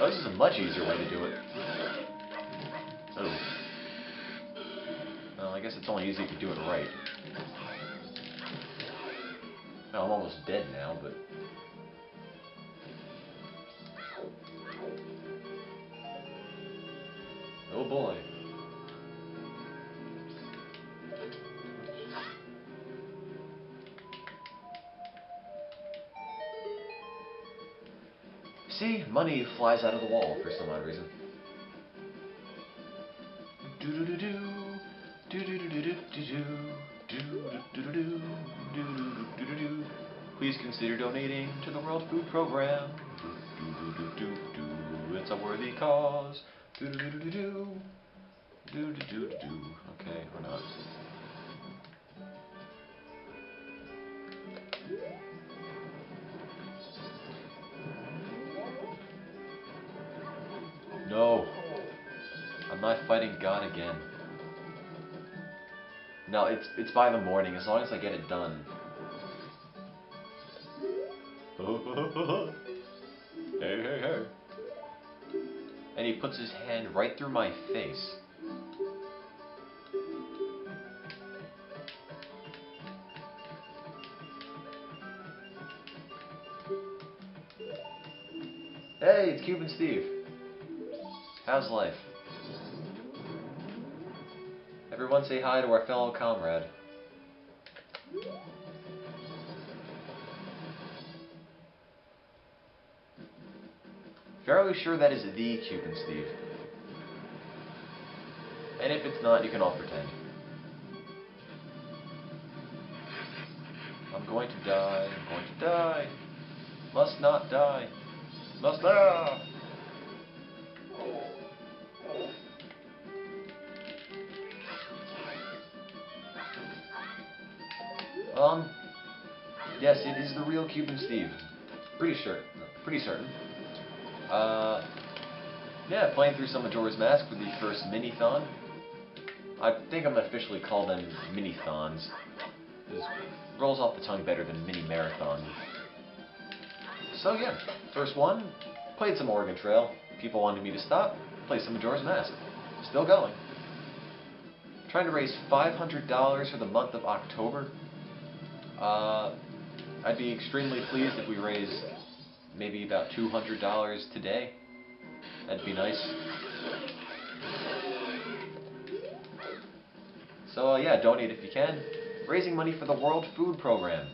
Oh, this is a much easier way to do it. Oh. Well, I guess it's only easy if you do it right. Well, I'm almost dead now, but... Oh boy. See? Money flies out of the wall for some odd reason. Please consider donating to the World Food Program. It's a worthy cause. Okay, or not. No. I'm not fighting God again. No, it's by the morning, as long as I get it done. Hey, hey, hey. And he puts his hand right through my face. Hey, it's Cuban Steve. How's life? Everyone say hi to our fellow comrade. Fairly sure that is the Cuban Steve. And if it's not, you can all pretend. I'm going to die. I'm going to die. Must not die. Must not. Yes, it is the real Cuban Steve. Pretty sure. Pretty certain. Yeah, playing through some Majora's Mask for the first Minithon. I think I'm gonna officially call them Minithons. It rolls off the tongue better than Mini Marathon. So yeah, first one, played some Oregon Trail. People wanted me to stop, play some Majora's Mask. Still going. Trying to raise $500 for the month of October. I'd be extremely pleased if we raised maybe about $200 today. That'd be nice. So yeah, donate if you can. Raising money for the World Food Program.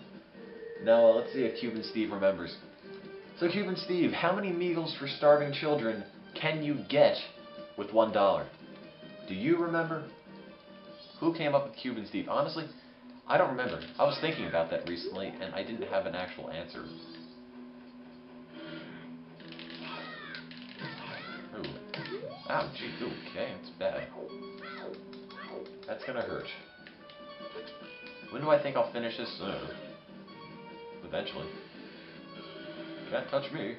Now let's see if Cuban Steve remembers. So Cuban Steve, how many meals for starving children can you get with $1? Do you remember? Who came up with Cuban Steve? Honestly, I don't remember. I was thinking about that recently, and I didn't have an actual answer. Ooh. Ouch, gee, okay, it's bad. That's gonna hurt. When do I think I'll finish this? Eventually. Can't touch me.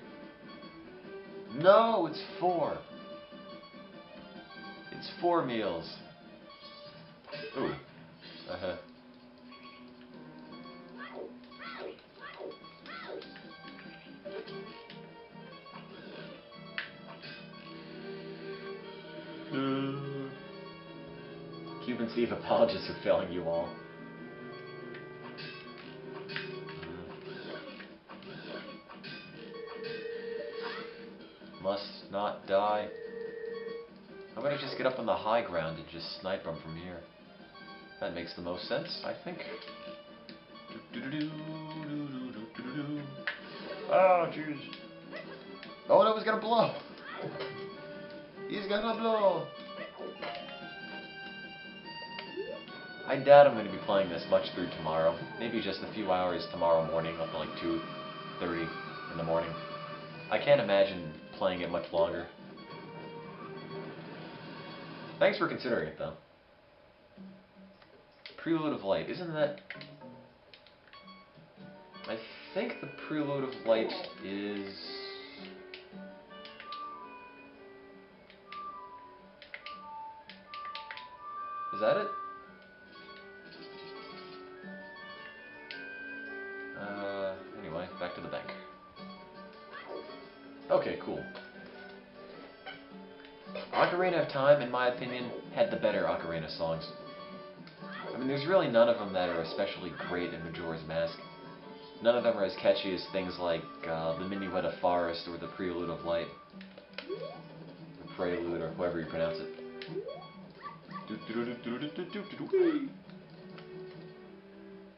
No, it's 4. It's 4 meals. Ooh. Cuban Steve, apologies for failing you all. Must not die. I'm gonna just get up on the high ground and just snipe them from here. That makes the most sense, I think. Oh, jeez. Oh, no, he's gonna blow. He's gonna blow. I doubt I'm going to be playing this much through tomorrow. Maybe just a few hours tomorrow morning up to like 2:30 in the morning. I can't imagine playing it much longer. Thanks for considering it, though. Prelude of Light. Isn't that... I think the Prelude of Light is... Is that it? Anyway, back to the bank. Okay, cool. Ocarina of Time, in my opinion, had the better Ocarina songs. I mean, there's really none of them that are especially great in Majora's Mask. None of them are as catchy as things like the Minuet of Forest or the Prelude of Light. Or Prelude, or however you pronounce it.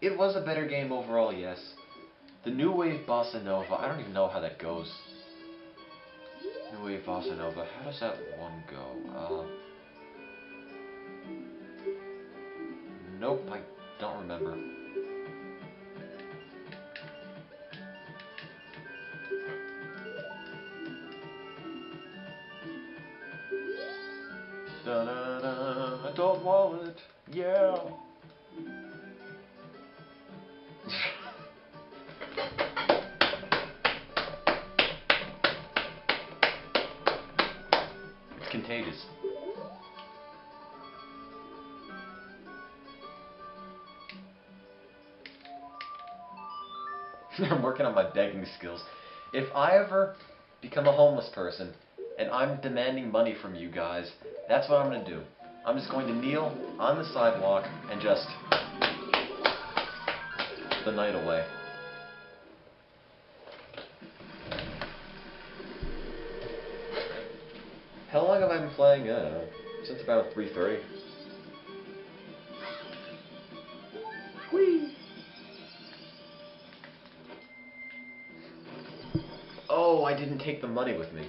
It was a better game overall, yes. The New Wave Bossa Nova, I don't even know how that goes. New Wave Bossa Nova, how does that one go? Nope, I don't remember. Da-da-da, I don't want it, yeah. It's contagious. I'm working on my begging skills. If I ever become a homeless person and I'm demanding money from you guys, that's what I'm going to do. I'm just going to kneel on the sidewalk and just the night away. How long have I been playing? I don't know. Since about 3:30. Whee! Oh, I didn't take the money with me.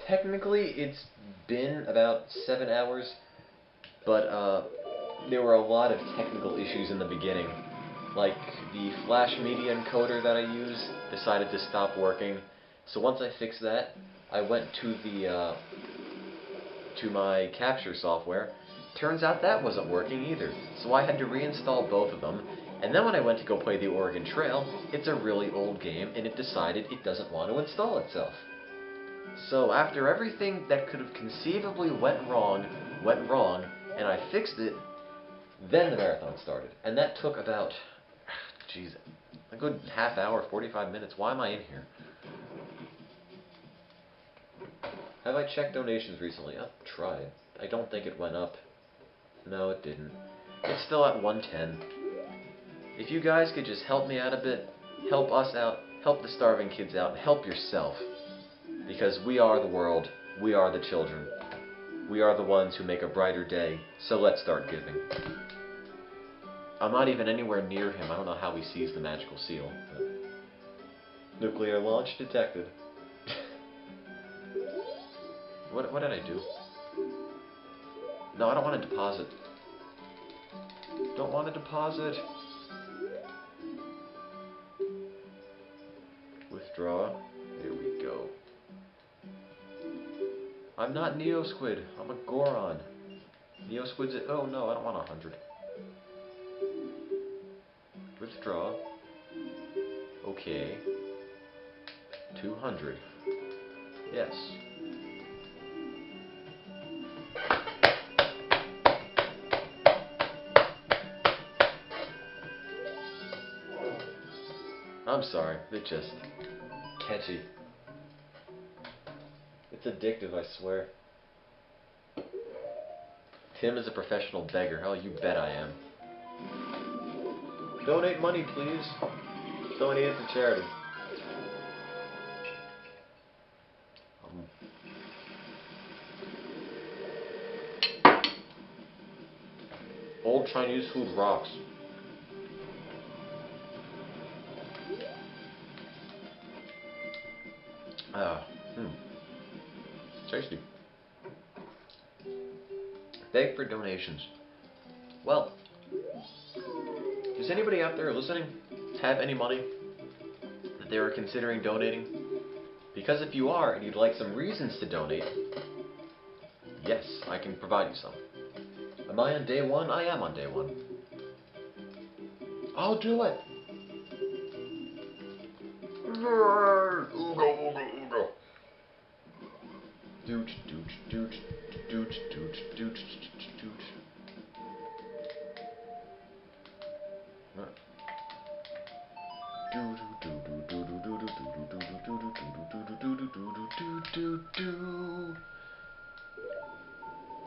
Technically, it's been about 7 hours, but there were a lot of technical issues in the beginning. Like, the Flash Media encoder that I use decided to stop working. So once I fixed that, I went to the to my capture software. Turns out that wasn't working either. So I had to reinstall both of them. And then when I went to go play the Oregon Trail, it's a really old game, and it decided it doesn't want to install itself. So after everything that could have conceivably went wrong, and I fixed it, then the marathon started. And that took about, jeez, a good half hour, 45 minutes. Why am I in here? Have I checked donations recently? I've tried. I don't think it went up. No, it didn't. It's still at 110. If you guys could just help me out a bit, help us out, help the starving kids out, and help yourself. Because we are the world, we are the children. We are the ones who make a brighter day, so let's start giving. I'm not even anywhere near him. I don't know how he sees the magical seal. But... Nuclear launch detected. What did I do? No, I don't want to deposit. Don't want to deposit. Withdraw. There we go. I'm not Neosquid. I'm a Goron. Neosquid's it. Oh no, I don't want 100. Withdraw. Okay. 200. Yes. I'm sorry. They're just catchy. It's addictive, I swear. Tim is a professional beggar. Oh, you bet I am. Donate money, please. Donate it to charity. Old Chinese food rocks. Tasty. Beg for donations. Well, does anybody out there listening have any money that they were considering donating? Because if you are, and you'd like some reasons to donate, yes, I can provide you some. Am I on day one? I am on day one. I'll do it. Ooga, ooga, ooga. Dooch, dooch, dooch, dooch, dooch, dooch, dooch.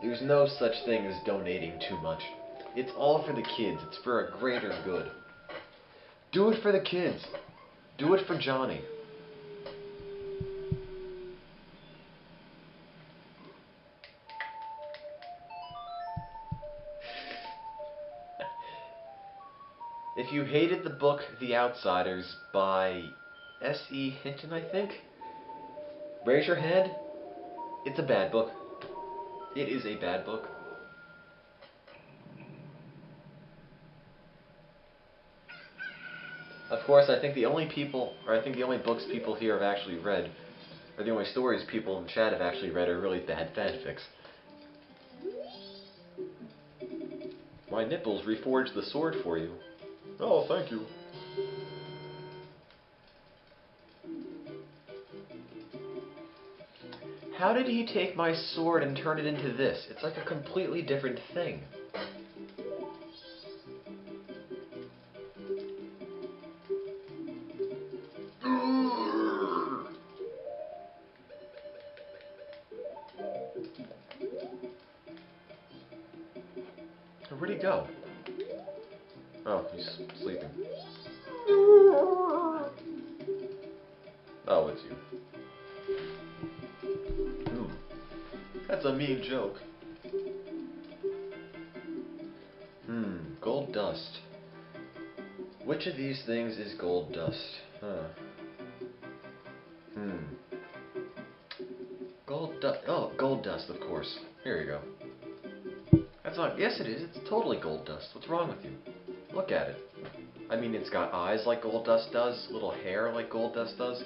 There's no such thing as donating too much. It's all for the kids. It's for a greater good. Do it for the kids. Do it for Johnny. If you hated the book The Outsiders by S.E. Hinton, I think, raise your hand. It's a bad book. It is a bad book. Of course, I think the only books people here have actually read, or the only stories people in chat have actually read, are really bad fanfics. My nipples reforged the sword for you. Oh, thank you. How did he take my sword and turn it into this? It's like a completely different thing. Where'd he go? Oh, he's sleeping. Oh, it's you. Ooh, that's a mean joke. Gold dust. Which of these things is gold dust? Gold dust. Oh, gold dust, of course. Here you go. That's not. Yes, it is. It's totally gold dust. What's wrong with you? Look at it. I mean, it's got eyes like gold dust does, little hair like gold dust does.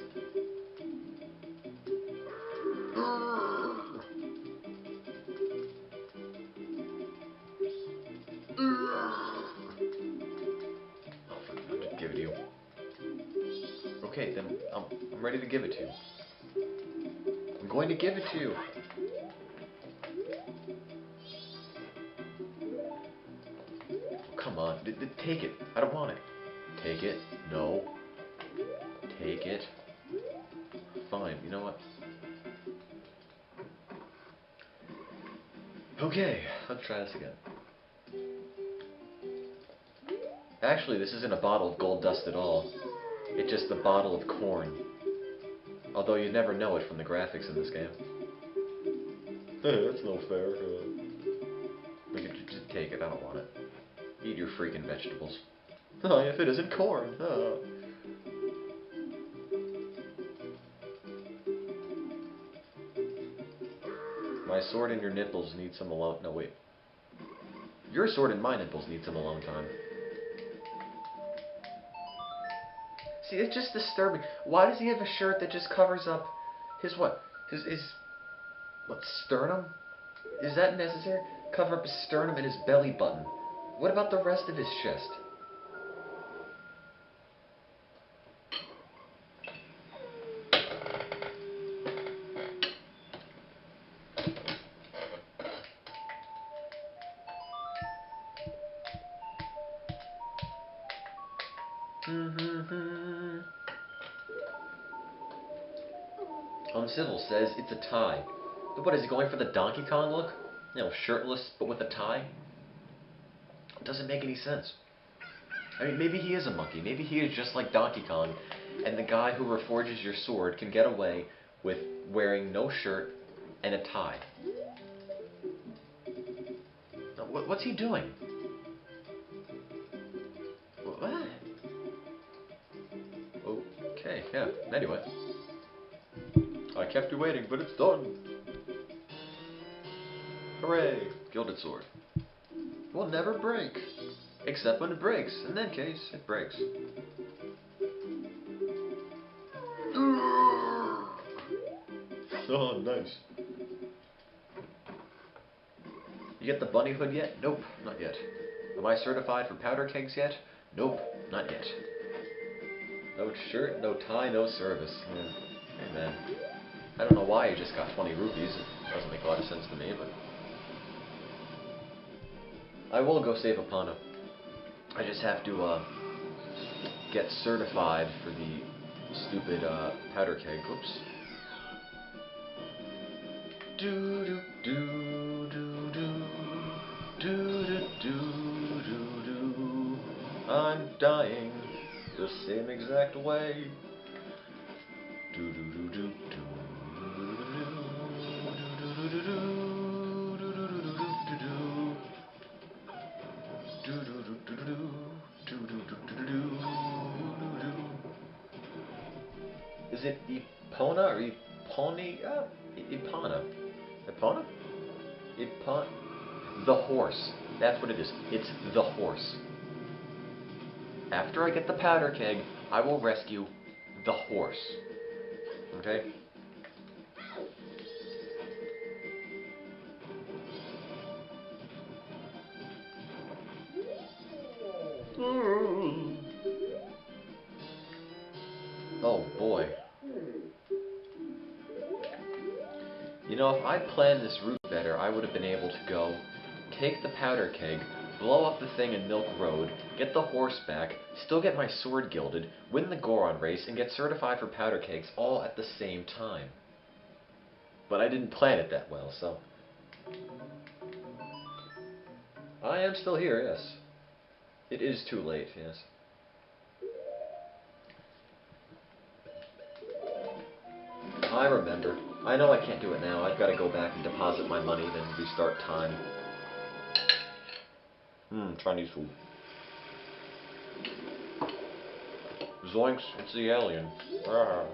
I'll just give it to you. Okay, then I'm ready to give it to you. I'm going to give it to you. Come on, take it. I don't want it. Take it. No. Take it. Fine, you know what? Okay, let's try this again. Actually, this isn't a bottle of gold dust at all. It's just a bottle of corn. Although you'd never know it from the graphics in this game. That's no fair. Just take it, I don't want it. Eat your freaking vegetables. Oh, if it isn't corn. Oh. sword and your nipples need some alone... No, wait. Your sword and my nipples need some alone time. See, it's just disturbing. Why does he have a shirt that just covers up his what? His what, sternum? Is that necessary? Cover up his sternum and his belly button. What about the rest of his chest? Uncivil says it's a tie. But what, is he going for the Donkey Kong look? You know, shirtless, but with a tie? It doesn't make any sense. I mean, maybe he is a monkey. Maybe he is just like Donkey Kong, and the guy who reforges your sword can get away with wearing no shirt and a tie. Now, what's he doing? What? Okay, yeah, anyway. I kept you waiting, but it's done. Hooray! Gilded sword. Will never break. Except when it breaks. In that case, it breaks. Oh, nice. You get the bunny hood yet? Nope, not yet. Am I certified for powder kegs yet? Nope, not yet. No shirt, no tie, no service. Yeah. Hey, man. I don't know why you just got 20 rupees. It doesn't make a lot of sense to me, but... I will go save Apana. I just have to, get certified for the stupid, powder keg. Whoops. I'm dying the same exact way. Is it Epona or Epony? Epona. Epona? Epon. The horse. That's what it is. It's the horse. After I get the powder keg, I will rescue the horse. Okay? Oh boy. You know, if I'd planned this route better, I would have been able to go, take the powder keg, blow up the thing in Milk Road, get the horse back, still get my sword gilded, win the Goron race, and get certified for powder kegs all at the same time. But I didn't plan it that well, so... I am still here, yes. It is too late, yes. I remember. I know I can't do it now. I've got to go back and deposit my money, then restart time. Chinese food. Zoinks, it's the alien. Rawr.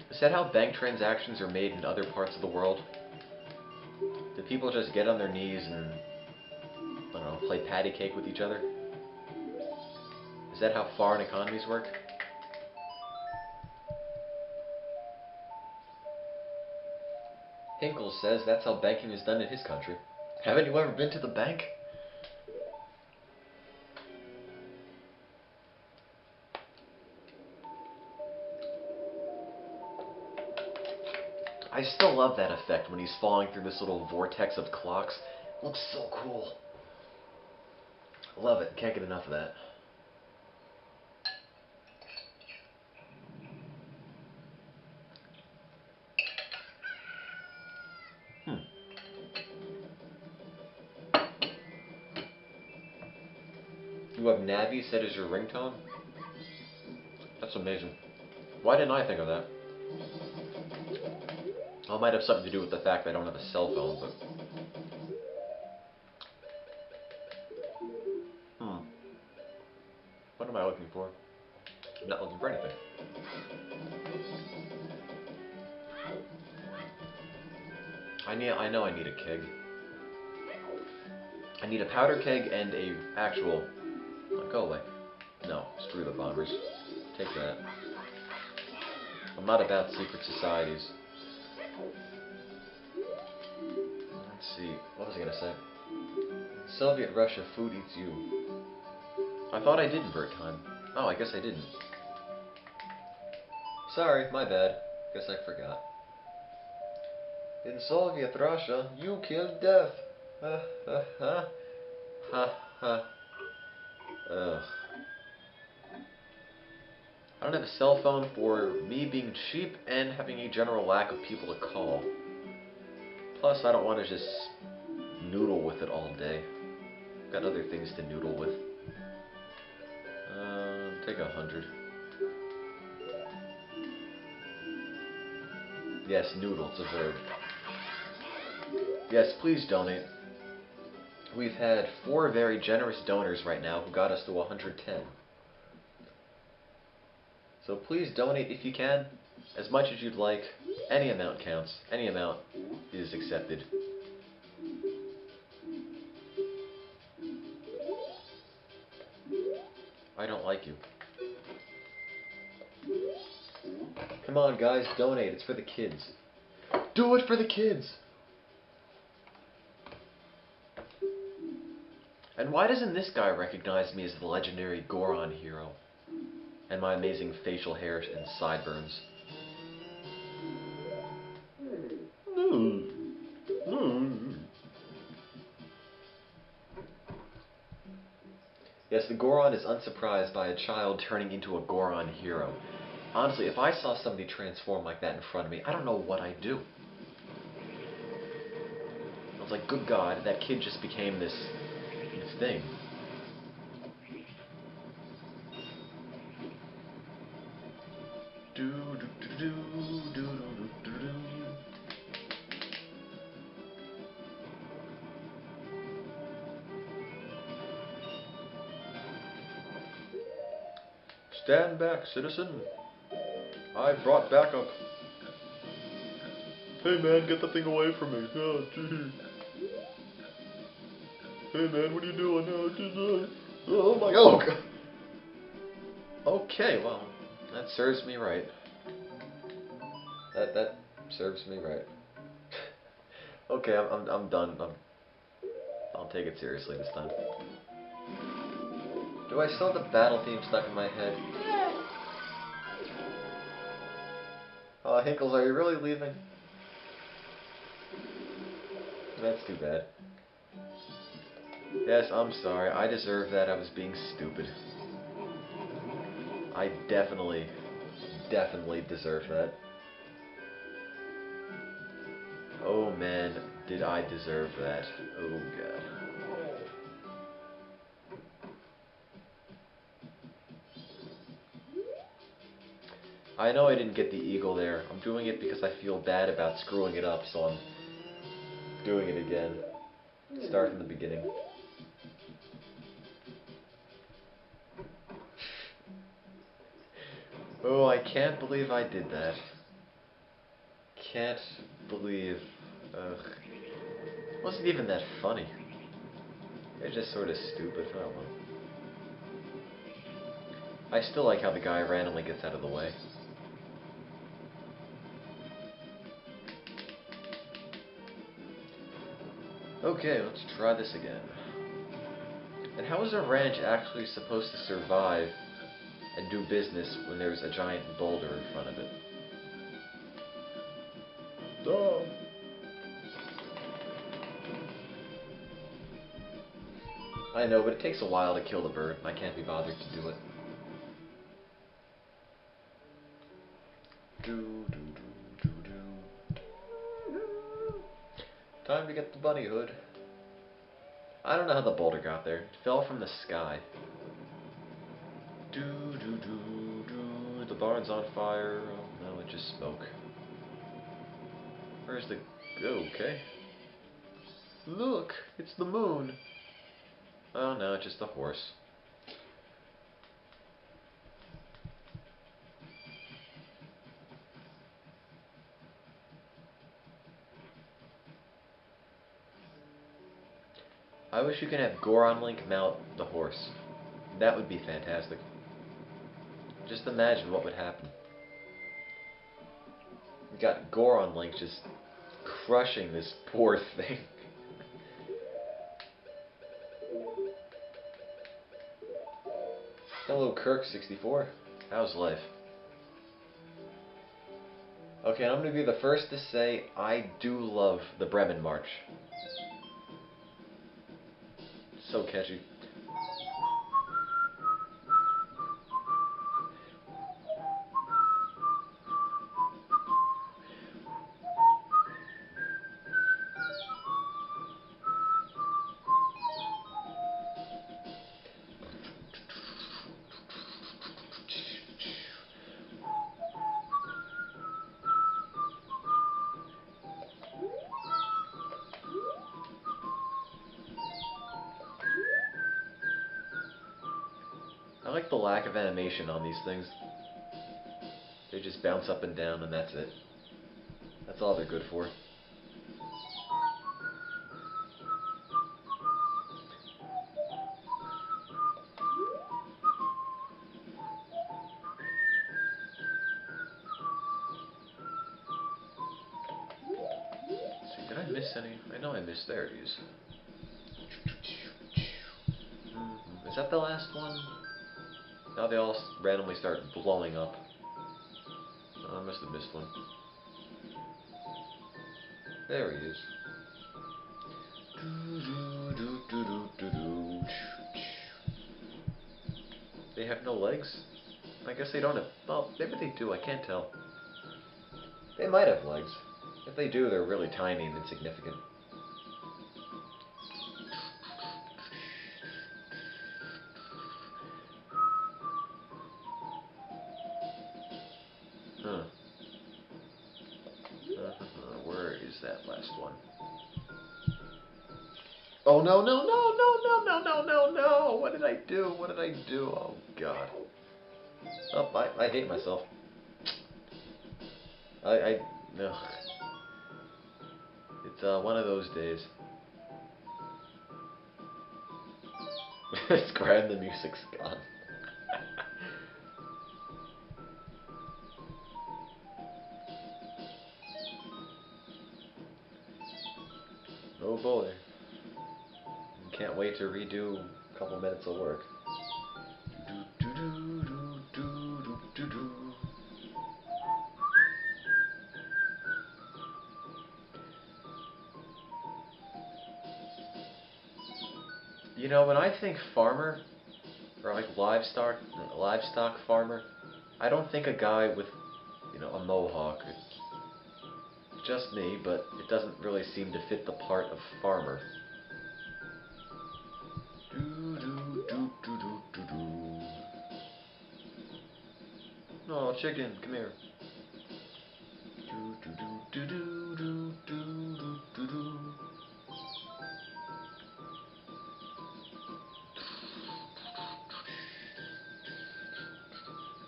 Is that how bank transactions are made in other parts of the world? Do people just get on their knees and, I don't know, play patty cake with each other? Is that how foreign economies work? Hinkle says that's how banking is done in his country. Haven't you ever been to the bank? I still love that effect when he's falling through this little vortex of clocks. It looks so cool. Love it. Can't get enough of that. You have Navi set as your ringtone? That's amazing. Why didn't I think of that? Well, it might have something to do with the fact that I don't have a cell phone, but... What am I looking for? I'm not looking for anything. I know I need a keg. I need a powder keg and a actual... Oh, go away. No, screw the bombers. Take that. I'm not about secret societies. Let's see. What was I gonna say? Soviet Russia, food eats you. I thought I did invert time. Oh, I guess I didn't. Sorry, my bad. Guess I forgot. In Soviet Russia, you killed death. Ha ha ha. Ha ha. Ugh. I don't have a cell phone for me being cheap and having a general lack of people to call. Plus, I don't want to just noodle with it all day. Got other things to noodle with. Take 100. Yes, noodle, it's a verb. Yes, please donate. We've had 4 very generous donors right now who got us to 110. So please donate if you can, as much as you'd like. Any amount counts. Any amount is accepted. I don't like you. Come on, guys, donate. It's for the kids. Do it for the kids! And why doesn't this guy recognize me as the legendary Goron hero? And my amazing facial hair and sideburns. Yes, the Goron is unsurprised by a child turning into a Goron hero. Honestly, if I saw somebody transform like that in front of me, I don't know what I'd do. I was like, good God, that kid just became this thing. Stand back, citizen. I brought backup. Hey man, get the thing away from me. Oh, gee. Hey man, what are you doing? Oh my god. Okay, well, that serves me right. That serves me right. Okay, I'm done. I'll take it seriously this time. Do I still have the battle theme stuck in my head? Hinkles, are you really leaving? That's too bad. Yes, I'm sorry. I deserve that. I was being stupid. I definitely deserve that. Oh man, did I deserve that. Oh god. I know I didn't get the eagle there. I'm doing it because I feel bad about screwing it up, so I'm doing it again. Start from the beginning. Oh, I can't believe I did that. Can't believe... Ugh. It wasn't even that funny. It's just sort of stupid. I don't know. I still like how the guy randomly gets out of the way. Okay, let's try this again. And how is a ranch actually supposed to survive and do business when there's a giant boulder in front of it? Duh. I know, but it takes a while to kill the bird, and I can't be bothered to do it. Time to get the bunny hood. I don't know how the boulder got there. It fell from the sky. The barn's on fire. Oh, no, it's just smoke. Where's the... Oh, okay. Look, it's the moon. Oh, no, it's just a horse. I wish you could have Goron Link mount the horse. That would be fantastic. Just imagine what would happen. You got Goron Link just crushing this poor thing. Hello, Kirk64. How's life? Okay, I'm going to be the first to say I do love the Bremen March. So catchy. I like the lack of animation on these things. They just bounce up and down and that's it. That's all they're good for. Did I miss any? I know I missed. There it is. Is that the last one? Now they all randomly start blowing up. Oh, I must have missed one. There he is. They have no legs? I guess they don't have... Well, maybe they do. I can't tell. They might have legs. If they do, they're really tiny and insignificant. Huh. Where is that last one? Oh, no, no, no, no, no, no, no, no, no! What did I do? What did I do? Oh, God. Oh, I hate myself. No. It's one of those days. It's grand, the music's gone. Oh boy. Can't wait to redo a couple minutes of work. You know, when I think farmer, or like livestock farmer, I don't think a guy with, you know, a mohawk. It's just me, but it doesn't really seem to fit the part of farmer. Oh, chicken, come here.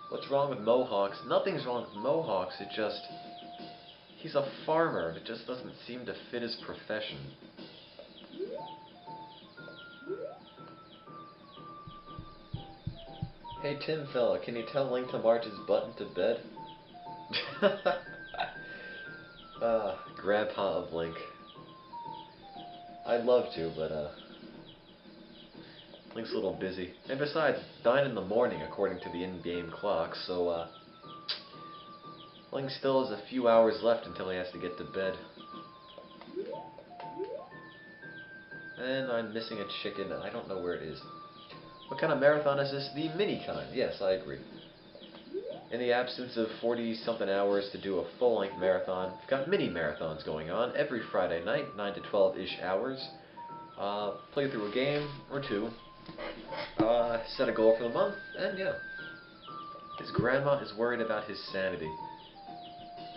What's wrong with mohawks? Nothing's wrong with mohawks, it just... He's a farmer, it just doesn't seem to fit his profession. Hey Tim fella, can you tell Link to march his button to bed? Grandpa of Link. I'd love to, but Link's a little busy. And besides, it's 9 in the morning according to the in-game clock, so Link still has a few hours left until he has to get to bed. And I'm missing a chicken. I don't know where it is. What kind of marathon is this? The mini kind. Yes, I agree. In the absence of 40-something hours to do a full-length marathon, we've got mini marathons going on every Friday night, 9 to 12-ish hours. Play through a game or two. Set a goal for the month, and yeah. His grandma is worried about his sanity.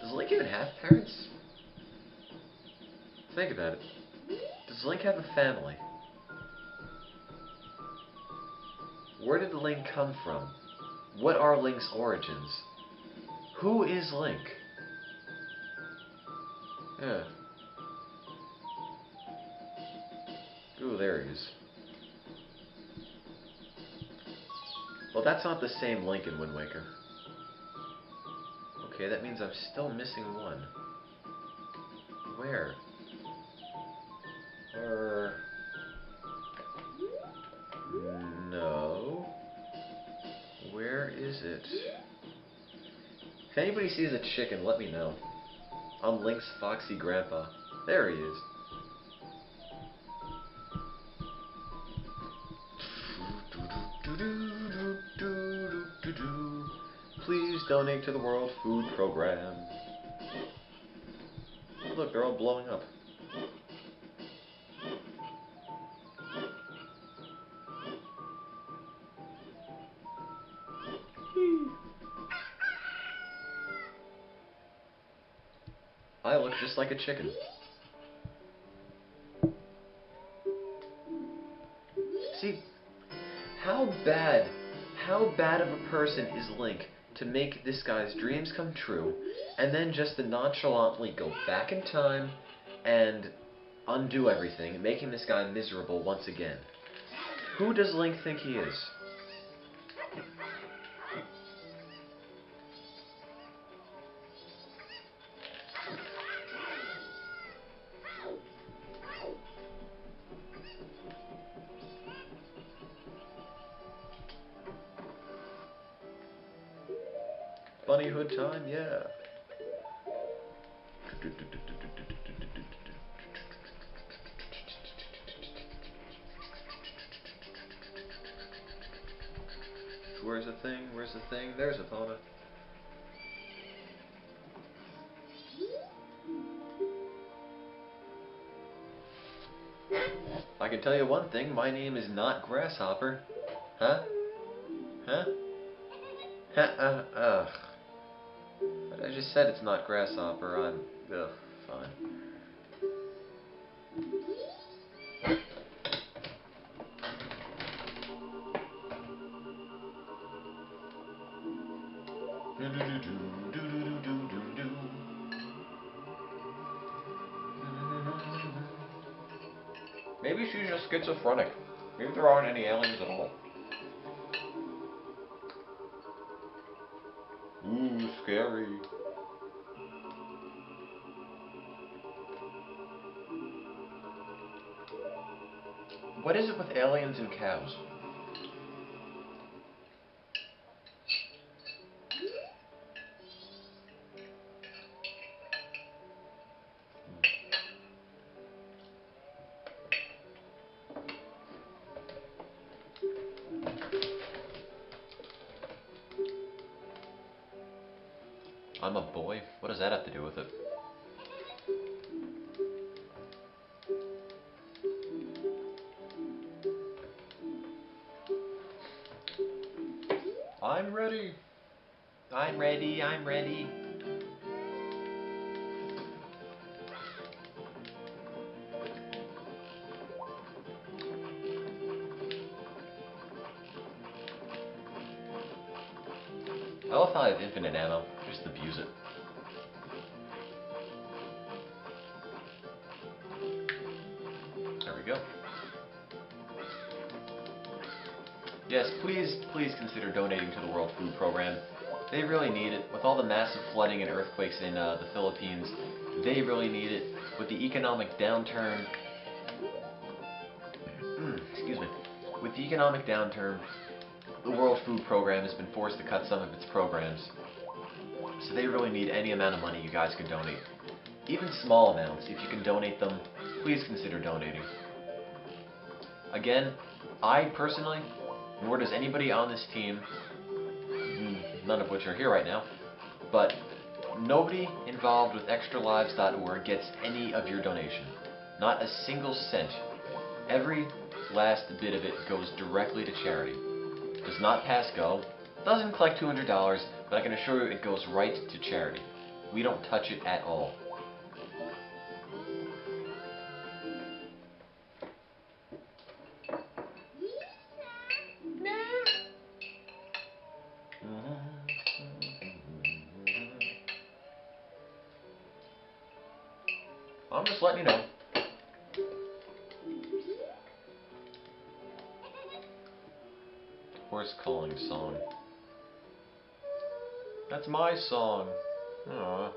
Does Link even have parents? Think about it. Does Link have a family? Where did Link come from? What are Link's origins? Who is Link? Yeah. Ooh, there he is. Well, that's not the same Link in Wind Waker. Okay, that means I'm still missing one. Where? No. Where is it? If anybody sees a chicken, let me know. I'm Link's foxy grandpa. There he is. Please donate to the World Food Program. Look, they're all blowing up. I look just like a chicken. See, how bad of a person is Link to make this guy's dreams come true, and then just to nonchalantly go back in time and undo everything, making this guy miserable once again? Who does Link think he is? Bunnyhood time, yeah. Where's the thing? Where's the thing? There's Epona. I can tell you one thing, my name is not Grasshopper. Huh? Huh? Ugh. But I just said it's not Grasshopper, ugh, fine. Maybe she's just schizophrenic. Maybe there aren't any aliens at all. Ooh, scary. What is it with aliens and cows? I'm a boy? What does that have to do with it? I'm ready. I'm ready, I'm ready. I love how I have infinite ammo. Just abuse it. There we go. Yes, please consider donating to the World Food Program. They really need it. With all the massive flooding and earthquakes in the Philippines, they really need it. With the economic downturn... excuse me. With the economic downturn, the World Food Program has been forced to cut some of its programs. So they really need any amount of money you guys can donate. Even small amounts, if you can donate them, please consider donating. Again, I personally, nor does anybody on this team, none of which are here right now, but nobody involved with Extralives.org gets any of your donation. Not a single cent. Every last bit of it goes directly to charity. Does not pass go. Doesn't collect $200, but I can assure you it goes right to charity. We don't touch it at all. I'm just letting you know. Horse calling song. That's my song. Aww.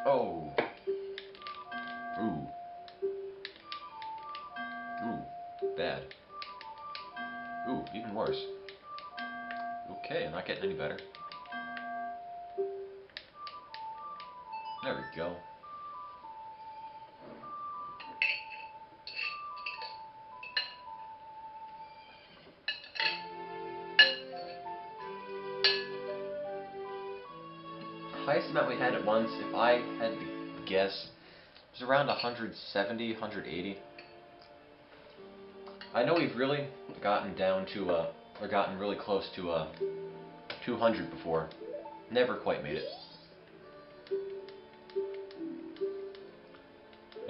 Oh. Ooh. Ooh. Bad. Ooh, even worse. Okay, not getting any better. There we go. Highest amount we had at once, if I had to guess, was around 170, 180. I know we've really gotten down to, or gotten really close to 200 before. Never quite made it.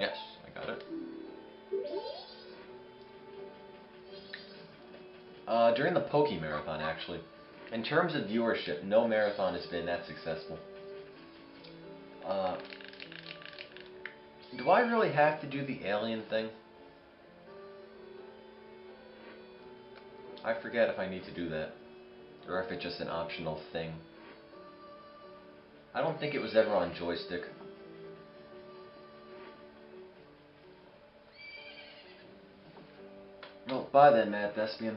Yes, I got it. During the Poke Marathon, actually. In terms of viewership, no marathon has been that successful. Do I really have to do the alien thing? I forget if I need to do that, or if it's just an optional thing. I don't think it was ever on joystick. Well, bye then, Mad Thespian.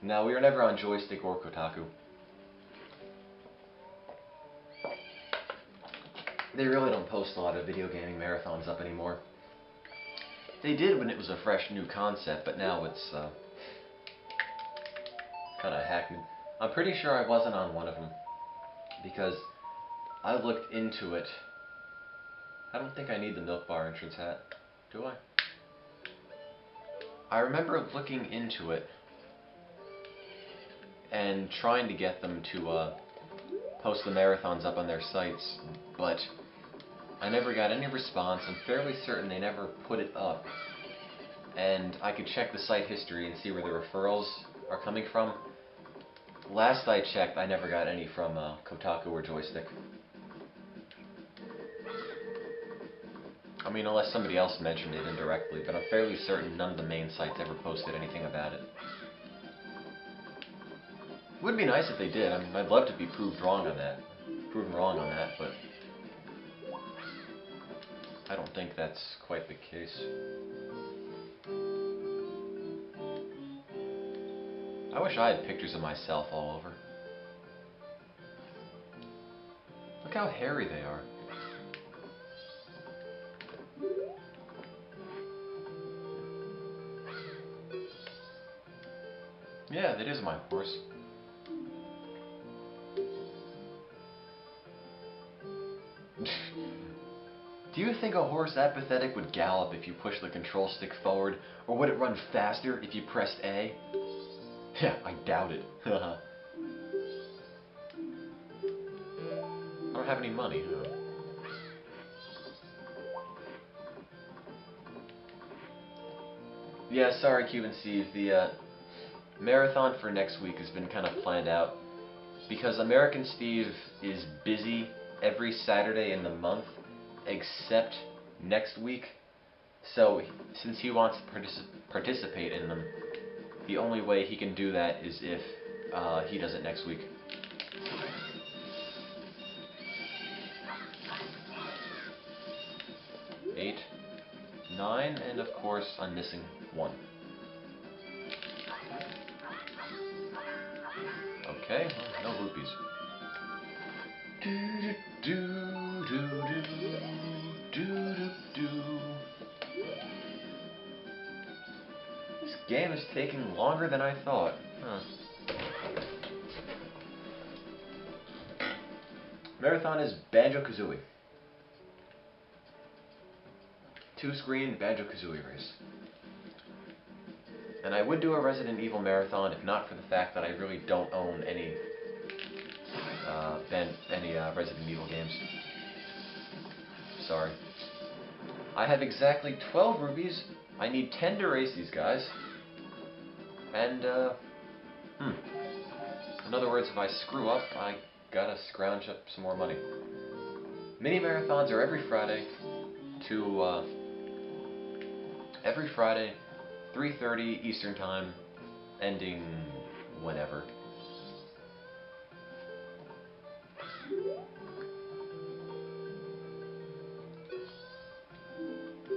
No, we were never on joystick or Kotaku. They really don't post a lot of video gaming marathons up anymore. They did when it was a fresh new concept, but now it's kind of hackneyed. I'm pretty sure I wasn't on one of them, because I looked into it. I don't think I need the milk bar entrance hat, do I? I remember looking into it and trying to get them to post the marathons up on their sites, but I never got any response. I'm fairly certain they never put it up, and I could check the site history and see where the referrals are coming from. Last I checked, I never got any from Kotaku or Joystick. I mean, unless somebody else mentioned it indirectly, but I'm fairly certain none of the main sites ever posted anything about it. Would be nice if they did. I mean, I'd love to be proven wrong on that, but I don't think that's quite the case. I wish I had pictures of myself all over. Look how hairy they are. Yeah, that is my horse. Do you think a horse that pathetic would gallop if you push the control stick forward, or would it run faster if you pressed A? Yeah, I doubt it. I don't have any money, huh? Yeah, sorry, Cuban Steve. The marathon for next week has been kind of planned out because American Steve is busy every Saturday in the month except next week. So, since he wants to participate in them, the only way he can do that is if he does it next week. Eight, 9, and of course I'm missing 1. Okay, well, no rupees. This game is taking longer than I thought. Huh. Marathon is Banjo-Kazooie. 2-screen Banjo-Kazooie race. And I would do a Resident Evil Marathon if not for the fact that I really don't own any Resident Evil games. Sorry. I have exactly 12 rubies. I need 10 to race these guys. And, in other words, if I screw up, I gotta scrounge up some more money. Mini marathons are every Friday, 3:30 Eastern Time, ending whenever.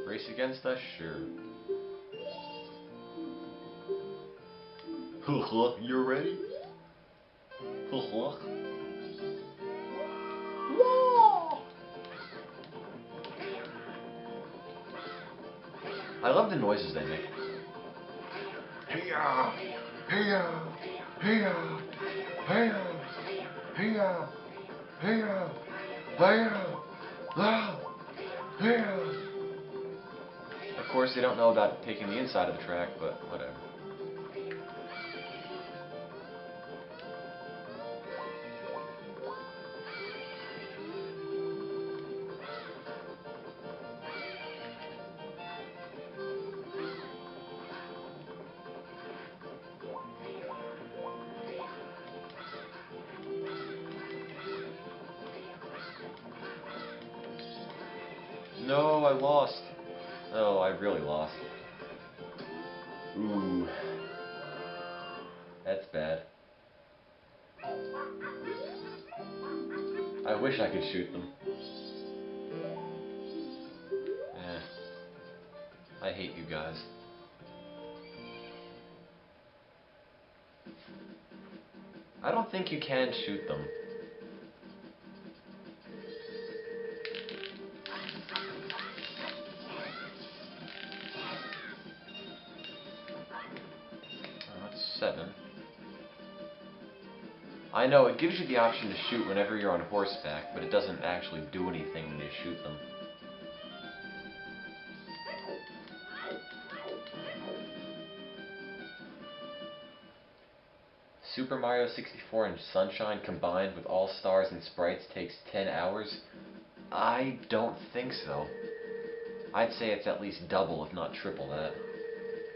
Race against us? Sure. You're ready? I love the noises they make. Hey-ya! Hey-ya! Hey-ya! Hey-ya! Hey-ya! Hey-ya! Hey-ya! Hey-ya! Of course, they don't know about taking the inside of the track, but whatever. No, I lost. Oh, I really lost. Ooh. That's bad. I wish I could shoot them. I hate you guys. I don't think you can shoot them. That's 7. I know, it gives you the option to shoot whenever you're on horseback, but it doesn't actually do anything when you shoot them. Super Mario 64 and Sunshine combined with All Stars and Sprites takes 10 hours? I don't think so. I'd say it's at least double, if not triple that.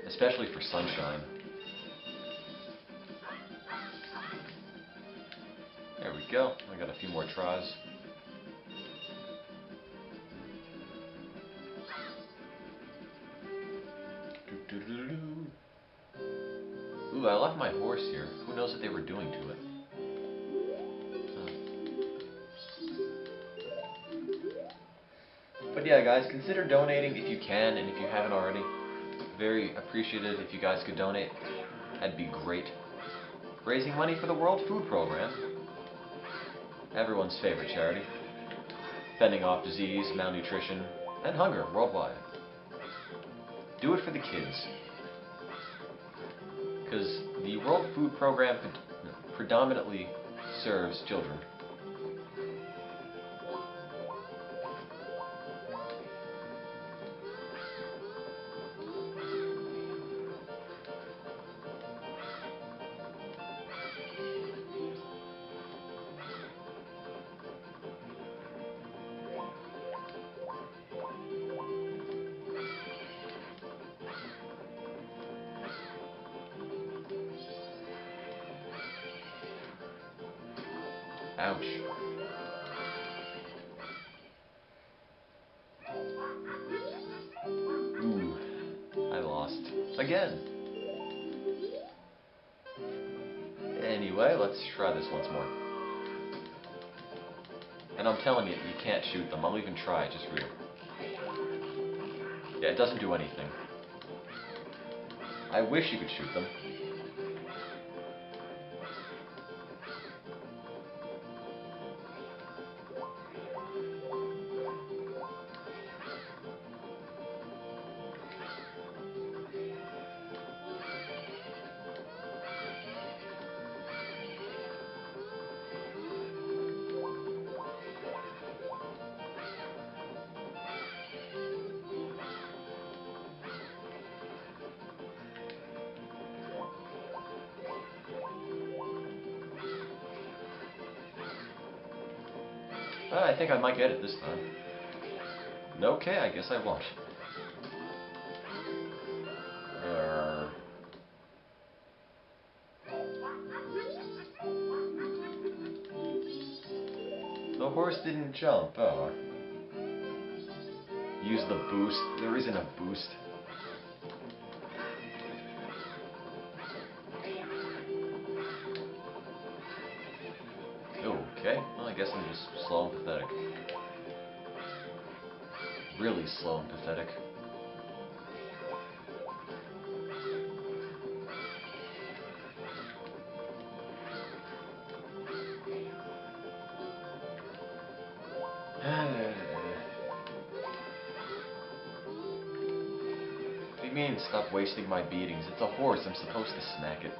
Especially for Sunshine. There we go. I got a few more tries. Ooh, I left my horse here. Who knows what they were doing to it? But yeah, guys, consider donating if you can, and if you haven't already. Very appreciative if you guys could donate. That'd be great. Raising money for the World Food Program. Everyone's favorite charity. Fending off disease, malnutrition, and hunger worldwide. Do it for the kids. Because the World Food Program predominantly serves children. Ouch. Ooh, I lost. Again. Anyway, let's try this once more. And I'm telling you, you can't shoot them. I'll even try it just for you. Yeah, it doesn't do anything. I wish you could shoot them. I think I might get it this time. Okay, I guess I won't. The horse didn't jump. Oh. Use the boost. There isn't a boost. Okay, well, I guess I'm just slow and pathetic. Really slow and pathetic. What do you mean, stop wasting my beatings? It's a horse, I'm supposed to smack it.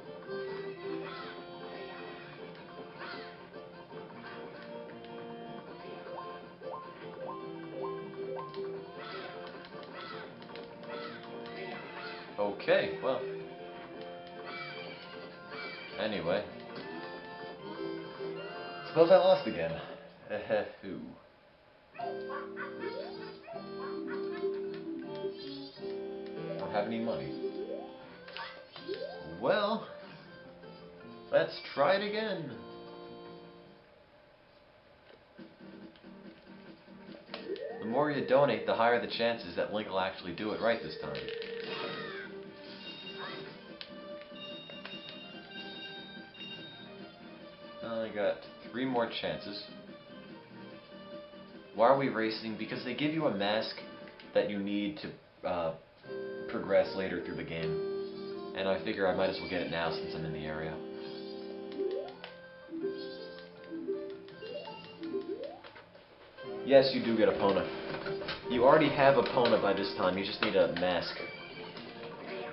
Okay, well. Anyway. Suppose I lost again. Who? Don't have any money. Well, let's try it again. The more you donate, the higher the chances that Link will actually do it right this time. I got 3 more chances. Why are we racing? Because they give you a mask that you need to progress later through the game. And I figure I might as well get it now since I'm in the area. Yes, you do get Epona. You already have Epona by this time, you just need a mask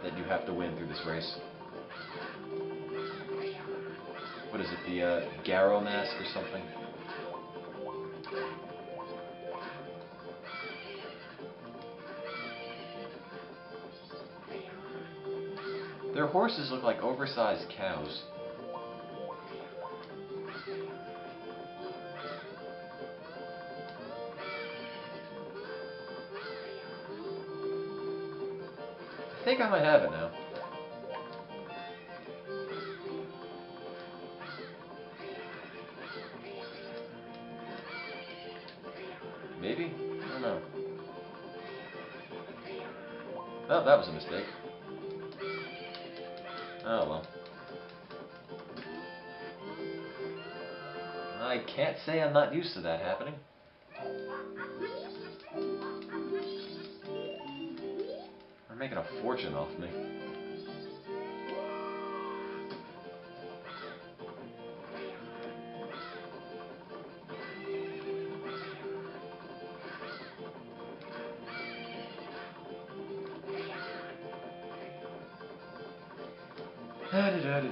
that you have to win through this race. What is it, the Garrow mask or something? Their horses look like oversized cows. I think I might have it now. Maybe? I don't know. Oh, that was a mistake. Oh well. I can't say I'm not used to that happening. They're making a fortune off me.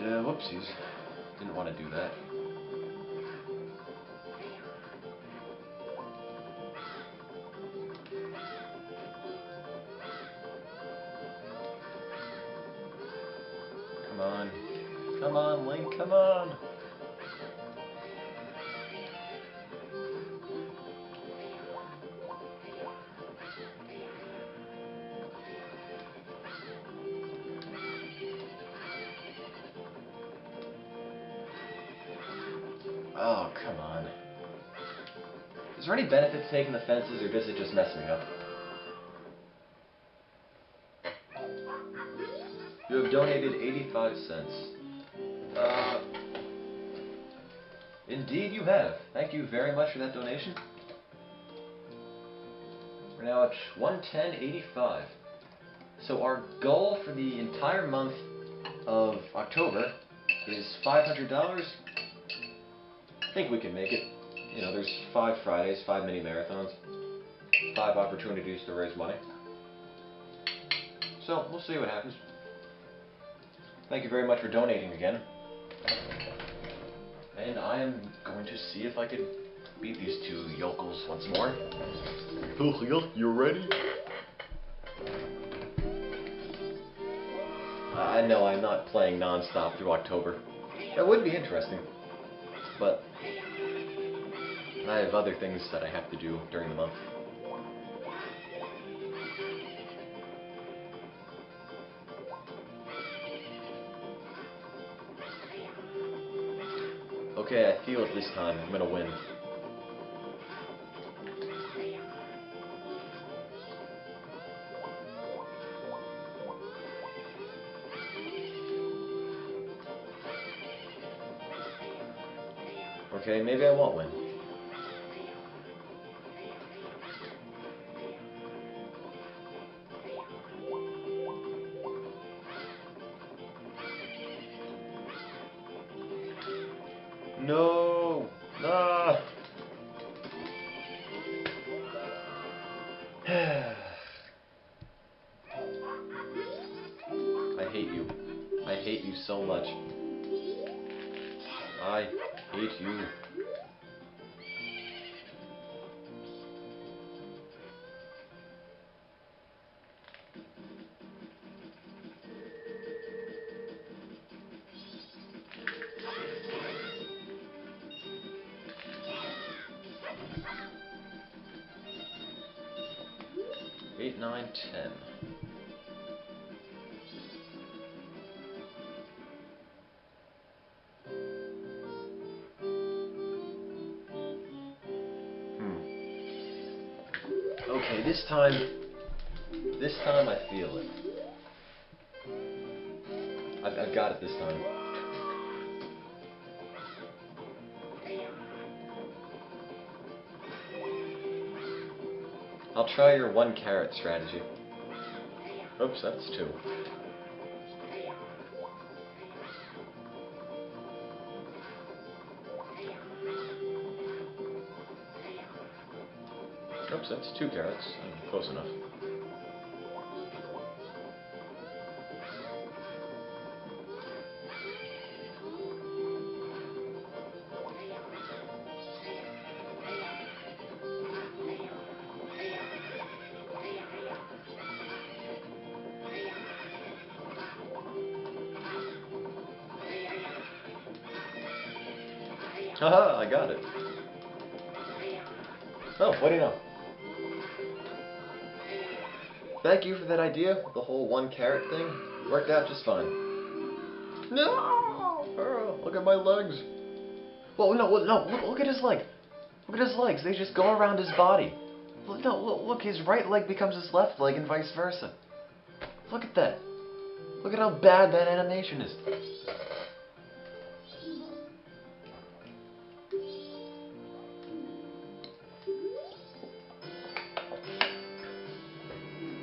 Whoopsies. Didn't want to do that. Come on. Come on, Link, come on! Oh, come on. Is there any benefit to taking the fences, or does it just mess me up? You have donated 85 cents. Indeed you have. Thank you very much for that donation. We're now at 110.85. So our goal for the entire month of October is $500. I think we can make it. You know, there's 5 Fridays, 5 mini marathons, 5 opportunities to raise money. So, we'll see what happens. Thank you very much for donating again. And I am going to see if I can beat these 2 yokels once more. You ready? I know I'm not playing non-stop through October. That would be interesting. But I have other things that I have to do during the month. Okay, I feel it this time. I'm gonna win. Okay, maybe I won't win. No! Ah! I hate you. I hate you so much. I hate you. Eight, 9, 10. Okay, this time I feel it. I've got it this time. I'll try your 1 carrot strategy. Oops, that's 2. Oops, that's 2 carrots. Close enough. Haha, I got it. Oh, what do you know? Thank you for that idea. The whole 1 carrot thing worked out just fine. No! Oh, look at my legs. Well, no, look at his leg. Look at his legs. They just go around his body. Look, his right leg becomes his left leg and vice versa. Look at that. Look at how bad that animation is.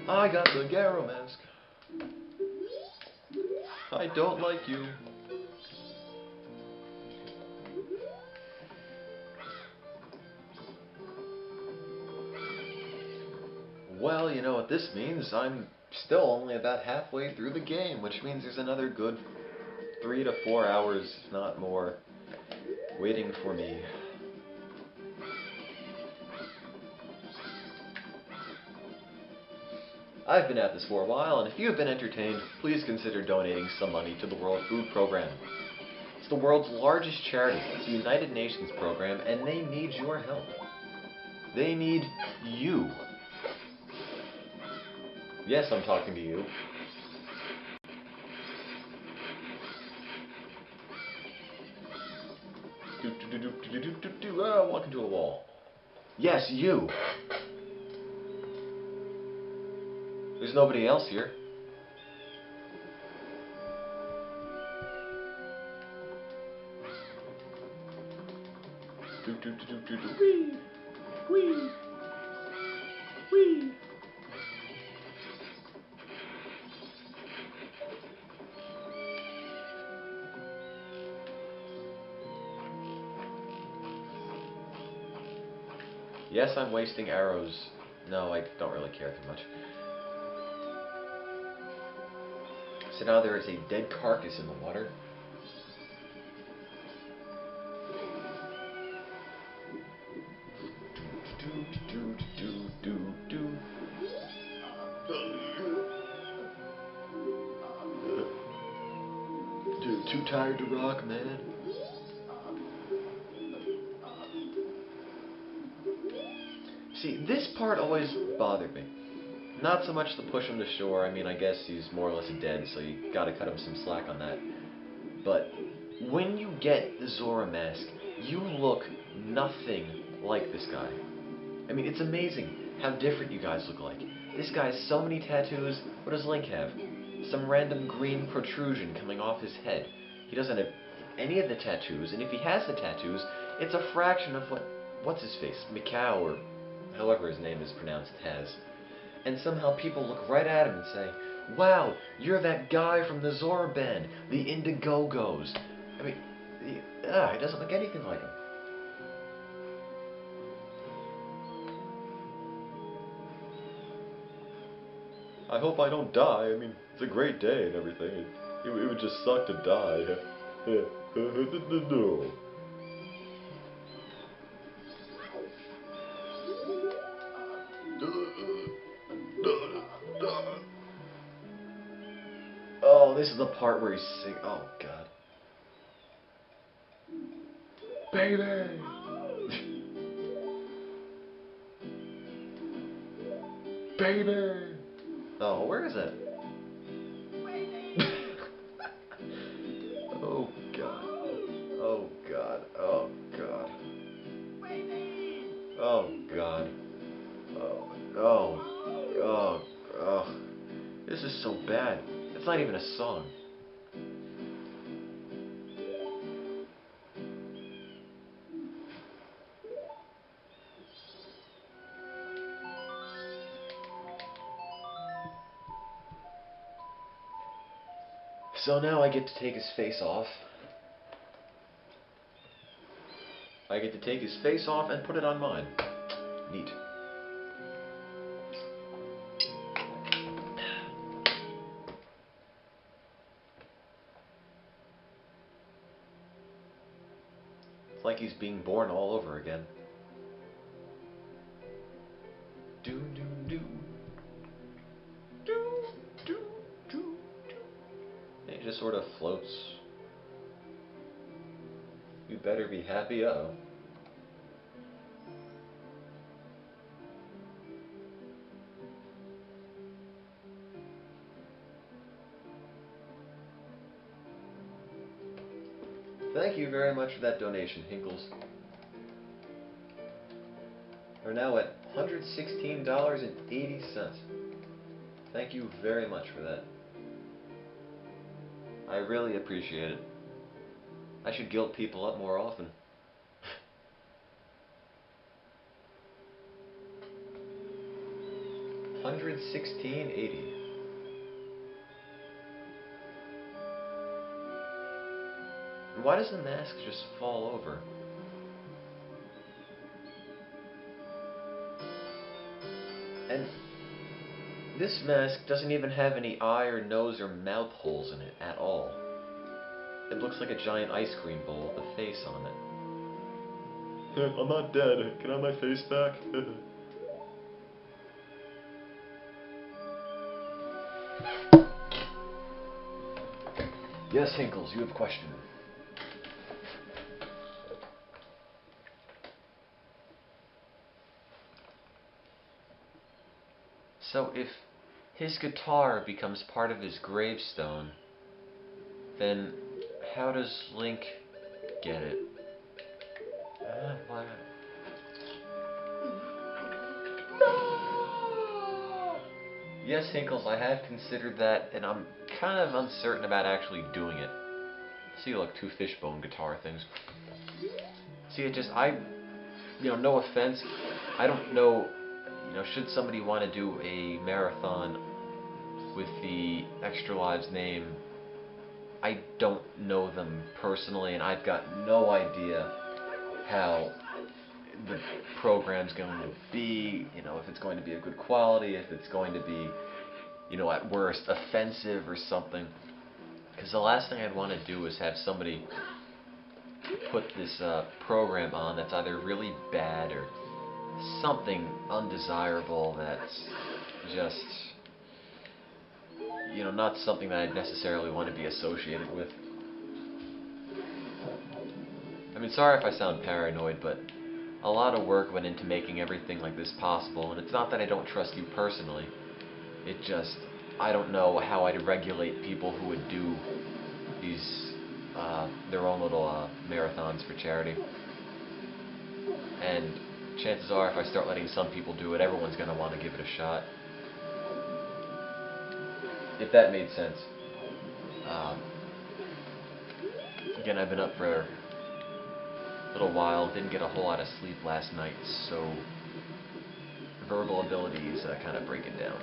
I got the Garo mask. I don't like you. Well, you know what this means. I'm still only about halfway through the game, which means there's another good 3 to 4 hours, if not more, waiting for me. I've been at this for a while, and if you have been entertained, please consider donating some money to the World Food Program. It's the world's largest charity. It's a United Nations program, and they need your help. They need you. Yes, I'm talking to you. Oh, walk into a wall. Yes, you. There's nobody else here. Whee! Whee! Whee! Yes, I'm wasting arrows. No, I don't really care too much. So now there is a dead carcass in the water. Too tired to rock, man. See, this part always bothered me. Not so much the push him to shore. I mean, I guess he's more or less dead, so you gotta cut him some slack on that. But when you get the Zora mask, you look nothing like this guy. I mean, it's amazing how different you guys look like. This guy has so many tattoos. What does Link have? Some random green protrusion coming off his head. He doesn't have any of the tattoos, and if he has the tattoos, it's a fraction of what's his face, Mikau, or however his name is pronounced, has. And somehow people look right at him and say, wow, you're that guy from the Zora band, the Indiegogo's. I mean, he doesn't look anything like him. I hope I don't die. I mean, it's a great day and everything. It would just suck to die. No. Oh, this is the part where he's singing. Oh, God. Baby! Baby! Oh, where is it? Oh, God. Oh, God. Oh, God. Oh, God. Oh. This is so bad. It's not even a song. So now I get to take his face off. I get to take his face off and put it on mine. Neat. It's like he's being born all over again. Do do do. Do do do do. And he just sort of floats. You better be happy, uh-oh. Thank you very much for that donation, Hinkles. We're now at $116.80. Thank you very much for that. I really appreciate it. I should guilt people up more often. $116.80. Why does the mask just fall over? And this mask doesn't even have any eye or nose or mouth holes in it at all. It looks like a giant ice cream bowl with a face on it. I'm not dead. Can I have my face back? Yes, Hinkles, you have a question. So if his guitar becomes part of his gravestone, then how does Link get it? Why? No! Yes, Hinkles, I have considered that, and I'm kind of uncertain about actually doing it. See, like two fishbone guitar things. See, no offense, I don't know, should somebody want to do a marathon with the Extralives name, I don't know them personally, and I've got no idea how the program's going to be, if it's going to be a good quality, if it's going to be, at worst, offensive or something. Because the last thing I'd want to do is have somebody put this program on that's either really bad or something undesirable that's just, not something that I'd necessarily want to be associated with. I mean, sorry if I sound paranoid, but a lot of work went into making everything like this possible, and it's not that I don't trust you personally. It just, I don't know how I'd regulate people who would do these, their own little marathons for charity. And chances are, if I start letting some people do it, everyone's going to want to give it a shot. If that made sense. Again, I've been up for a little while, didn't get a whole lot of sleep last night, so verbal abilities kind of breaking down.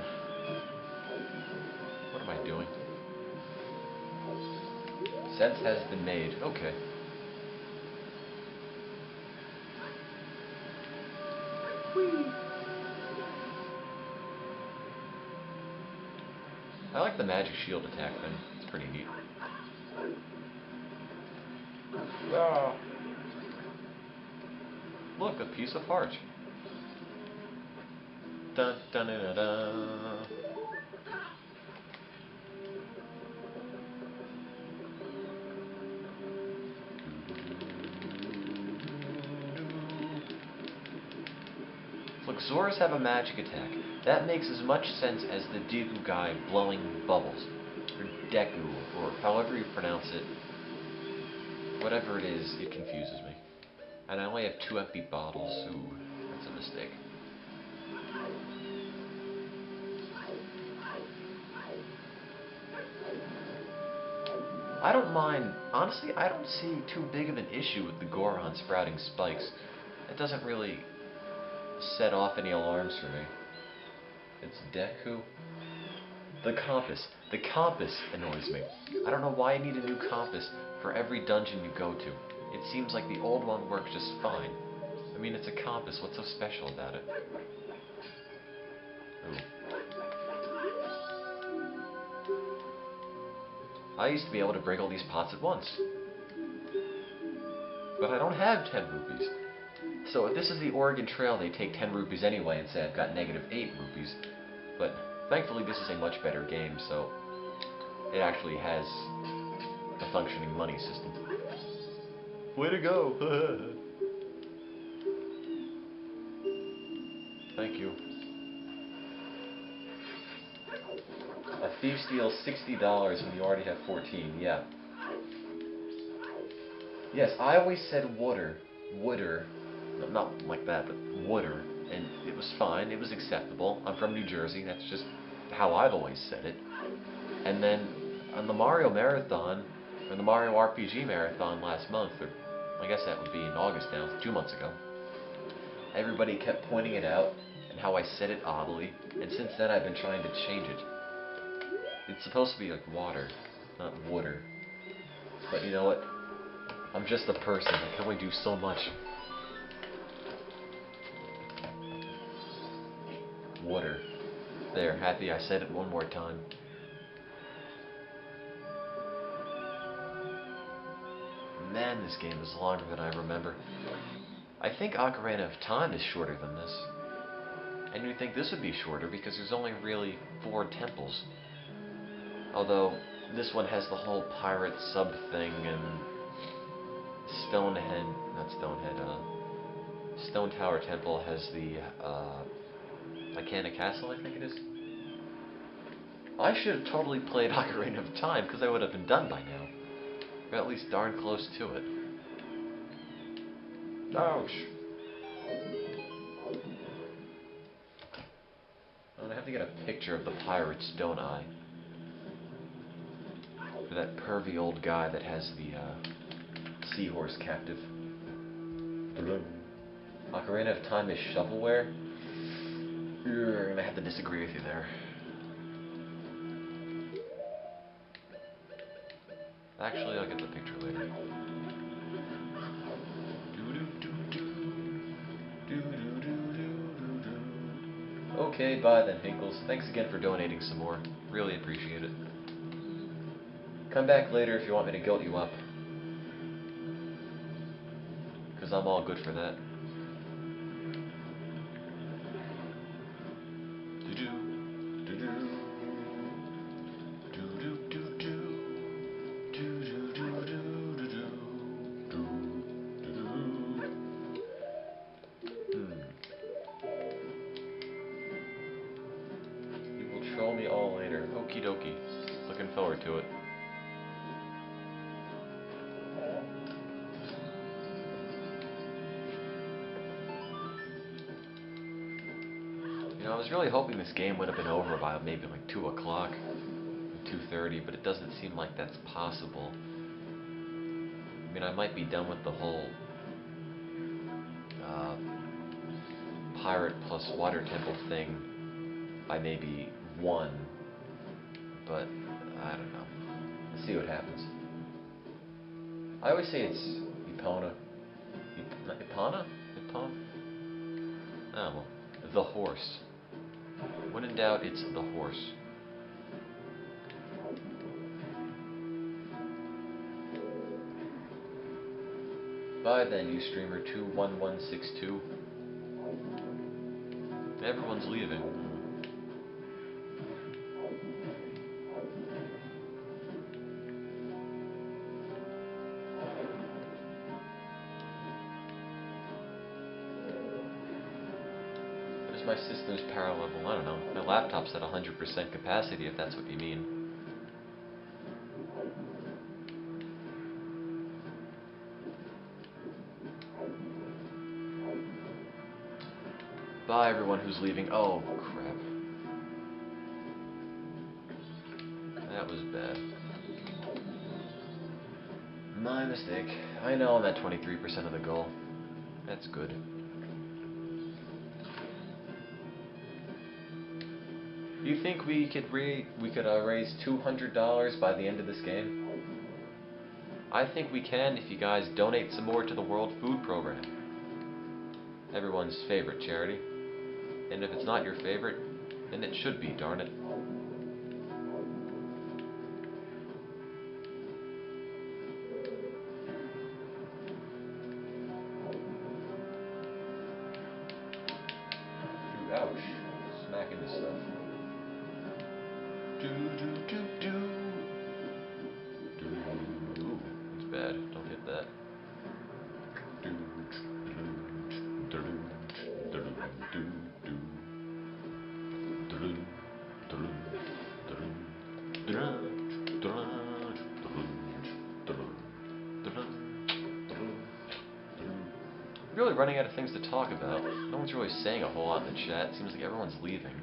What am I doing? Sense has been made. Okay. Whee! I like the magic shield attack thing. It's pretty neat. Ah. Look, a piece of heart. Dun dun dun dun. Look, Zoras have a magic attack. That makes as much sense as the Deku guy blowing bubbles. Or Deku, or however you pronounce it. Whatever it is, it confuses me. And I only have 2 empty bottles. Ooh, that's a mistake. I don't mind. Honestly, I don't see too big of an issue with the Goron sprouting spikes. It doesn't really set off any alarms for me. It's Deku. The compass. The compass annoys me. I don't know why you need a new compass for every dungeon you go to. It seems like the old one works just fine. I mean, it's a compass. What's so special about it? Ooh. I used to be able to break all these pots at once. But I don't have 10 rupees. So if this is the Oregon Trail, they take 10 rupees anyway and say I've got -8 rupees. But thankfully this is a much better game, so it actually has a functioning money system. Way to go! Thank you. A thief steals $60 when you already have 14, yeah. Yes, I always said wooder, not like that, but wooder, and it was fine, it was acceptable. I'm from New Jersey, that's just how I've always said it. And then on the Mario Marathon, or the Mario RPG Marathon last month, or I guess that would be in August now, 2 months ago, everybody kept pointing it out, and how I said it oddly, and since then I've been trying to change it. It's supposed to be like water, not wooder. But you know what? I'm just a person, I can only do so much. Water. There, happy I said it one more time. Man, this game is longer than I remember. I think Ocarina of Time is shorter than this. And you'd think this would be shorter because there's only really 4 temples. Although, this one has the whole pirate sub thing and Stone Tower Temple has the, Icana Castle, I think it is. I should have totally played Ocarina of Time, because I would have been done by now. Or at least darn close to it. Ouch! I'm gonna have to get a picture of the pirates, don't I? For that pervy old guy that has the, seahorse captive. Ocarina of Time is shovelware? I'm gonna have to disagree with you there. Actually, I'll get the picture later. Okay, bye then, Hinkles. Thanks again for donating some more. Really appreciate it. Come back later if you want me to guilt you up. Because I'm all good for that. Troll me all later. Okie dokie. Looking forward to it. You know, I was really hoping this game would have been over by maybe like 2 o'clock, 2:30, but it doesn't seem like that's possible. I mean, I might be done with the whole pirate plus water temple thing by maybe 1, but I don't know. Let's see what happens. I always say it's Epona. Epona? Epona? Oh, well, the horse. When in doubt, it's the horse. Bye then, you streamer 21162. Everyone's leaving. What is my system's power level? I don't know. My laptop's at 100% capacity, if that's what you mean. Bye, everyone who's leaving. Oh, crap. That was bad. My mistake. I know I'm at 23% of the goal. That's good. You think we could raise $200 by the end of this game? I think we can if you guys donate some more to the World Food Program. Everyone's favorite charity. And if it's not your favorite, then it should be, darn it. Ooh, ouch. Smacking this stuff. Ooh, that's bad. Don't hit that. Really running out of things to talk about. No one's really saying a whole lot in the chat. It seems like everyone's leaving.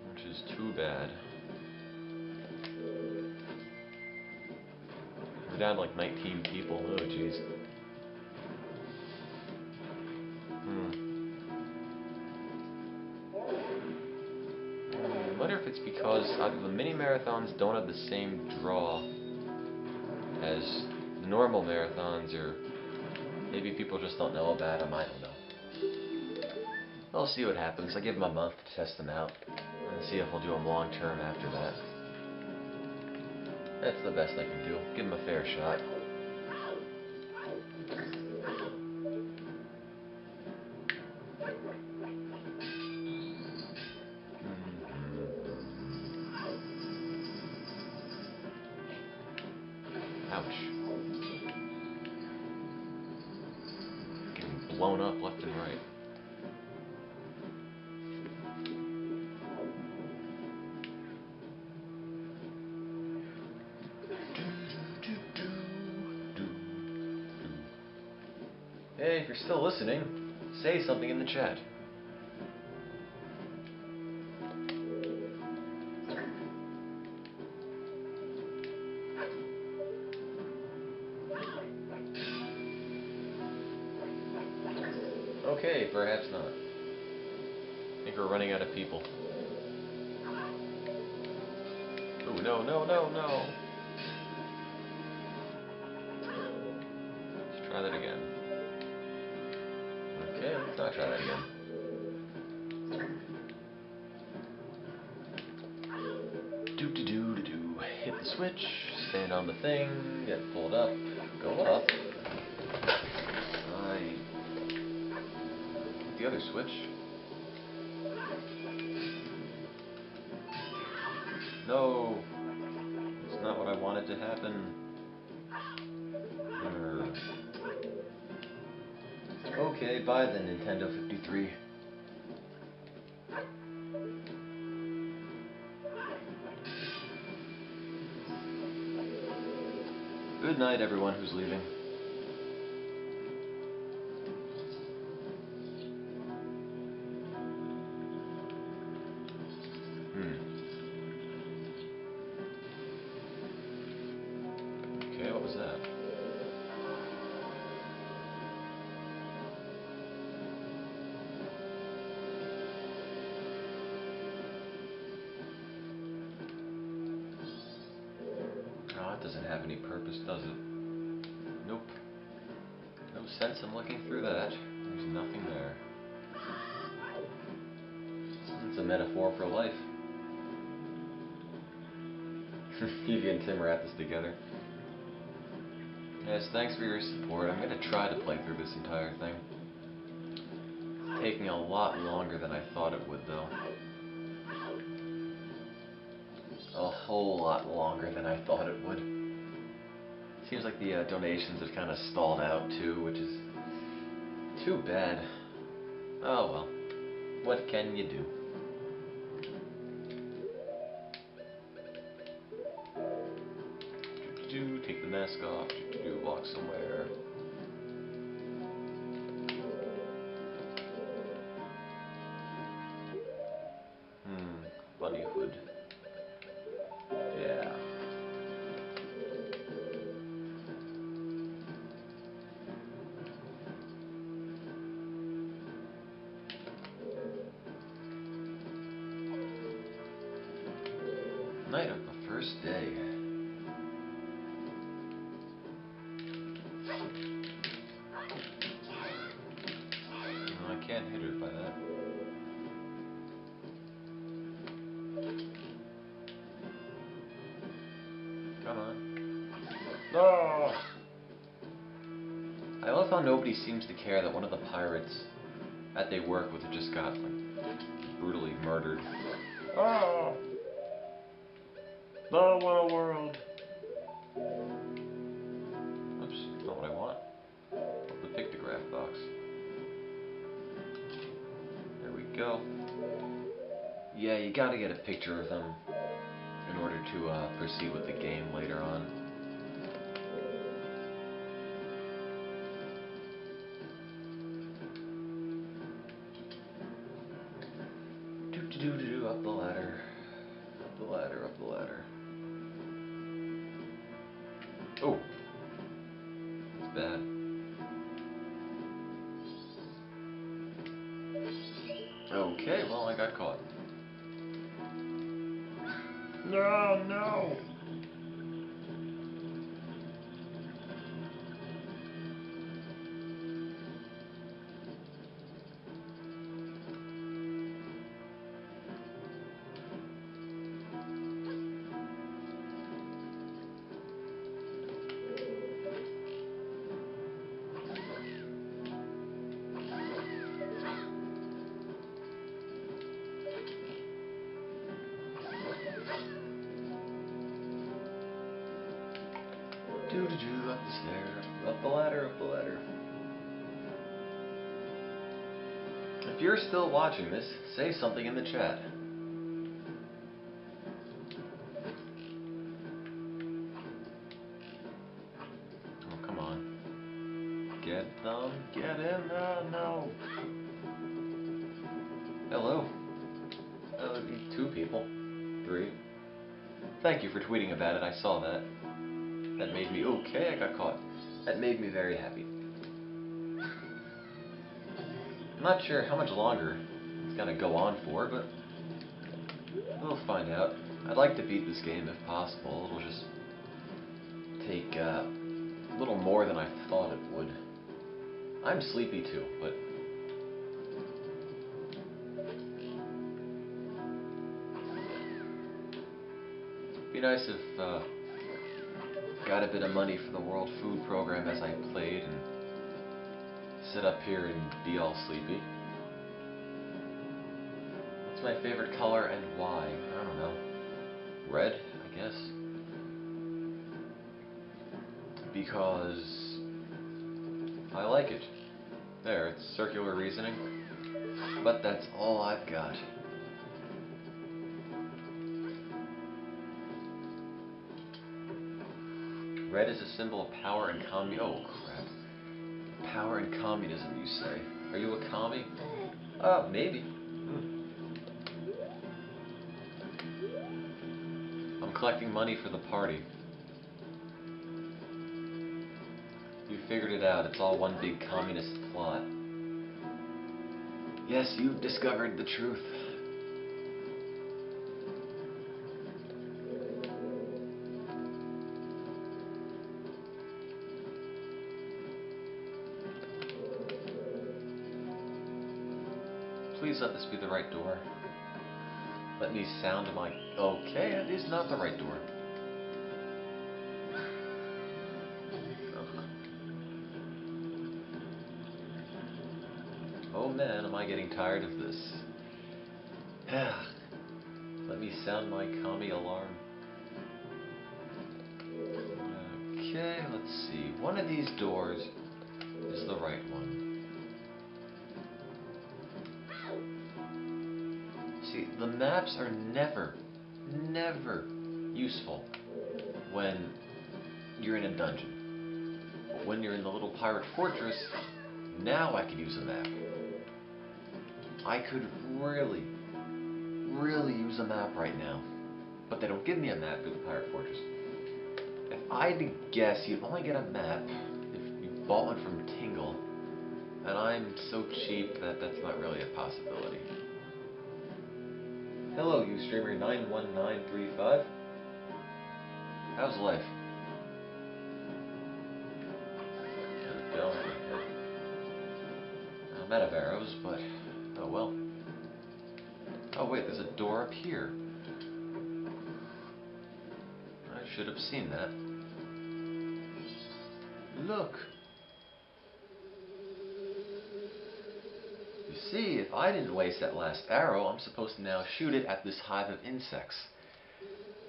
Which is too bad. We're down to like 19 people. Oh, jeez. I wonder if it's because either the mini marathons don't have the same draw as the normal marathons, or maybe people just don't know about them. I don't know. I'll see what happens. I give them a month to test them out and see if we'll do them long term after that. That's the best I can do. Give them a fair shot. Ouch. Getting blown up left and right. Hey, if you're still listening, say something in the chat. Okay, perhaps not. I think we're running out of people. Oh, no, no, no, no. Let's try that again. Okay, let's not try that again. Do-do-do-do-do. Hit the switch, stand on the thing, get pulled up, go up. The other switch. No! It's not what I wanted to happen. Okay, bye then, Nintendo 53. Good night, everyone who's leaving. Okay, what was that? Oh, it doesn't have any purpose, does it? Nope. No sense in looking through that. There's nothing there. It's a metaphor for life. Evie and Tim are at this together. Yes, thanks for your support. I'm going to try to play through this entire thing. It's taking a lot longer than I thought it would, though. A whole lot longer than I thought it would. Seems like the donations have kind of stalled out, too, which is too bad. Oh well. What can you do? Take the mask off. Walk somewhere. Bunny hood. Yeah. Night of the first day. I can't hit her by that. Come on. No! I love how nobody seems to care that one of the pirates that they work with just got brutally murdered. Oh! Oh, what a world! Oops, not what I want. The pictograph box. There we go. Yeah, you gotta get a picture of them in order to proceed with the game later on. Do up the ladder. Up the ladder, up the ladder. Oh! That's bad. Okay, well, I got caught. No, no! Up the stairs, up the ladder, up the ladder. If you're still watching this, say something in the chat. Oh, come on. Get them, get in there, no. Hello. That would be 2 people. 3. Thank you for tweeting about it, I saw that. That made me, okay, I got caught. That made me very happy. I'm not sure how much longer it's gonna go on for, but we'll find out. I'd like to beat this game if possible. It'll just take a little more than I thought it would. I'm sleepy too, but it'd be nice if got a bit of money for the World Food Program as I played and sit up here and be all sleepy. What's my favorite color and why? I don't know. Red, I guess. Because I like it. There, it's circular reasoning. But that's all I've got. red is a symbol of power and oh crap. Power and communism, you say? Are you a commie? Maybe. I'm collecting money for the party. You figured it out. It's all one big communist plot. Yes, you've discovered the truth. Please let this be the right door. Let me sound my... Okay, it is not the right door. Oh man, am I getting tired of this. Let me sound my commie alarm. Okay, let's see. One of these doors is the right one. See, the maps are never useful when you're in a dungeon. But when you're in the little pirate fortress, now I could use a map. I could really use a map right now. But they don't give me a map for the pirate fortress. If I had to guess, you'd only get a map if you bought one from Tingle. And I'm so cheap that that's not really a possibility. Hello, Ustreamer 91935. How's life? I'm out of arrows, but oh well. Oh wait, there's a door up here. I should have seen that. Look! You see, if I didn't waste that last arrow, I'm supposed to now shoot it at this hive of insects.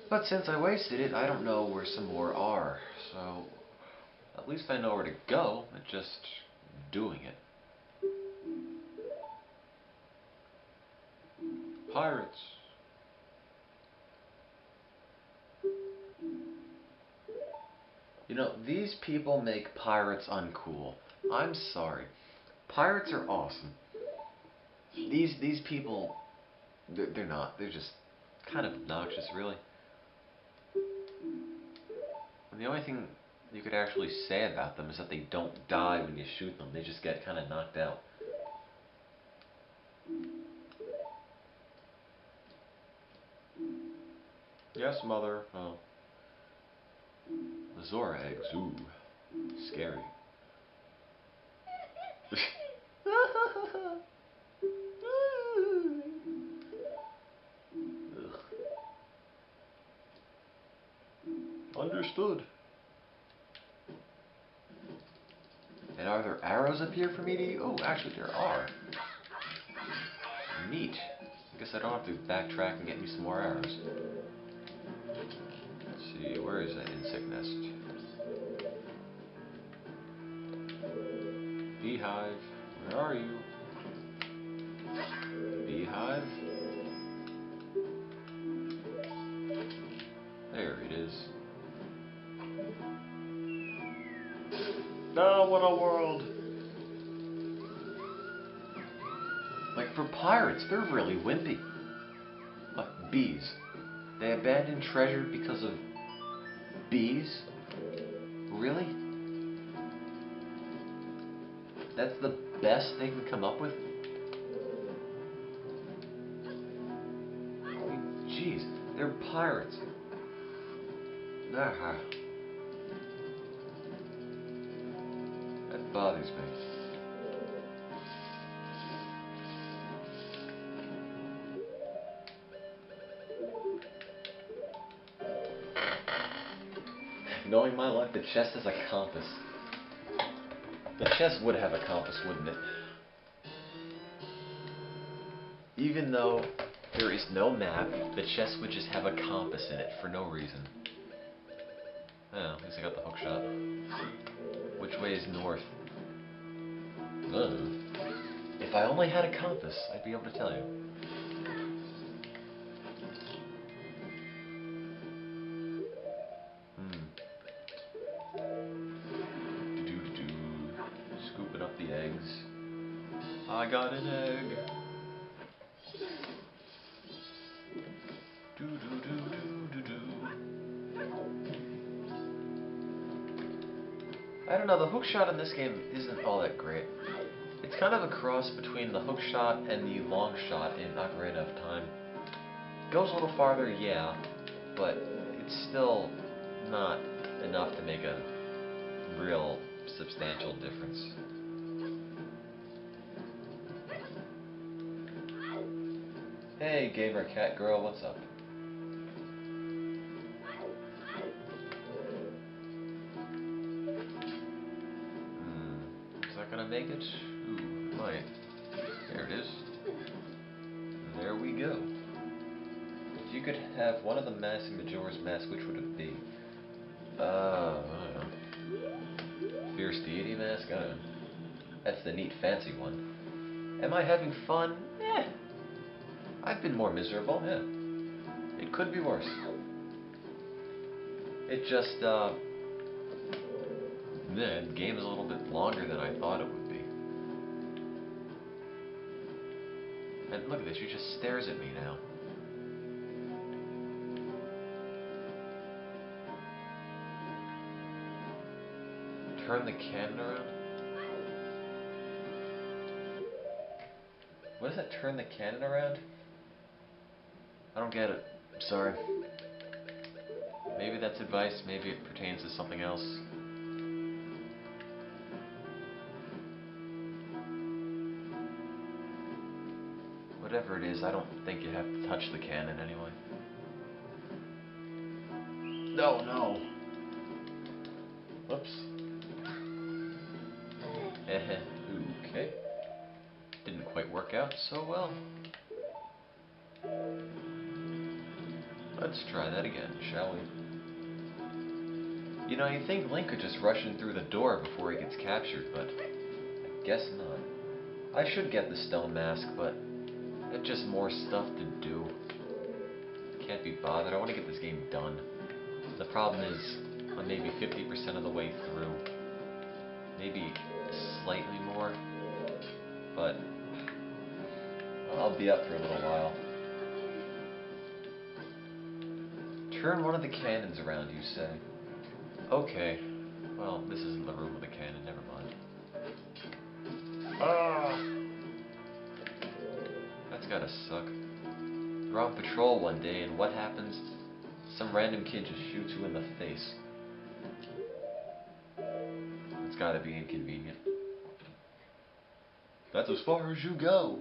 But since I wasted it, I don't know where some more are, so at least I know where to go, it's just doing it. Pirates. You know, these people make pirates uncool. I'm sorry. Pirates are awesome. These people, they're not. They're just kind of obnoxious, really. And the only thing you could actually say about them is that they don't die when you shoot them. They just get kind of knocked out. Yes, mother. Oh. Majora eggs. Ooh. Scary. Understood. And are there arrows up here for me to use? Oh, actually there are. Neat. I guess I don't have to backtrack and get me some more arrows. Let's see, where is that insect nest? Beehive, where are you? Beehive? There it is. Oh, what a world! Like, for pirates, they're really wimpy. What, bees? They abandoned treasure because of bees? Really? That's the best they can come up with? I mean, jeez, they're pirates. That bothers me. Knowing my luck, the chest has a compass. The chest would have a compass, wouldn't it? Even though there is no map, the chest would just have a compass in it for no reason. Oh, at least I got the hook shot. Which way is north? If I only had a compass, I'd be able to tell you. I got an egg. Do do do do do do. I don't know, the hookshot in this game isn't all that great. It's kind of a cross between the hookshot and the long shot in Ocarina of Time. Goes a little farther, yeah, but it's still not enough to make a real substantial difference. Hey, gamer cat girl, what's up? Is that gonna make it? Ooh, might. There it is. There we go. If you could have one of the masks in Majora's Mask, which would it be? I don't know. Fierce Deity Mask? I don't know. That's the neat fancy one. Am I having fun? Eh. I've been more miserable, yeah. It could be worse. It just, the game is a little bit longer than I thought it would be. And look at this, she just stares at me now. Turn the cannon around? What does that turn the cannon around? I don't get it. I'm sorry. Maybe that's advice, maybe it pertains to something else. Whatever it is, I don't think you have to touch the cannon anyway. No, no. Whoops. Okay. Didn't quite work out so well. Let's try that again, shall we? You know, you'd think Link could just rush in through the door before he gets captured, but I guess not. I should get the stone mask, but it's just more stuff to do. Can't be bothered. I want to get this game done. The problem is, I'm maybe 50% of the way through. Maybe slightly more, but I'll be up for a little while. Turn one of the cannons around, you say? Okay. Well, this isn't the room with the cannon, never mind. Ah! That's gotta suck. You're on patrol one day, and what happens? Some random kid just shoots you in the face. It's gotta be inconvenient. That's as far as you go.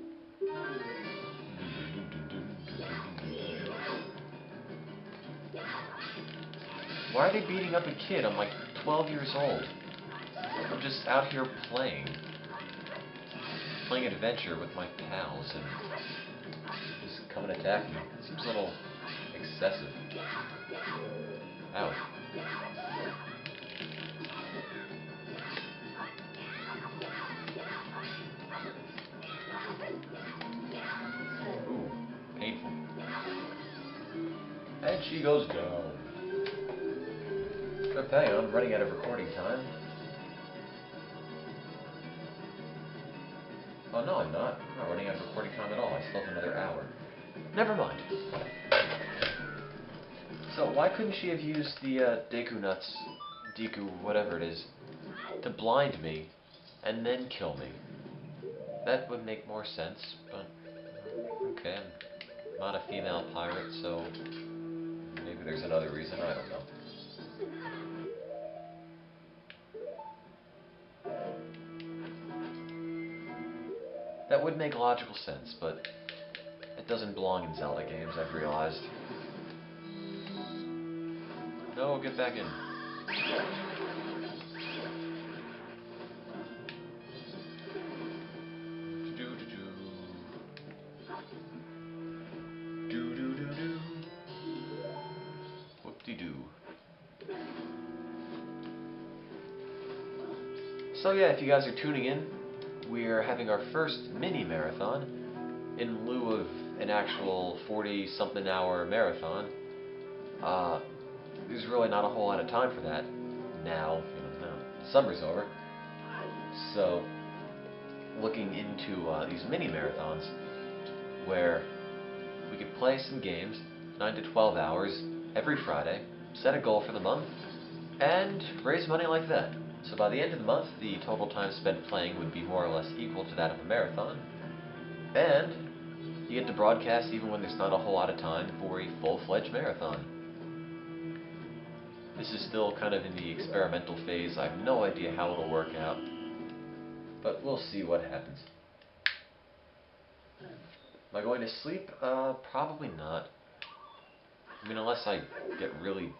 Why are they beating up a kid? I'm like 12 years old. I'm just out here playing. Playing adventure with my pals and just come and attack me. Seems a little excessive. Ow. Ooh, painful. And she goes down. Okay, I'm running out of recording time. Oh no, I'm not. I'm not running out of recording time at all. I still have another hour. Never mind. So why couldn't she have used the Deku nuts, Deku, whatever it is, to blind me and then kill me? That would make more sense, but okay, I'm not a female pirate, so maybe there's another reason, I don't know. That would make logical sense, but it doesn't belong in Zelda games, I've realized. No, get back in. Do-do-do-do. Whoop-de-doo. So yeah, if you guys are tuning in, we're having our first mini-marathon in lieu of an actual 40-something hour marathon. There's really not a whole lot of time for that now, now summer's over. So, looking into these mini marathons where we could play some games, 9 to 12 hours every Friday, set a goal for the month, and raise money like that. So by the end of the month, the total time spent playing would be more or less equal to that of a marathon, and you get to broadcast even when there's not a whole lot of time for a full-fledged marathon. This is still kind of in the experimental phase. I have no idea how it'll work out, but we'll see what happens. Am I going to sleep? Probably not. I mean, unless I get really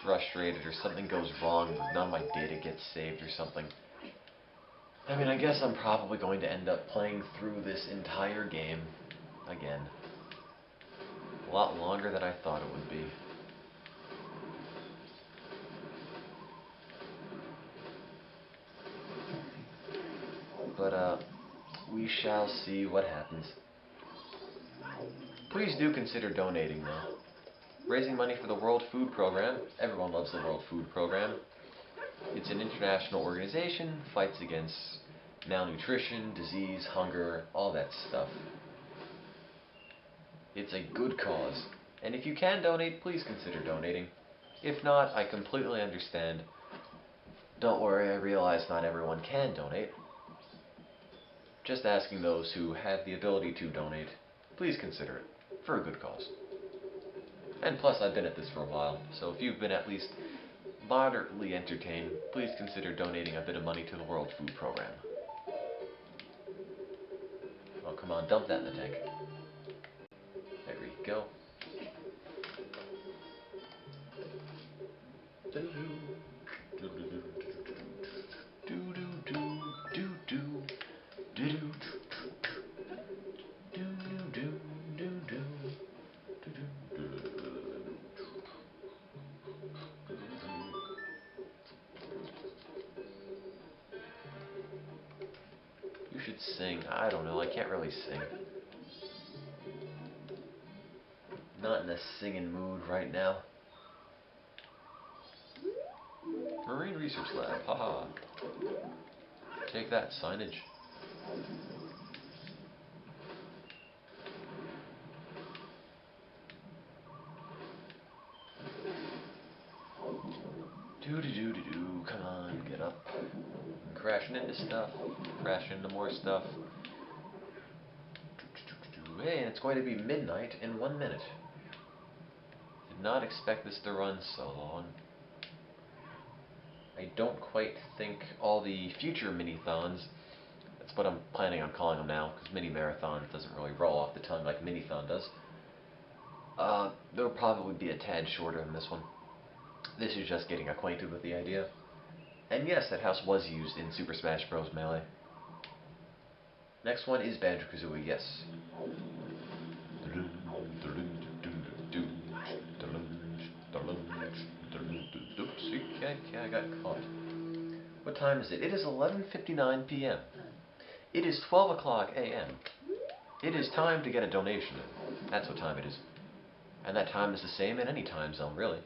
frustrated or something goes wrong, none of my data gets saved or something. I mean, I guess I'm probably going to end up playing through this entire game again. A lot longer than I thought it would be. But, we shall see what happens. Please do consider donating, though. Raising money for the World Food Program. Everyone loves the World Food Program. It's an international organization, fights against malnutrition, disease, hunger, all that stuff. It's a good cause. And if you can donate, please consider donating. If not, I completely understand. Don't worry, I realize not everyone can donate. Just asking those who have the ability to donate, please consider it, for a good cause. And plus, I've been at this for a while, so if you've been at least moderately entertained, please consider donating a bit of money to the World Food Program. Oh, come on, dump that in the tank. There we go. You should sing. I don't know, I can't really sing. Not in a singing mood right now. Marine Research Lab, haha. Take that, signage. Do-do-do-do-do, come on, get up. I'm crashing into stuff, crashing into more stuff. Hey, and it's going to be midnight in 1 minute. Did not expect this to run so long. I don't quite think all the future Minithons, that's what I'm planning on calling them now, because mini-marathon doesn't really roll off the tongue like Minithon does. They'll probably be a tad shorter than this one. This is just getting acquainted with the idea. And yes, that house was used in Super Smash Bros. Melee. Next one is Banjo-Kazooie, yes. Okay, I got caught. What time is it? It is 11:59 p.m. It is 12 o'clock a.m. It is time to get a donation in. That's what time it is. And that time is the same in any time zone, really.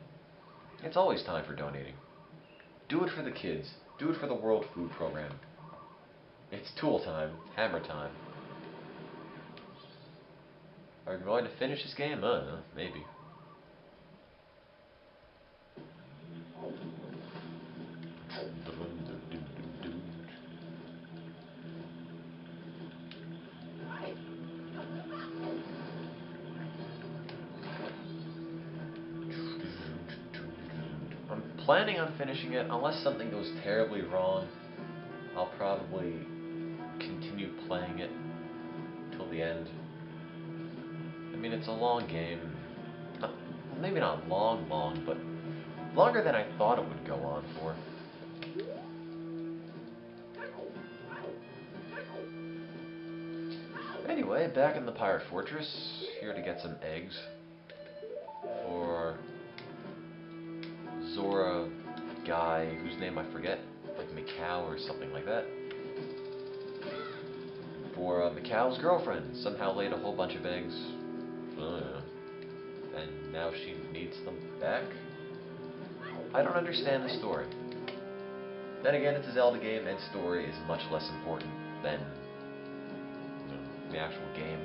It's always time for donating. Do it for the kids. Do it for the World Food Program. It's tool time. Hammer time. Are you going to finish this game? I don't know. Maybe. I'm planning on finishing it, unless something goes terribly wrong. I'll probably continue playing it till the end. I mean, it's a long game. Maybe not long, but longer than I thought it would go on for. Anyway, back in the Pirate Fortress, here to get some eggs for Zora guy, whose name I forget, like Mikau or something like that. For Mikau's girlfriend, somehow laid a whole bunch of eggs. And now she needs them back? I don't understand the story. Then again, it's a Zelda game, and story is much less important. than the actual game.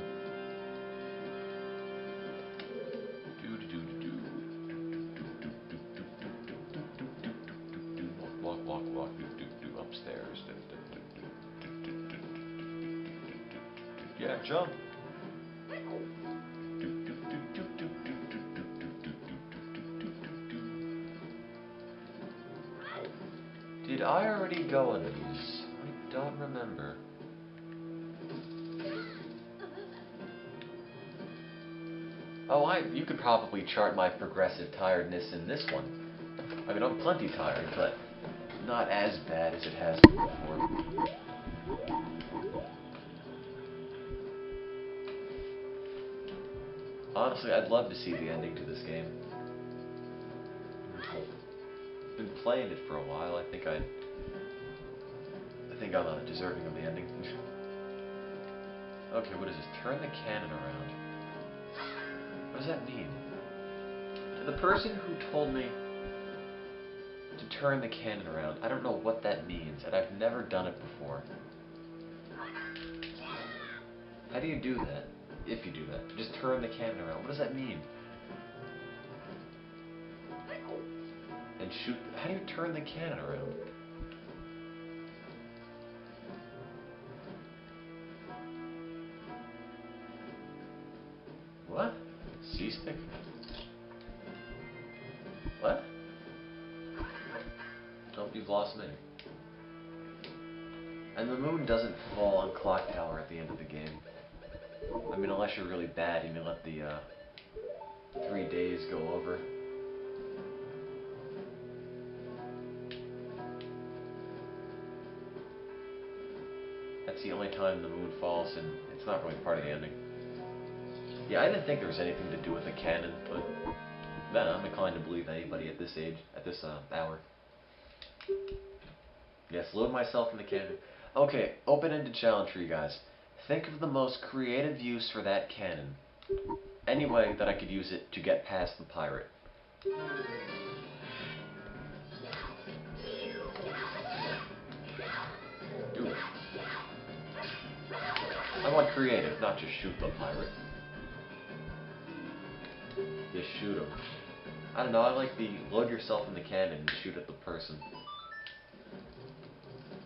Walk, upstairs. Yeah, jump. Did I already go on these? I don't remember. Oh, you could probably chart my progressive tiredness in this one. I mean, I'm plenty tired, but not as bad as it has been before. Honestly, I'd love to see the ending to this game. I've been playing it for a while. I think I'm deserving of the ending. Okay, what is this? Turn the cannon around. What does that mean? To the person who told me to turn the cannon around, I don't know what that means, and I've never done it before. How do you do that? If you do that, just turn the cannon around. What does that mean? And shoot. How do you turn the cannon around? What? C-stick? What? Nope, you've lost me. And the moon doesn't fall on Clock Tower at the end of the game. I mean, unless you're really bad and you let the 3 days go over. That's the only time the moon falls, and it's not really part of the ending. Yeah, I didn't think there was anything to do with the canon, but man, I'm inclined to believe anybody at this age, at this hour. Yes, load myself in the cannon. Okay, open-ended challenge for you guys. Think of the most creative use for that cannon. Any way that I could use it to get past the pirate. Do it. I want creative, not just shoot the pirate. Just shoot him. I don't know, I like the load yourself in the cannon and shoot at the person.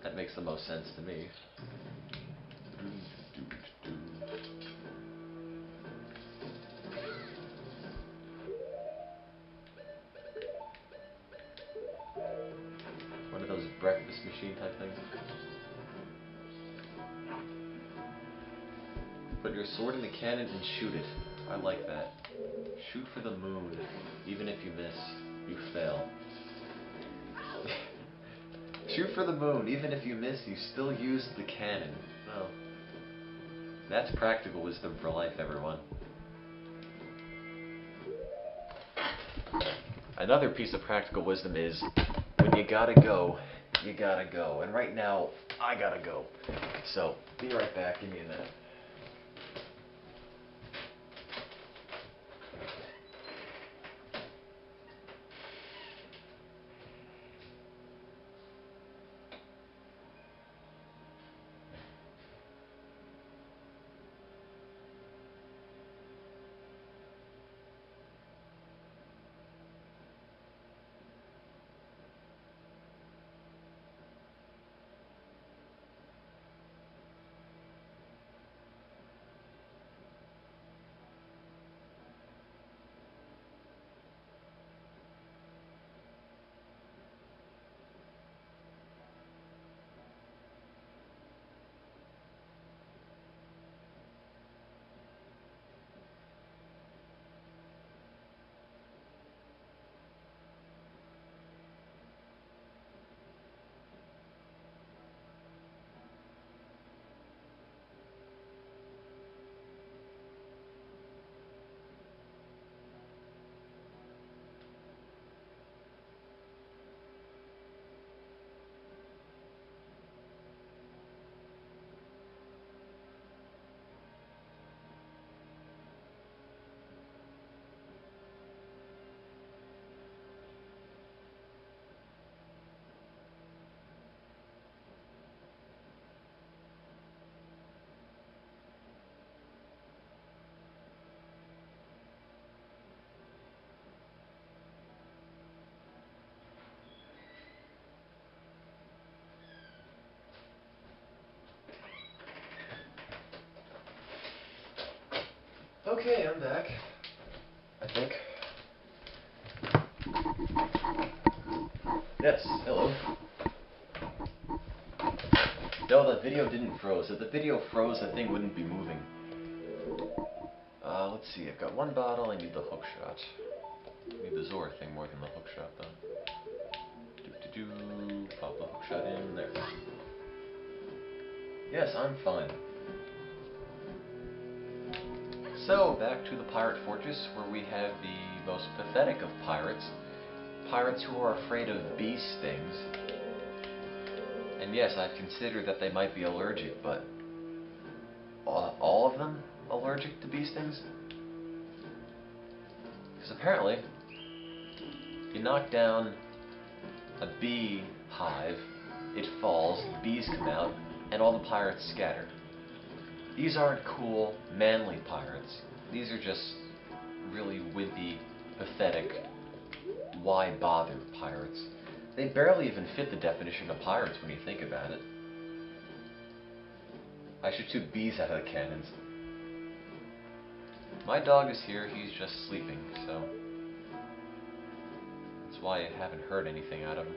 That makes the most sense to me. One of those breakfast machine type things. Put your sword in the cannon and shoot it. I like that. Shoot for the moon. Even if you miss, you fail. Shoot for the moon. Even if you miss, you still use the cannon. Well, that's practical wisdom for life, everyone. Another piece of practical wisdom is, when you gotta go, you gotta go. And right now, I gotta go. So, be right back. Give me a minute. Okay, I'm back. I think. Yes, hello. No, the video didn't froze. If the video froze, the thing wouldn't be moving. Let's see, I've got one bottle, I need the hook shot. I need the Zora thing more than the hook shot, though. Pop the hook shot in, there. Yes, I'm fine. So, back to the pirate fortress, where we have the most pathetic of pirates. Pirates who are afraid of bee stings. And yes, I've considered that they might be allergic, but all of them allergic to bee stings? Because apparently, you knock down a bee hive, it falls, bees come out, and all the pirates scatter. These aren't cool, manly pirates. These are just really wimpy, pathetic, why bother pirates. They barely even fit the definition of pirates when you think about it. I should shoot bees out of the cannons. My dog is here, he's just sleeping, so that's why I haven't heard anything out of him.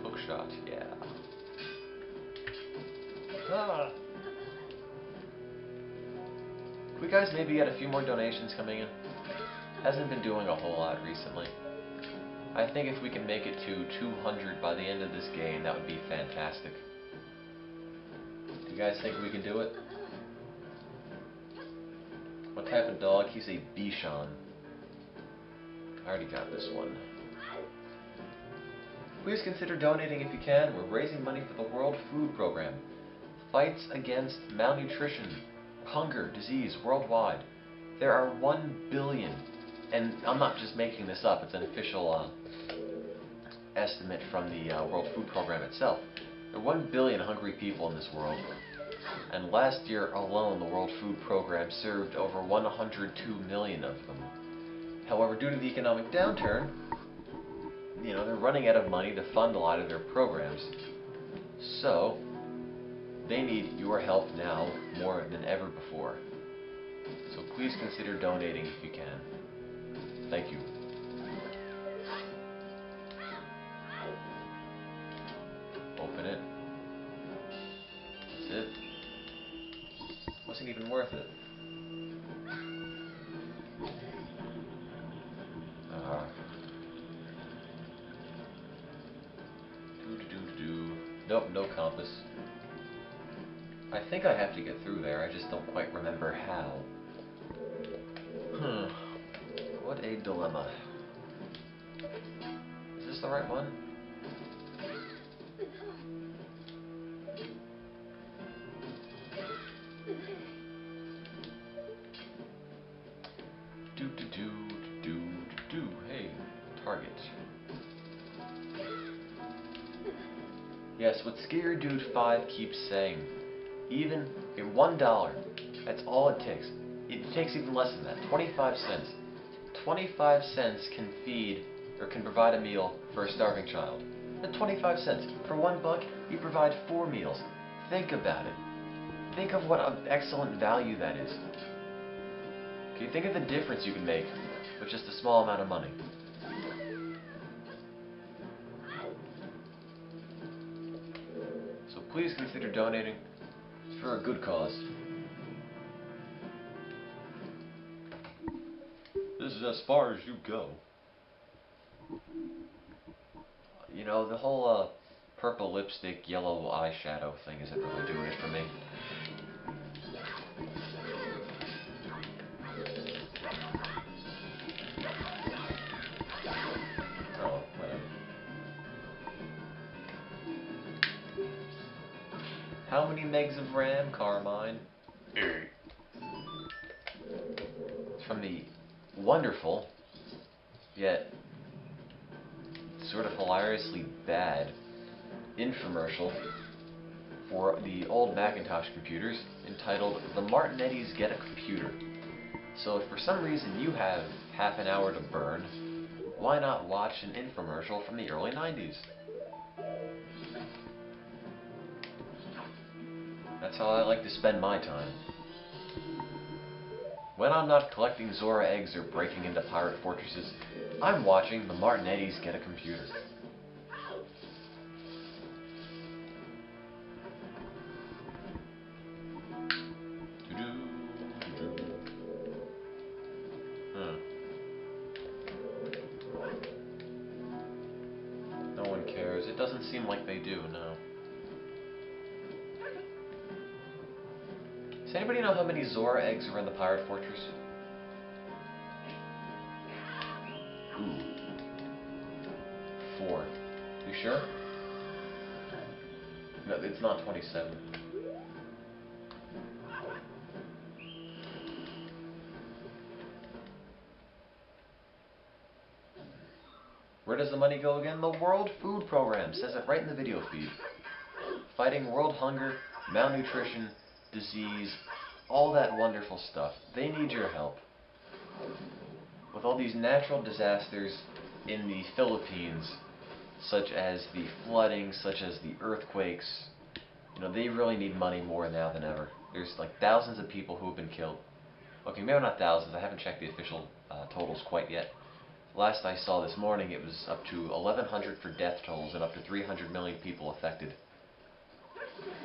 Hook shot, yeah. Ah. Could we guys maybe get a few more donations coming in? Hasn't been doing a whole lot recently. I think if we can make it to 200 by the end of this game, that would be fantastic. Do you guys think we can do it? What type of dog? He's a Bichon. I already got this one. Please consider donating if you can. We're raising money for the World Food Program. Fights against malnutrition, hunger, disease worldwide. There are 1 billion, and I'm not just making this up, it's an official estimate from the World Food Program itself. There are 1 billion hungry people in this world, and last year alone the World Food Program served over 102 million of them. However, due to the economic downturn, you know, they're running out of money to fund a lot of their programs. So, they need your help now more than ever before. So please consider donating if you can. Thank you. Open it. That's it. Wasn't even worth it. Nope, no compass. I think I have to get through there, I just don't quite remember how. What a dilemma. Is this the right one? Hey, target. Yes, what Scary Dude 5 keeps saying. Even $1, that's all it takes. It takes even less than that. 25 cents. 25 cents can feed or can provide a meal for a starving child. And 25 cents. For $1, you provide 4 meals. Think about it. Think of what an excellent value that is. Okay, think of the difference you can make with just a small amount of money. So please consider donating. It's for a good cause. This is as far as you go. You know, the whole purple lipstick, yellow eyeshadow thing isn't really doing it for me. Oh, whatever. How many megs of RAM, Carmine? From the wonderful, yet sort of hilariously bad infomercial for the old Macintosh computers entitled The Martinettis Get a Computer. So if for some reason you have half an hour to burn, why not watch an infomercial from the early 90s? That's how I like to spend my time. When I'm not collecting Zora eggs or breaking into pirate fortresses, I'm watching the Martinettis get a computer. No one cares. It doesn't seem like they do, no. Does anybody know how many Zora eggs are in the pirate fortress? Ooh. 4. You sure? No, it's not 27. Where does the money go again? The World Food Program says it right in the video feed. Fighting world hunger, malnutrition, disease, all that wonderful stuff. They need your help. With all these natural disasters in the Philippines, such as the flooding, such as the earthquakes, you know, they really need money more now than ever. There's like thousands of people who have been killed. Okay, maybe not thousands, I haven't checked the official totals quite yet. Last I saw this morning, it was up to 1,100 for death tolls and up to 300 million people affected.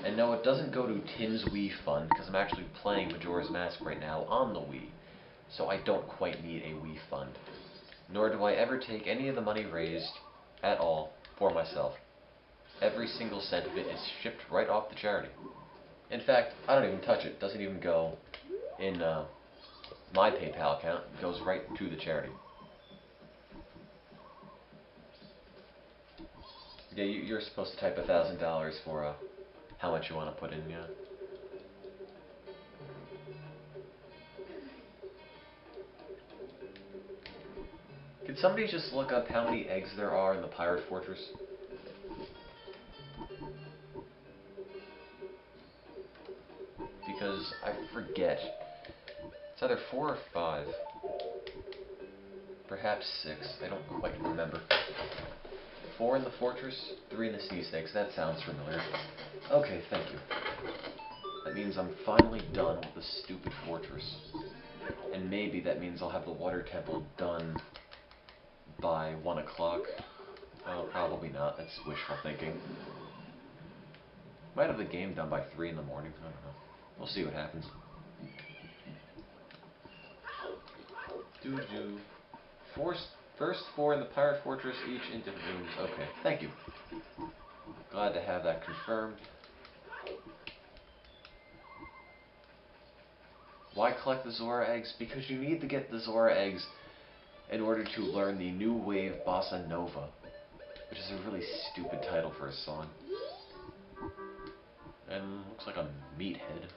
And no, it doesn't go to Tim's Wii Fund, because I'm actually playing Majora's Mask right now on the Wii, so I don't quite need a Wii Fund. Nor do I ever take any of the money raised at all for myself. Every single cent of it is shipped right off the charity. In fact, I don't even touch it. It doesn't even go in my PayPal account. It goes right to the charity. Yeah, you're supposed to type $1,000 for how much you want to put in, yeah. Could somebody just look up how many eggs there are in the pirate fortress? Because I forget. It's either 4 or 5. Perhaps 6. I don't quite remember. 4 in the fortress, 3 in the sea snakes. That sounds familiar. Okay, thank you. That means I'm finally done with the stupid fortress. And maybe that means I'll have the water temple done by 1 o'clock. Oh, probably not. That's wishful thinking. Might have the game done by 3 in the morning. I don't know. We'll see what happens. Doo-doo. First 4 in the pirate fortress, each in different rooms. Okay, thank you. Glad to have that confirmed. Why collect the Zora eggs? Because you need to get the Zora eggs in order to learn the New Wave Bossa Nova, which is a really stupid title for a song. And looks like a meathead.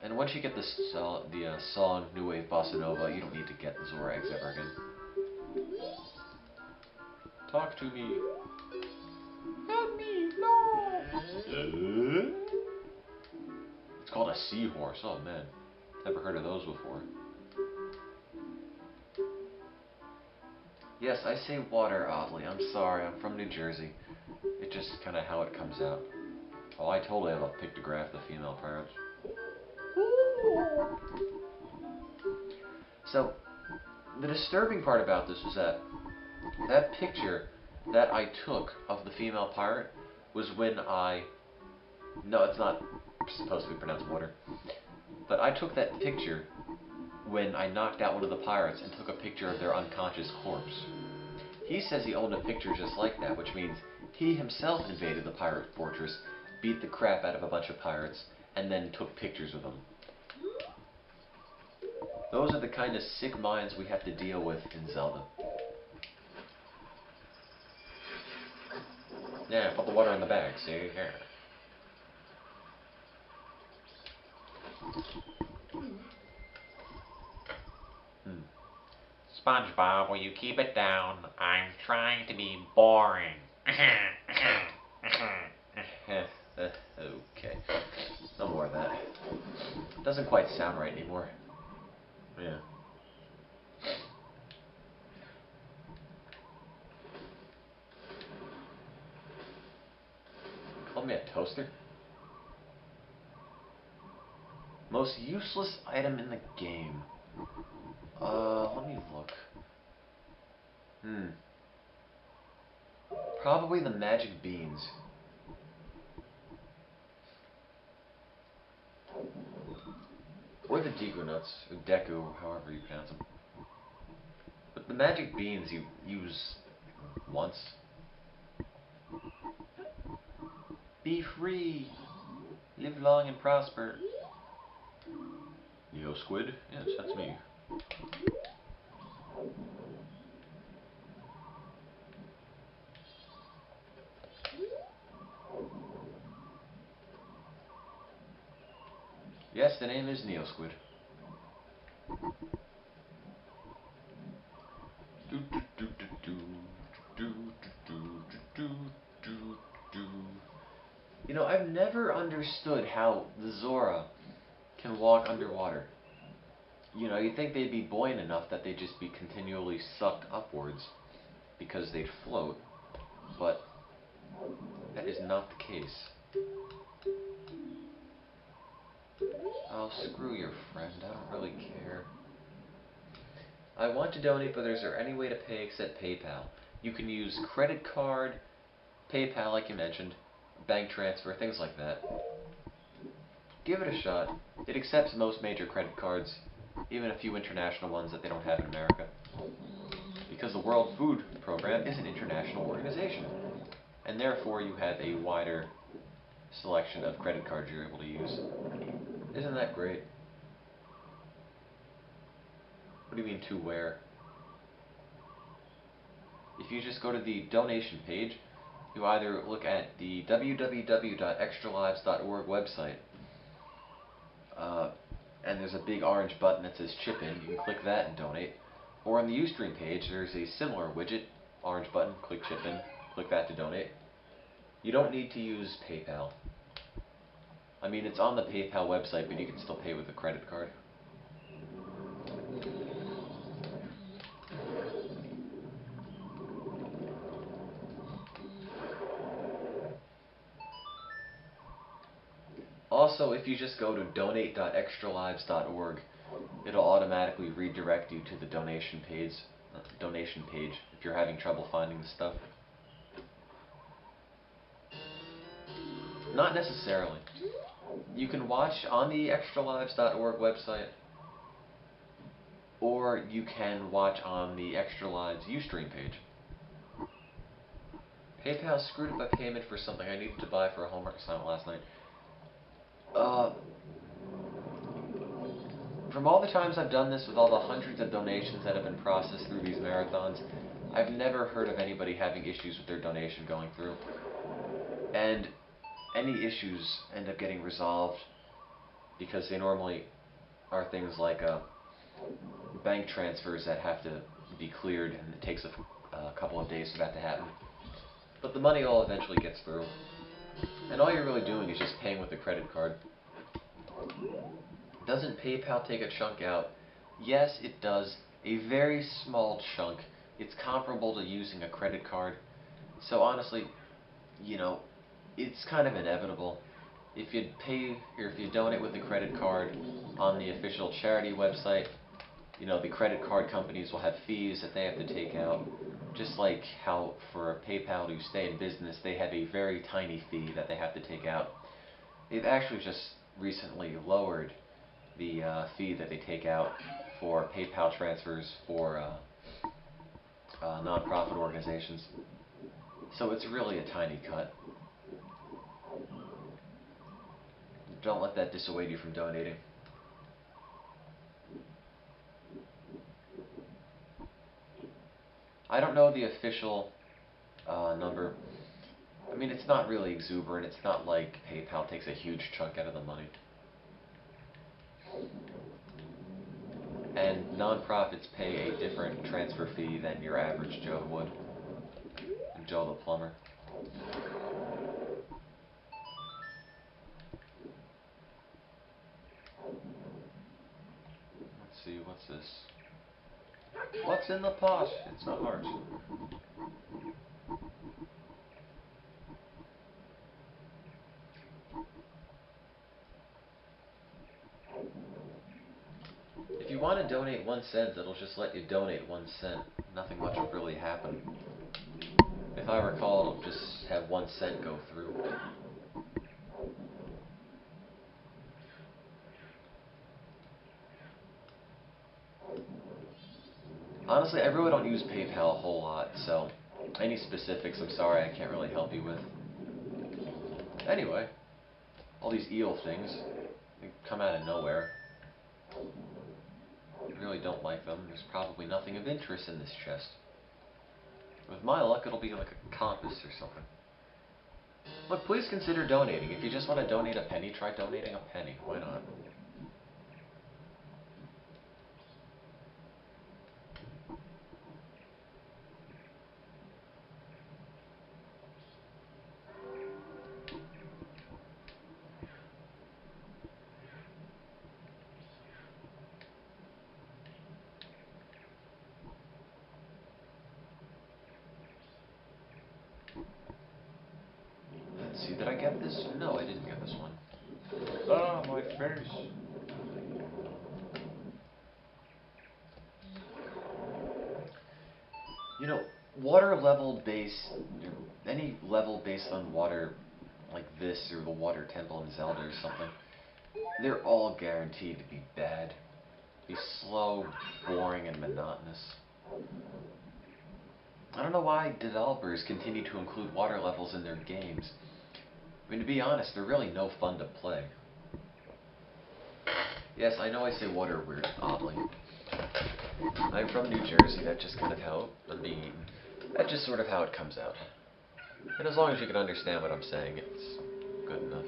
And once you get the song New Wave Bossa Nova, you don't need to get the Zora eggs ever again. Talk to me. Help me, no! It's called a seahorse. Oh man, never heard of those before. Yes, I say water oddly. I'm sorry, I'm from New Jersey. It's just kind of how it comes out. Oh, I totally have a pictograph of the female pirates. So, the disturbing part about this was that picture that I took of the female pirate was when no, it's not supposed to be pronounced water, but I took that picture when I knocked out one of the pirates and took a picture of their unconscious corpse. He says he owned a picture just like that, which means he himself invaded the pirate fortress, beat the crap out of a bunch of pirates, and then took pictures of them. Those are the kind of sick minds we have to deal with in Zelda. Yeah, put the water in the bag, see? Here. SpongeBob, will you keep it down? I'm trying to be boring. Okay. No more of that. Doesn't quite sound right anymore. Yeah. Call me a toaster? Most useless item in the game. Let me look. Probably the magic beans. Or the Deku nuts, or Deku, however you pronounce them. But the magic beans you use once. Be free! Live long and prosper. Neo Squid? Yes, that's me. Yes, the name is Neo Squid. You know, I've never understood how the Zora can walk underwater. You know, you'd think they'd be buoyant enough that they'd just be continually sucked upwards because they'd float, but that is not the case. Oh, screw your friend, I don't really care. I want to donate, but is there any way to pay except PayPal? You can use credit card, PayPal like you mentioned, bank transfer, things like that. Give it a shot. It accepts most major credit cards, even a few international ones that they don't have in America. Because the World Food Program is an international organization, and therefore you have a wider selection of credit cards you're able to use. Isn't that great? What do you mean to where? If you just go to the donation page, you either look at the www.extralives.org website, and there's a big orange button that says chip in. You can click that and donate. Or on the Ustream page, there's a similar widget, orange button, click chip in, click that to donate. You don't need to use PayPal. I mean, it's on the PayPal website, but you can still pay with a credit card. Also, if you just go to donate.extralives.org, it'll automatically redirect you to the donation page if you're having trouble finding the stuff. Not necessarily. You can watch on the extralives.org website, or you can watch on the Extra Lives Ustream page. PayPal screwed up my payment for something I needed to buy for a homework assignment last night. From all the times I've done this with all the hundreds of donations that have been processed through these marathons, I've never heard of anybody having issues with their donation going through. And any issues end up getting resolved because they normally are things like bank transfers that have to be cleared, and it takes a couple of days for that to happen. But the money all eventually gets through. And all you're really doing is just paying with a credit card. Doesn't PayPal take a chunk out? Yes, it does. A very small chunk. It's comparable to using a credit card. So honestly, you know, it's kind of inevitable. If you donate with a credit card on the official charity website, you know, the credit card companies will have fees that they have to take out. Just like how for PayPal to stay in business, they have a very tiny fee that they have to take out. They've actually just recently lowered the fee that they take out for PayPal transfers for non-profit organizations. So it's really a tiny cut. Don't let that dissuade you from donating. I don't know the official number. I mean, it's not really exuberant. It's not like PayPal takes a huge chunk out of the money. And nonprofits pay a different transfer fee than your average Joe would. Joe the plumber. Let's see, what's this? What's in the pot? It's a heart. want to donate 1 cent, it'll just let you donate 1 cent. Nothing much will really happen. If I recall, it'll just have 1 cent go through. Honestly, I really don't use PayPal a whole lot, so any specifics, I'm sorry, I can't really help you with. Anyway, all these eel things, they come out of nowhere. I really don't like them. There's probably nothing of interest in this chest. With my luck, it'll be like a compass or something. Look, please consider donating. If you just want to donate a penny, try donating a penny. Why not? Let's see, did I get this? No, I didn't get this one. Ah, my face. You know, water level based, any level based on water like this or the water temple in Zelda or something, they're all guaranteed to be bad. Be slow, boring, and monotonous. I don't know why developers continue to include water levels in their games. I mean, to be honest, they're really no fun to play. Yes, I know I say water weird, oddly. I'm from New Jersey, that's just kind of how I'm being eaten. That's just sort of how it comes out. And as long as you can understand what I'm saying, it's good enough.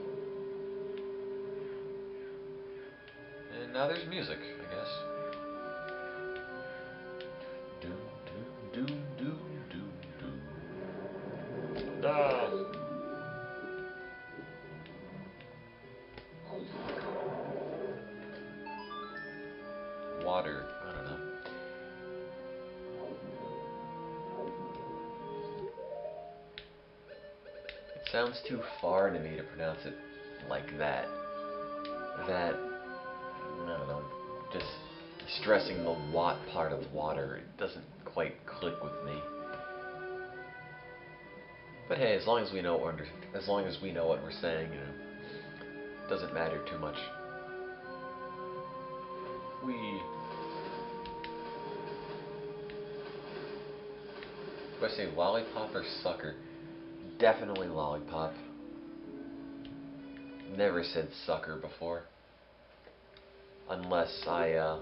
And now there's music, I guess. Do, do, do, do, do. Ah! Water, I don't know. It sounds too foreign to me to pronounce it like that. That, I don't know, just stressing the watt part of water, it doesn't quite click with me. But hey, as long as we know what we're saying, you know, it doesn't matter too much. Do I say lollipop or sucker? Definitely lollipop. Never said sucker before. Unless I'm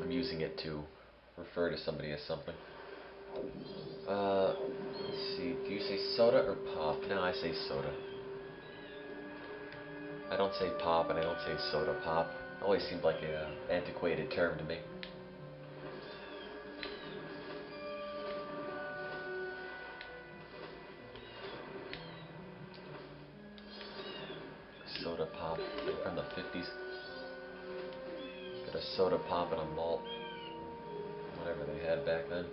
using it to refer to somebody as something. Let's see, do you say soda or pop? No, I say soda. I don't say pop and I don't say soda pop. It always seemed like an antiquated term to me. Soda pop from the 50s. Got a soda pop and a malt. Whatever they had back then.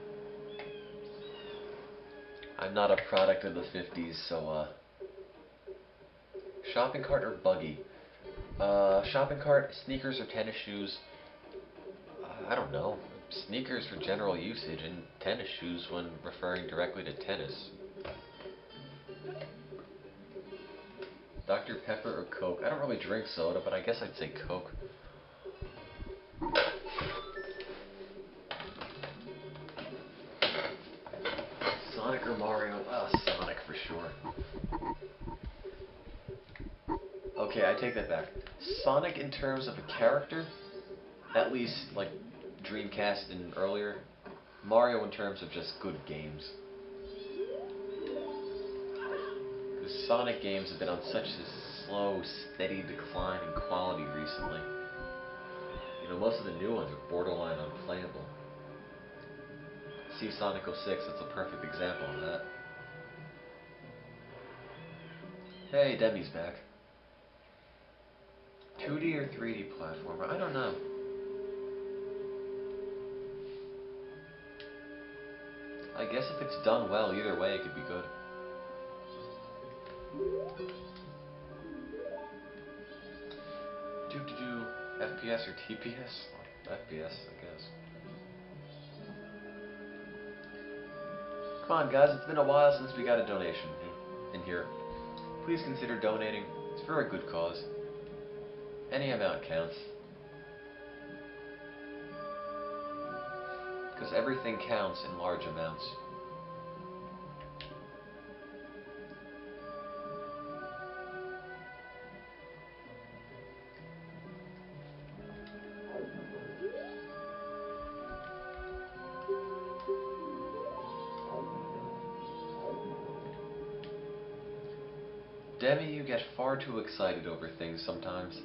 I'm not a product of the 50s, so shopping cart or buggy? Shopping cart, sneakers or tennis shoes? I don't know. Sneakers for general usage and tennis shoes when referring directly to tennis. Dr. Pepper or Coke? I don't really drink soda, but I guess I'd say Coke. Sonic or Mario? Sonic for sure. Okay, I take that back. Sonic in terms of a character, at least like Dreamcast and earlier. Mario in terms of just good games. Because Sonic games have been on such a slow, steady decline in quality recently. You know, most of the new ones are borderline unplayable. See Sonic 06, that's a perfect example of that. Hey, Demi's back. 2D or 3D platformer? I don't know. I guess if it's done well, either way it could be good. FPS or TPS? FPS, I guess. Come on, guys, it's been a while since we got a donation in here. Please consider donating. It's for a good cause. Any amount counts. Because everything counts in large amounts. Demi, you get far too excited over things sometimes.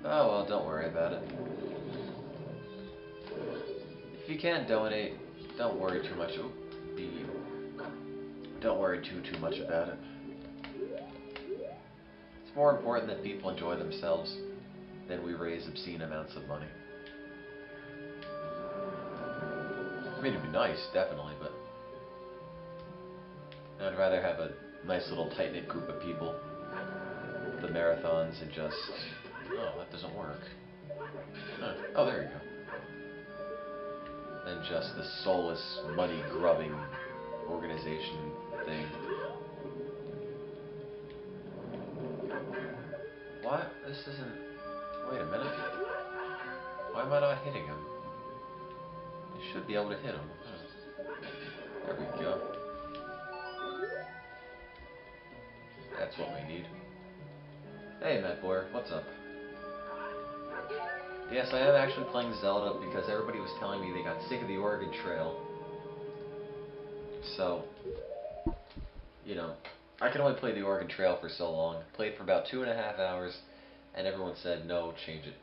Oh well, don't worry about it. If you can't donate, don't worry too much. Don't worry too much about it. It's more important that people enjoy themselves than we raise obscene amounts of money. I mean, it'd be nice, definitely, but I'd rather have a nice little tight-knit group of people, the Minithons, and just... Oh, that doesn't work. Huh. Oh, there you go. Than just the soulless, money-grubbing organization thing. What? This isn't... Wait a minute. Why am I not hitting him? I should be able to hit him. There we go. That's what we need. Hey, Matt Boyer, what's up? Yes, I am actually playing Zelda because everybody was telling me they got sick of the Oregon Trail. So, you know, I can only play the Oregon Trail for so long. Played for about 2.5 hours, and everyone said, no, change it.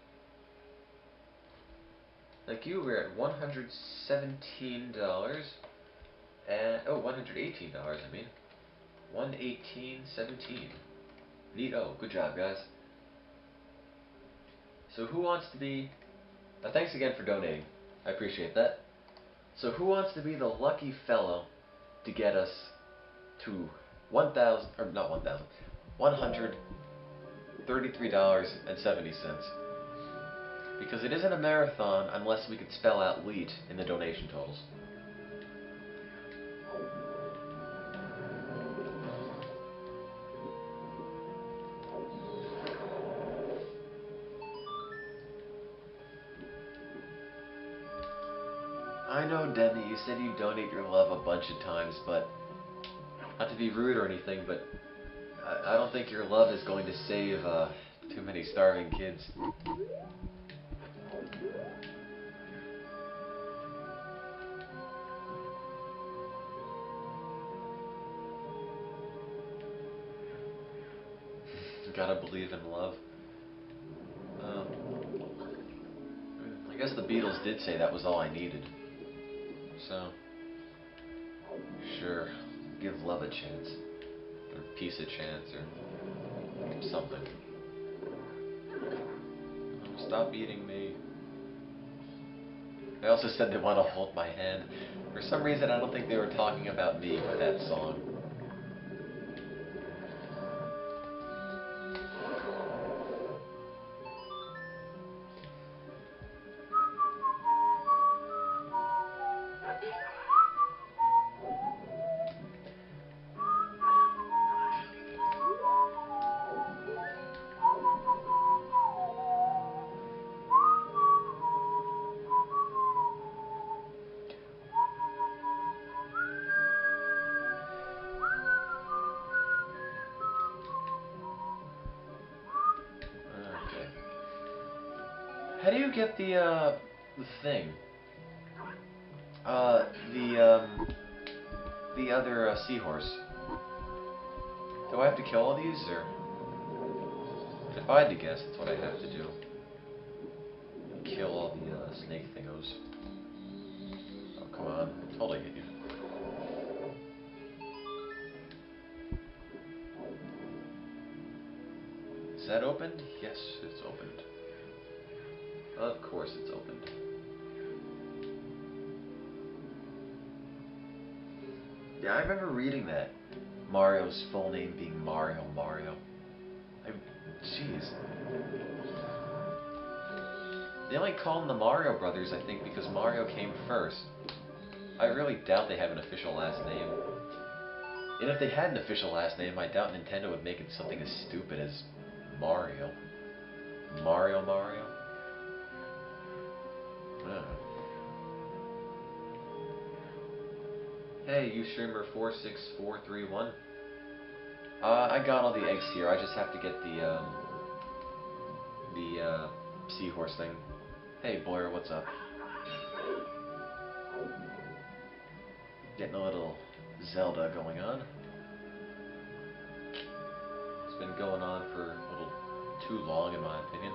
Like you, we're at $117, and, oh, $118, I mean. 118.17. Neato. Good job, guys. So who wants to be... thanks again for donating. I appreciate that. So who wants to be the lucky fellow to get us to $1,000... Or not $1,000. $133.70. Because it isn't a marathon unless we could spell out LEET in the donation totals. I know, Demi, you said you'd donate your love a bunch of times, but not to be rude or anything, but I don't think your love is going to save too many starving kids. Gotta believe in love. I guess the Beatles did say that was all I needed. So, sure, give love a chance. Or peace a chance, or something. Oh, stop eating me. They also said they want to hold my hand. For some reason, I don't think they were talking about me with that song. How do you get the thing? The other seahorse. Do I have to kill all these, or? If I had to guess, that's what I have to do. Kill all the snake thingos. Oh, come on. Totally hit you. Is that opened? Yes, it's opened. Of course it's opened. Yeah, I remember reading that. Mario's full name being Mario. Jeez. They only call them the Mario Brothers, I think, because Mario came first. I really doubt they have an official last name. And if they had an official last name, I doubt Nintendo would make it something as stupid as Mario. Mario? Hey, UStreamer46431. I got all the eggs here. I just have to get the seahorse thing. Hey, Boyer, what's up? Getting a little Zelda going on. It's been going on for a little too long, in my opinion.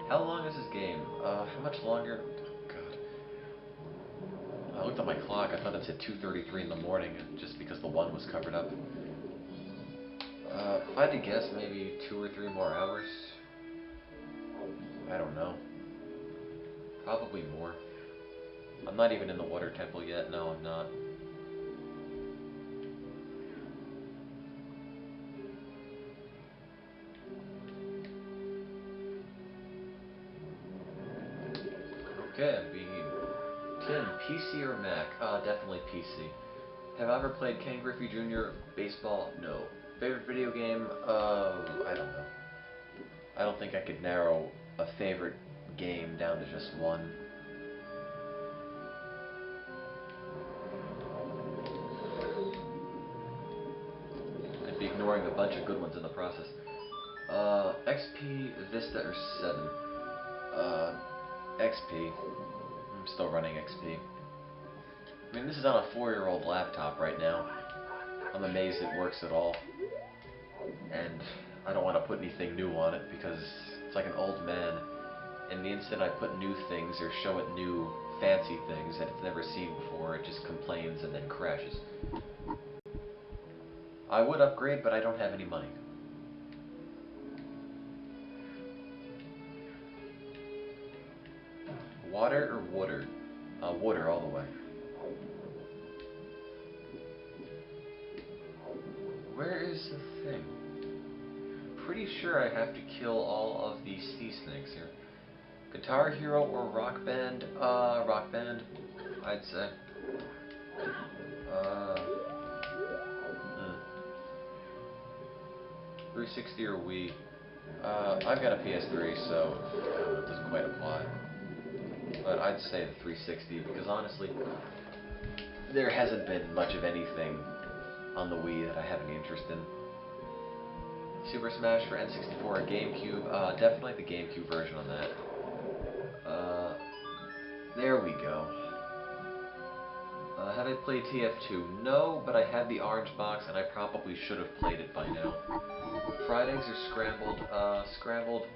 How long is this game? How much longer? I looked at my clock, I thought it said 2:33 in the morning, just because the one was covered up. If I had to guess, maybe 2 or 3 more hours? I don't know. Probably more. I'm not even in the water temple yet, no I'm not. Okay, I'm being Tim, PC or Mac? Definitely PC. Have I ever played Ken Griffey Jr. Baseball? No. Favorite video game? I don't know. I don't think I could narrow a favorite game down to just one. I'd be ignoring a bunch of good ones in the process. XP, Vista, or 7? XP. I'm still running XP. I mean, this is on a 4-year-old laptop right now. I'm amazed it works at all. And I don't want to put anything new on it because it's like an old man. And the instant I put new things or show it new fancy things that it's never seen before, it just complains and then crashes. I would upgrade, but I don't have any money. Water or water? Water all the way. Where is the thing? Pretty sure I have to kill all of these sea snakes here. Guitar Hero or Rock Band? Rock Band, I'd say. 360 or Wii? I've got a PS3, so it doesn't quite apply. But I'd say the 360 because honestly, there hasn't been much of anything on the Wii that I have any interest in. Super Smash for N64 or GameCube? Definitely the GameCube version on that. There we go. Have I played TF2? No, but I had the orange box and I probably should have played it by now. Fried eggs or scrambled? Scrambled.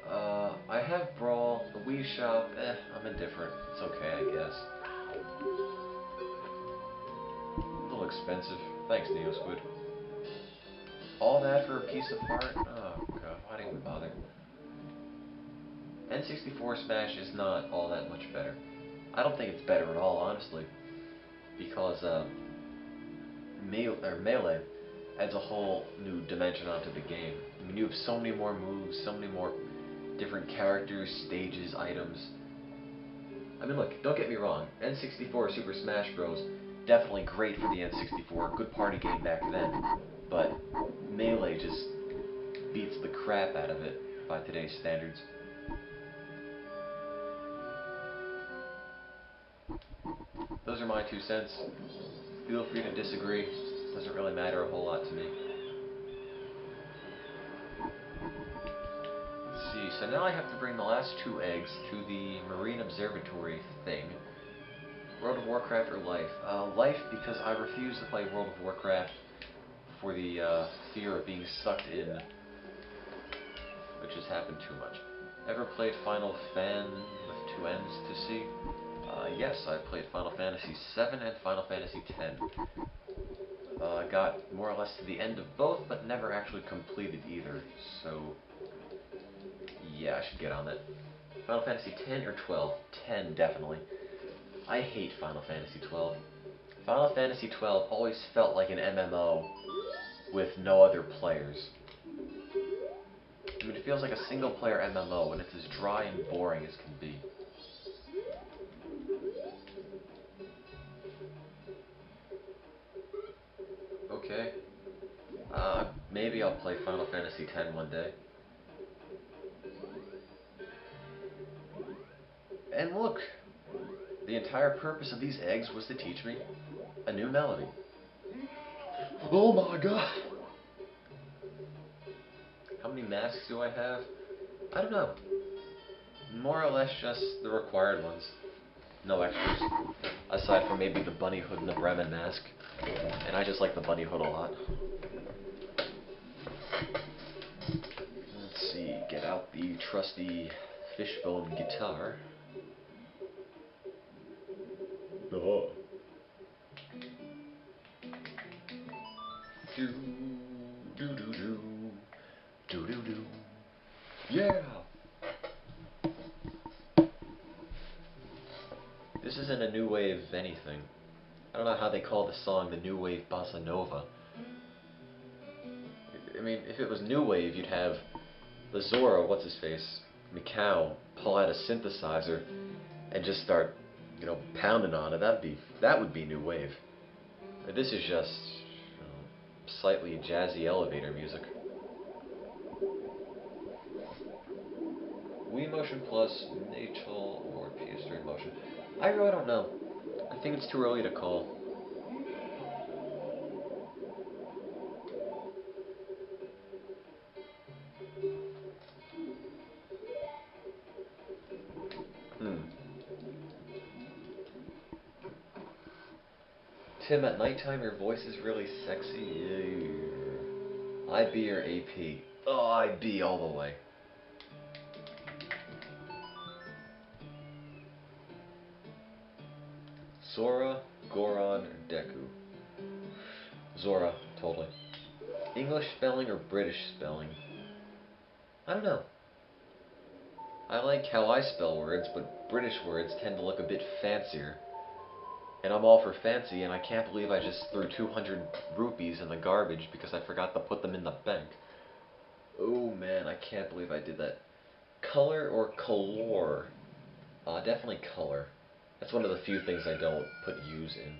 I have Brawl, the Wii Shop, I'm indifferent. It's okay, I guess. A little expensive. Thanks, NeoSquid. All that for a piece of art? Oh god, why didn't we bother? N64 Smash is not all that much better. I don't think it's better at all, honestly. Because, Melee adds a whole new dimension onto the game. I mean, you have so many more moves, so many more different characters, stages, items. I mean, look, don't get me wrong. N64 Super Smash Bros. Definitely great for the N64. Good party game back then. But Melee just beats the crap out of it by today's standards. Those are my 2 cents. Feel free to disagree. Doesn't really matter a whole lot to me. Let's see, so now I have to bring the last 2 eggs to the Marine Observatory thing. World of Warcraft or Life? Life, because I refuse to play World of Warcraft for the fear of being sucked in, which has happened too much. Ever played Final Fan with 2 N's to see? Yes, I played Final Fantasy VII and Final Fantasy X. Got more or less to the end of both, but never actually completed either, so yeah, I should get on that. Final Fantasy X or 12? 10, definitely. I hate Final Fantasy 12. Final Fantasy 12 always felt like an MMO with no other players. I mean, it feels like a single-player MMO, and it's as dry and boring as can be. Okay. Maybe I'll play Final Fantasy X one day. And look! The entire purpose of these eggs was to teach me a new melody. Oh my god! How many masks do I have? I don't know. More or less just the required ones. No extras. Aside from maybe the bunny hood and the Bremen mask. And I just like the bunny hood a lot. Let's see, get out the trusty fishbone guitar. Oh. Do do do do do do do. Yeah. This isn't a new wave anything. I don't know how they call the song the new wave bossa nova. I mean, if it was new wave, you'd have the Zora, what's his face, Mikau, pull out a synthesizer and just start, you know, pounding on it. That would be new wave. But this is just slightly jazzy elevator music. Wii Motion Plus, Natal, or PS3 Motion. I really don't know. I think it's too early to call. Tim, at nighttime your voice is really sexy. IB or AP? Oh, IB all the way. Zora, Goron, or Deku? Zora, totally. English spelling or British spelling? I don't know. I like how I spell words, but British words tend to look a bit fancier. And I'm all for fancy, and I can't believe I just threw 200 rupees in the garbage because I forgot to put them in the bank. Oh man, I can't believe I did that. Color or color? Definitely color. That's one of the few things I don't put U's in.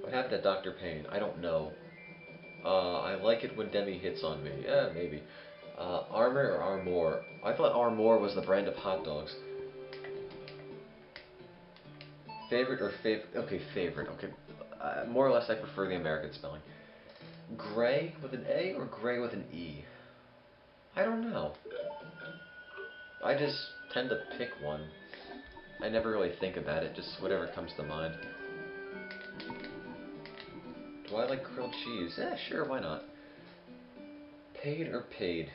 What happened to Dr. Payne? I don't know. I like it when Demi hits on me. Yeah, maybe. Armor or Armor? I thought Armor was the brand of hot dogs. Favorite or favorite? Okay, favorite. Okay, more or less I prefer the American spelling. Gray with an A or gray with an E? I don't know. I just tend to pick one. I never really think about it, just whatever comes to mind. Do I like grilled cheese? Yeah, sure, why not? Paid or paid?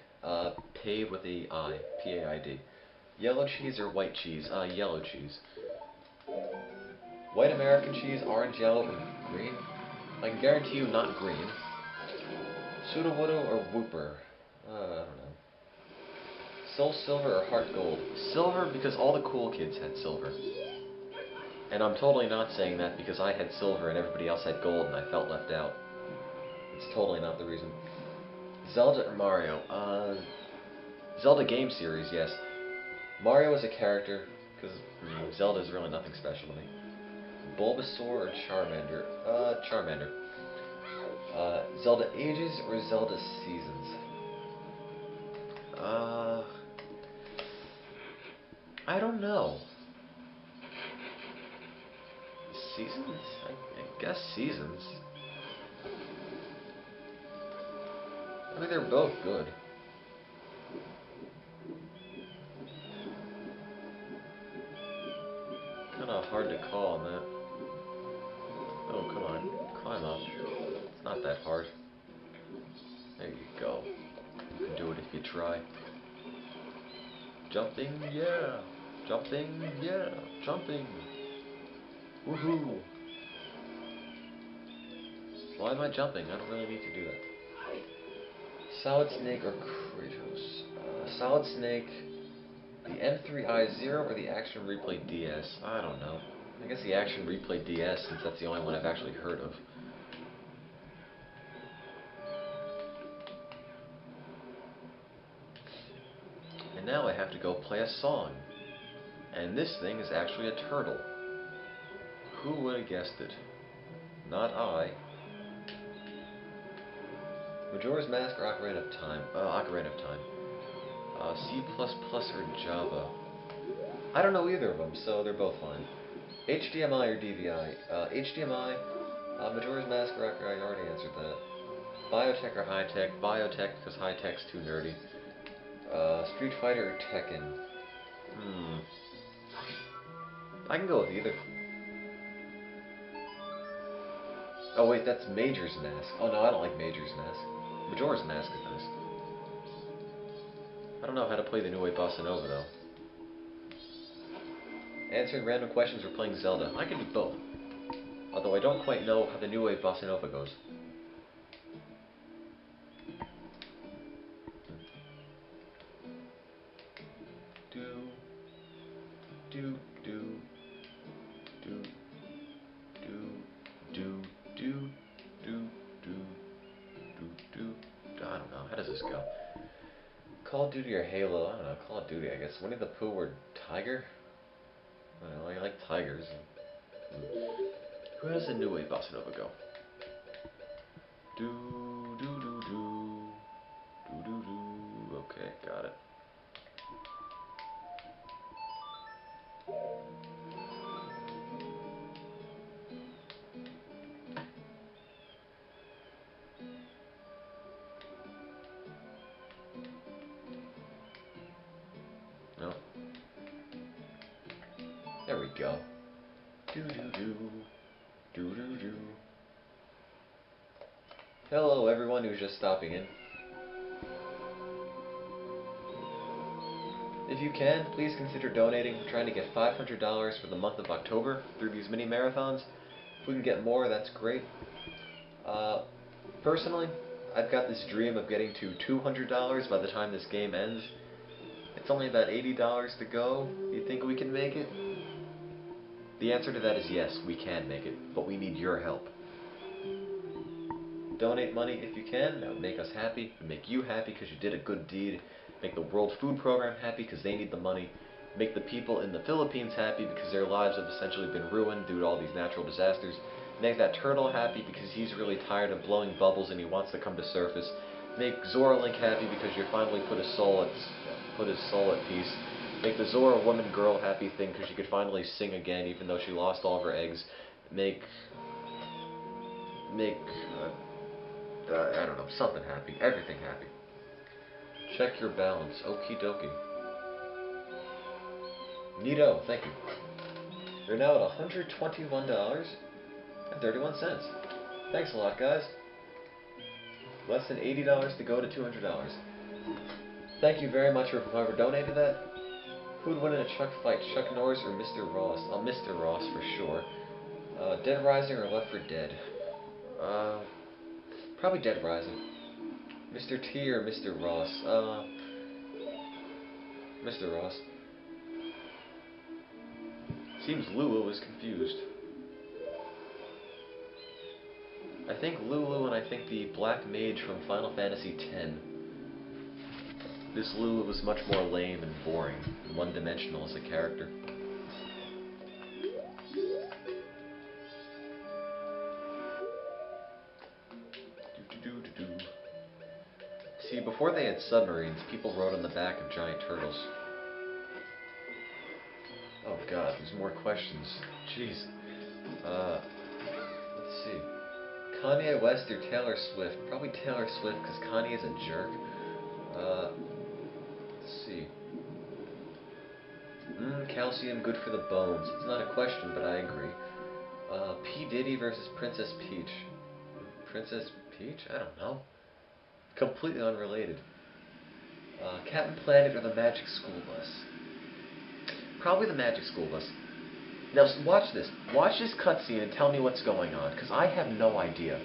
Paid with a I. P-A-I-D. Yellow cheese or white cheese? Yellow cheese. White American cheese, orange, yellow, or green? I can guarantee you not green. Sudowoodo or Whooper? I don't know. Soul Silver or Heart Gold? Silver because all the cool kids had silver. And I'm totally not saying that because I had silver and everybody else had gold and I felt left out. It's totally not the reason. Zelda or Mario? Zelda game series, yes. Mario is a character, because Zelda is really nothing special to me. Bulbasaur or Charmander? Charmander. Zelda Ages or Zelda Seasons? I don't know. Seasons? I guess Seasons. I mean, they're both good. Kinda hard to call on that. Oh, come on. Climb up. It's not that hard. There you go. You can do it if you try. Jumping, yeah. Jumping, yeah. Jumping. Woohoo. Why am I jumping? I don't really need to do that. Solid Snake or Kratos? Solid Snake, the M3i0 or the Action Replay DS? I don't know. I guess the Action Replay DS, since that's the only one I've actually heard of. to go play a song. And this thing is actually a turtle. Who would have guessed it? Not I. Majora's Mask or Ocarina of Time? Ocarina of Time. C++ or Java? I don't know either of them, so they're both fine. HDMI or DVI? HDMI, Majora's Mask or Ocarina, I already answered that. Biotech or high-tech? Biotech, because high-tech's too nerdy. Street Fighter or Tekken? I can go with either. Oh wait, that's Major's Mask. Oh no, I don't like Major's Mask. Majora's Mask is nice. I don't know how to play the New Wave Bossa Nova though. Answering random questions or playing Zelda. I can do both. Although I don't quite know how the New Wave Bossa Nova goes. I don't know. How does this go? Call of Duty or Halo? I don't know. Call of Duty, I guess. Winnie the Pooh or Tiger? Well, I like tigers. Who does the New Wave Bossa Nova go? Okay, got it. No. There we go. Hello everyone who's just stopping in. If you can, please consider donating. I'm trying to get $500 for the month of October through these mini marathons. If we can get more, that's great. Personally, I've got this dream of getting to $200 by the time this game ends. It's only about $80 to go. You think we can make it? The answer to that is yes, we can make it, but we need your help. Donate money if you can. That would make us happy. It would make you happy because you did a good deed. Make the World Food Program happy because they need the money. Make the people in the Philippines happy because their lives have essentially been ruined due to all these natural disasters. Make that turtle happy because he's really tired of blowing bubbles and he wants to come to surface. Make Zora Link happy because you finally put his soul at peace. Make the Zora woman girl happy thing because she could finally sing again even though she lost all of her eggs. Make I don't know, something happy. Everything happy. Check your balance. Okie dokie. Neato, thank you. You're now at $121.31. Thanks a lot, guys. Less than $80 to go to $200. Thank you very much for whoever donated that. Who would win in a Chuck fight, Chuck Norris or Mr. Ross? Mr. Ross for sure. Dead Rising or Left 4 Dead? Probably Dead Rising. Mr. T or Mr. Ross? Mr. Ross. Seems Lulu was confused. I think Lulu and I think the Black Mage from Final Fantasy X. This Lulu was much more lame and boring, and one-dimensional as a character. See, before they had submarines, people rode on the back of giant turtles. Oh god, there's more questions. Jeez. Let's see. Kanye West or Taylor Swift? Probably Taylor Swift, because Kanye is a jerk. Let's see. Calcium good for the bones. It's not a question, but I agree. P. Diddy versus Princess Peach. Princess Peach? I don't know. Completely unrelated. Captain Planet or the Magic School Bus? Probably the Magic School Bus. Now, watch this. Watch this cutscene and tell me what's going on, because I have no idea.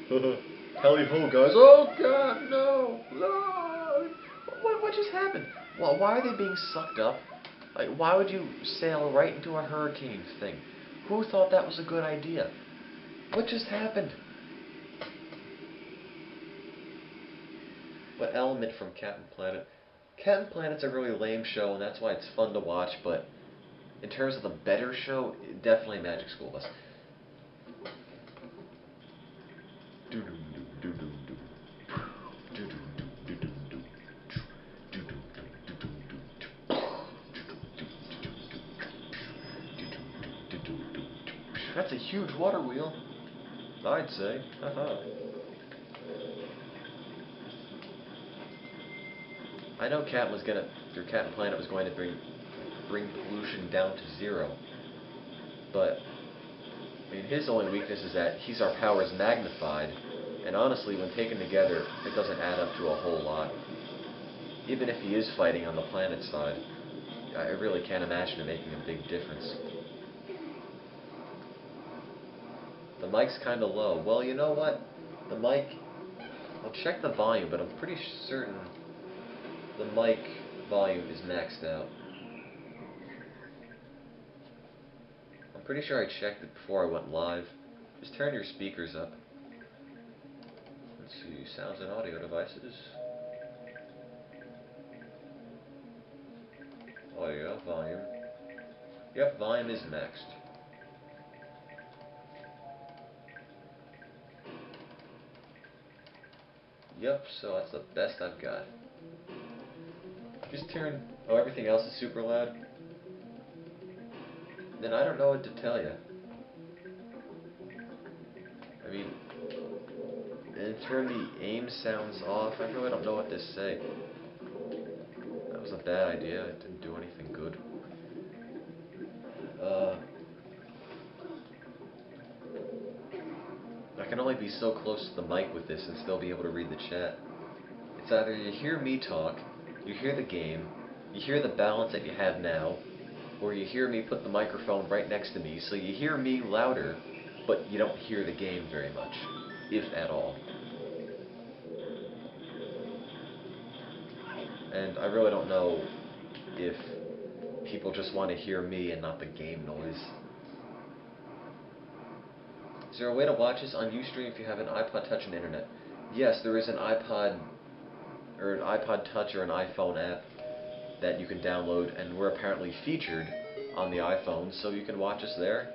Tally ho, guys. Oh, God, no. No. What just happened? Well, why are they being sucked up? Like, why would you sail right into a hurricane thing? Who thought that was a good idea? What just happened? What element from Captain Planet? Captain Planet's a really lame show, and that's why it's fun to watch, but in terms of the better show, definitely Magic School Bus. That's a huge water wheel, I'd say. I know Captain Planet was going to bring pollution down to 0, but I mean, his only weakness is that he's our powers magnified, and honestly, when taken together, it doesn't add up to a whole lot. Even if he is fighting on the planet side, I really can't imagine it making a big difference. The mic's kind of low. Well, you know what? The mic... I'll check the volume, but I'm pretty certain the mic volume is maxed out. I'm pretty sure I checked it before I went live. Just turn your speakers up. Let's see, sounds and audio devices. Audio, volume. Yep, volume is maxed. Yep, so that's the best I've got. Just turn... Oh, everything else is super loud? Then I don't know what to tell you. I mean... And turn the aim sounds off. I really don't know what to say. That was a bad idea. It didn't do anything good. I can only be so close to the mic with this and still be able to read the chat. It's either you hear me talk, you hear the game, you hear the balance that you have now, or you hear me put the microphone right next to me, so you hear me louder, but you don't hear the game very much, if at all. And I really don't know if people just want to hear me and not the game noise. Is there a way to watch this on Ustream if you have an iPod Touch and internet? Yes, there is an iPod Touch or an iPhone app that you can download, and we're apparently featured on the iPhone, so you can watch us there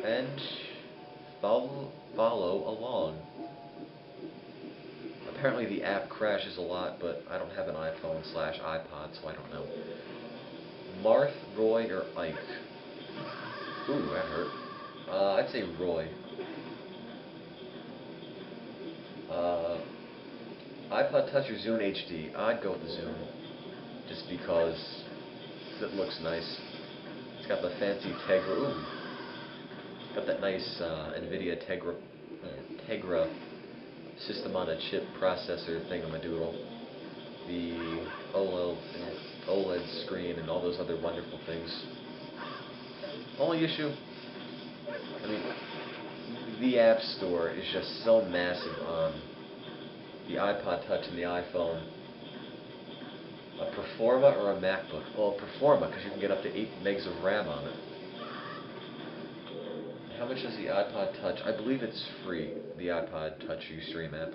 and follow along. Apparently the app crashes a lot, but I don't have an iPhone/iPod, so I don't know. Marth, Roy, or Ike? Ooh, that hurt. I'd say Roy. iPod Touch or Zune HD? I'd go with the Zune, just because it looks nice. It's got the fancy Tegra. Ooh, got that nice NVIDIA Tegra system on a chip processor thingamadoodle. The OLED screen and all those other wonderful things. Only issue, I mean, the App Store is just so massive on the iPod Touch and the iPhone. A Performa or a MacBook? Well, a Performa, because you can get up to 8 megs of RAM on it. How much is the iPod Touch? I believe it's free, the iPod Touch Ustream app.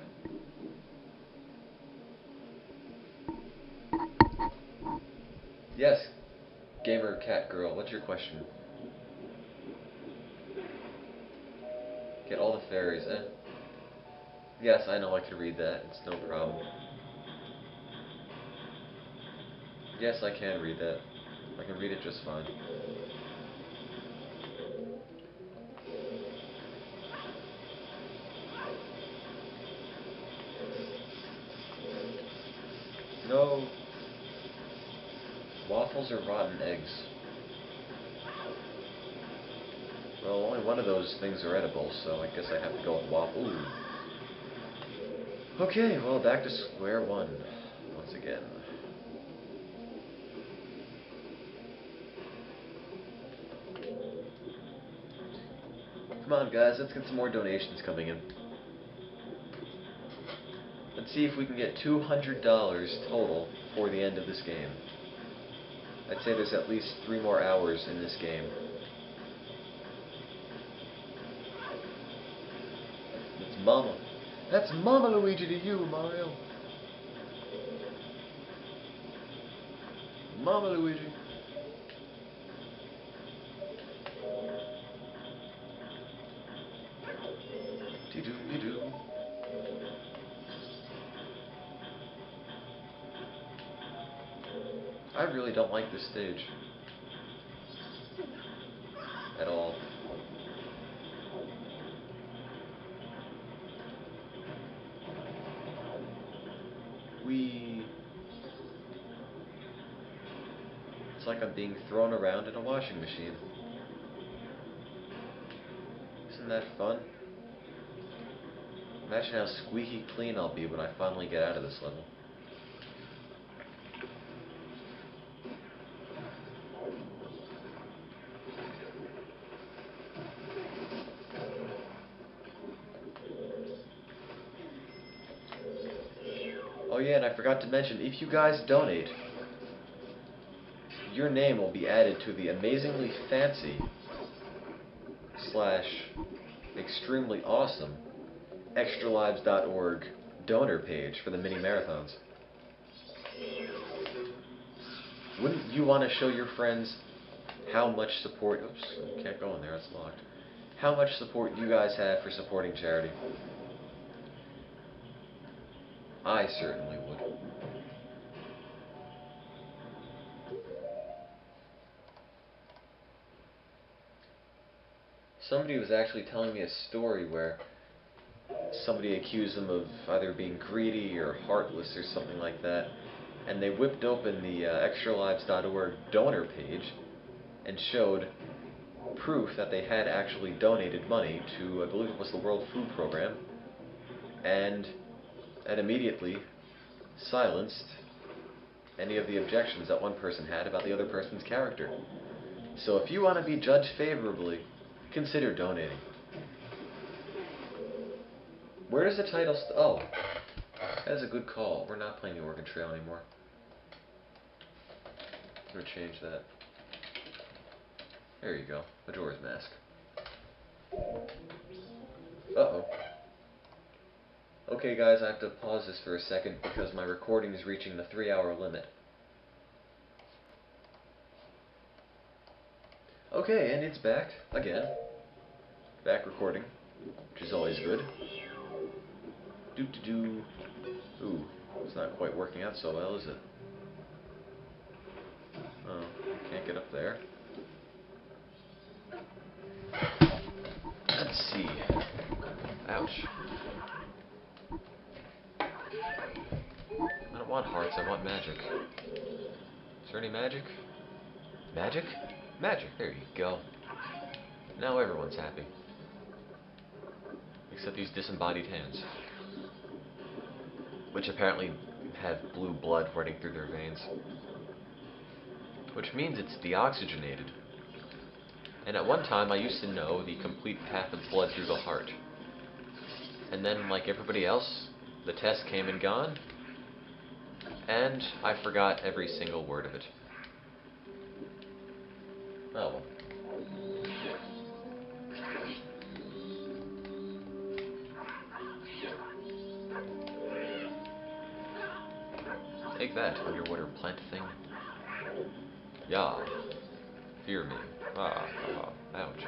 Yes, Gamer Cat Girl, what's your question? Get all the fairies, eh? Yes, I know I can read that, it's no problem. Yes, I can read that. I can read it just fine. No. Waffles or rotten eggs? Well, only one of those things are edible, so I guess I have to go with waffle. Ooh. Okay, well, back to square one once again. Come on, guys, let's get some more donations coming in. Let's see if we can get $200 total before the end of this game. I'd say there's at least 3 more hours in this game. It's Mama. That's Mama Luigi to you, Mario. Mama Luigi. Dee-doo-dee-doo. I really don't like this stage. At all. It's like I'm being thrown around in a washing machine. Isn't that fun? Imagine how squeaky clean I'll be when I finally get out of this level. Oh yeah, and I forgot to mention, if you guys donate, your name will be added to the amazingly fancy / extremely awesome Extralives.org donor page for the mini marathons. Wouldn't you want to show your friends how much support... Oops, can't go in there, it's locked. How much support you guys have for supporting charity? I certainly would. Somebody was actually telling me a story where somebody accused them of either being greedy or heartless or something like that, and they whipped open the extralives.org donor page and showed proof that they had actually donated money to, I believe it was the World Food Program, and that immediately silenced any of the objections that one person had about the other person's character. So if you want to be judged favorably, consider donating. Where does the title oh, that is a good call. We're not playing the Oregon Trail anymore. I'm going to change that. There you go. Majora's Mask. Uh-oh. Okay guys, I have to pause this for a second because my recording is reaching the 3-hour limit. Okay, and it's back again. Back recording, which is always good. Doo-doo-doo. Ooh, it's not quite working out so well, is it? Oh, can't get up there. Let's see. Ouch. I don't want hearts, I want magic. Is there any magic? Magic? Magic, there you go. Now everyone's happy. Except these disembodied hands. Which apparently have blue blood running through their veins. Which means it's deoxygenated. And at one time I used to know the complete path of blood through the heart. And then, like everybody else, the test came and gone, and I forgot every single word of it. Oh well. Take that, underwater plant thing. Yeah. Fear me. Ouch.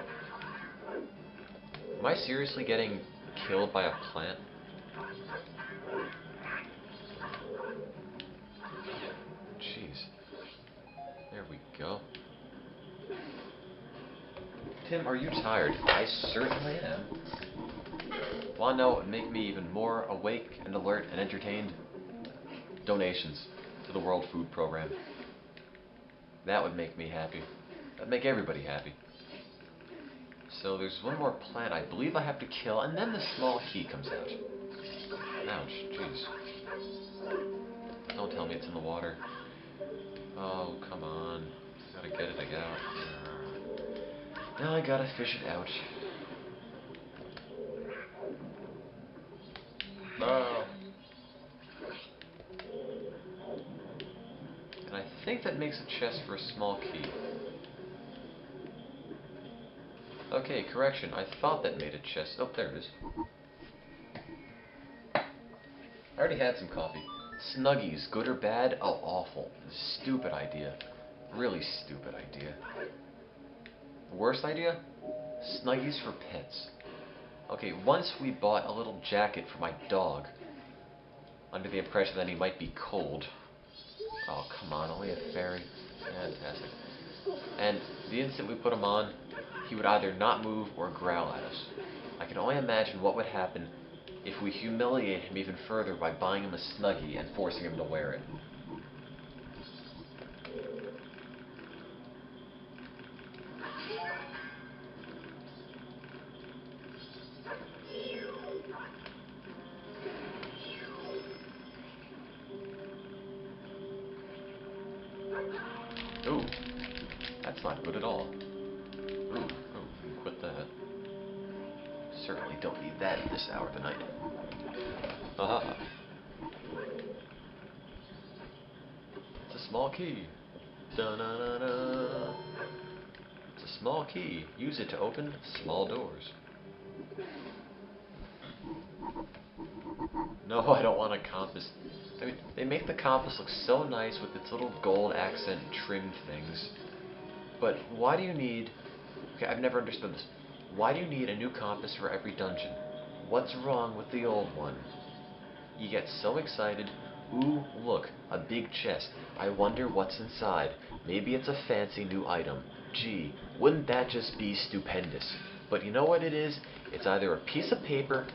Am I seriously getting killed by a plant? Jeez. There we go. Tim, are you tired? I certainly am. Wanna know what would make me even more awake and alert and entertained? Donations to the World Food Program. That would make me happy. That'd make everybody happy. So there's one more plant I believe I have to kill, and then the small key comes out. Ouch, jeez. Don't tell me it's in the water. Oh, come on. Gotta get it out. Now I gotta fish it out. Oh. And I think that makes a chest for a small key. Okay, correction. I thought that made a chest. Oh, there it is. I already had some coffee. Snuggies, good or bad? Oh, awful. Stupid idea. Really stupid idea. Worst idea? Snuggies for pets. Okay, once we bought a little jacket for my dog, under the impression that he might be cold. Oh, come on, only a fairy. Fantastic. And the instant we put him on, he would either not move or growl at us. I can only imagine what would happen if we humiliate him even further by buying him a Snuggie and forcing him to wear it. Ooh, that's not good at all. Ooh, quit that. Certainly don't need that at this hour of the night. Aha. It's a small key. Da-na-na-na. It's a small key. Use it to open small doors. No, I don't want a compass. I mean, they make the compass look so nice with its little gold accent trimmed things. But why do you need... Okay, I've never understood this. Why do you need a new compass for every dungeon? What's wrong with the old one? You get so excited. Ooh, look, a big chest. I wonder what's inside. Maybe it's a fancy new item. Gee, wouldn't that just be stupendous? But you know what it is? It's either a piece of paper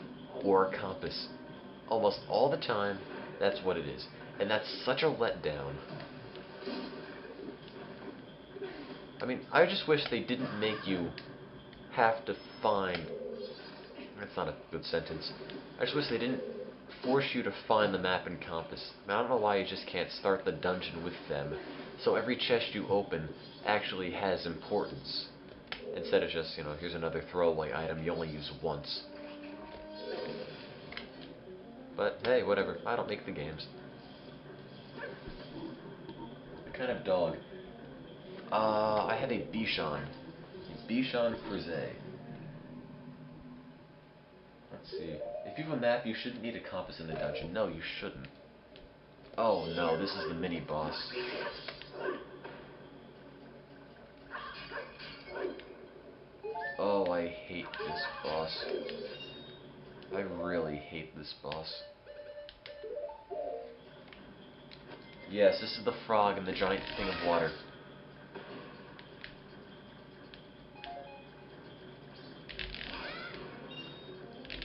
or a compass. Almost all the time, that's what it is. And that's such a letdown. I mean, I just wish they didn't make you have to find... That's not a good sentence. I just wish they didn't force you to find the map and compass. I mean, I don't know why you just can't start the dungeon with them, so every chest you open actually has importance. Instead of just, here's another throwaway item you only use once. But hey, whatever. I don't make the games. What kind of dog? I have a Bichon. Bichon Frise. Let's see. If you have a map, you shouldn't need a compass in the dungeon. No, you shouldn't. Oh no, this is the mini-boss. Oh, I hate this boss. I really hate this boss. Yes, this is the frog and the giant thing of water.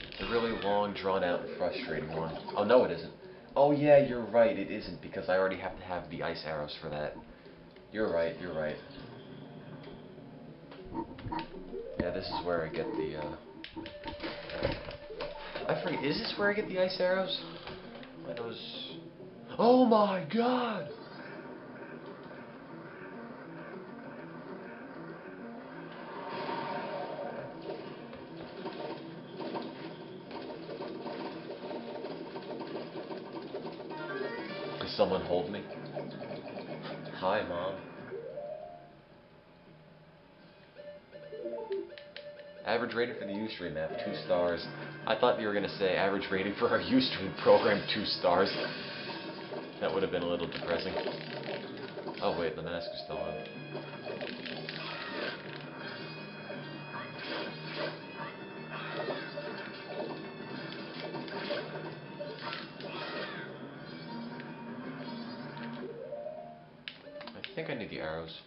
It's a really long, drawn-out, and frustrating one. Oh, no, it isn't. Oh, yeah, you're right, it isn't, because I already have to have the ice arrows for that. You're right, you're right. Yeah, this is where I get the, I forget, is this where I get the ice arrows? Are those... Oh my god! Does someone hold me? Hi, Mom. Average rating for the Ustream map, 2 stars. I thought you were going to say average rating for our Ustream program, 2 stars. That would have been a little depressing. Oh wait, the mask is still on. I think I need the arrows.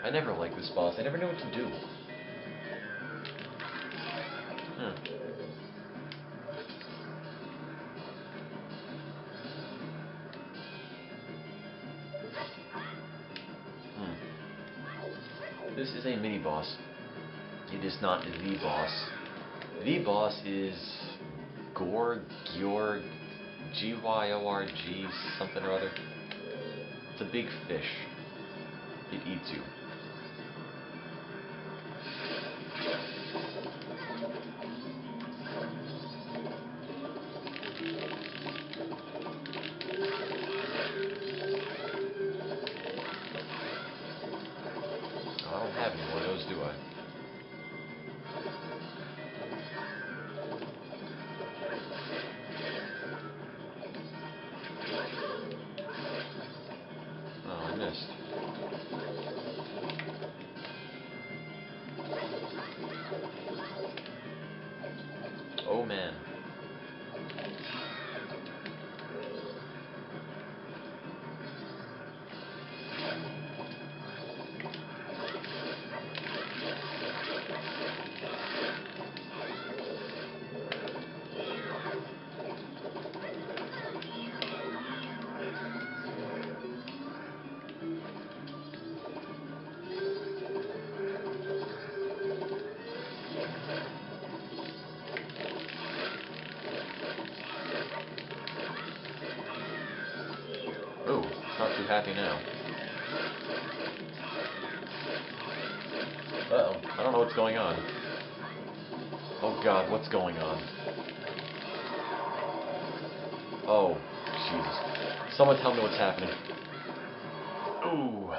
I never liked this boss. I never knew what to do. This is a mini-boss. It is not the boss. The boss is Gyorg, G-Y-O-R-G, something or other. It's a big fish. It eats you. Oh man. Oh, not too happy now. Uh-oh, I don't know what's going on. Oh god, what's going on? Oh, Jesus. Someone tell me what's happening. Ooh.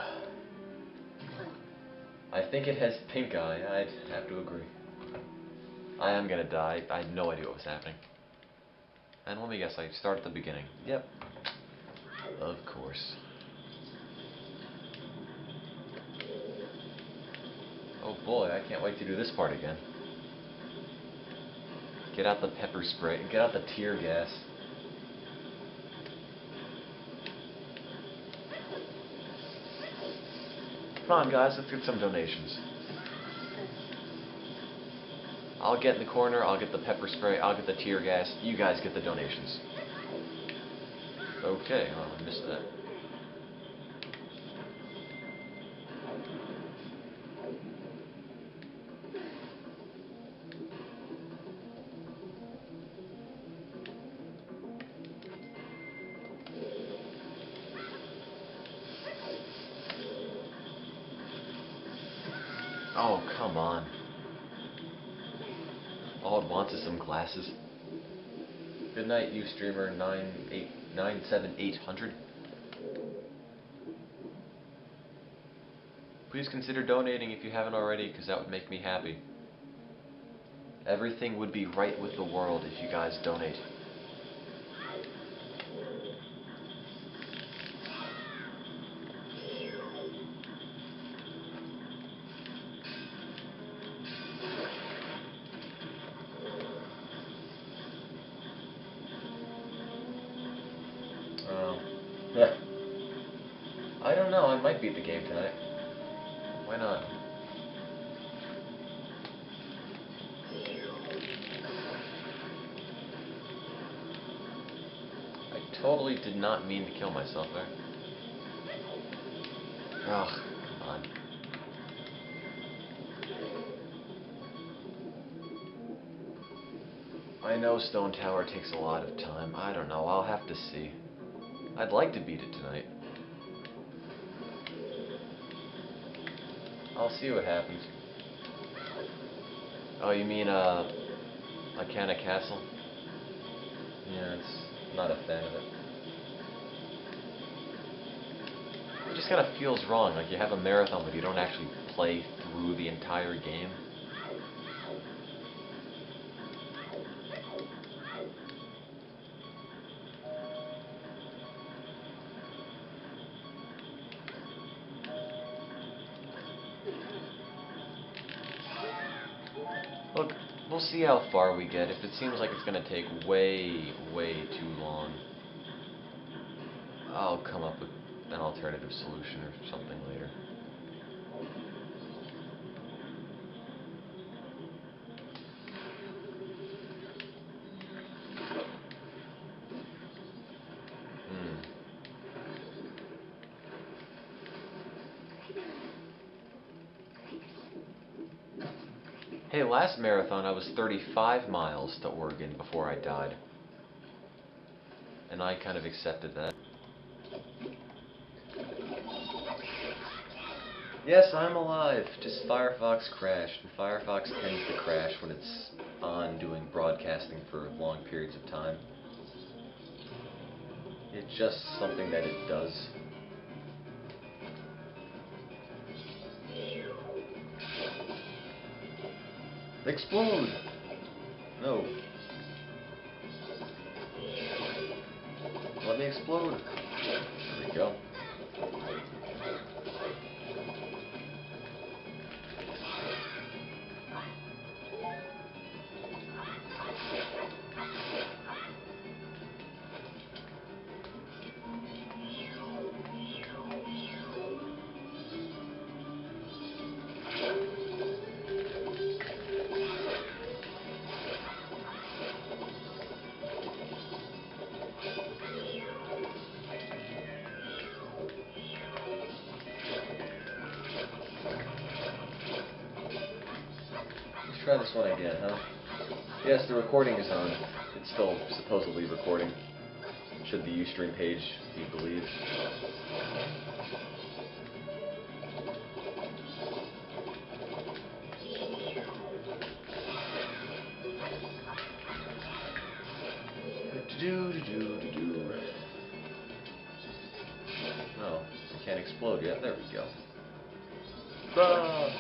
I think it has pink eye, I'd have to agree. I am gonna die. I had no idea what was happening. And let me guess, I start at the beginning. Yep. Of course. Oh boy, I can't wait to do this part again. Get out the pepper spray, get out the tear gas. Come on guys, let's get some donations. I'll get in the corner, I'll get the pepper spray, I'll get the tear gas, you guys get the donations. Okay, oh, I missed that. Oh, come on. All it wants is some glasses. Good night, you streamer 97800. Please consider donating if you haven't already, because that would make me happy. Everything would be right with the world if you guys donate. I don't know, I might beat the game tonight. Why not? I totally did not mean to kill myself there. Ugh, come on. I know Stone Tower takes a lot of time. I don't know, I'll have to see. I'd like to beat it tonight. I'll see what happens. Oh, you mean, Icana Castle? Yeah, it's not a fan of it. It just kind of feels wrong, like you have a marathon but you don't actually play through the entire game. Look, we'll see how far we get. If it seems like it's going to take way, way too long, I'll come up with an alternative solution or something later. Hey, last marathon I was 35 miles to Oregon before I died. And I kind of accepted that. Yes, I'm alive. Just Firefox crashed. And Firefox tends to crash when it's on doing broadcasting for long periods of time. It's just something that it does. Explode! No. Let me explode. There we go. Let's try this one again, huh? Yes, the recording is on. It's still supposedly recording. Should the Ustream page be believed. Oh, it can't explode yet. There we go. Ah!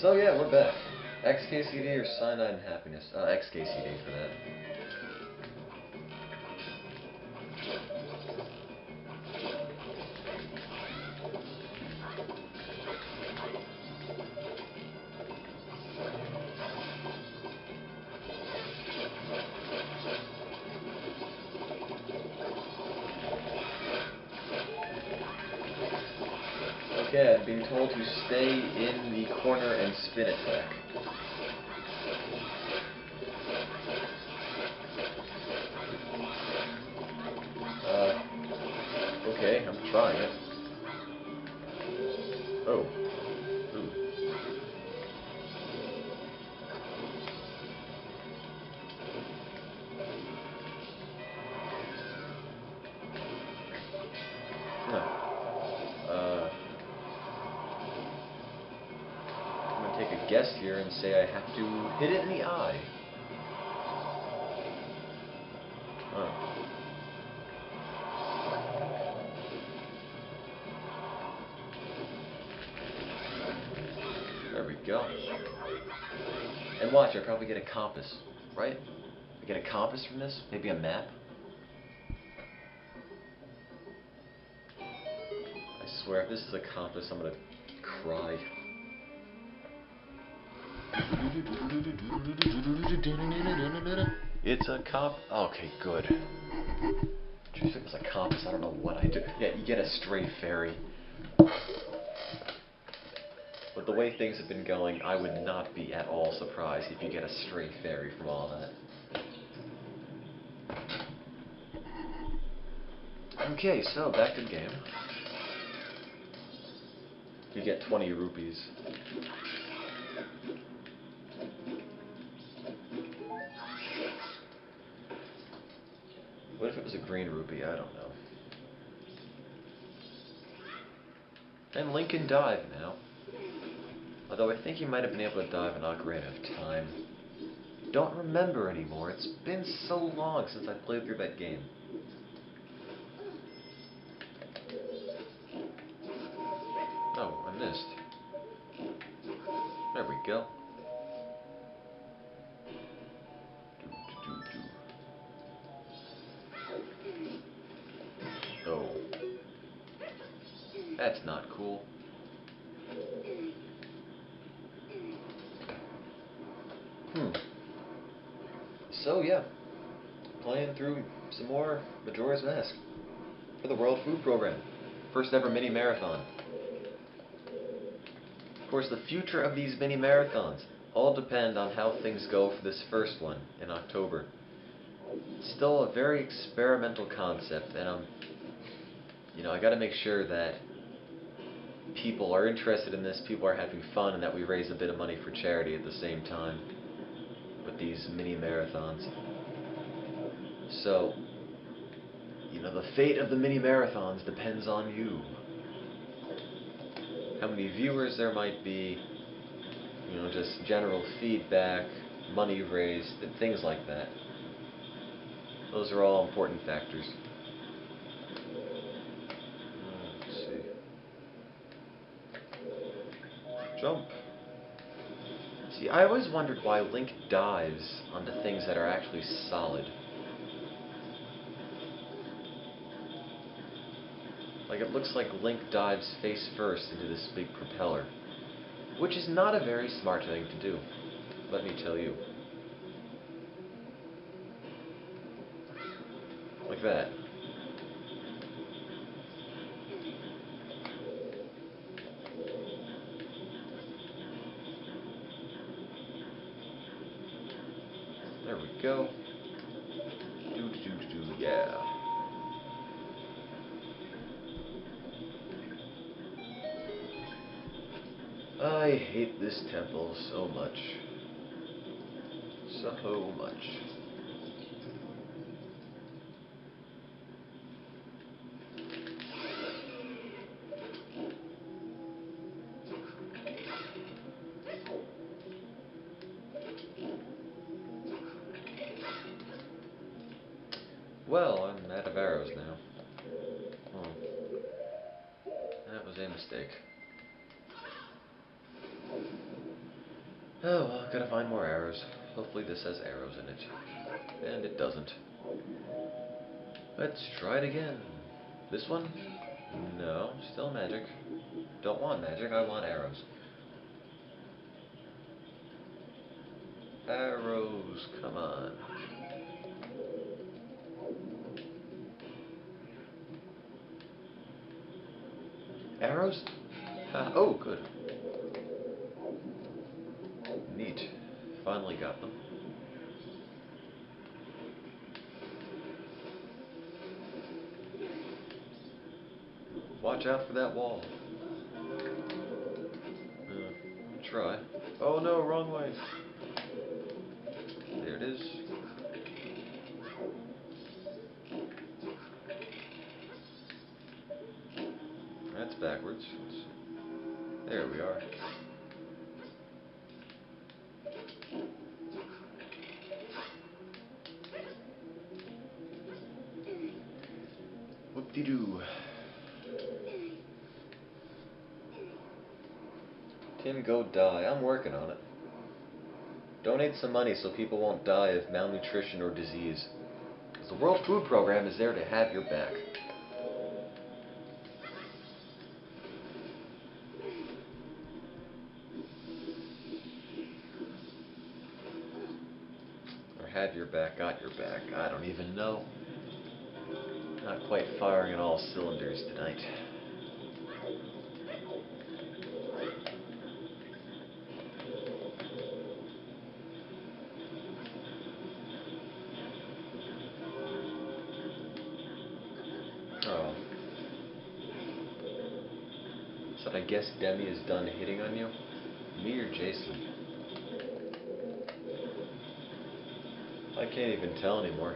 So yeah, we're back. XKCD or Cyanide and Happiness? XKCD for that. Okay, I'm being told to stay in the corner and spin attack. Okay, I'm trying it. Oh. Ooh. I'm gonna take a guess here and say I have to hit it in the eye. Oh. There we go. And watch, I probably get a compass, right? I get a compass from this? Maybe a map? I swear, if this is a compass, I'm gonna cry. It's a comp. Okay, good. If it was a compass, I don't know what I do. Yeah, you get a stray fairy. But the way things have been going, I would not be at all surprised if you get a stray fairy from all that. Okay, so back to the game. You get 20 rupees. What if it was a green rupee? I don't know. And Link can dive now. Although I think he might have been able to dive in Ocarina of Time. Don't remember anymore. It's been so long since I played through that game. Oh, I missed. There we go. Oh. That's not cool. So yeah, playing through some more Majora's Mask for the World Food Program. First ever mini marathon. Of course, the future of these mini marathons all depend on how things go for this first one in October. It's still a very experimental concept, and I gotta make sure that people are interested in this, people are having fun, and that we raise a bit of money for charity at the same time with these mini marathons. So, the fate of the mini marathons depends on you. How many viewers there might be, just general feedback, money raised, and things like that. Those are all important factors. Let's see. Jump. See, I always wondered why Link dives onto things that are actually solid. Like, it looks like Link dives face first into this big propeller, which is not a very smart thing to do, let me tell you. Like that. There we go. Yeah. I hate this temple so much. So much. Well, I'm out of arrows now. Oh. That was a mistake. Oh well, gotta find more arrows. Hopefully this has arrows in it. And it doesn't. Let's try it again. This one? No, still magic. Don't want magic, I want arrows. Arrows, come on. Arrows? Oh, good. Neat. Finally got them. Watch out for that wall. Try. Oh no, wrong way. There it is. That's backwards. There we are. Whoop-de-doo. Tim, go die. I'm working on it. Donate some money so people won't die of malnutrition or disease. Because the World Food Program is there to have your back. Or have your back, got your back. I don't even know. Not quite firing on all cylinders tonight. Oh. So I guess Demi is done hitting on you? Me or Jason? I can't even tell anymore.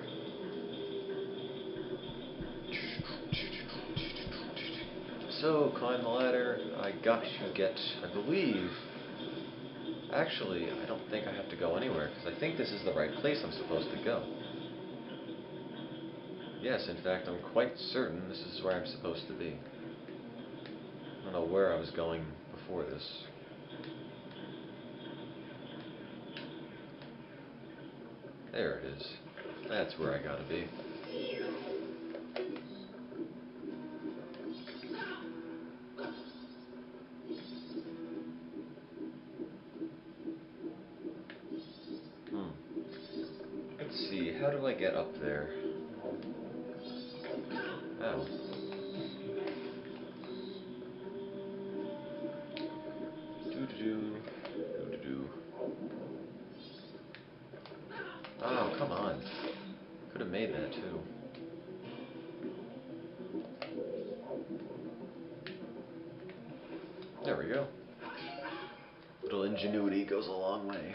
So, climb the ladder. I got to get, I believe... Actually, I don't think I have to go anywhere, because I think this is the right place I'm supposed to go. Yes, in fact, I'm quite certain this is where I'm supposed to be. I don't know where I was going before this. There it is. That's where I gotta be. Let's see, how do I get up there? Oh. Doo-doo-doo. Doo-doo-doo. Oh, come on. Could have made that, too. There we go. Little ingenuity goes a long way.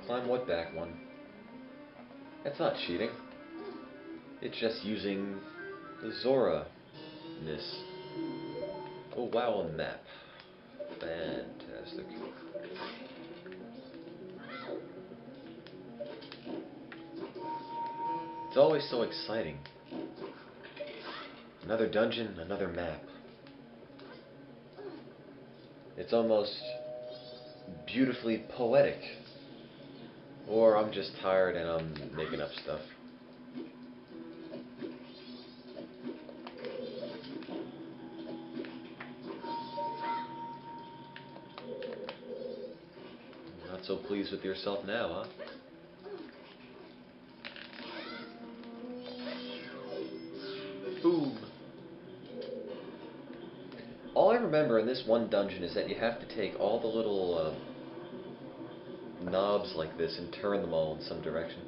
Climb what back one? That's not cheating. It's just using the Zora-ness. Oh wow, a map. Fantastic. It's always so exciting. Another dungeon, another map. It's almost beautifully poetic. Or I'm just tired and I'm making up stuff. Not so pleased with yourself now, huh? Boom! remember in this one dungeon is that you have to take all the little knobs like this and turn them all in some direction.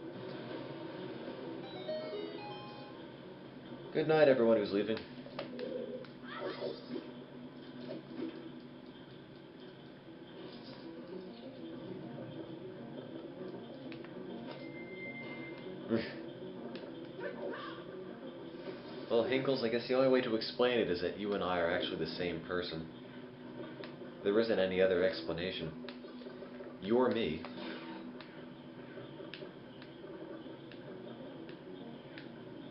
Good night, everyone who's leaving. Well, Hinkles, I guess the only way to explain it is that you and I are actually the same person. There isn't any other explanation. You're me.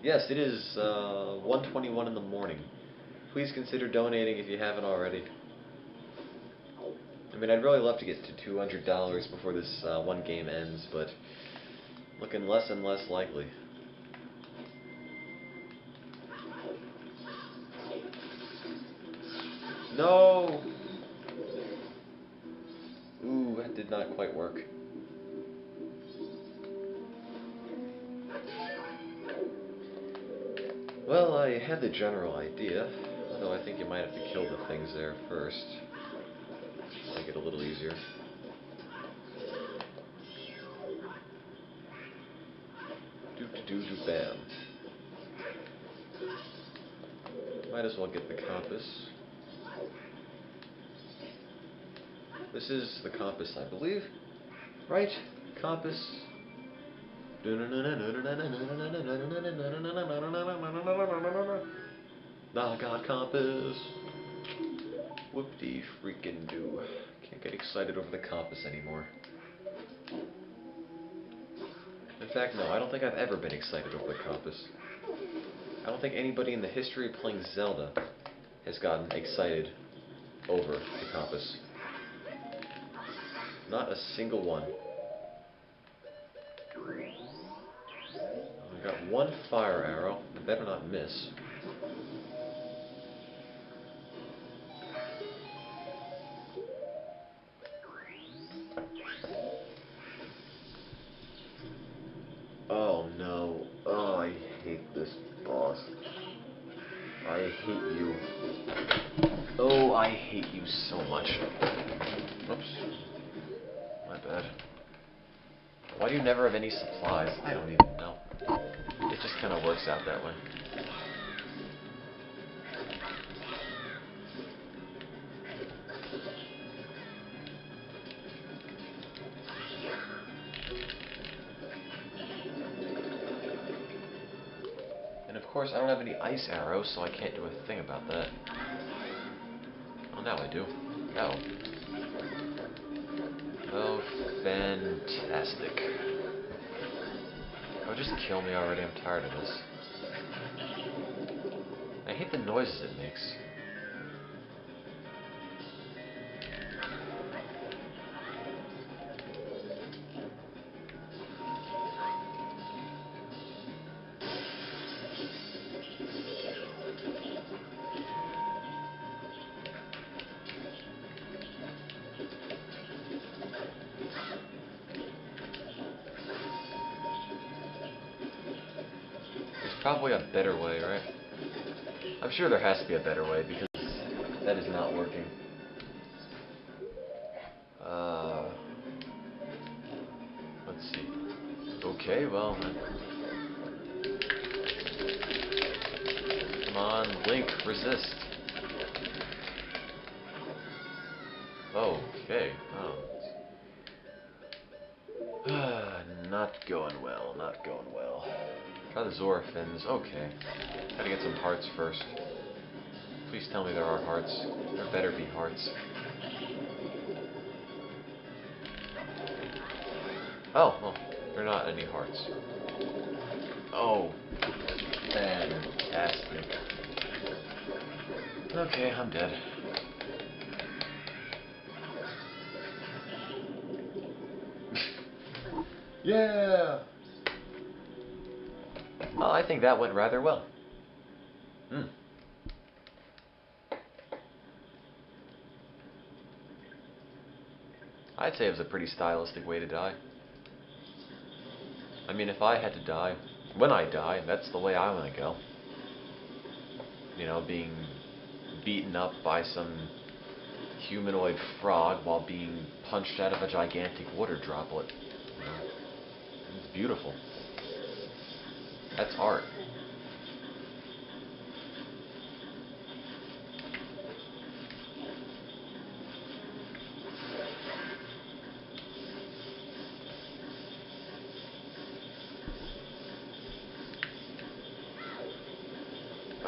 Yes, it is 1:21 in the morning. Please consider donating if you haven't already. I mean, I'd really love to get to $200 before this one game ends, but looking less and less likely. No! Ooh, that did not quite work. Well, I had the general idea, although I think you might have to kill the things there first. Make it a little easier. Bam. Might as well get the compass. This is the compass, I believe. Right? Compass. I got compass. Whoop-dee freaking do. Can't get excited over the compass anymore. In fact, no, I don't think I've ever been excited over the compass. I don't think anybody in the history of playing Zelda has gotten excited over the compass. Not a single one. I got one fire arrow. I better not miss. Oh no. Oh, I hate this boss. I hate you. Oh, I hate you so much. Oops. My bad. Why do you never have any supplies? I don't even know. It just kind of works out that way. And of course, I don't have any ice arrows, so I can't do a thing about that. Oh, now I do. Oh. Oh, fantastic. Oh, just kill me already. I'm tired of this. I hate the noises it makes. Probably a better way, right? I'm sure there has to be a better way, because that is not working. Let's see. Okay, well, come on, Link, resist. Okay, not going well, not going well. Try the Zora fins, okay. Gotta get some hearts first. Please tell me there are hearts. There better be hearts. Oh, well, there are not any hearts. Oh, fantastic. Okay, I'm dead. Yeah! Well, I think that went rather well. I'd say it was a pretty stylistic way to die. I mean, if I had to die, when I die, that's the way I want to go. You know, being beaten up by some humanoid frog while being punched out of a gigantic water droplet. It's beautiful. That's art.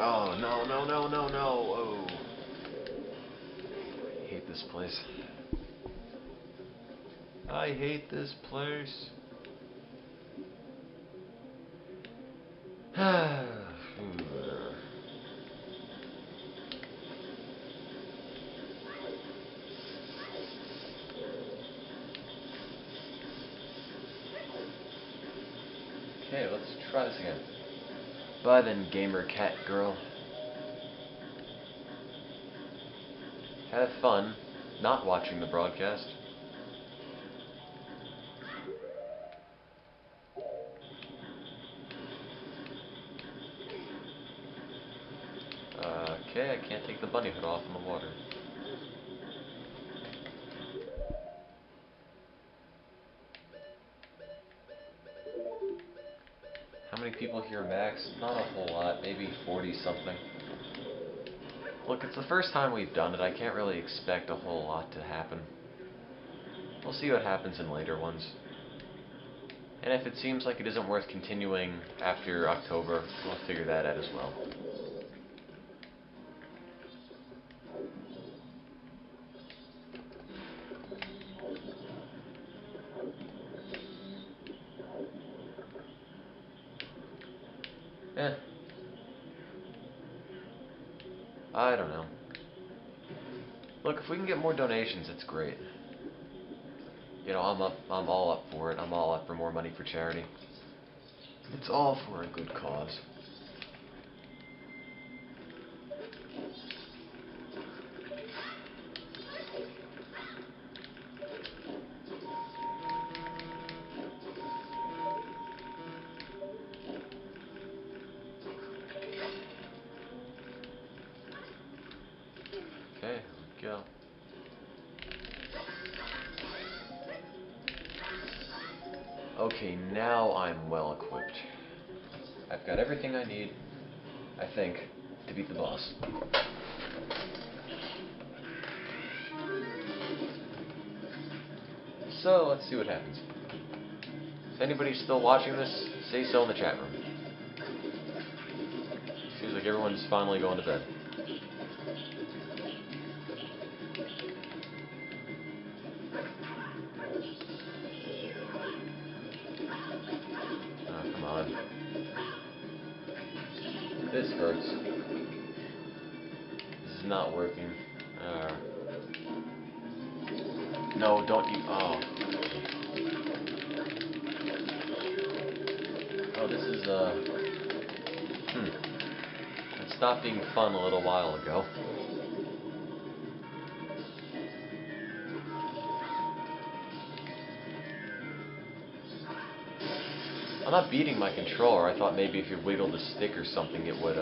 Oh, no, no, no, no, no. Oh. I hate this place. I hate this place. Okay, let's try this again. Bye then, gamer cat girl. Have fun not watching the broadcast. Okay, I can't take the bunny hood off in the water. How many people here max? Not a whole lot, maybe 40 something. Look, it's the first time we've done it. I can't really expect a whole lot to happen. We'll see what happens in later ones. And if it seems like it isn't worth continuing after October, we'll figure that out as well. Eh. I don't know. Look, if we can get more donations, it's great. You know, I'm all up for it. I'm all up for more money for charity. It's all for a good cause. Okay, here we go. Okay, now I'm well equipped. I've got everything I need, I think, to beat the boss. So, let's see what happens. If anybody's still watching this, say so in the chat room. Seems like everyone's finally going to bed. Oh, come on. This hurts. This is not working. No, don't you... Oh. Oh, this is, It stopped being fun a little while ago. I'm not beating my controller. I thought maybe if you wiggled the stick or something, it would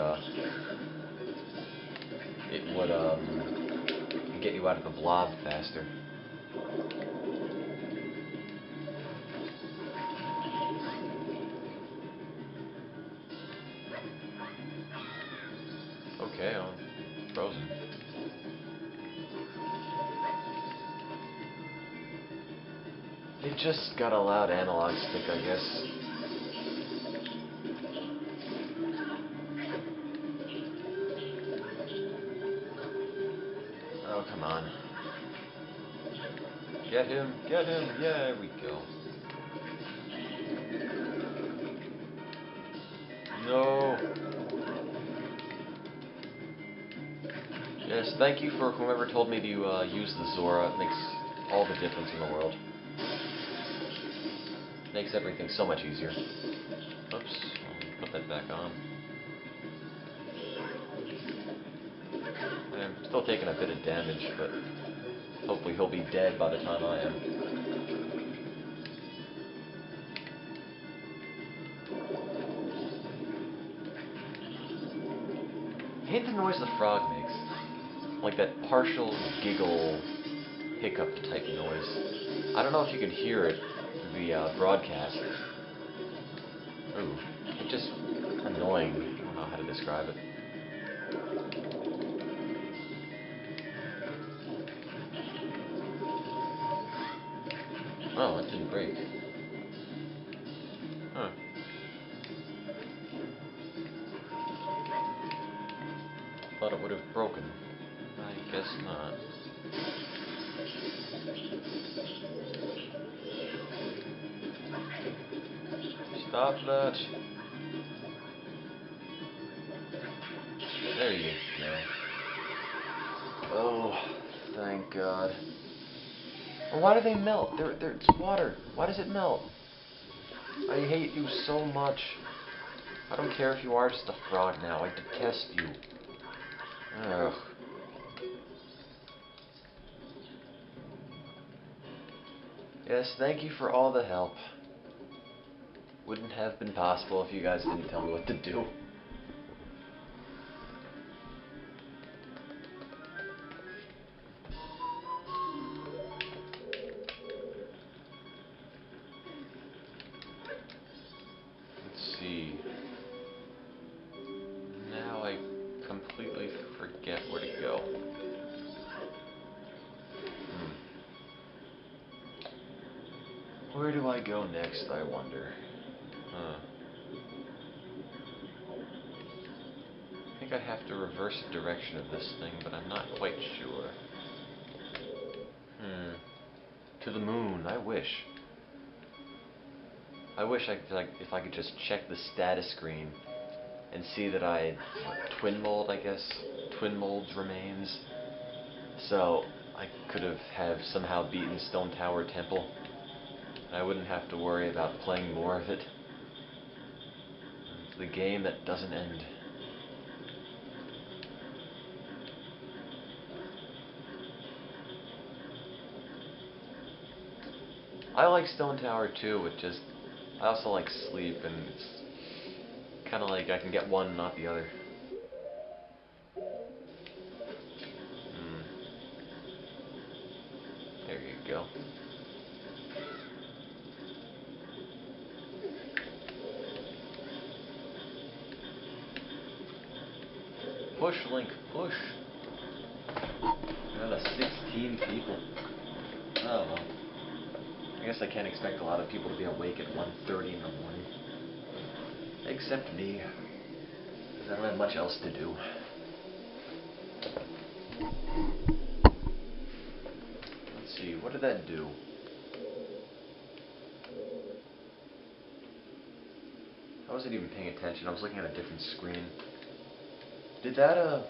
get you out of the blob faster. Okay, I'm frozen. It just got a loud analog stick, I guess. Oh, come on. Get him, get him, yeah, there we go. No. Yes, thank you for whoever told me to use the Zora. It makes all the difference in the world. Makes everything so much easier. Oops, I'll put that back on. I'm still taking a bit of damage, but hopefully he'll be dead by the time I am. I hate the noise the frog makes. like that partial giggle hiccup type noise. I don't know if you could hear it through the broadcast. Ooh, it's just annoying. I don't know how to describe it. Oh, it didn't break. Huh. Thought it would have broken. I guess not. Stop that. There you go. Oh, thank God. Well, why do they melt? It's water. Why does it melt? I hate you so much. I don't care if you are just a frog now. I detest you. Ugh. Yes, thank you for all the help. Wouldn't have been possible if you guys didn't tell me what to do. Let's see. Now I completely forget where to go. Where do I go next, I wonder? I think I have to reverse the direction of this thing, but I'm not quite sure. To the moon, I wish. I wish I could, like, if I could just check the status screen and see that I had twin mold, I guess. Twin mold's remains. So I could have somehow beaten Stone Tower Temple. I wouldn't have to worry about playing more of it. It's the game that doesn't end. I like Stone Tower too, it just, I also like sleep, and it's kind of like I can get one, not the other. There you go. Push, Link, push. Another 16 people. Oh well. I guess I can't expect a lot of people to be awake at 1:30 in the morning. Except me. Because I don't have much else to do. Let's see, what did that do? I wasn't even paying attention, I was looking at a different screen. Did that,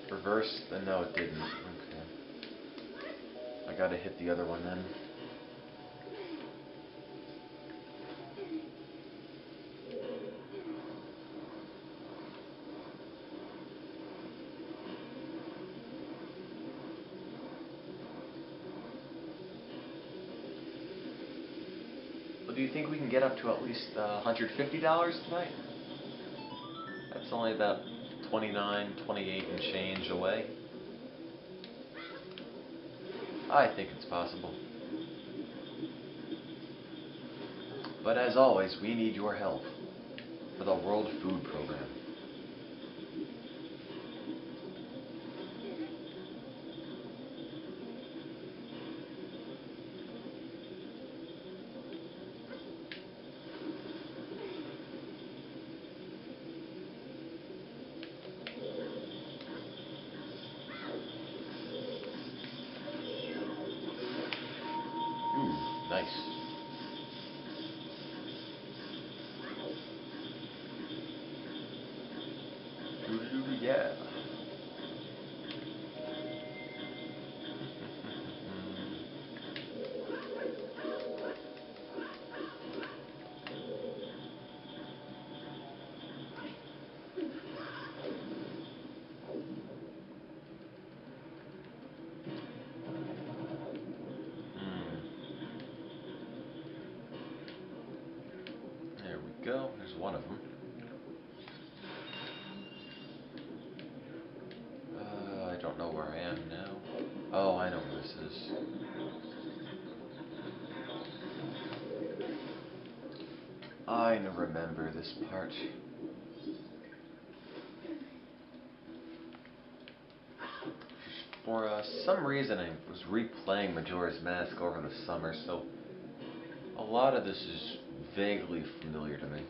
reverse? No, it didn't. Okay. I gotta hit the other one then. Well, do you think we can get up to at least $150 tonight? That's only about 29, 28 and change away. I think it's possible. But as always, we need your help for the World Food Program. Ooh, nice. Yeah. There we go. There's one of them. where I am now. Oh, I know where this is. I remember this part. For some reason, I was replaying Majora's Mask over the summer, so a lot of this is vaguely familiar to me.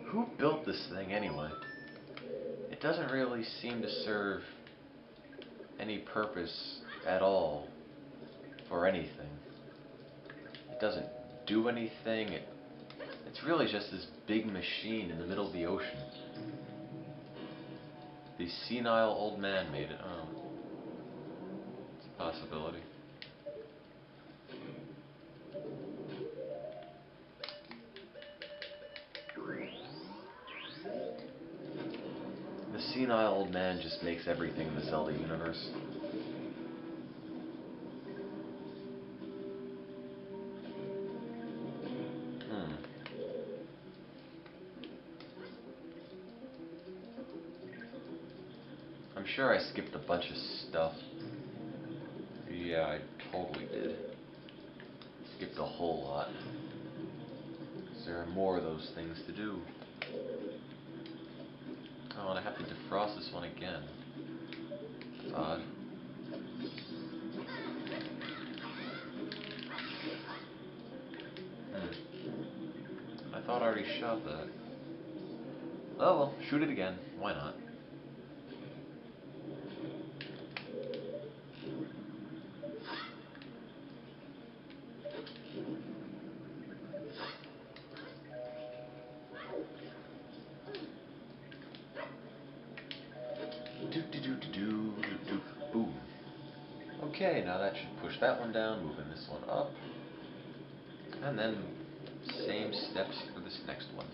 Who built this thing anyway? It doesn't really seem to serve any purpose at all for anything. It doesn't do anything. It's really just this big machine in the middle of the ocean. The senile old man made it. Oh, it's a possibility. The senile old man just makes everything in the Zelda universe. I'm sure I skipped a bunch of stuff. Yeah, I totally did. Skipped a whole lot. There are more of those things to do. Oh, and I have to defrost this one again. That's odd. I thought I already shot that. Oh well, shoot it again. Why not? Boom. Okay, now that should push that one down, moving this one up. And then same steps for this next one.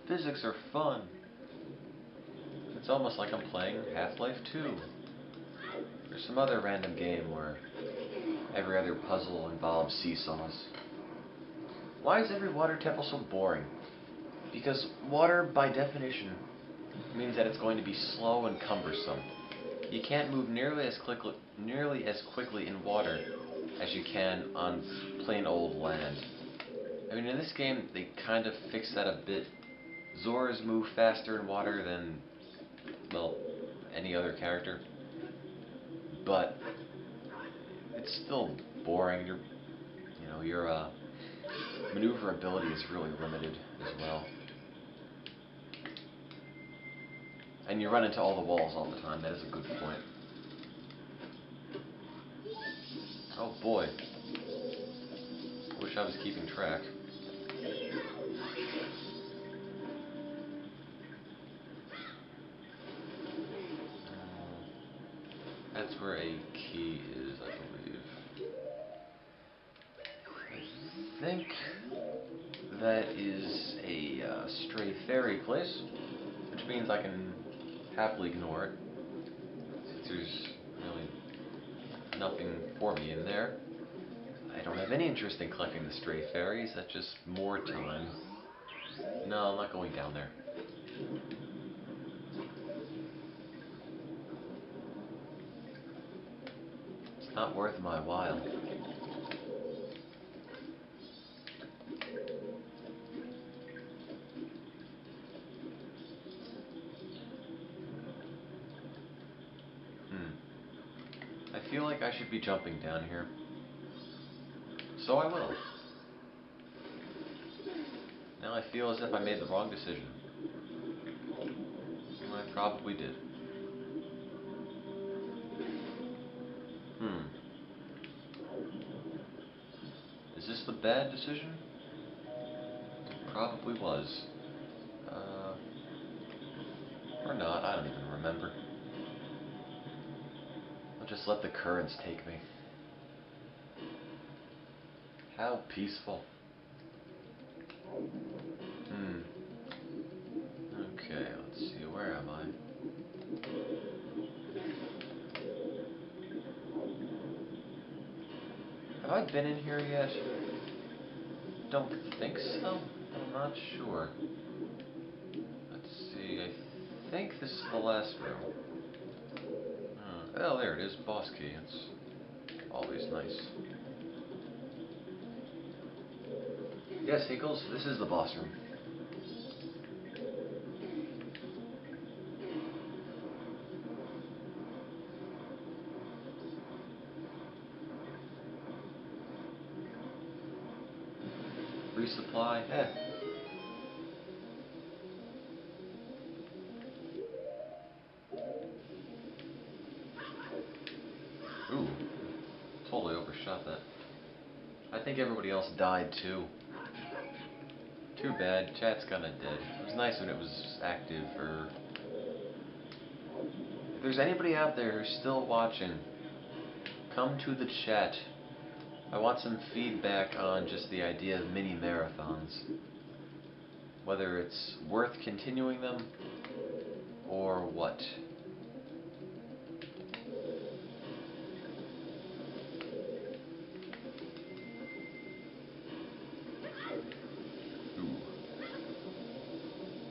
Physics are fun. It's almost like I'm playing Half-Life 2. There's some other random game where every other puzzle involves seesaws. Why is every water temple so boring? Because water, by definition, means that it's going to be slow and cumbersome. You can't move nearly as quickly in water as you can on plain old land. I mean, in this game, they kind of fix that a bit. Zoras move faster in water than, well, any other character. But it's still boring. Your maneuverability is really limited as well. And you run into all the walls all the time. That is a good point. Oh boy. I wish I was keeping track. That's where a key is, I believe. I think that is a stray fairy place, which means I can happily ignore it, since there's really nothing for me in there. I don't have any interest in collecting the stray fairies. That's just more time. No, I'm not going down there. It's not worth my while. I feel like I should be jumping down here. So I will. Now I feel as if I made the wrong decision. I probably did. Is this the bad decision? It probably was. Or not, I don't even remember. I'll just let the currents take me. How peaceful. Okay, let's see, where I been in here yet? Don't think so. I'm not sure. Let's see. I think this is the last room. Oh, there it is. Boss key. It's always nice. Yes, Hinkles, this is the boss room. Resupply, Ooh, totally overshot that. I think everybody else died too. Too bad, chat's kinda dead. It was nice when it was active, or... If there's anybody out there who's still watching, come to the chat. I want some feedback on just the idea of mini marathons. Whether it's worth continuing them, or what. Ooh.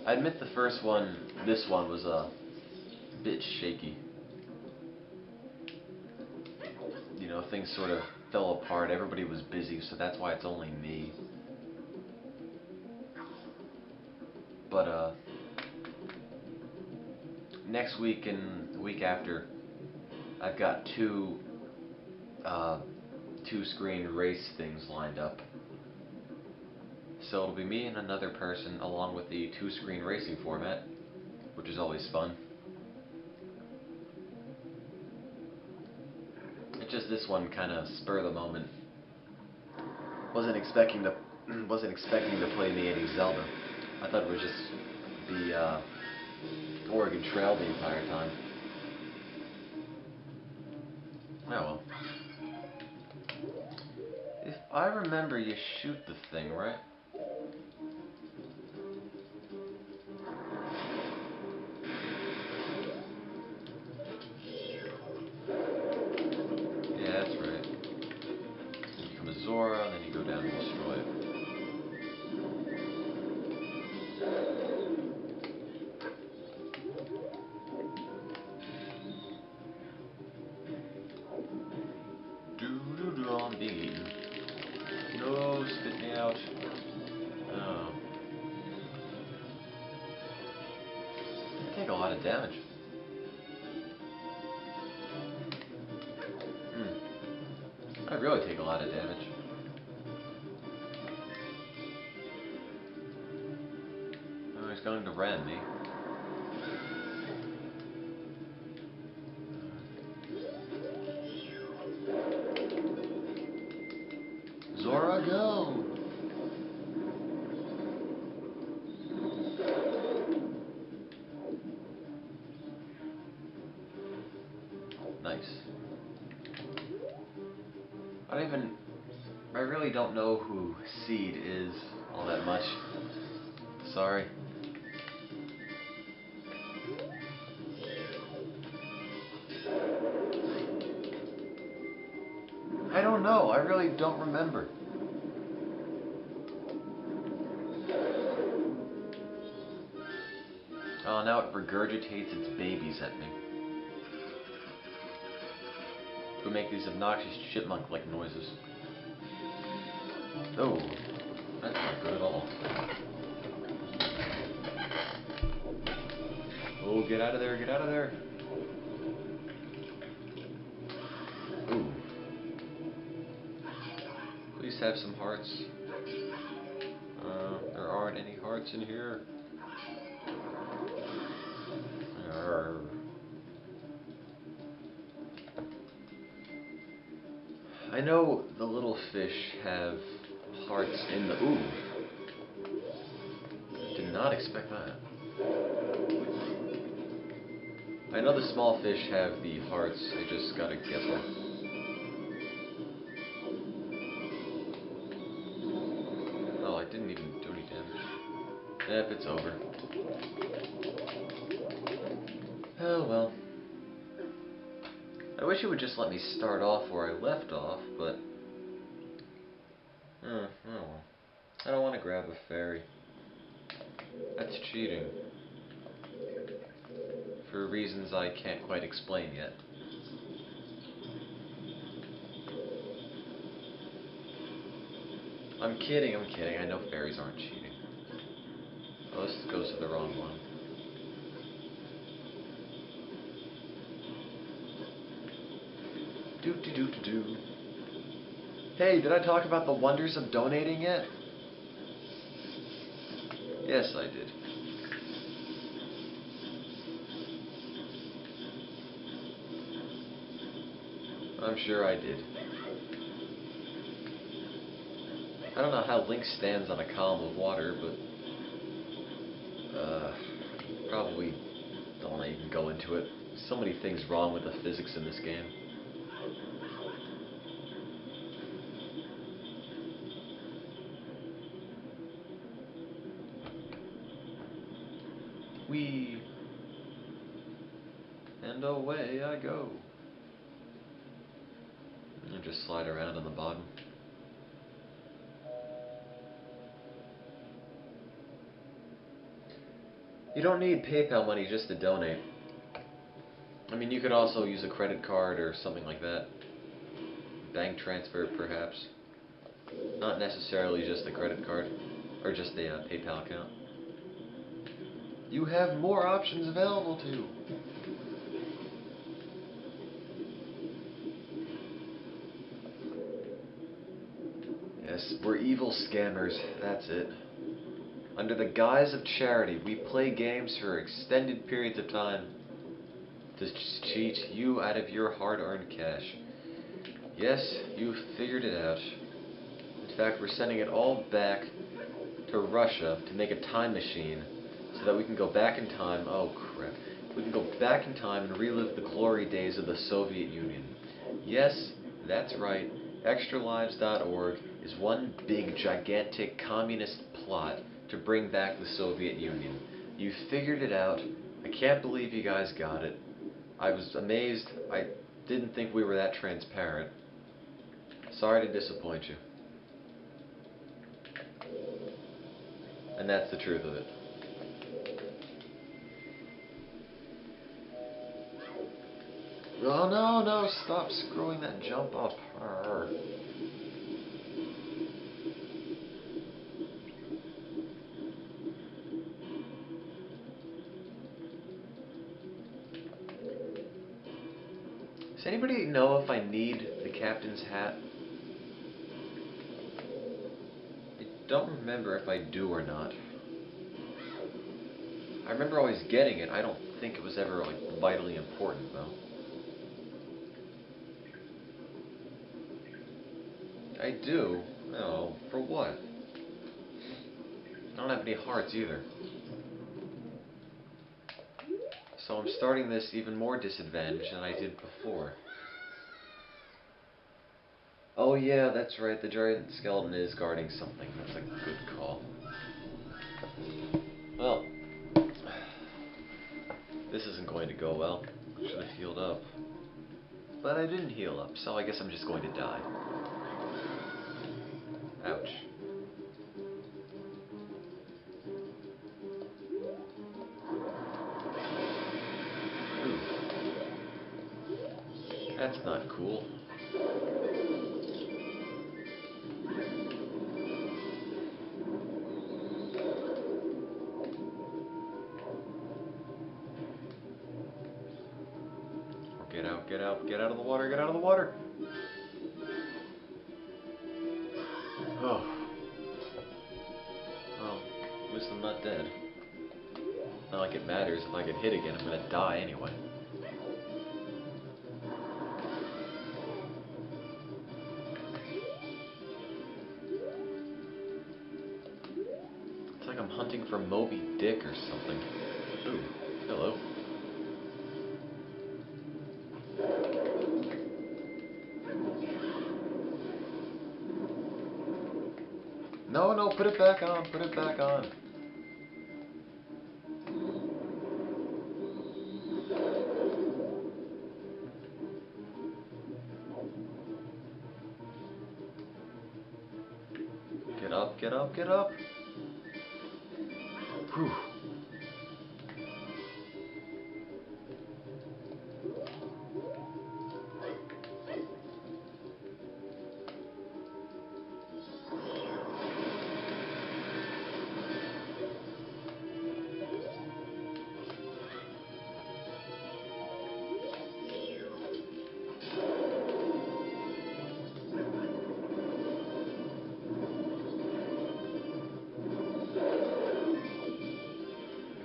I admit the first one, this one, was a bit shaky. You know, things sort of fell apart, everybody was busy, so that's why it's only me. But, next week and the week after, I've got two screen race things lined up. So it'll be me and another person along with the 2-screen racing format, which is always fun. It's just this one kind of spur of the moment. Wasn't expecting to play the 80s Zelda. I thought it would just be Oregon Trail the entire time. Oh well. If I remember, you shoot the thing, right? Yeah, that's right. You become a Zora, and then you go down and destroy it. Doo-doo-doo, I'm being eaten. No, spit me out. Oh. I take a lot of damage. I really take a lot of damage. Oh, he's going to ram me. Zora, go! Nice. I really don't know who Seed is all that much. Sorry. I don't know, I really don't remember. Oh, now it regurgitates its babies at me. Who make these obnoxious chipmunk-like noises. Oh, that's not good at all. Oh, get out of there, get out of there. Ooh. Please have some hearts. There aren't any hearts in here. Arr. I know the little fish have hearts in the... Ooh. Did not expect that. I know the small fish have the hearts, I just gotta get them. Oh, I didn't even do any damage. Yep, it's over. Oh well. I wish it would just let me start off where I left off, but Oh well. I don't want to grab a ferry. That's cheating. For reasons I can't quite explain yet. I'm kidding. I know ferries aren't cheating. Oh, this goes to the wrong one. Do. Hey, did I talk about the wonders of donating yet? Yes, I did. I'm sure I did. I don't know how Link stands on a column of water, but probably don't want to even go into it. So many things wrong with the physics in this game. Whee! And away I go. And just slide around on the bottom. You don't need PayPal money just to donate. I mean, you could also use a credit card or something like that. Bank transfer, perhaps. Not necessarily just a credit card, or just a PayPal account. You have more options available to you. Yes, we're evil scammers, that's it. Under the guise of charity, we play games for extended periods of time to cheat you out of your hard-earned cash. Yes, you figured it out. In fact, we're sending it all back to Russia to make a time machine so that we can go back in time. Oh, crap. We can go back in time and relive the glory days of the Soviet Union. Yes, that's right. Extralives.org is one big, gigantic communist plot to bring back the Soviet Union. You figured it out. I can't believe you guys got it. I was amazed. I didn't think we were that transparent. Sorry to disappoint you. And that's the truth of it. Oh, no, stop screwing that jump up. Arr. Does anybody know if I need the captain's hat? I don't remember if I do or not. I remember always getting it. I don't think it was ever, like, vitally important, though. I do? No, for what? I don't have any hearts, either. So I'm starting this even more disadvantaged than I did before. Oh yeah, that's right, the giant skeleton is guarding something. That's a good call. Well, this isn't going to go well. Should have healed up. But I didn't heal up, so I guess I'm just going to die. Ouch. Ooh. That's not cool. Get out of the water, get out of the water! Oh. Well, at least I'm not dead. Not like it matters. If I get hit again, I'm gonna die anyway. It's like I'm hunting for Moby Dick or something. Ooh, hello. No, put it back on, put it back on. get up, get up. Whew.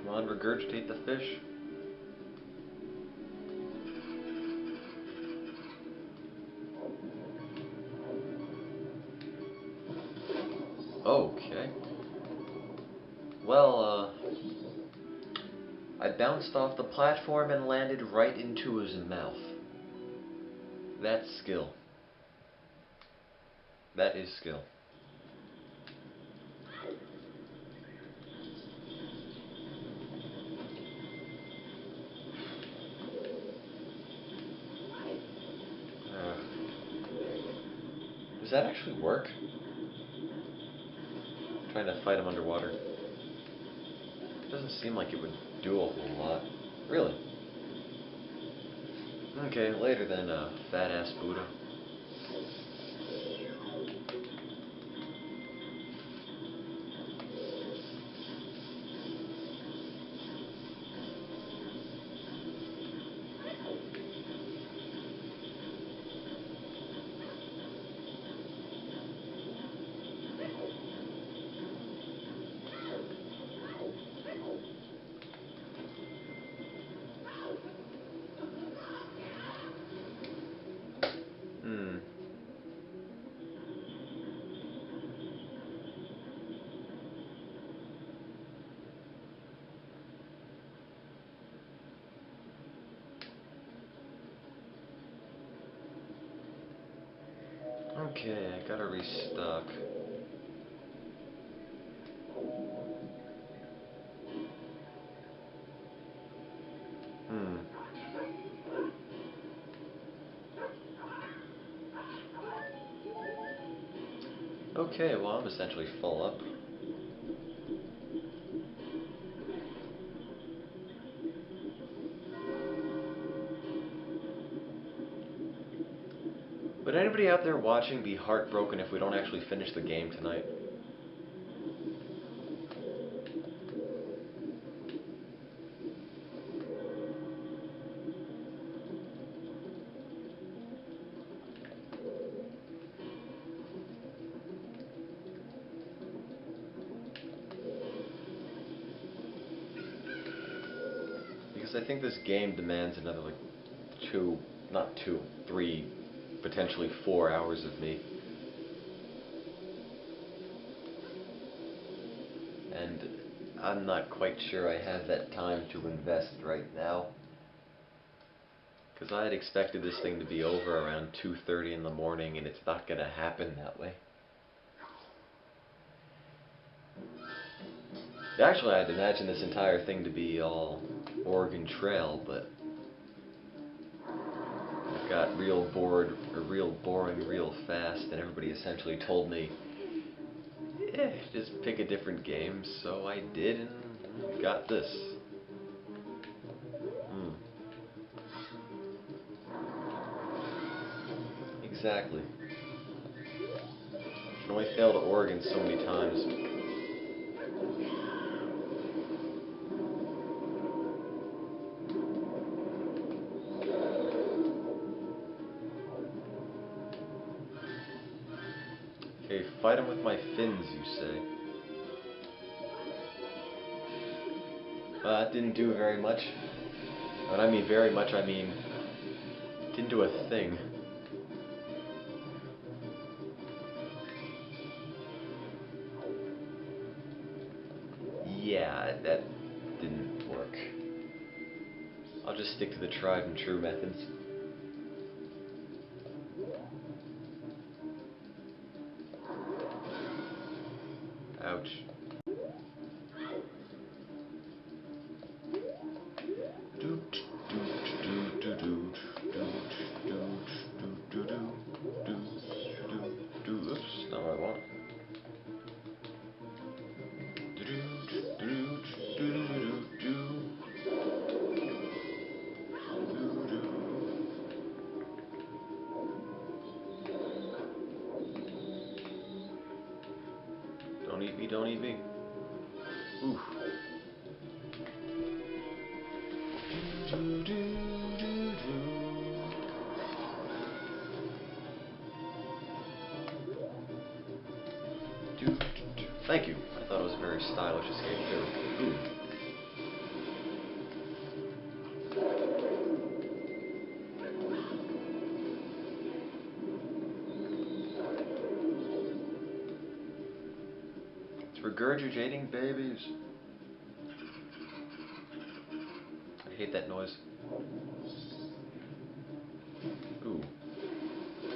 Come on, regurgitate the fish. Okay. Well, I bounced off the platform and landed right into his mouth. That's skill. That is skill. Does that actually work? I'm trying to fight him underwater. Doesn't seem like it would do a whole lot. Really? Okay, later then, fat ass Buddha. Okay, I gotta restock. Okay, well I'm essentially full up. Would anybody out there watching be heartbroken if we don't actually finish the game tonight? Because I think this game demands another, like, 3, potentially 4 hours of me. And I'm not quite sure I have that time to invest right now. Because I had expected this thing to be over around 2:30 in the morning, and it's not going to happen that way. Actually, I'd imagine this entire thing to be all Oregon Trail, but I got real bored, or real boring real fast, and everybody essentially told me, just pick a different game, so I did, and got this. Exactly. You can only fail to Oregon so many times. Okay, fight him with my fins, you say. That didn't do very much. When I mean very much, I mean didn't do a thing. Yeah, that didn't work. I'll just stick to the tried and true methods. Ouch. Oops, not what I want. don't eat me. Oof. Thank you. I thought it was a very stylish escape too. Ooh. It's regurgitating babies. I hate that noise. Ooh.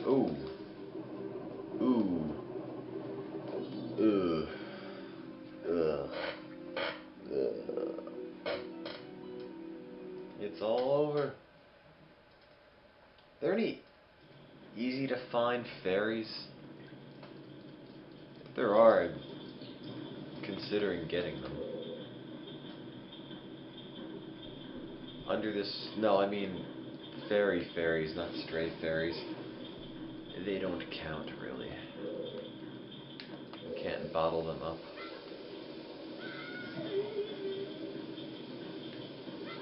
Ooh. Ooh. Ugh. Ugh. Ugh. It's all over. Are there any easy to find fairies? If there are, I'm considering getting them. Under this, no, I mean fairies, not stray fairies. They don't count, really. You can't bottle them up.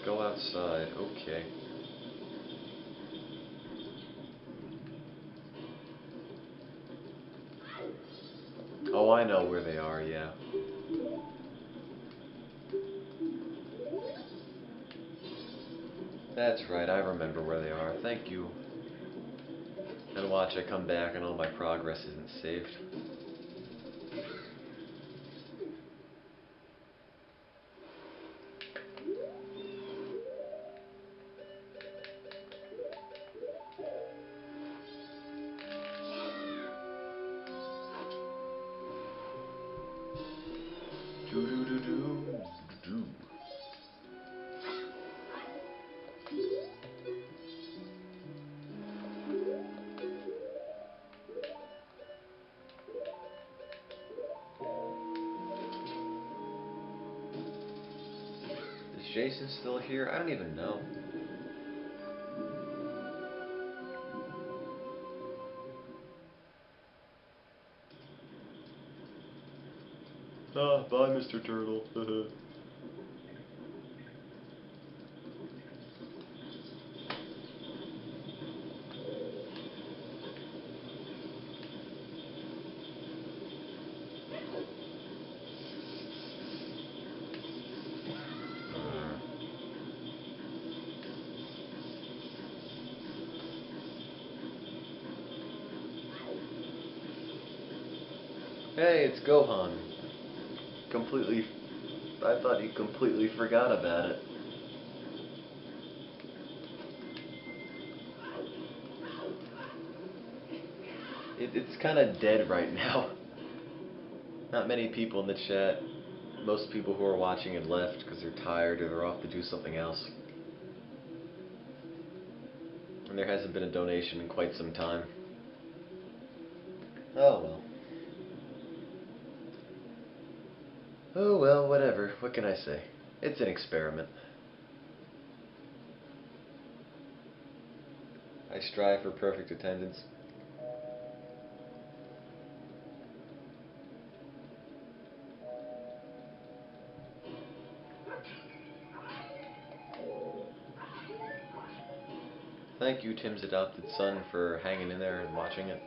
Go outside, okay. Oh, I know where they are, yeah. That's right, I remember where they are. Thank you. And watch, I come back and all my progress isn't saved. Do-do-do-do-do-do. Is Jason still here? I don't even know. Ah, bye, Mr. Turtle. Hey, it's Gohan. I thought he completely forgot about it. It's kind of dead right now. Not many people in the chat. Most people who are watching had left because they're tired or they're off to do something else. And there hasn't been a donation in quite some time. Oh well. Oh well, whatever. What can I say? It's an experiment. I strive for perfect attendance. Thank you, Tim's adopted son, for hanging in there and watching it.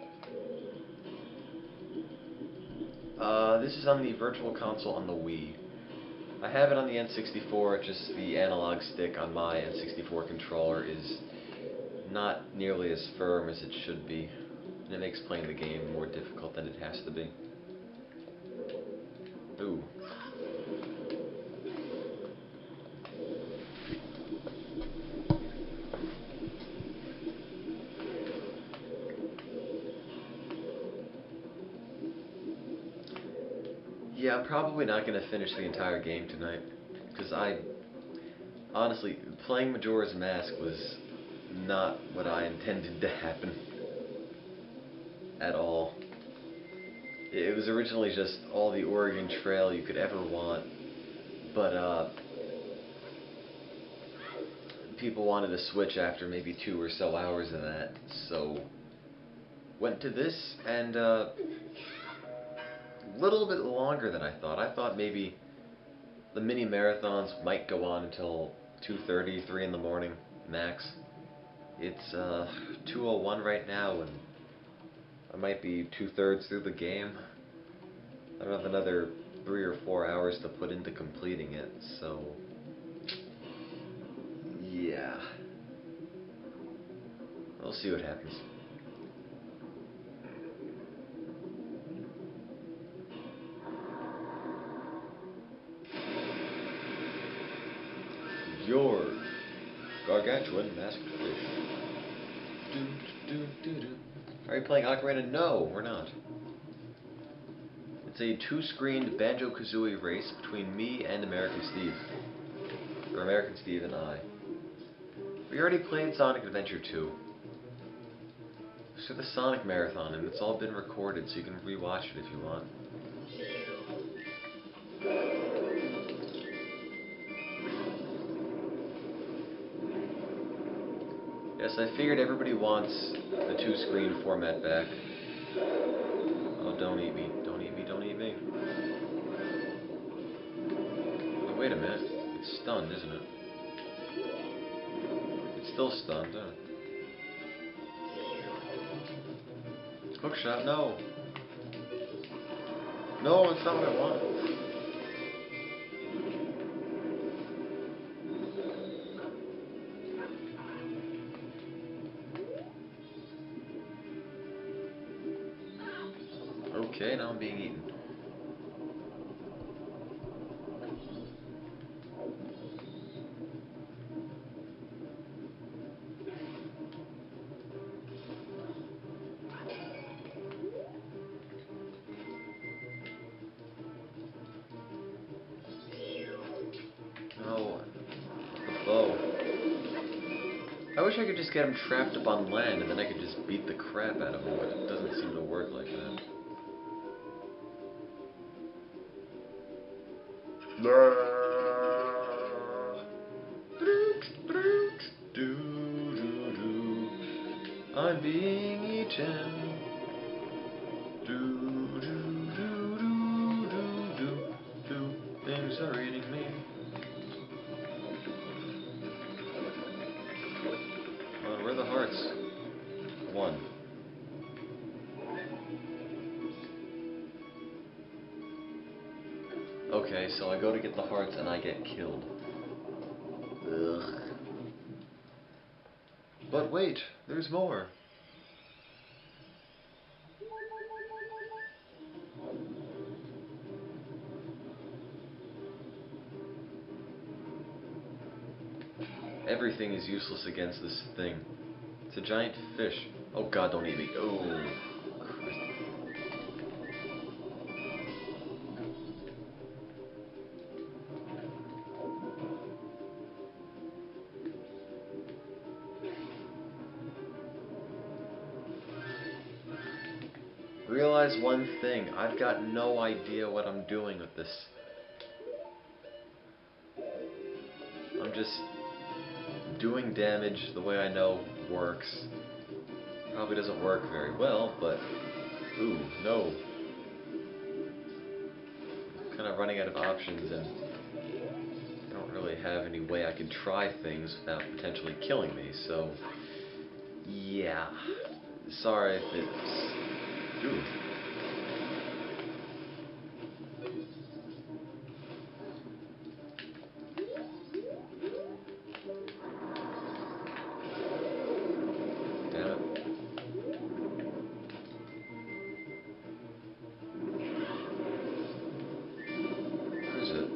This is on the Virtual Console on the Wii. I have it on the N64, just the analog stick on my N64 controller is not nearly as firm as it should be. And it makes playing the game more difficult than it has to be. Ooh. Yeah, I'm probably not going to finish the entire game tonight, because honestly, playing Majora's Mask was not what I intended to happen at all. It was originally just all the Oregon Trail you could ever want, but people wanted to switch after maybe 2 or so hours of that, so went to this and little bit longer than I thought. I thought maybe the mini marathons might go on until 2:30, 3 in the morning, max. It's 2:01 right now, and I might be 2/3 through the game. I don't have another 3 or 4 hours to put into completing it, so yeah. We'll see what happens. Your gargantuan masked fish. Are you playing Ocarina? No, we're not. It's a 2-screened Banjo-Kazooie race between me and American Steve. Or American Steve and I. We already played Sonic Adventure 2. So the Sonic Marathon, and it's all been recorded, so you can rewatch it if you want. Yes, I figured everybody wants the 2-screen format back. Oh, don't eat me. Don't eat me, don't eat me. Oh, wait a minute. It's stunned, isn't it? It's still stunned, huh? Hookshot, no. No, it's not what I want. Okay, now I'm being eaten. Oh, the bow. I wish I could just get him trapped up on land and then I could just beat the crap out of him, but it doesn't seem to work like that. I'm being eaten. Things are eating me. Where are the hearts? 1. Okay, so I go to get the hearts and I get killed. Ugh. But wait, there's more. Everything is useless against this thing. It's a giant fish. Oh god, don't eat me. Oh. Realize one thing, I've got no idea what I'm doing with this. I'm just doing damage the way I know works. Probably doesn't work very well, but ooh, no. I'm kind of running out of options and I don't really have any way I can try things without potentially killing me, so yeah. Sorry if it's... Ooh. Damn it. Where is it?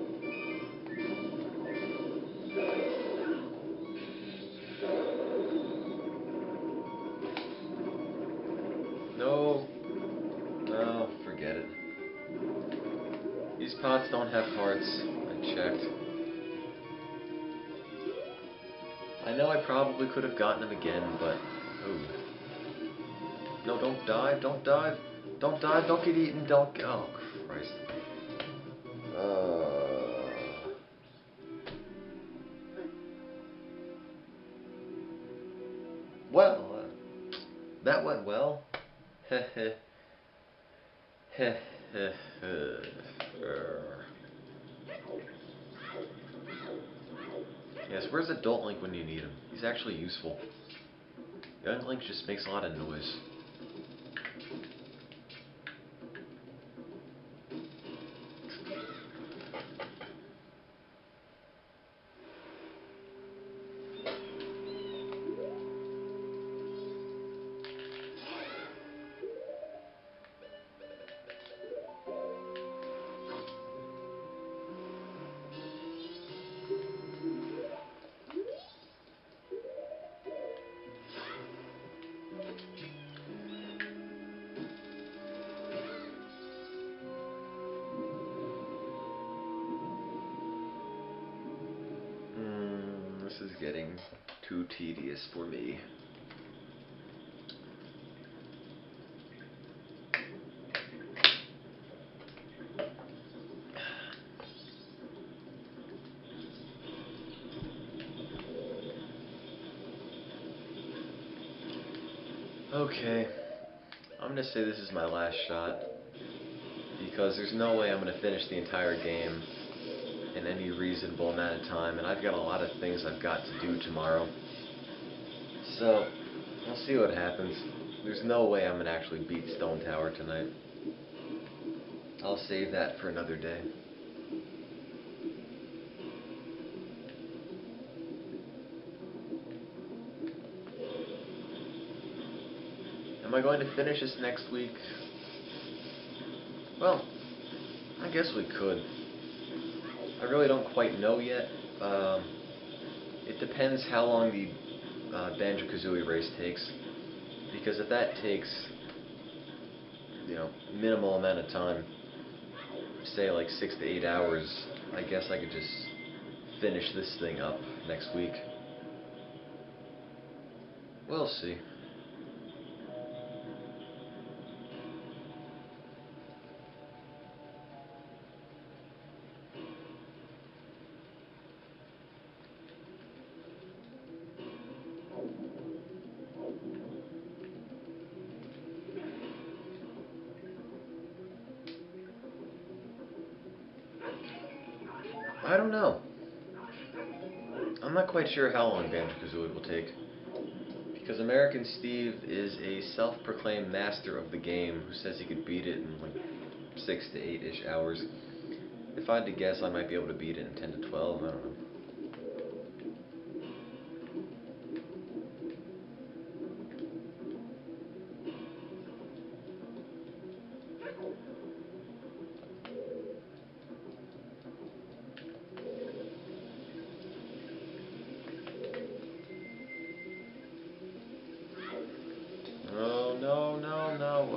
No. No, forget it. These pots don't have hearts. I checked. I know I probably could have gotten them again, but... Ooh. No, don't dive, don't dive. Don't dive, don't get eaten, don't... Oh, Christ. Well, that went well. Heh heh. Heh heh. Yes, where's Adult Link when you need him? He's actually useful. Young Link just makes a lot of noise. This is getting too tedious for me. Okay, I'm gonna say this is my last shot, because there's no way I'm gonna finish the entire game in any reasonable amount of time, and I've got a lot of things I've got to do tomorrow. So, we'll see what happens. There's no way I'm gonna actually beat Stone Tower tonight. I'll save that for another day. Am I going to finish this next week? Well, I guess we could. I really don't quite know yet. It depends how long the Banjo-Kazooie race takes. Because if that takes, minimal amount of time, say like 6 to 8 hours, I guess I could just finish this thing up next week. We'll see. I don't know. I'm not quite sure how long Banjo-Kazooie will take. Because American Steve is a self-proclaimed master of the game who says he could beat it in like 6 to 8-ish hours. If I had to guess, I might be able to beat it in 10 to 12, I don't know. No.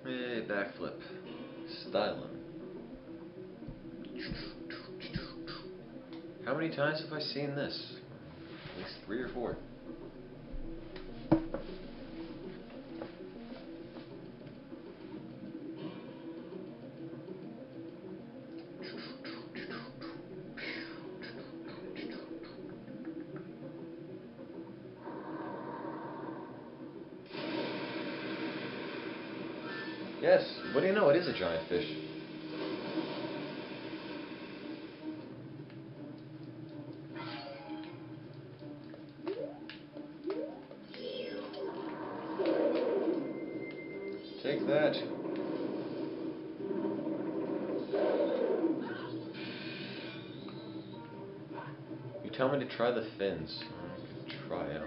Hey, backflip. Styling. How many times have I seen this? At least 3 or 4. Yes, what do you know? It is a giant fish. Take that. You tell me to try the fins. I can try it.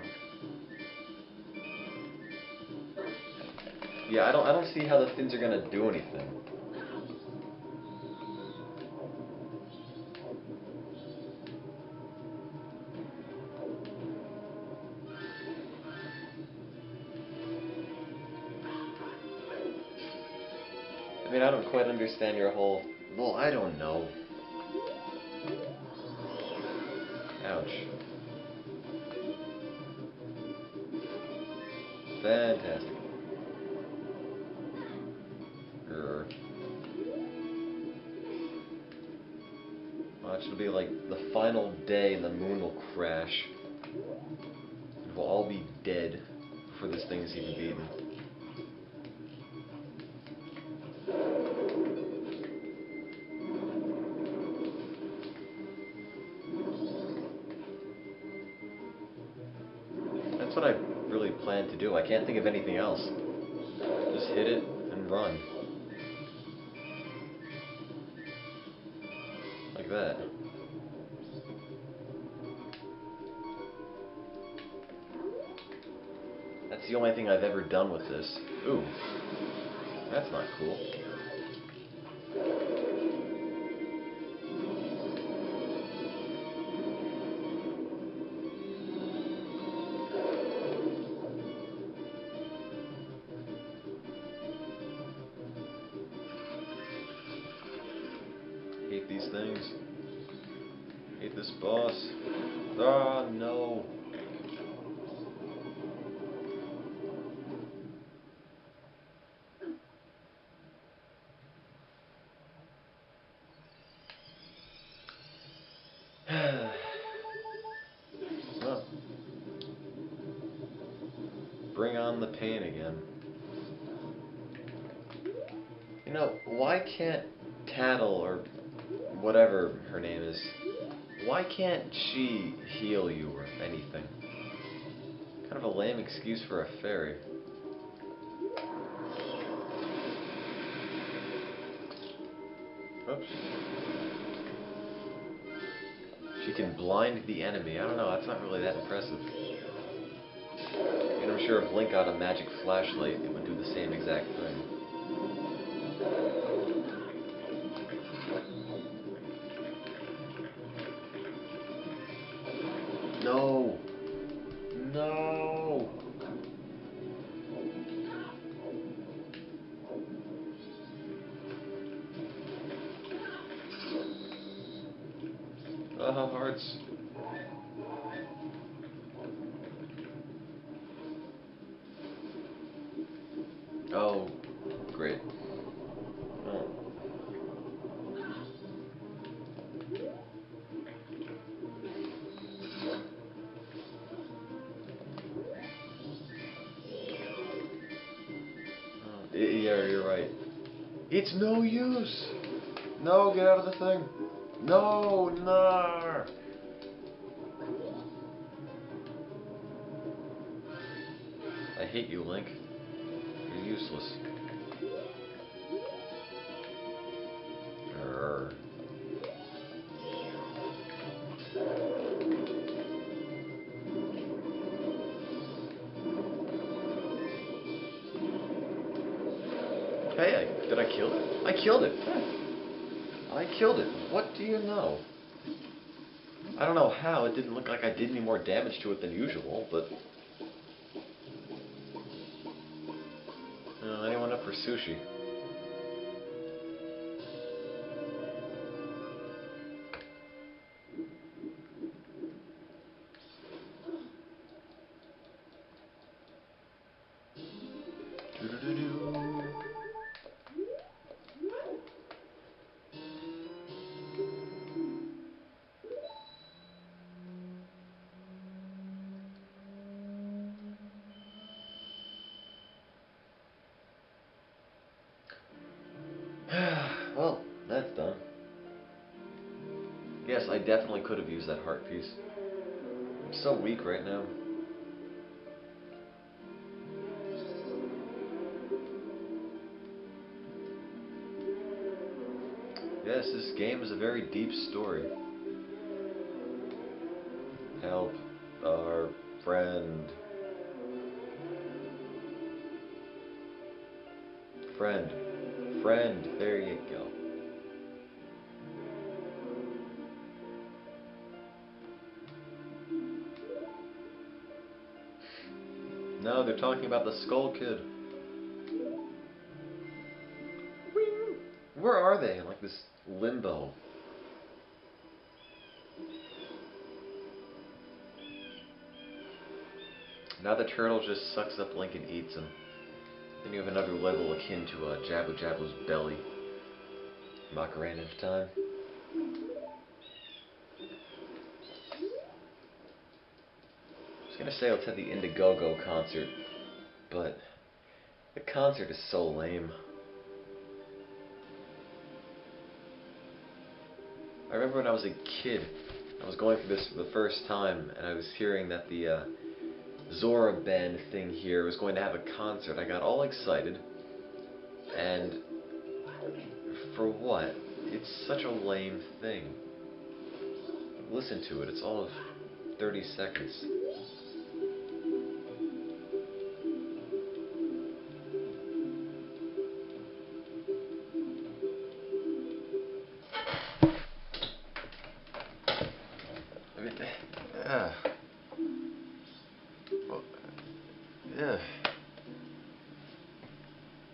Yeah, I don't see how the fins are gonna do anything. I mean, I don't quite understand your whole... Well, I don't know. Ouch. Fantastic. Watch, it'll be like the final day and the moon will crash. And we'll all be dead before this thing is even beaten. That's what I really plan to do. I can't think of anything else. Just hit it and run. Like that. That's the only thing I've ever done with this. Ooh. That's not cool. Hate these things. Hate this boss. Ah, no. Well, bring on the pain again. You know, why can't Tattle, or whatever her name is, why can't she heal you or anything? Kind of a lame excuse for a fairy. Oops. She can blind the enemy. I don't know, that's not really that impressive. And I'm sure if Link got a magic flashlight, it would do the same exact thing. No! No! Hearts. Oh, great. Oh. Yeah, you're right. It's no use! No, get out of the thing! No, no! I hate you, Link. You're useless. Grr. Hey, did I kill it? I killed it! I killed it. What do you know? I don't know how. It didn't look like I did any more damage to it than usual, but... anyone up for sushi? Well, that's done. Yes, I definitely could have used that heart piece. I'm so weak right now. Yes, this game is a very deep story. Help our friend. Friend. Friend. There you go. No, they're talking about the Skull Kid. Ring. Where are they? In like this limbo. Now the turtle just sucks up Link and eats him. Then you have another level akin to Jabu Jabu's belly. Macarena time. I was gonna say I'll attend the Indiegogo concert, but the concert is so lame. I remember when I was a kid, I was going through this for the first time, and I was hearing that the Zora band thing here was going to have a concert. I got all excited, and for what? It's such a lame thing. Listen to it, it's all of 30 seconds. I mean,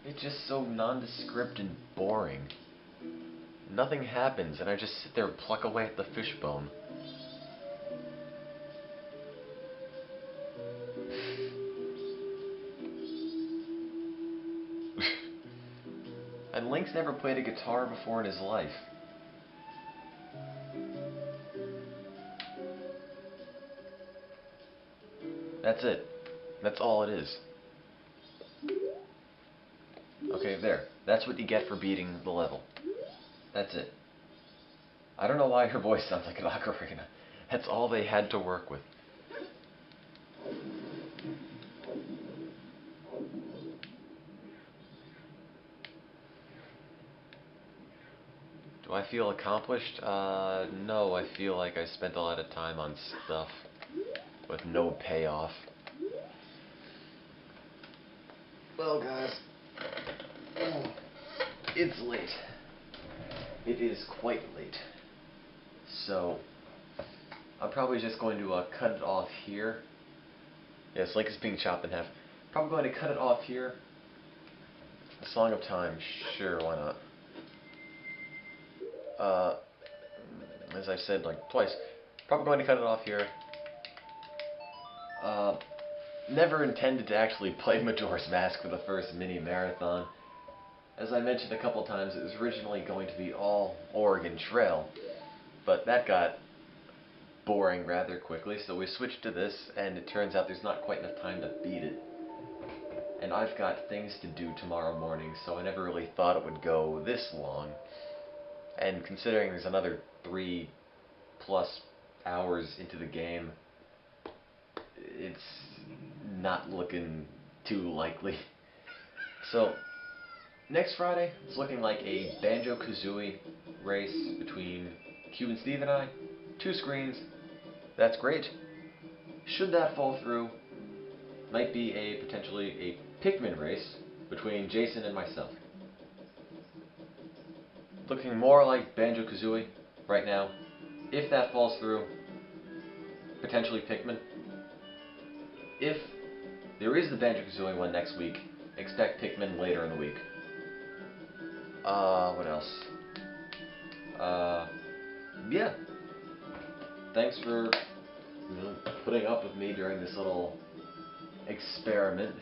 it's just so nondescript and boring. Nothing happens, and I just sit there and pluck away at the fishbone. And Link's never played a guitar before in his life. That's it. That's all it is. Okay, there. That's what you get for beating the level. That's it. I don't know why her voice sounds like an ocarina. That's all they had to work with. Do I feel accomplished? No, I feel like I spent a lot of time on stuff with no payoff. Well, guys, it's late. It is quite late. So, I'm probably just going to cut it off here. Yes, Link is being chopped in half. Probably going to cut it off here. A Song of Time, sure, why not? As I've said like twice, probably going to cut it off here. Never intended to actually play Majora's Mask for the first mini marathon. As I mentioned a couple times, it was originally going to be all Oregon Trail, but that got boring rather quickly, so we switched to this, and it turns out there's not quite enough time to beat it. And I've got things to do tomorrow morning, so I never really thought it would go this long. And considering there's another 3+ hours into the game, it's not looking too likely. So, next Friday, it's looking like a Banjo-Kazooie race between Q and Steve and I. 2 screens. That's great. Should that fall through, might be potentially a Pikmin race between Jason and myself. Looking more like Banjo-Kazooie right now. If that falls through, potentially Pikmin. If there is the Banjo-Kazooie one next week, expect Pikmin later in the week. What else? Yeah. Thanks for putting up with me during this little experiment,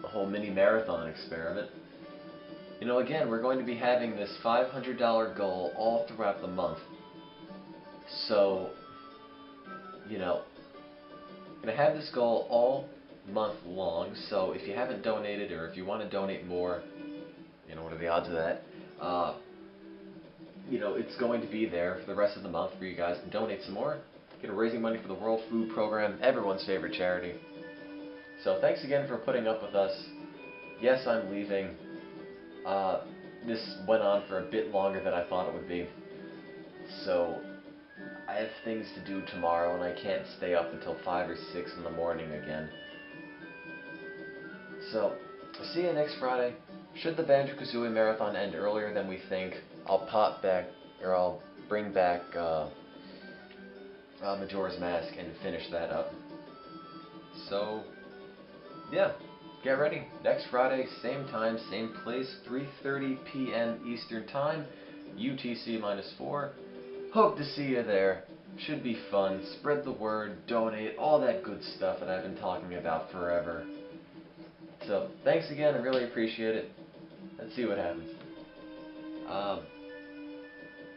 the whole mini marathon experiment. You know, again, we're going to be having this $500 goal all throughout the month. So, you know, I'm going to have this goal all month long, so if you haven't donated, or if you want to donate more, you know, what are the odds of that? You know, it's going to be there for the rest of the month for you guys to donate some more. Get raising money for the World Food Program, everyone's favorite charity. So thanks again for putting up with us. Yes, I'm leaving. This went on for a bit longer than I thought it would be. So I have things to do tomorrow, and I can't stay up until 5 or 6 in the morning again. So, I'll see you next Friday. Should the Banjo-Kazooie Marathon end earlier than we think, I'll pop back, or I'll bring back Majora's Mask and finish that up. So, yeah. get ready. Next Friday, same time, same place, 3:30 p.m. Eastern Time, UTC -4. Hope to see you there. Should be fun. Spread the word, donate, all that good stuff that I've been talking about forever. So, thanks again, I really appreciate it. Let's see what happens.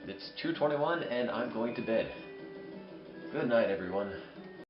It's 2:21 and I'm going to bed. Good night, everyone.